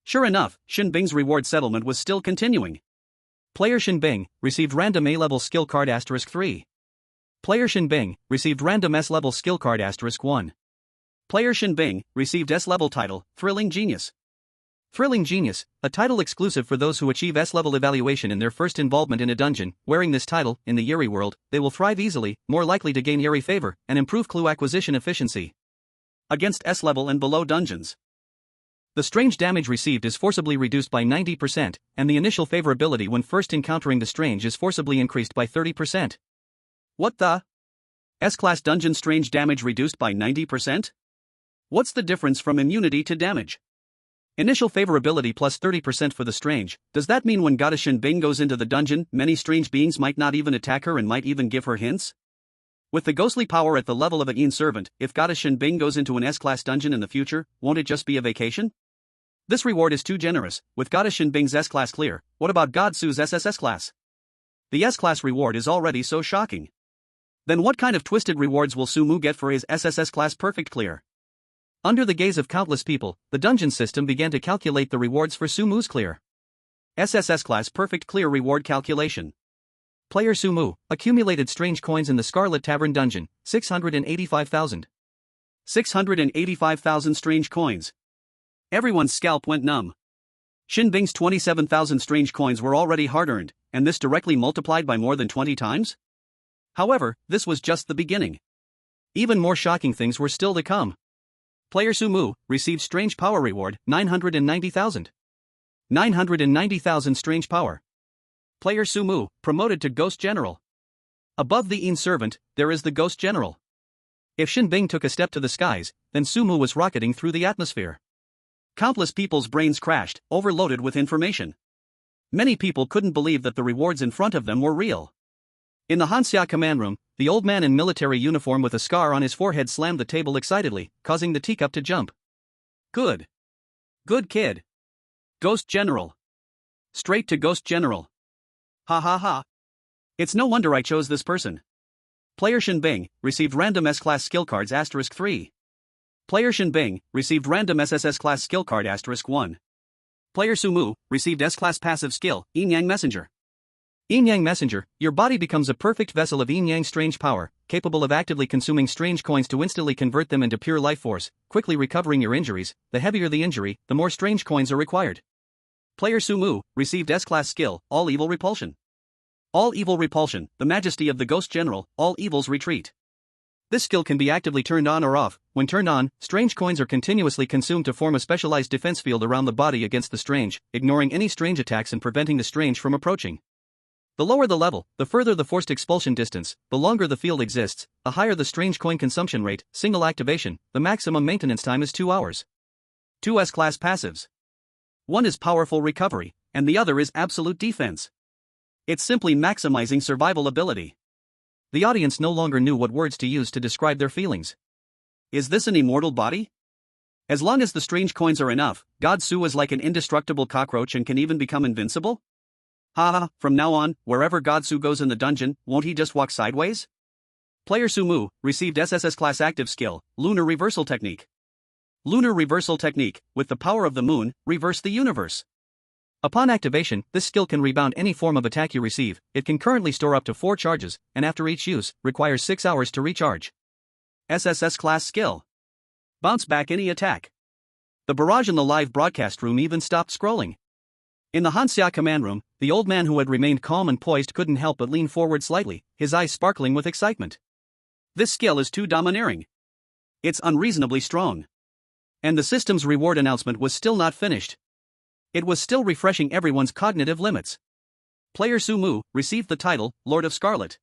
Speaker 1: Sure enough, Shin Bing's reward settlement was still continuing. Player Shin Bing received random A-level skill card *3. Player Shin Bing received random S-level skill card *1. Player Shin Bing received S-level title, Thrilling Genius. Thrilling Genius, a title exclusive for those who achieve S-level evaluation in their first involvement in a dungeon. Wearing this title, in the Eerie world, they will thrive easily, more likely to gain Eerie favor, and improve clue acquisition efficiency against S-level and below dungeons. The strange damage received is forcibly reduced by 90%, and the initial favorability when first encountering the strange is forcibly increased by 30%. What the? S-class dungeon strange damage reduced by 90%? What's the difference from immunity to damage? Initial favorability plus 30% for the strange. Does that mean when Goddess Shin Bing goes into the dungeon, many strange beings might not even attack her and might even give her hints? With the ghostly power at the level of an servant, if Goddess Shin Bing goes into an S-class dungeon in the future, won't it just be a vacation? This reward is too generous. With Goddess Shin Bing's S-class clear, what about God Su's SSS class? The S-class reward is already so shocking. Then what kind of twisted rewards will Sumu get for his SSS class perfect clear? Under the gaze of countless people, the dungeon system began to calculate the rewards for Sumu's clear. SSS class perfect clear reward calculation. Player Sumu, accumulated strange coins in the Scarlet Tavern dungeon, 685,000. 685,000 strange coins. Everyone's scalp went numb. Shin Bing's 27,000 strange coins were already hard-earned, and this directly multiplied by more than 20 times? However, this was just the beginning. Even more shocking things were still to come. Player Sumu received strange power reward, 990,000. 990,000 strange power. Player Sumu promoted to Ghost General. Above the servant, there is the Ghost General. If Shin Bing took a step to the skies, then Sumu was rocketing through the atmosphere. Countless people's brains crashed, overloaded with information. Many people couldn't believe that the rewards in front of them were real. In the Hanxia command room, The old man in military uniform with a scar on his forehead slammed the table excitedly, causing the teacup to jump.
Speaker 2: Good. Good kid. Ghost General. Straight to Ghost General. Ha ha ha. It's no wonder I chose this person. Player Shin Bing received random S-class skill cards *3. Player Shin Bing received random SSS class skill card *1. Player Sumu received S-class passive skill, Yin Yang Messenger.
Speaker 1: Yin Yang Messenger, your body becomes a perfect vessel of Yin Yang strange power, capable of actively consuming strange coins to instantly convert them into pure life force, quickly recovering your injuries. The heavier the injury, the more strange coins are required. Player Sumu received S-class skill, All Evil Repulsion. All Evil Repulsion, the majesty of the Ghost General, all evils retreat. This skill can be actively turned on or off. When turned on, strange coins are continuously consumed to form a specialized defense field around the body against the strange, ignoring any strange attacks and preventing the strange from approaching. The lower the level, the further the forced expulsion distance, the longer the field exists, the higher the strange coin consumption rate. Single activation, the maximum maintenance time is 2 hours. 2 S-class passives. One is powerful recovery, and the other is absolute defense. It's simply maximizing survival ability. The audience no longer knew what words to use to describe their feelings.
Speaker 2: Is this an immortal body? As long as the strange coins are enough, God Su is like an indestructible cockroach and can even become invincible? Haha, from now on, wherever God Su goes in the dungeon, won't he just walk sideways? Player Sumu received SSS class active skill, Lunar Reversal Technique. Lunar Reversal Technique, with the power of the moon, reverse the universe.
Speaker 1: Upon activation, this skill can rebound any form of attack you receive. It can currently store up to 4 charges, and after each use, requires 6 hours to recharge.
Speaker 2: SSS class skill. Bounce back any attack. The barrage in the live broadcast room even stopped scrolling. In the Hanxia command room, the old man who had remained calm and poised couldn't help but lean forward slightly, his eyes sparkling with excitement. This skill is too domineering. It's unreasonably strong. And the system's reward announcement was still not finished. It was still refreshing everyone's cognitive limits. Player Sumu received the title, Lord of Scarlet.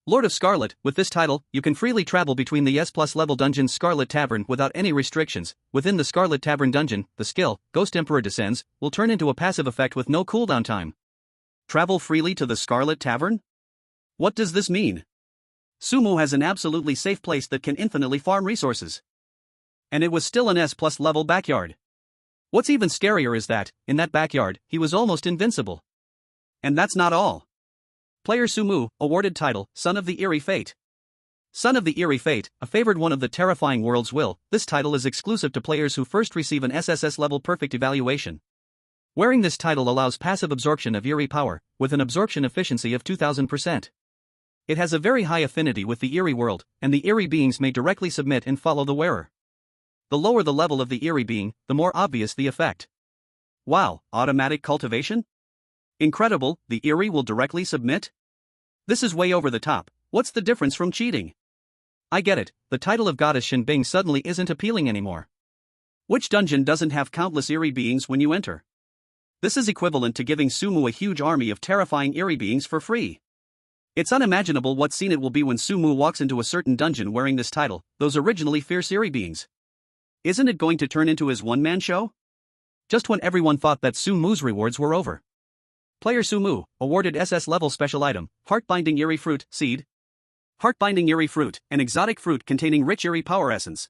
Speaker 2: Lord of Scarlet, with this title, you can freely travel between the S+ level dungeon's Scarlet Tavern without any restrictions. Within the Scarlet Tavern dungeon, the skill, Ghost Emperor Descends, will turn into a passive effect with no cooldown time. Travel freely to the Scarlet Tavern? What does this mean? Sumu has an absolutely safe place that can infinitely farm resources. And it was still an S+ level backyard. What's even scarier is that, in that backyard, he was almost invincible. And that's not all. Player Sumu, awarded title, Son of the Eerie Fate. Son of the Eerie Fate, a favored one of the terrifying world's will. This title is exclusive to players who first receive an SSS level perfect evaluation. Wearing this title allows passive absorption of eerie power, with an absorption efficiency of 2000%. It has a very high affinity with the eerie world, and the eerie beings may directly submit and follow the wearer. The lower the level of the eerie being, the more obvious the effect. Wow, automatic cultivation? Incredible, the eerie will directly submit? This is way over the top. What's the difference from cheating? I get it, the title of Goddess Shin Bing suddenly isn't appealing anymore. Which dungeon doesn't have countless eerie beings when you enter? This is equivalent to giving Sumu a huge army of terrifying eerie beings for free. It's unimaginable what scene it will be when Sumu walks into a certain dungeon wearing this title, those originally fierce eerie beings. Isn't it going to turn into his one-man show? Just when everyone thought that Sumu's rewards were over. Player Sumu, awarded SS level special item, Heartbinding Eerie Fruit, Seed. Heartbinding Eerie Fruit, an exotic fruit containing rich eerie power essence.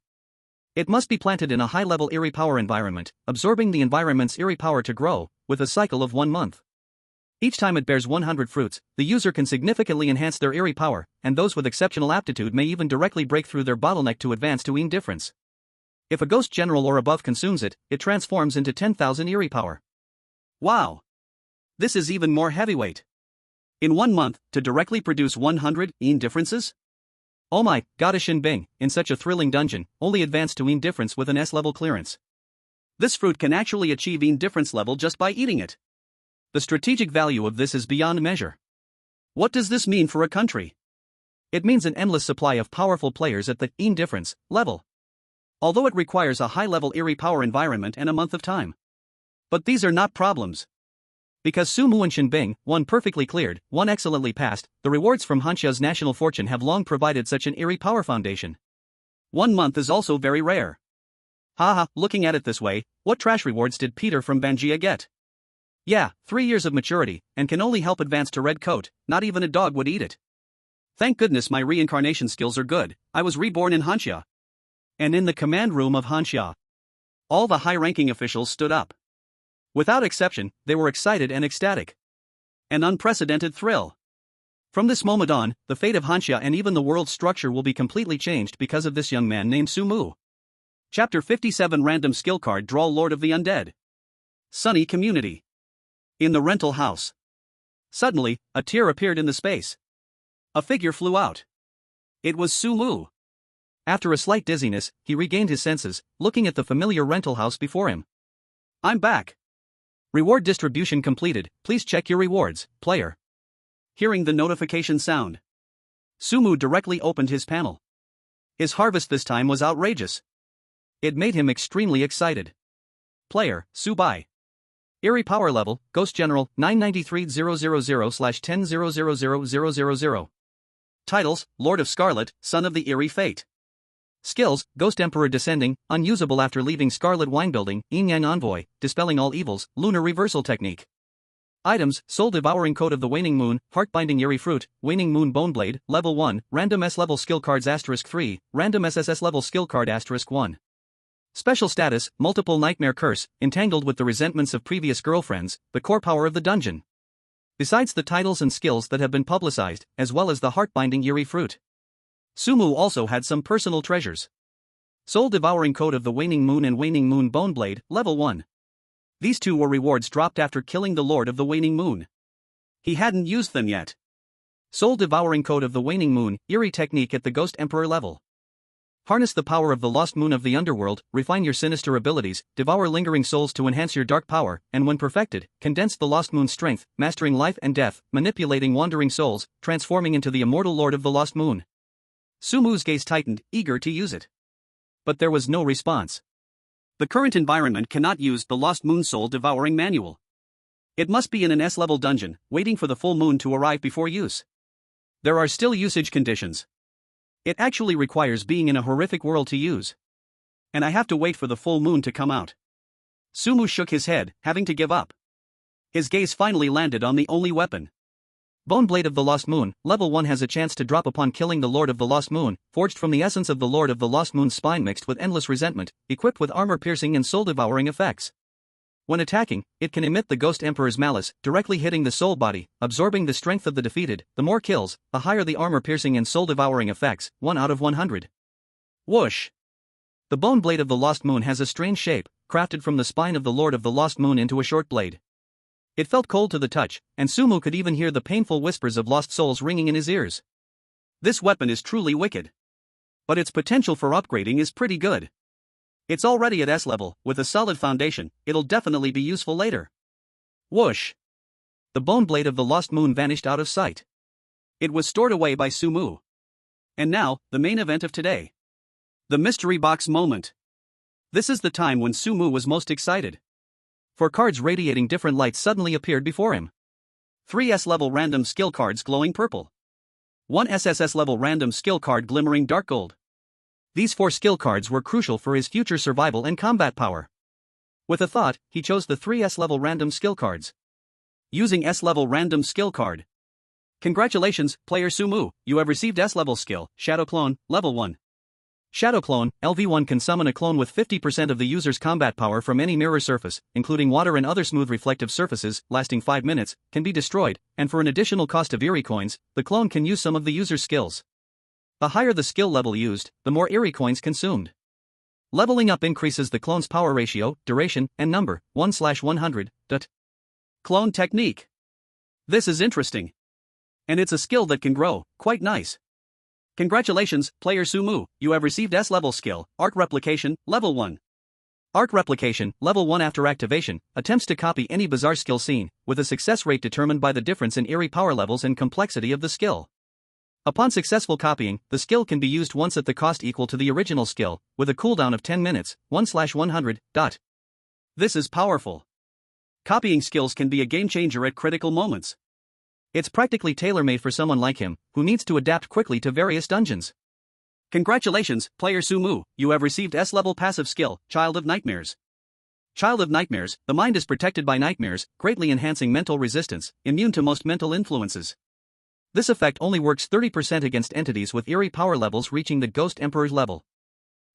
Speaker 2: It must be planted in a high-level eerie power environment, absorbing the environment's eerie power to grow, with a cycle of 1 month. Each time it bears 100 fruits, the user can significantly enhance their eerie power, and those with exceptional aptitude may even directly break through their bottleneck to advance to indifference. If a Ghost General or above consumes it, it transforms into 10,000 eerie power. Wow! This is even more heavyweight. In 1 month, to directly produce 100 indifferences? Oh my, Goddess Shin Bing, in such a thrilling dungeon, only advance to indifference with an S-level clearance. This fruit can actually achieve indifference level just by eating it. The strategic value of this is beyond measure. What does this mean for a country? It means an endless supply of powerful players at the indifference level. Although it requires a high-level eerie power environment and a month of time. But these are not problems. Because Sumu and Shin Bing, one perfectly cleared, one excellently passed, the rewards from Hanxia's national fortune have long provided such an eerie power foundation. 1 month is also very rare. Haha, looking at it this way, what trash rewards did Peter from Bangia get? Yeah, 3 years of maturity, and can only help advance to red coat, not even a dog would eat it. Thank goodness my reincarnation skills are good. I was reborn in Hanxia. And in the command room of Hanxia, all the high-ranking officials stood up. Without exception, they were excited and ecstatic. An unprecedented thrill. From this moment on, the fate of Hanxia and even the world's structure will be completely changed because of this young man named Sumu. Chapter 57 Random Skill Card Draw Lord of the Undead. Sunny Community. In the rental house. Suddenly, a tear appeared in the space. A figure flew out. It was Sumu. After a slight dizziness, he regained his senses, looking at the familiar rental house before him. I'm back. Reward distribution completed, please check your rewards, player. Hearing the notification sound, Sumu directly opened his panel. His harvest this time was outrageous. It made him extremely excited. Player, Subai. Eerie power level, Ghost General, 993,000/10,000,000. Titles, Lord of Scarlet, Son of the Eerie Fate. Skills, Ghost Emperor Descending, unusable after leaving Scarlet Wine Building, Yin Yang Envoy, Dispelling All Evils, Lunar Reversal Technique. Items, Soul Devouring Coat of the Waning Moon, Heart-Binding Eerie Fruit, Waning Moon Boneblade, Level 1, Random S-Level Skill Cards *3, Random SSS Level Skill Card *1. Special status, Multiple Nightmare Curse, entangled with the resentments of previous girlfriends, the core power of the dungeon. Besides the titles and skills that have been publicized, as well as the Heart-Binding Eerie Fruit, Sumu also had some personal treasures. Soul Devouring Coat of the Waning Moon and Waning Moon Boneblade, Level 1. These two were rewards dropped after killing the Lord of the Waning Moon. He hadn't used them yet. Soul Devouring Coat of the Waning Moon, Eerie Technique at the Ghost Emperor level. Harness the power of the lost moon of the underworld, refine your sinister abilities, devour lingering souls to enhance your dark power, and when perfected, condense the lost moon's strength, mastering life and death, manipulating wandering souls, transforming into the immortal Lord of the Lost Moon. Sumu's gaze tightened, eager to use it. But there was no response. The current environment cannot use the Lost Moon Soul Devouring Manual. It must be in an S-level dungeon, waiting for the full moon to arrive before use. There are still usage conditions. It actually requires being in a horrific world to use. And I have to wait for the full moon to come out. Sumu shook his head, having to give up. His gaze finally landed on the only weapon. Boneblade of the Lost Moon, Level 1 has a chance to drop upon killing the Lord of the Lost Moon, forged from the essence of the Lord of the Lost Moon's spine mixed with endless resentment, equipped with armor-piercing and soul-devouring effects. When attacking, it can emit the Ghost Emperor's malice, directly hitting the soul body, absorbing the strength of the defeated. The more kills, the higher the armor-piercing and soul-devouring effects, 1 out of 100. Whoosh! The Boneblade of the Lost Moon has a strange shape, crafted from the spine of the Lord of the Lost Moon into a short blade. It felt cold to the touch, and Sumu could even hear the painful whispers of lost souls ringing in his ears. This weapon is truly wicked. But its potential for upgrading is pretty good. It's already at S level, with a solid foundation, it'll definitely be useful later. Whoosh! The Boneblade of the Lost Moon vanished out of sight. It was stored away by Sumu. And now, the main event of today. The mystery box moment. This is the time when Sumu was most excited. 4 cards radiating different lights suddenly appeared before him. 3 S-level random skill cards glowing purple. 1 SSS-level random skill card glimmering dark gold. These 4 skill cards were crucial for his future survival and combat power. With a thought, he chose the 3 S-level random skill cards. Using S-level random skill card. Congratulations, player Sumu, you have received S-level skill, Shadow Clone, Level 1. Shadow Clone, LV1 can summon a clone with 50% of the user's combat power from any mirror surface, including water and other smooth reflective surfaces, lasting 5 minutes, can be destroyed, and for an additional cost of Eerie coins, the clone can use some of the user's skills. The higher the skill level used, the more Eerie coins consumed. Leveling up increases the clone's power ratio, duration, and number, 1/100. Clone Technique. This is interesting. And it's a skill that can grow, quite nice. Congratulations, player Sumu, you have received S-level skill, Arc Replication, Level 1. Arc Replication, Level 1 after activation, attempts to copy any bizarre skill scene, with a success rate determined by the difference in Eerie power levels and complexity of the skill. Upon successful copying, the skill can be used once at the cost equal to the original skill, with a cooldown of 10 minutes, 1/100. This is powerful. Copying skills can be a game-changer at critical moments. It's practically tailor-made for someone like him, who needs to adapt quickly to various dungeons. Congratulations, player Sumu, you have received S-level passive skill, Child of Nightmares. Child of Nightmares, the mind is protected by nightmares, greatly enhancing mental resistance, immune to most mental influences.
Speaker 1: This effect only works 30% against entities with eerie power levels reaching the Ghost Emperor's level.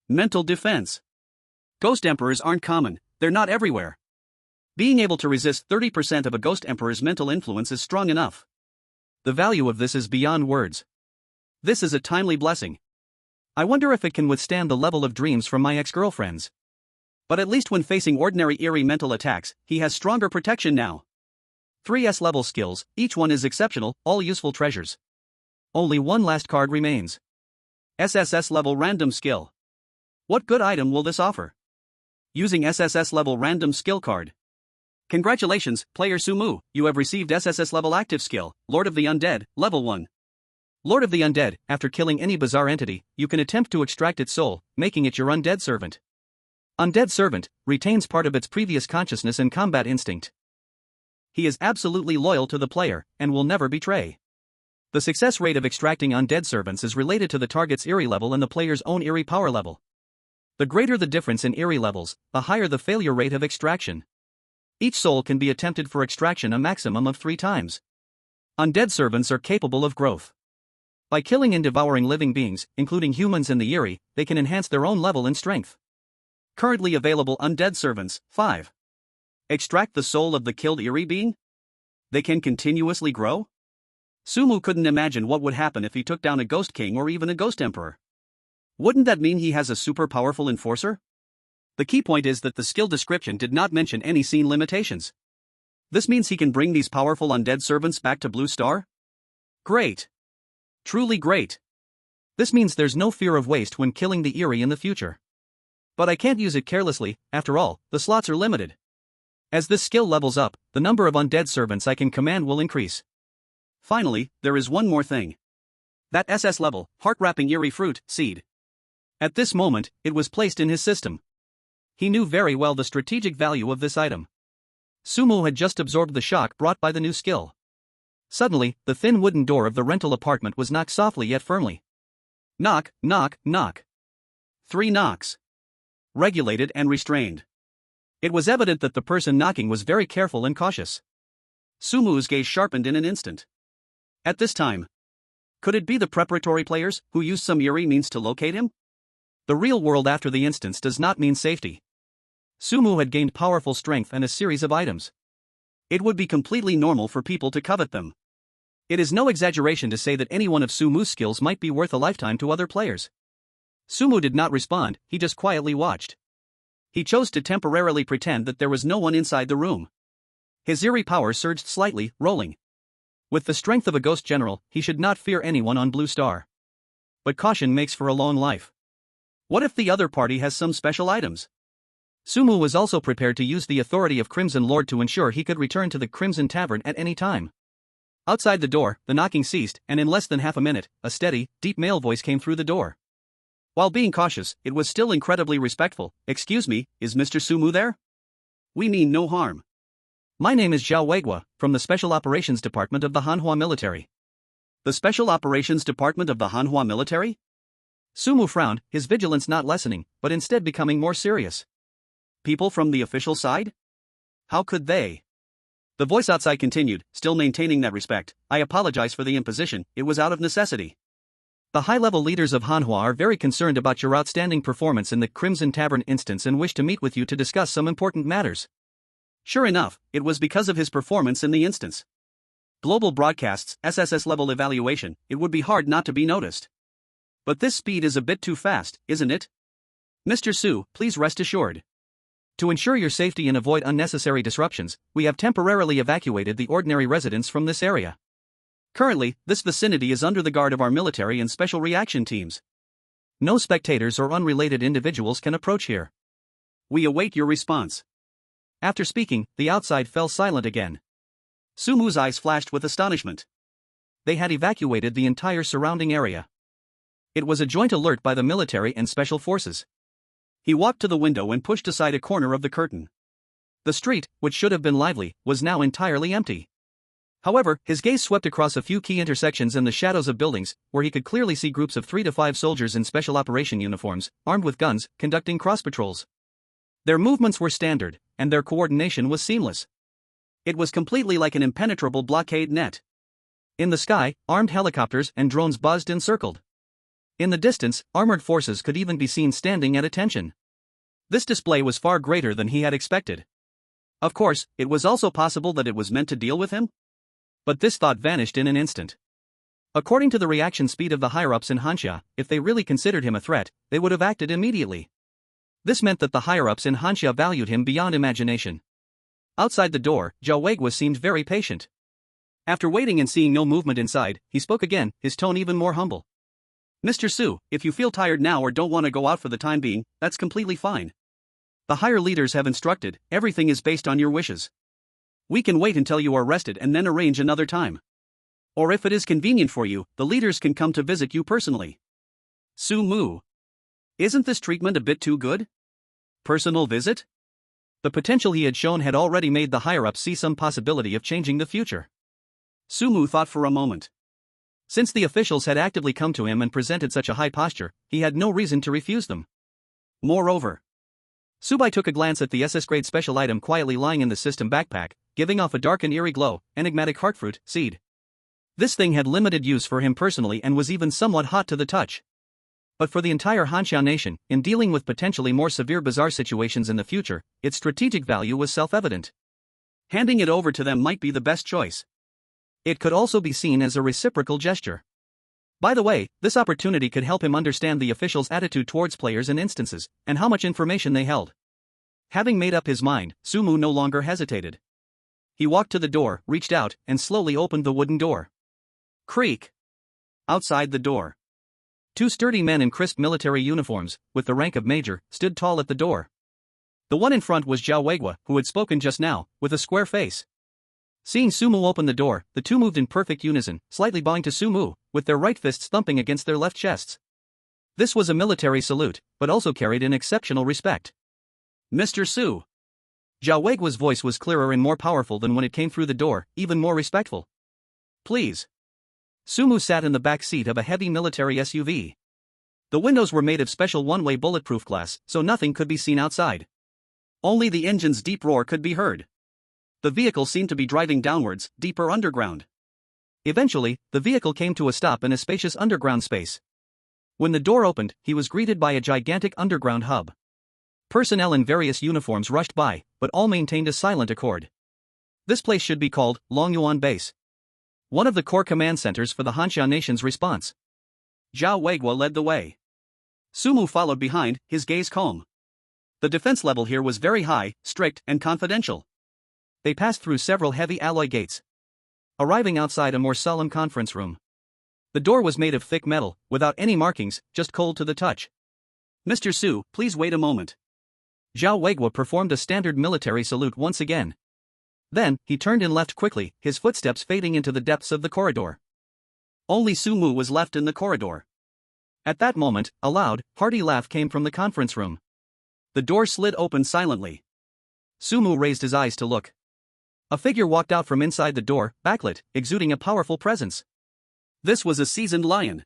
Speaker 2: Mental defense. Ghost Emperors aren't common, they're not everywhere. Being able to resist 30% of a Ghost Emperor's mental influence is strong enough. The value of this is beyond words. This is a timely blessing. I wonder if it can withstand the level of dreams from my ex-girlfriends. But at least when facing ordinary eerie mental attacks, he has stronger protection now. 3S level skills, each one is exceptional, all useful treasures. Only one last card remains. SSS level random skill. What good item will this offer? Using SSS level random skill card. Congratulations, player Sumu, you have received SSS level active skill, Lord of the Undead, level 1. Lord of the Undead, after killing any bizarre entity, you can attempt to extract its soul, making it your undead servant. Undead servant retains part of its previous consciousness and combat instinct. He is absolutely loyal to the player and will never betray. The success rate of extracting undead servants is related to the target's eerie level and the player's own eerie power level. The greater the difference in eerie levels, the higher the failure rate of extraction. Each soul can be attempted for extraction a maximum of 3 times. Undead servants are capable of growth. By killing and devouring living beings, including humans and the eerie, they can enhance their own level and strength. Currently available undead servants, 5. Extract the soul of the killed eerie being? They can continuously grow? Sumu couldn't imagine what would happen if he took down a ghost king or even a ghost emperor. Wouldn't that mean he has a super powerful enforcer? The key point is that the skill description did not mention any scene limitations. This means he can bring these powerful undead servants back to Blue Star? Great. Truly great. This means there's no fear of waste when killing the eerie in the future. But I can't use it carelessly, after all, the slots are limited. As this skill levels up, the number of undead servants I can command will increase. Finally, there is one more thing. That SS level, heart-wrapping eerie fruit, seed. At this moment, it was placed in his system. He knew very well the strategic value of this item. Sumu had just absorbed the shock brought by the new skill. Suddenly, the thin wooden door of the rental apartment was knocked softly yet firmly. Knock, knock, knock. 3 knocks. Regulated and restrained. It was evident that the person knocking was very careful and cautious. Sumu's gaze sharpened in an instant. At this time, could it be the preparatory players who used some eerie means to locate him? The real world after the instance does not mean safety. Sumu had gained powerful strength and a series of items. It would be completely normal for people to covet them. It is no exaggeration to say that any one of Sumu's skills might be worth a lifetime to other players. Sumu did not respond, he just quietly watched. He chose to temporarily pretend that there was no one inside the room. His eerie power surged slightly, rolling. With the strength of a ghost general, he should not fear anyone on Blue Star. But caution makes for a long life. What if the other party has some special items? Sumu was also prepared to use the authority of Crimson Lord to ensure he could return to the Crimson Tavern at any time. Outside the door, the knocking ceased, and in less than half a minute, a steady, deep male voice came through the door. While being cautious, it was still incredibly respectful. "Excuse me, is Mr. Sumu there? We mean no harm. My name is Zhao Weigua, from the Special Operations Department of the Hanhua Military." The Special Operations Department of the Hanhua Military? Sumu frowned, his vigilance not lessening, but instead becoming more serious. People from the official side? How could they? The voice outside continued, still maintaining that respect. "I apologize for the imposition, it was out of necessity. The high-level leaders of Hanhua are very concerned about your outstanding performance in the Crimson Tavern instance and wish to meet with you to discuss some important matters." Sure enough, it was because of his performance in the instance. Global Broadcast's SSS level evaluation, it would be hard not to be noticed. But this speed is a bit too fast, isn't it? Mr. Su, please rest assured. To ensure your safety and avoid unnecessary disruptions, we have temporarily evacuated the ordinary residents from this area. Currently, this vicinity is under the guard of our military and special reaction teams. No spectators or unrelated individuals can approach here. We await your response. After speaking, the outside fell silent again. Sumu's eyes flashed with astonishment. They had evacuated the entire surrounding area. It was a joint alert by the military and special forces. He walked to the window and pushed aside a corner of the curtain. The street, which should have been lively, was now entirely empty. However, his gaze swept across a few key intersections and the shadows of buildings, where he could clearly see groups of 3 to 5 soldiers in special operation uniforms, armed with guns, conducting cross patrols. Their movements were standard, and their coordination was seamless. It was completely like an impenetrable blockade net.
Speaker 1: In the sky, armed helicopters and drones buzzed and circled. In the distance, armored forces could even be seen standing at attention. This display was far greater than he had expected. Of course, it was also possible that it was meant to deal with him. But this thought vanished in an instant. According to the reaction speed of the higher-ups in Hanxia, if they really considered him a threat, they would have acted immediately. This meant that the higher-ups in Hanxia valued him beyond imagination. Outside the door, Zhao Weiguo seemed very patient. After waiting and seeing no movement inside, he spoke again, his tone even more humble. Mr. Su, if you feel tired now or don't want to go out for the time being, that's completely fine. The higher leaders have instructed, everything is based on your wishes. We can wait until you are rested and then arrange another time. Or if it is convenient for you, the leaders can come to visit you personally. Su Mu. Isn't this treatment a bit too good? Personal visit? The potential he had shown had already made the higher-ups see some possibility of changing the future. Su Mu thought for a moment. Since the officials had actively come to him and presented such a high posture, he had no reason to refuse them. Moreover, Subai took a glance at the SS-grade special item quietly lying in the system backpack, giving off a dark and eerie glow, enigmatic heartfruit seed. This thing had limited use for him personally and was even somewhat hot to the touch. But for the entire Hanxia nation, in dealing with potentially more severe bizarre situations in the future, its strategic value was self-evident. Handing it over to them might be the best choice. It could also be seen as a reciprocal gesture. By the way, this opportunity could help him understand the officials' attitude towards players and instances, and how much information they held. Having made up his mind, Su Mu no longer hesitated. He walked to the door, reached out, and slowly opened the wooden door. Creak. Outside the door, two sturdy men in crisp military uniforms, with the rank of major, stood tall at the door. The one in front was Zhao Weiguo, who had spoken just now, with a square face. Seeing Su Mu open the door, the two moved in perfect unison, slightly bowing to Su Mu, with their right fists thumping against their left chests. This was a military salute, but also carried an exceptional respect. Mr. Su. Zhao Weiguo's voice was clearer and more powerful than when it came through the door, even more respectful. Please. Su Mu sat in the back seat of a heavy military SUV. The windows were made of special one-way bulletproof glass, so nothing could be seen outside. Only the engine's deep roar could be heard. The vehicle seemed to be driving downwards, deeper underground. Eventually, the vehicle came to a stop in a spacious underground space. When the door opened, he was greeted by a gigantic underground hub. Personnel in various uniforms rushed by, but all maintained a silent accord. This place should be called Longyuan Base, one of the core command centers for the Hanxia nation's response. Zhao Weiguo led the way. Su Mu followed behind, his gaze calm. The defense level here was very high, strict, and confidential. They passed through several heavy alloy gates, arriving outside a more solemn conference room. The door was made of thick metal, without any markings, just cold to the touch. Mr. Su, please wait a moment. Zhao Weiguo performed a standard military salute once again. Then, he turned and left quickly, his footsteps fading into the depths of the corridor. Only Su Mu was left in the corridor. At that moment, a loud, hearty laugh came from the conference room. The door slid open silently. Su Mu raised his eyes to look. A figure walked out from inside the door, backlit, exuding a powerful presence. This was a seasoned lion.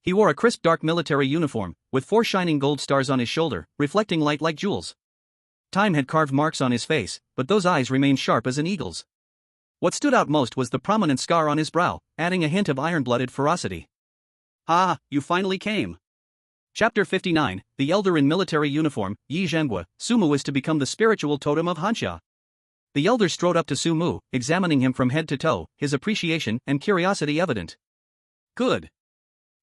Speaker 1: He wore a crisp dark military uniform, with 4 shining gold stars on his shoulder, reflecting light like jewels. Time had carved marks on his face, but those eyes remained sharp as an eagle's. What stood out most was the prominent scar on his brow, adding a hint of iron-blooded ferocity. Ah, you finally came. Chapter 59, The Elder in Military Uniform, Yi Zhenghua, Su Mu is to become the spiritual totem of Hanxia. The elder strode up to Su Mu, examining him from head to toe, his appreciation and curiosity evident. Good.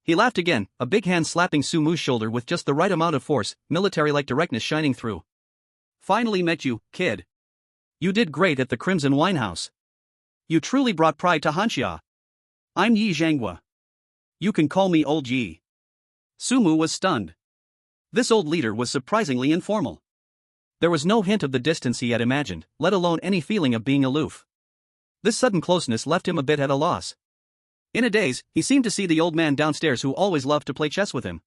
Speaker 1: He laughed again, a big hand slapping Su Mu's shoulder with just the right amount of force, military-like directness shining through. Finally met you, kid. You did great at the Crimson Winehouse. You truly brought pride to Hanxia. I'm Yi Zhenghua. You can call me Old Yi. Su Mu was stunned. This old leader was surprisingly informal. There was no hint of the distance he had imagined, let alone any feeling of being aloof. This sudden closeness left him a bit at a loss. In a daze, he seemed to see the old man downstairs who always loved to play chess with him.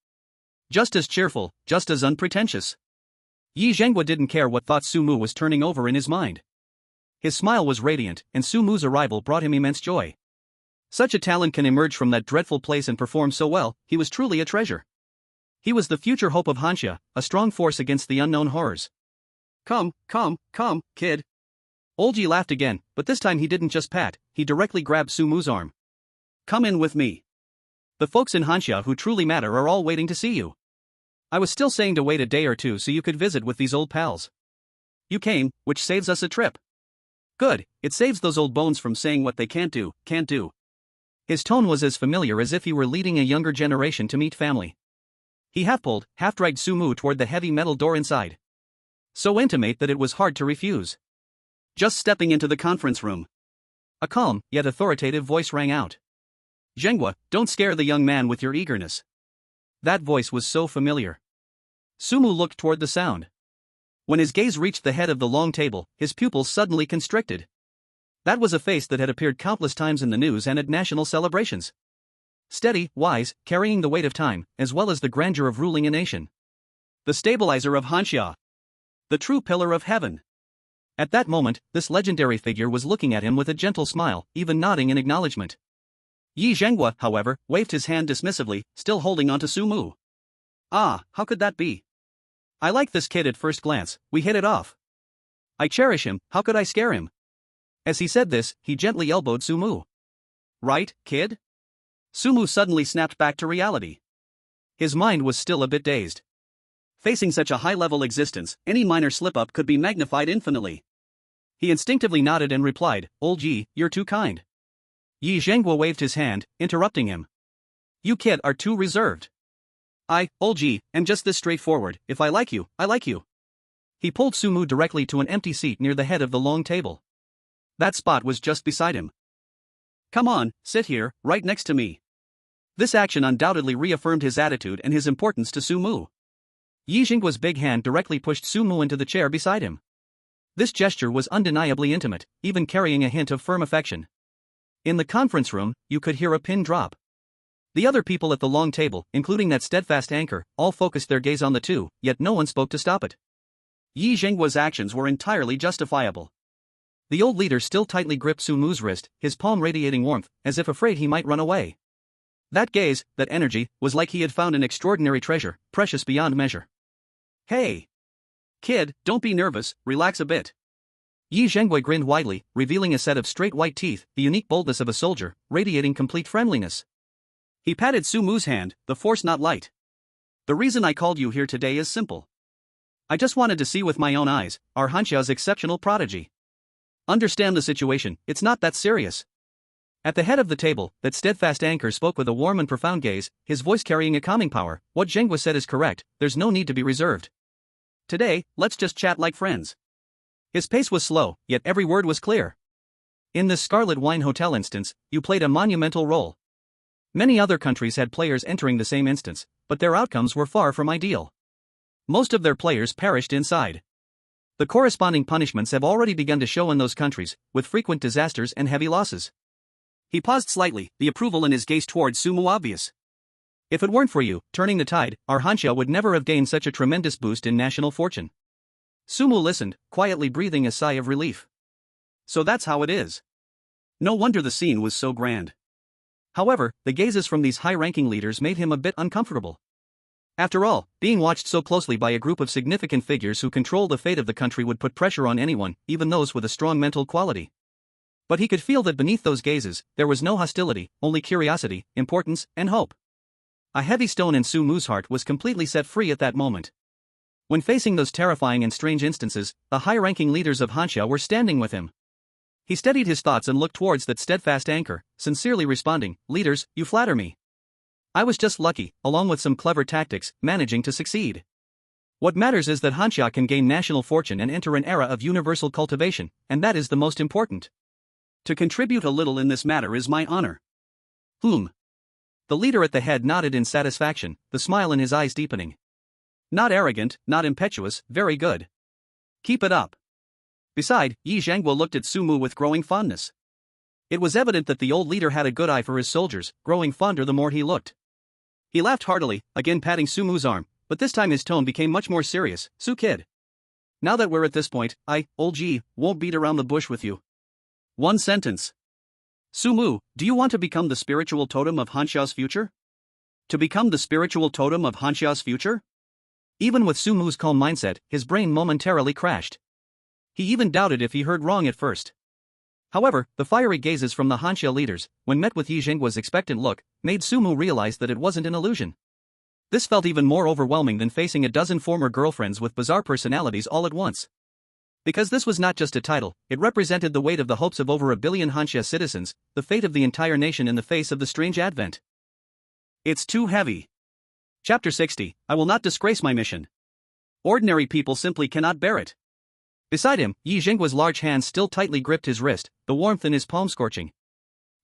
Speaker 1: Just as cheerful, just as unpretentious. Yi Zhenghua didn't care what thoughts Su Mu was turning over in his mind. His smile was radiant, and Su Mu's arrival brought him immense joy. Such a talent can emerge from that dreadful place and perform so well, he was truly a treasure. He was the future hope of Hanxia, a strong force against the unknown horrors. Come, kid. Old Yi laughed again, but this time he didn't just pat, he directly grabbed Su Mu's arm.
Speaker 2: Come in with me. The folks in Hanxia who truly matter are all waiting to see you. I was still saying to wait a day or two so you could visit with these old pals. You came, which saves us a trip. Good, it saves those old bones from saying what they can't do. His tone was as familiar as if he were leading a younger generation to meet family. He half-pulled, half-dragged Sumu toward the heavy metal door inside. So intimate that it was hard to refuse. Just stepping into the conference room. A calm, yet authoritative voice rang out. Zhenghua, don't scare the young man with your eagerness. That voice was so familiar. Sumu looked toward the sound. When his gaze reached the head of the long table, his pupils suddenly constricted. That was a face that had appeared countless times in the news and at national celebrations. Steady, wise, carrying the weight of time, as well as the grandeur of ruling a nation. The stabilizer of Hanxia. The true pillar of heaven. At that moment, this legendary figure was looking at him with a gentle smile, even nodding in acknowledgement. Yi Zhenghua, however, waved his hand dismissively, still holding onto Sumu. Ah, how could that be? I like this kid at first glance, we hit it off. I cherish him, how could I scare him? As he said this, he gently elbowed Sumu. Right, kid? Sumu suddenly snapped back to reality. His mind was still a bit dazed. Facing such a high-level existence, any minor slip-up could be magnified infinitely. He instinctively nodded and replied, Old Yi, you're too kind. Yi Zhenghua waved his hand, interrupting him. You kid are too reserved. Old Yi, am just this straightforward, if I like you, I like you. He pulled Sumu directly to an empty seat near the head of the long table. That spot was just beside him. Come on, sit here, right next to me. This action undoubtedly reaffirmed his attitude and his importance to Sumu. Yi Zhenghua's big hand directly pushed Sumu into the chair beside him. This gesture was undeniably intimate, even carrying a hint of firm affection. In the conference room, you could hear a pin drop. The other people at the long table, including that steadfast anchor, all focused their gaze on the two, yet no one spoke to stop it. Yi Zhenghua's actions were entirely justifiable. The old leader still tightly gripped Sumu's wrist, his palm radiating warmth, as if afraid he might run away. That gaze, that energy, was like he had found an extraordinary treasure, precious beyond measure. Hey! Kid, don't be nervous, relax a bit. Yi Zhenghua grinned widely, revealing a set of straight white teeth, the unique boldness of a soldier, radiating complete friendliness. He patted Sumu's hand, the force not light. The reason I called you here today is simple. I just wanted to see with my own eyes, our Hanxia's exceptional prodigy. Understand the situation, it's not that serious. At the head of the table, that steadfast anchor spoke with a warm and profound gaze, his voice carrying a calming power. What Zhenghua said is correct, there's no need to be reserved. Today, let's just chat like friends. His pace was slow, yet every word was clear. In this Scarlet Wine Hotel instance, you played a monumental role. Many other countries had players entering the same instance, but their outcomes were far from ideal. Most of their players perished inside. The corresponding punishments have already begun to show in those countries, with frequent disasters and heavy losses. He paused slightly, the approval in his gaze towards Sumu obvious. If it weren't for you, turning the tide, our Hanxia would never have gained such a tremendous boost in national fortune. Sumu listened, quietly breathing a sigh of relief. So that's how it is. No wonder the scene was so grand. However, the gazes from these high-ranking leaders made him a bit uncomfortable. After all, being watched so closely by a group of significant figures who control the fate of the country would put pressure on anyone, even those with a strong mental quality. But he could feel that beneath those gazes, there was no hostility, only curiosity, importance, and hope. A heavy stone in Sumu's heart was completely set free at that moment. When facing those terrifying and strange instances, the high-ranking leaders of Hanxia were standing with him. He steadied his thoughts and looked towards that steadfast anchor, sincerely responding, "Leaders, you flatter me. I was just lucky, along with some clever tactics, managing to succeed. What matters is that Hanxia can gain national fortune and enter an era of universal cultivation, and that is the most important. To contribute a little in this matter is my honor." The leader at the head nodded in satisfaction, the smile in his eyes deepening. Not arrogant, not impetuous, very good. Keep it up. Beside, Yi Zhenghua looked at Sumu with growing fondness. It was evident that the old leader had a good eye for his soldiers, growing fonder the more he looked. He laughed heartily, again patting Sumu's arm, but this time his tone became much more serious. "Su kid. Now that we're at this point, Old Yi, won't beat around the bush with you. One sentence. Sumu, do you want to become the spiritual totem of Hanxia's future? To become the spiritual totem of Hanxia's future?" Even with Sumu's calm mindset, his brain momentarily crashed. He even doubted if he heard wrong at first.
Speaker 1: However, the fiery gazes from the Hanxia leaders, when met with Yi Jingguo's expectant look, made Sumu realize that it wasn't an illusion. This felt even more overwhelming than facing a dozen former girlfriends with bizarre personalities all at once. Because this was not just a title, it represented the weight of the hopes of over 1 billion Hanxia citizens, the fate of the entire nation in the face of the strange advent. It's too heavy. Chapter 60, I will not disgrace my mission. Ordinary people simply cannot bear it. Beside him, Yi Jingguo's large hands still tightly gripped his wrist, the warmth in his palm scorching.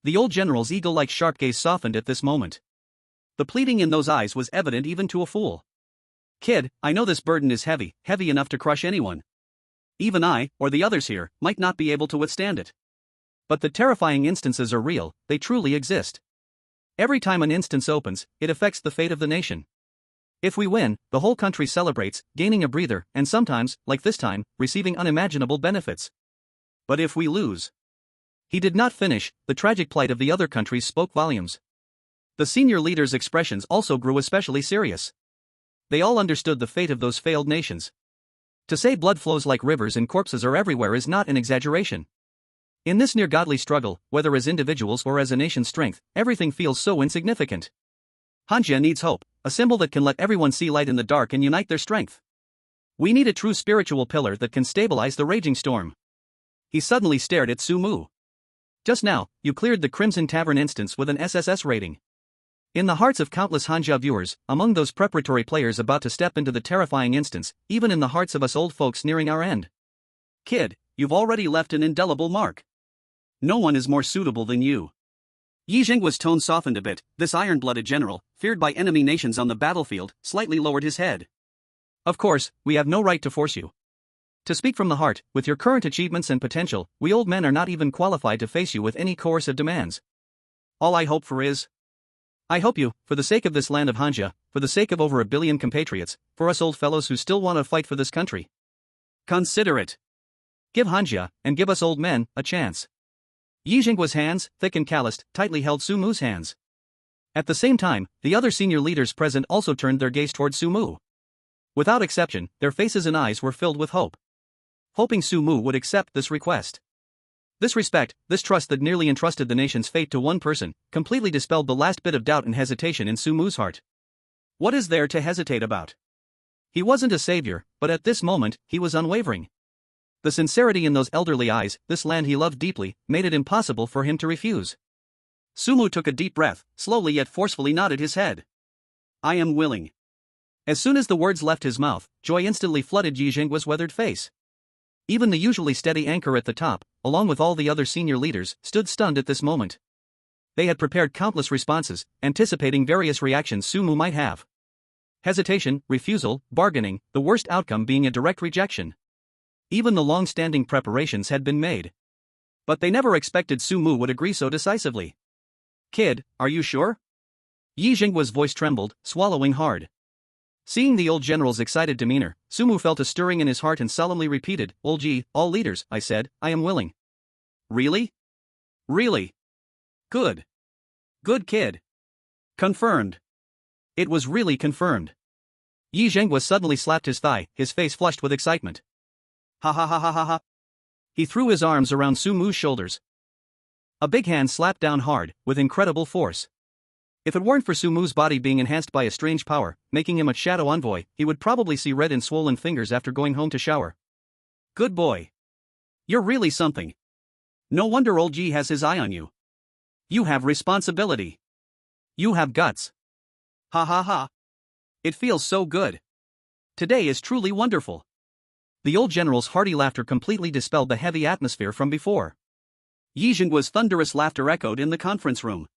Speaker 1: The old general's eagle-like sharp gaze softened at this moment. The pleading in those eyes was evident even to a fool. Kid, I know this burden is heavy enough to crush anyone. Even I, or the others here, might not be able to withstand it. But the terrifying instances are real, they truly exist. Every time an instance opens, it affects the fate of the nation. If we win, the whole country celebrates, gaining a breather, and sometimes, like this time, receiving unimaginable benefits. But if we lose... He did not finish, the tragic plight of the other countries spoke volumes. The senior leaders' expressions also grew especially serious. They all understood the fate of those failed nations. To say blood flows like rivers and corpses are everywhere is not an exaggeration. In this near-godly struggle, whether as individuals or as a nation's strength, everything feels so insignificant. Hanxia needs hope, a symbol that can let everyone see light in the dark and unite their strength. We need a true spiritual pillar that can stabilize the raging storm. He suddenly stared at Sumu. Just now, you cleared the Crimson Tavern instance with an SSS rating. In the hearts of countless Hanxia viewers, among those preparatory players about to step into the terrifying instance, even in the hearts of us old folks nearing our end. Kid, you've already left an indelible mark. No one is more suitable than you. Yi Jingguo's tone softened a bit. This iron-blooded general, feared by enemy nations on the battlefield, slightly lowered his head. Of course, we have no right to force you. To speak from the heart, with your current achievements and potential, we old men are not even qualified to face you with any coercive demands. All I hope for is... I hope you, for the sake of this land of Hanxia, for the sake of over 1 billion compatriots, for us old fellows who still want to fight for this country. Consider it. Give Hanxia, and give us old men, a chance. Yi Jingguo's hands, thick and calloused, tightly held Sumu's hands. At the same time, the other senior leaders present also turned their gaze toward Sumu. Without exception, their faces and eyes were filled with hope. Hoping Sumu would accept this request. This respect, this trust that nearly entrusted the nation's fate to one person, completely dispelled the last bit of doubt and hesitation in Sumu's heart. What is there to hesitate about? He wasn't a savior, but at this moment, he was unwavering. The sincerity in those elderly eyes, this land he loved deeply, made it impossible for him to refuse. Sumu took a deep breath, slowly yet forcefully nodded his head. I am willing. As soon as the words left his mouth, joy instantly flooded Yi Jingguo's weathered face. Even the usually steady anchor at the top, along with all the other senior leaders, stood stunned at this moment. They had prepared countless responses, anticipating various reactions Sumu might have. Hesitation, refusal, bargaining, the worst outcome being a direct rejection. Even the long-standing preparations had been made. But they never expected Sumu would agree so decisively. Kid, are you sure? Yi Jingguo's voice trembled, swallowing hard. Seeing the old general's excited demeanor, Sumu felt a stirring in his heart and solemnly repeated, Old Yi, all leaders, I said, I am willing. Really? Really? Good. Good kid. Confirmed. It was really confirmed. Yi Jingguo suddenly slapped his thigh, his face flushed with excitement. Ha ha ha ha ha ha. He threw his arms around Sumu's shoulders. A big hand slapped down hard, with incredible force. If it weren't for Sumu's body being enhanced by a strange power, making him a shadow envoy, he would probably see red and swollen fingers after going home to shower. Good boy. You're really something. No wonder old Yi has his eye on you. You have responsibility. You have guts. Ha ha ha. It feels so good. Today is truly wonderful. The old general's hearty laughter completely dispelled the heavy atmosphere from before. Yi Jingguo's thunderous laughter echoed in the conference room.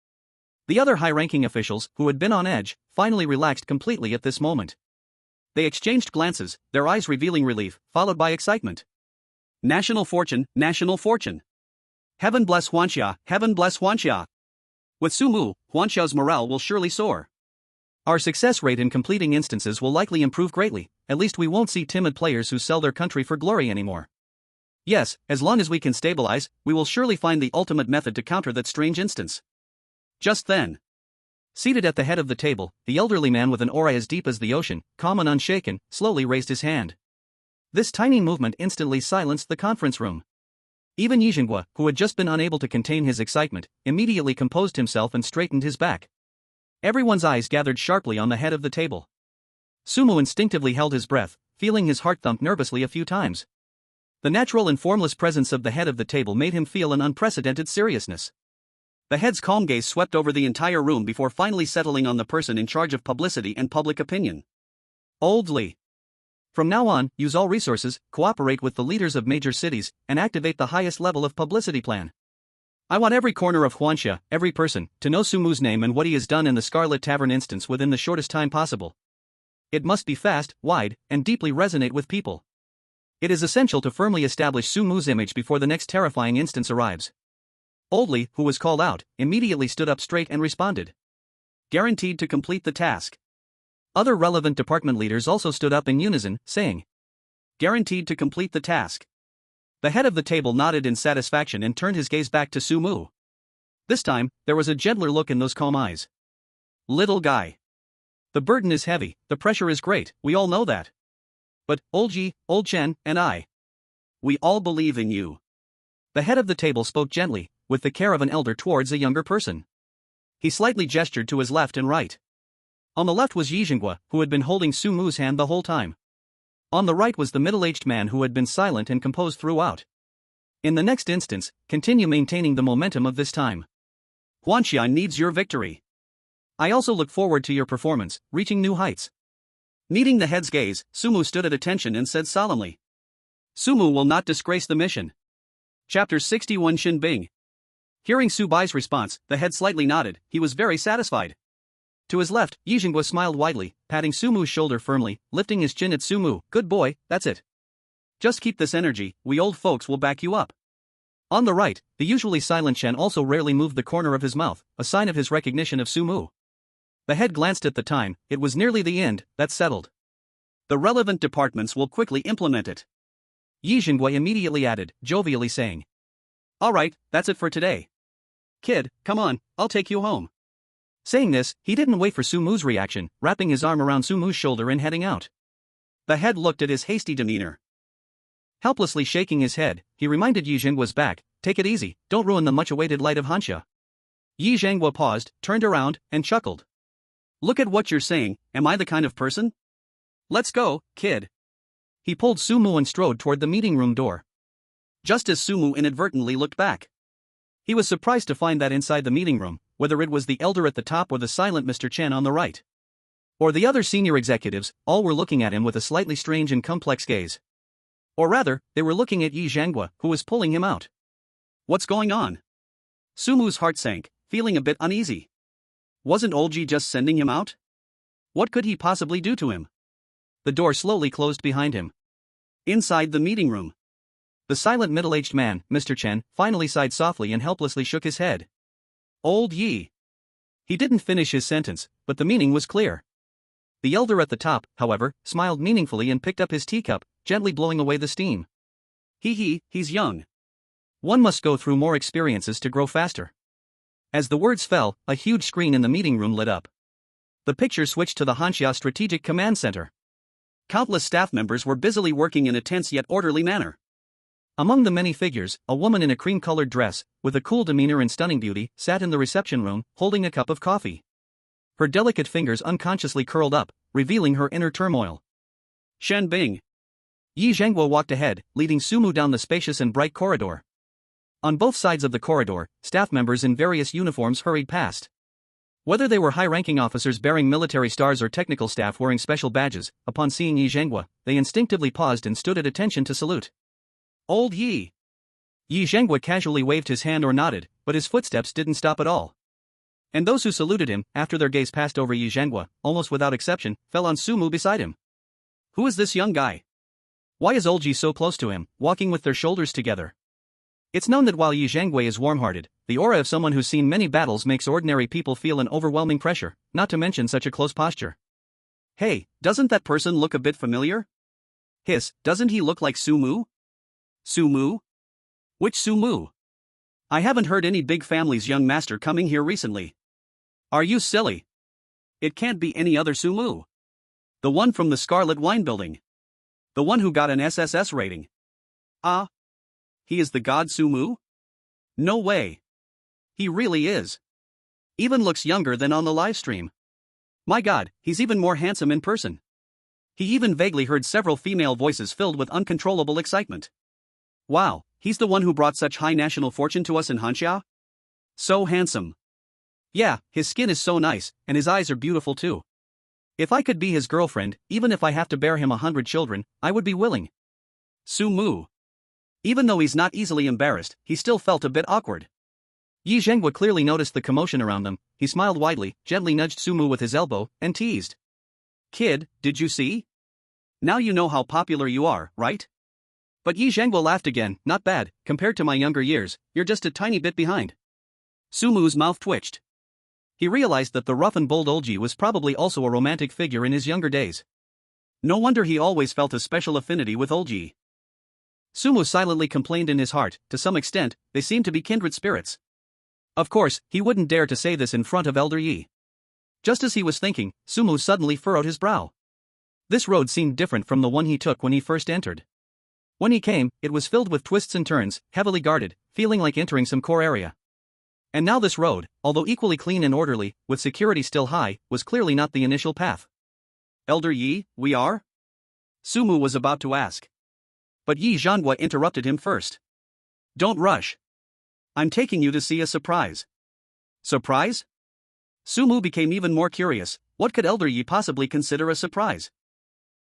Speaker 1: The other high-ranking officials, who had been on edge, finally relaxed completely at this moment. They exchanged glances, their eyes revealing relief, followed by excitement. National fortune, national fortune. Heaven bless Hanxia, heaven bless Hanxia. With Sumu, Hanxia's morale will surely soar. Our success rate in completing instances will likely improve greatly, at least we won't see timid players who sell their country for glory anymore. Yes, as long as we can stabilize, we will surely find the ultimate method to counter that strange instance. Just then. Seated at the head of the table, the elderly man with an aura as deep as the ocean, calm and unshaken, slowly raised his hand. This tiny movement instantly silenced the conference room. Even Yijingwa, who had just been unable to contain his excitement, immediately composed himself and straightened his back. Everyone's eyes gathered sharply on the head of the table. Sumu instinctively held his breath, feeling his heart thump nervously a few times. The natural and formless presence of the head of the table made him feel an unprecedented seriousness. The head's calm gaze swept over the entire room before finally settling on the person in charge of publicity and public opinion. Old Li. From now on, use all resources, cooperate with the leaders of major cities, and activate the highest level of publicity plan. I want every corner of Huanxia, every person, to know Sumu's name and what he has done in the Scarlet Tavern instance within the shortest time possible. It must be fast, wide, and deeply resonate with people. It is essential to firmly establish Sumu's image before the next terrifying instance arrives. Old Li, who was called out, immediately stood up straight and responded. Guaranteed to complete the task. Other relevant department leaders also stood up in unison, saying, guaranteed to complete the task. The head of the table nodded in satisfaction and turned his gaze back to Sumu. This time, there was a gentler look in those calm eyes. Little guy. The burden is heavy, the pressure is great, we all know that. But, Old Ji, Old Chen, and I. We all believe in you. The head of the table spoke gently, with the care of an elder towards a younger person. He slightly gestured to his left and right. On the left was Yijingwa, who had been holding Sumu's hand the whole time. On the right was the middle-aged man who had been silent and composed throughout. In the next instance, continue maintaining the momentum of this time. Huanxia needs your victory. I also look forward to your performance, reaching new heights. Meeting the head's gaze, Sumu stood at attention and said solemnly. Sumu will not disgrace the mission. Chapter 61 Xin Bing. Hearing Su Bai's response, the head slightly nodded, he was very satisfied. To his left, Yijingwa smiled widely, patting Sumu's shoulder firmly, lifting his chin at Sumu. Good boy, that's it. Just keep this energy, we old folks will back you up. On the right, the usually silent Shen also rarely moved the corner of his mouth, a sign of his recognition of Sumu. The head glanced at the time, it was nearly the end, that's settled. The relevant departments will quickly implement it. Yijingwa immediately added, jovially saying. Alright, that's it for today. Kid, come on, I'll take you home. Saying this, he didn't wait for Sumu's reaction, wrapping his arm around Sumu's shoulder and heading out. The head looked at his hasty demeanor. Helplessly shaking his head, he reminded Yijingwa's back, take it easy, don't ruin the much-awaited light of Hansha. Yijingwa paused, turned around, and chuckled. Look at what you're saying, am I the kind of person? Let's go, kid. He pulled Sumu and strode toward the meeting room door. Just as Sumu inadvertently looked back. He was surprised to find that inside the meeting room, whether it was the elder at the top or the silent Mr. Chen on the right, or the other senior executives, all were looking at him with a slightly strange and complex gaze. Or rather, they were looking at Yijingwa, who was pulling him out. What's going on? Sumu's heart sank, feeling a bit uneasy. Wasn't Olji just sending him out? What could he possibly do to him? The door slowly closed behind him. Inside the meeting room, the silent middle-aged man, Mr. Chen, finally sighed softly and helplessly shook his head. Old Yi. He didn't finish his sentence, but the meaning was clear. The elder at the top, however, smiled meaningfully and picked up his teacup, gently blowing away the steam. He's young. One must go through more experiences to grow faster. As the words fell, a huge screen in the meeting room lit up. The picture switched to the Hanxia Strategic Command Center. Countless staff members were busily working in a tense yet orderly manner. Among the many figures, a woman in a cream-colored dress, with a cool demeanor and stunning beauty, sat in the reception room, holding a cup of coffee. Her delicate fingers unconsciously curled up, revealing her inner turmoil. Shen Bing. Yi Zhengguo walked ahead, leading Sumu down the spacious and bright corridor. On both sides of the corridor, staff members in various uniforms hurried past. Whether they were high-ranking officers bearing military stars or technical staff wearing special badges, upon seeing Yi Zhengguo, they instinctively paused and stood at attention to salute. Old Yi. Yi Zhengguo casually waved his hand or nodded, but his footsteps didn't stop at all. And those who saluted him, after their gaze passed over Yi Zhengguo, almost without exception, fell on Sumu beside him. Who is this young guy? Why is Old Yi so close to him, walking with their shoulders together? It's known that while Yi Zhengguo is warm-hearted, the aura of someone who's seen many battles makes ordinary people feel an overwhelming pressure, not to mention such a close posture. Hey, doesn't that person look a bit familiar? Hiss, doesn't he look like Sumu? Sumu? Which Sumu? I haven't heard any big family's young master coming here recently. Are you silly? It can't be any other Sumu. The one from the Scarlet Wine Building. The one who got an SSS rating. Ah.
Speaker 2: He is the god Sumu? No way. He really is. Even looks younger than on the livestream. My god, he's even more handsome in person. He even vaguely heard several female voices filled with uncontrollable excitement. Wow, he's the one who brought such high national fortune to us in Hanxia? So handsome. Yeah, his skin is so nice, and his eyes are beautiful too. If I could be his girlfriend, even if I have to bear him 100 children, I would be willing. Sumu. Even though he's not easily embarrassed, he still felt a bit awkward. Yi Zhenghua clearly noticed the commotion around them. He smiled widely, gently nudged Sumu with his elbow, and teased. Kid, did you see? Now you know how popular you are, right? But Yi Zhenghua laughed again. Not bad, compared to my younger years, you're just a tiny bit behind. Sumu's mouth twitched. He realized that the rough and bold Olji was probably also a romantic figure in his younger days. No wonder he always felt a special affinity with Olji. Sumu silently complained in his heart. To some extent, they seemed to be kindred spirits. Of course, he wouldn't dare to say this in front of Elder Yi. Just as he was thinking, Sumu suddenly furrowed his brow. This road seemed different from the one he took when he first entered. When he came, it was filled with twists and turns, heavily guarded, feeling like entering some core area. And now this road, although equally clean and orderly, with security still high, was clearly not the initial path. Elder Yi, we are? Sumu was about to ask. But Yi Zhenghua interrupted him first. Don't rush. I'm taking you to see a surprise. Surprise? Sumu became even more curious. What could Elder Yi possibly consider a surprise?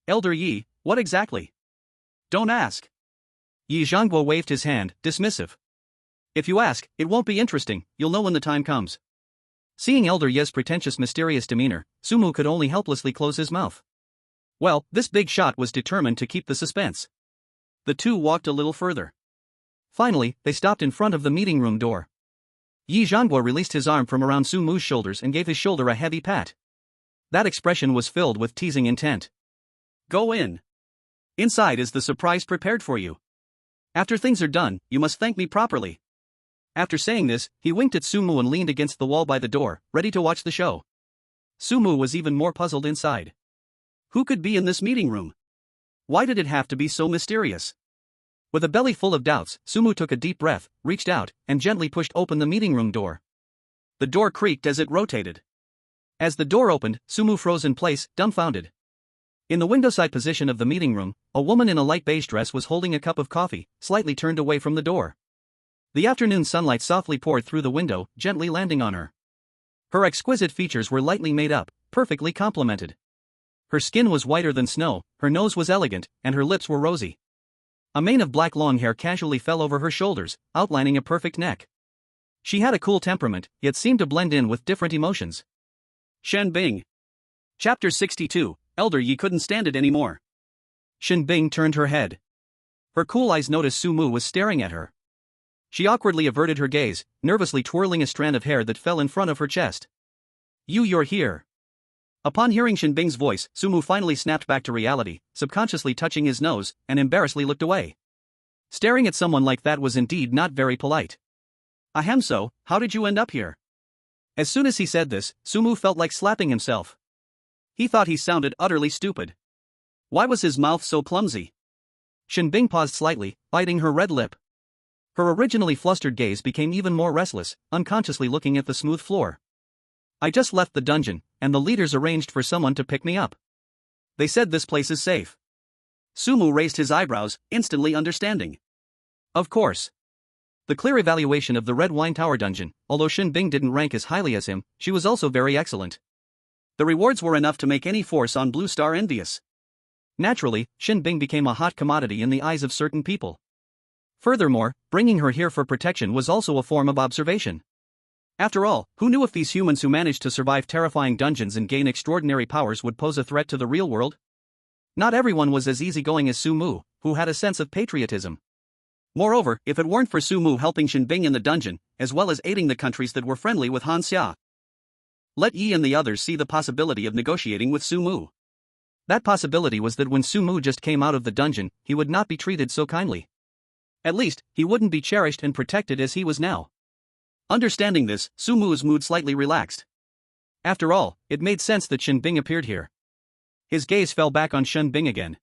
Speaker 2: Elder Yi, what exactly? Don't ask. Yi Zhenghua waved his hand, dismissive. If you ask, it won't be interesting, you'll know when the time comes. Seeing Elder Yi's pretentious mysterious demeanor, Sumu could only helplessly close his mouth. Well, this big shot was determined to keep the suspense. The two walked a little further. Finally, they stopped in front of the meeting room door. Yi Zhenghua released his arm from around Sumu's shoulders and gave his shoulder a heavy pat. That expression was filled with teasing intent. Go in. Inside is the surprise prepared for you. After things are done, you must thank me properly. After saying this, he winked at Sumu and leaned against the wall by the door, ready to watch the show. Sumu was even more puzzled inside. Who could be in this meeting room? Why did it have to be so mysterious? With a belly full of doubts, Sumu took a deep breath, reached out, and gently pushed open the meeting room door. The door creaked as it rotated. As the door opened, Sumu froze in place, dumbfounded. In the windowside position of the meeting room, a woman in a light beige dress was holding a cup of coffee, slightly turned away from the door. The afternoon sunlight softly poured through the window, gently landing on her. Her exquisite features were lightly made up, perfectly complemented. Her skin was whiter than snow, her nose was elegant, and her lips were rosy. A mane of black long hair casually fell over her shoulders, outlining a perfect neck. She had a cool temperament, yet seemed to blend in with different emotions. Shen Bing. Chapter 62, Elder Yi couldn't stand it anymore. Shen Bing turned her head. Her cool eyes noticed Sumu was staring at her. She awkwardly averted her gaze, nervously twirling a strand of hair that fell in front of her chest. You're here. Upon hearing Shen Bing's voice, Sumu finally snapped back to reality, subconsciously touching his nose, and embarrassedly looked away. Staring at someone like that was indeed not very polite. Ahem, so, how did you end up here? As soon as he said this, Sumu felt like slapping himself. He thought he sounded utterly stupid. Why was his mouth so clumsy? Shen Bing paused slightly, biting her red lip. Her originally flustered gaze became even more restless, unconsciously looking at the smooth floor. I just left the dungeon, and the leaders arranged for someone to pick me up. They said this place is safe. Sumu raised his eyebrows, instantly understanding. Of course. The clear evaluation of the Red Wine Tower dungeon, although Shen Bing didn't rank as highly as him, she was also very excellent. The rewards were enough to make any force on Blue Star envious. Naturally, Shen Bing became a hot commodity in the eyes of certain people. Furthermore, bringing her here for protection was also a form of observation. After all, who knew if these humans who managed to survive terrifying dungeons and gain extraordinary powers would pose a threat to the real world? Not everyone was as easygoing as Sumu, who had a sense of patriotism. Moreover, if it weren't for Sumu helping Shen Bing in the dungeon, as well as aiding the countries that were friendly with Han Xia, let Yi and the others see the possibility of negotiating with Sumu. That possibility was that when Sumu just came out of the dungeon, he would not be treated so kindly. At least, he wouldn't be cherished and protected as he was now. Understanding this, Sumu's mood slightly relaxed. After all, it made sense that Shen Bing appeared here. His gaze fell back on Shen Bing again.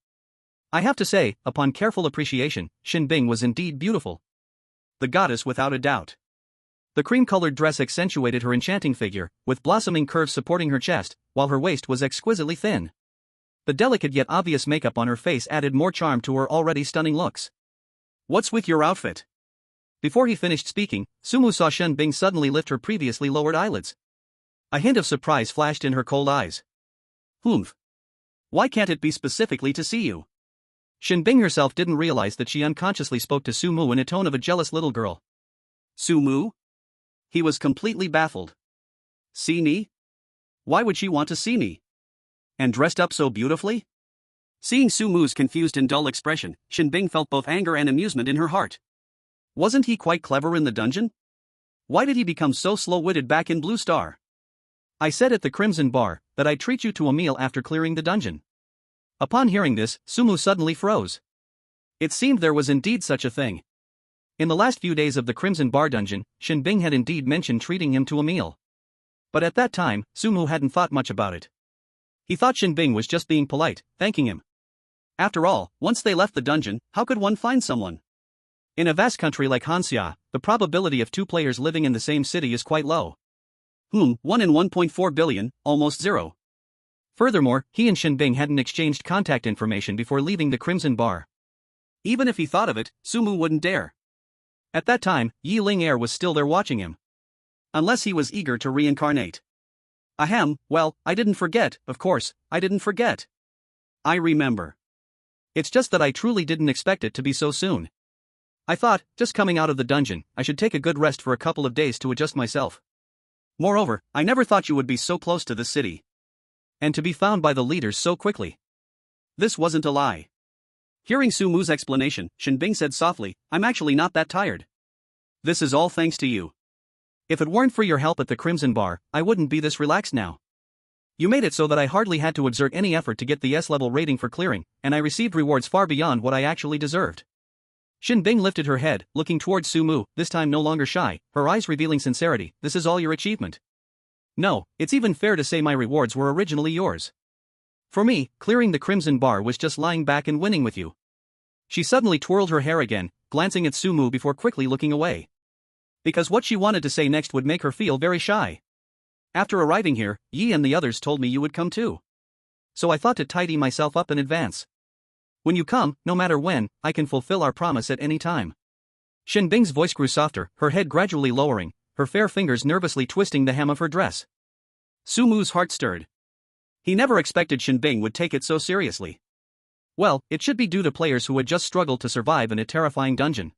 Speaker 2: I have to say, upon careful appreciation, Shen Bing was indeed beautiful. the goddess without a doubt.
Speaker 1: The cream-colored dress accentuated her enchanting figure, with blossoming curves supporting her chest, while her waist was exquisitely thin. The delicate yet obvious makeup on her face added more charm to her already stunning looks.
Speaker 2: What's with your outfit?
Speaker 1: Before he finished speaking, Sumu saw Shen Bing suddenly lift her previously lowered eyelids. A hint of surprise flashed in her cold eyes.
Speaker 2: Humph. Why can't it be specifically to see you?
Speaker 1: Shen Bing herself didn't realize that she unconsciously spoke to Sumu in a tone of a jealous little girl.
Speaker 2: Sumu? He was completely baffled. See me? Why would she want to see me? And dressed up so beautifully? Seeing Sumu's confused and dull expression, Shen Bing felt both anger and amusement in her heart. Wasn't he quite clever in the dungeon? Why did he become so slow-witted back in Blue Star?
Speaker 1: I said at the Crimson Bar that I'd treat you to a meal after clearing the dungeon. Upon hearing this, Sumu suddenly froze. It seemed there was indeed such a thing. In the last few days of the Crimson Bar dungeon, Shen Bing had indeed mentioned treating him to a meal. But at that time, Sumu hadn't thought much about it. He thought Shen Bing was just being polite, thanking him. After all, once they left the dungeon, how could one find someone? In a vast country like Hanxia, the probability of two players living in the same city is quite low.
Speaker 2: 1 in 1.4 billion, almost zero.
Speaker 1: Furthermore, he and Shen Bing hadn't exchanged contact information before leaving the Crimson Bar.
Speaker 2: Even if he thought of it, Sumu wouldn't dare.
Speaker 1: At that time, Yi Ling Er was still there watching him.
Speaker 2: Unless he was eager to reincarnate. Ahem, well, I didn't forget, of course, I didn't forget. I remember.
Speaker 1: It's just that I truly didn't expect it to be so soon. I thought, just coming out of the dungeon, I should take a good rest for a couple of days to adjust myself.
Speaker 2: Moreover, I never thought you would be so close to the city.
Speaker 1: And to be found by the leaders so quickly.
Speaker 2: This wasn't a lie. Hearing Sumu's explanation, Shen Bing said softly, I'm actually not that tired. This is all thanks to you.
Speaker 1: If it weren't for your help at the Crimson Bar, I wouldn't be this relaxed now. You made it so that I hardly had to exert any effort to get the S-level rating for clearing, and I received rewards far beyond what I actually deserved. Shen Bing lifted her head, looking towards Sumu, this time no longer shy, her eyes revealing sincerity. This is all your achievement. No, it's even fair to say my rewards were originally yours. For me, clearing the Crimson Bar was just lying back and winning with you. She suddenly twirled her hair again, glancing at Sumu before quickly looking away. Because what she wanted to say next would make her feel very shy. After arriving here, Yi and the others told me you would come too. So I thought to tidy myself up in advance. When you come, no matter when, I can fulfill our promise at any time. Shen Bing's voice grew softer, her head gradually lowering, her fair fingers nervously twisting the hem of her dress.
Speaker 2: Sumu's heart stirred. He never expected Shen Bing would take it so seriously.
Speaker 1: Well, it should be due to players who had just struggled to survive in a terrifying dungeon.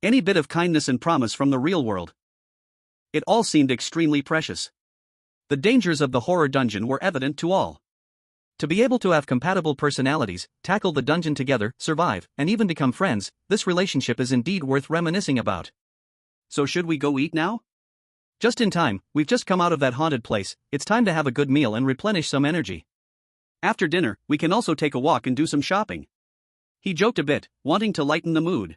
Speaker 2: Any bit of kindness and promise from the real world. It all seemed extremely precious. The dangers of the horror dungeon were evident to all.
Speaker 1: To be able to have compatible personalities, tackle the dungeon together, survive, and even become friends, this relationship is indeed worth reminiscing about.
Speaker 2: So should we go eat now?
Speaker 1: Just in time, we've just come out of that haunted place, it's time to have a good meal and replenish some energy.
Speaker 2: After dinner, we can also take a walk and do some shopping. He joked a bit, wanting to lighten the mood.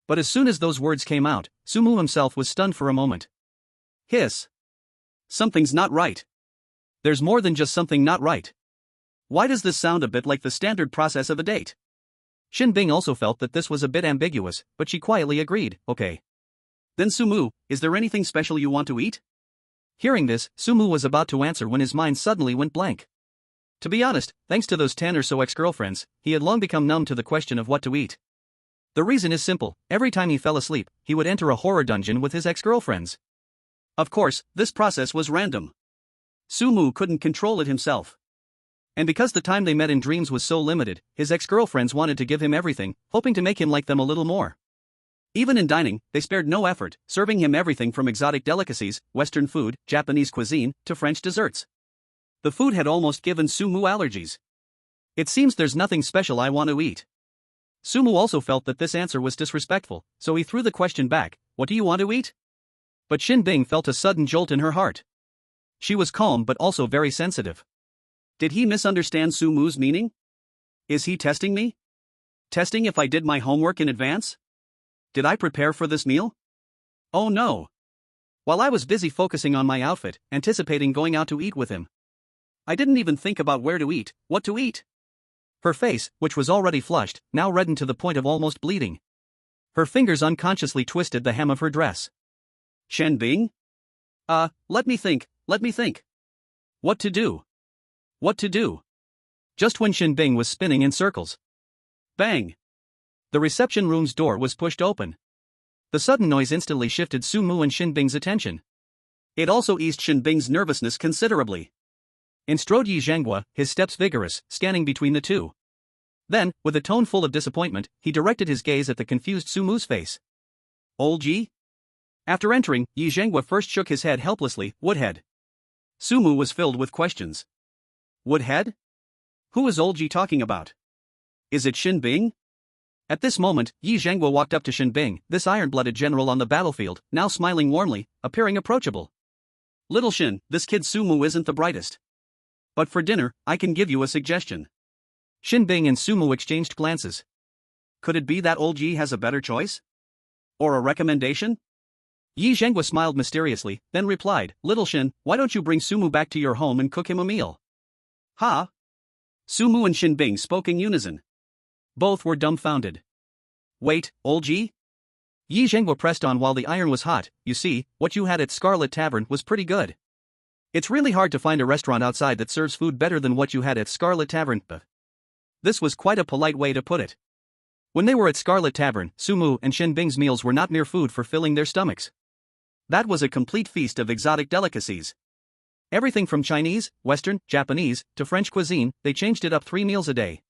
Speaker 1: But as soon as those words came out, Sumu himself was stunned for a moment.
Speaker 2: Hiss. Something's not right.
Speaker 1: There's more than just something not right.
Speaker 2: Why does this sound a bit like the standard process of a date?
Speaker 1: Shen Bing also felt that this was a bit ambiguous, but she quietly agreed, okay.
Speaker 2: Then Sumu, is there anything special you want to eat?
Speaker 1: Hearing this, Sumu was about to answer when his mind suddenly went blank. To be honest, thanks to those 10 or so ex-girlfriends, he had long become numb to the question of what to eat. The reason is simple, every time he fell asleep, he would enter a horror dungeon with his ex-girlfriends.
Speaker 2: Of course, this process was random. Sumu couldn't control it himself.
Speaker 1: And because the time they met in dreams was so limited, his ex-girlfriends wanted to give him everything, hoping to make him like them a little more.
Speaker 2: Even in dining, they spared no effort, serving him everything from exotic delicacies, Western food, Japanese cuisine, to French desserts. The food had almost given Sumu allergies.
Speaker 1: It seems there's nothing special I want to eat. Sumu also felt that this answer was disrespectful, so he threw the question back, what do you want to eat? But Shen Bing felt a sudden jolt in her heart. She was calm but also very sensitive.
Speaker 2: Did he misunderstand Sumu's meaning? Is he testing me? Testing if I did my homework in advance? Did I prepare for this meal? Oh no. While I was busy focusing on my outfit, anticipating going out to eat with him, I didn't even think about where to eat, what to eat.
Speaker 1: Her face, which was already flushed, now reddened to the point of almost bleeding. Her fingers unconsciously twisted the hem of her dress.
Speaker 2: Shen Bing? Let me think. What to do? What to do?
Speaker 1: Just when Shin Bing was spinning in circles.
Speaker 2: Bang!
Speaker 1: The reception room's door was pushed open. The sudden noise instantly shifted Su Mu and Shin Bing's attention.
Speaker 2: It also eased Shin Bing's nervousness considerably.
Speaker 1: In strode Yi Zhanghua, his steps vigorous, scanning between the two. Then, with a tone full of disappointment, he directed his gaze at the confused Su Mu's face.
Speaker 2: Old Yi?
Speaker 1: After entering, Yi Zhanghua first shook his head helplessly. Woodhead.
Speaker 2: Su Mu was filled with questions. Woodhead? Who is Old Yi talking about? Is it Shin Bing?
Speaker 1: At this moment, Yi Zhanghua walked up to Shin Bing, this iron-blooded general on the battlefield, now smiling warmly, appearing approachable.
Speaker 2: Little Shin, this kid Su Mu isn't the brightest. But for dinner, I can give you a suggestion.
Speaker 1: Shin Bing and Su Mu exchanged glances.
Speaker 2: Could it be that Old Yi has a better choice? Or a recommendation?
Speaker 1: Yi Zhanghua smiled mysteriously, then replied, Little Shin, why don't you bring Su Mu back to your home and cook him a meal?
Speaker 2: Ha! Su Mu and Shin Bing spoke in unison.
Speaker 1: Both were dumbfounded.
Speaker 2: Wait, Old Yi?
Speaker 1: Yi Zhanghua pressed on while the iron was hot. You see, what you had at Scarlet Tavern was pretty good. It's really hard to find a restaurant outside that serves food better than what you had at Scarlet Tavern. This was quite a polite way to put it. When they were at Scarlet Tavern, Su Mu and Shin Bing's meals were not mere food for filling their stomachs.
Speaker 2: That was a complete feast of exotic delicacies.
Speaker 1: Everything from Chinese, Western, Japanese, to French cuisine, they changed it up 3 meals a day.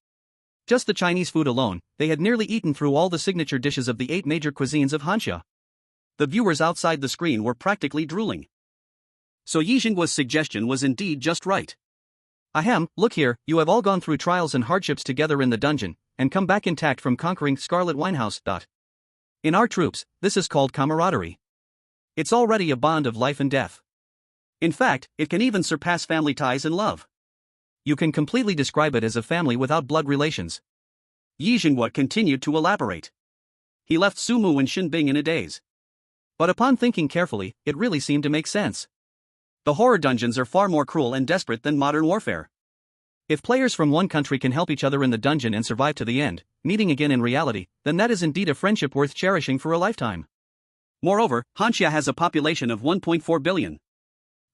Speaker 1: Just the Chinese food alone, they had nearly eaten through all the signature dishes of the 8 major cuisines of Hanxia.
Speaker 2: The viewers outside the screen were practically drooling. So Yi Zhenghua's suggestion was indeed just right.
Speaker 1: Ahem, look here, you have all gone through trials and hardships together in the dungeon, and come back intact from conquering Scarlet Winehouse. In our troops, this is called camaraderie. It's already a bond of life and death.
Speaker 2: In fact, it can even surpass family ties and love.
Speaker 1: You can completely describe it as a family without blood relations.
Speaker 2: Yi Zhenghua continued to elaborate. He left Su Mu and Shin Bing in a daze.
Speaker 1: But upon thinking carefully, it really seemed to make sense.
Speaker 2: The horror dungeons are far more cruel and desperate than modern warfare.
Speaker 1: If players from one country can help each other in the dungeon and survive to the end, meeting again in reality, then that is indeed a friendship worth cherishing for a lifetime.
Speaker 2: Moreover, Hanxia has a population of 1.4 billion.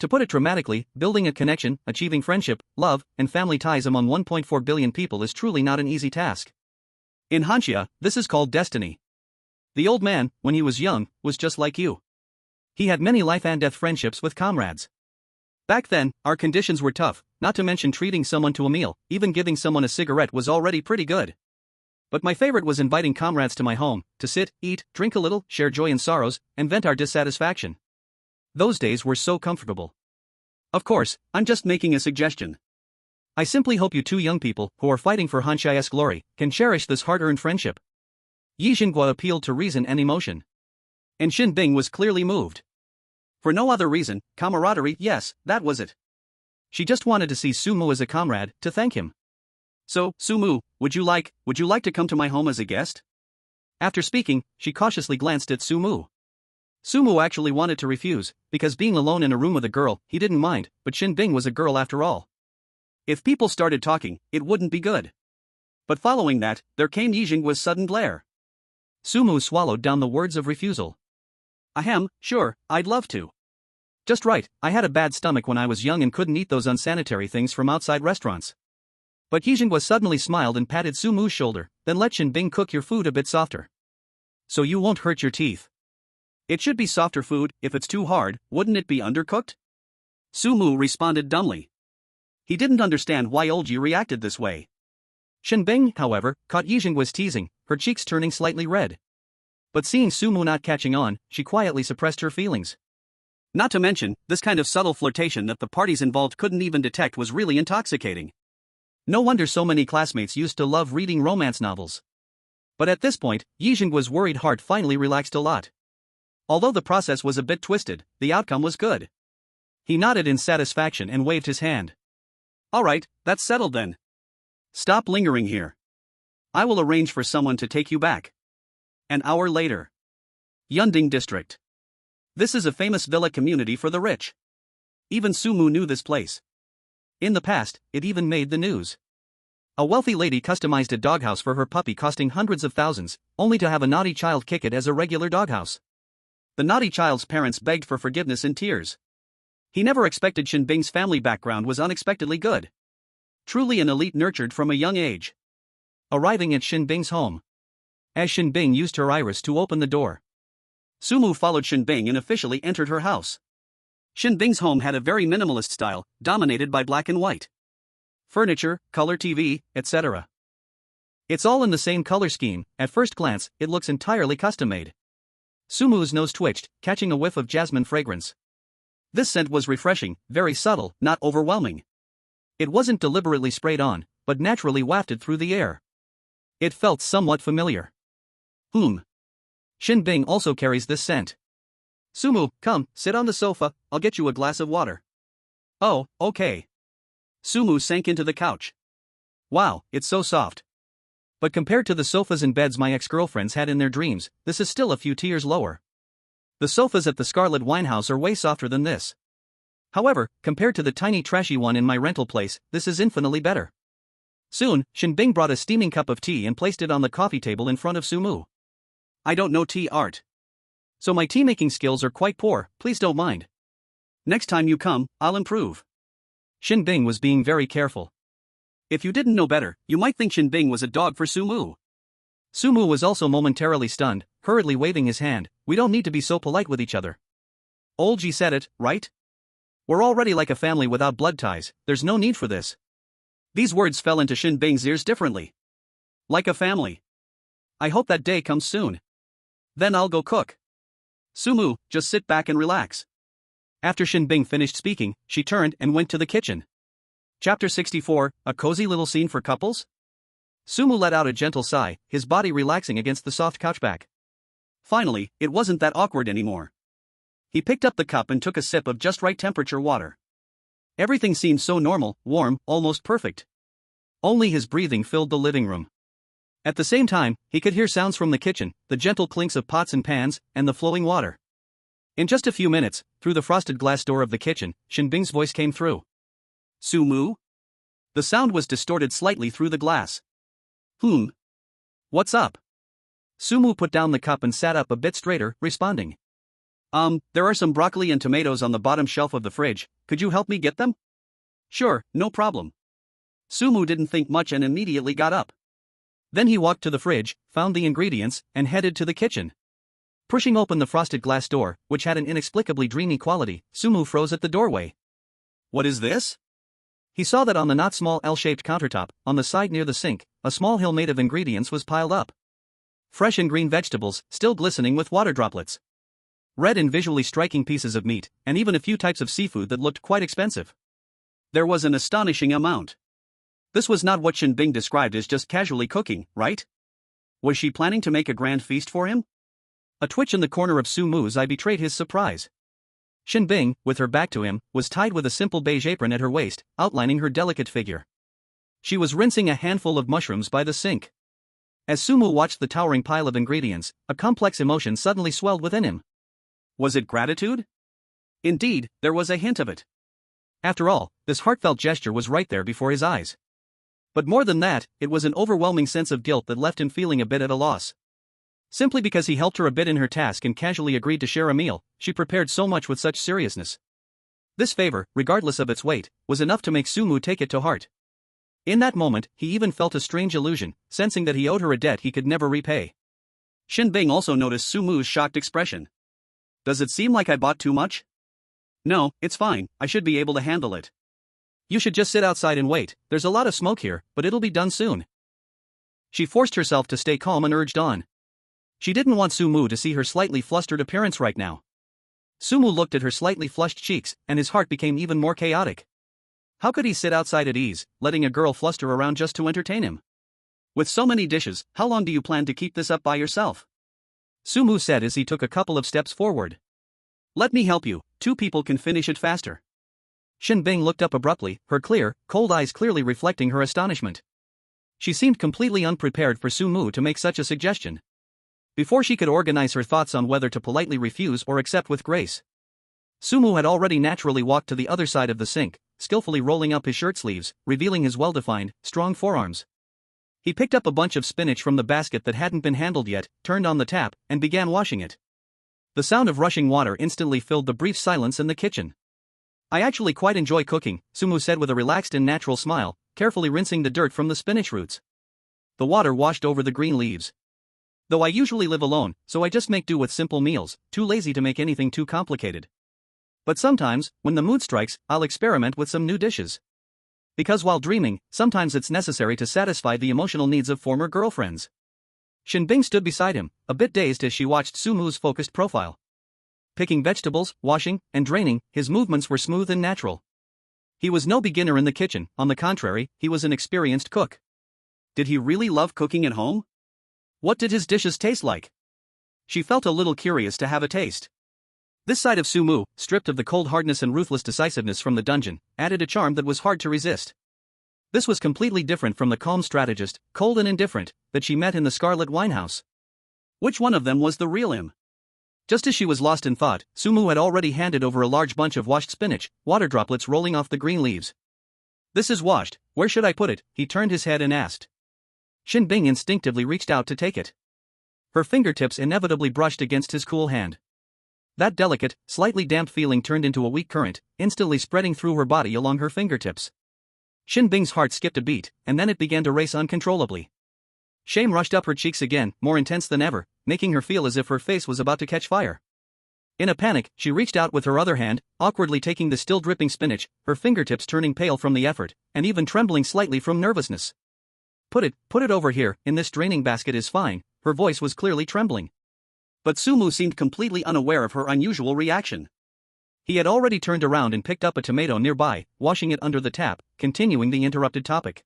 Speaker 1: To put it dramatically, building a connection, achieving friendship, love, and family ties among 1.4 billion people is truly not an easy task. In Hanxia, this is called destiny. The old man, when he was young, was just like you. He had many life and death friendships with comrades. Back then, our conditions were tough, not to mention treating someone to a meal, even giving someone a cigarette was already pretty good. But my favorite was inviting comrades to my home, to sit, eat, drink a little, share joy and sorrows, and vent our dissatisfaction. Those days were so comfortable.
Speaker 2: Of course, I'm just making a suggestion.
Speaker 1: I simply hope you two young people, who are fighting for Hanxia's glory, can cherish this hard-earned friendship. Yi Zhenghua appealed to reason and emotion.
Speaker 2: And Shin Bing was clearly moved. For no other reason, camaraderie, yes, that was it.
Speaker 1: She just wanted to see Su Mu as a comrade, to thank him.
Speaker 2: So, Su Mu, would you like to come to my home as a guest?
Speaker 1: After speaking, she cautiously glanced at Su Mu. Su Mu actually wanted to refuse, because being alone in a room with a girl, he didn't mind, but Shin Bing was a girl after all.
Speaker 2: If people started talking, it wouldn't be good. But following that, there came Yi Zhenghua's sudden glare.
Speaker 1: Su Mu swallowed down the words of refusal.
Speaker 2: Ahem, sure, I'd love to.
Speaker 1: Just right, I had a bad stomach when I was young and couldn't eat those unsanitary things from outside restaurants. But Yi Zhenghua suddenly smiled and patted Su Mu's shoulder, then let Shin Bing cook your food a bit softer. So you won't hurt your teeth.
Speaker 2: It should be softer food. If it's too hard, wouldn't it be undercooked? Su Mu responded dumbly. He didn't understand why Old Yi reacted this way.
Speaker 1: Shin Bing, however, caught Yi Zhengua's teasing, her cheeks turning slightly red. But seeing Su Mu not catching on, she quietly suppressed her feelings.
Speaker 2: Not to mention, this kind of subtle flirtation that the parties involved couldn't even detect was really intoxicating.
Speaker 1: No wonder so many classmates used to love reading romance novels. But at this point, Yi Zhengua's worried heart finally relaxed a lot. Although the process was a bit twisted, the outcome was good. He nodded in satisfaction and waved his hand.
Speaker 2: All right, that's settled then. Stop lingering here. I will arrange for someone to take you back. An hour later. Yunding District. This is a famous villa community for the rich. Even Su Mu knew this place.
Speaker 1: In the past, it even made the news. A wealthy lady customized a doghouse for her puppy costing hundreds of thousands, only to have a naughty child kick it as a regular doghouse. The naughty child's parents begged for forgiveness in tears. He never expected Shinbing's family background was unexpectedly good. Truly an elite nurtured from a young age. Arriving at Shinbing's home. As Shinbing used her iris to open the door, Sumu followed Shinbing and officially entered her house. Shinbing's home had a very minimalist style, dominated by black and white furniture, color TV, etc. It's all in the same color scheme. At first glance, it looks entirely custom-made. Sumu's nose twitched, catching a whiff of jasmine fragrance. This scent was refreshing, very subtle, not overwhelming. It wasn't deliberately sprayed on, but naturally wafted through the air. It felt somewhat familiar. Shinbing also carries this scent. Sumu, come, sit on the sofa, I'll get you a glass of water. Oh, okay. Sumu sank into the couch. Wow, it's so soft. But compared to the sofas and beds my ex-girlfriends had in their dreams, this is still a few tiers lower. The sofas at the Scarlet Winehouse are way softer than this. However, compared to the tiny trashy one in my rental place, this is infinitely better. Soon, Shinbing brought a steaming cup of tea and placed it on the coffee table in front of Sumu. I don't know tea art, so my tea-making skills are quite poor, please don't mind. Next time you come, I'll improve. Shinbing was being very careful. If you didn't know better, you might think Shinbing was a dog for Sumu. Sumu was also momentarily stunned, hurriedly waving his hand. We don't need to be so polite with each other. Old G said it, right? We're already like a family without blood ties, there's no need for this. These words fell into Shinbing's ears differently. Like a family. I hope that day comes soon. Then I'll go cook. Sumu, just sit back and relax. After Shinbing finished speaking, she turned and went to the kitchen. Chapter 64, a cozy little scene for couples? Sumu let out a gentle sigh, his body relaxing against the soft couchback. Finally, it wasn't that awkward anymore. He picked up the cup and took a sip of just right temperature water. Everything seemed so normal, warm, almost perfect. Only his breathing filled the living room. At the same time, he could hear sounds from the kitchen, the gentle clinks of pots and pans, and the flowing water. In just a few minutes, through the frosted glass door of the kitchen, Shinbing's voice came through. Sumu? The sound was distorted slightly through the glass. What's up? Sumu put down the cup and sat up a bit straighter, responding. There are some broccoli and tomatoes on the bottom shelf of the fridge, could you help me get them? Sure, no problem. Sumu didn't think much and immediately got up. Then he walked to the fridge, found the ingredients, and headed to the kitchen. Pushing open the frosted glass door, which had an inexplicably dreamy quality, Sumu froze at the doorway. What is this? He saw that on the not small L-shaped countertop, on the side near the sink, a small hill made of ingredients was piled up. Fresh and green vegetables, still glistening with water droplets. Red and visually striking pieces of meat, and even a few types of seafood that looked quite expensive. There was an astonishing amount. This was not what Shinbing described as just casually cooking, right? Was she planning to make a grand feast for him? A twitch in the corner of Sumu's eye betrayed his surprise. Shinbing, with her back to him, was tied with a simple beige apron at her waist, outlining her delicate figure. She was rinsing a handful of mushrooms by the sink. As Sumu watched the towering pile of ingredients, a complex emotion suddenly swelled within him. Was it gratitude? Indeed, there was a hint of it. After all, this heartfelt gesture was right there before his eyes. But more than that, it was an overwhelming sense of guilt that left him feeling a bit at a loss. Simply because he helped her a bit in her task and casually agreed to share a meal, she prepared so much with such seriousness. This favor, regardless of its weight, was enough to make Sumu take it to heart. In that moment, he even felt a strange illusion, sensing that he owed her a debt he could never repay. Shinbing also noticed Sumu's shocked expression. Does it seem like I bought too much? No, it's fine, I should be able to handle it. You should just sit outside and wait, there's a lot of smoke here, but it'll be done soon. She forced herself to stay calm and urged on. She didn't want Sumu to see her slightly flustered appearance right now. Sumu looked at her slightly flushed cheeks, and his heart became even more chaotic. How could he sit outside at ease, letting a girl fluster around just to entertain him? With so many dishes, how long do you plan to keep this up by yourself? Sumu said as he took a couple of steps forward. Let me help you, 2 people can finish it faster. Shinbing looked up abruptly, her clear, cold eyes clearly reflecting her astonishment. She seemed completely unprepared for Sumu to make such a suggestion. Before she could organize her thoughts on whether to politely refuse or accept with grace, Sumu had already naturally walked to the other side of the sink, skillfully rolling up his shirt sleeves, revealing his well-defined, strong forearms. He picked up a bunch of spinach from the basket that hadn't been handled yet, turned on the tap, and began washing it. The sound of rushing water instantly filled the brief silence in the kitchen. "I actually quite enjoy cooking," Sumu said with a relaxed and natural smile, carefully rinsing the dirt from the spinach roots. The water washed over the green leaves. "Though I usually live alone, so I just make do with simple meals, too lazy to make anything too complicated. But sometimes, when the mood strikes, I'll experiment with some new dishes. Because while dreaming, sometimes it's necessary to satisfy the emotional needs of former girlfriends." Shinbing stood beside him, a bit dazed as she watched Sumu's focused profile. Picking vegetables, washing, and draining, his movements were smooth and natural. He was no beginner in the kitchen, on the contrary, he was an experienced cook. Did he really love cooking at home? What did his dishes taste like? She felt a little curious to have a taste. This side of Sumu, stripped of the cold hardness and ruthless decisiveness from the dungeon, added a charm that was hard to resist. This was completely different from the calm strategist, cold and indifferent, that she met in the Scarlet Winehouse. Which one of them was the real him? Just as she was lost in thought, Sumu had already handed over a large bunch of washed spinach, water droplets rolling off the green leaves. "This is washed, where should I put it?" he turned his head and asked. Shinbing instinctively reached out to take it. Her fingertips inevitably brushed against his cool hand. That delicate, slightly damp feeling turned into a weak current, instantly spreading through her body along her fingertips. Shinbing's heart skipped a beat, and then it began to race uncontrollably. Shame rushed up her cheeks again, more intense than ever, making her feel as if her face was about to catch fire. In a panic, she reached out with her other hand, awkwardly taking the still dripping spinach, her fingertips turning pale from the effort, and even trembling slightly from nervousness. Put it over here, in this draining basket is fine," her voice was clearly trembling. But Sumu seemed completely unaware of her unusual reaction. He had already turned around and picked up a tomato nearby, washing it under the tap, continuing the interrupted topic.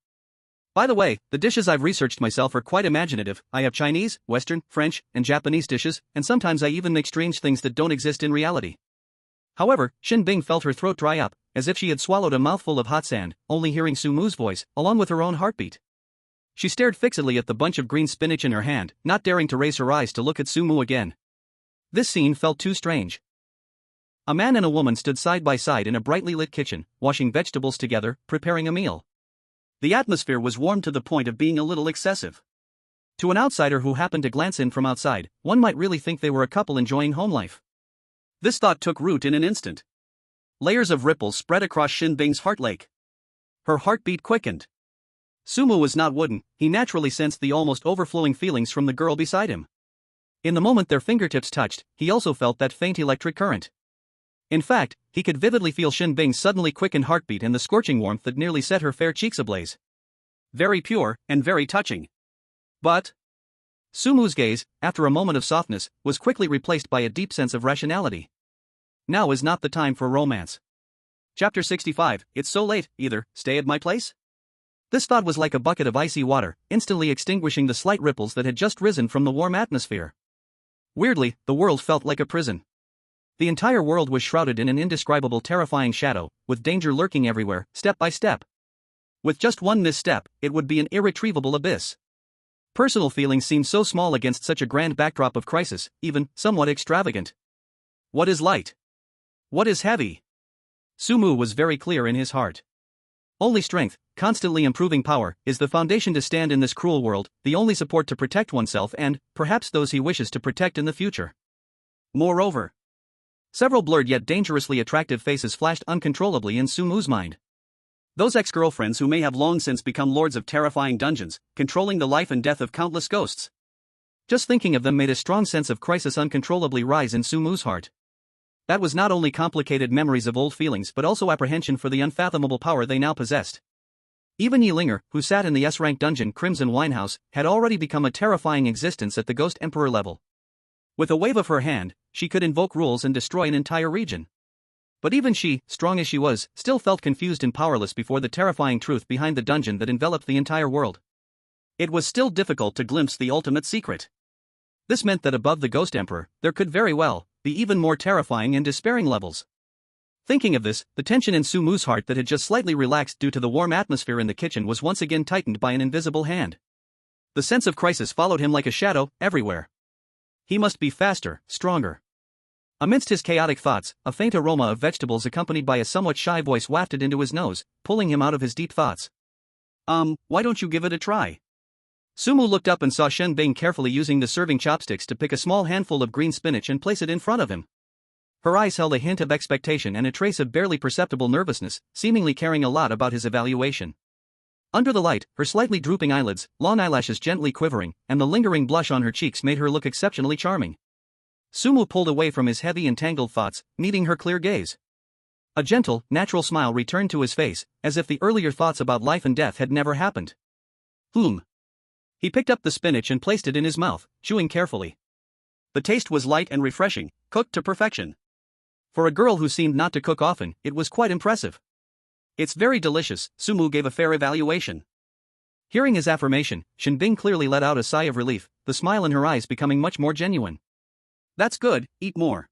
Speaker 1: "By the way, the dishes I've researched myself are quite imaginative. I have Chinese, Western, French, and Japanese dishes, and sometimes I even make strange things that don't exist in reality." However, Shinbing felt her throat dry up, as if she had swallowed a mouthful of hot sand, only hearing Sumu's voice, along with her own heartbeat. She stared fixedly at the bunch of green spinach in her hand, not daring to raise her eyes to look at Sumu again. This scene felt too strange. A man and a woman stood side by side in a brightly lit kitchen, washing vegetables together, preparing a meal. The atmosphere was warm to the point of being a little excessive. To an outsider who happened to glance in from outside, one might really think they were a couple enjoying home life. This thought took root in an instant. Layers of ripples spread across Shinbing's heart lake. Her heartbeat quickened. Sumu was not wooden, he naturally sensed the almost overflowing feelings from the girl beside him. In the moment their fingertips touched, he also felt that faint electric current. In fact, he could vividly feel Shinbing's suddenly quickened heartbeat and the scorching warmth that nearly set her fair cheeks ablaze. Very pure, and very touching. But Sumu's gaze, after a moment of softness, was quickly replaced by a deep sense of rationality. Now is not the time for romance. Chapter 65, It's so late, either stay at my place? This thought was like a bucket of icy water, instantly extinguishing the slight ripples that had just risen from the warm atmosphere. Weirdly, the world felt like a prison. The entire world was shrouded in an indescribable terrifying shadow, with danger lurking everywhere, step by step. With just one misstep, it would be an irretrievable abyss. Personal feelings seemed so small against such a grand backdrop of crisis, even somewhat extravagant. What is light? What is heavy? Sumu was very clear in his heart. Only strength, constantly improving power, is the foundation to stand in this cruel world, the only support to protect oneself and, perhaps, those he wishes to protect in the future. Moreover, several blurred yet dangerously attractive faces flashed uncontrollably in Sumu's mind. Those ex-girlfriends who may have long since become lords of terrifying dungeons, controlling the life and death of countless ghosts. Just thinking of them made a strong sense of crisis uncontrollably rise in Sumu's heart. That was not only complicated memories of old feelings but also apprehension for the unfathomable power they now possessed. Even Yilinger, who sat in the S-rank dungeon Crimson Winehouse, had already become a terrifying existence at the Ghost Emperor level. With a wave of her hand, she could invoke rules and destroy an entire region. But even she, strong as she was, still felt confused and powerless before the terrifying truth behind the dungeon that enveloped the entire world. It was still difficult to glimpse the ultimate secret. This meant that above the Ghost Emperor, there could very well be even more terrifying and despairing levels. Thinking of this, the tension in Sumu's heart that had just slightly relaxed due to the warm atmosphere in the kitchen was once again tightened by an invisible hand. The sense of crisis followed him like a shadow, everywhere. He must be faster, stronger. Amidst his chaotic thoughts, a faint aroma of vegetables accompanied by a somewhat shy voice wafted into his nose, pulling him out of his deep thoughts.
Speaker 2: Why don't you give it a try?
Speaker 1: Sumu looked up and saw Shen Bing carefully using the serving chopsticks to pick a small handful of green spinach and place it in front of him. Her eyes held a hint of expectation and a trace of barely perceptible nervousness, seemingly caring a lot about his evaluation. Under the light, her slightly drooping eyelids, long eyelashes gently quivering, and the lingering blush on her cheeks made her look exceptionally charming. Sumu pulled away from his heavy and tangled thoughts, meeting her clear gaze. A gentle, natural smile returned to his face, as if the earlier thoughts about life and death had never happened. He picked up the spinach and placed it in his mouth, chewing carefully.
Speaker 2: The taste was light and refreshing, cooked to perfection.
Speaker 1: For a girl who seemed not to cook often, it was quite impressive.
Speaker 2: It's very delicious, Sumu gave a fair evaluation.
Speaker 1: Hearing his affirmation, Shen Bing clearly let out a sigh of relief, the smile in her eyes becoming much more genuine.
Speaker 2: That's good, eat more.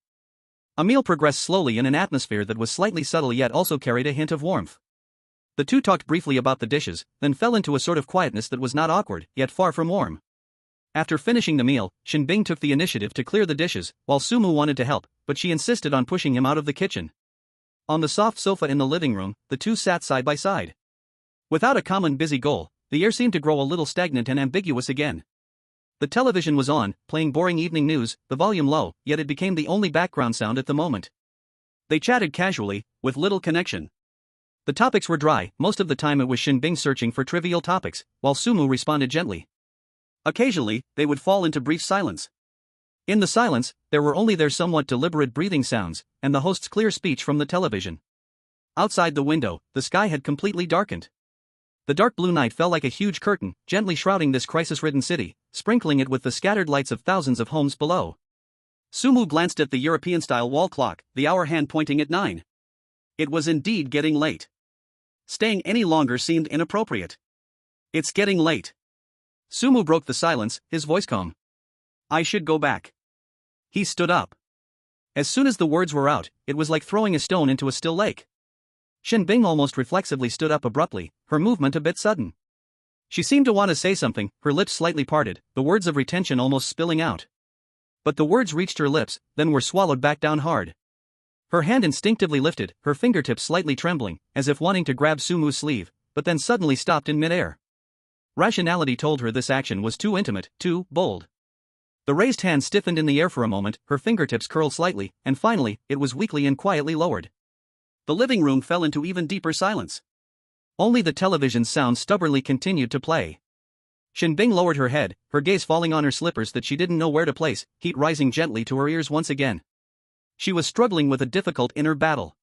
Speaker 1: A meal progressed slowly in an atmosphere that was slightly subtle yet also carried a hint of warmth. The two talked briefly about the dishes, then fell into a sort of quietness that was not awkward, yet far from warm. After finishing the meal, Shen Bing took the initiative to clear the dishes, while Sumu wanted to help, but she insisted on pushing him out of the kitchen. On the soft sofa in the living room, the two sat side by side. Without a common busy goal, the air seemed to grow a little stagnant and ambiguous again. The television was on, playing boring evening news, the volume low, yet it became the only background sound at the moment. They chatted casually, with little connection. The topics were dry, most of the time it was Shen Bing searching for trivial topics, while Sumu responded gently.
Speaker 2: Occasionally, they would fall into brief silence.
Speaker 1: In the silence, there were only their somewhat deliberate breathing sounds, and the host's clear speech from the television. Outside the window, the sky had completely darkened. The dark blue night fell like a huge curtain, gently shrouding this crisis-ridden city, sprinkling it with the scattered lights of thousands of homes below.
Speaker 2: Sumu glanced at the European-style wall clock, the hour hand pointing at 9. It was indeed getting late. Staying any longer seemed inappropriate. It's getting late.
Speaker 1: Sumu broke the silence, his voice calm.
Speaker 2: I should go back.
Speaker 1: He stood up. As soon as the words were out, it was like throwing a stone into a still lake. Shen Bing almost reflexively stood up abruptly, her movement a bit sudden. She seemed to want to say something, her lips slightly parted, the words of retention almost spilling out. But the words reached her lips, then were swallowed back down hard. Her hand instinctively lifted, her fingertips slightly trembling, as if wanting to grab Sumu's sleeve, but then suddenly stopped in midair. Rationality told her this action was too intimate, too bold. The raised hand stiffened in the air for a moment, her fingertips curled slightly, and finally, it was weakly and quietly lowered.
Speaker 2: The living room fell into even deeper silence.
Speaker 1: Only the television's sound stubbornly continued to play. Shen Bing lowered her head, her gaze falling on her slippers that she didn't know where to place, heat rising gently to her ears once again. She was struggling with a difficult inner battle.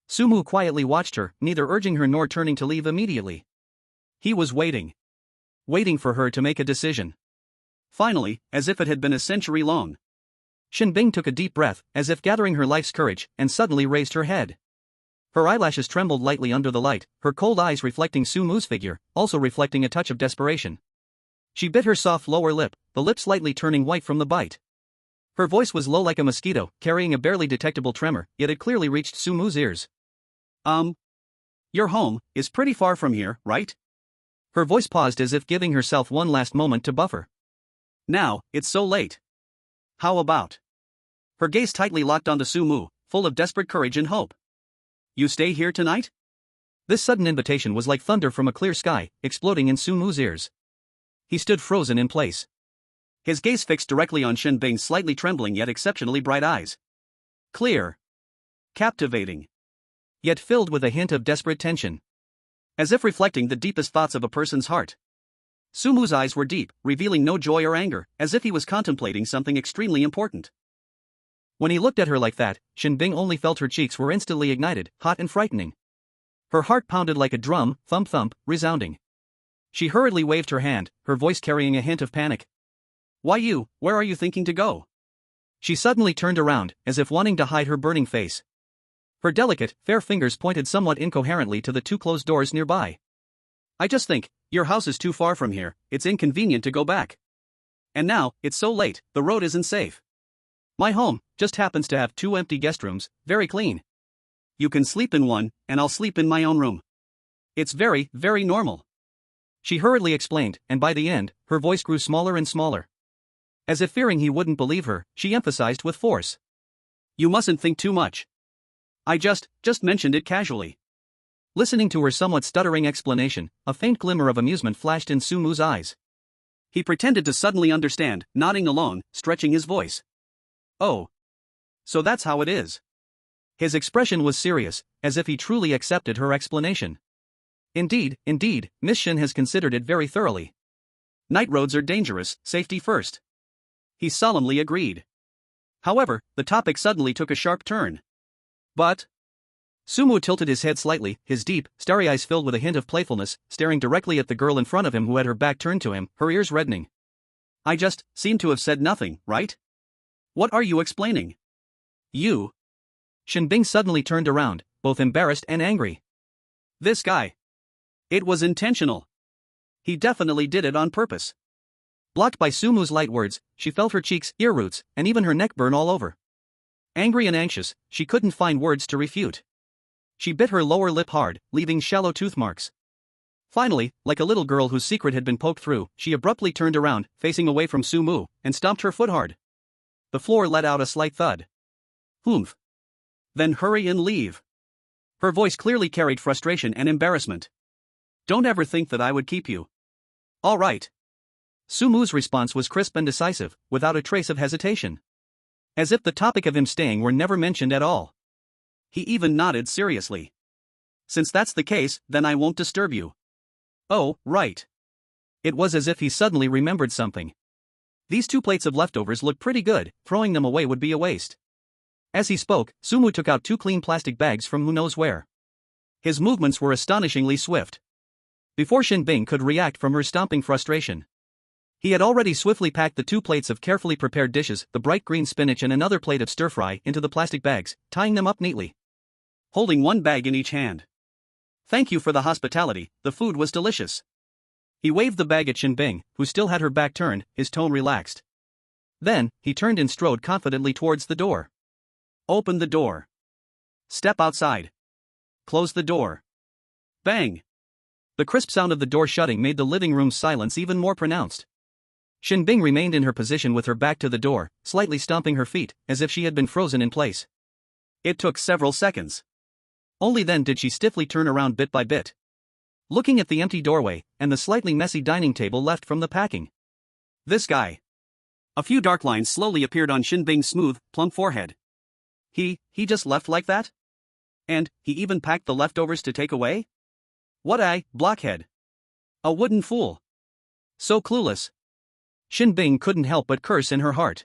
Speaker 1: Sumu quietly watched her, neither urging her nor turning to leave immediately. He was waiting. Waiting for her to make a decision.
Speaker 2: Finally, as if it had been a century long.
Speaker 1: Shen Bing took a deep breath, as if gathering her life's courage, and suddenly raised her head. Her eyelashes trembled lightly under the light, her cold eyes reflecting Sumu's figure, also reflecting a touch of desperation. She bit her soft lower lip, the lip slightly turning white from the bite. Her voice was low like a mosquito, carrying a barely detectable tremor, yet it clearly reached Sumu's ears.
Speaker 2: Your home is pretty far from here, right?
Speaker 1: Her voice paused as if giving herself one last moment to buffer.
Speaker 2: Now, it's so late. How about? Her gaze tightly locked onto Sumu, full of desperate courage and hope. You stay here tonight?
Speaker 1: This sudden invitation was like thunder from a clear sky, exploding in Sumu's ears. He stood frozen in place.
Speaker 2: His gaze fixed directly on Shen Bing's slightly trembling yet exceptionally bright eyes. Clear. Captivating.
Speaker 1: Yet filled with a hint of desperate tension.
Speaker 2: As if reflecting the deepest thoughts of a person's heart. Sumu's eyes were deep, revealing no joy or anger, as if he was contemplating something extremely important.
Speaker 1: When he looked at her like that, Shen Bing only felt her cheeks were instantly ignited, hot and frightening. Her heart pounded like a drum, thump thump, resounding. She hurriedly waved her hand, her voice carrying a hint of panic.
Speaker 2: Where are you thinking to go?
Speaker 1: She suddenly turned around, as if wanting to hide her burning face. Her delicate, fair fingers pointed somewhat incoherently to the two closed doors nearby.
Speaker 2: I just think, your house is too far from here, it's inconvenient to go back. And now, it's so late, the road isn't safe. My home just happens to have 2 empty guest rooms, very clean. You can sleep in one, and I'll sleep in my own room. It's very, very normal.
Speaker 1: She hurriedly explained, and by the end, her voice grew smaller and smaller. As if fearing he wouldn't believe her, she emphasized with force.
Speaker 2: You mustn't think too much. I just mentioned it casually.
Speaker 1: Listening to her somewhat stuttering explanation, a faint glimmer of amusement flashed in Sumu's eyes.
Speaker 2: He pretended to suddenly understand, nodding along, stretching his voice. Oh. So that's how it is.
Speaker 1: His expression was serious, as if he truly accepted her explanation. Indeed, Miss Shin has considered it very thoroughly.
Speaker 2: Night roads are dangerous, safety first. He solemnly agreed. However, the topic suddenly took a sharp turn. But
Speaker 1: Sumu tilted his head slightly, his deep, starry eyes filled with a hint of playfulness, staring directly at the girl in front of him who had her back turned to him, her ears reddening.
Speaker 2: I just seem to have said nothing, right? What are you explaining? You.
Speaker 1: Shinbing suddenly turned around, both embarrassed and angry.
Speaker 2: This guy. It was intentional. He definitely did it on purpose.
Speaker 1: Blocked by Sumu's light words, she felt her cheeks, ear roots, and even her neck burn all over. Angry and anxious, she couldn't find words to refute. She bit her lower lip hard, leaving shallow tooth marks. Finally, like a little girl whose secret had been poked through, she abruptly turned around, facing away from Sumu, and stomped her foot hard. The floor let out a slight thud.
Speaker 2: Humph. Then hurry and leave. Her voice clearly carried frustration and embarrassment. Don't ever think that I would keep you. All right.
Speaker 1: Sumu's response was crisp and decisive, without a trace of hesitation. As if the topic of him staying were never mentioned at all.
Speaker 2: He even nodded seriously. Since that's the case, then I won't disturb you. Oh, right.
Speaker 1: It was as if he suddenly remembered something. These 2 plates of leftovers looked pretty good, throwing them away would be a waste. As he spoke, Sumu took out 2 clean plastic bags from who knows where. His movements were astonishingly swift. Before Shinbing could react from her stomping frustration, he had already swiftly packed the 2 plates of carefully prepared dishes, the bright green spinach and another plate of stir-fry, into the plastic bags, tying them up neatly.
Speaker 2: Holding 1 bag in each hand. Thank you for the hospitality, the food was delicious.
Speaker 1: He waved the bag at Shinbing, who still had her back turned, his tone relaxed. Then, he turned and strode confidently towards the door.
Speaker 2: Open the door. Step outside. Close the door. Bang!
Speaker 1: The crisp sound of the door shutting made the living room's silence even more pronounced. Shinbing remained in her position with her back to the door, slightly stomping her feet, as if she had been frozen in place.
Speaker 2: It took several seconds.
Speaker 1: Only then did she stiffly turn around bit by bit, looking at the empty doorway, and the slightly messy dining table left from the packing.
Speaker 2: This guy. A few dark lines slowly appeared on Shinbing's smooth, plump forehead. He just left like that? And he even packed the leftovers to take away? What a blockhead. A wooden fool. So clueless.
Speaker 1: Shinbing couldn't help but curse in her heart.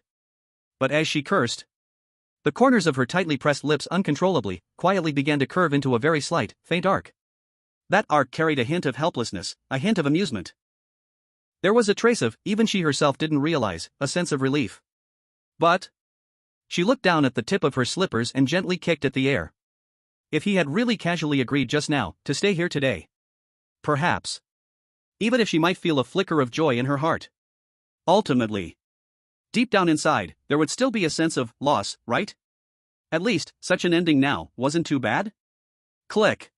Speaker 1: But as she cursed, the corners of her tightly pressed lips uncontrollably, quietly began to curve into a very slight, faint arc.
Speaker 2: That arc carried a hint of helplessness, a hint of amusement.
Speaker 1: There was a trace of, even she herself didn't realize, a sense of relief.
Speaker 2: But
Speaker 1: she looked down at the tip of her slippers and gently kicked at the air. If he had really casually agreed just now to stay here today. Perhaps.
Speaker 2: Even if she might feel a flicker of joy in her heart. Ultimately, deep down inside, there would still be a sense of loss, right? At least, such an ending now wasn't too bad. Click.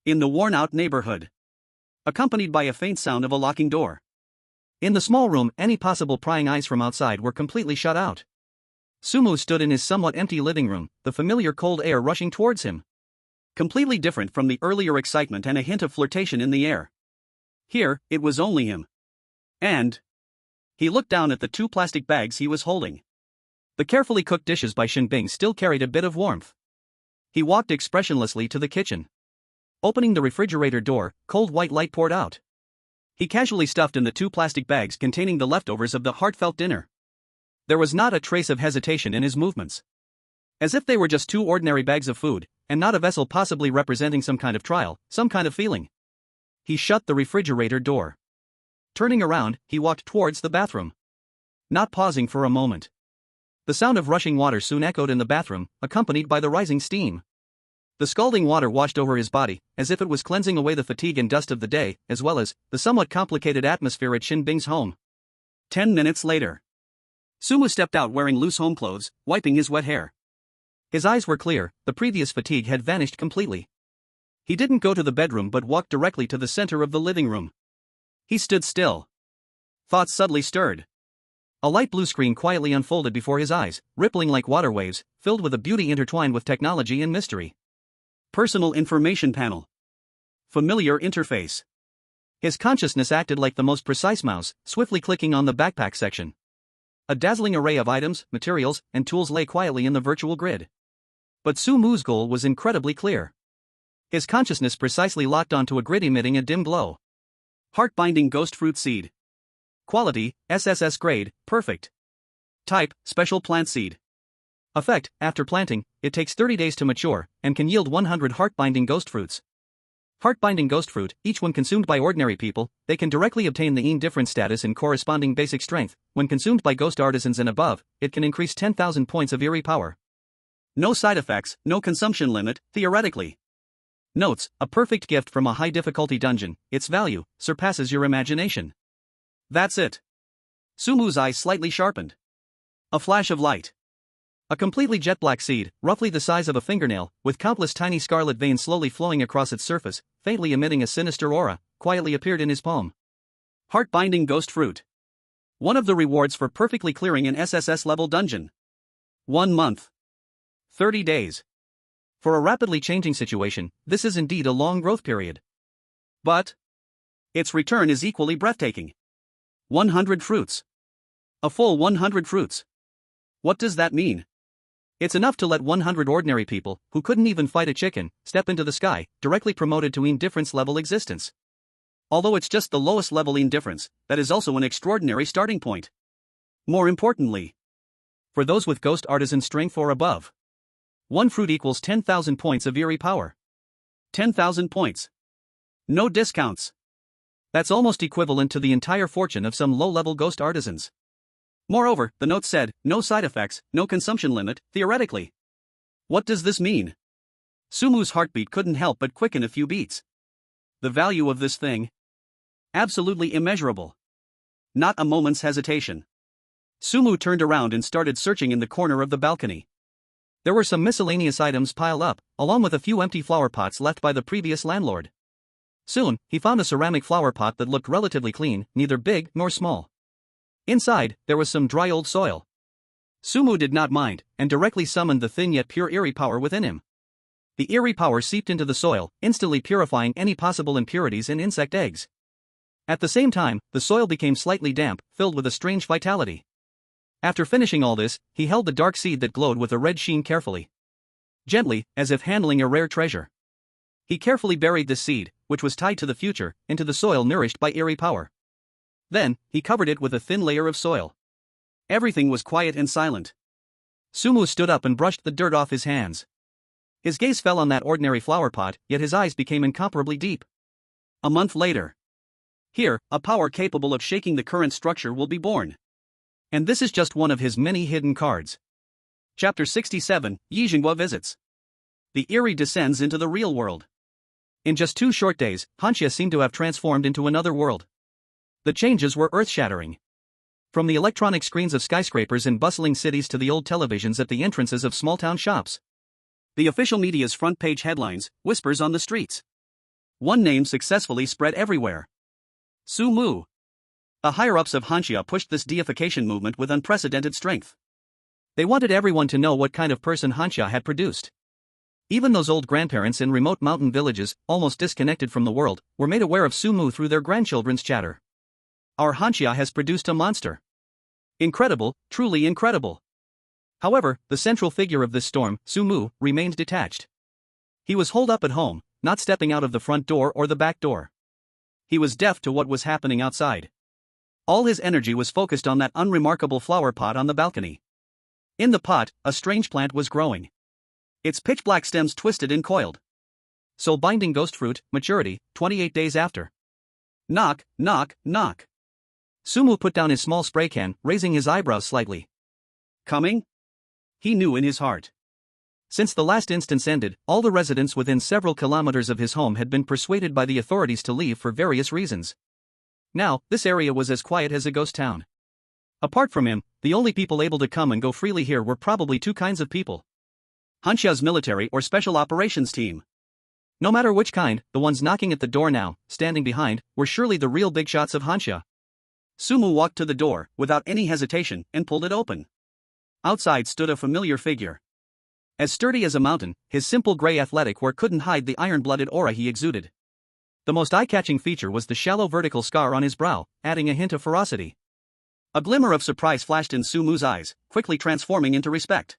Speaker 2: In the worn-out neighborhood. Accompanied by a faint sound of a locking door.
Speaker 1: In the small room, any possible prying eyes from outside were completely shut out. Sumu stood in his somewhat empty living room, the familiar cold air rushing towards him.
Speaker 2: Completely different from the earlier excitement and a hint of flirtation in the air. Here, it was only him. And he looked down at the 2 plastic bags he was holding.
Speaker 1: The carefully cooked dishes by Shinbing still carried a bit of warmth. He walked expressionlessly to the kitchen. Opening the refrigerator door, cold white light poured out. He casually stuffed in the 2 plastic bags containing the leftovers of the heartfelt dinner. There was not a trace of hesitation in his movements. As if they were just 2 ordinary bags of food, and not a vessel possibly representing some kind of trial, some kind of feeling. He shut the refrigerator door. Turning around, he walked towards the bathroom. Not pausing for a moment. The sound of rushing water soon echoed in the bathroom, accompanied by the rising steam. The scalding water washed over his body, as if it was cleansing away the fatigue and dust of the day, as well as the somewhat complicated atmosphere at Shinbing's home.
Speaker 2: 10 minutes later. Sumu stepped out wearing loose home clothes, wiping his wet hair.
Speaker 1: His eyes were clear, the previous fatigue had vanished completely. He didn't go to the bedroom but walked directly to the center of the living room. He stood still. Thoughts subtly stirred. A light blue screen quietly unfolded before his eyes, rippling like water waves, filled with a beauty intertwined with technology and mystery.
Speaker 2: Personal information panel. Familiar interface.
Speaker 1: His consciousness acted like the most precise mouse, swiftly clicking on the backpack section. A dazzling array of items, materials, and tools lay quietly in the virtual grid. But Su Mu's goal was incredibly clear. His consciousness precisely locked onto a grid emitting a dim glow.
Speaker 2: Heart-binding ghost fruit seed.
Speaker 1: Quality, SSS grade, perfect.
Speaker 2: Type, special plant seed.
Speaker 1: Effect, after planting, it takes 30 days to mature, and can yield 100 heart-binding ghost fruits. Heart-binding ghost fruit, each when consumed by ordinary people, they can directly obtain the indifferent status and corresponding basic strength. When consumed by ghost artisans and above, it can increase 10,000 points of eerie power.
Speaker 2: No side effects, no consumption limit, theoretically.
Speaker 1: Notes, a perfect gift from a high-difficulty dungeon, its value surpasses your imagination.
Speaker 2: That's it. Su Mu's eyes slightly sharpened. A flash of light.
Speaker 1: A completely jet-black seed, roughly the size of a fingernail, with countless tiny scarlet veins slowly flowing across its surface, faintly emitting a sinister aura, quietly appeared in his palm.
Speaker 2: Heart-binding ghost fruit. One of the rewards for perfectly clearing an SSS-level dungeon. 1 month. 30 days.
Speaker 1: For a rapidly changing situation, this is indeed a long growth period.
Speaker 2: But its return is equally breathtaking. 100 fruits. A full 100 fruits. What does that mean?
Speaker 1: It's enough to let 100 ordinary people, who couldn't even fight a chicken, step into the sky, directly promoted to indifference-level existence.
Speaker 2: Although it's just the lowest level indifference, that is also an extraordinary starting point. More importantly,
Speaker 1: for those with ghost artisan strength or above, 1 fruit equals 10,000 points of eerie power.
Speaker 2: 10,000 points. No discounts.
Speaker 1: That's almost equivalent to the entire fortune of some low-level ghost artisans.
Speaker 2: Moreover, the note said, no side effects, no consumption limit, theoretically. What does this mean? Su Mu's heartbeat couldn't help but quicken a few beats. The value of this thing? Absolutely immeasurable. Not a moment's hesitation. Su Mu turned around and started searching in the corner of the balcony.
Speaker 1: There were some miscellaneous items piled up, along with a few empty flower pots left by the previous landlord. Soon, he found a ceramic flower pot that looked relatively clean, neither big nor small. Inside, there was some dry old soil. Su Mu did not mind, and directly summoned the thin yet pure eerie power within him. The eerie power seeped into the soil, instantly purifying any possible impurities and insect eggs. At the same time, the soil became slightly damp, filled with a strange vitality. After finishing all this, he held the dark seed that glowed with a red sheen carefully. Gently, as if handling a rare treasure. He carefully buried this seed, which was tied to the future, into the soil nourished by eerie power. Then, he covered it with a thin layer of soil. Everything was quiet and silent. Su Mu stood up and brushed the dirt off his hands. His gaze fell on that ordinary flower pot, yet his eyes became incomparably deep.
Speaker 2: A month later. Here, a power capable of shaking the current structure will be born.
Speaker 1: And this is just one of his many hidden cards.
Speaker 2: Chapter 67, Yi Jinghua visits. The eerie descends into the real world.
Speaker 1: In just 2 short days, Hanxia seemed to have transformed into another world. The changes were earth-shattering. From the electronic screens of skyscrapers in bustling cities to the old televisions at the entrances of small-town shops.
Speaker 2: The official media's front-page headlines, whispers on the streets. One name successfully spread everywhere. Su Mu. The higher-ups of Hanxia pushed this deification movement with unprecedented strength.
Speaker 1: They wanted everyone to know what kind of person Hanxia had produced. Even those old grandparents in remote mountain villages, almost disconnected from the world, were made aware of Su Mu through their grandchildren's chatter. Our Hanxia has produced a monster. Incredible, truly incredible. However, the central figure of this storm, Su Mu, remained detached. He was holed up at home, not stepping out of the front door or the back door. He was deaf to what was happening outside. All his energy was focused on that unremarkable flower pot on the balcony. In the pot, a strange plant was growing. Its pitch-black stems twisted and coiled. Soul-binding ghost fruit, maturity, 28 days after. Knock, knock, knock. Su Mu put down his small spray can, raising his eyebrows slightly.
Speaker 2: Coming? He knew in his heart.
Speaker 1: Since the last instance ended, all the residents within several kilometers of his home had been persuaded by the authorities to leave for various reasons. Now, this area was as quiet as a ghost town. Apart from him, the only people able to come and go freely here were probably 2 kinds of people.
Speaker 2: Hanxia's military or special operations team.
Speaker 1: No matter which kind, the ones knocking at the door now, standing behind, were surely the real big shots of Hanxia.
Speaker 2: Sumu walked to the door, without any hesitation, and pulled it open. Outside stood a familiar figure. As sturdy as a mountain, his simple gray athletic wear couldn't hide the iron-blooded aura he exuded. The most eye-catching feature was the shallow vertical scar on his brow, adding a hint of ferocity. A glimmer of surprise flashed in Sumu's eyes, quickly transforming into respect.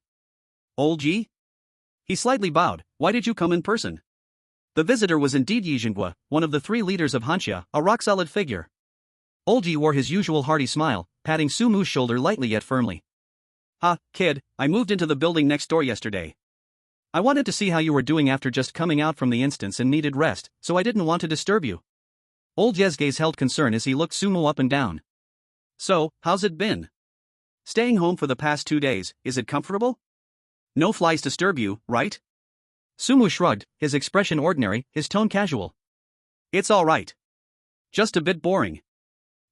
Speaker 2: Old Ji? He slightly bowed. Why did you come in person? The visitor was indeed Yi Jingwa, one of the 3 leaders of Hanxia, a rock-solid figure. Old Ji wore his usual hearty smile, patting Sumu's shoulder lightly yet firmly. Kid, I moved into the building next door yesterday. I wanted to see how you were doing after just coming out from the instance and needed rest, so I didn't want to disturb you. Old Ye's gaze held concern as he looked Sumu up and down. So, how's it been? Staying home for the past 2 days, is it comfortable? No flies disturb you, right? Sumu shrugged, his expression ordinary, his tone casual. It's alright. Just a bit boring.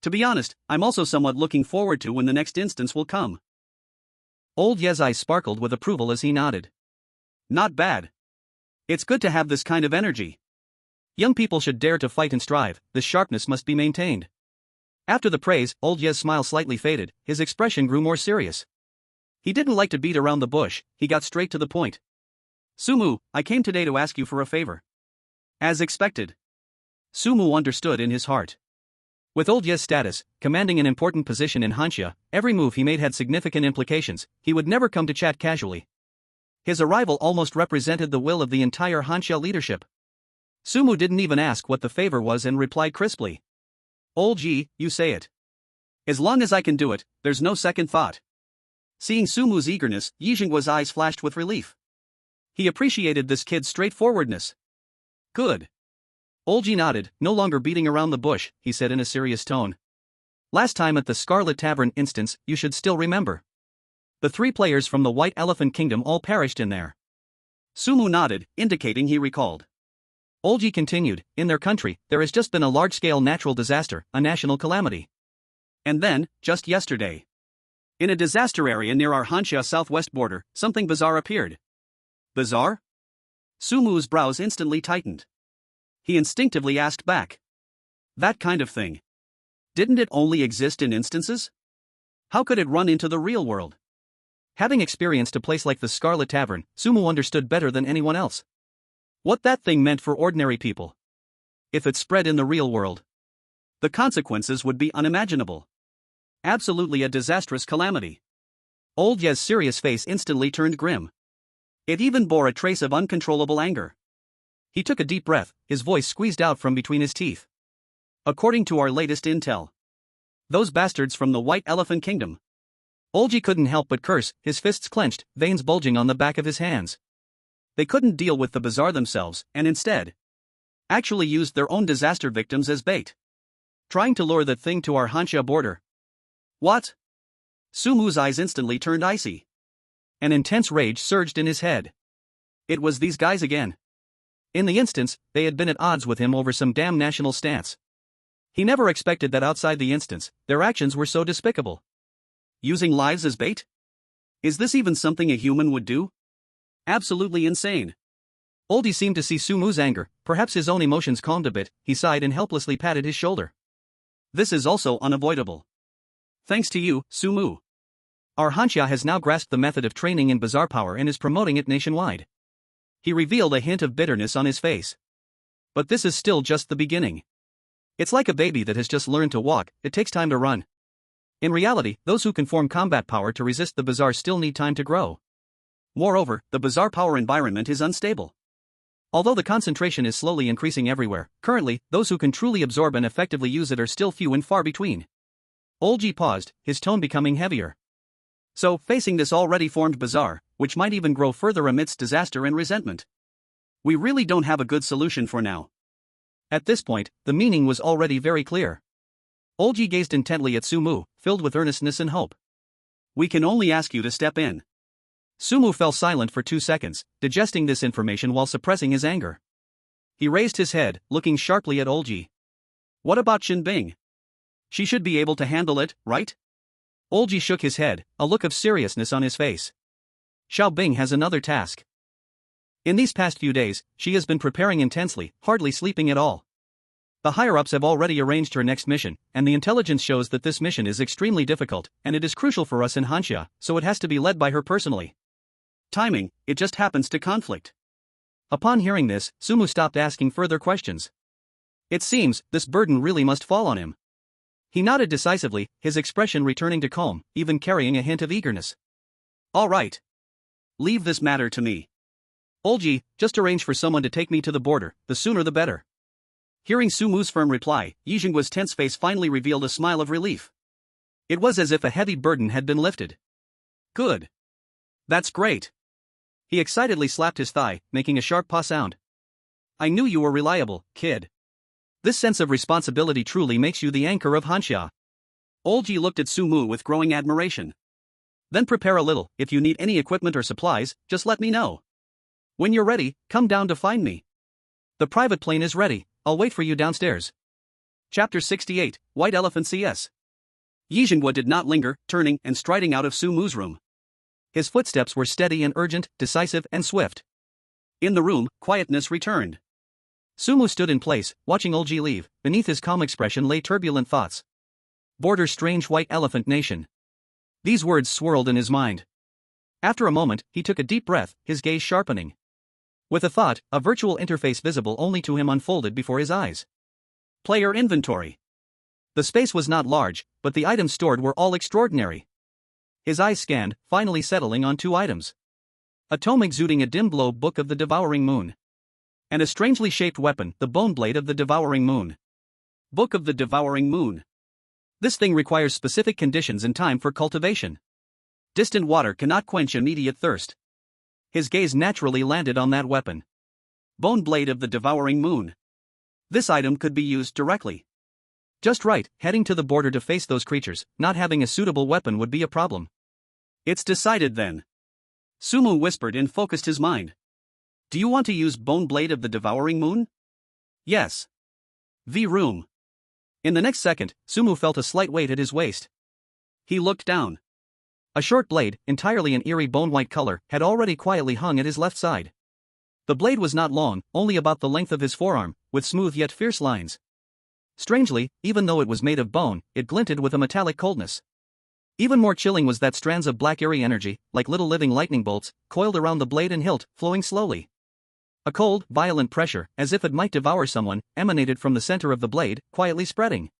Speaker 2: To be honest, I'm also somewhat looking forward to when the next instance will come. Old Ye's eyes sparkled with approval as he nodded. Not bad. It's good to have this kind of energy. Young people should dare to fight and strive, the sharpness must be maintained. After the praise, Old Ye's smile slightly faded, his expression grew more serious. He didn't like to beat around the bush, he got straight to the point. Sumu, I came today to ask you for a favor. As expected. Sumu understood in his heart. With Old Ye's status, commanding an important position in Hanxia, every move he made had significant implications. He would never come to chat casually. His arrival almost represented the will of the entire Hanxia leadership. Sumu didn't even ask what the favor was and replied crisply. Old Ji, you say it. As long as I can do it, there's no second thought. Seeing Sumu's eagerness, Yi Jingwa's eyes flashed with relief. He appreciated this kid's straightforwardness. Good. Old Ji nodded, no longer beating around the bush, he said in a serious tone. Last time at the Scarlet Tavern instance, you should still remember. The 3 players from the White Elephant Kingdom all perished in there. Sumu nodded, indicating he recalled. Old Ji continued, in their country, there has just been a large-scale natural disaster, a national calamity. And then, just yesterday, in a disaster area near our Hanxia southwest border, something bizarre appeared. Bizarre? Sumu's brows instantly tightened. He instinctively asked back. That kind of thing. Didn't it only exist in instances? How could it run into the real world? Having experienced a place like the Scarlet Tavern, Sumu understood better than anyone else what that thing meant for ordinary people. If it spread in the real world, the consequences would be unimaginable. Absolutely a disastrous calamity. Old Ye's serious face instantly turned grim. It even bore a trace of uncontrollable anger. He took a deep breath, his voice squeezed out from between his teeth. According to our latest intel, those bastards from the White Elephant Kingdom. Old Ji couldn't help but curse, his fists clenched, veins bulging on the back of his hands. They couldn't deal with the bazaar themselves, and instead actually used their own disaster victims as bait. Trying to lure that thing to our Hanxia border. What? Sumu's eyes instantly turned icy. An intense rage surged in his head. It was these guys again. In the instance, they had been at odds with him over some damn national stance. He never expected that outside the instance, their actions were so despicable. Using lives as bait? Is this even something a human would do? Absolutely insane. Oldie seemed to see Sumu's anger, perhaps his own emotions calmed a bit, he sighed and helplessly patted his shoulder. This is also unavoidable. Thanks to you, Sumu. Our Hanxia has now grasped the method of training in bazaar power and is promoting it nationwide. He revealed a hint of bitterness on his face. But this is still just the beginning. It's like a baby that has just learned to walk, it takes time to run. In reality, those who can form combat power to resist the bazaar still need time to grow. Moreover, the bazaar power environment is unstable. Although the concentration is slowly increasing everywhere, currently, those who can truly absorb and effectively use it are still few and far between. Old Ji paused, his tone becoming heavier. So, facing this already formed bazaar, which might even grow further amidst disaster and resentment, we really don't have a good solution for now. At this point, the meaning was already very clear. Old Ji gazed intently at Sumu, filled with earnestness and hope. We can only ask you to step in. Sumu fell silent for 2 seconds, digesting this information while suppressing his anger. He raised his head, looking sharply at Old Ji. What about Shinbing? She should be able to handle it, right? Old Ji shook his head, a look of seriousness on his face. Xiao Bing has another task. In these past few days, she has been preparing intensely, hardly sleeping at all.
Speaker 1: The higher-ups have already arranged her next mission, and the intelligence shows that this mission is extremely difficult, and it is crucial for us in Hanxia, so it has to be led by her personally.
Speaker 2: Timing, it just happens to conflict.
Speaker 1: Upon hearing this, Sumu stopped asking further questions. It seems, this burden really must fall on him. He nodded decisively, his expression returning to calm, even carrying a hint of eagerness.
Speaker 2: All right. Leave this matter to me.
Speaker 1: Olji, just arrange for someone to take me to the border, the sooner the better.
Speaker 2: Hearing Sumu's firm reply, Yijingguo's tense face finally revealed a smile of relief.
Speaker 1: It was as if a heavy burden had been lifted.
Speaker 2: Good. That's great.
Speaker 1: He excitedly slapped his thigh, making a sharp paw sound. I knew you were reliable, kid. This sense of responsibility truly makes you the anchor of Hanxia.
Speaker 2: Olji looked at Sumu with growing admiration.
Speaker 1: Then prepare a little, if you need any equipment or supplies, just let me know. When you're ready, come down to find me. The private plane is ready, I'll wait for you downstairs.
Speaker 2: Chapter 68, White Elephant CS. Yijingguo did not linger, turning and striding out of Sumu's room.
Speaker 1: His footsteps were steady and urgent, decisive and swift.
Speaker 2: In the room, quietness returned.
Speaker 1: Sumu stood in place, watching Olji leave. Beneath his calm expression lay turbulent thoughts. Border strange white elephant nation. These words swirled in his mind. After a moment, he took a deep breath, his gaze sharpening. With a thought, a virtual interface visible only to him unfolded before his eyes.
Speaker 2: Player inventory.
Speaker 1: The space was not large, but the items stored were all extraordinary. His eyes scanned, finally settling on 2 items. A tome exuding a dim glow, Book of the Devouring Moon. And a strangely shaped weapon, the Bone Blade of the Devouring Moon.
Speaker 2: Book of the Devouring Moon.
Speaker 1: This thing requires specific conditions and time for cultivation. Distant water cannot quench immediate thirst. His gaze naturally landed on that weapon.
Speaker 2: Bone Blade of the Devouring Moon. This item could be used directly.
Speaker 1: Just right, heading to the border to face those creatures, not having a suitable weapon would be a problem.
Speaker 2: It's decided then. Sumu whispered and focused his mind. Do you want to use Bone Blade of the Devouring Moon?
Speaker 1: Yes.
Speaker 2: Room.
Speaker 1: In the next second, Sumu felt a slight weight at his waist.
Speaker 2: He looked down.
Speaker 1: A short blade, entirely an eerie bone-white color, had already quietly hung at his left side. The blade was not long, only about the length of his forearm, with smooth yet fierce lines. Strangely, even though it was made of bone, it glinted with a metallic coldness. Even more chilling was that strands of black eerie energy, like little living lightning bolts, coiled around the blade and hilt, flowing slowly. A cold, violent pressure, as if it might devour someone, emanated from the center of the blade, quietly spreading.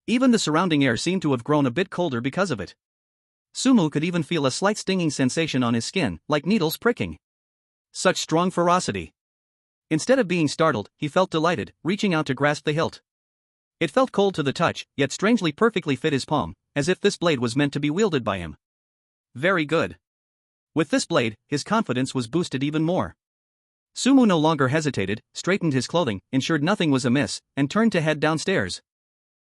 Speaker 1: Even the surrounding air seemed to have grown a bit colder because of it. Sumu could even feel a slight stinging sensation on his skin, like needles pricking. Such strong ferocity. Instead of being startled, he felt delighted, reaching out to grasp the hilt. It felt cold to the touch, yet strangely perfectly fit his palm, as if this blade was meant to be wielded by him. Very good. With this blade, his confidence was boosted even more. Sumu no longer hesitated, straightened his clothing, ensured nothing was amiss, and turned to head downstairs.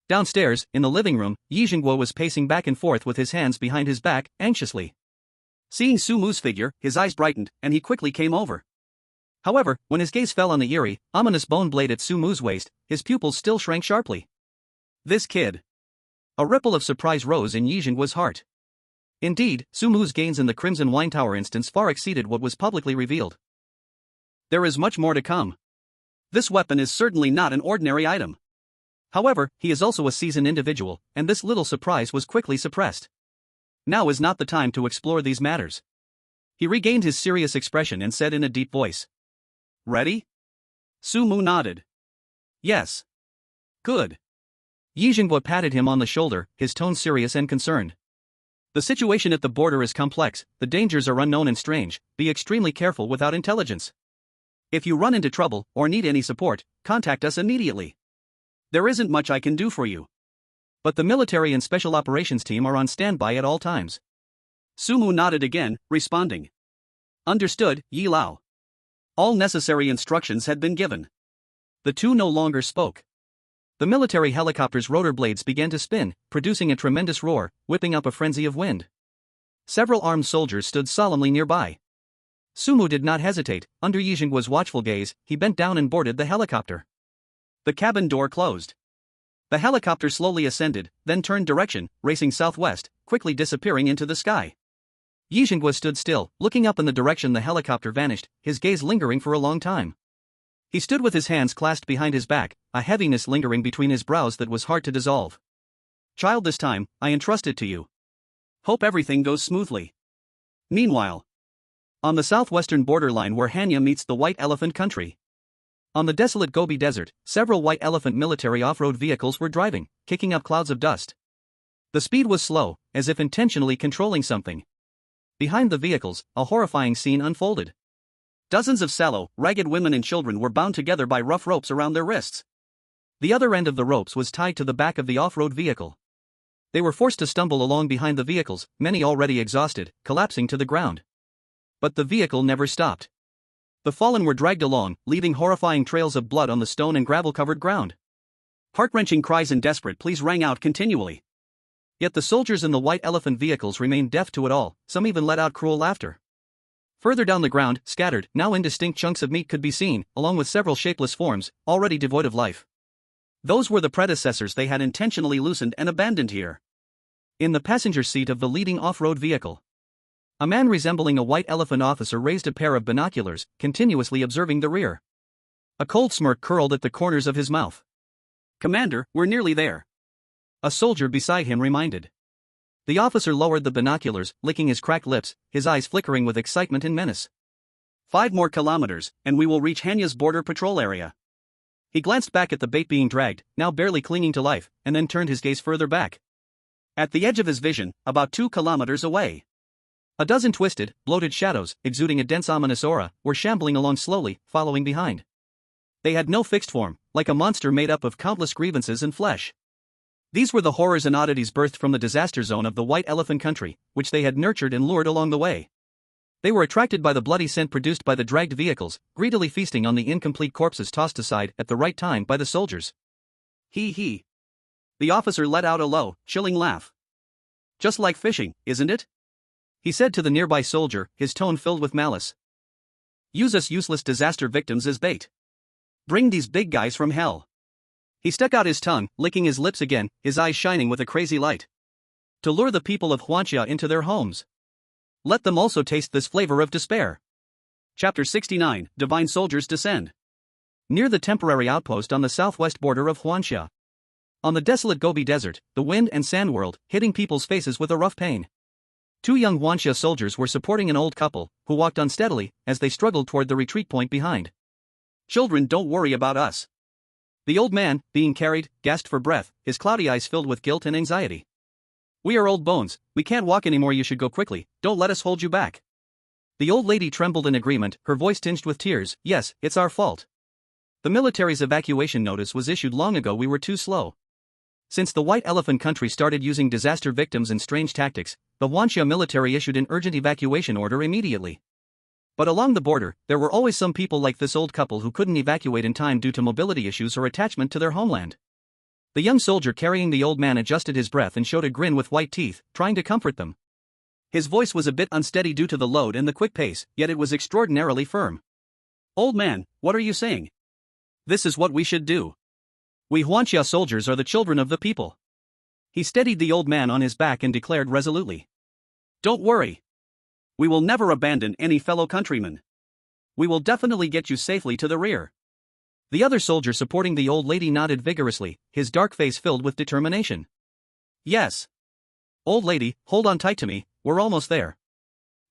Speaker 1: Downstairs, in the living room, Yijingguo was pacing back and forth with his hands behind his back, anxiously.
Speaker 2: Seeing Sumu's figure, his eyes brightened, and he quickly came over.
Speaker 1: However, when his gaze fell on the eerie, ominous bone blade at Sumu's waist, his pupils still shrank sharply. This kid. A ripple of surprise rose in Yijingguo's heart. Indeed, Sumu's gains in the Crimson Wine Tower instance far exceeded what was publicly revealed. There is much more to come. This weapon is certainly not an ordinary item. However, he is also a seasoned individual, and this little surprise was quickly suppressed. Now is not the time to explore these matters. He regained his serious expression and said in a deep voice. Ready?
Speaker 2: Sumu nodded.
Speaker 1: Yes.
Speaker 2: Good.
Speaker 1: Yijingguo patted him on the shoulder, his tone serious and concerned. The situation at the border is complex, the dangers are unknown and strange, be extremely careful without intelligence. If you run into trouble, or need any support, contact us immediately. There isn't much I can do for you. But the military and special operations team are on standby at all times.
Speaker 2: Sumu nodded again, responding. Understood, Yi Lao. All necessary instructions had been given.
Speaker 1: The two no longer spoke. The military helicopter's rotor blades began to spin, producing a tremendous roar, whipping up a frenzy of wind. Several armed soldiers stood solemnly nearby. Sumu did not hesitate. Under Yijingguo's watchful gaze, he bent down and boarded the helicopter. The cabin door closed. The helicopter slowly ascended, then turned direction, racing southwest, quickly disappearing into the sky. Yijingguo stood still, looking up in the direction the helicopter vanished, his gaze lingering for a long time. He stood with his hands clasped behind his back, a heaviness lingering between his brows that was hard to dissolve.
Speaker 2: Child, this time, I entrust it to you. Hope everything goes smoothly. Meanwhile, on the southwestern borderline where Hanya meets the White Elephant country. On the desolate Gobi Desert, several White Elephant military off-road vehicles were driving, kicking up clouds of dust. The speed was slow, as if intentionally controlling something. Behind the vehicles, a horrifying scene unfolded. Dozens of sallow, ragged women and children were bound together by rough ropes around their wrists. The other end of the ropes was tied to the back of the off-road vehicle. They were forced to stumble along behind the vehicles, many already exhausted, collapsing to the ground. But the vehicle never stopped. The fallen were dragged along, leaving horrifying trails of blood on the stone and gravel-covered ground. Heart-wrenching cries and desperate pleas rang out continually. Yet the soldiers in the White Elephant vehicles remained deaf to it all, some even let out cruel laughter. Further down the ground, scattered, now indistinct chunks of meat could be seen, along with several shapeless forms, already devoid of life. Those were the predecessors they had intentionally loosened and abandoned here. In the passenger seat of the leading off-road vehicle, a man resembling a White Elephant officer raised a pair of binoculars, continuously observing the rear. A cold smirk curled at the corners of his mouth. "Commander, we're nearly there," a soldier beside him reminded. The officer lowered the binoculars, licking his cracked lips, his eyes flickering with excitement and menace. 5 more kilometers, and we will reach Hanya's border patrol area." He glanced back at the bait being dragged, now barely clinging to life, and then turned his gaze further back. At the edge of his vision, about 2 kilometers away, a dozen twisted, bloated shadows, exuding a dense ominous aura, were shambling along slowly, following behind. They had no fixed form, like a monster made up of countless grievances and flesh. These were the horrors and oddities birthed from the disaster zone of the White Elephant country, which they had nurtured and lured along the way. They were attracted by the bloody scent produced by the dragged vehicles, greedily feasting on the incomplete corpses tossed aside at the right time by the soldiers. He. The officer let out a low, chilling laugh. "Just like fishing, isn't it?" he said to the nearby soldier, his tone filled with malice. "Use us useless disaster victims as bait. Bring these big guys from hell." He stuck out his tongue, licking his lips again, his eyes shining with a crazy light. "To lure the people of Huanxia into their homes. Let them also taste this flavor of despair." Chapter 69, Divine Soldiers Descend. Near the temporary outpost on the southwest border of Huanxia. On the desolate Gobi Desert, the wind and sand whirled, hitting people's faces with a rough pain. 2 young Huanxia soldiers were supporting an old couple, who walked unsteadily, as they struggled toward the retreat point behind. "Children, don't worry about us." The old man, being carried, gasped for breath, his cloudy eyes filled with guilt and anxiety. "We are old bones, we can't walk anymore, you should go quickly, don't let us hold you back." The old lady trembled in agreement, her voice tinged with tears. "Yes, it's our fault. The military's evacuation notice was issued long ago, we were too slow. Since the White Elephant country started using disaster victims and strange tactics, the Huanxia military issued an urgent evacuation order immediately. But along the border, there were always some people like this old couple who couldn't evacuate in time due to mobility issues or attachment to their homeland." The young soldier carrying the old man adjusted his breath and showed a grin with white teeth, trying to comfort them. His voice was a bit unsteady due to the load and the quick pace, yet it was extraordinarily firm. "Old man, what are you saying? This is what we should do. We Huanxia soldiers are the children of the people." He steadied the old man on his back and declared resolutely. "Don't worry. We will never abandon any fellow countrymen. We will definitely get you safely to the rear." The other soldier supporting the old lady nodded vigorously, his dark face filled with determination. "Yes. Old lady, hold on tight to me, we're almost there."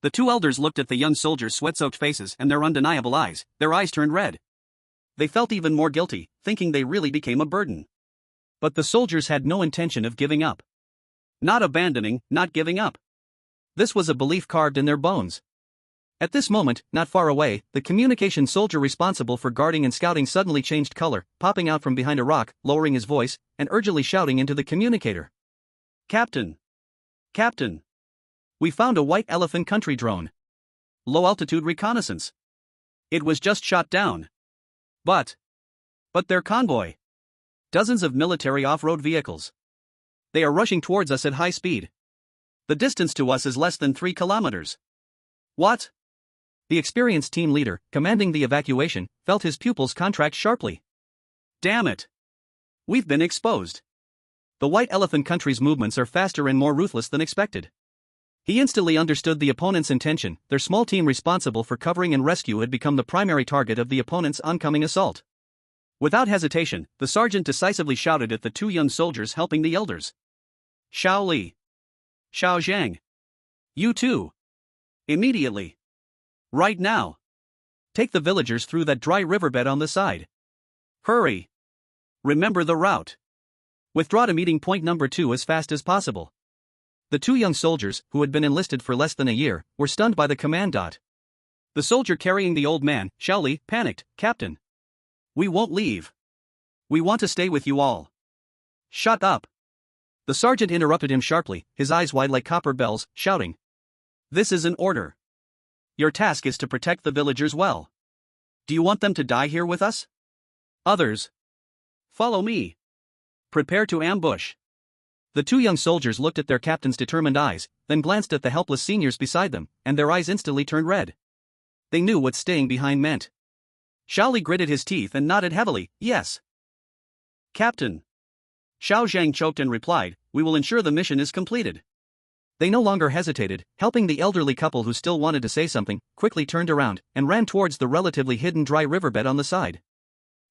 Speaker 2: The 2 elders looked at the young soldiers' sweat-soaked faces and their undeniable eyes, their eyes turned red. They felt even more guilty, thinking they really became a burden. But the soldiers had no intention of giving up. Not abandoning, not giving up. This was a belief carved in their bones. At this moment, not far away, the communication soldier responsible for guarding and scouting suddenly changed color, popping out from behind a rock, lowering his voice, and urgently shouting into the communicator. "Captain! Captain! We found a White Elephant country drone. Low-altitude reconnaissance. It was just shot down. But their convoy. Dozens of military off-road vehicles. They are rushing towards us at high speed. The distance to us is less than 3 kilometers. What?" The experienced team leader, commanding the evacuation, felt his pupils contract sharply. "Damn it! We've been exposed. The White Elephant country's movements are faster and more ruthless than expected." He instantly understood the opponent's intention. Their small team responsible for covering and rescue had become the primary target of the opponent's oncoming assault. Without hesitation, the sergeant decisively shouted at the two young soldiers helping the elders. Xiao Li. Xiao Zhang. You too. Immediately. Right now. Take the villagers through that dry riverbed on the side. Hurry. Remember the route. Withdraw to meeting point number 2 as fast as possible. The two young soldiers, who had been enlisted for less than a year, were stunned by the command. The soldier carrying the old man, Xiao Li, panicked. Captain. We won't leave. We want to stay with you all. Shut up. The sergeant interrupted him sharply, his eyes wide like copper bells, shouting. This is an order. Your task is to protect the villagers well. Do you want them to die here with us? Others. Follow me. Prepare to ambush. The two young soldiers looked at their captain's determined eyes, then glanced at the helpless seniors beside them, and their eyes instantly turned red. They knew what staying behind meant. Xiao Li gritted his teeth and nodded heavily, yes. Captain. Xiao Zhang choked and replied, we will ensure the mission is completed. They no longer hesitated, helping the elderly couple who still wanted to say something, quickly turned around, and ran towards the relatively hidden dry riverbed on the side.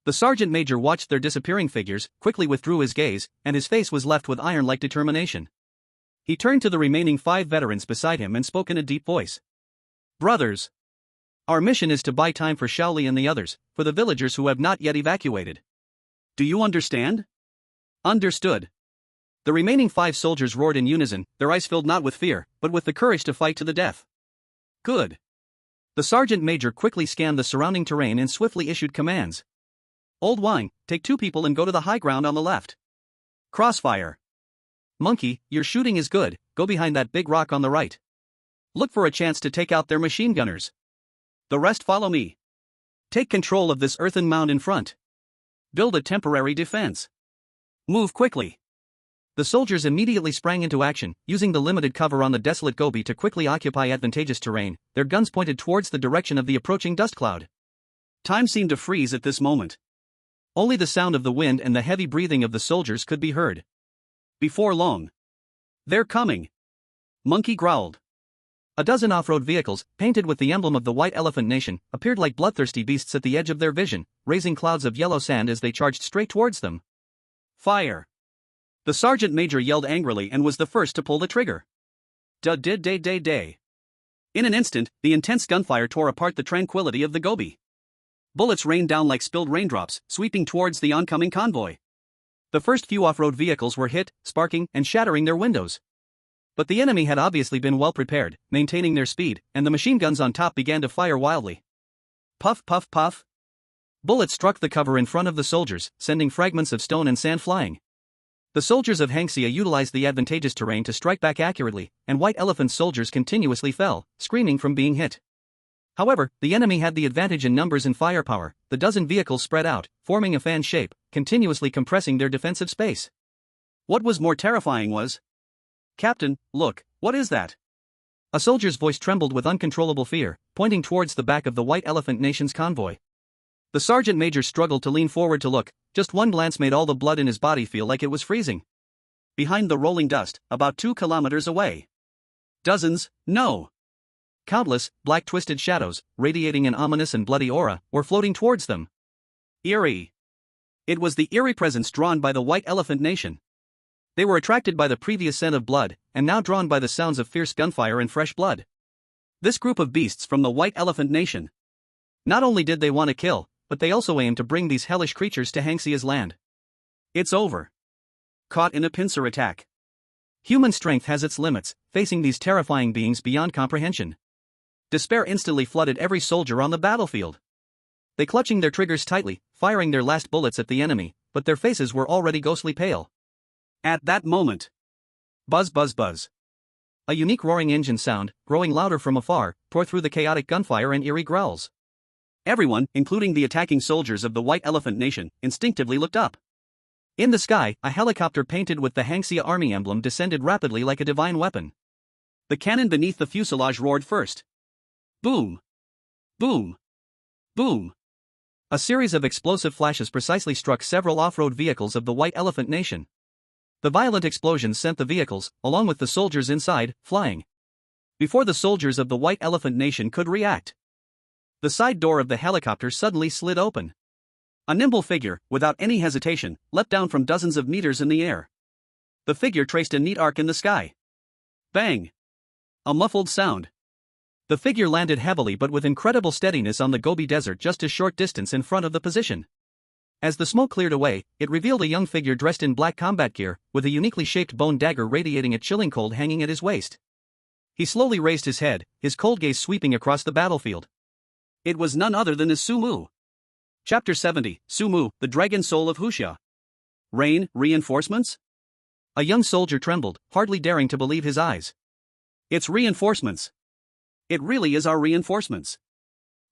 Speaker 2: The sergeant major watched their disappearing figures, quickly withdrew his gaze, and his face was left with iron-like determination. He turned to the remaining 5 veterans beside him and spoke in a deep voice. Brothers. Our mission is to buy time for Xiao Li and the others, for the villagers who have not yet evacuated. Do you understand? Understood. The remaining 5 soldiers roared in unison, their eyes filled not with fear, but with the courage to fight to the death. Good. The sergeant major quickly scanned the surrounding terrain and swiftly issued commands. Old Wine, take 2 people and go to the high ground on the left. Crossfire. Monkey, your shooting is good, go behind that big rock on the right. Look for a chance to take out their machine gunners. The rest follow me. Take control of this earthen mound in front. Build a temporary defense. Move quickly. The soldiers immediately sprang into action, using the limited cover on the desolate gobi to quickly occupy advantageous terrain, their guns pointed towards the direction of the approaching dust cloud. Time seemed to freeze at this moment. Only the sound of the wind and the heavy breathing of the soldiers could be heard. Before long. They're coming. Monkey growled. A dozen off-road vehicles, painted with the emblem of the White Elephant Nation, appeared like bloodthirsty beasts at the edge of their vision, raising clouds of yellow sand as they charged straight towards them. Fire! The sergeant major yelled angrily and was the first to pull the trigger. Da-day-day-day-day. In an instant, the intense gunfire tore apart the tranquility of the gobi. Bullets rained down like spilled raindrops, sweeping towards the oncoming convoy. The first few off-road vehicles were hit, sparking and shattering their windows. But the enemy had obviously been well prepared, maintaining their speed, and the machine guns on top began to fire wildly. Puff puff puff. Bullets struck the cover in front of the soldiers, sending fragments of stone and sand flying. The soldiers of Hangxia utilized the advantageous terrain to strike back accurately, and White Elephant's soldiers continuously fell, screaming from being hit. However, the enemy had the advantage in numbers and firepower. The dozen vehicles spread out, forming a fan shape, continuously compressing their defensive space. What was more terrifying was... Captain, look, what is that? A soldier's voice trembled with uncontrollable fear, pointing towards the back of the White Elephant Nation's convoy. The sergeant major struggled to lean forward to look, just one glance made all the blood in his body feel like it was freezing. Behind the rolling dust, about 2 kilometers away. Dozens, no. Countless, black twisted shadows, radiating an ominous and bloody aura, were floating towards them. Eerie. It was the eerie presence drawn by the White Elephant Nation. They were attracted by the previous scent of blood, and now drawn by the sounds of fierce gunfire and fresh blood. This group of beasts from the White Elephant Nation. Not only did they want to kill, but they also aimed to bring these hellish creatures to Hangxia's land. It's over. Caught in a pincer attack. Human strength has its limits, facing these terrifying beings beyond comprehension. Despair instantly flooded every soldier on the battlefield. They clutching their triggers tightly, firing their last bullets at the enemy, but their faces were already ghostly pale. At that moment. Buzz buzz buzz. A unique roaring engine sound, growing louder from afar, tore through the chaotic gunfire and eerie growls. Everyone, including the attacking soldiers of the White Elephant Nation, instinctively looked up. In the sky, a helicopter painted with the Hangxia army emblem descended rapidly like a divine weapon. The cannon beneath the fuselage roared first. Boom! Boom! Boom! A series of explosive flashes precisely struck several off-road vehicles of the White Elephant Nation. The violent explosions sent the vehicles, along with the soldiers inside, flying. Before the soldiers of the White Elephant Nation could react, the side door of the helicopter suddenly slid open. A nimble figure, without any hesitation, leapt down from dozens of meters in the air. The figure traced a neat arc in the sky. Bang! A muffled sound. The figure landed heavily but with incredible steadiness on the Gobi Desert just a short distance in front of the position. As the smoke cleared away, it revealed a young figure dressed in black combat gear, with a uniquely shaped bone dagger radiating a chilling cold hanging at his waist. He slowly raised his head, his cold gaze sweeping across the battlefield. It was none other than Sumu. Chapter 70, Sumu, the Dragon Soul of Huxia. Rain, reinforcements? A young soldier trembled, hardly daring to believe his eyes. It's reinforcements. It really is our reinforcements.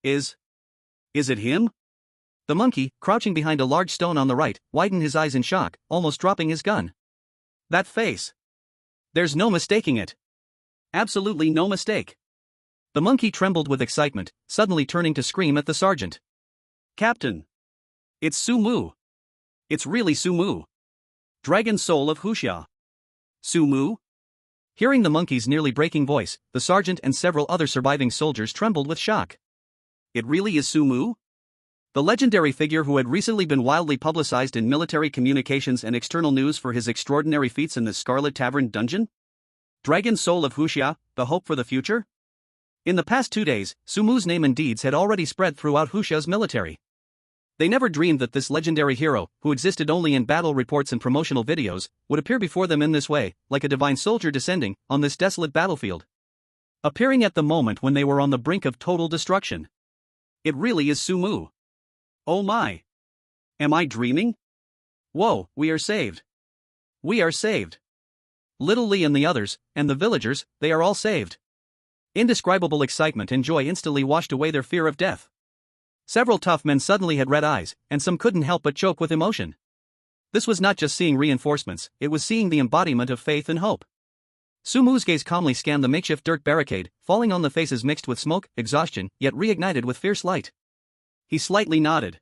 Speaker 2: Is it him? The monkey, crouching behind a large stone on the right, widened his eyes in shock, almost dropping his gun. That face. There's no mistaking it. Absolutely no mistake. The monkey trembled with excitement, suddenly turning to scream at the sergeant. Captain! It's Sumu! It's really Sumu! Dragon Soul of Huxia! Sumu? Hearing the monkey's nearly breaking voice, the sergeant and several other surviving soldiers trembled with shock. It really is Sumu? The legendary figure who had recently been wildly publicized in military communications and external news for his extraordinary feats in the Scarlet Tavern dungeon? Dragon Soul of Huxia, the hope for the future? In the past 2 days, Sumu's name and deeds had already spread throughout Huxia's military. They never dreamed that this legendary hero, who existed only in battle reports and promotional videos, would appear before them in this way, like a divine soldier descending on this desolate battlefield. Appearing at the moment when they were on the brink of total destruction. It really is Sumu. Oh my! Am I dreaming? Whoa, we are saved. We are saved. Little Lee and the others, and the villagers, they are all saved. Indescribable excitement and joy instantly washed away their fear of death. Several tough men suddenly had red eyes, and some couldn't help but choke with emotion. This was not just seeing reinforcements, it was seeing the embodiment of faith and hope. Sumu's gaze calmly scanned the makeshift dirt barricade, falling on the faces mixed with smoke, exhaustion, yet reignited with fierce light. He slightly nodded.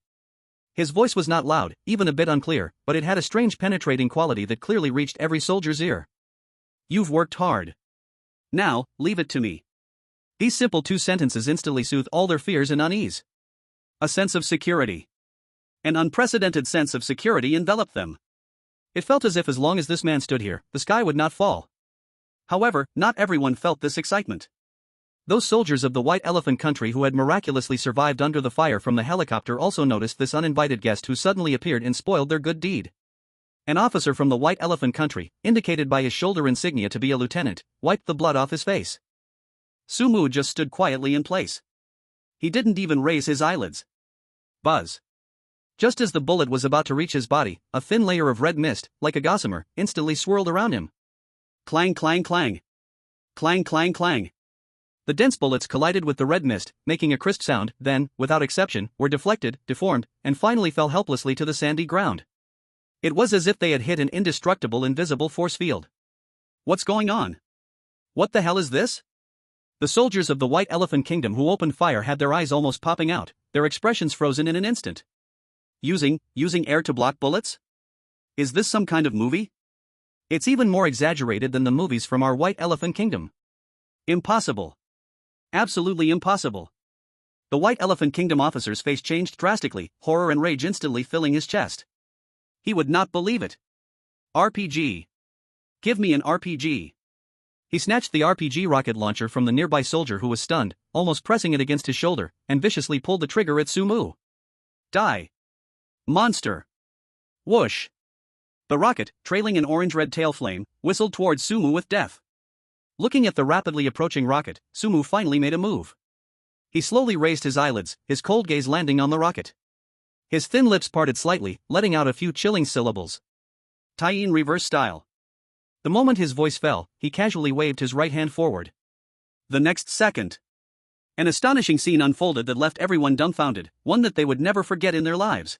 Speaker 2: His voice was not loud, even a bit unclear, but it had a strange penetrating quality that clearly reached every soldier's ear. You've worked hard. Now, leave it to me. These simple 2 sentences instantly soothed all their fears and unease. A sense of security. An unprecedented sense of security enveloped them. It felt as if as long as this man stood here, the sky would not fall. However, not everyone felt this excitement. Those soldiers of the White Elephant Country who had miraculously survived under the fire from the helicopter also noticed this uninvited guest who suddenly appeared and spoiled their good deed. An officer from the White Elephant Country, indicated by his shoulder insignia to be a lieutenant, wiped the blood off his face. Sumu just stood quietly in place. He didn't even raise his eyelids. Buzz. Just as the bullet was about to reach his body, a thin layer of red mist, like a gossamer, instantly swirled around him. Clang clang clang. Clang clang clang. The dense bullets collided with the red mist, making a crisp sound, then, without exception, were deflected, deformed, and finally fell helplessly to the sandy ground. It was as if they had hit an indestructible invisible force field. What's going on? What the hell is this? The soldiers of the White Elephant Kingdom who opened fire had their eyes almost popping out, their expressions frozen in an instant. Using air to block bullets? Is this some kind of movie? It's even more exaggerated than the movies from our White Elephant Kingdom. Impossible. Absolutely impossible. The White Elephant Kingdom officer's face changed drastically, horror and rage instantly filling his chest. He would not believe it. RPG. Give me an RPG. He snatched the RPG rocket launcher from the nearby soldier who was stunned, almost pressing it against his shoulder, and viciously pulled the trigger at Sumu. Die. Monster. Whoosh. The rocket, trailing an orange-red tail flame, whistled towards Sumu with death. Looking at the rapidly approaching rocket, Sumu finally made a move. He slowly raised his eyelids, his cold gaze landing on the rocket. His thin lips parted slightly, letting out a few chilling syllables. Tie-in reverse style. The moment his voice fell, he casually waved his right hand forward. The next second, an astonishing scene unfolded that left everyone dumbfounded, one that they would never forget in their lives.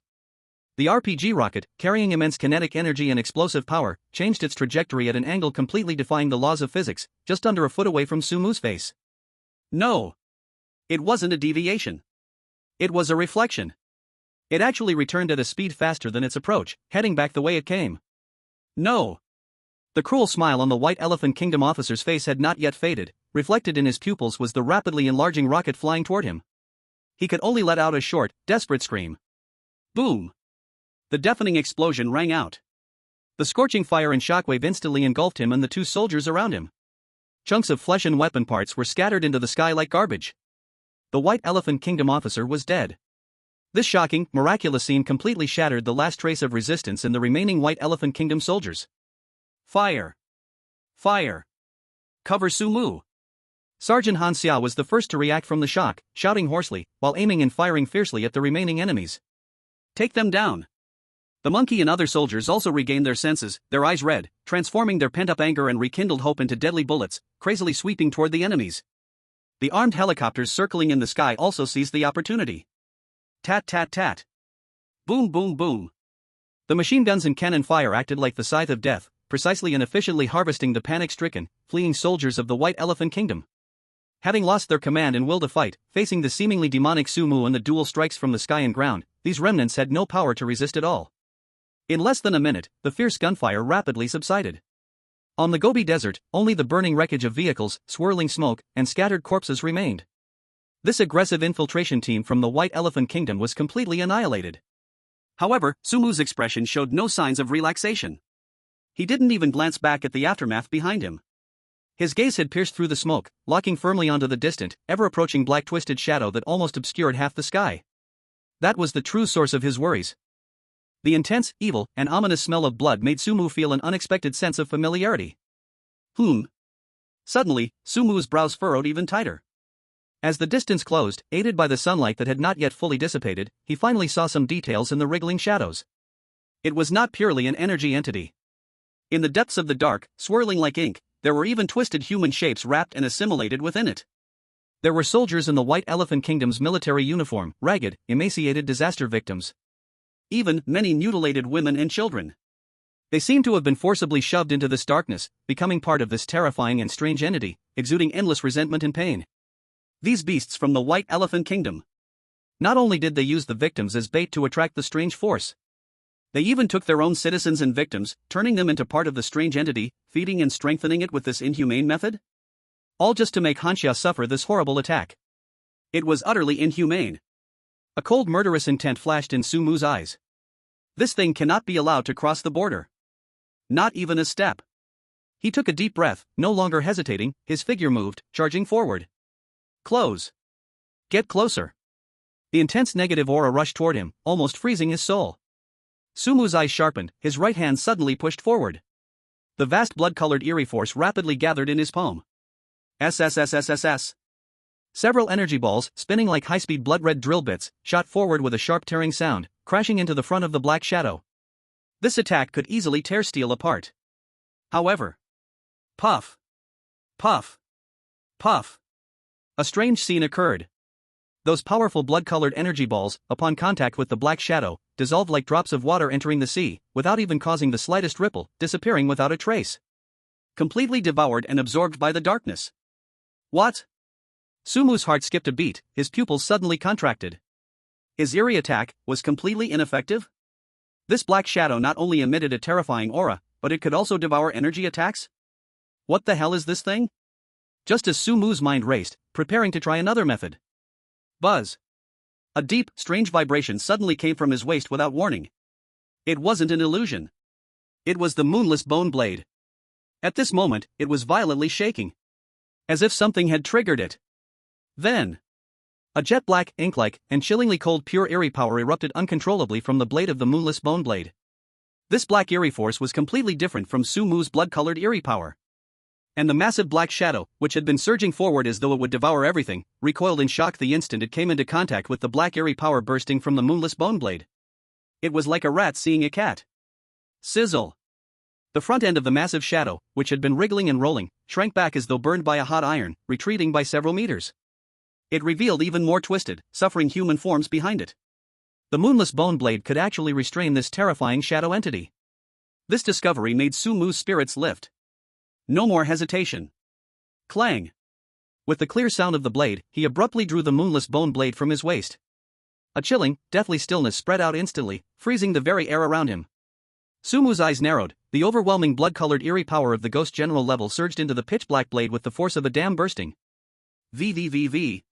Speaker 2: The RPG rocket, carrying immense kinetic energy and explosive power, changed its trajectory at an angle completely defying the laws of physics, just under a foot away from Sumu's face. No. It wasn't a deviation. It was a reflection. It actually returned at a speed faster than its approach, heading back the way it came. No.
Speaker 1: The cruel smile on the White Elephant Kingdom officer's face had not yet faded. Reflected in his pupils was the rapidly enlarging rocket flying toward him. He could only let out a short, desperate scream. Boom! The deafening explosion rang out. The scorching fire and shockwave instantly engulfed him and the two soldiers around him. Chunks of flesh and weapon parts were scattered into the sky like garbage. The White Elephant Kingdom officer was dead. This shocking, miraculous scene completely shattered the last trace of resistance in the remaining White Elephant Kingdom soldiers. Fire! Fire! Cover Sumu! Sergeant Han Xiao was the first to react from the shock, shouting hoarsely, while aiming and firing fiercely at the remaining enemies. Take them down! The monkey and other soldiers also regained their senses, their eyes red, transforming their pent-up anger and rekindled hope into deadly bullets, crazily sweeping toward the enemies. The armed helicopters circling in the sky also seized the opportunity. Tat tat tat. Boom boom boom. The machine guns and cannon fire acted like the scythe of death, precisely and efficiently harvesting the panic-stricken, fleeing soldiers of the White Elephant Kingdom. Having lost their command and will to fight, facing the seemingly demonic Sumu and the dual strikes from the sky and ground, these remnants had no power to resist at all. In less than a minute, the fierce gunfire rapidly subsided. On the Gobi Desert, only the burning wreckage of vehicles, swirling smoke, and scattered corpses remained. This aggressive infiltration team from the White Elephant Kingdom was completely annihilated. However, Sumu's expression showed no signs of relaxation. He didn't even glance back at the aftermath behind him. His gaze had pierced through the smoke, locking firmly onto the distant, ever-approaching black twisted shadow that almost obscured half the sky. That was the true source of his worries. The intense, evil, and ominous smell of blood made Sumu feel an unexpected sense of familiarity. Suddenly, Sumu's brows furrowed even tighter. As the distance closed, aided by the sunlight that had not yet fully dissipated, he finally saw some details in the wriggling shadows. It was not purely an energy entity. In the depths of the dark, swirling like ink, there were even twisted human shapes wrapped and assimilated within it. There were soldiers in the White Elephant Kingdom's military uniform, ragged, emaciated disaster victims. Even many mutilated women and children. They seemed to have been forcibly shoved into this darkness, becoming part of this terrifying and strange entity, exuding endless resentment and pain. These beasts from the White Elephant Kingdom. Not only did they use the victims as bait to attract the strange force, they even took their own citizens and victims, turning them into part of the strange entity, feeding and strengthening it with this inhumane method? All just to make Hanxia suffer this horrible attack. It was utterly inhumane. A cold murderous intent flashed in Sumu's eyes. This thing cannot be allowed to cross the border. Not even a step. He took a deep breath, no longer hesitating, his figure moved, charging forward. Close. Get closer. The intense negative aura rushed toward him, almost freezing his soul. Sumu's eyes sharpened, his right hand suddenly pushed forward. The vast blood-colored eerie force rapidly gathered in his palm. SSSSSS. Several energy balls, spinning like high-speed blood-red drill bits, shot forward with a sharp tearing sound, crashing into the front of the black shadow. This attack could easily tear steel apart. However, puff, puff, puff. A strange scene occurred. Those powerful blood-colored energy balls, upon contact with the black shadow, dissolved like drops of water entering the sea, without even causing the slightest ripple, disappearing without a trace. Completely devoured and absorbed by the darkness. What? Sumu's heart skipped a beat, his pupils suddenly contracted. His eerie attack was completely ineffective? This black shadow not only emitted a terrifying aura, but it could also devour energy attacks? What the hell is this thing? Just as Sumu's mind raced, preparing to try another method. Buzz. A deep, strange vibration suddenly came from his waist without warning. It wasn't an illusion. It was the moonless bone blade. At this moment, it was violently shaking. As if something had triggered it. Then, a jet-black, ink-like, and chillingly cold pure eerie power erupted uncontrollably from the blade of the moonless bone blade. This black eerie force was completely different from Sumu's blood-colored eerie power. And the massive black shadow, which had been surging forward as though it would devour everything, recoiled in shock the instant it came into contact with the black eerie power bursting from the moonless bone blade. It was like a rat seeing a cat. Sizzle. The front end of the massive shadow, which had been wriggling and rolling, shrank back as though burned by a hot iron, retreating by several meters. It revealed even more twisted, suffering human forms behind it. The moonless bone blade could actually restrain this terrifying shadow entity. This discovery made Sumu's spirits lift. No more hesitation. Clang. With the clear sound of the blade, he abruptly drew the moonless bone blade from his waist. A chilling, deathly stillness spread out instantly, freezing the very air around him. Sumu's eyes narrowed, The overwhelming blood-colored eerie power of the Ghost General level surged into the pitch-black blade with the force of a dam bursting. VVVV.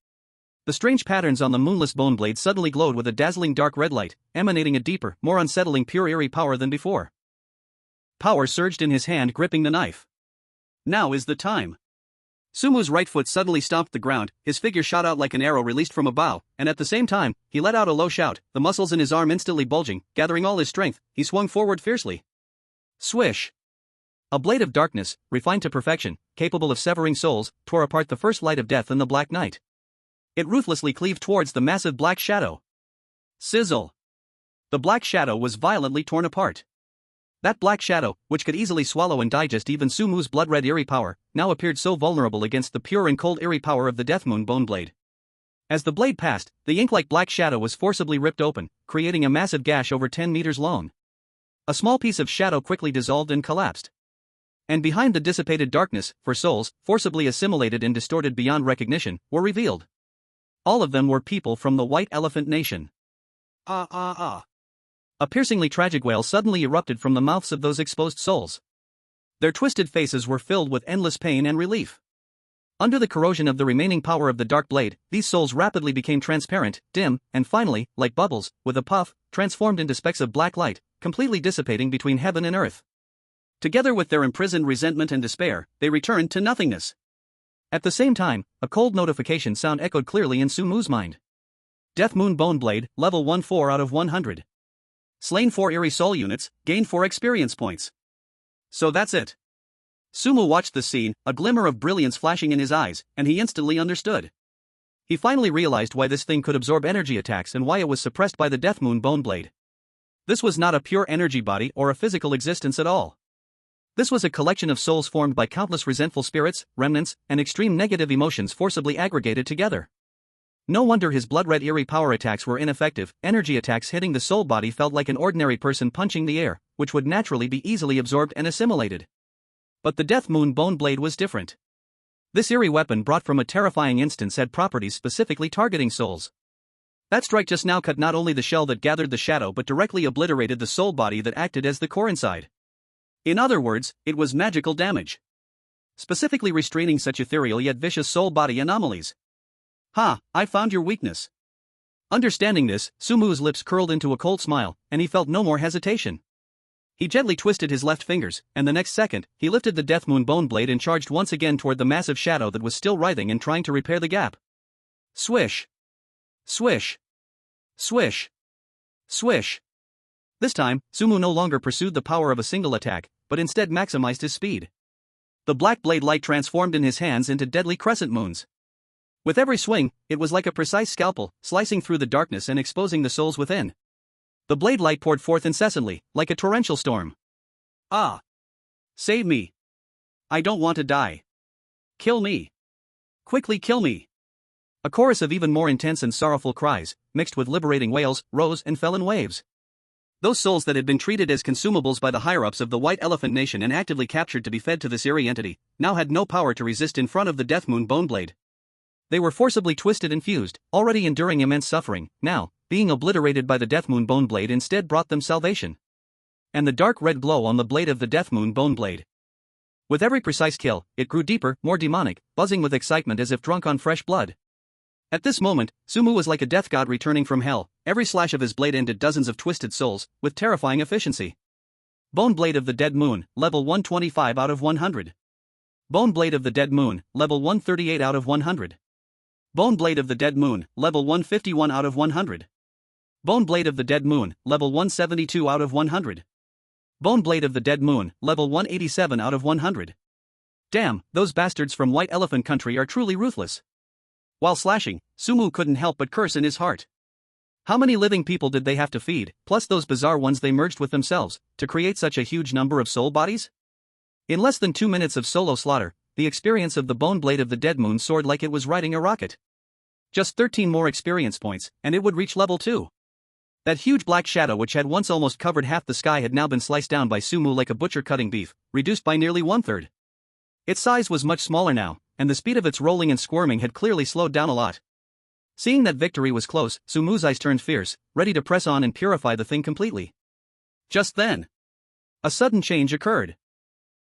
Speaker 1: The strange patterns on the moonless bone blade suddenly glowed with a dazzling dark red light, emanating a deeper, more unsettling pure eerie power than before. Power surged in his hand, gripping the knife. Now is the time. Sumu's right foot suddenly stomped the ground, his figure shot out like an arrow released from a bow, and at the same time, he let out a low shout, the muscles in his arm instantly bulging. Gathering all his strength, he swung forward fiercely. Swish! A blade of darkness, refined to perfection, capable of severing souls, tore apart the first light of death in the Black Night. It ruthlessly cleaved towards the massive black shadow. Sizzle! The black shadow was violently torn apart. That black shadow, which could easily swallow and digest even Sumu's blood-red eerie power, now appeared so vulnerable against the pure and cold eerie power of the Death Moon Bone Blade. As the blade passed, the ink-like black shadow was forcibly ripped open, creating a massive gash over 10 meters long. A small piece of shadow quickly dissolved and collapsed. And behind the dissipated darkness, for souls, forcibly assimilated and distorted beyond recognition, were revealed. All of them were people from the White Elephant Nation. A piercingly tragic wail suddenly erupted from the mouths of those exposed souls. Their twisted faces were filled with endless pain and relief. Under the corrosion of the remaining power of the dark blade, these souls rapidly became transparent, dim, and finally, like bubbles, with a puff, transformed into specks of black light, completely dissipating between heaven and earth. Together with their imprisoned resentment and despair, they returned to nothingness. At the same time, a cold notification sound echoed clearly in Sumu's mind. Death Moon Bone Blade, level 1-4 out of 100. Slain 4 eerie soul units, gained 4 experience points. So that's it. Sumu watched the scene, a glimmer of brilliance flashing in his eyes, and he instantly understood. He finally realized why this thing could absorb energy attacks and why it was suppressed by the Death Moon Bone Blade. This was not a pure energy body or a physical existence at all. This was a collection of souls formed by countless resentful spirits, remnants, and extreme negative emotions forcibly aggregated together. No wonder his blood-red eerie power attacks were ineffective. Energy attacks hitting the soul body felt like an ordinary person punching the air, which would naturally be easily absorbed and assimilated. But the Death Moon Bone Blade was different. This eerie weapon brought from a terrifying instance had properties specifically targeting souls. That strike just now cut not only the shell that gathered the shadow but directly obliterated the soul body that acted as the core inside. In other words, it was magical damage. Specifically restraining such ethereal yet vicious soul body anomalies. I found your weakness. Understanding this, Sumu's lips curled into a cold smile, and he felt no more hesitation. He gently twisted his left fingers, and the next second, he lifted the Death Moon Bone Blade and charged once again toward the massive shadow that was still writhing and trying to repair the gap. Swish! Swish! Swish! Swish! This time, Sumu no longer pursued the power of a single attack, but instead maximized his speed. The black blade light transformed in his hands into deadly crescent moons. With every swing, it was like a precise scalpel, slicing through the darkness and exposing the souls within. The blade light poured forth incessantly, like a torrential storm. Save me! I don't want to die. Kill me! Quickly kill me! A chorus of even more intense and sorrowful cries, mixed with liberating wails, rose and fell in waves. Those souls that had been treated as consumables by the higher-ups of the White Elephant Nation and actively captured to be fed to this eerie entity, now had no power to resist in front of the Death Moon Bone Blade. They were forcibly twisted and fused, already enduring immense suffering. Now, being obliterated by the Death Moon Bone Blade instead brought them salvation. And the dark red glow on the blade of the Death Moon Bone Blade. With every precise kill, it grew deeper, more demonic, buzzing with excitement as if drunk on fresh blood. At this moment, Sumu was like a death god returning from hell. Every slash of his blade ended dozens of twisted souls, with terrifying efficiency. Bone Blade of the Dead Moon, level 125 out of 100. Bone Blade of the Dead Moon, level 138 out of 100. Bone Blade of the Dead Moon, level 151 out of 100. Bone Blade of the Dead Moon, level 172 out of 100. Bone Blade of the Dead Moon, level 187 out of 100. Damn, those bastards from White Elephant Country are truly ruthless. While slashing, Sumu couldn't help but curse in his heart. How many living people did they have to feed, plus those bizarre ones they merged with themselves, to create such a huge number of soul bodies? In less than 2 minutes of solo slaughter, the experience of the Bone Blade of the Dead Moon soared like it was riding a rocket. Just 13 more experience points, and it would reach level 2. That huge black shadow which had once almost covered half the sky had now been sliced down by Sumu like a butcher cutting beef, reduced by nearly 1/3. Its size was much smaller now, and the speed of its rolling and squirming had clearly slowed down a lot. Seeing that victory was close, Sumu's eyes turned fierce, ready to press on and purify the thing completely. Just then, A sudden change occurred.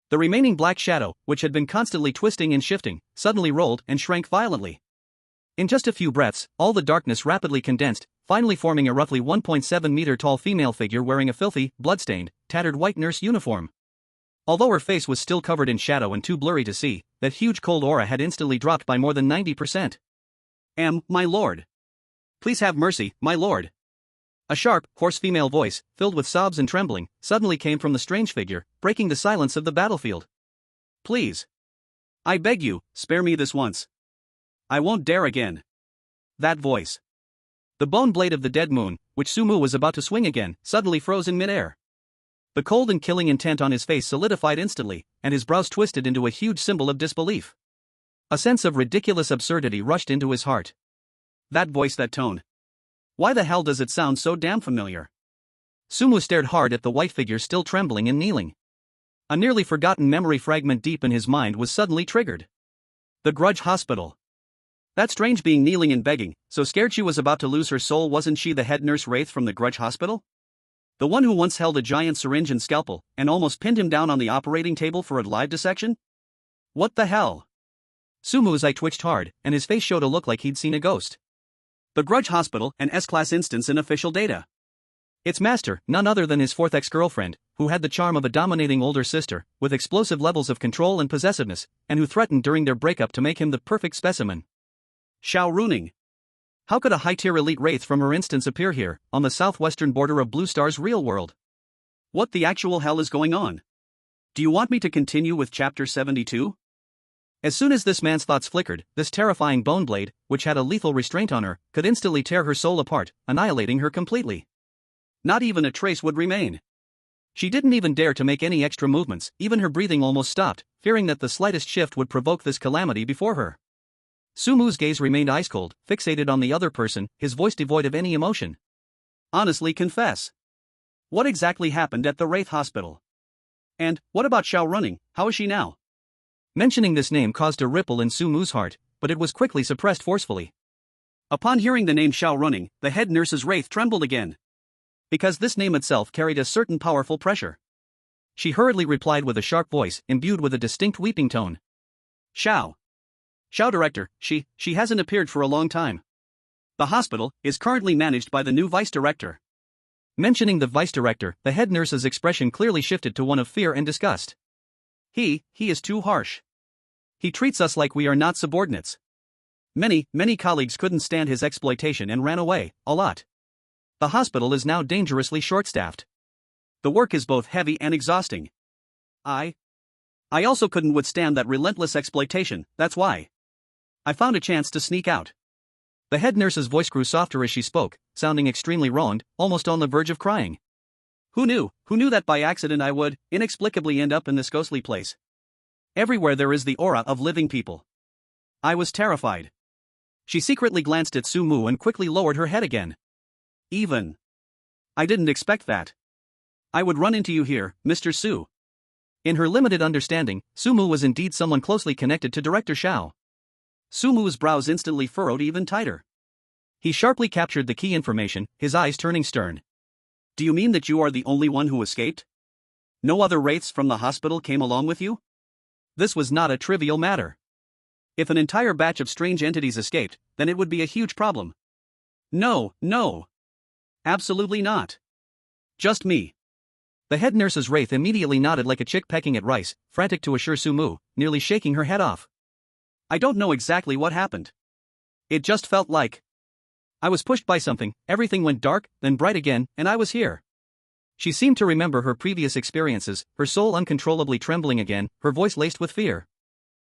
Speaker 1: The remaining black shadow, which had been constantly twisting and shifting, suddenly rolled and shrank violently. In just a few breaths, all the darkness rapidly condensed, finally forming a roughly 1.7-meter tall female figure wearing a filthy, blood-stained, tattered white nurse uniform. Although her face was still covered in shadow and too blurry to see, that huge cold aura had instantly dropped by more than 90%.
Speaker 2: My lord. Please have mercy, my lord.
Speaker 1: A sharp, hoarse female voice, filled with sobs and trembling, suddenly came from the strange figure, breaking the silence of the battlefield.
Speaker 2: Please. I beg you, spare me this once. I won't dare again. That voice.
Speaker 1: The bone blade of the dead moon, which Sumu was about to swing again, suddenly froze in midair. The cold and killing intent on his face solidified instantly, and his brows twisted into a huge symbol of disbelief. A sense of ridiculous absurdity rushed into his heart.
Speaker 2: That voice, that tone. Why the hell does it sound so damn familiar?
Speaker 1: Sumu stared hard at the white figure still trembling and kneeling. A nearly forgotten memory fragment deep in his mind was suddenly triggered. The Grudge Hospital.
Speaker 2: That strange being kneeling and begging, so scared she was about to lose her soul. Wasn't she the head nurse Wraith from the Grudge Hospital? The one who once held a giant syringe and scalpel, and almost pinned him down on the operating table for a live dissection? What the hell?
Speaker 1: Sumu's eye twitched hard, and his face showed a look like he'd seen a ghost.
Speaker 2: The Grudge Hospital, an S-class instance in official data.
Speaker 1: Its master, none other than his fourth ex-girlfriend, who had the charm of a dominating older sister, with explosive levels of control and possessiveness, and who threatened during their breakup to make him the perfect specimen.
Speaker 2: Xiao Runing.
Speaker 1: How could a high-tier elite wraith from her instance appear here, on the southwestern border of Blue Star's real world?
Speaker 2: What the actual hell is going on? Do you want me to continue with Chapter 72?
Speaker 1: As soon as this man's thoughts flickered, this terrifying bone blade, which had a lethal restraint on her, could instantly tear her soul apart, annihilating her completely.
Speaker 2: Not even a trace would remain.
Speaker 1: She didn't even dare to make any extra movements, even her breathing almost stopped, fearing that the slightest shift would provoke this calamity before her. Sumu's gaze remained ice-cold, fixated on the other person, his voice devoid of any emotion.
Speaker 2: Honestly confess. What exactly happened at the Wraith Hospital? And, what about Xiao Runing, how is she now?
Speaker 1: Mentioning this name caused a ripple in Sumu's heart, but it was quickly suppressed forcefully.
Speaker 2: Upon hearing the name Xiao Runing, the head nurse's wraith trembled again.
Speaker 1: Because this name itself carried a certain powerful pressure. She hurriedly replied with a sharp voice, imbued with a distinct weeping tone.
Speaker 2: Xiao, Director, she hasn't appeared for a long time. The hospital is currently managed by the new vice director.
Speaker 1: Mentioning the vice director, the head nurse's expression clearly shifted to one of fear and disgust.
Speaker 2: He is too harsh. He treats us like we are not subordinates. Many colleagues couldn't stand his exploitation and ran away, a lot.
Speaker 1: The hospital is now dangerously short-staffed.
Speaker 2: The work is both heavy and exhausting. I also couldn't withstand that relentless exploitation, that's why I found a chance to sneak out.
Speaker 1: The head nurse's voice grew softer as she spoke, sounding extremely wronged, almost on the verge of crying.
Speaker 2: Who knew that by accident I would, inexplicably end up in this ghostly place? Everywhere there is the aura of living people. I was terrified. She secretly glanced at Sumu and quickly lowered her head again. I didn't expect that. I would run into you here, Mr. Su.
Speaker 1: In her limited understanding, Sumu was indeed someone closely connected to Director Xiao.
Speaker 2: Sumu's brows instantly furrowed even tighter.
Speaker 1: He sharply captured the key information, his eyes turning stern.
Speaker 2: Do you mean that you are the only one who escaped? No other wraiths from the hospital came along with you?
Speaker 1: This was not a trivial matter.
Speaker 2: If an entire batch of strange entities escaped, then it would be a huge problem. No. Absolutely not. Just me.
Speaker 1: The head nurse's wraith immediately nodded like a chick pecking at rice, frantic to assure Sumu, nearly shaking her head off.
Speaker 2: I don't know exactly what happened. It just felt like I was pushed by something, everything went dark, then bright again, and I was here.
Speaker 1: She seemed to remember her previous experiences, her soul uncontrollably trembling again, her voice laced with fear.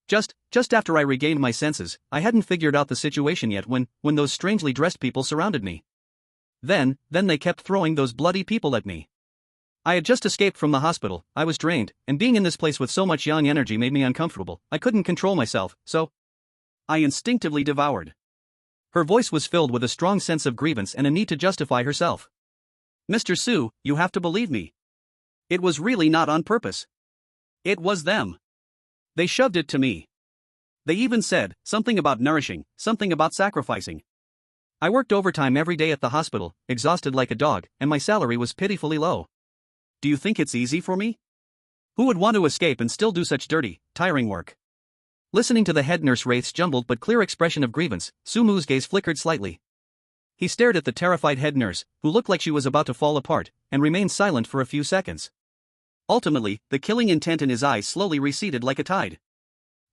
Speaker 1: Just after I regained my senses, I hadn't figured out the situation yet when those strangely dressed people surrounded me. Then they kept throwing those bloody people at me. I had just escaped from the hospital, I was drained, and being in this place with so much young energy made me uncomfortable. I couldn't control myself, so
Speaker 2: I instinctively devoured.
Speaker 1: Her voice was filled with a strong sense of grievance and a need to justify herself.
Speaker 2: Mr. Su, you have to believe me. It was really not on purpose. It was them. They shoved it to me. They even said something about nourishing, something about sacrificing.
Speaker 1: I worked overtime every day at the hospital, exhausted like a dog, and my salary was pitifully low.
Speaker 2: do you think it's easy for me? Who would want to escape and still do such dirty, tiring work?
Speaker 1: Listening to the head nurse Wraith's jumbled but clear expression of grievance, Sumu's gaze flickered slightly. He stared at the terrified head nurse, who looked like she was about to fall apart, and remained silent for a few seconds. Ultimately, the killing intent in his eyes slowly receded like a tide.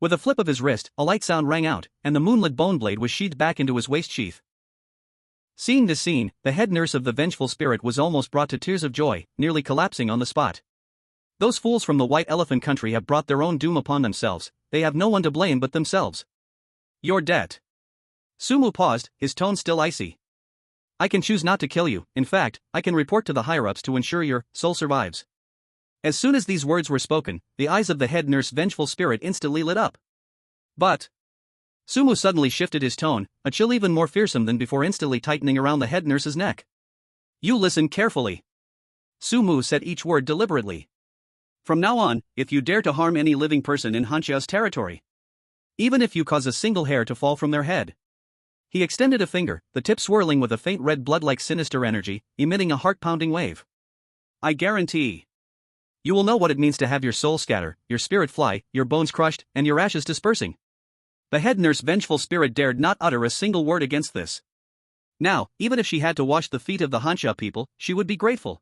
Speaker 1: With a flip of his wrist, a light sound rang out, and the moonlit bone blade was sheathed back into his waist sheath. Seeing this scene, the head nurse of the vengeful spirit was almost brought to tears of joy, nearly collapsing on the spot. Those fools from the White Elephant Country have brought their own doom upon themselves. They have no one to blame but themselves. Your debt. Sumu paused, his tone still icy. I can choose not to kill you. In fact, I can report to the higher-ups to ensure your soul survives. As soon as these words were spoken, the eyes of the head nurse vengeful spirit instantly lit up. But Sumu suddenly shifted his tone, a chill even more fearsome than before instantly tightening around the head nurse's neck. You listen carefully. Sumu said each word deliberately. From now on, if you dare to harm any living person in Hanxia's territory, even if you cause a single hair to fall from their head. He extended a finger, the tip swirling with a faint red blood-like sinister energy, emitting a heart-pounding wave. I guarantee you will know what it means to have your soul scatter, your spirit fly, your bones crushed, and your ashes dispersing. The head nurse vengeful spirit dared not utter a single word against this. Now, even if she had to wash the feet of the Hanxia people, she would be grateful.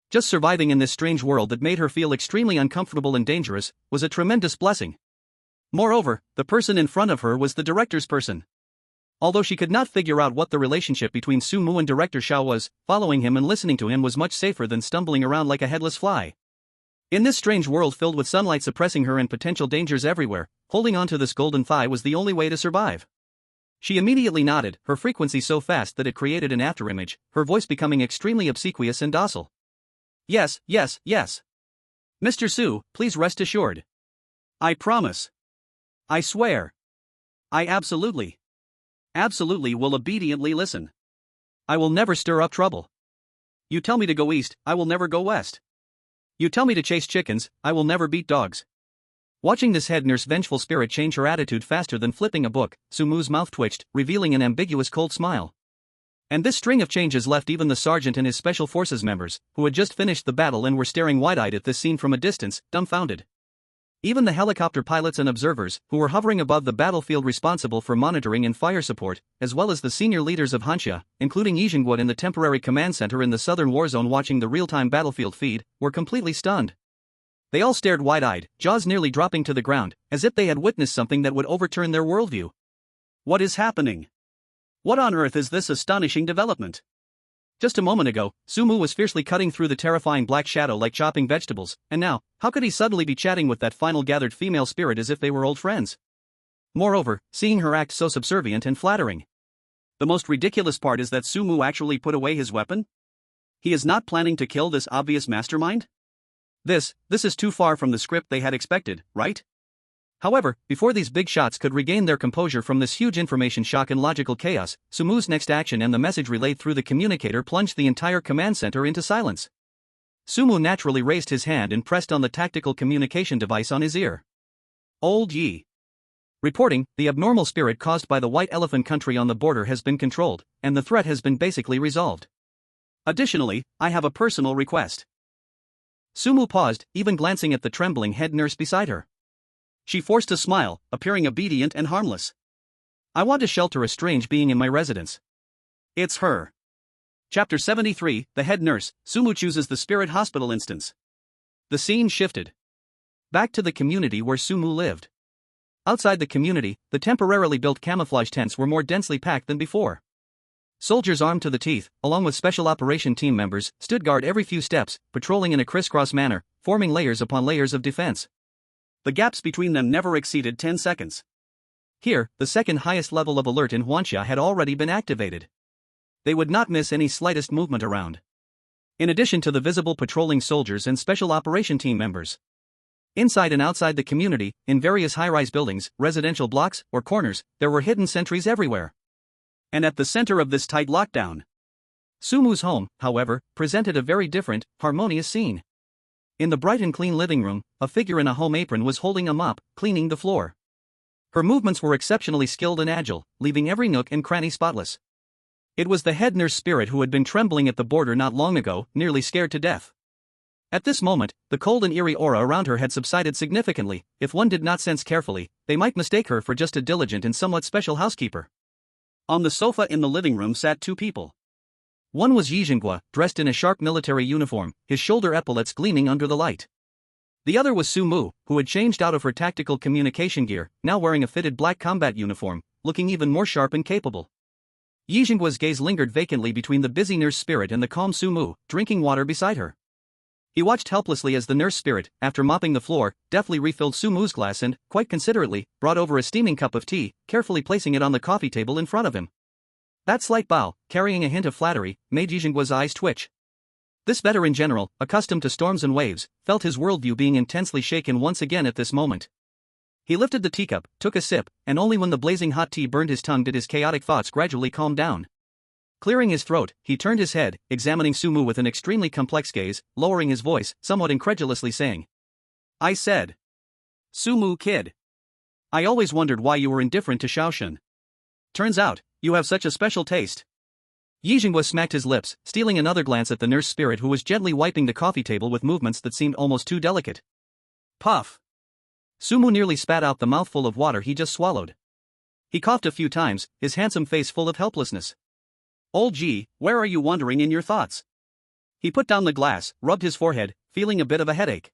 Speaker 1: Just surviving in this strange world that made her feel extremely uncomfortable and dangerous was a tremendous blessing. Moreover, the person in front of her was the director's person. Although she could not figure out what the relationship between Sumu and Director Xiao was, following him and listening to him was much safer than stumbling around like a headless fly. In this strange world filled with sunlight suppressing her and potential dangers everywhere, holding on to this golden thigh was the only way to survive. She immediately nodded, her frequency so fast that it created an afterimage, her voice becoming extremely obsequious and docile. Yes, yes, yes. Mr. Su, please rest assured. I promise. I swear. I absolutely will obediently listen. I will never stir up trouble. You tell me to go east, I will never go west. You tell me to chase chickens, I will never beat dogs. Watching this head nurse vengeful spirit change her attitude faster than flipping a book, Sumu's mouth twitched, revealing an ambiguous cold smile. And this string of changes left even the sergeant and his special forces members, who had just finished the battle and were staring wide-eyed at this scene from a distance, dumbfounded. Even the helicopter pilots and observers, who were hovering above the battlefield responsible for monitoring and fire support, as well as the senior leaders of Hanxia, including Yizhengguo in the temporary command center in the southern war zone watching the real-time battlefield feed, were completely stunned. They all stared wide-eyed, jaws nearly dropping to the ground, as if they had witnessed something that would overturn their worldview. What is happening? What on earth is this astonishing development? Just a moment ago, Sumu was fiercely cutting through the terrifying black shadow like chopping vegetables, and now, how could he suddenly be chatting with that final gathered female spirit as if they were old friends? Moreover, seeing her act so subservient and flattering. The most ridiculous part is that Sumu actually put away his weapon? He is not planning to kill this obvious mastermind? This is too far from the script they had expected, right? However, before these big shots could regain their composure from this huge information shock and logical chaos, Sumu's next action and the message relayed through the communicator plunged the entire command center into silence. Sumu naturally raised his hand and pressed on the tactical communication device on his ear. Old Yi. Reporting, the abnormal spirit caused by the White Elephant Country on the border has been controlled, and the threat has been basically resolved. Additionally, I have a personal request. Sumu paused, even glancing at the trembling head nurse beside her. She forced a smile, appearing obedient and harmless. I want to shelter a strange being in my residence. It's her. Chapter 73, The Head Nurse, Sumu chooses the Spirit Hospital instance. The scene shifted. Back to the community where Sumu lived. Outside the community, the temporarily built camouflage tents were more densely packed than before. Soldiers armed to the teeth, along with special operation team members, stood guard every few steps, patrolling in a crisscross manner, forming layers upon layers of defense. The gaps between them never exceeded 10 seconds. Here, the second highest level of alert in Huanxia had already been activated. They would not miss any slightest movement around. In addition to the visible patrolling soldiers and special operation team members. Inside and outside the community, in various high-rise buildings, residential blocks, or corners, there were hidden sentries everywhere. And at the center of this tight lockdown, Sumu's home, however, presented a very different, harmonious scene. In the bright and clean living room, a figure in a home apron was holding a mop, cleaning the floor. Her movements were exceptionally skilled and agile, leaving every nook and cranny spotless. It was the head nurse spirit who had been trembling at the border not long ago, nearly scared to death. At this moment, the cold and eerie aura around her had subsided significantly. If one did not sense carefully, they might mistake her for just a diligent and somewhat special housekeeper.
Speaker 2: On the sofa in the living room sat two people.
Speaker 1: One was Yi Jinghua, dressed in a sharp military uniform, his shoulder epaulets gleaming under the light. The other was Su Mu, who had changed out of her tactical communication gear, now wearing a fitted black combat uniform, looking even more sharp and capable. Yi Jinghua's gaze lingered vacantly between the busy nurse spirit and the calm Su Mu, drinking water beside her. He watched helplessly as the nurse spirit, after mopping the floor, deftly refilled Su Mu's glass and, quite considerately, brought over a steaming cup of tea, carefully placing it on the coffee table in front of him. That slight bow, carrying a hint of flattery, made Yi Jinghua's eyes twitch. This veteran general, accustomed to storms and waves, felt his worldview being intensely shaken once again at this moment. He lifted the teacup, took a sip, and only when the blazing hot tea burned his tongue did his chaotic thoughts gradually calm down. Clearing his throat, he turned his head, examining Su Mu with an extremely complex gaze, lowering his voice, somewhat incredulously saying,
Speaker 2: I said. Su Mu kid. I always wondered why you were indifferent to Shaoshan. Turns out, you have such a special taste.
Speaker 1: Yi Jinghua smacked his lips, stealing another glance at the nurse spirit who was gently wiping the coffee table with movements that seemed almost too delicate.
Speaker 2: Puff.
Speaker 1: Su Mu nearly spat out the mouthful of water he just swallowed. He coughed a few times, his handsome face full of helplessness.
Speaker 2: Old Ji, where are you wandering in your thoughts? He put down the glass, rubbed his forehead, feeling a bit of a headache.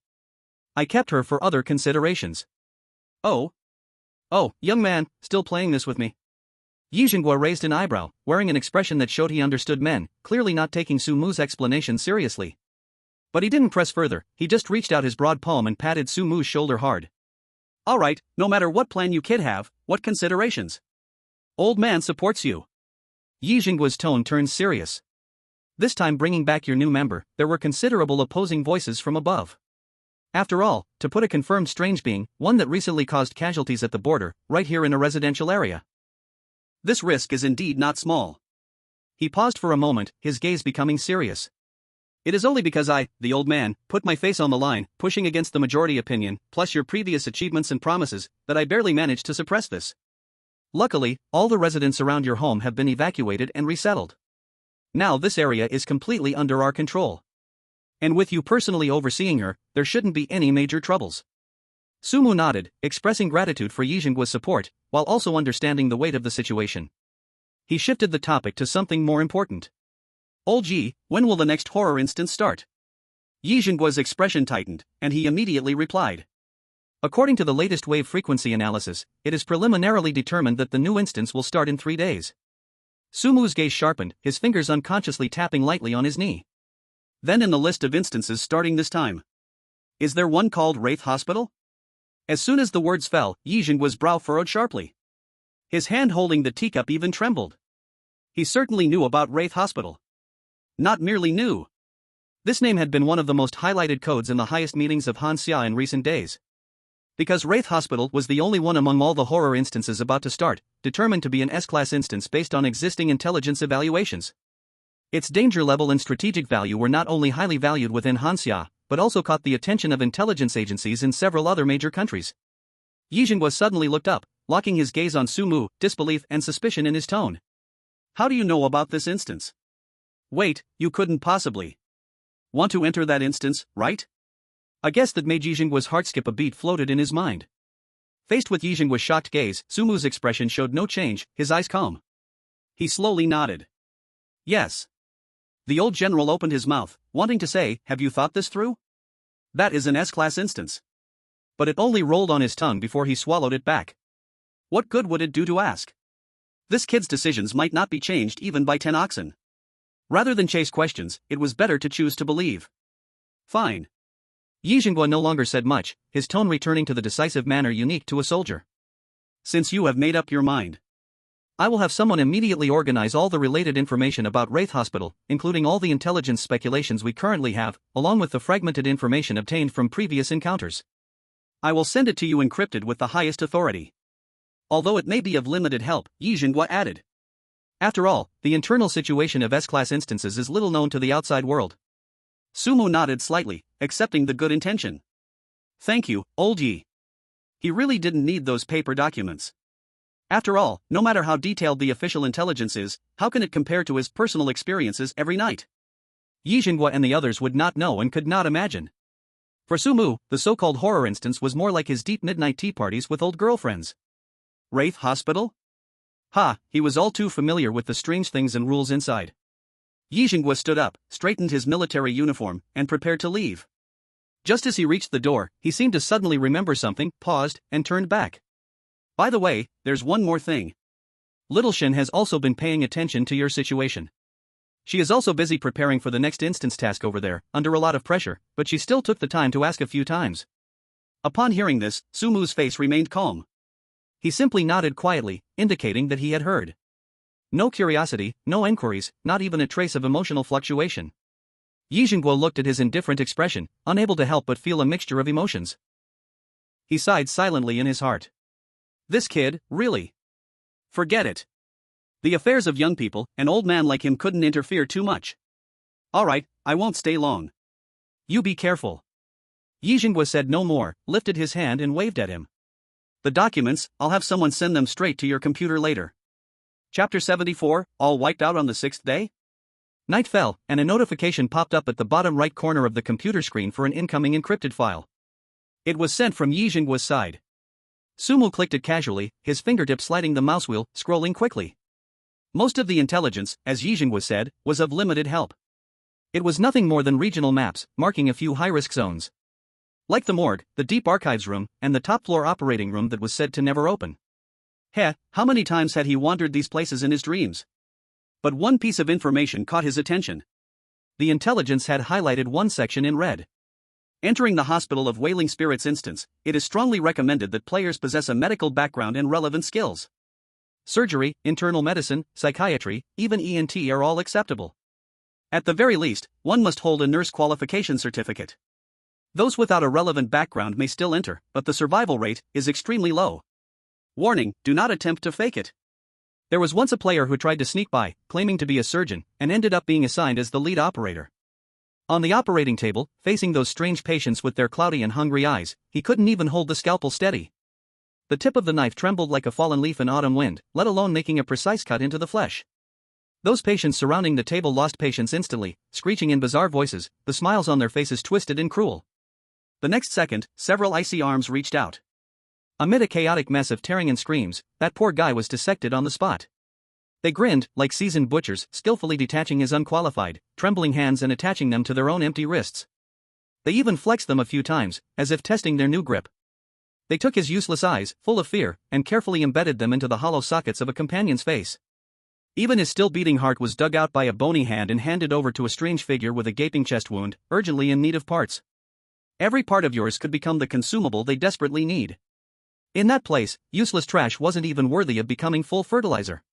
Speaker 1: I kept her for other considerations.
Speaker 2: Oh?
Speaker 1: Oh, young man, still playing this with me? Yi Jinghua raised an eyebrow, wearing an expression that showed he understood men, clearly not taking Su Mu's explanation seriously. But he didn't press further, he just reached out his broad palm and patted Su Mu's shoulder hard.
Speaker 2: Alright, no matter what plan you kid have, what considerations? Old man supports you.
Speaker 1: Yi Jinghua's tone turned serious. This time bringing back your new member, there were considerable opposing voices from above. After all, to put a confirmed strange being, one that recently caused casualties at the border, right here in a residential area.
Speaker 2: This risk is indeed not small.
Speaker 1: He paused for a moment, his gaze becoming serious.
Speaker 2: It is only because I, the old man, put my face on the line, pushing against the majority opinion, plus your previous achievements and promises, that I barely managed to suppress this.
Speaker 1: Luckily, all the residents around your home have been evacuated and resettled. Now this area is completely under our control. And with you personally overseeing her, there shouldn't be any major troubles. Su Mu nodded, expressing gratitude for Yi Jinghua's support, while also understanding the weight of the situation. He shifted the topic to something more important.
Speaker 2: Old Ji, when will the next horror instance start? Yi Jinghua's expression tightened, and he immediately replied.
Speaker 1: According to the latest wave frequency analysis, it is preliminarily determined that the new instance will start in 3 days. Su Mu's gaze sharpened, his fingers unconsciously tapping lightly on his knee.
Speaker 2: Then in the list of instances starting this time, is there one called Wraith Hospital? As soon as the words fell, Yi Jinghua's brow furrowed sharply. His hand holding the teacup even trembled. He certainly knew about Wraith Hospital. Not merely knew.
Speaker 1: This name had been one of the most highlighted codes in the highest meetings of Hanxia in recent days. Because Wraith Hospital was the only one among all the horror instances about to start, determined to be an S-class instance based on existing intelligence evaluations. Its danger level and strategic value were not only highly valued within Hanxia, but also caught the attention of intelligence agencies in several other major countries. Yi Jinghua suddenly looked up, locking his gaze on Su Mu, disbelief and suspicion in his tone.
Speaker 2: How do you know about this instance? Wait, you couldn't possibly want to enter that instance, right?
Speaker 1: A guess that made Yi Jinghua's heart skip a beat floated in his mind. Faced with Yi Jinghua's shocked gaze, Su Mu's expression showed no change, his eyes calm.
Speaker 2: He slowly nodded. Yes. The old general opened his mouth, wanting to say, have you thought this through? That is an S-class instance.
Speaker 1: But it only rolled on his tongue before he swallowed it back.
Speaker 2: What good would it do to ask? This kid's decisions might not be changed even by 10 oxen. Rather than chase questions, it was better to choose to believe. Fine.
Speaker 1: Yi Jinghua no longer said much, his tone returning to the decisive manner unique to a soldier.
Speaker 2: Since you have made up your mind,
Speaker 1: I will have someone immediately organize all the related information about Wraith Hospital, including all the intelligence speculations we currently have, along with the fragmented information obtained from previous encounters.
Speaker 2: I will send it to you encrypted with the highest authority. Although it may be of limited help, Yi Jinghua added.
Speaker 1: After all, the internal situation of S-class instances is little known to the outside world.
Speaker 2: Su Mu nodded slightly, accepting the good intention. Thank you, old Yi. He really didn't need those paper documents. After all, no matter how detailed the official intelligence is, how can it compare to his personal experiences every night?
Speaker 1: Yi Jinghua and the others would not know and could not imagine. For Sumu, the so-called horror instance was more like his deep midnight tea parties with old girlfriends.
Speaker 2: Wraith Hospital?
Speaker 1: Ha, he was all too familiar with the strange things and rules inside.
Speaker 2: Yi Jinghua stood up, straightened his military uniform, and prepared to leave.
Speaker 1: Just as he reached the door, he seemed to suddenly remember something, paused, and turned back.
Speaker 2: By the way, there's one more thing.
Speaker 1: Little Shin has also been paying attention to your situation. She is also busy preparing for the next instance task over there, under a lot of pressure, but she still took the time to ask a few times.
Speaker 2: Upon hearing this, Sumu's face remained calm.
Speaker 1: He simply nodded quietly, indicating that he had heard. No curiosity, no inquiries, not even a trace of emotional fluctuation. Yi Jinghua looked at his indifferent expression, unable to help but feel a mixture of emotions. He sighed silently in his heart. This kid, really?
Speaker 2: Forget it. The affairs of young people, an old man like him couldn't interfere too much. Alright, I won't stay long.
Speaker 1: You be careful. Yi Jinghua said no more, lifted his hand and waved at him.
Speaker 2: The documents, I'll have someone send them straight to your computer later. Chapter 74, all wiped out on the 6th day?
Speaker 1: Night fell, and a notification popped up at the bottom right corner of the computer screen for an incoming encrypted file. It was sent from Yi Jinghua's side. Sumu clicked it casually, his fingertip sliding the mouse wheel, scrolling quickly. Most of the intelligence, as Yi Jinghua said, was of limited help. It was nothing more than regional maps, marking a few high-risk zones. Like the morgue, the deep archives room, and the top-floor operating room that was said to never open.
Speaker 2: How many times had he wandered these places in his dreams? But one piece of information caught his attention.
Speaker 1: The intelligence had highlighted one section in red.
Speaker 2: Entering the Hospital of Wailing Spirits instance, it is strongly recommended that players possess a medical background and relevant skills.
Speaker 1: Surgery, internal medicine, psychiatry, even ENT are all acceptable.
Speaker 2: At the very least, one must hold a nurse qualification certificate. Those without a relevant background may still enter, but the survival rate is extremely low. Warning, do not attempt to fake it.
Speaker 1: There was once a player who tried to sneak by, claiming to be a surgeon, and ended up being assigned as the lead operator. On the operating table, facing those strange patients with their cloudy and hungry eyes, he couldn't even hold the scalpel steady. The tip of the knife trembled like a fallen leaf in autumn wind, let alone making a precise cut into the flesh. Those patients surrounding the table lost patience instantly, screeching in bizarre voices, the smiles on their faces twisted and cruel.
Speaker 2: The next second, several icy arms reached out.
Speaker 1: Amid a chaotic mess of tearing and screams, that poor guy was dissected on the spot. They grinned, like seasoned butchers, skillfully detaching his unqualified, trembling hands and attaching them to their own empty wrists. They even flexed them a few times, as if testing their new grip. They took his useless eyes, full of fear, and carefully embedded them into the hollow sockets of a companion's face. Even his still-beating heart was dug out by a bony hand and handed over to a strange figure with a gaping chest wound, urgently in need of parts. Every part of yours could become the consumable they desperately need. In that place, useless trash wasn't even worthy of becoming full fertilizer.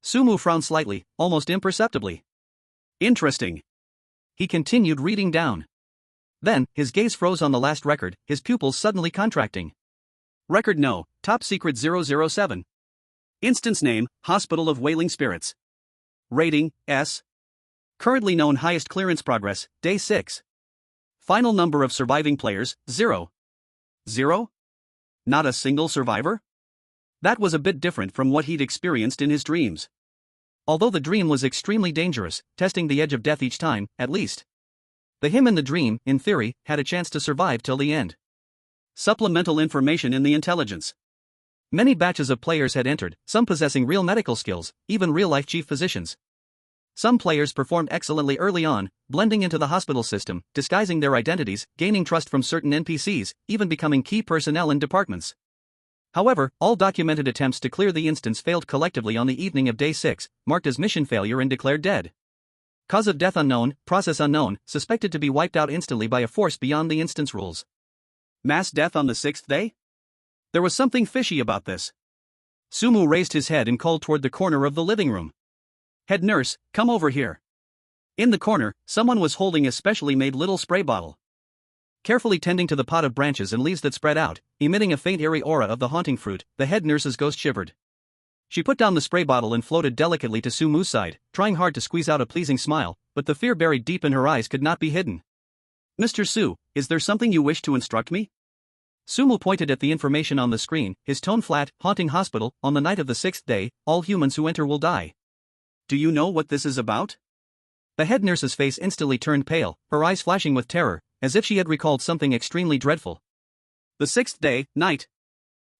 Speaker 1: Sumu frowned slightly, almost imperceptibly.
Speaker 2: Interesting.
Speaker 1: He continued reading down. Then, his gaze froze on the last record, his pupils suddenly contracting.
Speaker 2: Record No, Top Secret 007. Instance name, Hospital of Wailing Spirits. Rating, S. Currently known highest clearance progress, Day 6. Final number of surviving players, 0. 0? Not a single survivor? That was a bit different from what he'd experienced in his dreams.
Speaker 1: Although the dream was extremely dangerous, testing the edge of death each time, at least. Him in the dream, in theory, had a chance to survive till the end.
Speaker 2: Supplemental information in the intelligence.
Speaker 1: Many batches of players had entered, some possessing real medical skills, even real-life chief physicians. Some players performed excellently early on, blending into the hospital system, disguising their identities, gaining trust from certain NPCs, even becoming key personnel in departments. However, all documented attempts to clear the instance failed collectively on the evening of Day 6, marked as mission failure and declared dead. Cause of death unknown, process unknown, suspected to be wiped out instantly by a force beyond the instance rules.
Speaker 2: Mass death on the 6th day? There was something fishy about this.
Speaker 1: Sumu raised his head and called toward the corner of the living room.
Speaker 2: Head nurse, come over here. In the corner, someone was holding a specially made little spray bottle.
Speaker 1: Carefully tending to the pot of branches and leaves that spread out, emitting a faint airy aura of the haunting fruit, the head nurse's ghost shivered. She put down the spray bottle and floated delicately to Sumu's side, trying hard to squeeze out a pleasing smile, but the fear buried deep in her eyes could not be hidden.
Speaker 2: Mr. Su, is there something you wish to instruct me?
Speaker 1: Sumu pointed at the information on the screen, his tone flat. Haunting hospital, on the night of the 6th day, all humans who enter will die.
Speaker 2: Do you know what this is about?
Speaker 1: The head nurse's face instantly turned pale, her eyes flashing with terror, as if she had recalled something extremely dreadful.
Speaker 2: The sixth day, night.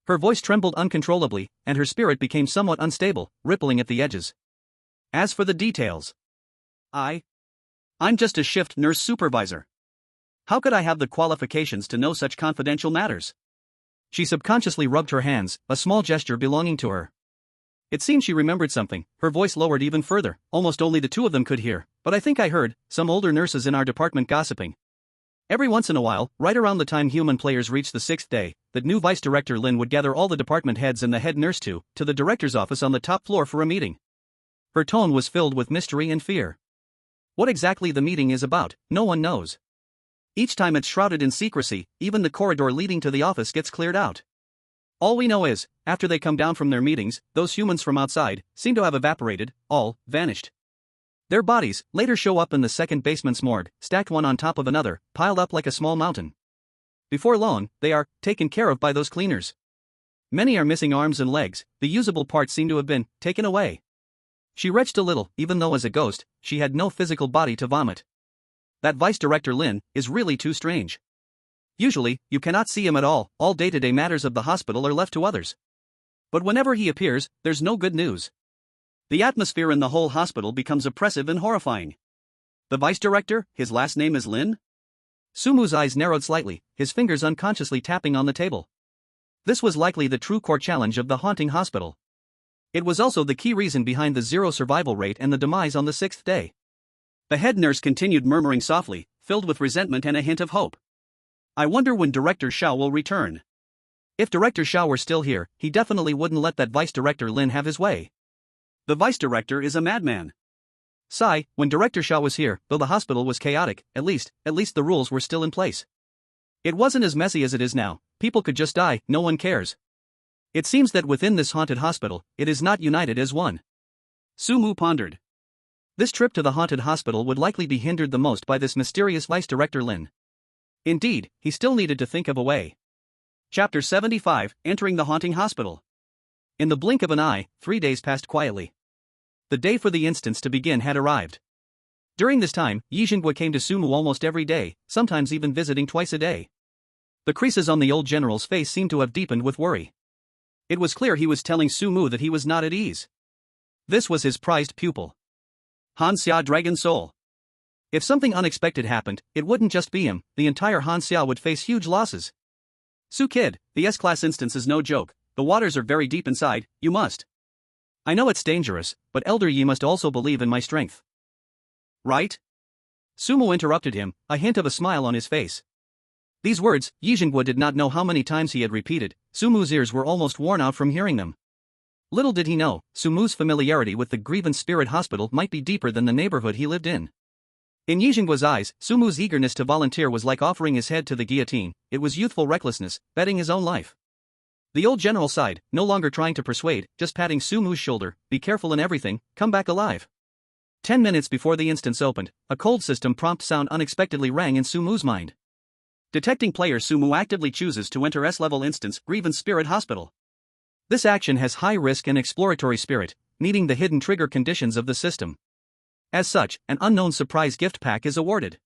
Speaker 1: Her voice trembled uncontrollably, and her spirit became somewhat unstable, rippling at the edges.
Speaker 2: As for the details, I'm just a shift nurse supervisor. How could I have the qualifications to know such confidential matters?
Speaker 1: She subconsciously rubbed her hands, a small gesture belonging to her. It seemed she remembered something, her voice lowered even further, almost only the two of them could hear, but I think I heard some older nurses in our department gossiping. Every once in a while, right around the time human players reached the sixth day, the new vice director Lynn would gather all the department heads and the head nurse to the director's office on the top floor for a meeting. Her tone was filled with mystery and fear. What exactly the meeting is about, no one knows. Each time it's shrouded in secrecy, even the corridor leading to the office gets cleared out. All we know is, after they come down from their meetings, those humans from outside seem to have evaporated, all vanished. Their bodies later show up in the second basement's morgue, stacked one on top of another, piled up like a small mountain. Before long, they are taken care of by those cleaners. Many are missing arms and legs, the usable parts seem to have been taken away. She retched a little, even though as a ghost, she had no physical body to vomit. That Vice Director Lin is really too strange. Usually, you cannot see him at all day-to-day matters of the hospital are left to others. But whenever he appears, there's no good news. The atmosphere in the whole hospital becomes oppressive and horrifying. The Vice Director, his last name is Lin? Sumu's eyes narrowed slightly, his fingers unconsciously tapping on the table. This was likely the true core challenge of the haunting hospital. It was also the key reason behind the zero survival rate and the demise on the sixth day.
Speaker 2: The head nurse continued murmuring softly, filled with resentment and a hint of hope. I wonder when Director Xiao will return.
Speaker 1: If Director Xiao were still here, he definitely wouldn't let that Vice Director Lin have his way.
Speaker 2: The Vice Director is a madman.
Speaker 1: Sigh, when Director Xiao was here, though the hospital was chaotic, at least the rules were still in place. It wasn't as messy as it is now, people could just die, no one cares. It seems that within this haunted hospital, it is not united as one.
Speaker 2: Sumu pondered.
Speaker 1: This trip to the haunted hospital would likely be hindered the most by this mysterious Vice Director Lin. Indeed, he still needed to think of a way.
Speaker 2: Chapter 75, Entering the Haunting Hospital.
Speaker 1: In the blink of an eye, 3 days passed quietly. The day for the instance to begin had arrived. During this time, Yijingwa came to Sumu almost every day, sometimes even visiting twice a day. The creases on the old general's face seemed to have deepened with worry. It was clear he was telling Sumu that he was not at ease. This was his prized pupil.
Speaker 2: Han Xia Dragon Soul.
Speaker 1: If something unexpected happened, it wouldn't just be him, the entire Han Xia would face huge losses.
Speaker 2: Su kid, the S-class instance is no joke, the waters are very deep inside, you must.
Speaker 1: I know it's dangerous, but Elder Yi must also believe in my strength.
Speaker 2: Right?
Speaker 1: Sumu interrupted him, a hint of a smile on his face. These words, Yijingwa did not know how many times he had repeated, Sumu's ears were almost worn out from hearing them. Little did he know, Sumu's familiarity with the Grievance Spirit Hospital might be deeper than the neighborhood he lived in. In Yijingwa's eyes, Sumu's eagerness to volunteer was like offering his head to the guillotine, it was youthful recklessness, betting his own life. The old general sighed, no longer trying to persuade, just patting Sumu's shoulder, be careful in everything, come back alive. 10 minutes before the instance opened, a cold system prompt sound unexpectedly rang in Sumu's mind.
Speaker 2: Detecting player Sumu actively chooses to enter S-level instance Grievance Spirit Hospital.
Speaker 1: This action has high risk and exploratory spirit, needing the hidden trigger conditions of the system. As such, an unknown surprise gift pack is awarded.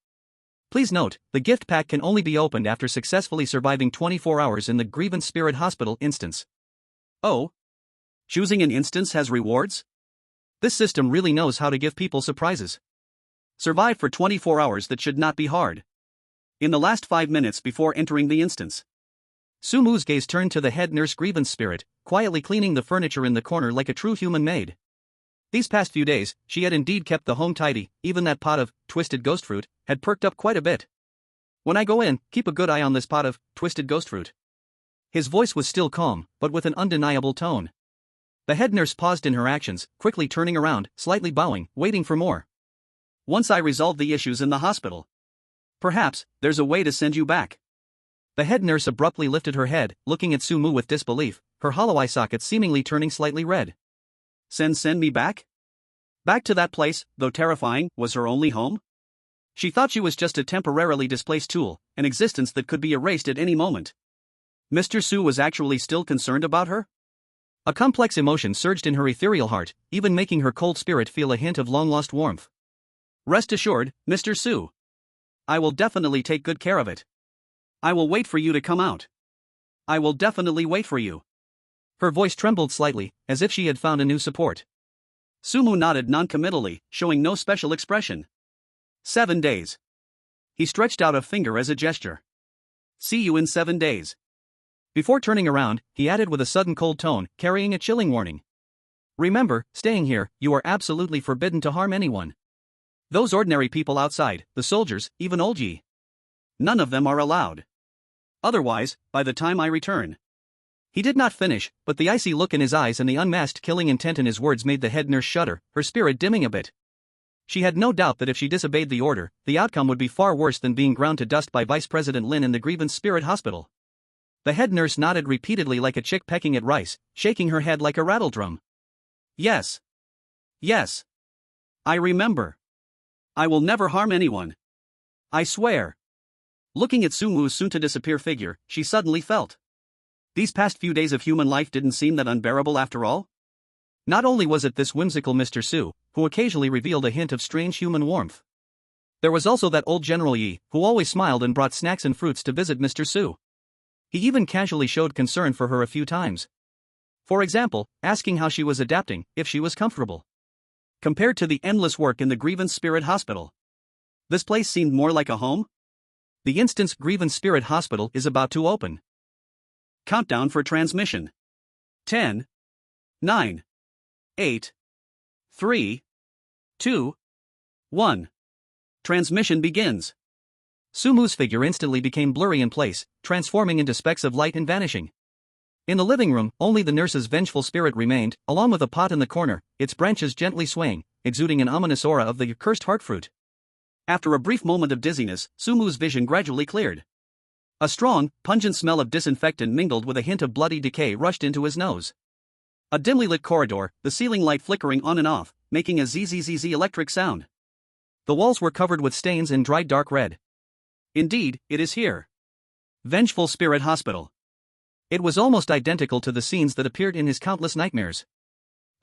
Speaker 1: Please note, the gift pack can only be opened after successfully surviving 24 hours in the Grievance Spirit Hospital instance.
Speaker 2: Oh? Choosing an instance has rewards?
Speaker 1: This system really knows how to give people surprises.
Speaker 2: Survive for 24 hours, that should not be hard. In the last 5 minutes before entering the instance.
Speaker 1: Sumu's gaze turned to the head nurse Grievance Spirit, quietly cleaning the furniture in the corner like a true human maid. These past few days, she had indeed kept the home tidy, even that pot of twisted ghost fruit had perked up quite a bit. When I go in, keep a good eye on this pot of twisted ghost fruit. His voice was still calm, but with an undeniable tone. The head nurse paused in her actions, quickly turning around, slightly bowing, waiting for more.
Speaker 2: Once I resolve the issues in the hospital. Perhaps, there's a way to send you back.
Speaker 1: The head nurse abruptly lifted her head, looking at Sumu with disbelief, her hollow eye sockets seemingly turning slightly red.
Speaker 2: Send me back? Back to that place, though terrifying, was her only home? She thought she was just a temporarily displaced tool, an existence that could be erased at any moment. Mr. Su was actually still concerned about her?
Speaker 1: A complex emotion surged in her ethereal heart, even making her cold spirit feel a hint of long-lost warmth.
Speaker 2: Rest assured, Mr. Su. I will definitely take good care of it. I will wait for you to come out. I will definitely wait for you.
Speaker 1: Her voice trembled slightly, as if she had found a new support.
Speaker 2: Sumu nodded noncommittally, showing no special expression. 7 days. He stretched out a finger as a gesture. See you in 7 days.
Speaker 1: Before turning around, he added with a sudden cold tone, carrying a chilling warning. Remember, staying here, you are absolutely forbidden to harm anyone. Those ordinary people outside, the soldiers, even old Yi.
Speaker 2: None of them are allowed. Otherwise, by the time I return.
Speaker 1: He did not finish, but the icy look in his eyes and the unmasked killing intent in his words made the head nurse shudder, her spirit dimming a bit. She had no doubt that if she disobeyed the order, the outcome would be far worse than being ground to dust by Vice President Lin in the Grievance Spirit Hospital. The head nurse nodded repeatedly like a chick pecking at rice, shaking her head like a rattledrum.
Speaker 2: Yes. Yes. I remember. I will never harm anyone. I swear. Looking at Sumu's soon-to-disappear figure, she suddenly felt. These past few days of human life didn't seem that unbearable after all?
Speaker 1: Not only was it this whimsical Mr. Su, who occasionally revealed a hint of strange human warmth. There was also that old General Yi, who always smiled and brought snacks and fruits to visit Mr. Su. He even casually showed concern for her a few times. For example, asking how she was adapting, if she was comfortable.
Speaker 2: Compared to the endless work in the Grievance Spirit Hospital, this place seemed more like a home?
Speaker 1: The Instance Grievance Spirit Hospital is about to open.
Speaker 2: Countdown for transmission. 10, 9, 8, 3, 2, 1. Transmission begins.
Speaker 1: Sumu's figure instantly became blurry in place, transforming into specks of light and vanishing. In the living room, only the nurse's vengeful spirit remained, along with a pot in the corner, its branches gently swaying, exuding an ominous aura of the accursed heartfruit.
Speaker 2: After a brief moment of dizziness, Sumu's vision gradually cleared. A strong, pungent smell of disinfectant mingled with a hint of bloody decay rushed into his nose. A dimly lit corridor, the ceiling light flickering on and off, making a zzzz electric sound.
Speaker 1: The walls were covered with stains in dried dark red.
Speaker 2: Indeed, it is here. Vengeful Spirit Hospital.
Speaker 1: It was almost identical to the scenes that appeared in his countless nightmares.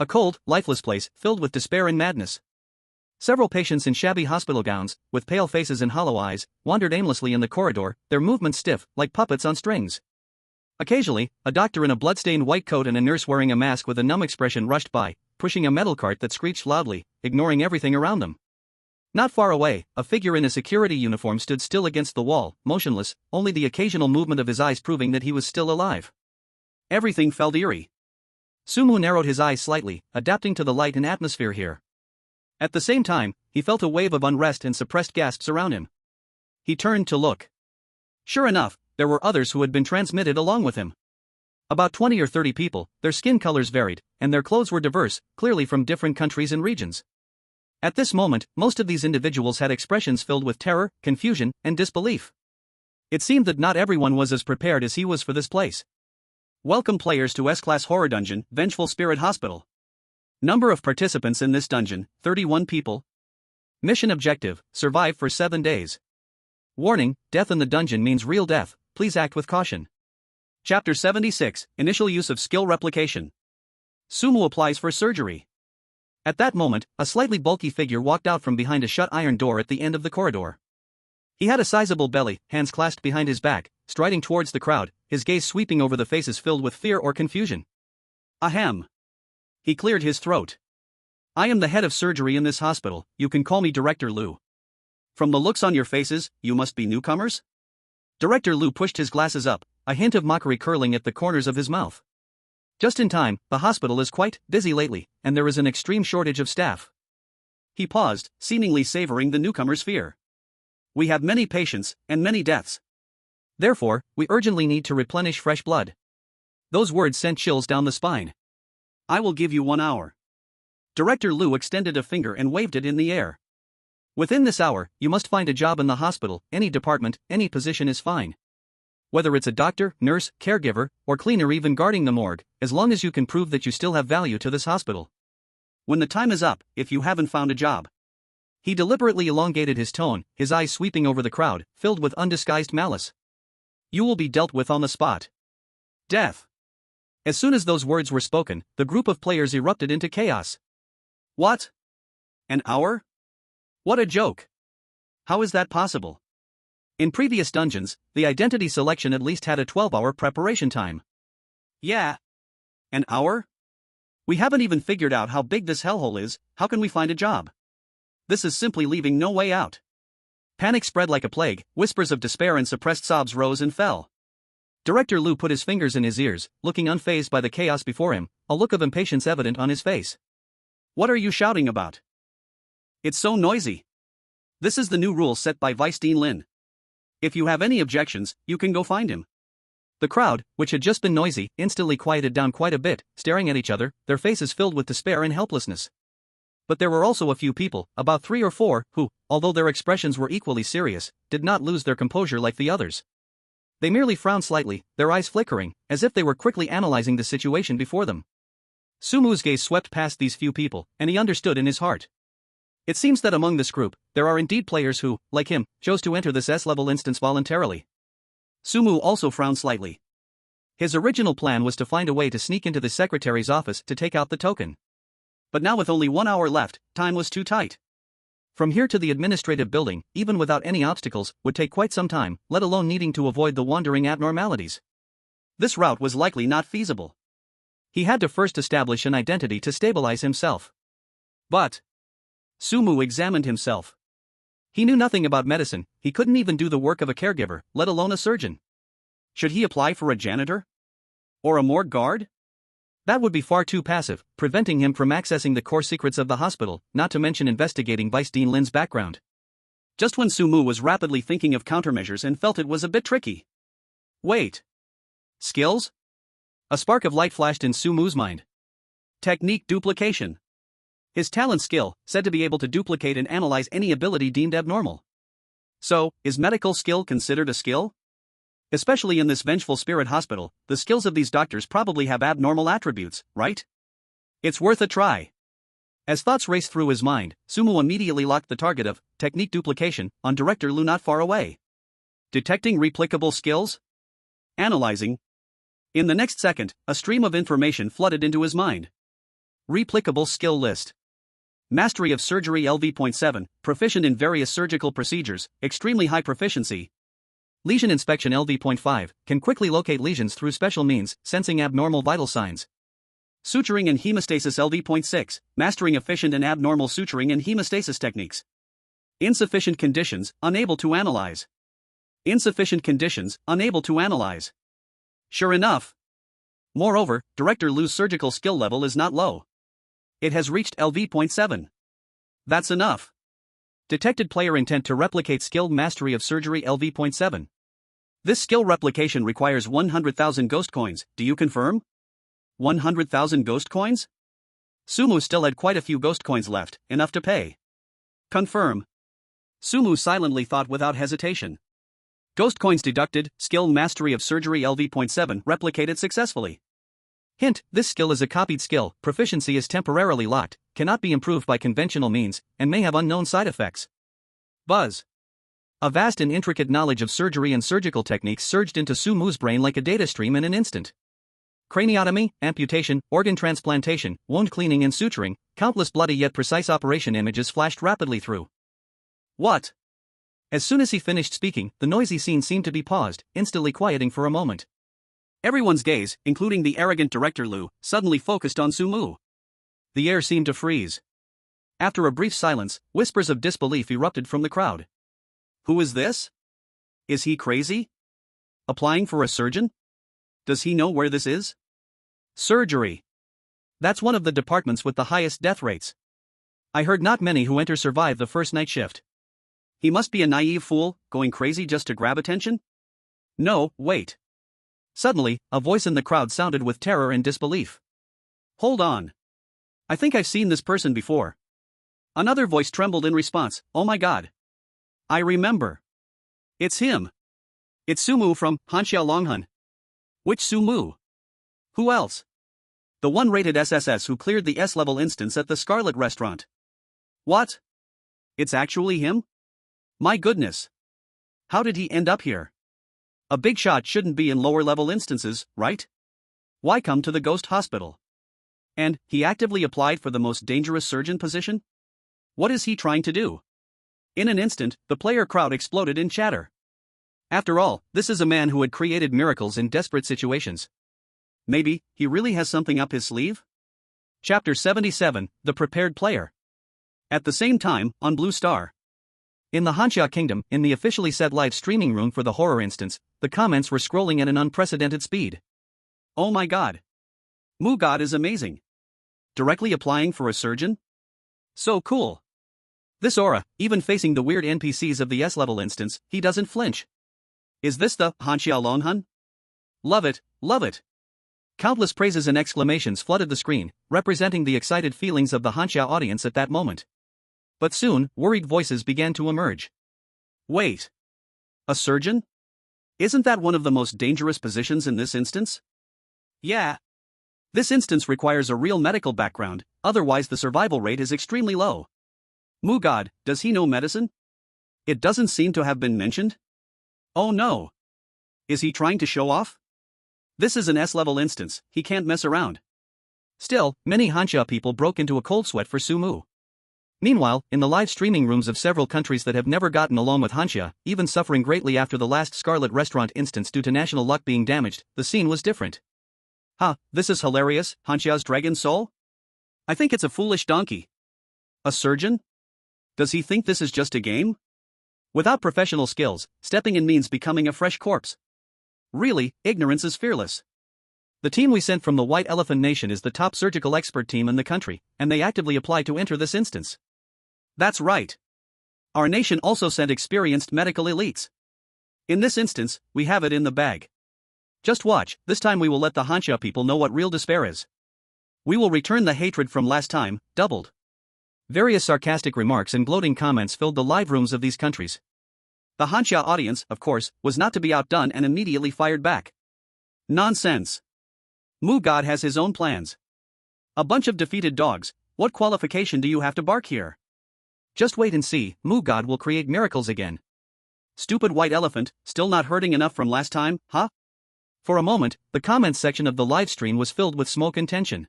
Speaker 1: A cold, lifeless place, filled with despair and madness. Several patients in shabby hospital gowns, with pale faces and hollow eyes, wandered aimlessly in the corridor, their movements stiff, like puppets on strings. Occasionally, a doctor in a blood-stained white coat and a nurse wearing a mask with a numb expression rushed by, pushing a metal cart that screeched loudly, ignoring everything around them. Not far away, a figure in a security uniform stood still against the wall, motionless, only the occasional movement of his eyes proving that he was still alive.
Speaker 2: Everything felt eerie.
Speaker 1: Sumu narrowed his eyes slightly, adapting to the light and atmosphere here. At the same time, he felt a wave of unrest and suppressed gasps around him. He turned to look. Sure enough, there were others who had been transmitted along with him. About 20 or 30 people, their skin colors varied, and their clothes were diverse, clearly from different countries and regions. At this moment, most of these individuals had expressions filled with terror, confusion, and disbelief. It seemed that not everyone was as prepared as he was for this place.
Speaker 2: Welcome players to S-Class Horror Dungeon, Vengeful Spirit Hospital. Number of participants in this dungeon, 31 people. Mission objective, survive for 7 days. Warning, death in the dungeon means real death, please act with caution. Chapter 76, Initial Use of Skill Replication. Sumu applies for surgery. At that moment, a slightly bulky figure walked out from behind a shut iron door at the end of the corridor. He had a sizable belly, hands clasped behind his back, striding towards the crowd, his gaze sweeping over the faces filled with fear or confusion. Ahem. He cleared his throat. I am the head of surgery in this hospital, you can call me Director Liu. From the looks on your faces, you must be newcomers? Director Liu pushed his glasses up, a hint of mockery curling at the corners of his mouth. Just in time, the hospital is quite busy lately, and there is an extreme shortage of staff. He paused, seemingly savoring the newcomer's fear. We have many patients, and many deaths. Therefore, we urgently need to replenish fresh blood. Those words sent chills down the spine. I will give you 1 hour. Director Liu extended a finger and waved it in the air. Within this hour, you must find a job in the hospital, any department, any position is fine. Whether it's a doctor, nurse, caregiver, or cleaner, even guarding the morgue, as long as you can prove that you still have value to this hospital. When the time is up, if you haven't found a job. He deliberately elongated his tone, his eyes sweeping over the crowd, filled with undisguised malice. You will be dealt with on the spot. Death. As soon as those words were spoken, the group of players erupted into chaos. What? An hour? What a joke. How is that possible? In previous dungeons, the identity selection at least had a 12-hour preparation time. Yeah. An hour? We haven't even figured out how big this hellhole is. How can we find a job? This is simply leaving no way out. Panic spread like a plague, whispers of despair and suppressed sobs rose and fell. Director Liu put his fingers in his ears, looking unfazed by the chaos before him, a look of impatience evident on his face. What are you shouting about? It's so noisy. This is the new rule set by Vice Dean Lin. If you have any objections, you can go find him. The crowd, which had just been noisy, instantly quieted down quite a bit, staring at each other, their faces filled with despair and helplessness. But there were also a few people, about 3 or 4, who, although their expressions were equally serious, did not lose their composure like the others. They merely frowned slightly, their eyes flickering, as if they were quickly analyzing the situation before them. Sumu's gaze swept past these few people, and he understood in his heart. It seems that among this group, there are indeed players who, like him, chose to enter this S-level instance voluntarily. Sumu also frowned slightly. His original plan was to find a way to sneak into the secretary's office to take out the token. But now with only 1 hour left, time was too tight. From here to the administrative building, even without any obstacles, would take quite some time, let alone needing to avoid the wandering abnormalities. This route was likely not feasible. He had to first establish an identity to stabilize himself. But Sumu examined himself. He knew nothing about medicine, he couldn't even do the work of a caregiver, let alone a surgeon. Should he apply for a janitor? Or a morgue guard? That would be far too passive, preventing him from accessing the core secrets of the hospital, not to mention investigating Vice Dean Lin's background. Just when Sumu was rapidly thinking of countermeasures and felt it was a bit tricky. Wait. Skills? A spark of light flashed in Sumu's mind. Technique duplication. His talent skill, said to be able to duplicate and analyze any ability deemed abnormal. So, is medical skill considered a skill? Especially in this vengeful spirit hospital, the skills of these doctors probably have abnormal attributes, right? It's worth a try. As thoughts raced through his mind, Sumu immediately locked the target of technique duplication on Director Liu not far away. Detecting replicable skills? Analyzing. In the next second, a stream of information flooded into his mind. Replicable skill list. Mastery of surgery LV.7, proficient in various surgical procedures, extremely high proficiency. Lesion inspection LV.5, can quickly locate lesions through special means, sensing abnormal vital signs. Suturing and hemostasis LV.6, mastering efficient and abnormal suturing and hemostasis techniques. Insufficient conditions, unable to analyze. Insufficient conditions, unable to analyze. Sure enough. Moreover, Director Liu's surgical skill level is not low. It has reached LV.7. That's enough. Detected player intent to replicate skilled mastery of surgery LV.7. This skill replication requires 100,000 ghost coins, do you confirm? 100,000 ghost coins? Sumu still had quite a few ghost coins left, enough to pay. Confirm. Sumu silently thought without hesitation. Ghost coins deducted, skill mastery of surgery LV.7 replicated successfully. Hint, this skill is a copied skill, proficiency is temporarily locked, cannot be improved by conventional means, and may have unknown side effects. Buzz. A vast and intricate knowledge of surgery and surgical techniques surged into Sumu's brain like a data stream in an instant. Craniotomy, amputation, organ transplantation, wound cleaning and suturing, countless bloody yet precise operation images flashed rapidly through. What? As soon as he finished speaking, the noisy scene seemed to be paused, instantly quieting for a moment. Everyone's gaze, including the arrogant Director Liu, suddenly focused on Sumu. The air seemed to freeze. After a brief silence, whispers of disbelief erupted from the crowd. Who is this? Is he crazy? Applying for a surgeon? Does he know where this is? Surgery. That's one of the departments with the highest death rates. I heard not many who enter survive the first night shift. He must be a naive fool, going crazy just to grab attention? No, wait. Suddenly, a voice in the crowd sounded with terror and disbelief. Hold on. I think I've seen this person before. Another voice trembled in response. Oh my god. I remember. It's him. It's Sumu from Hanxiao Longhun. Which Sumu? Who else? The one rated SSS who cleared the S-level instance at the Scarlet Restaurant. What? It's actually him? My goodness. How did he end up here? A big shot shouldn't be in lower-level instances, right? Why come to the ghost hospital? And he actively applied for the most dangerous surgeon position? What is he trying to do? In an instant, the player crowd exploded in chatter. After all, this is a man who had created miracles in desperate situations. Maybe, he really has something up his sleeve? Chapter 77, The Prepared Player. At the same time, on Blue Star. In the Hanxia Kingdom, in the officially set live streaming room for the horror instance, the comments were scrolling at an unprecedented speed. Oh my god. Mu-God is amazing. Directly applying for a surgeon? So cool. This aura, even facing the weird NPCs of the S-level instance, he doesn't flinch. Is this the Hanxia Longhun? Love it, love it. Countless praises and exclamations flooded the screen, representing the excited feelings of the Hanxia audience at that moment. But soon, worried voices began to emerge. Wait. A surgeon? Isn't that one of the most dangerous positions in this instance? Yeah. This instance requires a real medical background, otherwise the survival rate is extremely low. Mu-God, does he know medicine? It doesn't seem to have been mentioned. Oh no. Is he trying to show off? This is an S-level instance, he can't mess around. Still, many Hanxia people broke into a cold sweat for Sumu. Meanwhile, in the live streaming rooms of several countries that have never gotten along with Hanxia, even suffering greatly after the last Scarlet Restaurant instance due to national luck being damaged, the scene was different. This is hilarious, Hanxia's dragon soul? I think it's a foolish donkey. A surgeon? Does he think this is just a game? Without professional skills, stepping in means becoming a fresh corpse. Really, ignorance is fearless. The team we sent from the White Elephant Nation is the top surgical expert team in the country, and they actively apply to enter this instance. That's right. Our nation also sent experienced medical elites. In this instance, we have it in the bag. Just watch, this time we will let the Hanxia people know what real despair is. We will return the hatred from last time, doubled. Various sarcastic remarks and gloating comments filled the live rooms of these countries. The Hanxia audience, of course, was not to be outdone and immediately fired back. Nonsense. Mu-God has his own plans. A bunch of defeated dogs, what qualification do you have to bark here? Just wait and see, Mu-God will create miracles again. Stupid white elephant, still not hurting enough from last time, huh? For a moment, the comments section of the live stream was filled with smoke and tension.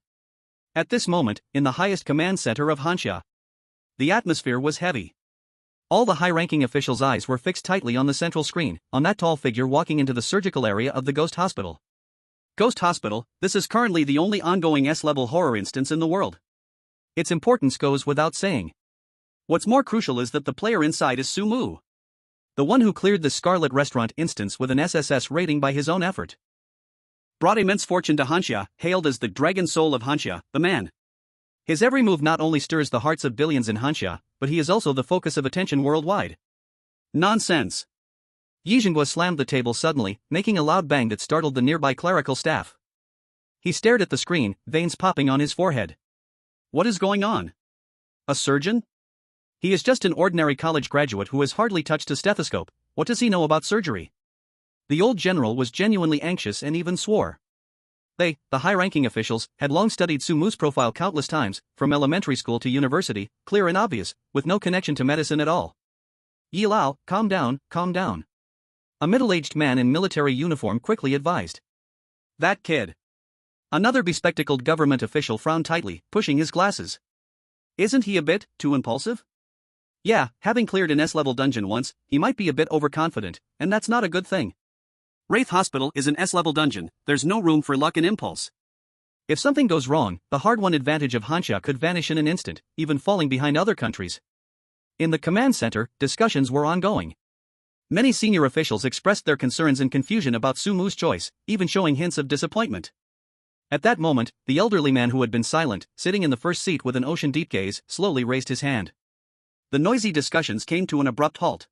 Speaker 2: At this moment, in the highest command center of Hanxia, the atmosphere was heavy. All the high-ranking officials' eyes were fixed tightly on the central screen, on that tall figure walking into the surgical area of the Ghost Hospital. Ghost Hospital, this is currently the only ongoing S-level horror instance in the world. Its importance goes without saying. What's more crucial is that the player inside is Sumu, the one who cleared the Scarlet Restaurant instance with an SSS rating by his own effort. Brought immense fortune to Hanxia, hailed as the dragon soul of Hanxia, the man. His every move not only stirs the hearts of billions in Hanxia, but he is also the focus of attention worldwide. Nonsense. Yijingwa slammed the table suddenly, making a loud bang that startled the nearby clerical staff. He stared at the screen, veins popping on his forehead. What is going on? A surgeon? He is just an ordinary college graduate who has hardly touched a stethoscope. What does he know about surgery? The old general was genuinely anxious and even swore. They, the high-ranking officials, had long studied Sumu's profile countless times, from elementary school to university, clear and obvious, with no connection to medicine at all. Yi Lao, calm down, calm down. A middle-aged man in military uniform quickly advised. That kid. Another bespectacled government official frowned tightly, pushing his glasses. Isn't he a bit too impulsive? Yeah, having cleared an S-level dungeon once, he might be a bit overconfident, and that's not a good thing. Wraith Hospital is an S-level dungeon, there's no room for luck and impulse. If something goes wrong, the hard-won advantage of Hanxia could vanish in an instant, even falling behind other countries. In the command center, discussions were ongoing. Many senior officials expressed their concerns and confusion about Sumu's choice, even showing hints of disappointment. At that moment, the elderly man who had been silent, sitting in the first seat with an ocean-deep gaze, slowly raised his hand. The noisy discussions came to an abrupt halt.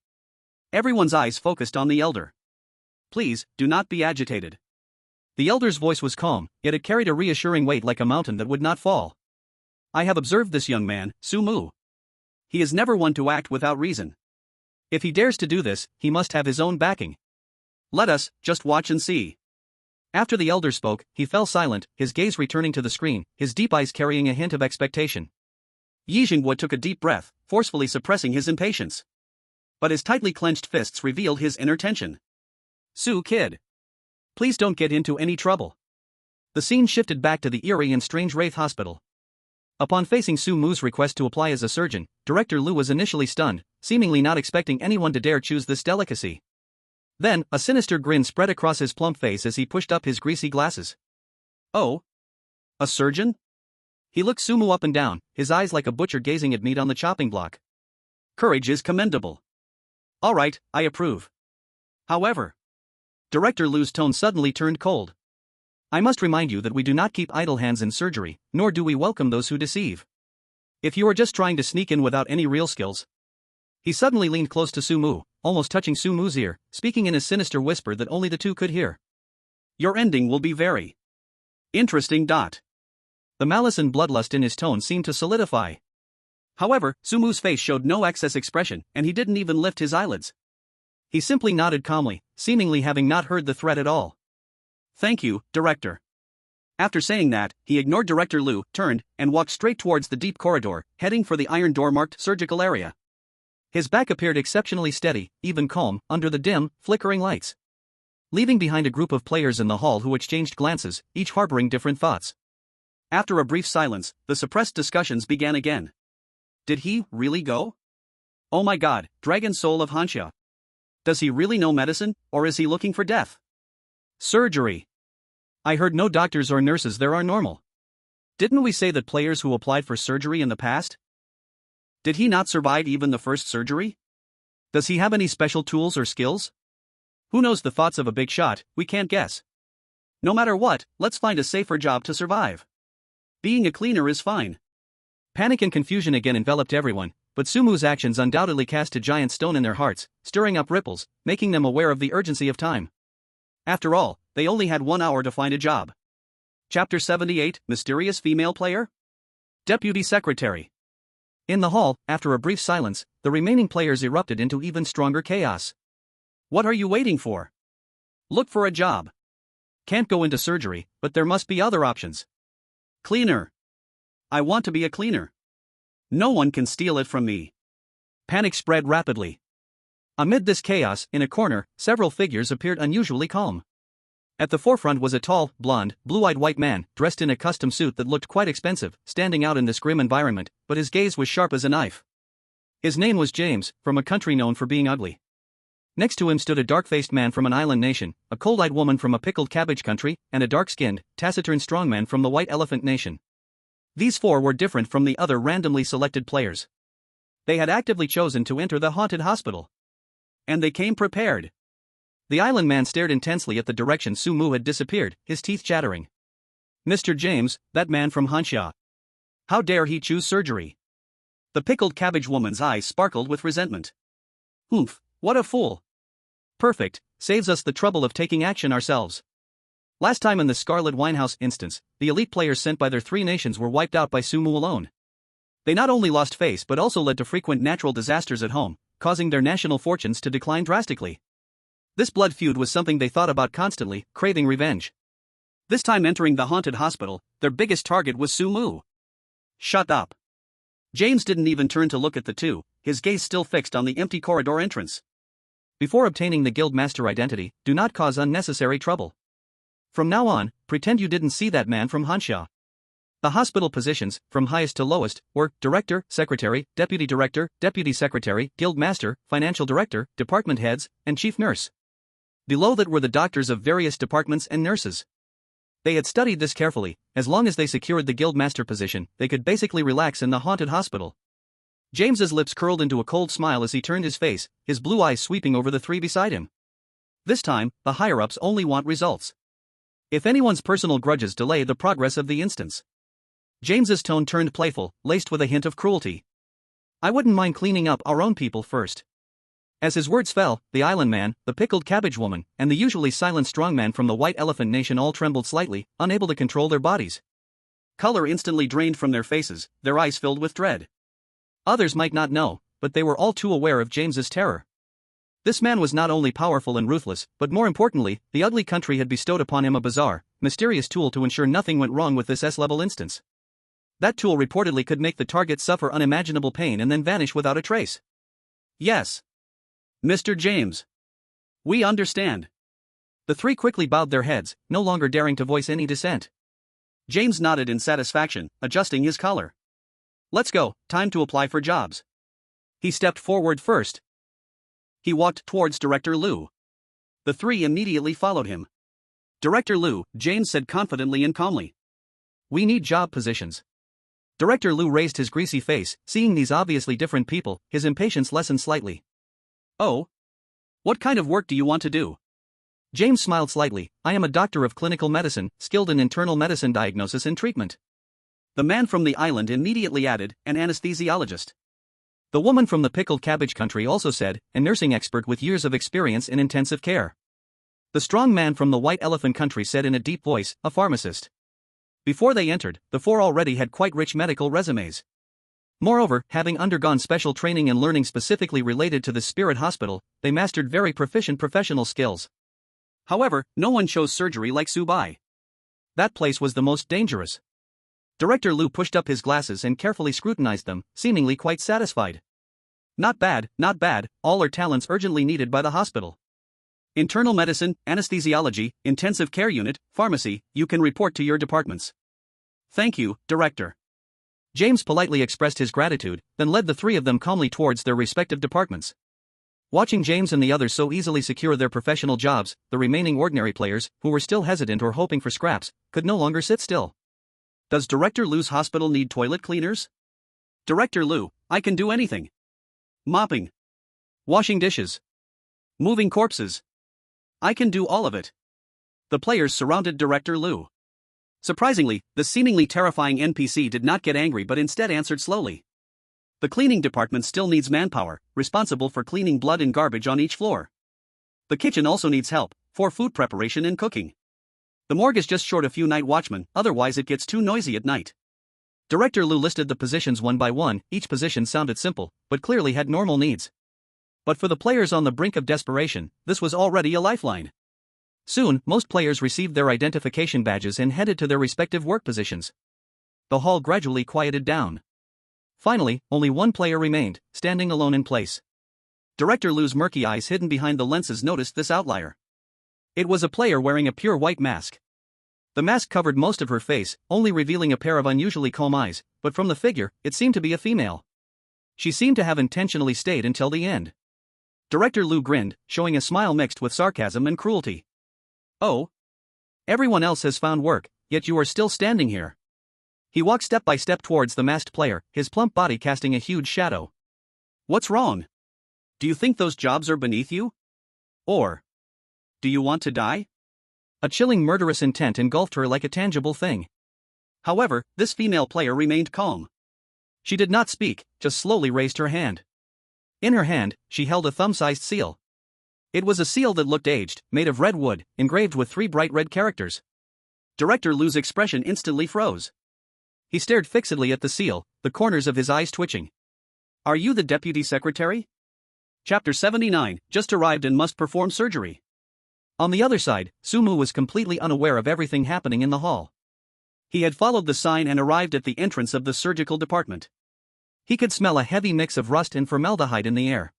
Speaker 2: Everyone's eyes focused on the elder. Please, do not be agitated. The elder's voice was calm, yet it carried a reassuring weight like a mountain that would not fall. I have observed this young man, Sumu. He is never one to act without reason. If he dares to do this, he must have his own backing. Let us just watch and see. After the elder spoke, he fell silent, his gaze returning to the screen, his deep eyes carrying a hint of expectation. Yijingwa took a deep breath, forcefully suppressing his impatience. But his tightly clenched fists revealed his inner tension. Su kid. Please don't get into any trouble. The scene shifted back to the eerie and strange Wraith Hospital. Upon facing Su Mu's request to apply as a surgeon, Director Lu was initially stunned,
Speaker 1: seemingly not expecting anyone to dare choose this delicacy. Then, a sinister grin spread across his plump face as he pushed up his greasy glasses.
Speaker 2: Oh? A surgeon? He looked Sumu up and down, his eyes like a butcher gazing at meat on the chopping block. Courage is commendable. All right, I approve. However, Director Liu's tone suddenly turned cold.
Speaker 1: I must remind you that we do not keep idle hands in surgery, nor do we welcome those who deceive. If you are just trying to sneak in without any real skills. He suddenly leaned close to Sumu, almost touching Sumu's ear, speaking in a sinister whisper that only the two could hear.
Speaker 2: Your ending will be very interesting.
Speaker 1: The malice and bloodlust in his tone seemed to solidify.
Speaker 2: However, Sumu's face showed no excess expression, and he didn't even lift his eyelids.
Speaker 1: He simply nodded calmly, seemingly having not heard the threat at all.
Speaker 2: Thank you, Director. After saying that, he ignored Director Liu, turned, and walked straight towards the deep corridor, heading for the iron door-marked surgical area.
Speaker 1: His back appeared exceptionally steady, even calm, under the dim, flickering lights. Leaving behind a group of players in the hall who exchanged glances, each harboring different thoughts.
Speaker 2: After a brief silence, the suppressed discussions began again. Did he really go? Oh my god, Dragon Soul of Hansha. Does he really know medicine, or is he looking for death?
Speaker 1: Surgery. I heard no doctors or nurses there are normal. Didn't we say that players who applied for surgery in the past?
Speaker 2: Did he not survive even the first surgery?
Speaker 1: Does he have any special tools or skills? Who knows the thoughts of a big shot, we can't guess.
Speaker 2: No matter what, let's find a safer job to survive. Being a cleaner is fine.
Speaker 1: Panic and confusion again enveloped everyone, but Sumu's actions undoubtedly cast a giant stone in their hearts, stirring up ripples, making them aware of the urgency of time.
Speaker 2: After all, they only had 1 hour to find a job. Chapter 78, Mysterious Female Player? Deputy Secretary.
Speaker 1: In the hall, after a brief silence, the remaining players erupted into even stronger chaos.
Speaker 2: What are you waiting for? Look for a job.
Speaker 1: Can't go into surgery, but there must be other options.
Speaker 2: Cleaner. I want to be a cleaner. No one can steal it from me.
Speaker 1: Panic spread rapidly. Amid this chaos, in a corner, several figures appeared unusually calm. At the forefront was a tall, blonde, blue-eyed white man, dressed in a custom suit that looked quite expensive, standing out in this grim environment, but his gaze was sharp as a knife. His name was James, from a country known for being ugly. Next to him stood a dark-faced man from an island nation, a cold-eyed woman from a pickled cabbage country, and a dark-skinned, taciturn strongman from the white elephant nation. These four were different from the other randomly selected players. They had actively chosen to enter the haunted hospital.
Speaker 2: And they came prepared.
Speaker 1: The island man stared intensely at the direction Sumu had disappeared, his teeth chattering. Mr. James, that man from Hansha. How dare he choose surgery?
Speaker 2: The pickled cabbage woman's eyes sparkled with resentment. Oomph, what a fool.
Speaker 1: Perfect, saves us the trouble of taking action ourselves. Last time in the Scarlet Winehouse instance, the elite players sent by their 3 nations were wiped out by Sumu alone. They not only lost face but also led to frequent natural disasters at home, causing their national fortunes to decline drastically. This blood feud was something they thought about constantly, craving revenge.
Speaker 2: This time entering the haunted hospital, their biggest target was Sumu. Shut up. James didn't even turn to look at the two, his gaze still fixed on the empty corridor entrance.
Speaker 1: Before obtaining the guild master identity, do not cause unnecessary trouble. From now on, pretend you didn't see that man from Hansha. The hospital positions, from highest to lowest, were director, secretary, deputy secretary, guild master, financial director, department heads, and chief nurse. Below that were the doctors of various departments and nurses. They had studied this carefully. As long as they secured the guild master position, they could basically relax in the haunted hospital. James's lips curled into a cold smile as he turned his face, his blue eyes sweeping over the 3 beside him. This time, the higher-ups only want results. If anyone's personal grudges delay the progress of the instance. James's tone turned playful, laced with a hint of cruelty. I wouldn't mind cleaning up our own people first. As his words fell, the island man, the pickled cabbage woman, and the usually silent strongman from the white elephant nation all trembled slightly, unable to control their bodies.
Speaker 2: Color instantly drained from their faces, their eyes filled with dread.
Speaker 1: Others might not know, but they were all too aware of James's terror. This man was not only powerful and ruthless, but more importantly, the ugly country had bestowed upon him a bizarre, mysterious tool to ensure nothing went wrong with this S-level instance. That tool reportedly could make the target suffer unimaginable pain and then vanish without a trace.
Speaker 2: Yes. Mr. James. We understand.
Speaker 1: The 3 quickly bowed their heads, no longer daring to voice any dissent.
Speaker 2: James nodded in satisfaction, adjusting his collar. Let's go, time to apply for jobs. He stepped forward first. He walked towards Director Liu. The three immediately followed him. Director Liu, James said confidently and calmly.
Speaker 1: We need job positions. Director Liu raised his greasy face, seeing these obviously different people, his impatience lessened slightly.
Speaker 2: Oh? What kind of work do you want to do?
Speaker 1: James smiled slightly. I am a doctor of clinical medicine, skilled in internal medicine diagnosis and treatment.
Speaker 2: The man from the island immediately added, an anesthesiologist.
Speaker 1: The woman from the pickled cabbage country also said, a nursing expert with years of experience in intensive care. The strong man from the white elephant country said in a deep voice, a pharmacist. Before they entered, the four already had quite rich medical resumes. Moreover, having undergone special training and learning specifically related to the Spirit Hospital, they mastered very proficient professional skills.
Speaker 2: However, no one chose surgery like Subai.
Speaker 1: That place was the most dangerous. Director Liu pushed up his glasses and carefully scrutinized them, seemingly quite satisfied. Not bad, all are talents urgently needed by the hospital. Internal medicine, anesthesiology, intensive care unit, pharmacy, you can report to your departments.
Speaker 2: Thank you, Director.
Speaker 1: James politely expressed his gratitude, then led the three of them calmly towards their respective departments. Watching James and the others so easily secure their professional jobs, the remaining ordinary players, who were still hesitant or hoping for scraps, could no longer sit still.
Speaker 2: Does Director Liu's hospital need toilet cleaners? Director Liu, I can do anything. Mopping.
Speaker 1: Washing dishes.
Speaker 2: Moving corpses. I can do all of it. The players surrounded Director Liu. Surprisingly, the seemingly terrifying NPC did not get angry but instead answered slowly. The cleaning department still needs manpower, responsible for cleaning blood and garbage on each floor. The kitchen also needs help, for food preparation and cooking. The morgue is just short a few night watchmen, otherwise it gets too noisy at night.
Speaker 1: Director Liu listed the positions one by one. Each position sounded simple, but clearly had normal needs. But for the players on the brink of desperation, this was already a lifeline. Soon, most players received their identification badges and headed to their respective work positions. The hall gradually quieted down. Finally, only one player remained, standing alone in place. Director Liu's murky eyes hidden behind the lenses noticed this outlier. It was a player wearing a pure white mask. The mask covered most of her face, only revealing a pair of unusually calm eyes, but from the figure, it seemed to be a female. She seemed to have intentionally stayed until the end. Director Liu grinned, showing a smile mixed with sarcasm and cruelty. Oh? Everyone else has found work, yet you are still standing here. He walked step by step towards the masked player, his plump body casting a huge shadow.
Speaker 2: What's wrong? Do you think those jobs are beneath you? Or do you want to die?
Speaker 1: A chilling murderous intent engulfed her like a tangible thing.
Speaker 2: However, this female player remained calm.
Speaker 1: She did not speak, just slowly raised her hand. In her hand, she held a thumb-sized seal. It was a seal that looked aged, made of red wood, engraved with 3 bright red characters. Director Liu's expression instantly froze. He stared fixedly at the seal, the corners of his eyes twitching.
Speaker 2: Are you the deputy secretary? Chapter 79, just arrived and must perform surgery.
Speaker 1: On the other side, Sumu was completely unaware of everything happening in the hall.
Speaker 2: He had followed the sign and arrived at the entrance of the surgical department.
Speaker 1: He could smell a heavy mix of rust and formaldehyde in the air.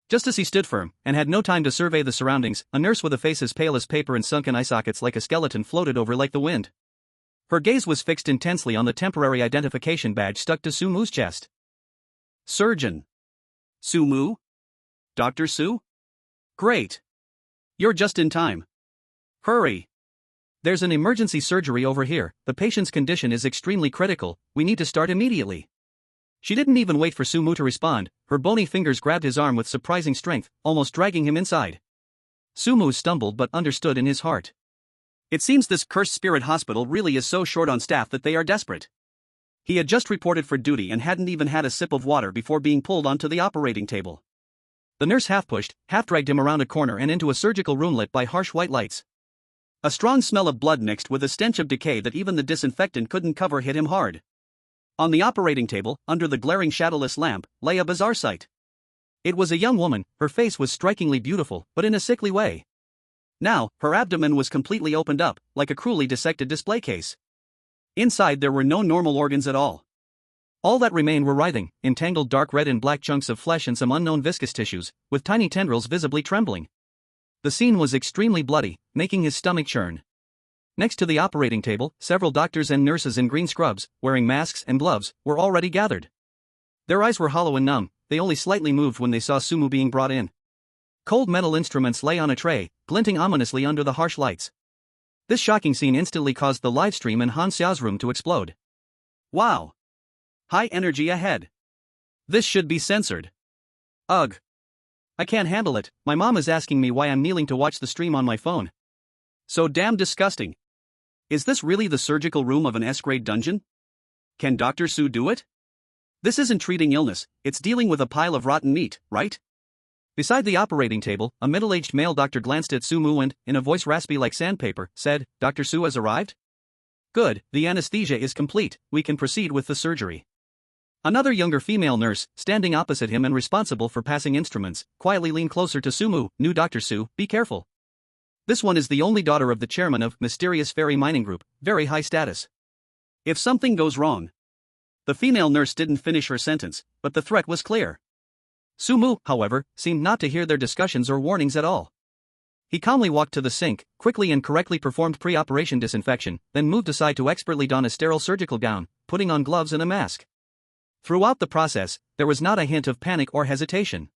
Speaker 1: Just as he stood firm, and had no time to survey the surroundings, a nurse with a face as pale as paper and sunken eye sockets like a skeleton floated over like the wind. Her gaze was fixed intensely on the temporary identification badge stuck to Sumu's chest.
Speaker 2: Surgeon. Sumu? Dr. Su? Great. You're just in time. Hurry.
Speaker 1: There's an emergency surgery over here. The patient's condition is extremely critical. We need to start immediately. She didn't even wait for Sumu to respond. Her bony fingers grabbed his arm with surprising strength, almost dragging him inside. Sumu stumbled but understood in his heart.
Speaker 2: It seems this cursed spirit hospital really is so short on staff that they are desperate. He had just reported for duty and hadn't even had a sip of water before being pulled onto the operating table.
Speaker 1: The nurse half-pushed, half-dragged him around a corner and into a surgical room lit by harsh white lights.
Speaker 2: A strong smell of blood mixed with a stench of decay that even the disinfectant couldn't cover hit him hard. On the operating table, under the glaring shadowless lamp, lay a bizarre sight.
Speaker 1: It was a young woman. Her face was strikingly beautiful, but in a sickly way.
Speaker 2: Now, her abdomen was completely opened up, like a cruelly dissected display case. Inside there were no normal organs at all.
Speaker 1: All that remained were writhing, entangled dark red and black chunks of flesh and some unknown viscous tissues, with tiny tendrils visibly trembling. The scene was extremely bloody, making his stomach churn. Next to the operating table, several doctors and nurses in green scrubs, wearing masks and gloves, were already gathered. Their eyes were hollow and numb, they only slightly moved when they saw Sumu being brought in. Cold metal instruments lay on a tray, glinting ominously under the harsh lights. This shocking scene instantly caused the live stream in Han Xiao's room to explode.
Speaker 2: Wow! High energy ahead. This should be censored. Ugh. I can't handle it. My mom is asking me why I'm kneeling to watch the stream on my phone. So damn disgusting. Is this really the surgical room of an S-grade dungeon? Can Dr. Su do it? This isn't treating illness, it's dealing with a pile of rotten meat, right?
Speaker 1: Beside the operating table, a middle-aged male doctor glanced at Sumu and, in a voice raspy like sandpaper, said, "Dr. Su has arrived? Good, the anesthesia is complete, we can proceed with the surgery." Another younger female nurse, standing opposite him and responsible for passing instruments, quietly leaned closer to Sumu. "New Dr. Su, be careful. This one is the only daughter of the chairman of Mysterious Fairy Mining Group, very high status.
Speaker 2: If something goes wrong..." The female nurse didn't finish her sentence, but the threat was clear.
Speaker 1: Sumu, however, seemed not to hear their discussions or warnings at all. He calmly walked to the sink, quickly and correctly performed pre-operation disinfection, then moved aside to expertly don a sterile surgical gown, putting on gloves and a mask. Throughout the process, there was not a hint of panic or hesitation.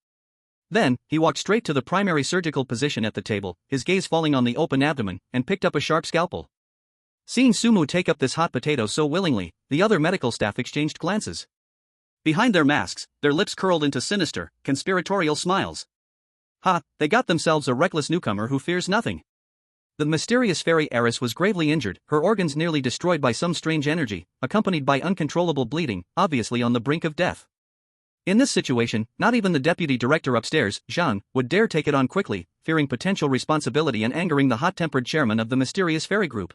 Speaker 1: Then, he walked straight to the primary surgical position at the table, his gaze falling on the open abdomen, and picked up a sharp scalpel. Seeing Sumu take up this hot potato so willingly, the other medical staff exchanged glances.
Speaker 2: Behind their masks, their lips curled into sinister, conspiratorial smiles.
Speaker 1: Ha, they got themselves a reckless newcomer who fears nothing. The mysterious fairy heiress was gravely injured, her organs nearly destroyed by some strange energy, accompanied by uncontrollable bleeding, obviously on the brink of death. In this situation, not even the deputy director upstairs, Zhang, would dare take it on quickly, fearing potential responsibility and angering the hot-tempered chairman of the mysterious fairy group.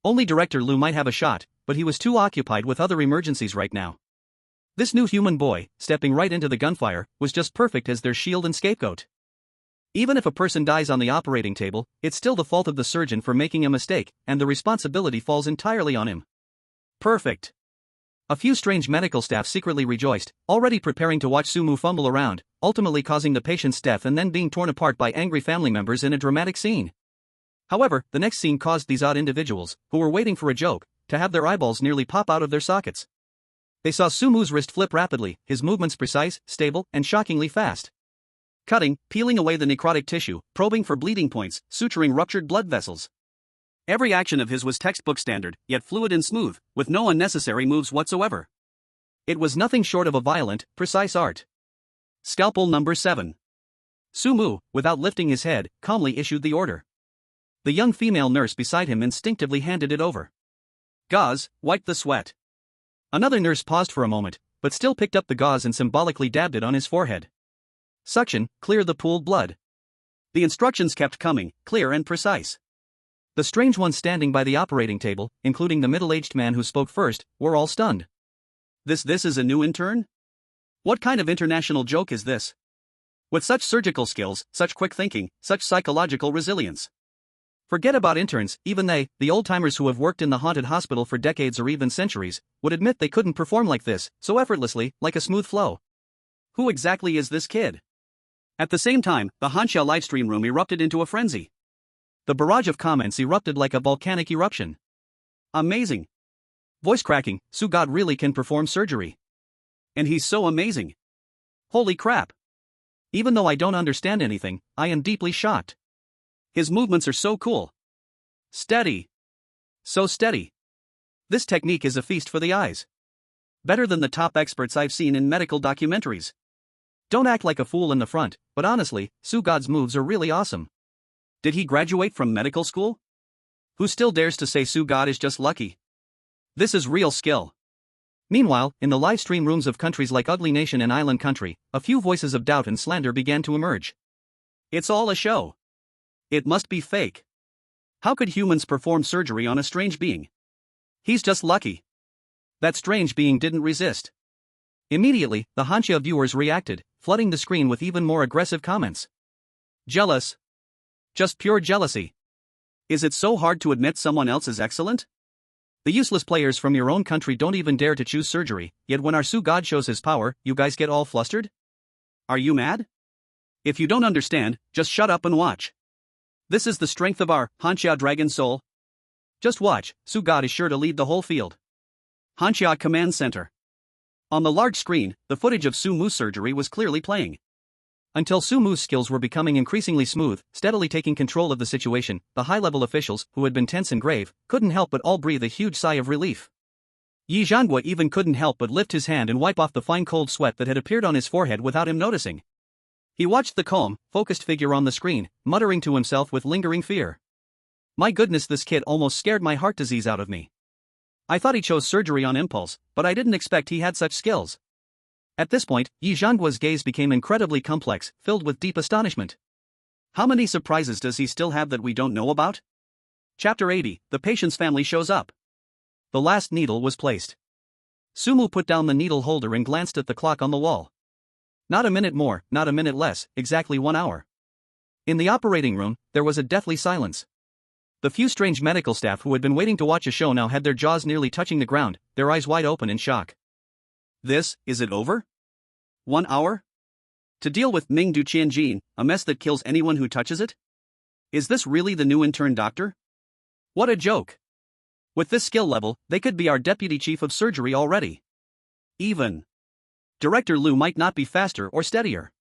Speaker 1: Only Director Liu might have a shot, but he was too occupied with other emergencies right now. This new human boy, stepping right into the gunfire, was just perfect as their shield and scapegoat. Even if a person dies on the operating table, it's still the fault of the surgeon for making a mistake, and the responsibility falls entirely on him.
Speaker 2: Perfect.
Speaker 1: A few strange medical staff secretly rejoiced, already preparing to watch Sumu fumble around, ultimately causing the patient's death and then being torn apart by angry family members in a dramatic scene. However, the next scene caused these odd individuals, who were waiting for a joke, to have their eyeballs nearly pop out of their sockets. They saw Sumu's wrist flip rapidly, his movements precise, stable, and shockingly fast.
Speaker 2: Cutting, peeling away the necrotic tissue, probing for bleeding points, suturing ruptured blood vessels. Every action of his was textbook standard, yet fluid and smooth, with no unnecessary moves whatsoever.
Speaker 1: It was nothing short of a violent, precise art.
Speaker 2: Scalpel number 7.
Speaker 1: Sumu, without lifting his head, calmly issued the order. The young female nurse beside him instinctively handed it over.
Speaker 2: Gauze, wipe the sweat.
Speaker 1: Another nurse paused for a moment, but still picked up the gauze and symbolically dabbed it on his forehead. Suction, clear the pooled blood.
Speaker 2: The instructions kept coming, clear and precise.
Speaker 1: The strange ones standing by the operating table, including the middle-aged man who spoke first, were all stunned.
Speaker 2: This is a new intern? What kind of international joke is this? With such surgical skills, such quick thinking, such psychological resilience.
Speaker 1: Forget about interns, even they, the old-timers who have worked in the haunted hospital for decades or even centuries, would admit they couldn't perform like this, so effortlessly, like a smooth flow.
Speaker 2: Who exactly is this kid? At the same time, the Hanxia livestream room erupted into a frenzy.
Speaker 1: The barrage of comments erupted like a volcanic eruption.
Speaker 2: Amazing.
Speaker 1: Voice cracking, Su God really can perform surgery.
Speaker 2: And he's so amazing. Holy crap.
Speaker 1: Even though I don't understand anything, I am deeply shocked.
Speaker 2: His movements are so cool. Steady. So steady.
Speaker 1: This technique is a feast for the eyes.
Speaker 2: Better than the top experts I've seen in medical documentaries.
Speaker 1: Don't act like a fool in the front, but honestly, Su God's moves are really awesome.
Speaker 2: Did he graduate from medical school? Who still dares to say Su God is just lucky? This is real skill.
Speaker 1: Meanwhile, in the live stream rooms of countries like Ugly Nation and Island Country, a few voices of doubt and slander began to emerge.
Speaker 2: It's all a show. It must be fake. How could humans perform surgery on a strange being? He's just lucky.
Speaker 1: That strange being didn't resist. Immediately, the Hanxia viewers reacted, flooding the screen with even more aggressive comments.
Speaker 2: Jealous. Just pure jealousy. Is it so hard to admit someone else is excellent?
Speaker 1: The useless players from your own country don't even dare to choose surgery, yet when our Su God shows his power, you guys get all flustered?
Speaker 2: Are you mad? If you don't understand, just shut up and watch. This is the strength of our Hanxia Dragon Soul.
Speaker 1: Just watch, Su God is sure to lead the whole field.
Speaker 2: Hanxia Command Center. On the large screen, the footage of Sumu's surgery was clearly playing.
Speaker 1: Until Sumu's skills were becoming increasingly smooth, steadily taking control of the situation, the high-level officials, who had been tense and grave, couldn't help but all breathe a huge sigh of relief. Yi Zhanghua even couldn't help but lift his hand and wipe off the fine cold sweat that had appeared on his forehead without him noticing. He watched the calm, focused figure on the screen, muttering to himself with lingering fear. My goodness, this kid almost scared my heart disease out of me. I thought he chose surgery on impulse, but I didn't expect he had such skills. At this point, Yi Zhanggua's gaze became incredibly complex, filled with deep astonishment.
Speaker 2: How many surprises does he still have that we don't know about? Chapter 80, the patient's family shows up.
Speaker 1: The last needle was placed. Sumu put down the needle holder and glanced at the clock on the wall. Not a minute more, not a minute less, exactly 1 hour. In the operating room, there was a deathly silence. The few strange medical staff who had been waiting to watch a show now had their jaws nearly touching the ground, their eyes wide open in shock.
Speaker 2: Is it over? 1 hour? To deal with Ming Du Qianjin, a mess that kills anyone who touches it? Is this really the new intern doctor? What a joke! With this skill level, they could be our deputy chief of surgery already. Even Director Liu might not be faster or steadier.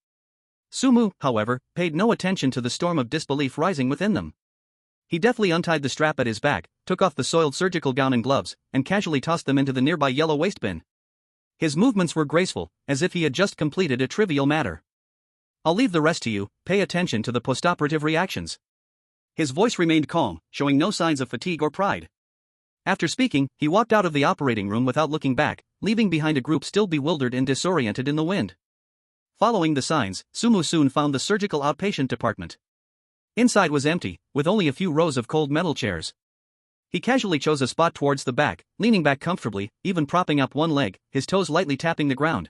Speaker 1: Sumu, however, paid no attention to the storm of disbelief rising within them. He deftly untied the strap at his back, took off the soiled surgical gown and gloves, and casually tossed them into the nearby yellow waste bin. His movements were graceful, as if he had just completed a trivial matter. I'll leave the rest to you, pay attention to the postoperative reactions.
Speaker 2: His voice remained calm, showing no signs of fatigue or pride.
Speaker 1: After speaking, he walked out of the operating room without looking back, leaving behind a group still bewildered and disoriented in the wind. Following the signs, Sumu soon found the surgical outpatient department. Inside was empty, with only a few rows of cold metal chairs. He casually chose a spot towards the back, leaning back comfortably, even propping up one leg, his toes lightly tapping the ground.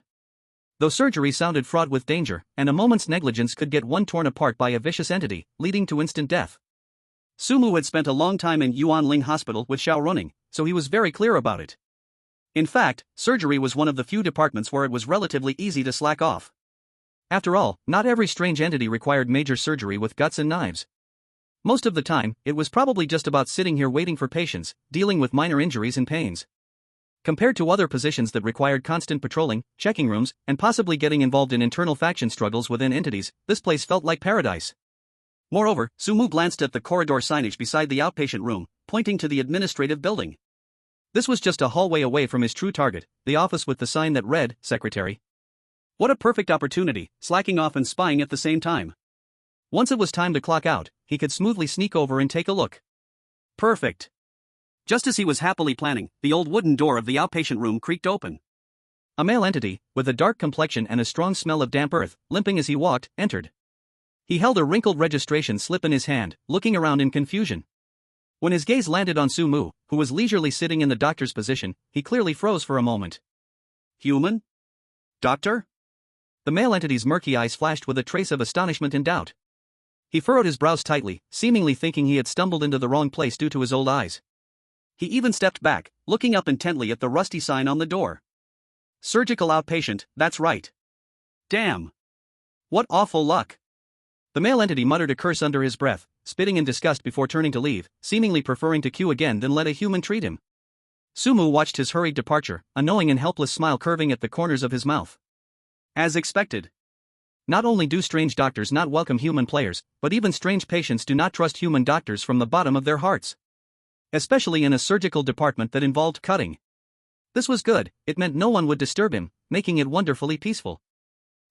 Speaker 1: Though surgery sounded fraught with danger, and a moment's negligence could get one torn apart by a vicious entity, leading to instant death.
Speaker 2: Sumu had spent a long time in Yuanling Hospital with Xiao Runing, so he was very clear about it. In fact, surgery was one of the few departments where it was relatively easy to slack off.
Speaker 1: After all, not every strange entity required major surgery with guts and knives. Most of the time, it was probably just about sitting here waiting for patients, dealing with minor injuries and pains. Compared to other positions that required constant patrolling, checking rooms, and possibly getting involved in internal faction struggles within entities, this place felt like paradise.
Speaker 2: Moreover, Sumu glanced at the corridor signage beside the outpatient room, pointing to the administrative building.
Speaker 1: This was just a hallway away from his true target, the office with the sign that read, Secretary.
Speaker 2: What a perfect opportunity, slacking off and spying at the same time.
Speaker 1: Once it was time to clock out, he could smoothly sneak over and take a look.
Speaker 2: Perfect. Just as he was happily planning, the old wooden door of the outpatient room creaked open.
Speaker 1: A male entity, with a dark complexion and a strong smell of damp earth, limping as he walked, entered. He held a wrinkled registration slip in his hand, looking around in confusion. When his gaze landed on Sumu, who was leisurely sitting in the doctor's position, he clearly froze for a moment.
Speaker 2: Human? Doctor?
Speaker 1: The male entity's murky eyes flashed with a trace of astonishment and doubt. He furrowed his brows tightly, seemingly thinking he had stumbled into the wrong place due to his old eyes.
Speaker 2: He even stepped back, looking up intently at the rusty sign on the door. Surgical outpatient, that's right. Damn. What awful luck.
Speaker 1: The male entity muttered a curse under his breath, spitting in disgust before turning to leave, seemingly preferring to queue again than let a human treat him. Sumu watched his hurried departure, a knowing and helpless smile curving at the corners of his mouth.
Speaker 2: As expected.
Speaker 1: Not only do strange doctors not welcome human players, but even strange patients do not trust human doctors from the bottom of their hearts. Especially in a surgical department that involved cutting. This was good, it meant no one would disturb him, making it wonderfully peaceful.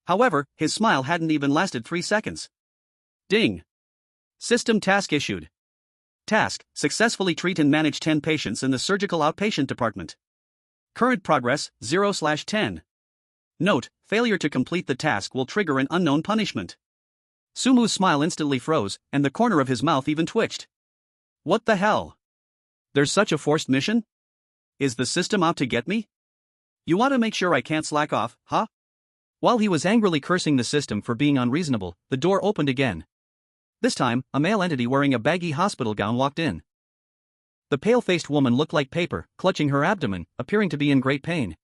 Speaker 2: However, his smile hadn't even lasted 3 seconds. Ding. System task issued. Task, successfully treat and manage 10 patients in the surgical outpatient department. Current progress, 0/10. Note, failure to complete the task will trigger an unknown punishment.
Speaker 1: Sumu's smile instantly froze, and the corner of his mouth even twitched.
Speaker 2: What the hell? There's such a forced mission? Is the system out to get me? You want to make sure I can't slack off, huh?
Speaker 1: While he was angrily cursing the system for being unreasonable, the door opened again. This time, a male entity wearing a baggy hospital gown walked in. The pale-faced woman looked like paper, clutching her abdomen, appearing to be in great pain.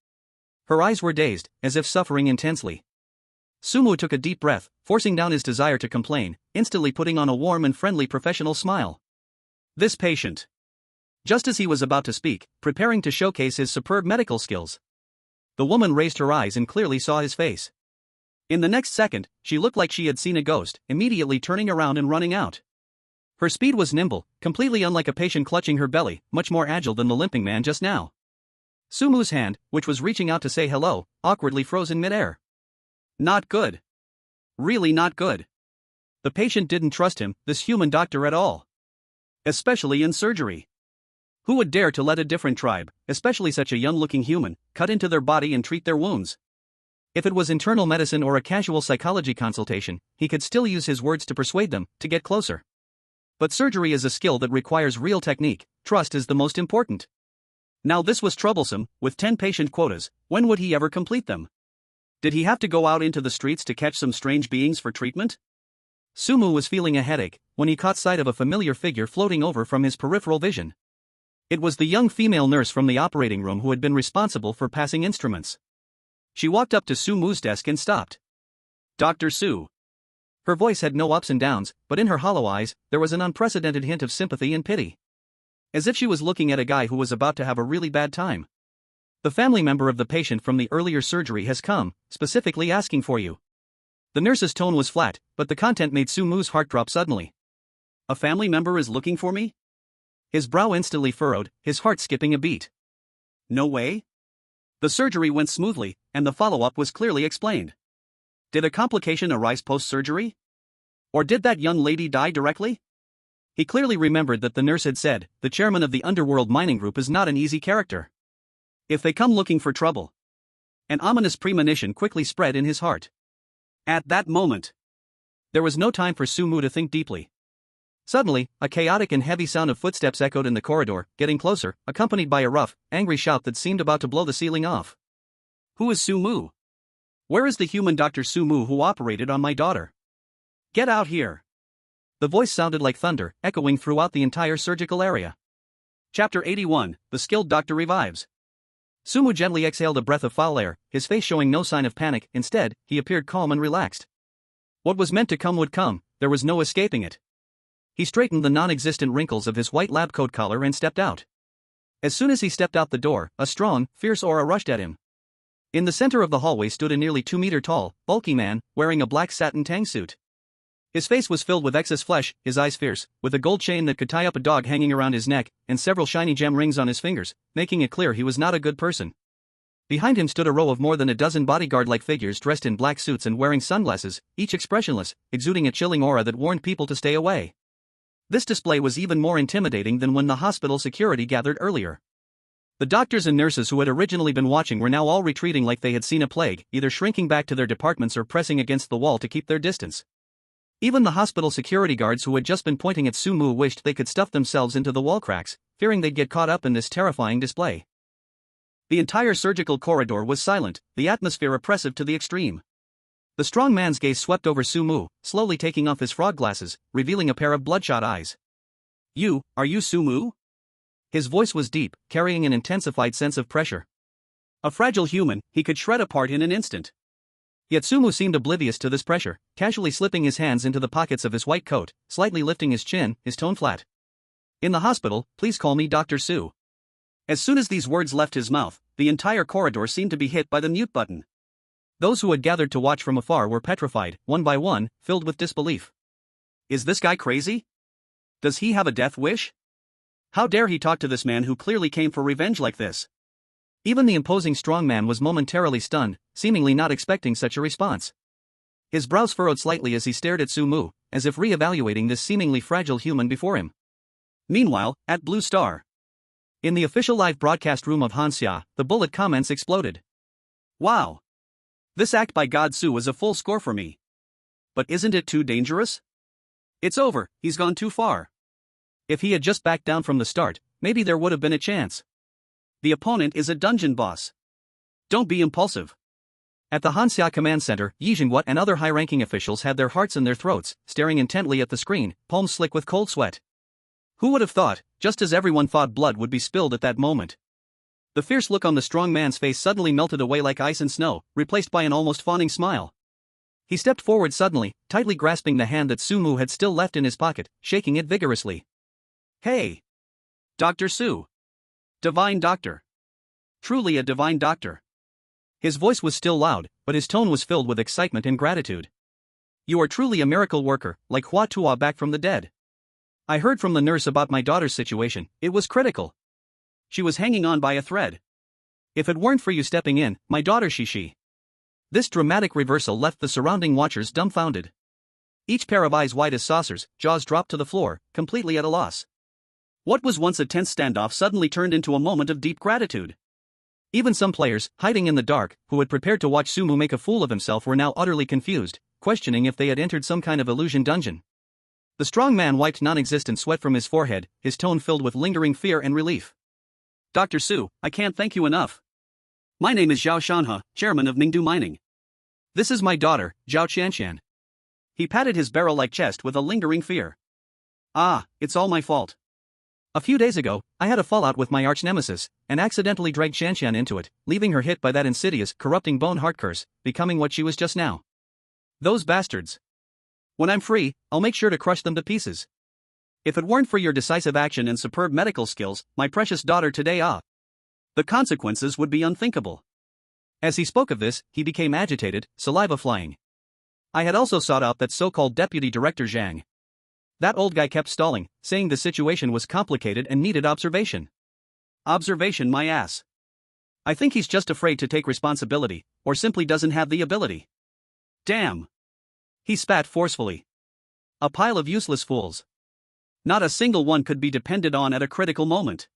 Speaker 1: Her eyes were dazed, as if suffering intensely. Sumu took a deep breath, forcing down his desire to complain, instantly putting on a warm and friendly professional smile.
Speaker 2: This patient. Just as he was about to speak, preparing to showcase his superb medical skills.
Speaker 1: The woman raised her eyes and clearly saw his face. In the next second, she looked like she had seen a ghost, immediately turning around and running out. Her speed was nimble, completely unlike a patient clutching her belly, much more agile than the limping man just now. Sumu's hand, which was reaching out to say hello, awkwardly froze in midair. Not good. Really not good. The patient didn't trust him, this human doctor, at all. Especially in surgery. Who would dare to let a different tribe, especially such a young-looking human, cut into their body and treat their wounds? If it was internal medicine or a casual psychology consultation, he could still use his words to persuade them to get closer. But surgery is a skill that requires real technique. Trust is the most important. Now this was troublesome. With 10 patient quotas, when would he ever complete them? Did he have to go out into the streets to catch some strange beings for treatment? Sumu was feeling a headache when he caught sight of a familiar figure floating over from his peripheral vision. It was the young female nurse from the operating room who had been responsible for passing instruments. She walked up to Sumu's desk and stopped. "Dr. Su." Her voice had no ups and downs, but in her hollow eyes, there was an unprecedented hint of sympathy and pity. As if she was looking at a guy who was about to have a really bad time. "The family member of the patient from the earlier surgery has come, specifically asking for you." The nurse's tone was flat, but the content made Sumu's heart drop suddenly. "A family member is looking for me?" His brow instantly furrowed, his heart skipping a beat. "No way?" The surgery went smoothly, and the follow-up was clearly explained. Did a complication arise post-surgery? Or did that young lady die directly? He clearly remembered that the nurse had said, the chairman of the underworld mining group is not an easy character. If they come looking for trouble. An ominous premonition quickly spread in his heart. At that moment, there was no time for Sumu to think deeply. Suddenly, a chaotic and heavy sound of footsteps echoed in the corridor, getting closer, accompanied by a rough, angry shout that seemed about to blow the ceiling off. "Who is Sumu? Where is the human Dr. Sumu who operated on my daughter? Get out here!" The voice sounded like thunder, echoing throughout the entire surgical area. Chapter 81, The Skilled Doctor Revives. Sumu gently exhaled a breath of foul air, his face showing no sign of panic. Instead, he appeared calm and relaxed. What was meant to come would come, there was no escaping it. He straightened the non-existent wrinkles of his white lab coat collar and stepped out. As soon as he stepped out the door, a strong, fierce aura rushed at him. In the center of the hallway stood a nearly 2-meter-tall, bulky man, wearing a black satin tang suit. His face was filled with excess flesh, his eyes fierce, with a gold chain that could tie up a dog hanging around his neck, and several shiny gem rings on his fingers, making it clear he was not a good person. Behind him stood a row of more than a dozen bodyguard-like figures dressed in black suits and wearing sunglasses, each expressionless, exuding a chilling aura that warned people to stay away. This display was even more intimidating than when the hospital security gathered earlier. The doctors and nurses who had originally been watching were now all retreating like they had seen a plague, either shrinking back to their departments or pressing against the wall to keep their distance. Even the hospital security guards who had just been pointing at Sumu wished they could stuff themselves into the wall cracks, fearing they'd get caught up in this terrifying display. The entire surgical corridor was silent, the atmosphere oppressive to the extreme. The strong man's gaze swept over Sumu, slowly taking off his frog glasses, revealing a pair of bloodshot eyes. Are you Sumu?" His voice was deep, carrying an intensified sense of pressure. A fragile human, he could shred apart in an instant. Yet Sumu seemed oblivious to this pressure, casually slipping his hands into the pockets of his white coat, slightly lifting his chin, his tone flat. "In the hospital, please call me Dr. Su." As soon as these words left his mouth, the entire corridor seemed to be hit by the mute button. Those who had gathered to watch from afar were petrified, one by one, filled with disbelief. Is this guy crazy? Does he have a death wish? How dare he talk to this man who clearly came for revenge like this? Even the imposing strong man was momentarily stunned, seemingly not expecting such a response. His brows furrowed slightly as he stared at Sumu, as if re-evaluating this seemingly fragile human before him. Meanwhile, at Blue Star. In the official live broadcast room of Hanxia, the bullet comments exploded. "Wow! This act by God Su is a full score for me. But isn't it too dangerous? It's over, he's gone too far. If he had just backed down from the start, maybe there would have been a chance. The opponent is a dungeon boss. Don't be impulsive." At the Hanxia Command Center, Yi Jingwat and other high-ranking officials had their hearts in their throats, staring intently at the screen, palms slick with cold sweat. Who would have thought, just as everyone thought blood would be spilled at that moment? The fierce look on the strong man's face suddenly melted away like ice and snow, replaced by an almost fawning smile. He stepped forward suddenly, tightly grasping the hand that Sumu had still left in his pocket, shaking it vigorously. "Hey! Dr. Su! Divine doctor! Truly a divine doctor! His voice was still loud, but his tone was filled with excitement and gratitude. You are truly a miracle worker, like Hua Tua back from the dead. I heard from the nurse about my daughter's situation, it was critical. She was hanging on by a thread. If it weren't for you stepping in, my daughter she. This dramatic reversal left the surrounding watchers dumbfounded. Each pair of eyes wide as saucers, jaws dropped to the floor, completely at a loss. What was once a tense standoff suddenly turned into a moment of deep gratitude. Even some players, hiding in the dark, who had prepared to watch Sumu make a fool of himself were now utterly confused, questioning if they had entered some kind of illusion dungeon. The strong man wiped non-existent sweat from his forehead, his tone filled with lingering fear and relief. Dr. Su, I can't thank you enough. My name is Zhao Shanhe, chairman of Ningdu Mining. This is my daughter, Zhao Qianshan. He patted his barrel-like chest with a lingering fear. Ah, it's all my fault. A few days ago, I had a fallout with my arch-nemesis, and accidentally dragged Shanshan into it, leaving her hit by that insidious, corrupting bone heart curse, becoming what she was just now. Those bastards. When I'm free, I'll make sure to crush them to pieces. If it weren't for your decisive action and superb medical skills, my precious daughter today the consequences would be unthinkable. As he spoke of this, he became agitated, saliva flying. I had also sought out that so-called deputy director Zhang. That old guy kept stalling, saying the situation was complicated and needed observation. Observation my ass. I think he's just afraid to take responsibility, or simply doesn't have the ability. Damn. He spat forcefully. A pile of useless fools. Not a single one could be depended on at a critical moment.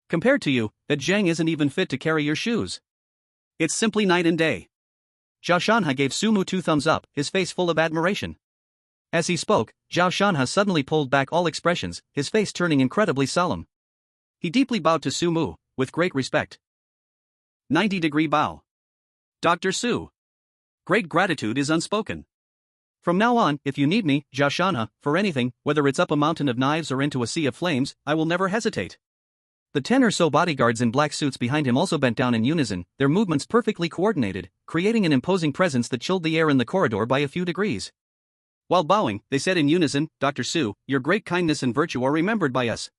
Speaker 1: Compared to you, that Zhang isn't even fit to carry your shoes. It's simply night and day. Zhao Shanhe gave Sumu 2 thumbs up, his face full of admiration. As he spoke, Zhao Shanhe suddenly pulled back all expressions, his face turning incredibly solemn. He deeply bowed to Sumu, with great respect. 90-degree bow. Dr. Su. Great gratitude is unspoken. From now on, if you need me, Zhao Shanhe, for anything, whether it's up a mountain of knives or into a sea of flames, I will never hesitate. The 10 or so bodyguards in black suits behind him also bent down in unison, their movements perfectly coordinated, creating an imposing presence that chilled the air in the corridor by a few degrees. While bowing, they said in unison, Dr. Su, your great kindness and virtue are remembered by us.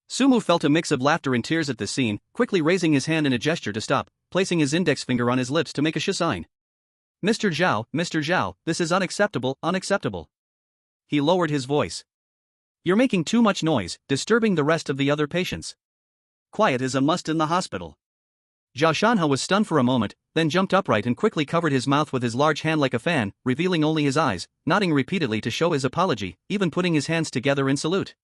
Speaker 1: Sumu felt a mix of laughter and tears at this scene, quickly raising his hand in a gesture to stop, placing his index finger on his lips to make a sign. Mr. Zhao, this is unacceptable. He lowered his voice. You're making too much noise, disturbing the rest of the other patients. Quiet is a must in the hospital. Zhao Shanhe was stunned for a moment, then jumped upright and quickly covered his mouth with his large hand like a fan, revealing only his eyes, nodding repeatedly to show his apology, even putting his hands together in salute.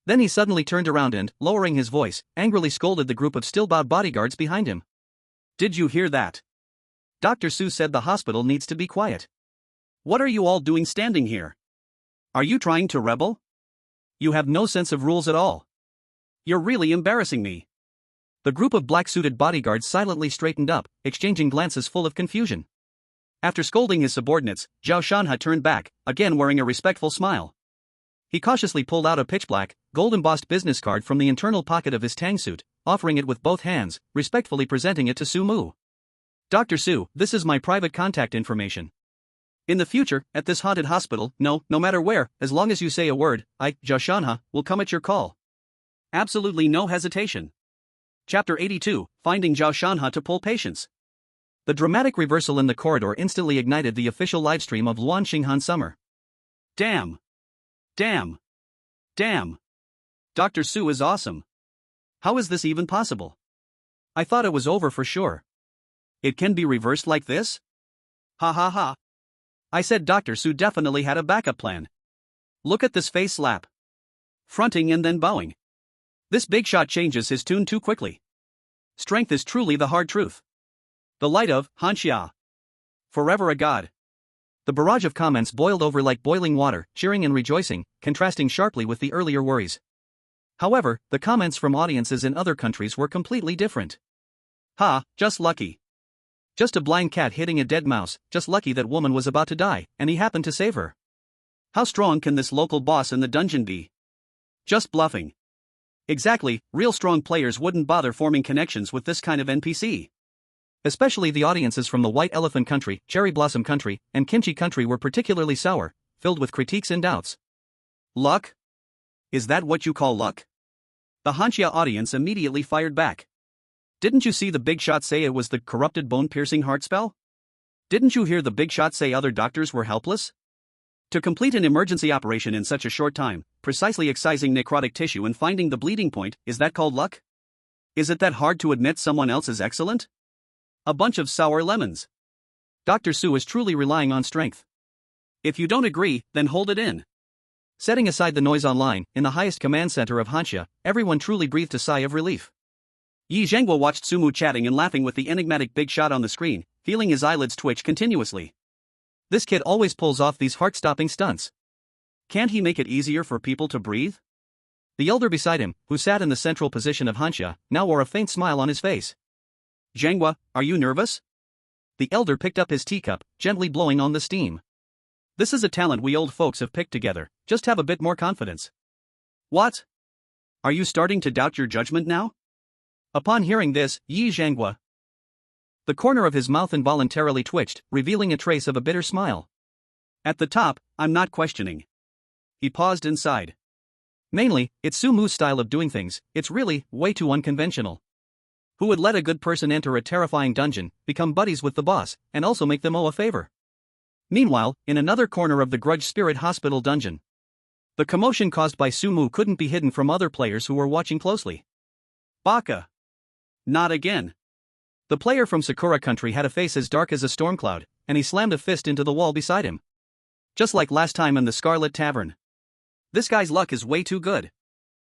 Speaker 1: Then he suddenly turned around and, lowering his voice, angrily scolded the group of still-bowed bodyguards behind him. Did you hear that? Dr. Su said the hospital needs to be quiet. What are you all doing standing here? Are you trying to rebel? You have no sense of rules at all. You're really embarrassing me. The group of black-suited bodyguards silently straightened up, exchanging glances full of confusion. After scolding his subordinates, Zhao Shanhe turned back, again wearing a respectful smile. He cautiously pulled out a pitch-black, gold-embossed business card from the internal pocket of his tang suit, offering it with both hands, respectfully presenting it to Sumu. Dr. Su, this is my private contact information. In the future, at this haunted hospital, no matter where, as long as you say a word, I, Zhao Shanhe, will come at your call. Absolutely no hesitation. Chapter 82, Finding Zhao Shanhe to Pull Patience. The dramatic reversal in the corridor instantly ignited the official livestream of Luan Xinghan Summer. Damn. Dr. Su is awesome. How is this even possible? I thought it was over for sure. It can be reversed like this? Ha ha ha. I said Dr. Su definitely had a backup plan. Look at this face slap. Fronting and then bowing. This big shot changes his tune too quickly. Strength is truly the hard truth. The light of Hanxia. Forever a god. The barrage of comments boiled over like boiling water, cheering and rejoicing, contrasting sharply with the earlier worries. However, the comments from audiences in other countries were completely different. Ha, just lucky. Just a blind cat hitting a dead mouse, just lucky that woman was about to die, and he happened to save her. How strong can this local boss in the dungeon be? Just bluffing. Exactly, real strong players wouldn't bother forming connections with this kind of NPC. Especially the audiences from the White Elephant Country, Cherry Blossom Country, and Kimchi Country were particularly sour, filled with critiques and doubts. Luck? Is that what you call luck? The Hanxia audience immediately fired back.
Speaker 2: Didn't you see the big shot say it was the corrupted bone-piercing heart spell? Didn't you hear the big shot say other doctors were helpless? To complete an emergency operation in such a short time, precisely excising necrotic tissue and finding the bleeding point, is that called luck? Is it that hard to admit someone else is excellent? A bunch of sour lemons. Dr. Su is truly relying on strength. If you don't agree, then hold it in.
Speaker 1: Setting aside the noise online, in the highest command center of Hanxia, everyone truly breathed a sigh of relief.
Speaker 2: Yi Zhanghua watched Sumu chatting and laughing with the enigmatic big shot on the screen, feeling his eyelids twitch continuously.
Speaker 1: This kid always pulls off these heart-stopping stunts.
Speaker 2: Can't he make it easier for people to breathe?
Speaker 1: The elder beside him, who sat in the central position of Hanxia, now wore a faint smile on his face.
Speaker 2: Zhanghua, are you nervous?
Speaker 1: The elder picked up his teacup, gently blowing on the steam.
Speaker 2: This is a talent we old folks have picked together, just have a bit more confidence. What? Are you starting to doubt your judgment now?
Speaker 1: Upon hearing this, Yi Zhanghua, the corner of his mouth involuntarily twitched, revealing a trace of a bitter smile.
Speaker 2: At the top, I'm not questioning. He paused and sighed.
Speaker 1: Mainly, it's Su Mu's style of doing things, it's really way too unconventional. Who would let a good person enter a terrifying dungeon, become buddies with the boss, and also make them owe a favor? Meanwhile, in another corner of the Grudge Spirit Hospital dungeon, the commotion caused by Su Mu couldn't be hidden from other players who were watching closely.
Speaker 2: Baka. Not again.
Speaker 1: The player from Sakura Country had a face as dark as a storm cloud, and he slammed a fist into the wall beside him. Just like last time in the Scarlet Tavern.
Speaker 2: This guy's luck is way too good.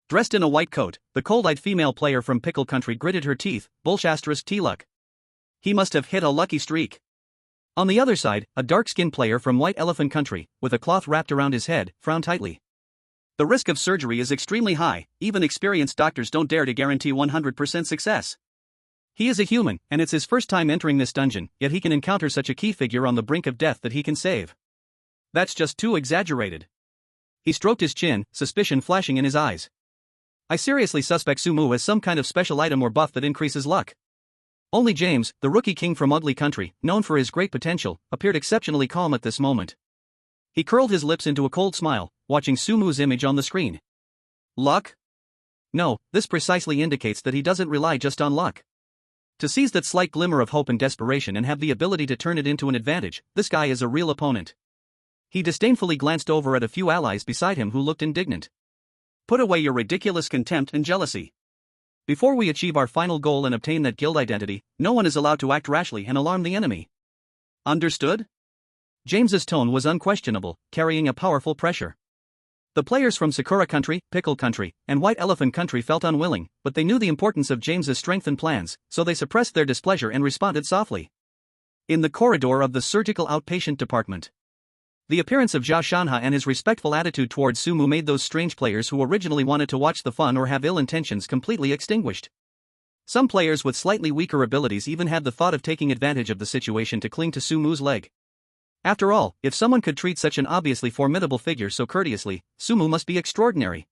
Speaker 1: Dressed in a white coat, the cold-eyed female player from Pickle Country gritted her teeth, bullshasterisk T-luck.
Speaker 2: He must have hit a lucky streak.
Speaker 1: On the other side, a dark-skinned player from White Elephant Country, with a cloth wrapped around his head, frowned tightly.
Speaker 2: The risk of surgery is extremely high, even experienced doctors don't dare to guarantee 100% success.
Speaker 1: He is a human, and it's his first time entering this dungeon, yet he can encounter such a key figure on the brink of death that he can save.
Speaker 2: That's just too exaggerated.
Speaker 1: He stroked his chin, suspicion flashing in his eyes. I seriously suspect Su Mu as some kind of special item or buff that increases luck. Only James, the rookie king from Ugly Country, known for his great potential, appeared exceptionally calm at this moment. He curled his lips into a cold smile, watching Su Mu's image on the screen.
Speaker 2: Luck?
Speaker 1: No, this precisely indicates that he doesn't rely just on luck. To seize that slight glimmer of hope and desperation and have the ability to turn it into an advantage, this guy is a real opponent. He disdainfully glanced over at a few allies beside him who looked indignant.
Speaker 2: Put away your ridiculous contempt and jealousy.
Speaker 1: Before we achieve our final goal and obtain that guild identity, no one is allowed to act rashly and alarm the enemy.
Speaker 2: Understood?
Speaker 1: James's tone was unquestionable, carrying a powerful pressure. The players from Sakura Country, Pickle Country, and White Elephant Country felt unwilling, but they knew the importance of James's strength and plans, so they suppressed their displeasure and responded softly. In the corridor of the surgical outpatient department, the appearance of Zhao Shanha and his respectful attitude towards Su Mu made those strange players who originally wanted to watch the fun or have ill intentions completely extinguished. Some players with slightly weaker abilities even had the thought of taking advantage of the situation to cling to Su Mu's leg. After all, if someone could treat such an obviously formidable figure so courteously, Su Mu must be extraordinary.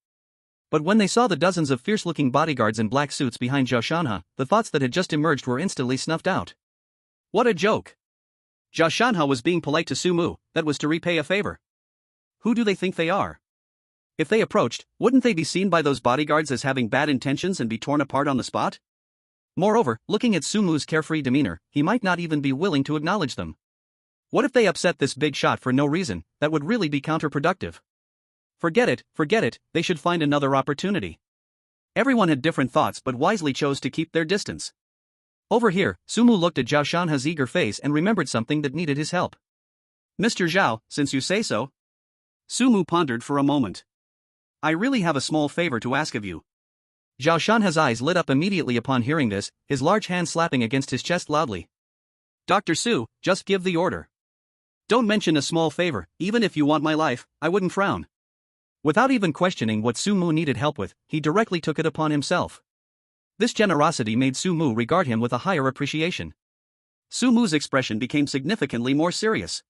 Speaker 1: But when they saw the dozens of fierce-looking bodyguards in black suits behind Zhao Shanha, the thoughts that had just emerged were instantly snuffed out.
Speaker 2: What a joke! Zhao Shanha was being polite to Su Mu, that was to repay a favor. Who do they think they are? If they approached, wouldn't they be seen by those bodyguards as having bad intentions and be torn apart on the spot?
Speaker 1: Moreover, looking at Su Mu's carefree demeanor, he might not even be willing to acknowledge them. What if they upset this big shot for no reason? That would really be counterproductive. Forget it, they should find another opportunity. Everyone had different thoughts but wisely chose to keep their distance. Over here, Su Mu looked at Zhao Shanha's eager face and remembered something that needed his help.
Speaker 2: Mr. Zhao, since you say so. Su Mu pondered for a moment. I really have a small favor to ask of you.
Speaker 1: Zhao Shanha's eyes lit up immediately upon hearing this, his large hand slapping against his chest loudly.
Speaker 2: Dr. Su, just give the order. Don't mention a small favor, even if you want my life, I wouldn't frown.
Speaker 1: Without even questioning what Su Mu needed help with, he directly took it upon himself. This generosity made Su Mu regard him with a higher appreciation.
Speaker 2: Su Mu's expression became significantly more serious.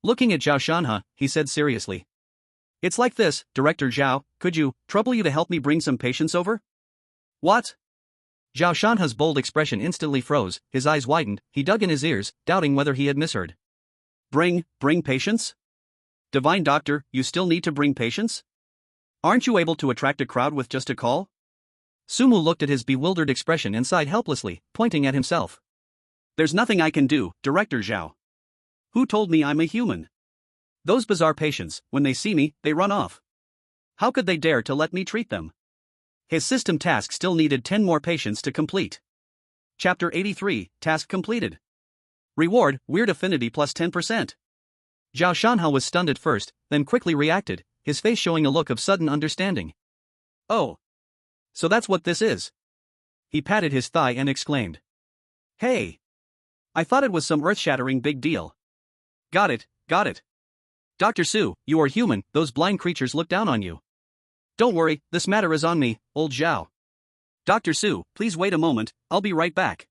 Speaker 1: Looking at Zhao Shanha, he said seriously. It's like this, Director Zhao, could you trouble you to help me bring some patients over?
Speaker 2: What?
Speaker 1: Zhao Shanha's bold expression instantly froze, his eyes widened, he dug in his ears, doubting whether he had misheard.
Speaker 2: Bring patients? Divine Doctor, you still need to bring patients? Aren't you able to attract a crowd with just a call?
Speaker 1: Sumu looked at his bewildered expression and sighed helplessly, pointing at himself.
Speaker 2: There's nothing I can do, Director Zhao. Who told me I'm a human? Those bizarre patients, when they see me, they run off. How could they dare to let me treat them? His system task still needed 10 more patients to complete. Chapter 83, Task Completed. Reward, Weird Affinity plus 10%.
Speaker 1: Zhao Shanhao was stunned at first, then quickly reacted, his face showing a look of sudden understanding.
Speaker 2: Oh. So that's what this is.
Speaker 1: He patted his thigh and exclaimed.
Speaker 2: Hey. I thought it was some earth-shattering big deal. Got it.
Speaker 1: Dr. Su, you are human, those blind creatures look down on you.
Speaker 2: Don't worry, this matter is on me, old Zhao. Dr. Su, please wait a moment, I'll be right back.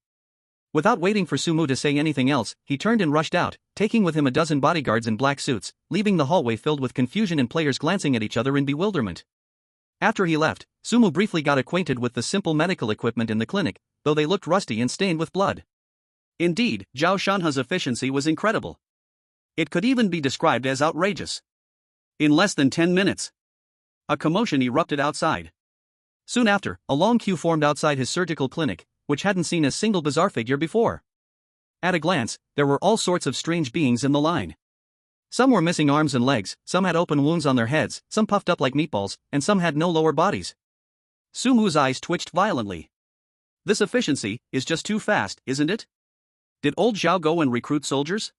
Speaker 1: Without waiting for Sumu to say anything else, he turned and rushed out, taking with him a dozen bodyguards in black suits, leaving the hallway filled with confusion and players glancing at each other in bewilderment. After he left, Sumu briefly got acquainted with the simple medical equipment in the clinic, though they looked rusty and stained with blood.
Speaker 2: Indeed, Zhao Shanha's efficiency was incredible. It could even be described as outrageous. In less than 10 minutes, a commotion erupted outside.
Speaker 1: Soon after, a long queue formed outside his surgical clinic, which hadn't seen a single bizarre figure before. At a glance, there were all sorts of strange beings in the line. Some were missing arms and legs, some had open wounds on their heads, some puffed up like meatballs, and some had no lower bodies.
Speaker 2: Sumu's eyes twitched violently. This efficiency is just too fast, isn't it? Did old Zhao go and recruit soldiers?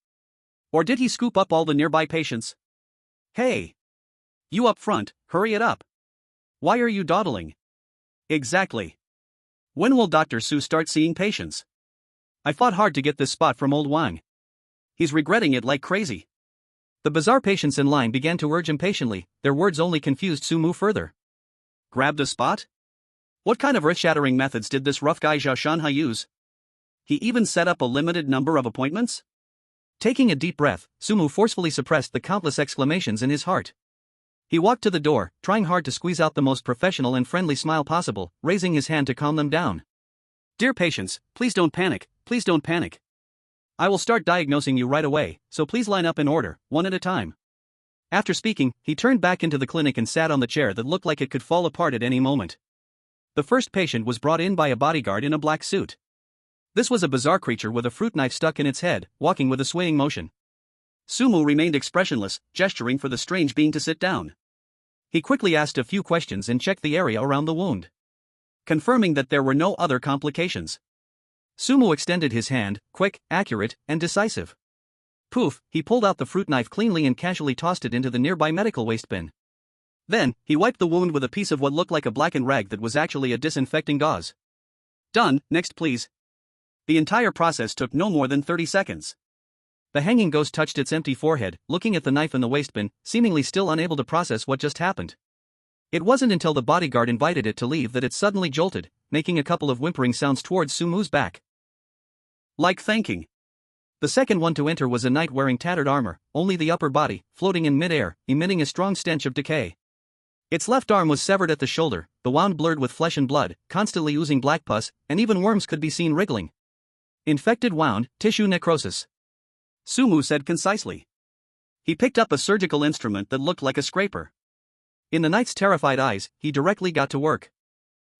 Speaker 2: Or did he scoop up all the nearby patients? Hey! You up front, hurry it up. Why are you dawdling? Exactly. When will Dr. Su start seeing patients? I fought hard to get this spot from old Wang. He's regretting it like crazy.
Speaker 1: The bizarre patients in line began to urge impatiently, their words only confused Sumu further.
Speaker 2: Grabbed a spot? What kind of earth-shattering methods did this rough guy Zhao Shanhai use? He even set up a limited number of appointments?
Speaker 1: Taking a deep breath, Sumu forcefully suppressed the countless exclamations in his heart. He walked to the door, trying hard to squeeze out the most professional and friendly smile possible, raising his hand to calm them down.
Speaker 2: Dear patients, please don't panic. I will start diagnosing you right away, so please line up in order, one at a time.
Speaker 1: After speaking, he turned back into the clinic and sat on the chair that looked like it could fall apart at any moment. The first patient was brought in by a bodyguard in a black suit. This was a bizarre creature with a fruit knife stuck in its head, walking with a swaying motion.
Speaker 2: Sumu remained expressionless, gesturing for the strange being to sit down.
Speaker 1: He quickly asked a few questions and checked the area around the wound,
Speaker 2: confirming that there were no other complications.
Speaker 1: Sumu extended his hand, quick, accurate, and decisive. Poof, he pulled out the fruit knife cleanly and casually tossed it into the nearby medical waste bin.
Speaker 2: Then, he wiped the wound with a piece of what looked like a blackened rag that was actually a disinfecting gauze. Done, next please. The entire process took no more than 30 seconds.
Speaker 1: The hanging ghost touched its empty forehead, looking at the knife in the waste bin, seemingly still unable to process what just happened. It wasn't until the bodyguard invited it to leave that it suddenly jolted, making a couple of whimpering sounds towards Sumu's back.
Speaker 2: Like thanking.
Speaker 1: The second one to enter was a knight wearing tattered armor, only the upper body, floating in mid-air, emitting a strong stench of decay. Its left arm was severed at the shoulder, the wound blurred with flesh and blood, constantly oozing black pus, and even worms could be seen wriggling. Infected wound, tissue necrosis,
Speaker 2: Sumu said concisely. He picked up a surgical instrument that looked like a scraper.
Speaker 1: In the knight's terrified eyes, he directly got to work.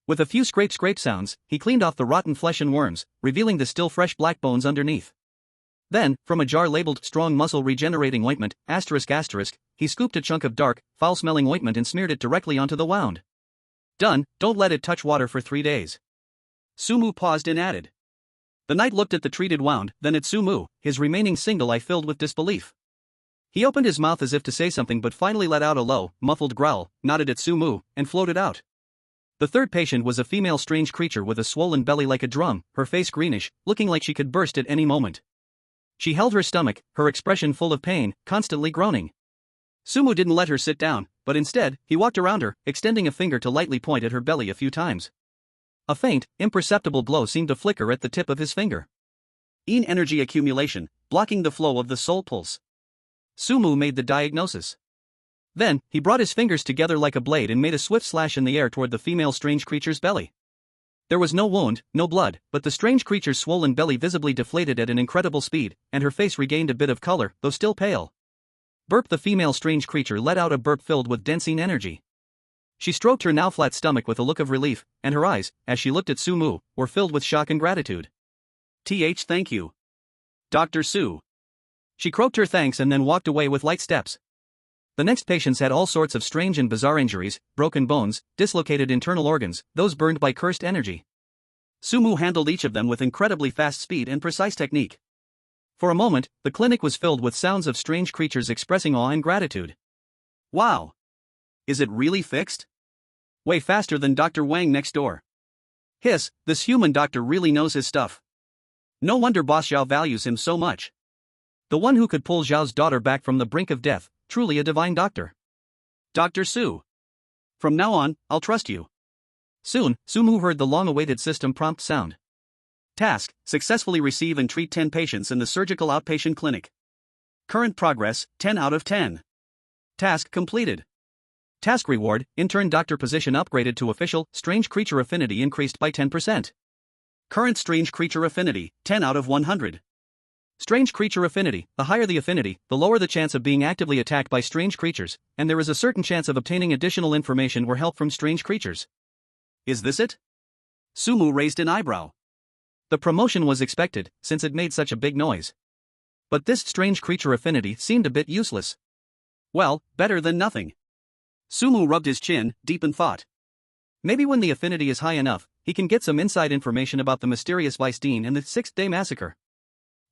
Speaker 1: With a few scrape sounds, he cleaned off the rotten flesh and worms, revealing the still fresh black bones underneath. Then, from a jar labeled strong muscle regenerating ointment, ***, he scooped a chunk of dark, foul-smelling ointment and smeared it directly onto the wound. Done, don't let it touch water for 3 days.
Speaker 2: Sumu paused and added. The knight looked at the treated wound, then at Sumu, his remaining single eye filled with disbelief. He opened his mouth as if to say something but finally let out a low, muffled growl, nodded at Sumu, and floated out. The third patient was a female strange creature with a swollen belly like a drum, her face greenish, looking like she could burst at any moment. She held her stomach, her expression full of pain, constantly groaning. Sumu didn't let her sit down, but instead, he walked around her, extending a finger to lightly point at her belly a few times. A faint, imperceptible glow seemed to flicker at the tip of his finger. Energy accumulation, blocking the flow of the soul pulse. Sumu made the diagnosis. Then, he brought his fingers together like a blade and made a swift slash in the air toward the female strange creature's belly. There was no wound, no blood, but the strange creature's swollen belly visibly deflated at an incredible speed, and her face regained a bit of color, though still pale. Burp. The female strange creature let out a burp filled with densing energy.
Speaker 1: She stroked her now flat stomach with a look of relief, and her eyes, as she looked at Sumu, were filled with shock and gratitude.
Speaker 2: Thank you, Dr. Su. She croaked her thanks and then walked away with light steps.
Speaker 1: The next patients had all sorts of strange and bizarre injuries, broken bones, dislocated internal organs, those burned by cursed energy.
Speaker 2: Sumu handled each of them with incredibly fast speed and precise technique.
Speaker 1: For a moment, the clinic was filled with sounds of strange creatures expressing awe and gratitude.
Speaker 2: Wow! Is it really fixed? Way faster than Dr. Wang next door. Hiss, this human doctor really knows his stuff. No wonder Boss Zhao values him so much.
Speaker 1: The one who could pull Zhao's daughter back from the brink of death, truly a divine doctor.
Speaker 2: Dr. Su. From now on, I'll trust you.
Speaker 1: Soon, Sumu heard the long-awaited system prompt sound.
Speaker 2: Task: successfully receive and treat 10 patients in the surgical outpatient clinic. Current progress: 10 out of 10. Task completed.
Speaker 1: Task reward: intern doctor position upgraded to official, strange creature affinity increased by 10%.
Speaker 2: Current strange creature affinity: 10 out of 100.
Speaker 1: Strange creature affinity: the higher the affinity, the lower the chance of being actively attacked by strange creatures, and there is a certain chance of obtaining additional information or help from strange creatures.
Speaker 2: Is this it? Sumu raised an eyebrow.
Speaker 1: The promotion was expected, since it made such a big noise. But this strange creature affinity seemed a bit useless.
Speaker 2: Well, better than nothing. Sumu rubbed his chin, deep in thought.
Speaker 1: Maybe when the affinity is high enough, he can get some inside information about the mysterious Vice Dean and the Sixth-Day Massacre.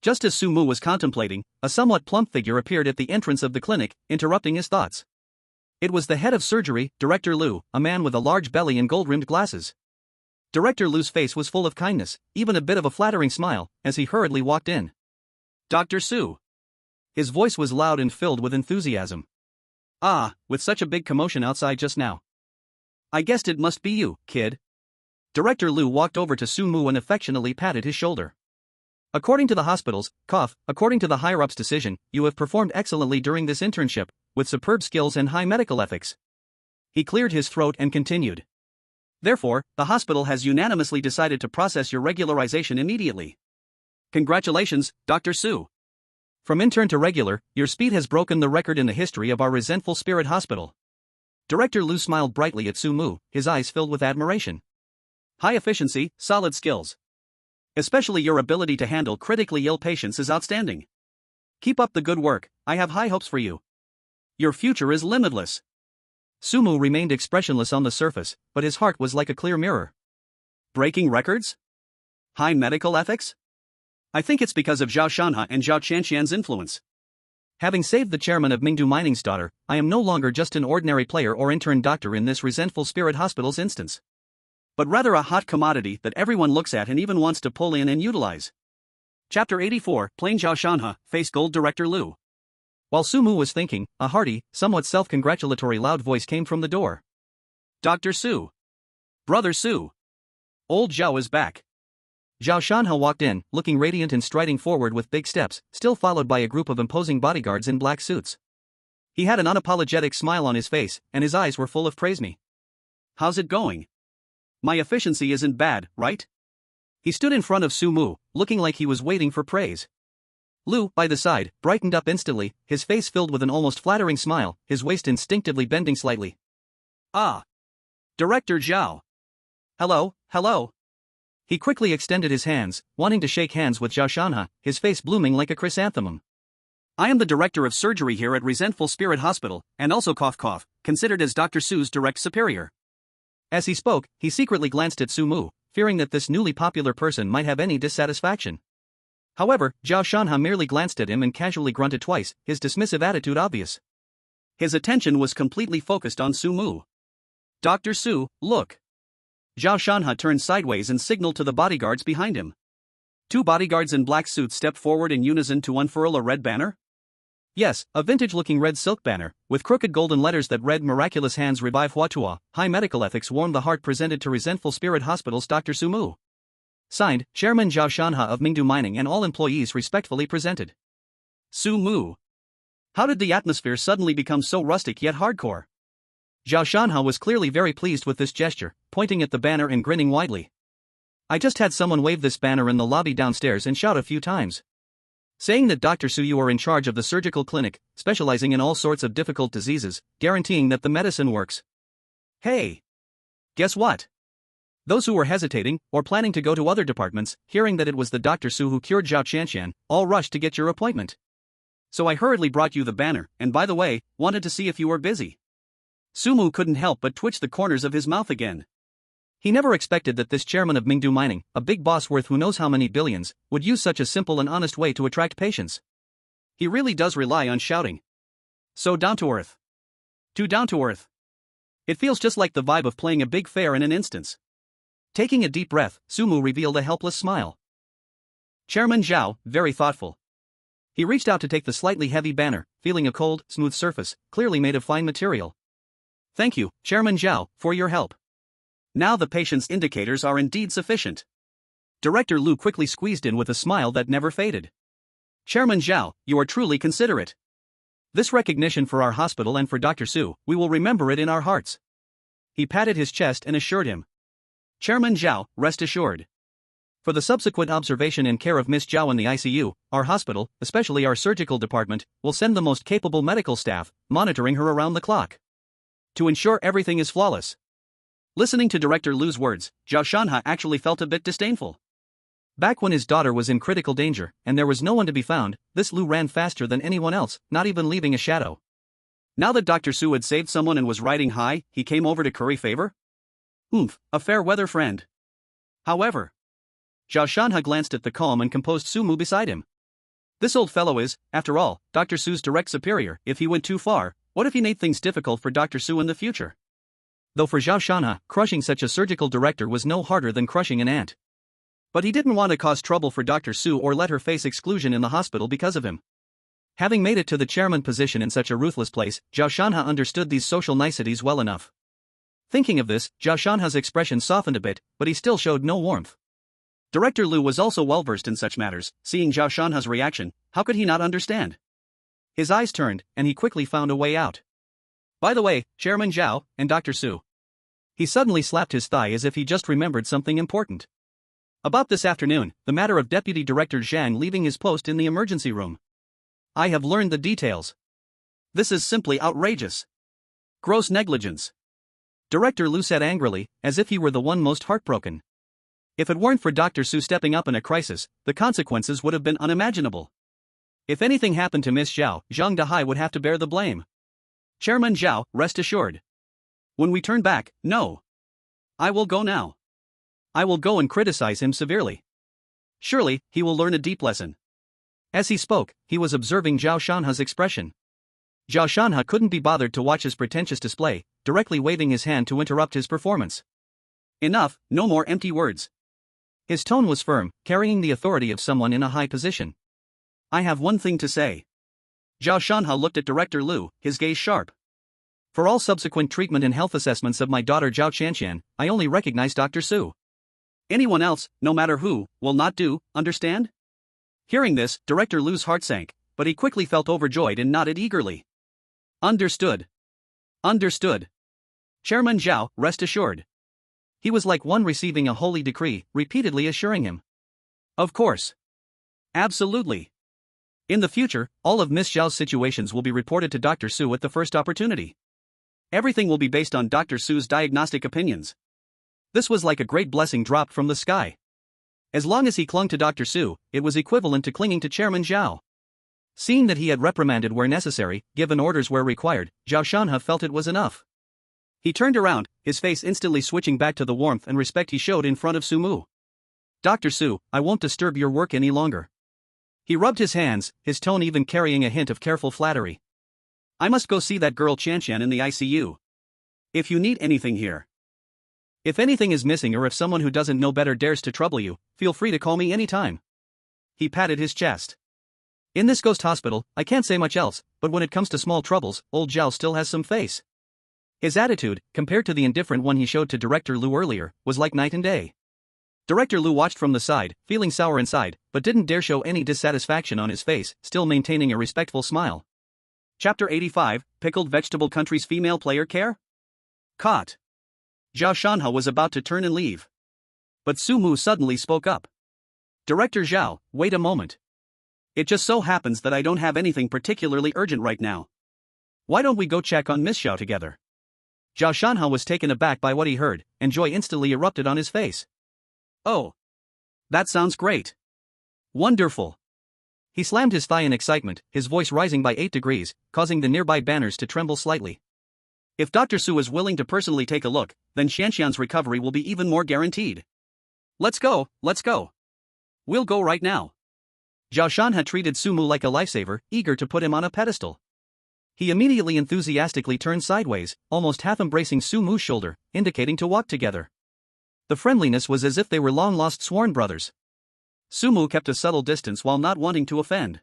Speaker 1: Just as Sumu was contemplating, a somewhat plump figure appeared at the entrance of the clinic, interrupting his thoughts. It was the head of surgery, Director Liu, a man with a large belly and gold-rimmed glasses. Director Liu's face was full of kindness, even a bit of a flattering smile, as he hurriedly walked in.
Speaker 2: Dr. Su.
Speaker 1: His voice was loud and filled with enthusiasm.
Speaker 2: Ah, with such a big commotion outside just now. I guessed it must be you, kid.
Speaker 1: Director Liu walked over to Sumu and affectionately patted his shoulder. According to the hospital's, according to the higher-ups' decision, you have performed excellently during this internship, with superb skills and high medical ethics. He cleared his throat and continued.
Speaker 2: Therefore, the hospital has unanimously decided to process your regularization immediately. Congratulations, Dr. Su.
Speaker 1: From intern to regular, your speed has broken the record in the history of our resentful spirit hospital. Director Liu smiled brightly at Sumu, his eyes filled with admiration.
Speaker 2: High efficiency, solid skills. Especially your ability to handle critically ill patients is outstanding. Keep up the good work, I have high hopes for you. Your future is limitless.
Speaker 1: Sumu remained expressionless on the surface, but his heart was like a clear mirror.
Speaker 2: Breaking records? High medical ethics? I think it's because of Zhao Shanha and Zhao Qianxian's influence.
Speaker 1: Having saved the chairman of Mingdu Mining's daughter, I am no longer just an ordinary player or intern doctor in this resentful spirit hospital's instance,
Speaker 2: but rather a hot commodity that everyone looks at and even wants to pull in and utilize. Chapter 84, Plain Zhao Shanha, Face Gold Director Liu.
Speaker 1: While Sumu was thinking, a hearty, somewhat self-congratulatory loud voice came from the door.
Speaker 2: Dr. Su. Brother Su. Old Zhao is back.
Speaker 1: Zhao Shanha walked in, looking radiant and striding forward with big steps, still followed by a group of imposing bodyguards in black suits. He had an unapologetic smile on his face, and his eyes were full of praise me.
Speaker 2: How's it going? My efficiency isn't bad, right?
Speaker 1: He stood in front of Sumu, looking like he was waiting for praise. Liu, by the side, brightened up instantly, his face filled with an almost flattering smile, his waist instinctively bending slightly.
Speaker 2: Ah! Director Zhao.
Speaker 1: Hello. He quickly extended his hands, wanting to shake hands with Zhao Shanha, his face blooming like a chrysanthemum.
Speaker 2: I am the director of surgery here at Resentful Spirit Hospital, and also considered as Dr. Su's direct superior.
Speaker 1: As he spoke, he secretly glanced at Sumu, fearing that this newly popular person might have any dissatisfaction. However, Zhao Shanha merely glanced at him and casually grunted twice, his dismissive attitude obvious.
Speaker 2: His attention was completely focused on Sumu. Dr. Su, look. Zhao Shanha turned sideways and signaled to the bodyguards behind him. 2 bodyguards in black suits stepped forward in unison to unfurl a red banner?
Speaker 1: Yes, a vintage-looking red silk banner, with crooked golden letters that read "Miraculous Hands Revive Huatua, High Medical Ethics Warm the Heart," presented to Resentful Spirit Hospital's Dr. Sumu. Signed, Chairman Zhao Shanha of Mingdu Mining, and all employees respectfully presented.
Speaker 2: Sumu. How did the atmosphere suddenly become so rustic yet hardcore?
Speaker 1: Zhao Shanha was clearly very pleased with this gesture, pointing at the banner and grinning widely. I just had someone wave this banner in the lobby downstairs and shout a few times, saying that Dr. Su, you are in charge of the surgical clinic, specializing in all sorts of difficult diseases, guaranteeing that the medicine works.
Speaker 2: Hey! Guess what? Those who were hesitating, or planning to go to other departments, hearing that it was the Dr. Su who cured Zhao Qianqian, all rushed to get your appointment. So I hurriedly brought you the banner, and by the way, wanted to see if you were busy. Sumu couldn't help but twitch the corners of his mouth again. He never expected that this chairman of Mingdu Mining, a big boss worth who knows how many billions, would use such a simple and honest way to attract patients. He really does rely on shouting. So down to earth. Too down to earth. It feels just like the vibe of playing a big fair in an instance. Taking a deep breath, Sumu revealed a helpless smile. Chairman Zhao, very thoughtful. He reached out to take the slightly heavy banner, feeling a cold, smooth surface, clearly made of fine material. Thank you, Chairman Zhao, for your help. Now the patient's indicators are indeed sufficient. Director Lu quickly squeezed in with a smile that never faded. Chairman Zhao, you are truly considerate. This recognition for our hospital and for Dr. Su, we will remember it in our hearts. He patted his chest and assured him. Chairman Zhao, rest assured. For the subsequent observation and care of Miss Zhao in the ICU, our hospital, especially our surgical department, will send the most capable medical staff, monitoring her around the clock. To ensure everything is flawless. Listening to Director Lu's words, Zhao Shanha actually felt a bit disdainful. Back when his daughter was in critical danger, and there was no one to be found, this Lu ran faster than anyone else, not even leaving a shadow. Now that Dr. Su had saved someone and was riding high, he came over to curry favor? A fair weather friend. However, Zhao Shanha glanced at the calm and composed Sumu beside him. This old fellow is, after all, Dr. Su's direct superior. If he went too far, what if he made things difficult for Dr. Su in the future? Though for Zhao Shanha, crushing such a surgical director was no harder than crushing an ant. But he didn't want to cause trouble for Dr. Su or let her face exclusion in the hospital because of him. Having made it to the chairman position in such a ruthless place, Zhao Shanha understood these social niceties well enough. Thinking of this, Zhao Shanha's expression softened a bit, but he still showed no warmth. Director Lu was also well versed in such matters. Seeing Zhao Shanha's reaction, how could he not understand? His eyes turned, and he quickly found a way out. By the way, Chairman Zhao, and Dr. Su. He suddenly slapped his thigh as if he just remembered something important. About this afternoon, the matter of Deputy Director Zhang leaving his post in the emergency room. I have learned the details. This is simply outrageous. Gross negligence. Director Lu said angrily, as if he were the one most heartbroken. If it weren't for Dr. Su stepping up in a crisis, the consequences would have been unimaginable. If anything happened to Miss Zhao, Zhang Dahai would have to bear the blame. Chairman Zhao, rest assured. When we turn back, no. I will go now. I will go and criticize him severely. Surely, he will learn a deep lesson. As he spoke, he was observing Zhao Shanha's expression. Zhao Shanha couldn't be bothered to watch his pretentious display, directly waving his hand to interrupt his performance. Enough, no more empty words. His tone was firm, carrying the authority of someone in a high position. I have one thing to say. Zhao Shanha looked at Director Lu, his gaze sharp. For all subsequent treatment and health assessments of my daughter Zhao Qianqian, I only recognize Dr. Su. Anyone else, no matter who, will not do, understand? Hearing this, Director Lu's heart sank, but he quickly felt overjoyed and nodded eagerly. Understood. Understood. Chairman Zhao, rest assured. He was like one receiving a holy decree, repeatedly assuring him. Of course. Absolutely. In the future, all of Miss Zhao's situations will be reported to Dr. Su at the first opportunity. Everything will be based on Dr. Su's diagnostic opinions. This was like a great blessing dropped from the sky. As long as he clung to Dr. Su, it was equivalent to clinging to Chairman Zhao. Seeing that he had reprimanded where necessary, given orders where required, Zhao Shanha felt it was enough. He turned around, his face instantly switching back to the warmth and respect he showed in front of Sumu. Dr. Su, I won't disturb your work any longer. He rubbed his hands, his tone even carrying a hint of careful flattery. I must go see that girl Qianqian in the ICU. If you need anything here. If anything is missing or if someone who doesn't know better dares to trouble you, feel free to call me anytime. He patted his chest. In this ghost hospital, I can't say much else, but when it comes to small troubles, old Zhao still has some face. His attitude, compared to the indifferent one he showed to Director Lu earlier, was like night and day. Director Lu watched from the side, feeling sour inside, but didn't dare show any dissatisfaction on his face, still maintaining a respectful smile. Chapter 85, Pickled Vegetable Country's Female Player Care? Caught. Zhao Shanha was about to turn and leave. But Sumu suddenly spoke up. Director Zhao, wait a moment. It just so happens that I don't have anything particularly urgent right now. Why don't we go check on Miss Zhao together? Zhao Shanha was taken aback by what he heard, and joy instantly erupted on his face. Oh! That sounds great! Wonderful! He slammed his thigh in excitement, his voice rising by 8 degrees, causing the nearby banners to tremble slightly. If Dr. Su is willing to personally take a look, then Xianxian's recovery will be even more guaranteed. Let's go, let's go. We'll go right now. Zhao Shan had treated Sumu like a lifesaver, eager to put him on a pedestal. He immediately enthusiastically turned sideways, almost half embracing Sumu's shoulder, indicating to walk together. The friendliness was as if they were long-lost sworn brothers. Sumu kept a subtle distance while not wanting to offend.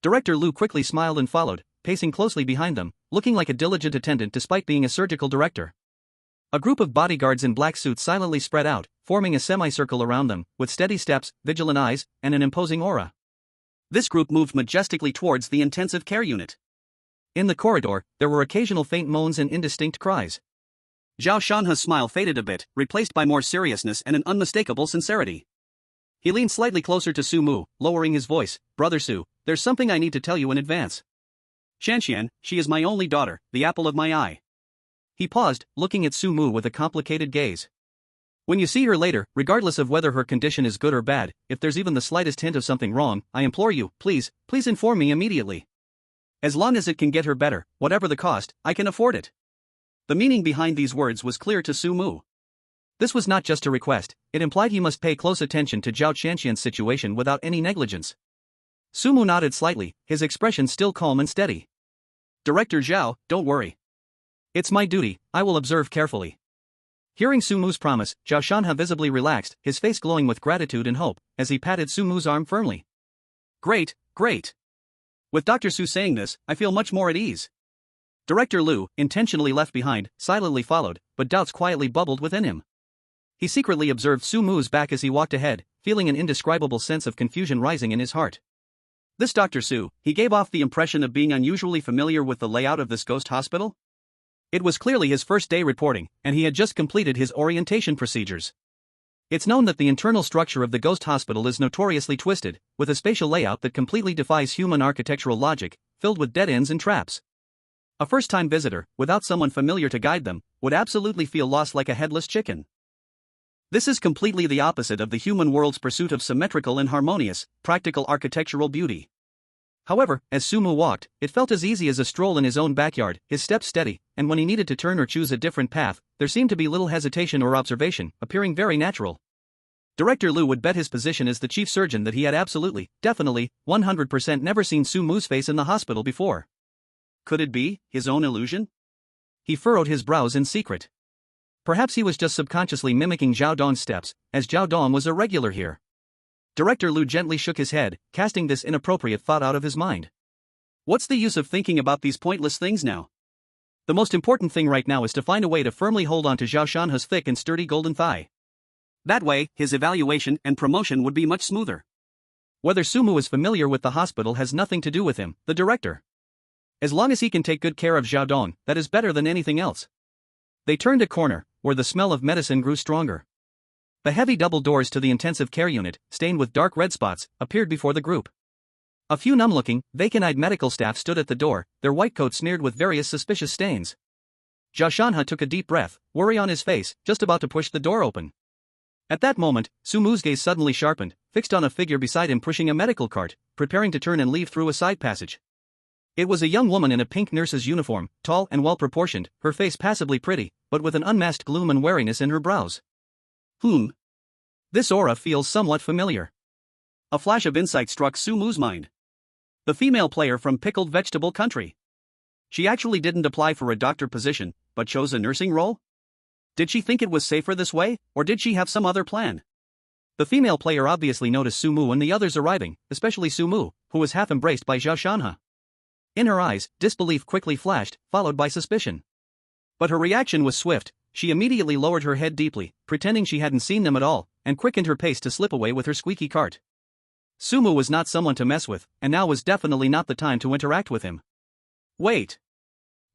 Speaker 2: Director Lu quickly smiled and followed, pacing closely behind them, looking like a diligent attendant despite being a surgical director. A group of bodyguards in black suits silently spread out, forming a semicircle around them, with steady steps, vigilant eyes, and an imposing aura. This group moved majestically towards the intensive care unit. In the corridor, there were occasional faint moans and indistinct cries. Zhao Shanha's smile faded a bit, replaced by more seriousness and an unmistakable sincerity. He leaned slightly closer to Su Mu, lowering his voice. Brother Su, there's something I need to tell you in advance. Xianxian, she is my only daughter, the apple of my eye. He paused, looking at Su Mu with a complicated gaze. When you see her later, regardless of whether her condition is good or bad, if there's even the slightest hint of something wrong, I implore you, please inform me immediately. As long as it can get her better, whatever the cost, I can afford it. The meaning behind these words was clear to Su Mu. This was not just a request, it implied he must pay close attention to Zhao Qianxian's situation without any negligence. Su Mu nodded slightly, his expression still calm and steady. Director Zhao, don't worry. It's my duty, I will observe carefully. Hearing Su Mu's promise, Zhao Shanha visibly relaxed, his face glowing with gratitude and hope, as he patted Su Mu's arm firmly. Great, great. With Dr. Su saying this, I feel much more at ease. Director Lu, intentionally left behind, silently followed, but doubts quietly bubbled within him. He secretly observed Su Mu's back as he walked ahead, feeling an indescribable sense of confusion rising in his heart. This Dr. Su, he gave off the impression of being unusually familiar with the layout of this ghost hospital? It was clearly his first day reporting, and he had just completed his orientation procedures. It's known that the internal structure of the ghost hospital is notoriously twisted, with a spatial layout that completely defies human architectural logic, filled with dead ends and traps. A first-time visitor, without someone familiar to guide them, would absolutely feel lost like a headless chicken. This is completely the opposite of the human world's pursuit of symmetrical and harmonious, practical architectural beauty. However, as Su Mu walked, it felt as easy as a stroll in his own backyard, his steps steady, and when he needed to turn or choose a different path, there seemed to be little hesitation or observation, appearing very natural. Director Lu would bet his position as the chief surgeon that he had absolutely, definitely, 100% never seen Su Mu's face in the hospital before. Could it be his own illusion? He furrowed his brows in secret. Perhaps he was just subconsciously mimicking Zhao Dong's steps, as Zhao Dong was a regular here. Director Lu gently shook his head, casting this inappropriate thought out of his mind. What's the use of thinking about these pointless things now? The most important thing right now is to find a way to firmly hold on to Zhao Shanha's thick and sturdy golden thigh. That way, his evaluation and promotion would be much smoother. Whether Su Mu is familiar with the hospital has nothing to do with him, the director. As long as he can take good care of Zhao Dong, that is better than anything else. They turned a corner, where the smell of medicine grew stronger. The heavy double doors to the intensive care unit, stained with dark red spots, appeared before the group. A few numb-looking, vacant-eyed medical staff stood at the door, their white coats smeared with various suspicious stains. Zhao Shanha took a deep breath, worry on his face, just about to push the door open. At that moment, Su Mu's gaze suddenly sharpened, fixed on a figure beside him pushing a medical cart, preparing to turn and leave through a side passage. It was a young woman in a pink nurse's uniform, tall and well-proportioned, her face passably pretty, but with an unmasked gloom and wariness in her brows. This aura feels somewhat familiar. A flash of insight struck Su Mu's mind. The female player from Pickled Vegetable Country. She actually didn't apply for a doctor position, but chose a nursing role? Did she think it was safer this way, or did she have some other plan? The female player obviously noticed Su Mu and the others arriving, especially Su Mu, who was half embraced by Zhao Shanha. In her eyes, disbelief quickly flashed, followed by suspicion. But her reaction was swift. She immediately lowered her head deeply, pretending she hadn't seen them at all, and quickened her pace to slip away with her squeaky cart. Su Mu was not someone to mess with, and now was definitely not the time to interact with him. Wait!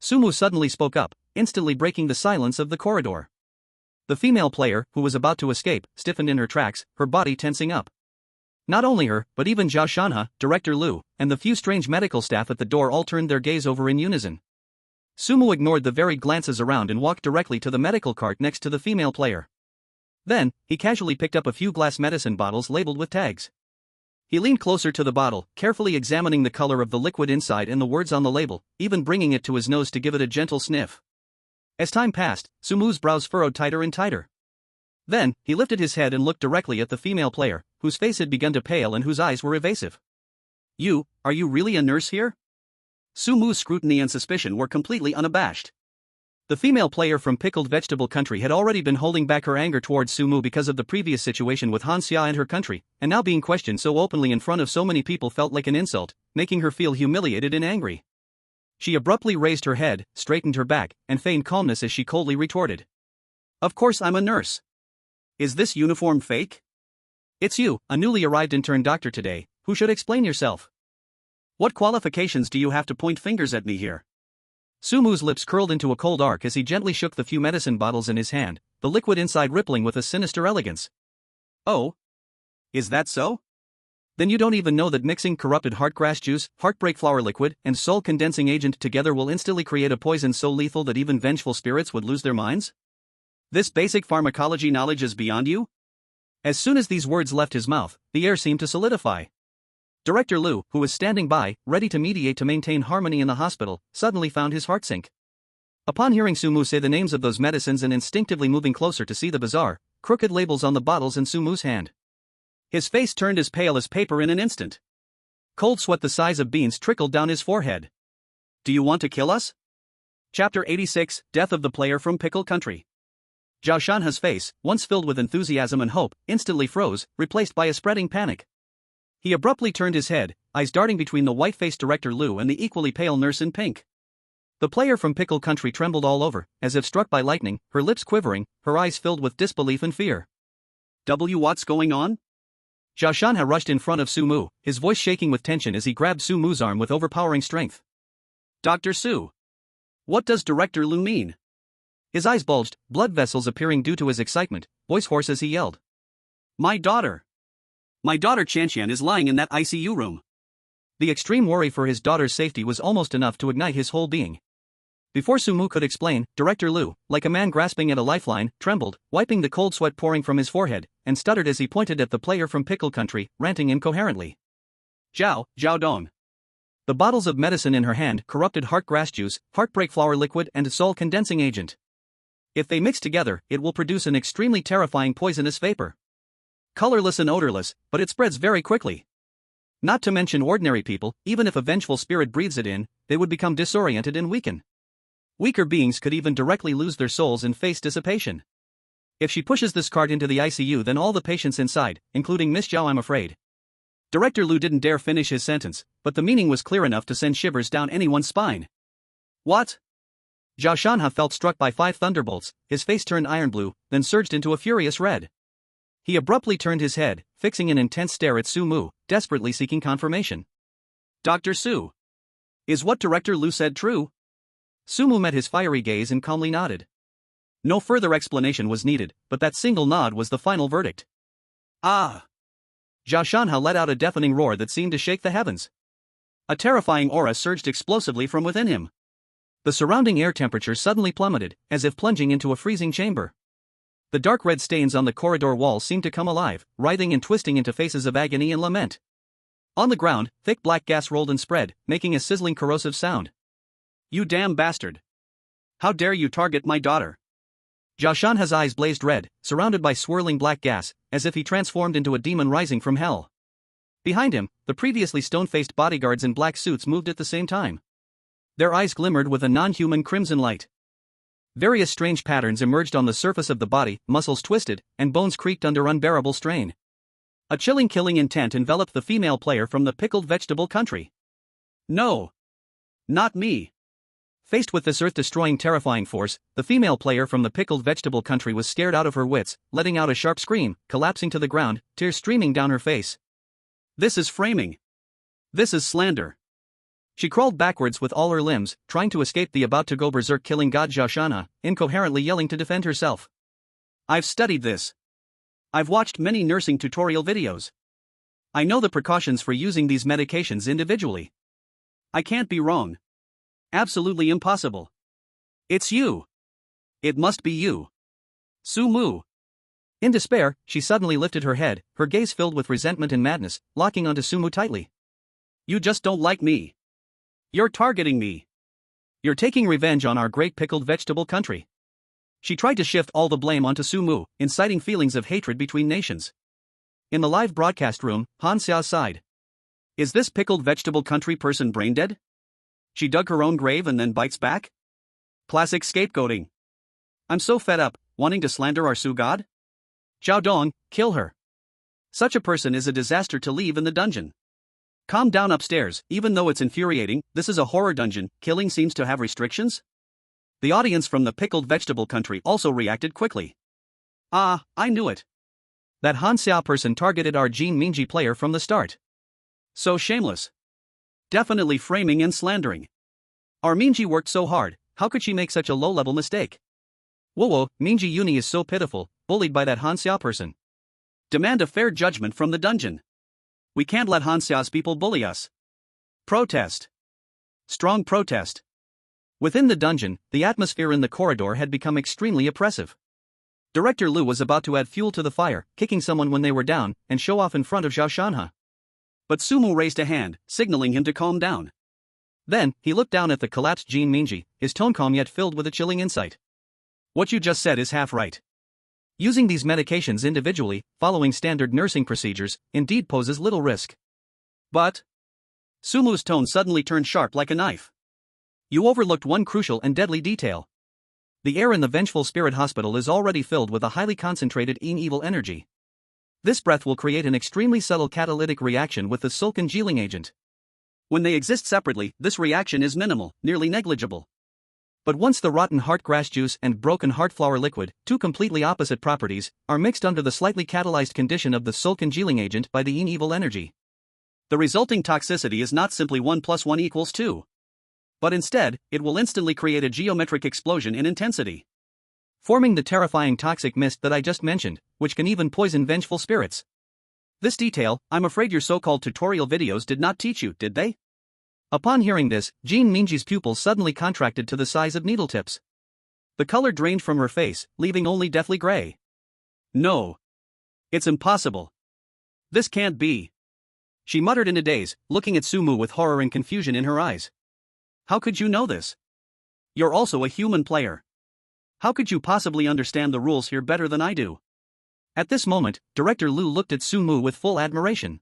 Speaker 2: Su Mu suddenly spoke up, instantly breaking the silence of the corridor. The female player, who was about to escape, stiffened in her tracks, her body tensing up. Not only her, but even Zhao Shanha, Director Lu, and the few strange medical staff at the door all turned their gaze over in unison.
Speaker 1: Sumu ignored the varied glances around and walked directly to the medical cart next to the female player. Then, he casually picked up a few glass medicine bottles labeled with tags. He leaned closer to the bottle, carefully examining the color of the liquid inside and the words on the label, even bringing it to his nose to give it a gentle sniff. As time passed, Sumu's brows furrowed tighter and tighter. Then, he lifted his head and looked directly at the female player, whose face had begun to pale and whose eyes were evasive. Are you really a nurse here? Sumu's scrutiny and suspicion were completely unabashed. The female player from Pickled Vegetable Country had already been holding back her anger towards Sumu because of the previous situation with Han Xia and her country, and now being questioned so openly in front of so many people felt like an insult, making her feel humiliated and angry. She abruptly raised her head, straightened her back, and feigned calmness as she coldly retorted. Of course I'm a nurse. Is this uniform fake? It's you, a newly arrived intern doctor today, who should explain yourself. What qualifications do you have to point fingers at me here? Sumu's lips curled into a cold arc as he gently shook the few medicine bottles in his hand, the liquid inside rippling with a sinister elegance. Oh? Is that so? Then you don't even know that mixing corrupted heartgrass juice, heartbreak flower liquid, and soul condensing agent together will instantly create a poison so lethal that even vengeful spirits would lose their minds? This basic pharmacology knowledge is beyond you? As soon as these words left his mouth, the air seemed to solidify. Director Liu, who was standing by, ready to mediate to maintain harmony in the hospital, suddenly found his heart sink. Upon hearing Sumu say the names of those medicines and instinctively moving closer to see the bizarre, crooked labels on the bottles in Sumu's hand, his face turned as pale as paper in an instant. Cold sweat the size of beans trickled down his forehead. Do you want to kill us? Chapter 86, Death of the Player from Pickle Country. Zhao Shanha's face, once filled with enthusiasm and hope, instantly froze, replaced by a spreading panic. He abruptly turned his head, eyes darting between the white-faced Director Liu and the equally pale nurse in pink. The player from Pickle Country trembled all over, as if struck by lightning, her lips quivering, her eyes filled with disbelief and fear. What's going on? Zhao Shanha rushed in front of Sumu, his voice shaking with tension as he grabbed Sumu's arm with overpowering strength. Dr. Su. What does Director Liu mean? His eyes bulged, blood vessels appearing due to his excitement, voice hoarse as he yelled. My daughter Qianqian is lying in that ICU room. The extreme worry for his daughter's safety was almost enough to ignite his whole being. Before Sumu could explain, Director Liu, like a man grasping at a lifeline, trembled, wiping the cold sweat pouring from his forehead, and stuttered as he pointed at the player from Pickle Country, ranting incoherently. Zhao Dong. The bottles of medicine in her hand corrupted heartgrass juice, heartbreak flower liquid and soul condensing agent. If they mix together, it will produce an extremely terrifying poisonous vapor. Colorless and odorless, but it spreads very quickly. Not to mention ordinary people, even if a vengeful spirit breathes it in, they would become disoriented and weaken. Weaker beings could even directly lose their souls and face dissipation. If she pushes this cart into the ICU, then all the patients inside, including Miss Zhao, I'm afraid. Director Liu didn't dare finish his sentence, but the meaning was clear enough to send shivers down anyone's spine. What? Zhao Shanha felt struck by 5 thunderbolts, his face turned iron blue, then surged into a furious red. He abruptly turned his head, fixing an intense stare at Sumu, desperately seeking confirmation. Dr. Su. Is what Director Liu said true? Sumu met his fiery gaze and calmly nodded. No further explanation was needed, but that single nod was the final verdict. Ah! Zhao Shanha let out a deafening roar that seemed to shake the heavens. A terrifying aura surged explosively from within him. The surrounding air temperature suddenly plummeted, as if plunging into a freezing chamber. The dark red stains on the corridor walls seemed to come alive, writhing and twisting into faces of agony and lament. On the ground, thick black gas rolled and spread, making a sizzling corrosive sound. You damn bastard! How dare you target my daughter? Zhao Shanha's eyes blazed red, surrounded by swirling black gas, as if he transformed into a demon rising from hell. Behind him, the previously stone-faced bodyguards in black suits moved at the same time. Their eyes glimmered with a non-human crimson light. Various strange patterns emerged on the surface of the body, muscles twisted, and bones creaked under unbearable strain. A chilling killing intent enveloped the female player from the Pickled Vegetable Country. No! Not me! Faced with this earth-destroying terrifying force, the female player from the Pickled Vegetable Country was scared out of her wits, letting out a sharp scream, collapsing to the ground, tears streaming down her face. This is framing. This is slander. She crawled backwards with all her limbs, trying to escape the about-to-go berserk killing god Zhao Shanha, incoherently yelling to defend herself. I've studied this. I've watched many nursing tutorial videos. I know the precautions for using these medications individually. I can't be wrong. Absolutely impossible.
Speaker 2: It's you. It must be you. Sumu.
Speaker 1: In despair, she suddenly lifted her head, her gaze filled with resentment and madness, locking onto Sumu tightly.
Speaker 2: You just don't like me. You're targeting me.
Speaker 1: You're taking revenge on our great pickled vegetable country. She tried to shift all the blame onto Sumu, inciting feelings of hatred between nations. In the live broadcast room, Han Xiao sighed.
Speaker 2: Is this pickled vegetable country person brain dead? She dug her own grave and then bites back? Classic scapegoating. I'm so fed up, wanting to slander our Su god?
Speaker 1: Zhao Dong, kill her.
Speaker 2: Such a person is a disaster to leave in the dungeon. Calm down upstairs, even though it's infuriating, this is a horror dungeon, killing seems to have restrictions? The audience from the pickled vegetable country also reacted quickly. Ah, I knew it.
Speaker 1: That Han Xiao person targeted our Jin Minji player from the start.
Speaker 2: So shameless. Definitely framing and slandering. Our Minji worked so hard, how could she make such a low-level mistake?
Speaker 1: Whoa, Minji Uni is so pitiful, bullied by that Han Xiao person.
Speaker 2: Demand a fair judgment from the dungeon. We can't let Han Xiao's people bully us. Protest. Strong protest.
Speaker 1: Within the dungeon, the atmosphere in the corridor had become extremely oppressive. Director Lu was about to add fuel to the fire, kicking someone when they were down, and show off in front of Zhao Shanhe.
Speaker 2: But Sumu raised a hand, signaling him to calm down.
Speaker 1: Then, he looked down at the collapsed Jin Minji, his tone calm yet filled with a chilling insight.
Speaker 2: What you just said is half right.
Speaker 1: Using these medications individually, following standard nursing procedures, indeed poses little risk.
Speaker 2: But Sumu's tone suddenly turned sharp like a knife.
Speaker 1: You overlooked one crucial and deadly detail. The air in the Vengeful Spirit Hospital is already filled with a highly concentrated evil energy. This breath will create an extremely subtle catalytic reaction with the sulcongealing agent.
Speaker 2: When they exist separately, this reaction is minimal, nearly negligible.
Speaker 1: But once the rotten heart grass juice and broken heart flower liquid, two completely opposite properties, are mixed under the slightly catalyzed condition of the sulcongealing agent by the evil energy,
Speaker 2: the resulting toxicity is not simply 1 + 1 = 2. But instead, it will instantly create a geometric explosion in intensity,
Speaker 1: forming the terrifying toxic mist that I just mentioned, which can even poison vengeful spirits.
Speaker 2: This detail, I'm afraid your so-called tutorial videos did not teach you, did they?
Speaker 1: Upon hearing this, Jin Minji's pupils suddenly contracted to the size of needle tips. The color drained from her face, leaving only deathly gray.
Speaker 2: No. It's impossible. This can't be. She muttered in a daze, looking at Sumu with horror and confusion in her eyes. How could you know this? You're also a human player. How could you possibly understand the rules here better than I do?
Speaker 1: At this moment, Director Lu looked at Sumu with full admiration.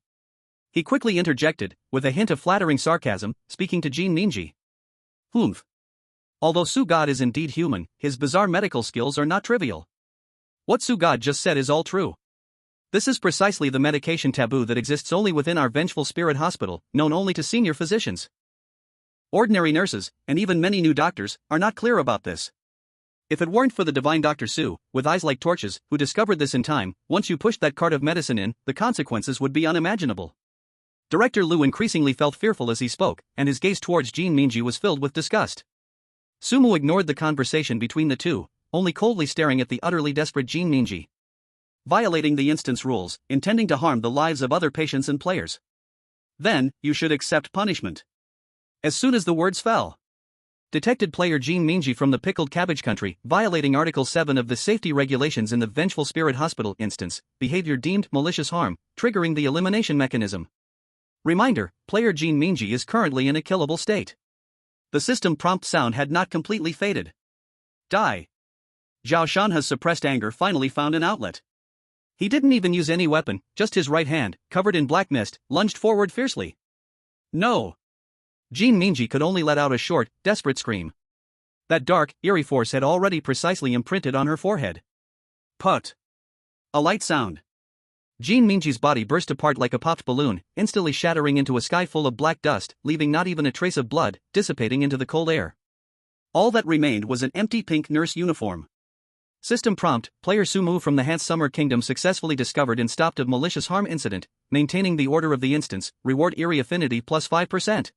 Speaker 1: He quickly interjected, with a hint of flattering sarcasm, speaking to Jin Minji.
Speaker 2: Humph.
Speaker 1: Although Su God is indeed human, his bizarre medical skills are not trivial. What Su God just said is all true. This is precisely the medication taboo that exists only within our Vengeful Spirit Hospital, known only to senior physicians. Ordinary nurses, and even many new doctors, are not clear about this. If it weren't for the divine Dr. Su, with eyes like torches, who discovered this in time, once you pushed that cart of medicine in, the consequences would be unimaginable. Director Lu increasingly felt fearful as he spoke, and his gaze towards Jin Minji was filled with disgust. Sumu ignored the conversation between the two, only coldly staring at the utterly desperate Jin Minji.
Speaker 2: Violating the instance rules, intending to harm the lives of other patients and players. Then, you should accept punishment. As soon as the words fell.
Speaker 1: Detected player Jin Minji from the Pickled Cabbage Country, violating Article 7 of the safety regulations in the Vengeful Spirit Hospital instance, behavior deemed malicious harm, triggering the elimination mechanism. Reminder, player Jin Minji is currently in a killable state. The system prompt sound had not completely faded.
Speaker 2: Die. Zhao Shanhe's suppressed anger finally found an outlet.
Speaker 1: He didn't even use any weapon, just his right hand, covered in black mist, lunged forward fiercely.
Speaker 2: No.
Speaker 1: Jin Minji could only let out a short, desperate scream. That dark, eerie force had already precisely imprinted on her forehead.
Speaker 2: Put. A light sound.
Speaker 1: Jin Minji's body burst apart like a popped balloon, instantly shattering into a sky full of black dust, leaving not even a trace of blood, dissipating into the cold air.
Speaker 2: All that remained was an empty pink nurse uniform.
Speaker 1: System prompt, player Sumu from the Hans Summer Kingdom successfully discovered and stopped a malicious harm incident, maintaining the order of the instance, reward eerie affinity +5%.